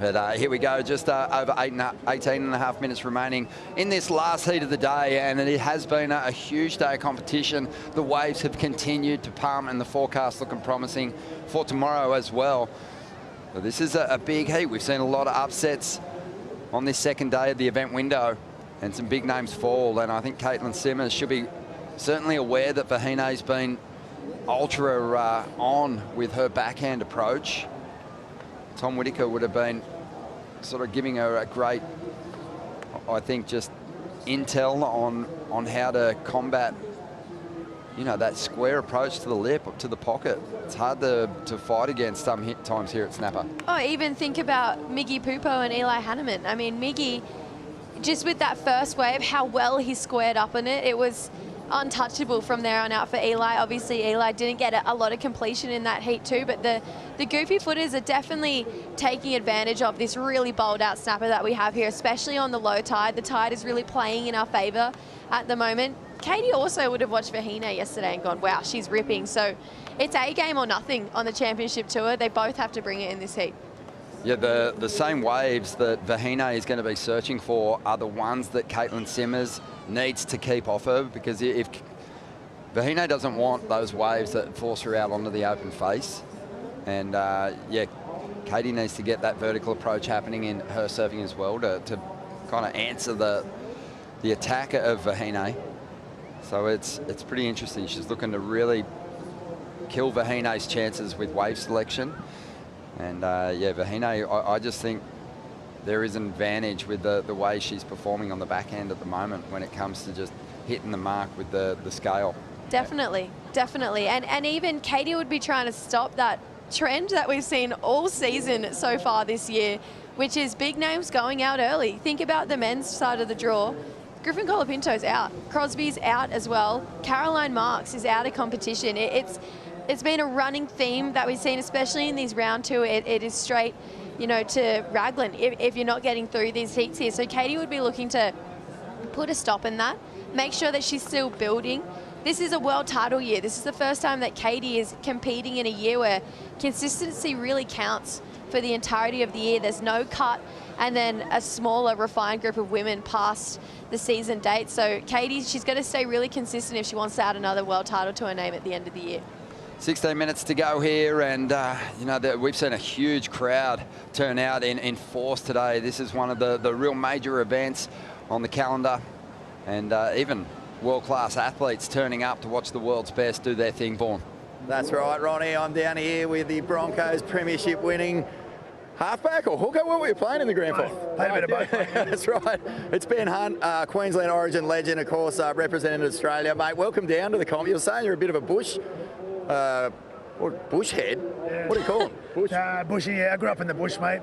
But here we go, just over 18.5 minutes remaining in this last heat of the day, and it has been a huge day of competition. The waves have continued to pump, and the forecast looking promising for tomorrow as well. But this is a big heat. We've seen a lot of upsets on this second day of the event window, and some big names fall. And I think Caitlin Simmers should be certainly aware that Vahine's been ultra on with her backhand approach. Tom Whitaker would have been sort of giving her a great, I think, just intel on how to combat, you know, that square approach to the lip, to the pocket. It's hard to fight against times here at Snapper. Oh, even think about Miggy Pupo and Eli Hanneman. I mean, Miggy, just with that first wave, how well he squared up on it, it was untouchable from there on out for Eli. Obviously, Eli didn't get a lot of completion in that heat too, but the goofy footers are definitely taking advantage of this really bowled out snapper that we have here, especially on the low tide. The tide is really playing in our favor at the moment. Katie also would have watched Vahine yesterday and gone, wow, she's ripping. So it's a game or nothing on the championship tour. They both have to bring it in this heat. Yeah, the same waves that Vahine is going to be searching for are the ones that Caitlin Simmers needs to keep off her, because if Vahine doesn't want those waves that force her out onto the open face. And yeah, Katie needs to get that vertical approach happening in her surfing as well to kind of answer the attack of Vahine. So it's pretty interesting. She's looking to really kill Vahine's chances with wave selection. And yeah, Vahine, I just think there is an advantage with the way she's performing on the backhand at the moment when it comes to just hitting the mark with the scale. Definitely, definitely. And even Katie would be trying to stop that trend that we've seen all season so far this year, which is big names going out early. Think about the men's side of the draw. Griffin Colapinto's out. Crosby's out as well. Caroline Marks is out of competition. It's been a running theme that we've seen, especially in these round two. It is straight, you know, to Raglan if you're not getting through these heats here. So Katie would be looking to put a stop in that, make sure that she's still building. This is a world title year. This is the first time that Katie is competing in a year where consistency really counts for the entirety of the year. There's no cut, and then a smaller, refined group of women past the season date. So Katie, she's got to stay really consistent if she wants to add another world title to her name at the end of the year. 16 minutes to go here, and you know, we've seen a huge crowd turn out in force today. This is one of the real major events on the calendar, and even world-class athletes turning up to watch the world's best do their thing, Vaughn. That's right, Ronnie. I'm down here with the Broncos premiership winning halfback or hooker. What were you playing in the grand final? Played a bit of both. That's right. It's Ben Hunt, Queensland Origin legend, of course, representing Australia. Mate, welcome down to the comp. You were saying you're a bit of a bush head. Yeah. What do you call it? Bush? Bushy, yeah. I grew up in the bush, mate.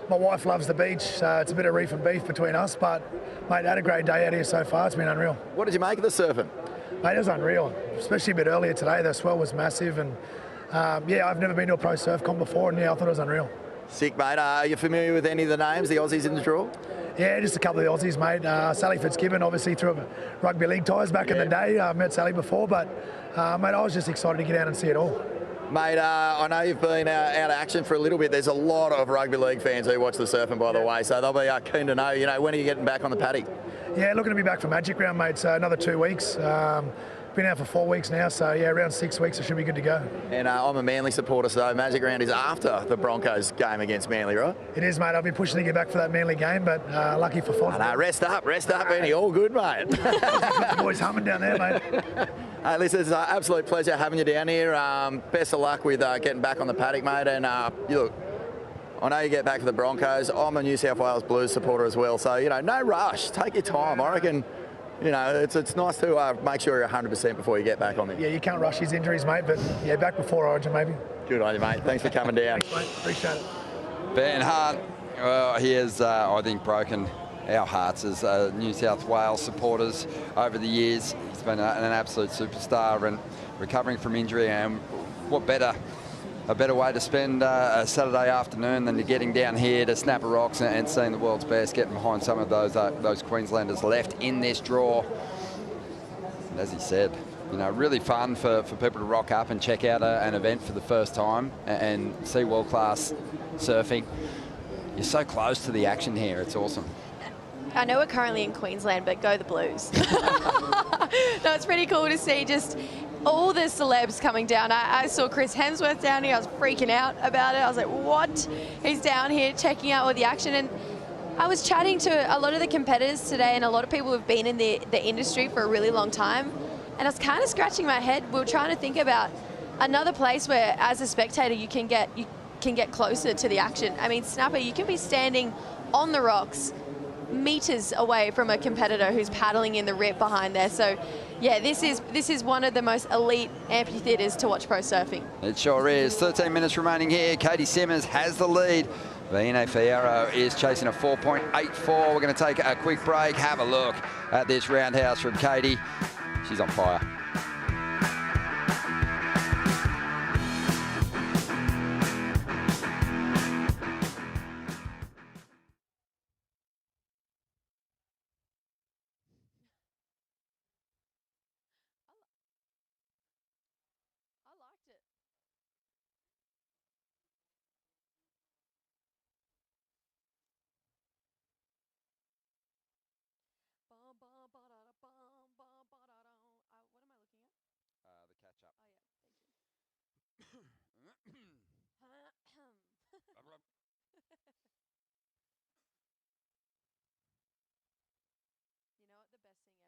My wife loves the beach, so it's a bit of reef and beef between us. But, mate, had a great day out here so far. It's been unreal. What did you make of the surfing? Mate, it was unreal, especially a bit earlier today. The swell was massive, and yeah, I've never been to a pro surf comp before, and yeah, I thought it was unreal. Sick, mate. Are you familiar with any of the names, the Aussies in the draw? Yeah, just a couple of the Aussies, mate. Sally Fitzgibbon, obviously through rugby league ties back in the day. I met Sally before, but mate, I was just excited to get out and see it all. Mate, I know you've been out of action for a little bit. There's a lot of rugby league fans who watch the surfing, by the way, so they'll be keen to know, you know, when are you getting back on the paddock? Yeah, looking to be back for Magic Round, mate, so another 2 weeks. Been out for 4 weeks now, so yeah, around 6 weeks, it should be good to go. And I'm a Manly supporter, so Magic Round is after the Broncos game against Manly, right? It is, mate. I've been pushing to get back for that Manly game, but lucky for Fonz. No, rest up, Benny. All good, mate. The boys humming down there, mate. Hey, listen, it's an absolute pleasure having you down here. Best of luck with getting back on the paddock, mate. And you look, I know you get back for the Broncos. I'm a New South Wales Blues supporter as well, so you know, no rush. Take your time. I reckon. You know, it's nice to make sure you're 100% before you get back on there. Yeah, you can't rush his injuries, mate, but yeah, back before Origin, maybe. Good on you, mate. Thanks for coming down. Thanks, mate. Appreciate it. Ben Hunt, well, he has, I think, broken our hearts as New South Wales supporters over the years. He's been an absolute superstar and recovering from injury, and what a better way to spend a Saturday afternoon than to getting down here to Snapper Rocks and seeing the world's best, getting behind some of those Queenslanders left in this draw. And as he said, you know, really fun for people to rock up and check out an event for the first time and see world-class surfing. You're so close to the action here. It's awesome. I know we're currently in Queensland, but go the Blues. No, it's pretty cool to see just all the celebs coming down. I saw Chris Hemsworth down here. I was freaking out about it. I was like, what? He's down here checking out all the action. And I was chatting to a lot of the competitors today and a lot of people who've been in the industry for a really long time. And I was kind of scratching my head. We were trying to think about another place where, as a spectator, you can get closer to the action. I mean, Snapper, you can be standing on the rocks meters away from a competitor who's paddling in the rip behind there. So yeah, this is one of the most elite amphitheaters to watch pro surfing. It sure is. 13 minutes remaining here. Katie Simmons has the lead. Vahine Fierro is chasing a 4.84. We're going to take a quick break. Have a look at this roundhouse from Katie. She's on fire. up. You know what the best thing ever is? Is that I've put in a request for Mum's cooking tonight, and Mum's making my favourite meal.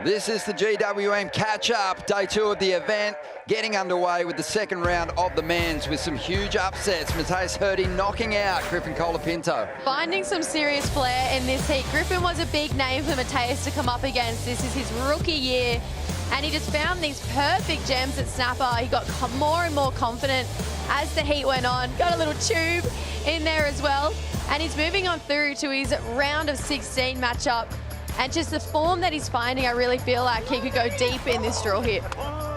This is the GWM catch-up, day 2 of the event, getting underway with the second round of the men's with some huge upsets. Matheus Hurdy knocking out Griffin Colapinto. Finding some serious flair in this heat. Griffin was a big name for Matheus to come up against. This is his rookie year, and he just found these perfect gems at snapper. He got more and more confident as the heat went on. Got a little tube in there as well, and he's moving on through to his round of 16 matchup. And just the form that he's finding, I really feel like he could go deep in this draw here.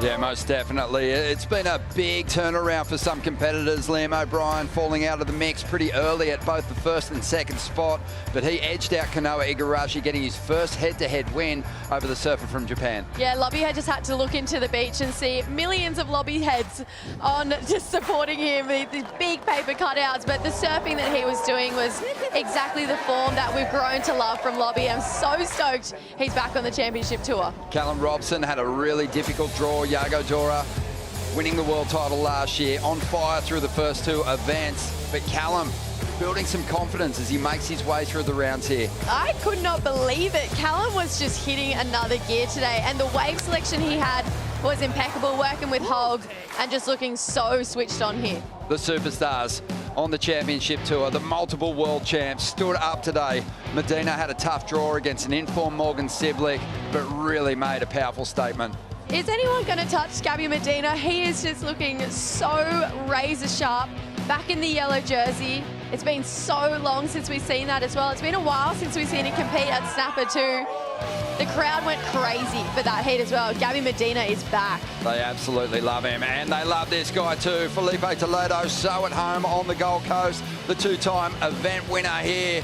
Yeah, most definitely. It's been a big turnaround for some competitors. Liam O'Brien falling out of the mix pretty early at both the first and second spot, but he edged out Kanoa Igarashi, getting his first head-to-head win over the surfer from Japan. Yeah, Lobby had just had to look into the beach and see millions of Lobby heads on just supporting him, these big paper cutouts, but the surfing that he was doing was exactly the form that we've grown to love from Lobby. I'm so stoked he's back on the championship tour. Callum Robson had a really difficult draw. Iago Dora winning the world title last year, on fire through the first 2 events, but Callum building some confidence as he makes his way through the rounds here. I could not believe it. Callum was just hitting another gear today, and the wave selection he had was impeccable, working with Hog and just looking so switched on here. The superstars on the championship tour, the multiple world champs, stood up today. Medina had a tough draw against an informed Morgan Siblick, but really made a powerful statement. Is anyone going to touch Gabby Medina? He is just looking so razor sharp, back in the yellow jersey. It's been so long since we've seen that as well. It's been a while since we've seen him compete at Snapper too. The crowd went crazy for that heat as well. Gabby Medina is back. They absolutely love him, and they love this guy too. Felipe Toledo, so at home on the Gold Coast. The 2-time event winner here.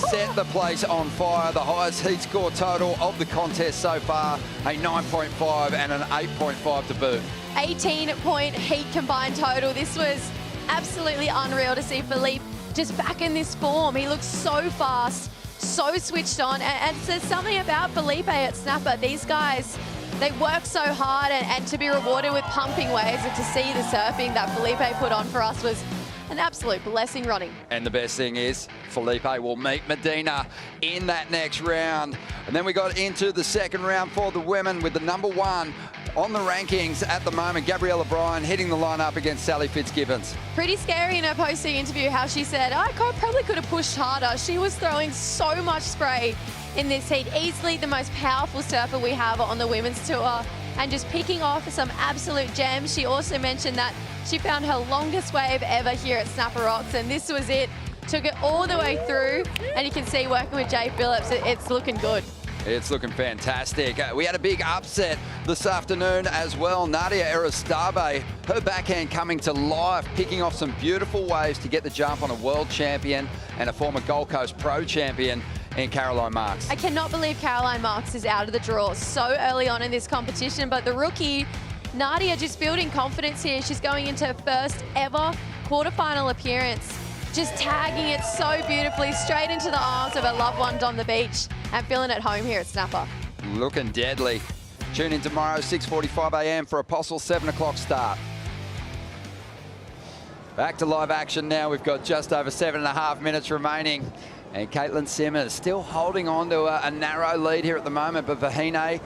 Set the place on fire. The highest heat score total of the contest so far, a 9.5 and an 8.5 to boot. 18-point heat combined total. This was absolutely unreal to see Felipe just back in this form. He looks so fast, so switched on, and it says something about Felipe at Snapper. These guys, they work so hard, and to be rewarded with pumping waves and to see the surfing that Felipe put on for us was an absolute blessing running. And the best thing is, Felipe will meet Medina in that next round. And then we got into the second round for the women with the number 1 on the rankings at the moment, Gabriella Bryan, hitting the lineup against Sally Fitzgibbons. Pretty scary in her posting interview how she said, I probably could have pushed harder. She was throwing so much spray in this heat. Easily the most powerful surfer we have on the women's tour, and just picking off some absolute gems. She also mentioned that she found her longest wave ever here at Snapper Rocks, and this was it. Took it all the way through, and you can see working with Jay Phillips, it's looking good. It's looking fantastic. We had a big upset this afternoon as well. Nadia Aristabe, her backhand coming to life, picking off some beautiful waves to get the jump on a world champion and a former Gold Coast Pro champion in Caroline Marks. I cannot believe Caroline Marks is out of the draw so early on in this competition, but the rookie, Nadia, just building confidence here. She's going into her first ever quarterfinal appearance, just tagging it so beautifully straight into the arms of her loved one on the beach and feeling at home here at Snapper. Looking deadly. Tune in tomorrow, 6:45 a.m. for Apostle 7 o'clock start. Back to live action now. We've got just over 7.5 minutes remaining. And Caitlin Simmons still holding on to a narrow lead here at the moment, but Vahine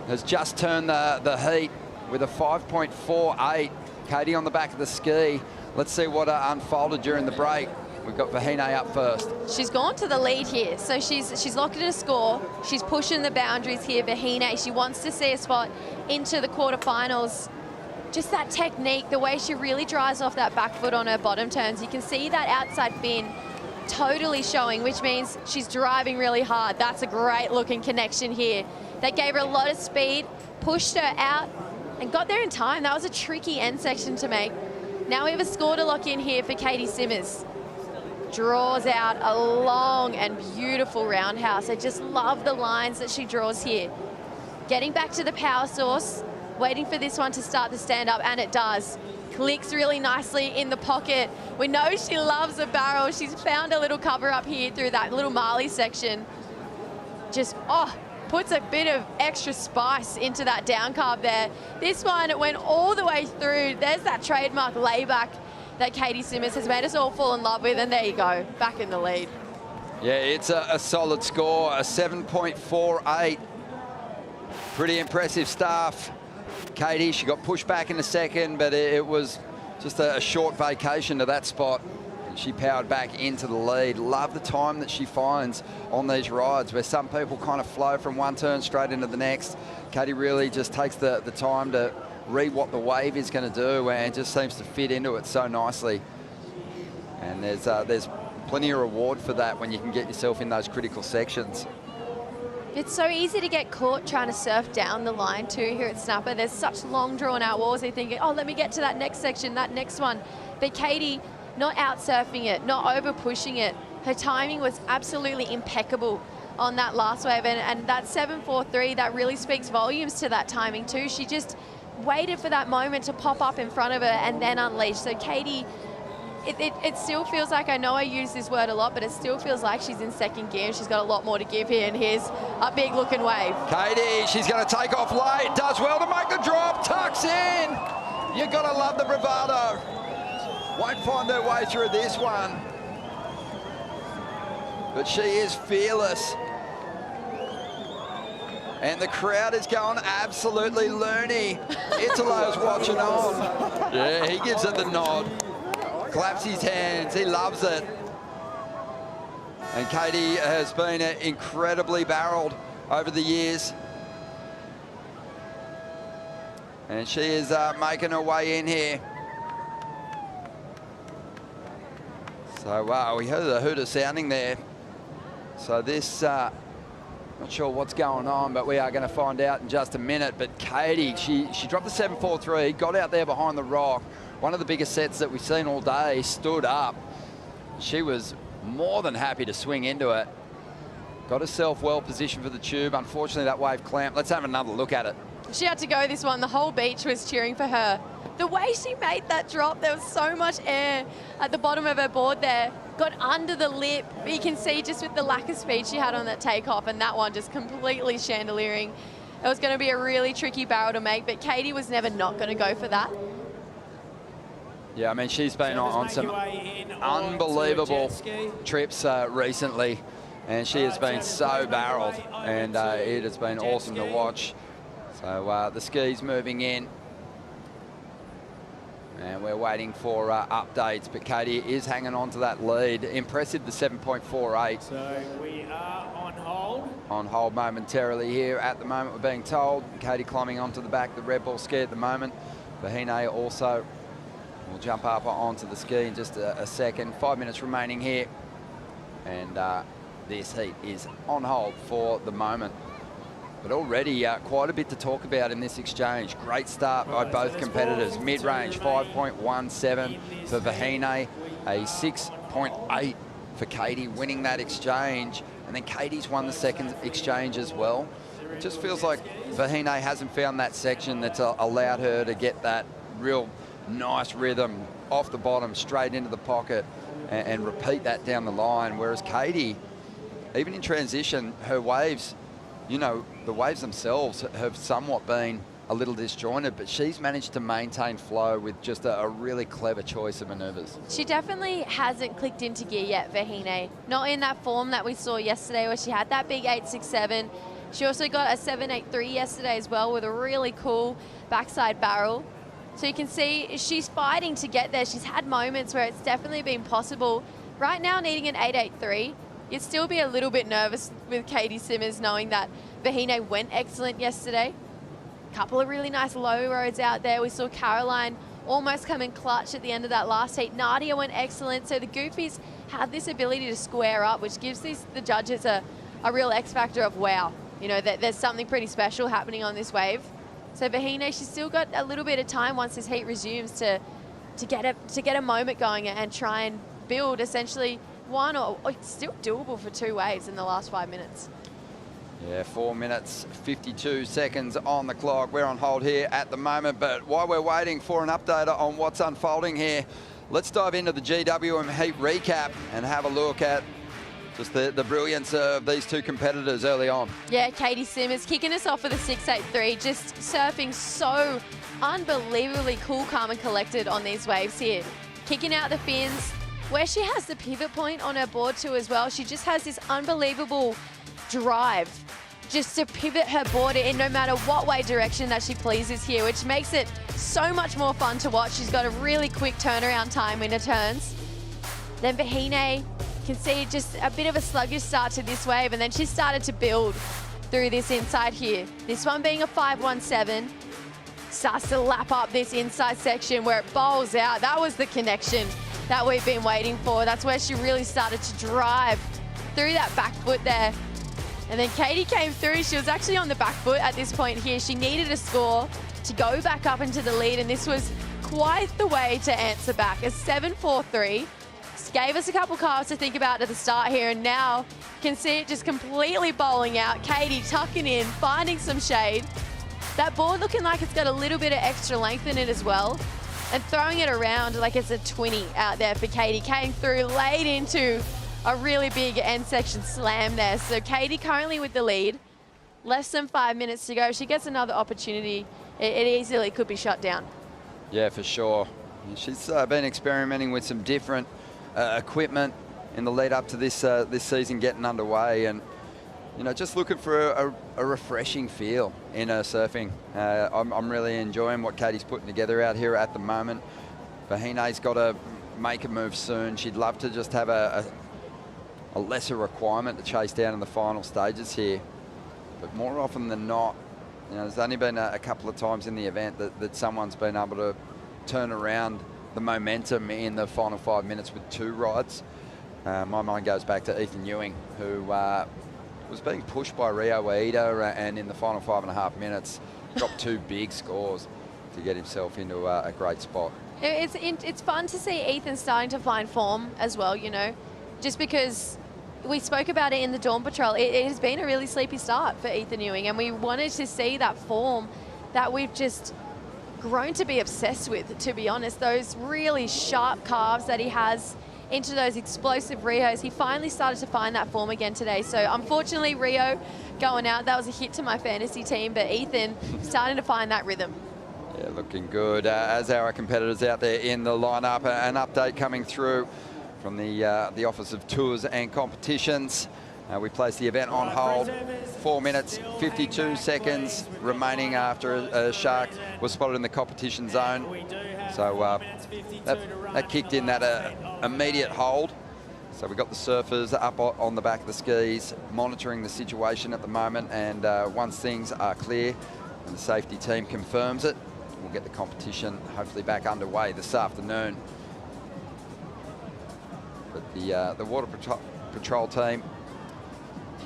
has just turned the heat with a 5.48. Katie on the back of the ski. Let's see what unfolded during the break. We've got Vahine up first. She's gone to the lead here, so she's locked in a score. She's pushing the boundaries here, Vahine. She wants to see a spot into the quarterfinals. Just that technique, the way she really drives off that back foot on her bottom turns. You can see that outside fin totally showing, which means she's driving really hard. That's a great looking connection here. That gave her a lot of speed, pushed her out, and got there in time. That was a tricky end section to make. Now we have a score to lock in here for Katie Simmers. Draws out a long and beautiful roundhouse. I just love the lines that she draws here. Getting back to the power source, waiting for this one to start to stand up, and it does. Clicks really nicely in the pocket. We know she loves a barrel. She's found a little cover up here through that little Marley section. Just, puts a bit of extra spice into that down carve there. This one, it went all the way through. There's that trademark layback that Katie Simmers has made us all fall in love with, and there you go, back in the lead. Yeah, it's a solid score, a 7.48. Pretty impressive stuff. Katie, she got pushed back in a second, but it was just a short vacation to that spot. She powered back into the lead. Love the time that she finds on these rides where some people kind of flow from one turn straight into the next. Katie really just takes the time to read what the wave is going to do and just seems to fit into it so nicely. And there's plenty of reward for that when you can get yourself in those critical sections. It's so easy to get caught trying to surf down the line too here at Snapper. There's such long drawn out walls. They're thinking, oh, let me get to that next section, that next one. But Katie, not out surfing it, not over pushing it. Her timing was absolutely impeccable on that last wave, and that 7.43, that really speaks volumes to that timing too. She just waited for that moment to pop up in front of her and then unleash. So Katie, it still feels like, I know I use this word a lot, but it still feels like she's in second gear. She's got a lot more to give here, and here's a big looking wave. Katie, she's going to take off late, does well to make the drop, tucks in. You've got to love the bravado. Won't find her way through this one. But she is fearless. And the crowd is going absolutely loony. Italo's watching on. Yeah, he gives it the nod. Claps his hands, he loves it. And Katie has been incredibly barreled over the years. And she is making her way in here. So, wow, we heard the hooter sounding there. So this, not sure what's going on, but we are going to find out in just a minute. But Katie, she dropped the 7.43, got out there behind the rock. One of the biggest sets that we've seen all day, stood up. She was more than happy to swing into it. Got herself well positioned for the tube. Unfortunately, that wave clamped. Let's have another look at it. She had to go this one. The whole beach was cheering for her. The way she made that drop, there was so much air at the bottom of her board there. Got under the lip. You can see just with the lack of speed she had on that takeoff, and that one just completely chandeliering. It was going to be a really tricky barrel to make, but Katie was never not going to go for that. Yeah, I mean, she's been on some unbelievable trips recently, and she has been so barreled, and it has been awesome to watch. So the skis moving in. And we're waiting for updates, but Katie is hanging on to that lead. Impressive, the 7.48. So we are on hold. On hold momentarily here at the moment, we're being told. Katie climbing onto the back of the Red Bull ski at the moment. Vahine also will jump up onto the ski in just a second. 5 minutes remaining here. And this heat is on hold for the moment. But already quite a bit to talk about in this exchange. Great start by both competitors. Mid-range 5.17 for Vahine, a 6.8 for Katie, winning that exchange. And then Katie's won the second exchange as well. It just feels like Vahine hasn't found that section that's allowed her to get that real nice rhythm off the bottom, straight into the pocket, and repeat that down the line. Whereas Katie, even in transition, her waves, you know, the waves themselves have somewhat been a little disjointed, but she's managed to maintain flow with just a really clever choice of maneuvers. She definitely hasn't clicked into gear yet, Vahine. Not in that form that we saw yesterday where she had that big 8.67. She also got a 7.83 yesterday as well with a really cool backside barrel. So you can see she's fighting to get there. She's had moments where it's definitely been possible, Right now, needing an 8.83, you'd still be a little bit nervous with Katie Simmers knowing that Vahine went excellent yesterday. Couple of really nice low roads out there. We saw Caroline almost come in clutch at the end of that last heat. Nadia went excellent. So the Goofies had this ability to square up, which gives the judges a real X factor of, wow, you know, that there's something pretty special happening on this wave. So Vahine, she's still got a little bit of time once this heat resumes to get a moment going and try and build essentially one or it's still doable for 2 waves in the last 5 minutes. Yeah, 4 minutes, 52 seconds on the clock. We're on hold here at the moment, but while we're waiting for an update on what's unfolding here, let's dive into the GWM heat recap and have a look at just the brilliance of these two competitors early on. Yeah, Katie Simmers kicking us off with a 6.83, just surfing so unbelievably cool, calm and collected on these waves here. Kicking out the fins, where she has the pivot point on her board too as well. She just has this unbelievable drive just to pivot her board in no matter what way direction that she pleases here, which makes it so much more fun to watch. She's got a really quick turnaround time in her turns. Then Vahine can see just a bit of a sluggish start to this wave, and then she started to build through this inside here. This one being a 5.17, starts to lap up this inside section where it bowls out. That was the connection that we've been waiting for. That's where she really started to drive through that back foot there. And then Katie came through. She was actually on the back foot at this point here. She needed a score to go back up into the lead, and this was quite the way to answer back. A 7.43. Gave us a couple calves to think about at the start here, and now you can see it just completely bowling out. Katie tucking in, finding some shade. That board looking like it's got a little bit of extra length in it as well, and throwing it around like it's a 20 out there for Katie. Came through, laid into a really big end section slam there. So Katie currently with the lead. Less than 5 minutes to go. She gets another opportunity. It easily could be shut down. Yeah, for sure. She's been experimenting with some different equipment in the lead up to this season getting underway, and you know, just looking for a refreshing feel in her surfing. I'm really enjoying what Katie's putting together out here at the moment. Vahine's got to make a move soon. She'd love to just have a lesser requirement to chase down in the final stages here, but more often than not, you know, there's only been a couple of times in the event that someone's been able to turn around the momentum in the final 5 minutes with 2 rides. My mind goes back to Ethan Ewing, who was being pushed by Rio Aida, and in the final 5.5 minutes dropped 2 big scores to get himself into a great spot. It's fun to see Ethan starting to find form as well, you know, just because we spoke about it in the Dawn Patrol. It has been a really sleepy start for Ethan Ewing, and we wanted to see that form that we've just grown to be obsessed with, to be honest. Those really sharp calves that he has into those explosive Rios. He finally started to find that form again today. So unfortunately, Rio going out, that was a hit to my fantasy team, but Ethan starting to find that rhythm. Yeah, looking good. As our competitors out there in the lineup, an update coming through from the Office of Tours and Competitions. We placed the event on hold. 4 minutes, 52 seconds remaining after a shark was spotted in the competition zone. So that kicked in that immediate hold. So we got the surfers up on the back of the skis, monitoring the situation at the moment. And once things are clear and the safety team confirms it, we'll get the competition hopefully back underway this afternoon. But the Water Patrol team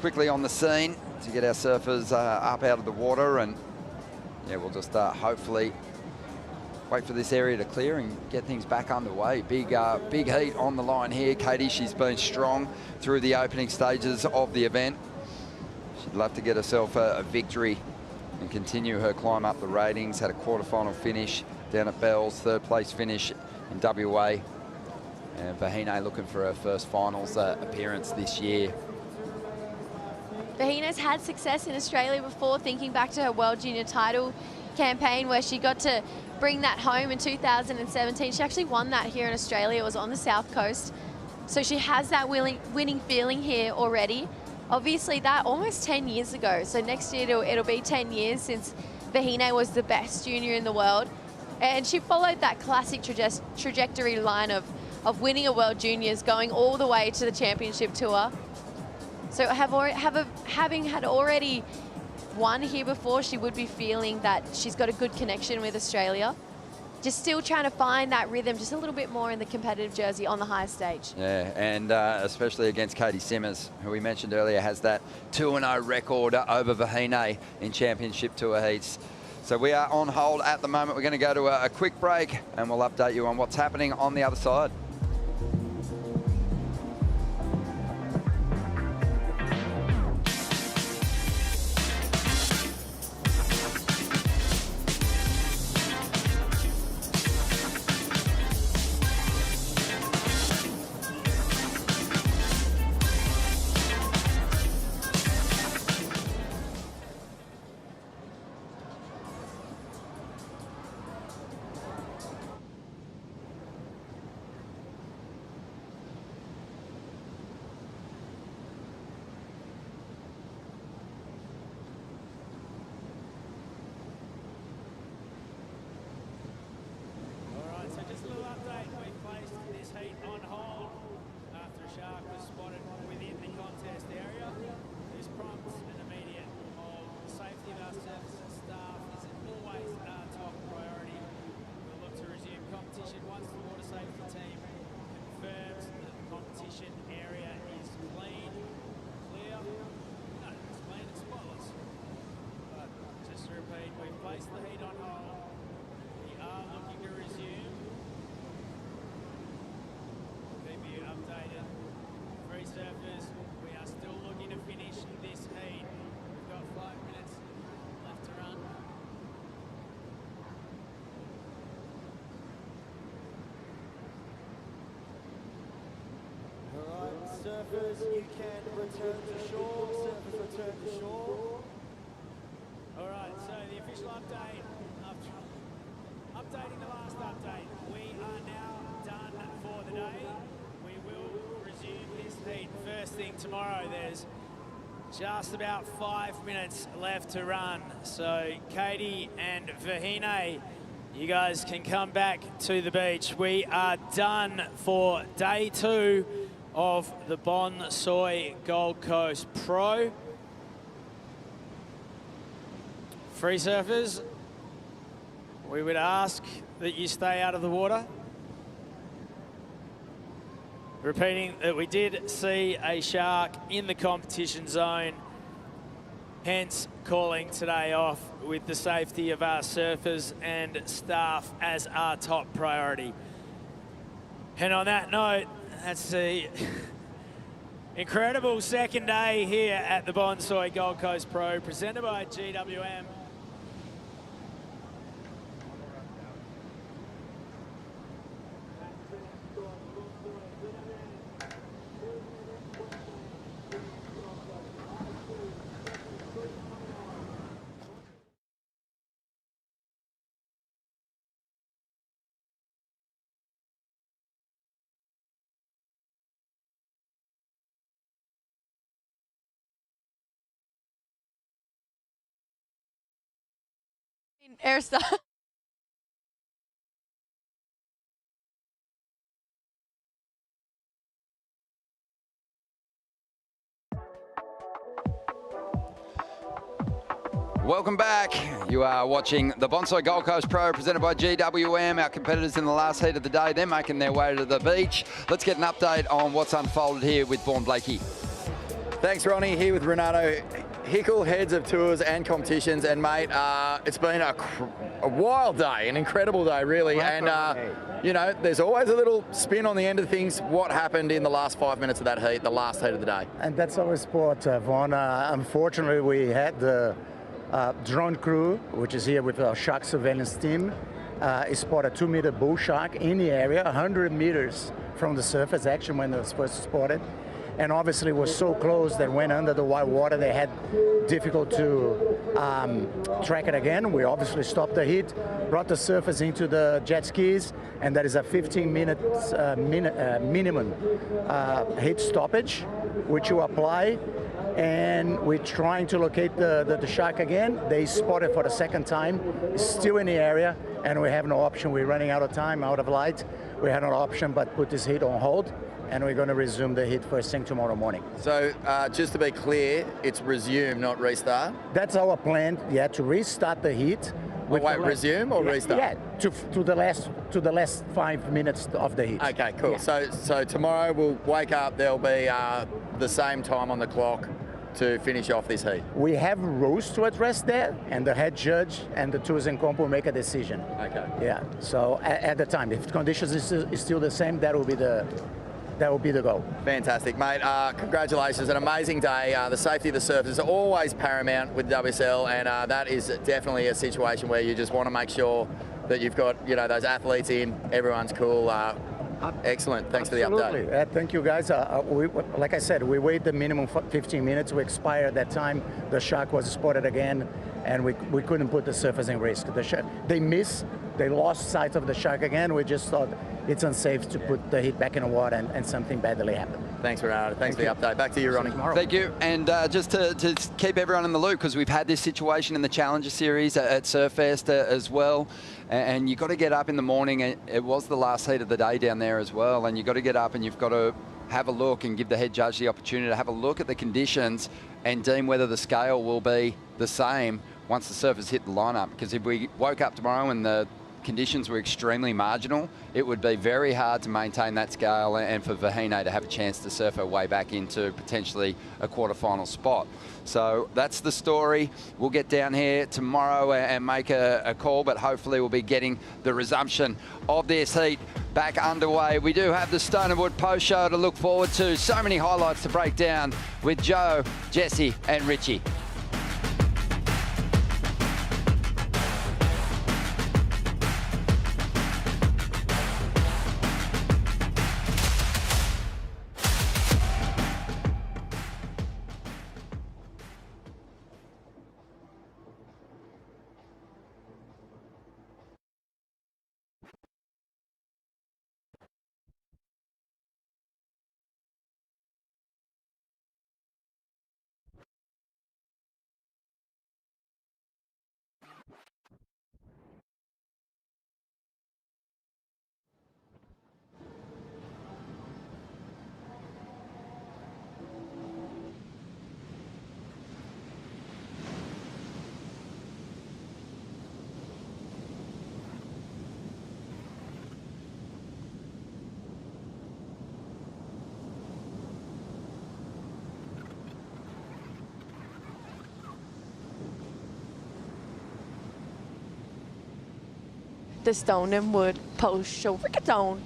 quickly on the scene to get our surfers up out of the water, and yeah, we'll just hopefully wait for this area to clear and get things back underway. Big heat on the line here. Katie, she's been strong through the opening stages of the event. She'd love to get herself a victory and continue her climb up the ratings. Had a quarterfinal finish down at Bell's, 3rd place finish in WA. And Vahine looking for her first finals appearance this year. Vahine's had success in Australia before, thinking back to her World Junior title campaign where she got to bring that home in 2017. She actually won that here in Australia. It was on the South Coast. So she has that winning feeling here already. Obviously that almost 10 years ago. So next year it'll be 10 years since Vahine was the best junior in the world. And she followed that classic trajectory line of of winning a World Juniors, going all the way to the championship tour. So having had already won here before, she would be feeling that she's got a good connection with Australia. Just still trying to find that rhythm just a little bit more in the competitive jersey on the high stage. Yeah, and especially against Katie Simmers, who we mentioned earlier has that 2-0 record over Vahine in championship tour heats. So we are on hold at the moment. We're going to go to a quick break and we'll update you on what's happening on the other side. Surfers, you can return to shore. Surfers, return to shore. All right, so the official update, updating the last update. We are now done for the day. We will resume this heat first thing tomorrow. There's just about 5 minutes left to run. So Katie and Vahine, you guys can come back to the beach. We are done for day 2 of the Bonsoy Gold Coast Pro. Free surfers, we would ask that you stay out of the water. Repeating that we did see a shark in the competition zone, hence calling today off with the safety of our surfers and staff as our top priority. And on that note, that's the incredible second day here at the Bonsoy Gold Coast Pro, presented by GWM. Airstyle. Welcome back. You are watching the Bonsoy Gold Coast Pro presented by GWM. Our competitors in the last heat of the day, they're making their way to the beach. Let's get an update on what's unfolded here with Vaughan Blakey. Thanks, Ronnie. Here with Renato Hickel, heads of tours and competitions. And, mate, it's been a wild day, an incredible day, really. And, you know, there's always a little spin on the end of things. What happened in the last 5 minutes of that heat, the last heat of the day? And that's our sport, Vaughan. Unfortunately, we had the drone crew, which is here with our shark surveillance team, spotted a 2-meter bull shark in the area, 100 meters from the surface, actually, when they were supposed to spot it. And obviously was so close that went under the white water, they had difficult to track it again. We obviously stopped the heat, brought the surfers into the jet skis, and that is a 15-minute minimum heat stoppage, which you apply. And we're trying to locate the shark again. They spotted for the second time, still in the area, and we have no option. We're running out of time, out of light. we had an option but put this heat on hold, and we're going to resume the heat first thing tomorrow morning. So just to be clear, it's resume, not restart? That's our plan, yeah, to restart the heat. Resume or restart? Yeah, to the last 5 minutes of the heat. Okay, cool. Yeah. So tomorrow we'll wake up, there'll be the same time on the clock to finish off this heat. We have rules to address that, and the head judge and the tourism comp will make a decision. Okay. Yeah. So at the time, if conditions is still the same, that will be the goal. Fantastic, mate. Congratulations, an amazing day. The safety of the surfers is always paramount with WSL, and that is definitely a situation where you just want to make sure that you've got, you know, those athletes in, everyone's cool. Excellent. Thanks Absolutely. for the update. Thank you, guys. Like I said, we wait the minimum 15 minutes. We expired at that time. The shark was spotted again, and we couldn't put the surfers in risk. They lost sight of the shark again. We just thought it's unsafe to put the heat back in the water, and something badly happened. Thanks, Renato. Thanks for the update. Back to you, Ronnie. Thank you. And just to keep everyone in the loop, because we've had this situation in the Challenger Series at Surfest as well, and you've got to get up in the morning. It was the last heat of the day down there as well, and you've got to get up and you've got to have a look and give the head judge the opportunity to have a look at the conditions and deem whether the scale will be the same once the surfers hit the lineup. Because if we woke up tomorrow and the conditions were extremely marginal, it would be very hard to maintain that scale and for Vahine to have a chance to surf her way back into potentially a quarterfinal spot. So that's the story. We'll get down here tomorrow and make a call, but hopefully we'll be getting the resumption of this heat back underway. We do have the Stone and Wood post show to look forward to. So many highlights to break down with Joe, Jesse and Richie. The Stone and Wood post show. Ricketone.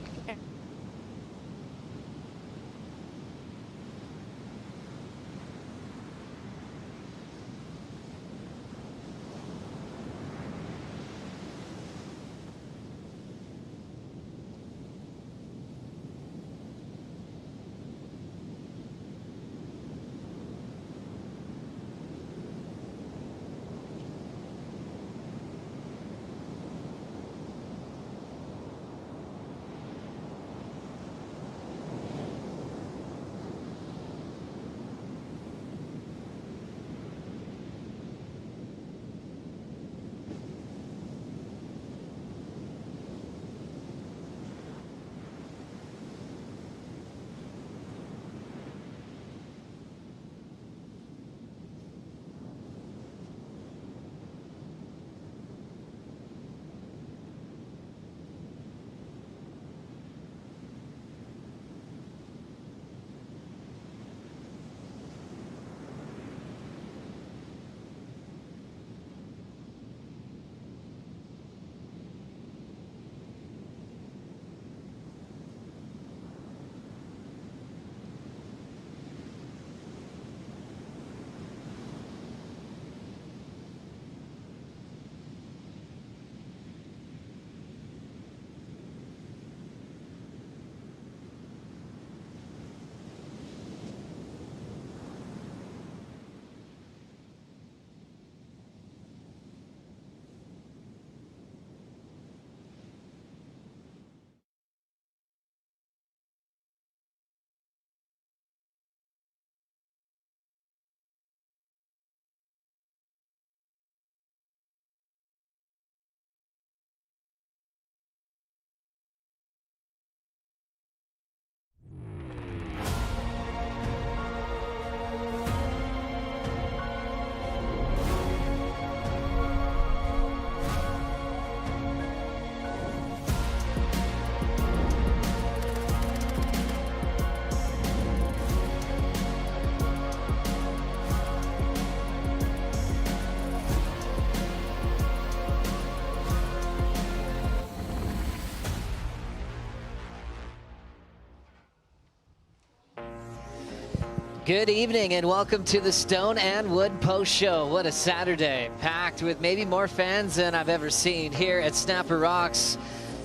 Good evening and welcome to the Stone and Wood Post Show. What a Saturday, packed with maybe more fans than I've ever seen here at Snapper Rocks.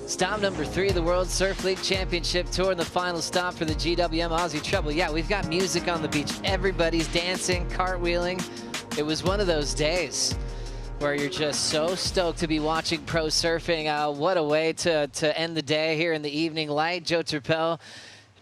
Stop number 3 of the World Surf League Championship Tour and the final stop for the GWM Aussie Treble. Yeah, we've got music on the beach. Everybody's dancing, cartwheeling. It was one of those days where you're just so stoked to be watching pro surfing. What a way to end the day here in the evening light. Joe Turpel,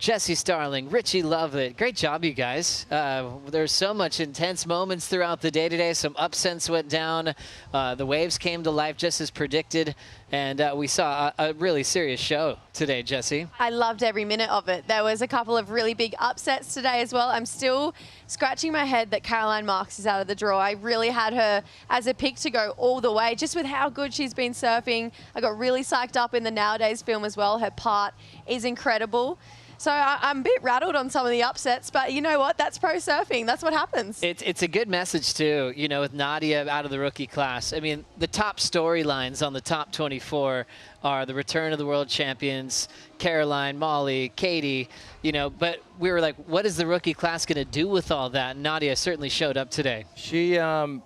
Jesse Starling, Richie Lovett. Great job, you guys. There's so much intense moments throughout the day today. Some upsets went down. The waves came to life just as predicted. And we saw a really serious show today, Jesse. I loved every minute of it. There was a couple of really big upsets today as well. I'm still scratching my head that Caroline Marks is out of the draw. I really had her as a pick to go all the way, just with how good she's been surfing. I got really psyched up in the Nowadays film as well. Her part is incredible. So I'm a bit rattled on some of the upsets, but you know what? That's pro surfing. That's what happens. It's a good message, too, you know, with Nadia out of the rookie class. I mean, the top storylines on the top 24 are the return of the world champions, Caroline, Molly, Katie, you know, but we were like, what is the rookie class going to do with all that? And Nadia certainly showed up today. She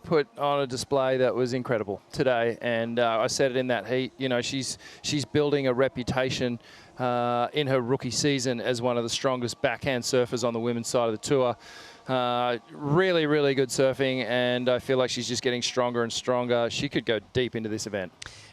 put on a display that was incredible today, and I said it in that heat. You know, she's building a reputation in her rookie season as one of the strongest backhand surfers on the women's side of the tour. Really, really good surfing, and I feel like she's just getting stronger and stronger. She could go deep into this event.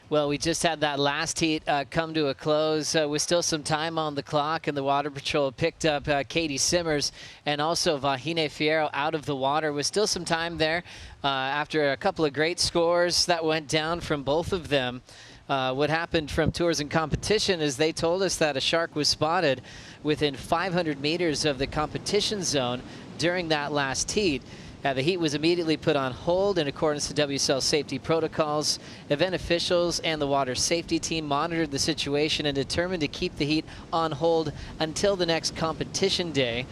Well, we just had that last heat come to a close with still some time on the clock, and the Water Patrol picked up Katie Simmers and also Vahine Fierro out of the water with still some time there after a couple of great scores that went down from both of them. What happened from Tours and Competition is they told us that a shark was spotted within 500 meters of the competition zone during that last heat. The heat was immediately put on hold in accordance to WSL safety protocols. Event officials and the water safety team monitored the situation and determined to keep the heat on hold until the next competition day.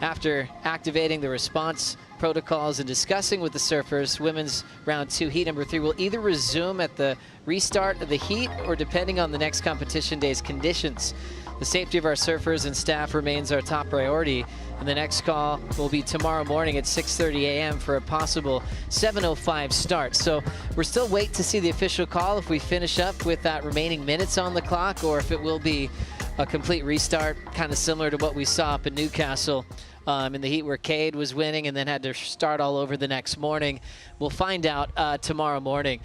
After activating the response protocols and discussing with the surfers, women's round 2 heat number 3 will either resume at the restart of the heat or depending on the next competition day's conditions. The safety of our surfers and staff remains our top priority, and the next call will be tomorrow morning at 6:30 a.m. for a possible 7:05 start. So we're still waiting to see the official call if we finish up with that remaining minutes on the clock, or if it will be a complete restart, kind of similar to what we saw up in Newcastle in the heat where Cade was winning and then had to start all over the next morning. We'll find out tomorrow morning.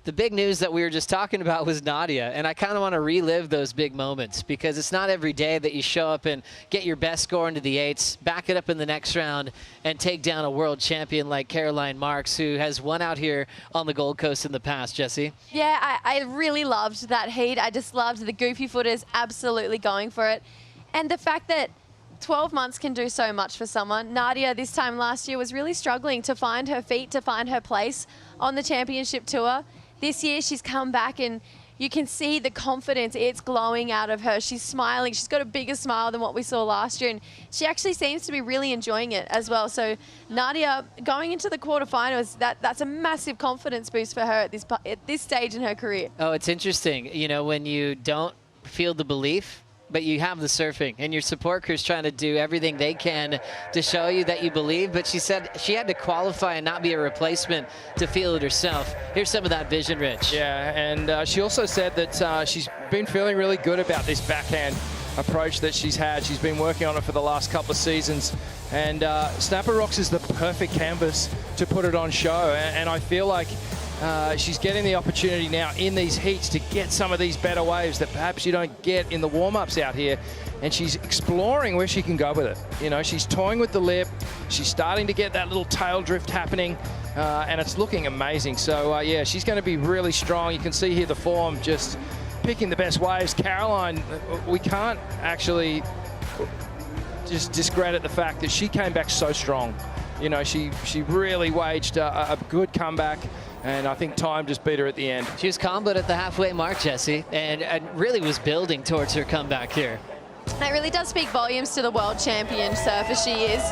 The big news that we were just talking about was Nadia, and I kind of want to relive those big moments because it's not every day that you show up and get your best score into the 8s, back it up in the next round, and take down a world champion like Caroline Marks, who has won out here on the Gold Coast in the past. Jesse? Yeah, I really loved that heat. I just loved the goofy footers absolutely going for it. And the fact that 12 months can do so much for someone. Nadia this time last year was really struggling to find her feet, to find her place on the championship tour. This year she's come back and you can see the confidence, it's glowing out of her. She's smiling. She's got a bigger smile than what we saw last year, and she actually seems to be really enjoying it as well. So Nadia going into the quarterfinals, that's a massive confidence boost for her at this stage in her career. Oh, it's interesting. You know, when you don't feel the belief, but you have the surfing, and your support crew's trying to do everything they can to show you that you believe. But she said she had to qualify and not be a replacement to feel it herself. Here's some of that vision, Rich. Yeah, and she also said that she's been feeling really good about this backhand approach that she's had. She's been working on it for the last couple of seasons, and Snapper Rocks is the perfect canvas to put it on show. And I feel like she's getting the opportunity now in these heats to get some of these better waves that perhaps you don't get in the warm-ups out here, and she's exploring where she can go with it. You know, she's toying with the lip, she's starting to get that little tail drift happening, and it's looking amazing. So yeah, she's going to be really strong. You can see here the form just picking the best waves. Caroline, we can't actually just discredit the fact that she came back so strong. You know, she really waged a good comeback, and I think time just beat her at the end. She was comboed at the halfway mark, Jesse, and really was building towards her comeback here. That really does speak volumes to the world champion surfer she is,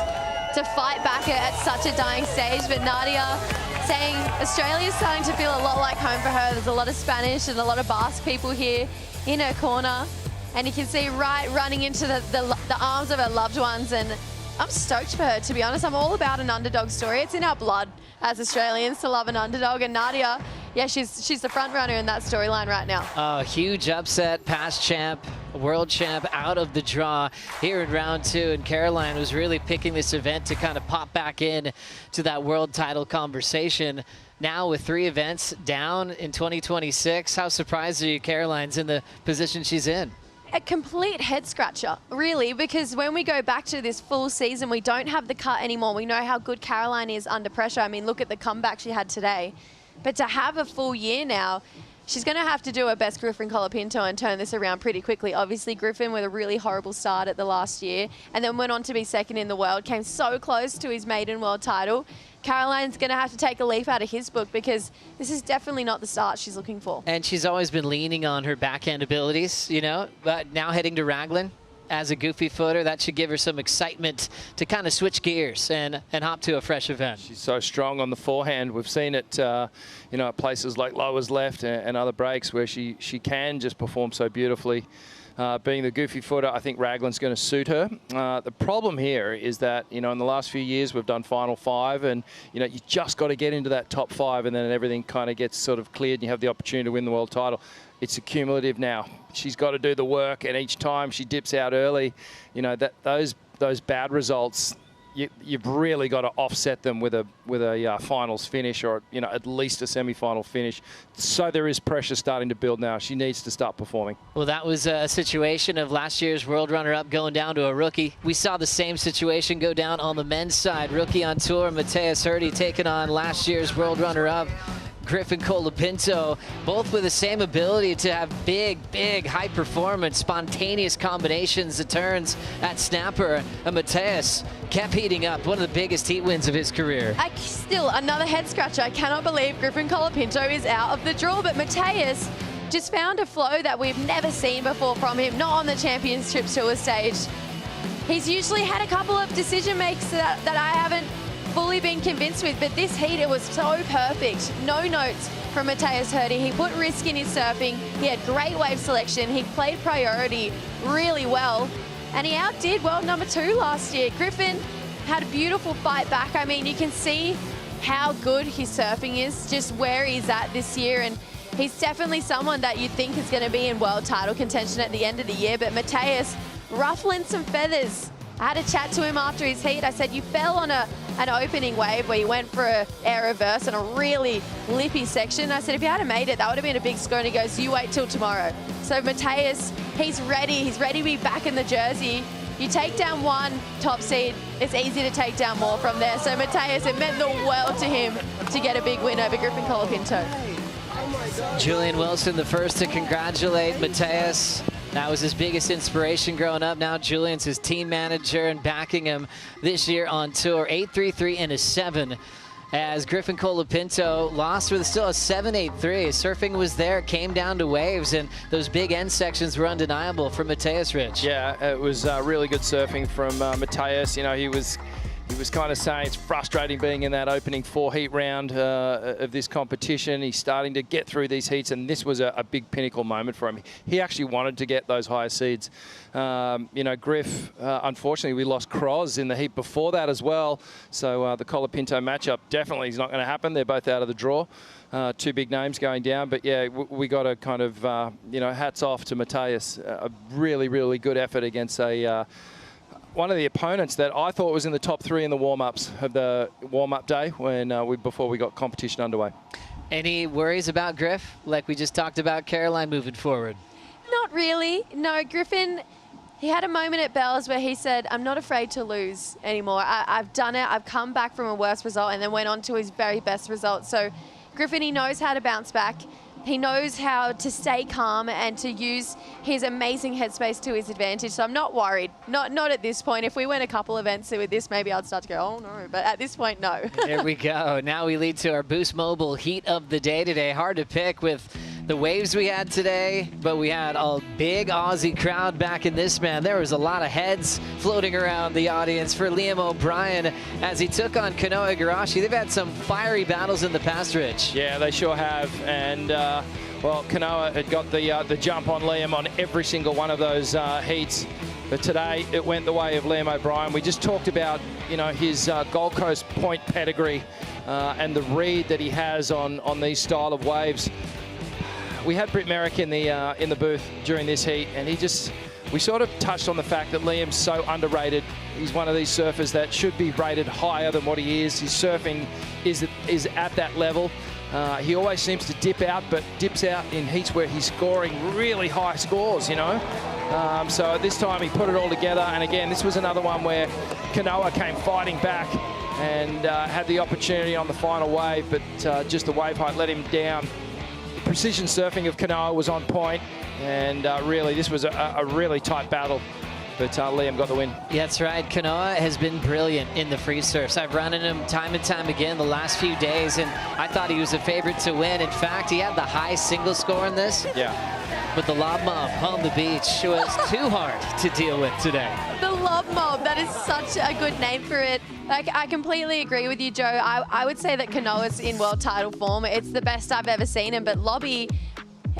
to fight back at such a dying stage. But Nadia saying Australia's starting to feel a lot like home for her. There's a lot of Spanish and a lot of Basque people here in her corner, and you can see right running into the arms of her loved ones. And I'm stoked for her, to be honest. I'm all about an underdog story. It's in our blood as Australians to love an underdog. And Nadia, yeah, she's the front runner in that storyline right now. Oh, huge upset, past champ, world champ out of the draw here in round 2. And Caroline was really picking this event to kind of pop back in to that world title conversation. Now with 3 events down in 2026, how surprised are you Caroline's in the position she's in? A complete head scratcher, really, because when we go back to this full season, we don't have the cut anymore. We know how good Caroline is under pressure. I mean, look at the comeback she had today. But to have a full year now, she's going to have to do her best, Griffin Colapinto, and turn this around pretty quickly. Obviously, Griffin with a really horrible start at the last year and then went on to be second in the world, came so close to his maiden world title. Caroline's going to have to take a leaf out of his book because this is definitely not the start she's looking for. And she's always been leaning on her backhand abilities, you know, but now heading to Raglan as a goofy footer, that should give her some excitement to kind of switch gears and hop to a fresh event. She's so strong on the forehand. We've seen it, you know, at places like lowers left and other breaks where she can just perform so beautifully. Being the goofy footer, I think Raglan's going to suit her. The problem here is that, you know, in the last few years we've done Final 5 and, you know, you just got to get into that top 5 and then everything kind of gets sort of cleared and you have the opportunity to win the world title. It's accumulative now. She's got to do the work, and each time she dips out early, you know, that those bad results, you've really got to offset them with a finals finish or, you know, at least a semi-final finish. So there is pressure starting to build now. She needs to start performing. Well, that was a situation of last year's world runner-up going down to a rookie. We saw the same situation go down on the men's side. Rookie on tour, Matthias Hurdy, taking on last year's world runner-up Griffin Colapinto, both with the same ability to have big, high performance, spontaneous combinations of turns at snapper. And Matthias kept heating up, one of the biggest heat wins of his career. Still, another head scratcher. I cannot believe Griffin Colapinto is out of the draw, but Matthias just found a flow that we've never seen before from him, not on the Championship Tour stage. He's usually had a couple of decision makes that I haven't fully been convinced with, but this heat, it was so perfect. No notes from Matthias Hurdy. He put risk in his surfing. He had great wave selection. He played priority really well, and he outdid world number 2 last year. Griffin had a beautiful fight back. I mean, you can see how good his surfing is, just where he's at this year, and he's definitely someone that you think is going to be in world title contention at the end of the year. But Matthias ruffling some feathers. I had a chat to him after his heat. I said, you fell on an opening wave where you went for an air reverse on a really lippy section. I said, if you had made it, that would have been a big score. And he goes, you wait till tomorrow. So Matthias, he's ready. He's ready to be back in the jersey. You take down one top seed, it's easy to take down more from there. So Matthias, it meant the world to him to get a big win over Griffin Colapinto. Julian Wilson, the first to congratulate Matthias. That was his biggest inspiration growing up. Now Julian's his team manager and backing him this year on tour. 8.33 and a 7 as Griffin Colapinto lost with still a 7.83. Surfing was there, came down to waves, and those big end sections were undeniable for Matthias, Rich. Yeah, it was really good surfing from Matthias. You know, he was kind of saying it's frustrating being in that opening 4 heat round of this competition. He's starting to get through these heats, and this was a big pinnacle moment for him. He actually wanted to get those higher seeds. You know, Griff, unfortunately, we lost Croz in the heat before that as well. So the Colapinto matchup definitely is not going to happen. They're both out of the draw. 2 big names going down. But, yeah, we got to kind of, you know, hats off to Matthias. A really, really good effort against one of the opponents that I thought was in the top 3 in the warm-ups of the warm-up day when before we got competition underway. Any worries about Griff, like we just talked about Caroline moving forward? Not really. No, Griffin, he had a moment at Bells where he said, I'm not afraid to lose anymore. I've done it. I've come back from a worse result and then went on to his very best result. So Griffin, he knows how to bounce back. He knows how to stay calm and to use his amazing headspace to his advantage. So I'm not worried. Not at this point. If we went a couple events with this, maybe I'd start to go, oh no. But at this point, no. There we go. Now we lead to our Boost Mobile heat of the day today. Hard to pick with the waves we had today, but we had a big Aussie crowd back in this, man. There was a lot of heads floating around the audience for Liam O'Brien as he took on Kanoa Igarashi. They've had some fiery battles in the past, Rich. Yeah, they sure have. And, well, Kanoa had got the jump on Liam on every single one of those heats. But today, it went the way of Liam O'Brien. We just talked about, you know, his Gold Coast point pedigree and the read that he has on these style of waves. We had Britt Merrick in the booth during this heat, and we sort of touched on the fact that Liam's so underrated. He's one of these surfers that should be rated higher than what he is. His surfing is at that level. He always seems to dip out, but dips out in heats where he's scoring really high scores, you know. So this time he put it all together, and again, this was another one where Kanoa came fighting back and had the opportunity on the final wave, but just the wave height let him down. The precision surfing of Kanoa was on point, and really this was a really tight battle. But Liam got the win. Yeah, that's right. Kanoa has been brilliant in the free surfs. I've run in him time and time again the last few days, and I thought he was a favorite to win. In fact, he had the high single score in this. Yeah. But the lob mob on the beach was too hard to deal with today. The lob mob, that is such a good name for it. Like, I completely agree with you, Joe. I would say that Kanoa's in world title form. It's the best I've ever seen him, but Lobby,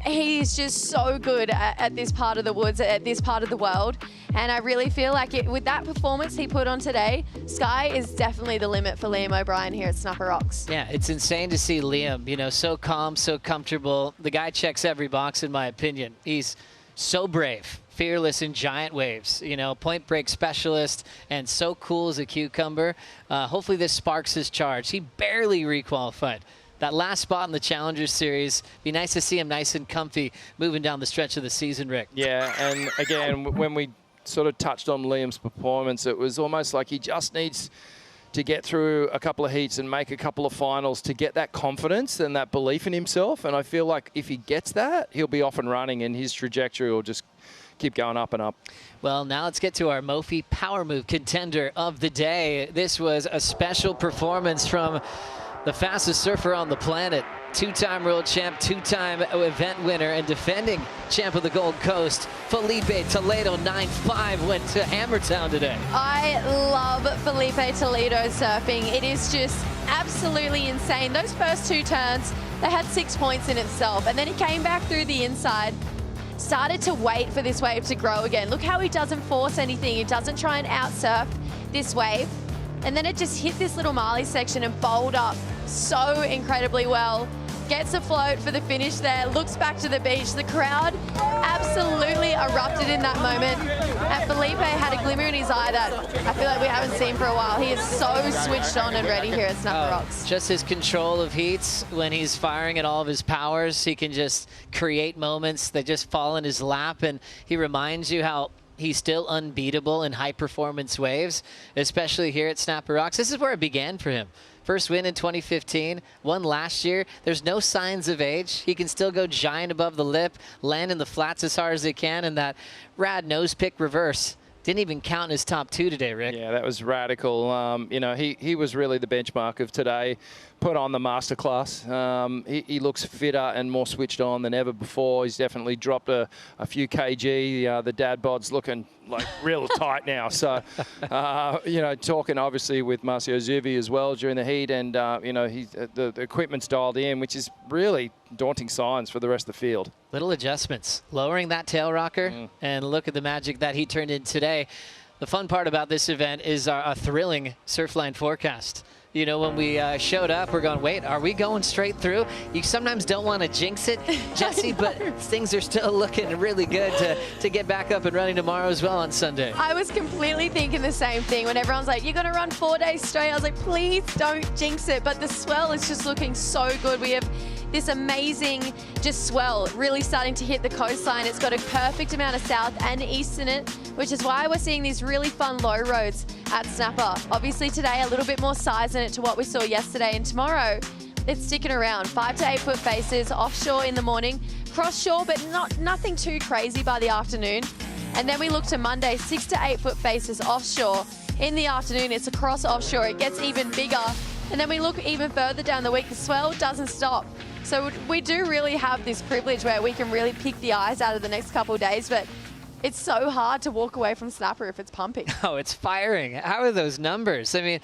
he's just so good at this part of the woods, at this part of the world. And I really feel like with that performance he put on today, sky is definitely the limit for Liam O'Brien here at Snapper Rocks. Yeah, it's insane to see Liam, you know, so calm, so comfortable. The guy checks every box, in my opinion. He's so brave, fearless in giant waves, you know, point break specialist, and so cool as a cucumber. Hopefully this sparks his charge. He barely requalified. That last spot in the Challengers Series, be nice to see him nice and comfy moving down the stretch of the season, Rick. Yeah, and again, when we sort of touched on Liam's performance, it was almost like he just needs to get through a couple of heats and make a couple of finals to get that confidence and that belief in himself. And I feel like if he gets that, he'll be off and running, and his trajectory will just keep going up and up. Well, now let's get to our Mophie Power Move contender of the day. This was a special performance from the fastest surfer on the planet, two-time world champ, two-time event winner, and defending champ of the Gold Coast, Felipe Toledo. 9.5 went to Hammertown today. I love Felipe Toledo's surfing. It is just absolutely insane. Those first two turns, they had 6 points in itself, and then he came back through the inside, started to wait for this wave to grow again. Look how he doesn't force anything. He doesn't try and out-surf this wave. And then it just hit this little Marley section and bowled up so incredibly well. Gets a float for the finish there, looks back to the beach. The crowd absolutely erupted in that moment. And Felipe had a glimmer in his eye that I feel like we haven't seen for a while. He is so switched on and ready here at Snapper Rocks. Just his control of heats when he's firing at all of his powers. He can just create moments that just fall in his lap, and he reminds you how he's still unbeatable in high-performance waves, especially here at Snapper Rocks. This is where it began for him. First win in 2015, won last year. There's no signs of age. He can still go giant above the lip, land in the flats as hard as he can, and that rad nose pick reverse didn't even count in his top two today, Rick. Yeah, that was radical. You know, he was really the benchmark of today. Put on the masterclass. He looks fitter and more switched on than ever before. He's definitely dropped a few kg. The dad bod's looking like real tight now. So, you know, talking obviously with Marcio Zuvi as well during the heat, and you know, the equipment's dialed in, which is really daunting signs for the rest of the field. Little adjustments, lowering that tail rocker, and look at the magic that he turned in today. The fun part about this event is a thrilling Surfline forecast. You know, when we showed up, we're going, wait, are we going straight through? You sometimes don't want to jinx it, Jesse, but things are still looking really good to get back up and running tomorrow as well on Sunday. I was completely thinking the same thing when everyone's like, you're going to run 4 days straight. I was like, please don't jinx it. But the swell is just looking so good. We have this amazing just swell really starting to hit the coastline. It's got a perfect amount of south and east in it, which is why we're seeing these really fun low roads at Snapper. Obviously today a little bit more size in it to what we saw yesterday, and tomorrow it's sticking around. 5 to 8 foot faces offshore in the morning, cross shore, but nothing too crazy by the afternoon. And then we look to Monday, 6 to 8 foot faces offshore. In the afternoon it's across offshore, it gets even bigger. And then we look even further down the week, the swell doesn't stop. So we do really have this privilege where we can really pick the eyes out of the next couple of days, but it's so hard to walk away from Snapper if it's pumping. Oh, it's firing. How are those numbers? I mean,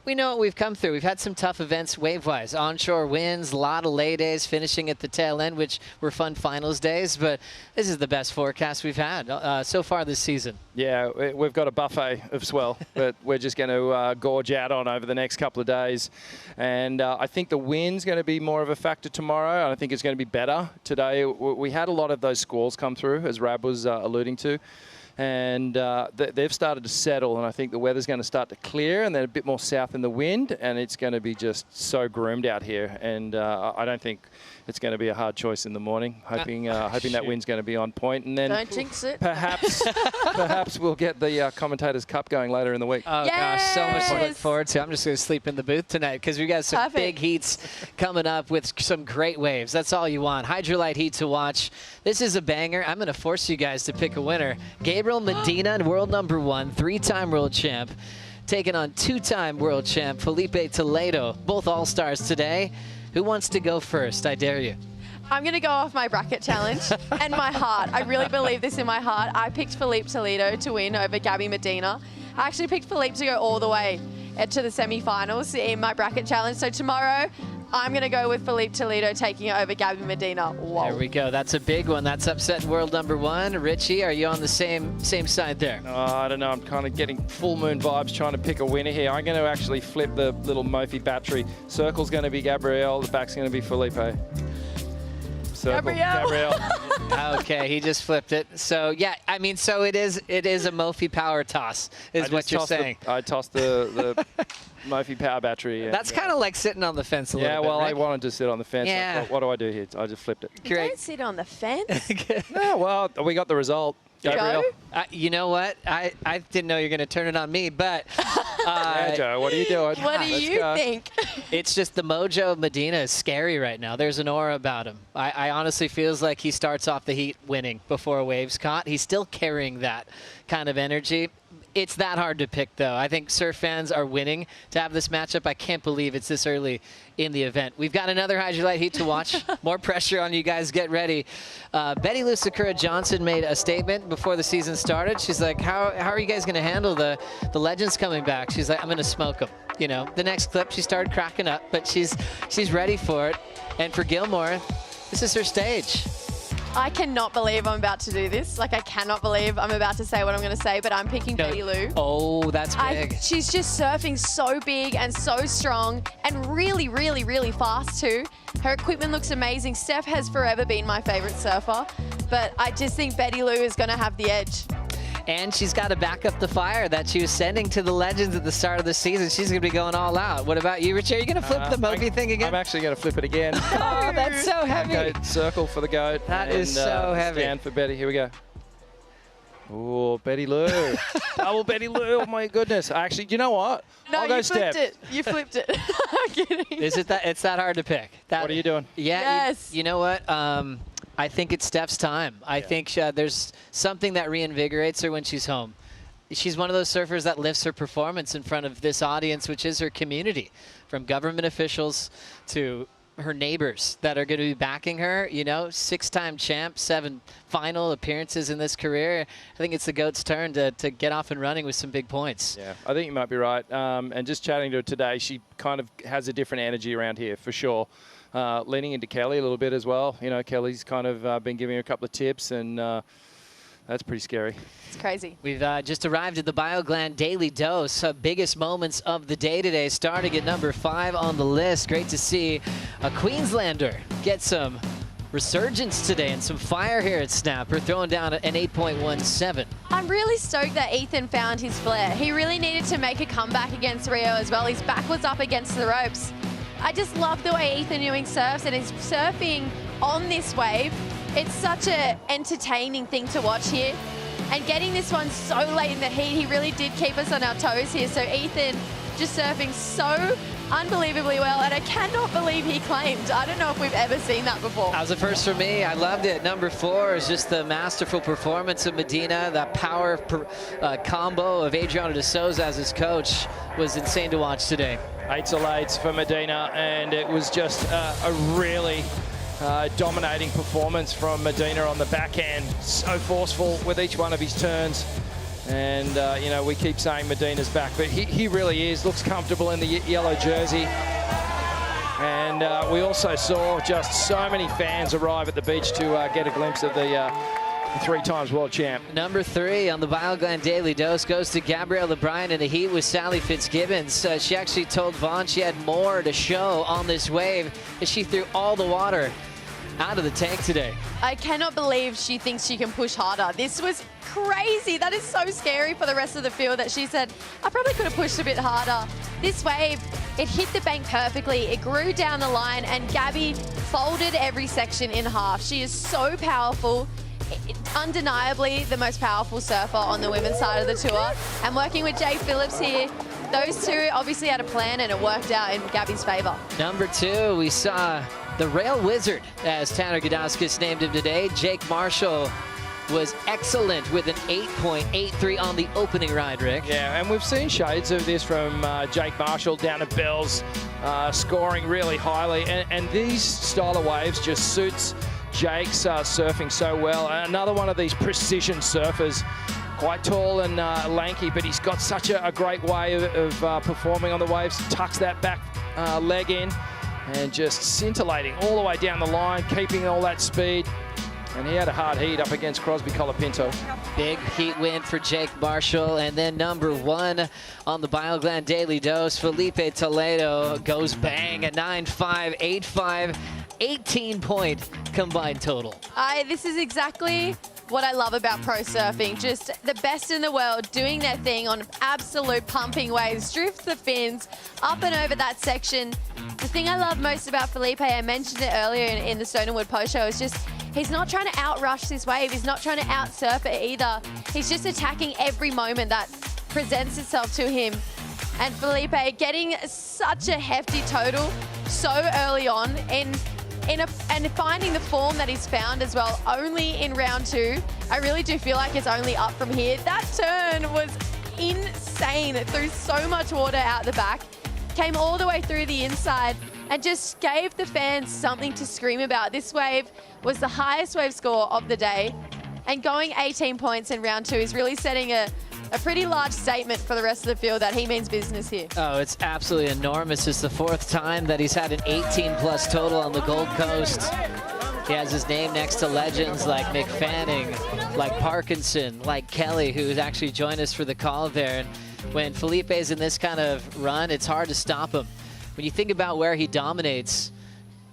we know what we've come through. We've had some tough events wave-wise. Onshore winds, a lot of lay days, finishing at the tail end, which were fun finals days. But this is the best forecast we've had so far this season. Yeah, we've got a buffet of swell that we're just going to gorge out on over the next couple of days. And I think the wind's going to be more of a factor tomorrow. I think it's going to be better today. We had a lot of those squalls come through, as Rab was alluding to. And they've started to settle, and I think the weather's going to start to clear, and then a bit more south in the wind, and it's going to be just so groomed out here. And I don't think it's going to be a hard choice in the morning. Hoping that wind's going to be on point, and then Don't jinx it. perhaps we'll get the Commentators' Cup going later in the week. Oh gosh, so much to look forward to. I'm just going to sleep in the booth tonight because we got some big heats coming up with some great waves. That's all you want. Hydrolite heat to watch. This is a banger. I'm going to force you guys to pick a winner. Gabriel Medina, world number 1, 3-time world champ, taking on 2-time world champ Felipe Toledo, both all-stars today. Who wants to go first? I dare you. I'm going to go off my bracket challenge and my heart. I really believe this in my heart. I picked Felipe Toledo to win over Gabby Medina. I actually picked Felipe to go all the way to the semi-finals in my bracket challenge. So tomorrow, I'm going to go with Felipe Toledo taking it over Gabby Medina. Whoa. There we go. That's a big one. That's upsetting world number 1. Richie, are you on the same side there? I don't know. I'm kind of getting full moon vibes trying to pick a winner here. I'm going to actually flip the little Mophie battery. Circle's going to be Gabrielle. The back's going to be Felipe. Circle, Gabrielle. Okay, he just flipped it. So yeah, I mean, so it is a Mophie power toss, is what you're saying. I tossed the Mophie power battery. That's kind of like sitting on the fence a little bit. Yeah, well, right? I wanted to sit on the fence. Yeah. I thought, what do I do here? I just flipped it. You don't sit on the fence. No, well, we got the result. Gabrielle. You know what? I didn't know you were going to turn it on me, but... yeah, Joe, what are you doing? What do you think? It's just the mojo of Medina is scary right now. There's an aura about him. I honestly feels like he starts off the heat winning before a wave's caught. He's still carrying that kind of energy. It's that hard to pick, though. I think surf fans are winning to have this matchup. I can't believe it's this early in the event. We've got another Hydrolite heat to watch. More pressure on you guys. Get ready. Betty Lou Sakura Johnson made a statement before the season started. She's like, how are you guys going to handle the legends coming back? She's like, I'm going to smoke them. You know, the next clip, she started cracking up, but she's ready for it. And for Gilmore, this is her stage. I cannot believe I'm about to do this. Like, I cannot believe I'm about to say what I'm going to say, but I'm picking Betty Lou. Oh, that's big. She's just surfing so big and so strong and really, really, really fast too. Her equipment looks amazing. Steph has forever been my favorite surfer, but I just think Betty Lou is going to have the edge. And she's got to back up the fire that she was sending to the legends at the start of the season. She's going to be going all out. What about you, Richie? Are you going to flip the Mophie thing again? I'm actually going to flip it again. Oh, that's so heavy. Okay, circle for the goat. That is so heavy. Stand for Betty. Here we go. Oh, Betty Lou. Double Betty Lou. Oh, my goodness. Actually, you know what? No, I'll go you flipped Steph. it. You flipped it. I'm kidding. Is it that? It's that hard to pick. What are you doing? Yeah. Yes. You know what? I think it's Steph's time. I think there's something that reinvigorates her when she's home. She's one of those surfers that lifts her performance in front of this audience, which is her community, from government officials to her neighbors that are going to be backing her. You know, 6-time champ, 7 final appearances in this career. I think it's the GOAT's turn to get off and running with some big points. Yeah, I think you might be right. And just chatting to her today, she kind of has a different energy around here for sure. Leaning into Kelly a little bit as well. You know, Kelly's kind of been giving her a couple of tips, and that's pretty scary. It's crazy. We've just arrived at the BioGland Daily Dose. Biggest moments of the day today, starting at number 5 on the list. Great to see a Queenslander get some resurgence today and some fire here at Snapper, throwing down an 8.17. I'm really stoked that Ethan found his flair. He really needed to make a comeback against Rio as well. His back was up against the ropes. I just love the way Ethan Ewing surfs, and he's surfing on this wave. It's such an entertaining thing to watch here. And getting this one so late in the heat, he really did keep us on our toes here. So Ethan just surfing so unbelievably well, and I cannot believe he claimed. I don't know if we've ever seen that before. That was a first for me. I loved it. Number 4 is just the masterful performance of Medina. That power combo of Adriano de Souza as his coach was insane to watch today. 8s or 8s for Medina, and it was just a really dominating performance from Medina on the backhand. So forceful with each one of his turns. And, you know, we keep saying Medina's back, but he really is. Looks comfortable in the yellow jersey. And we also saw just so many fans arrive at the beach to get a glimpse of the 3-times world champ. Number 3 on the BioGlen Daily Dose goes to Gabrielle O'Brien in the heat with Sally Fitzgibbons. She actually told Vaughn she had more to show on this wave as she threw all the water out of the tank today. I cannot believe she thinks she can push harder. This was crazy. That is so scary for the rest of the field that she said, I probably could have pushed a bit harder. This wave, it hit the bank perfectly. It grew down the line and Gabby folded every section in half. She is so powerful. Undeniably the most powerful surfer on the women's side of the tour. And working with Jay Phillips here, those two obviously had a plan and it worked out in Gabby's favor. Number 2, we saw the Rail Wizard, as Tanner Gudauskas named him today. Jake Marshall was excellent with an 8.83 on the opening ride, Rick. Yeah, and we've seen shades of this from Jake Marshall down at Bells, scoring really highly. And these style of waves just suits Jake's surfing so well. Another one of these precision surfers, quite tall and lanky, but he's got such a great way of performing on the waves. Tucks that back leg in and just scintillating all the way down the line, keeping all that speed. And he had a hard heat up against Crosby Colapinto. Big heat win for Jake Marshall. And then number 1 on the BioGlen Daily Dose, Felipe Toledo goes bang at 9.585. 18-point combined total. This is exactly what I love about pro surfing. Just the best in the world doing their thing on absolute pumping waves, drift the fins, up and over that section. The thing I love most about Felipe, I mentioned it earlier in the Stone and Wood post show, is just he's not trying to outrush this wave. He's not trying to out-surf it either. He's just attacking every moment that presents itself to him. And Felipe getting such a hefty total so early on and finding the form that he's found as well only in round 2. I really do feel like it's only up from here. That turn was insane. It threw so much water out the back, came all the way through the inside and just gave the fans something to scream about. This wave was the highest wave score of the day, and going 18 points in round 2 is really setting a pretty large statement for the rest of the field that he means business here. Oh, it's absolutely enormous. It's the 4th time that he's had an 18-plus total on the Gold Coast. He has his name next to legends like Mick Fanning, like Parkinson, like Kelly, who's actually joined us for the call there. And when Felipe is in this kind of run, it's hard to stop him. When you think about where he dominates,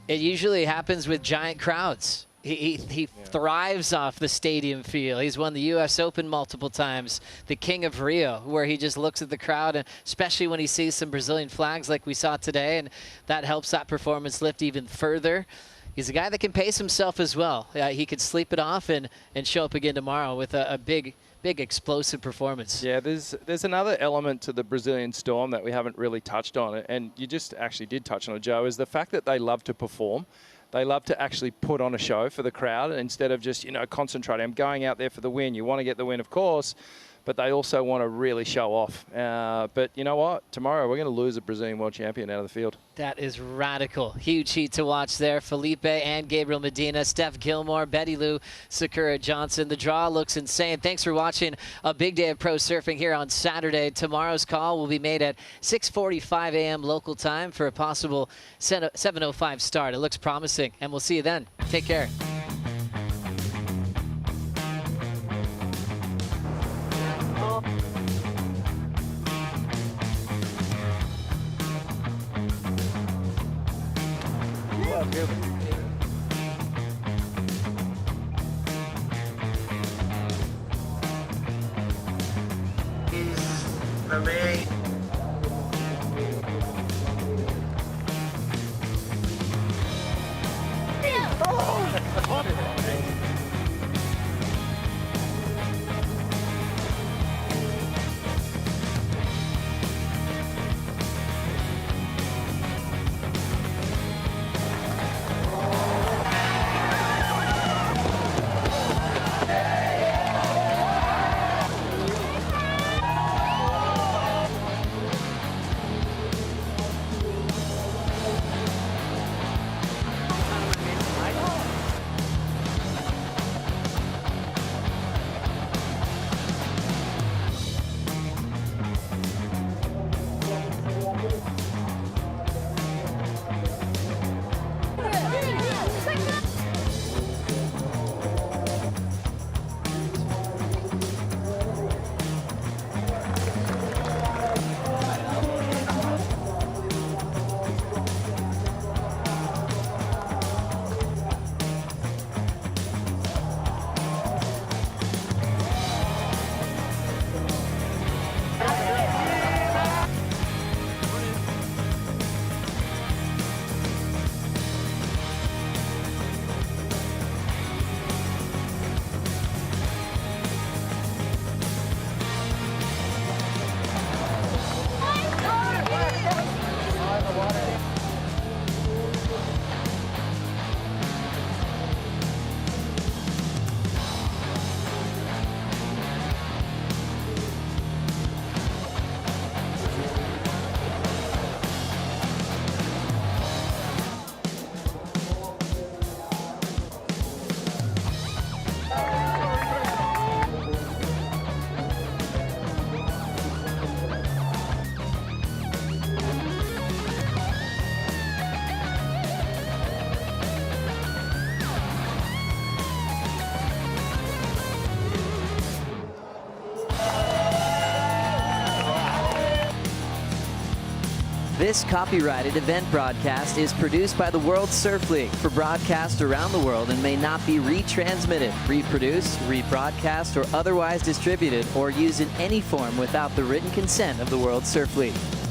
it usually happens with giant crowds. He thrives off the stadium feel. He's won the US Open multiple times, the King of Rio, where he just looks at the crowd, and especially when he sees some Brazilian flags like we saw today, and that helps that performance lift even further. He's a guy that can pace himself as well. He could sleep it off and show up again tomorrow with a big explosive performance. Yeah, there's another element to the Brazilian Storm that we haven't really touched on, and you just actually did touch on it, Joe, is the fact that they love to perform. They love to actually put on a show for the crowd instead of just, concentrating. I'm going out there for the win. You want to get the win, of course, but they also want to really show off. But you know what? Tomorrow we're going to lose a Brazilian world champion out of the field. That is radical. Huge heat to watch there. Felipe and Gabriel Medina, Steph Gilmore, Betty Lou, Sakura Johnson. The draw looks insane. Thanks for watching a big day of pro surfing here on Saturday. Tomorrow's call will be made at 6:45 a.m. local time for a possible 7:05 start. It looks promising, and we'll see you then. Take care. This copyrighted event broadcast is produced by the World Surf League for broadcast around the world and may not be retransmitted, reproduced, rebroadcast, or otherwise distributed or used in any form without the written consent of the World Surf League.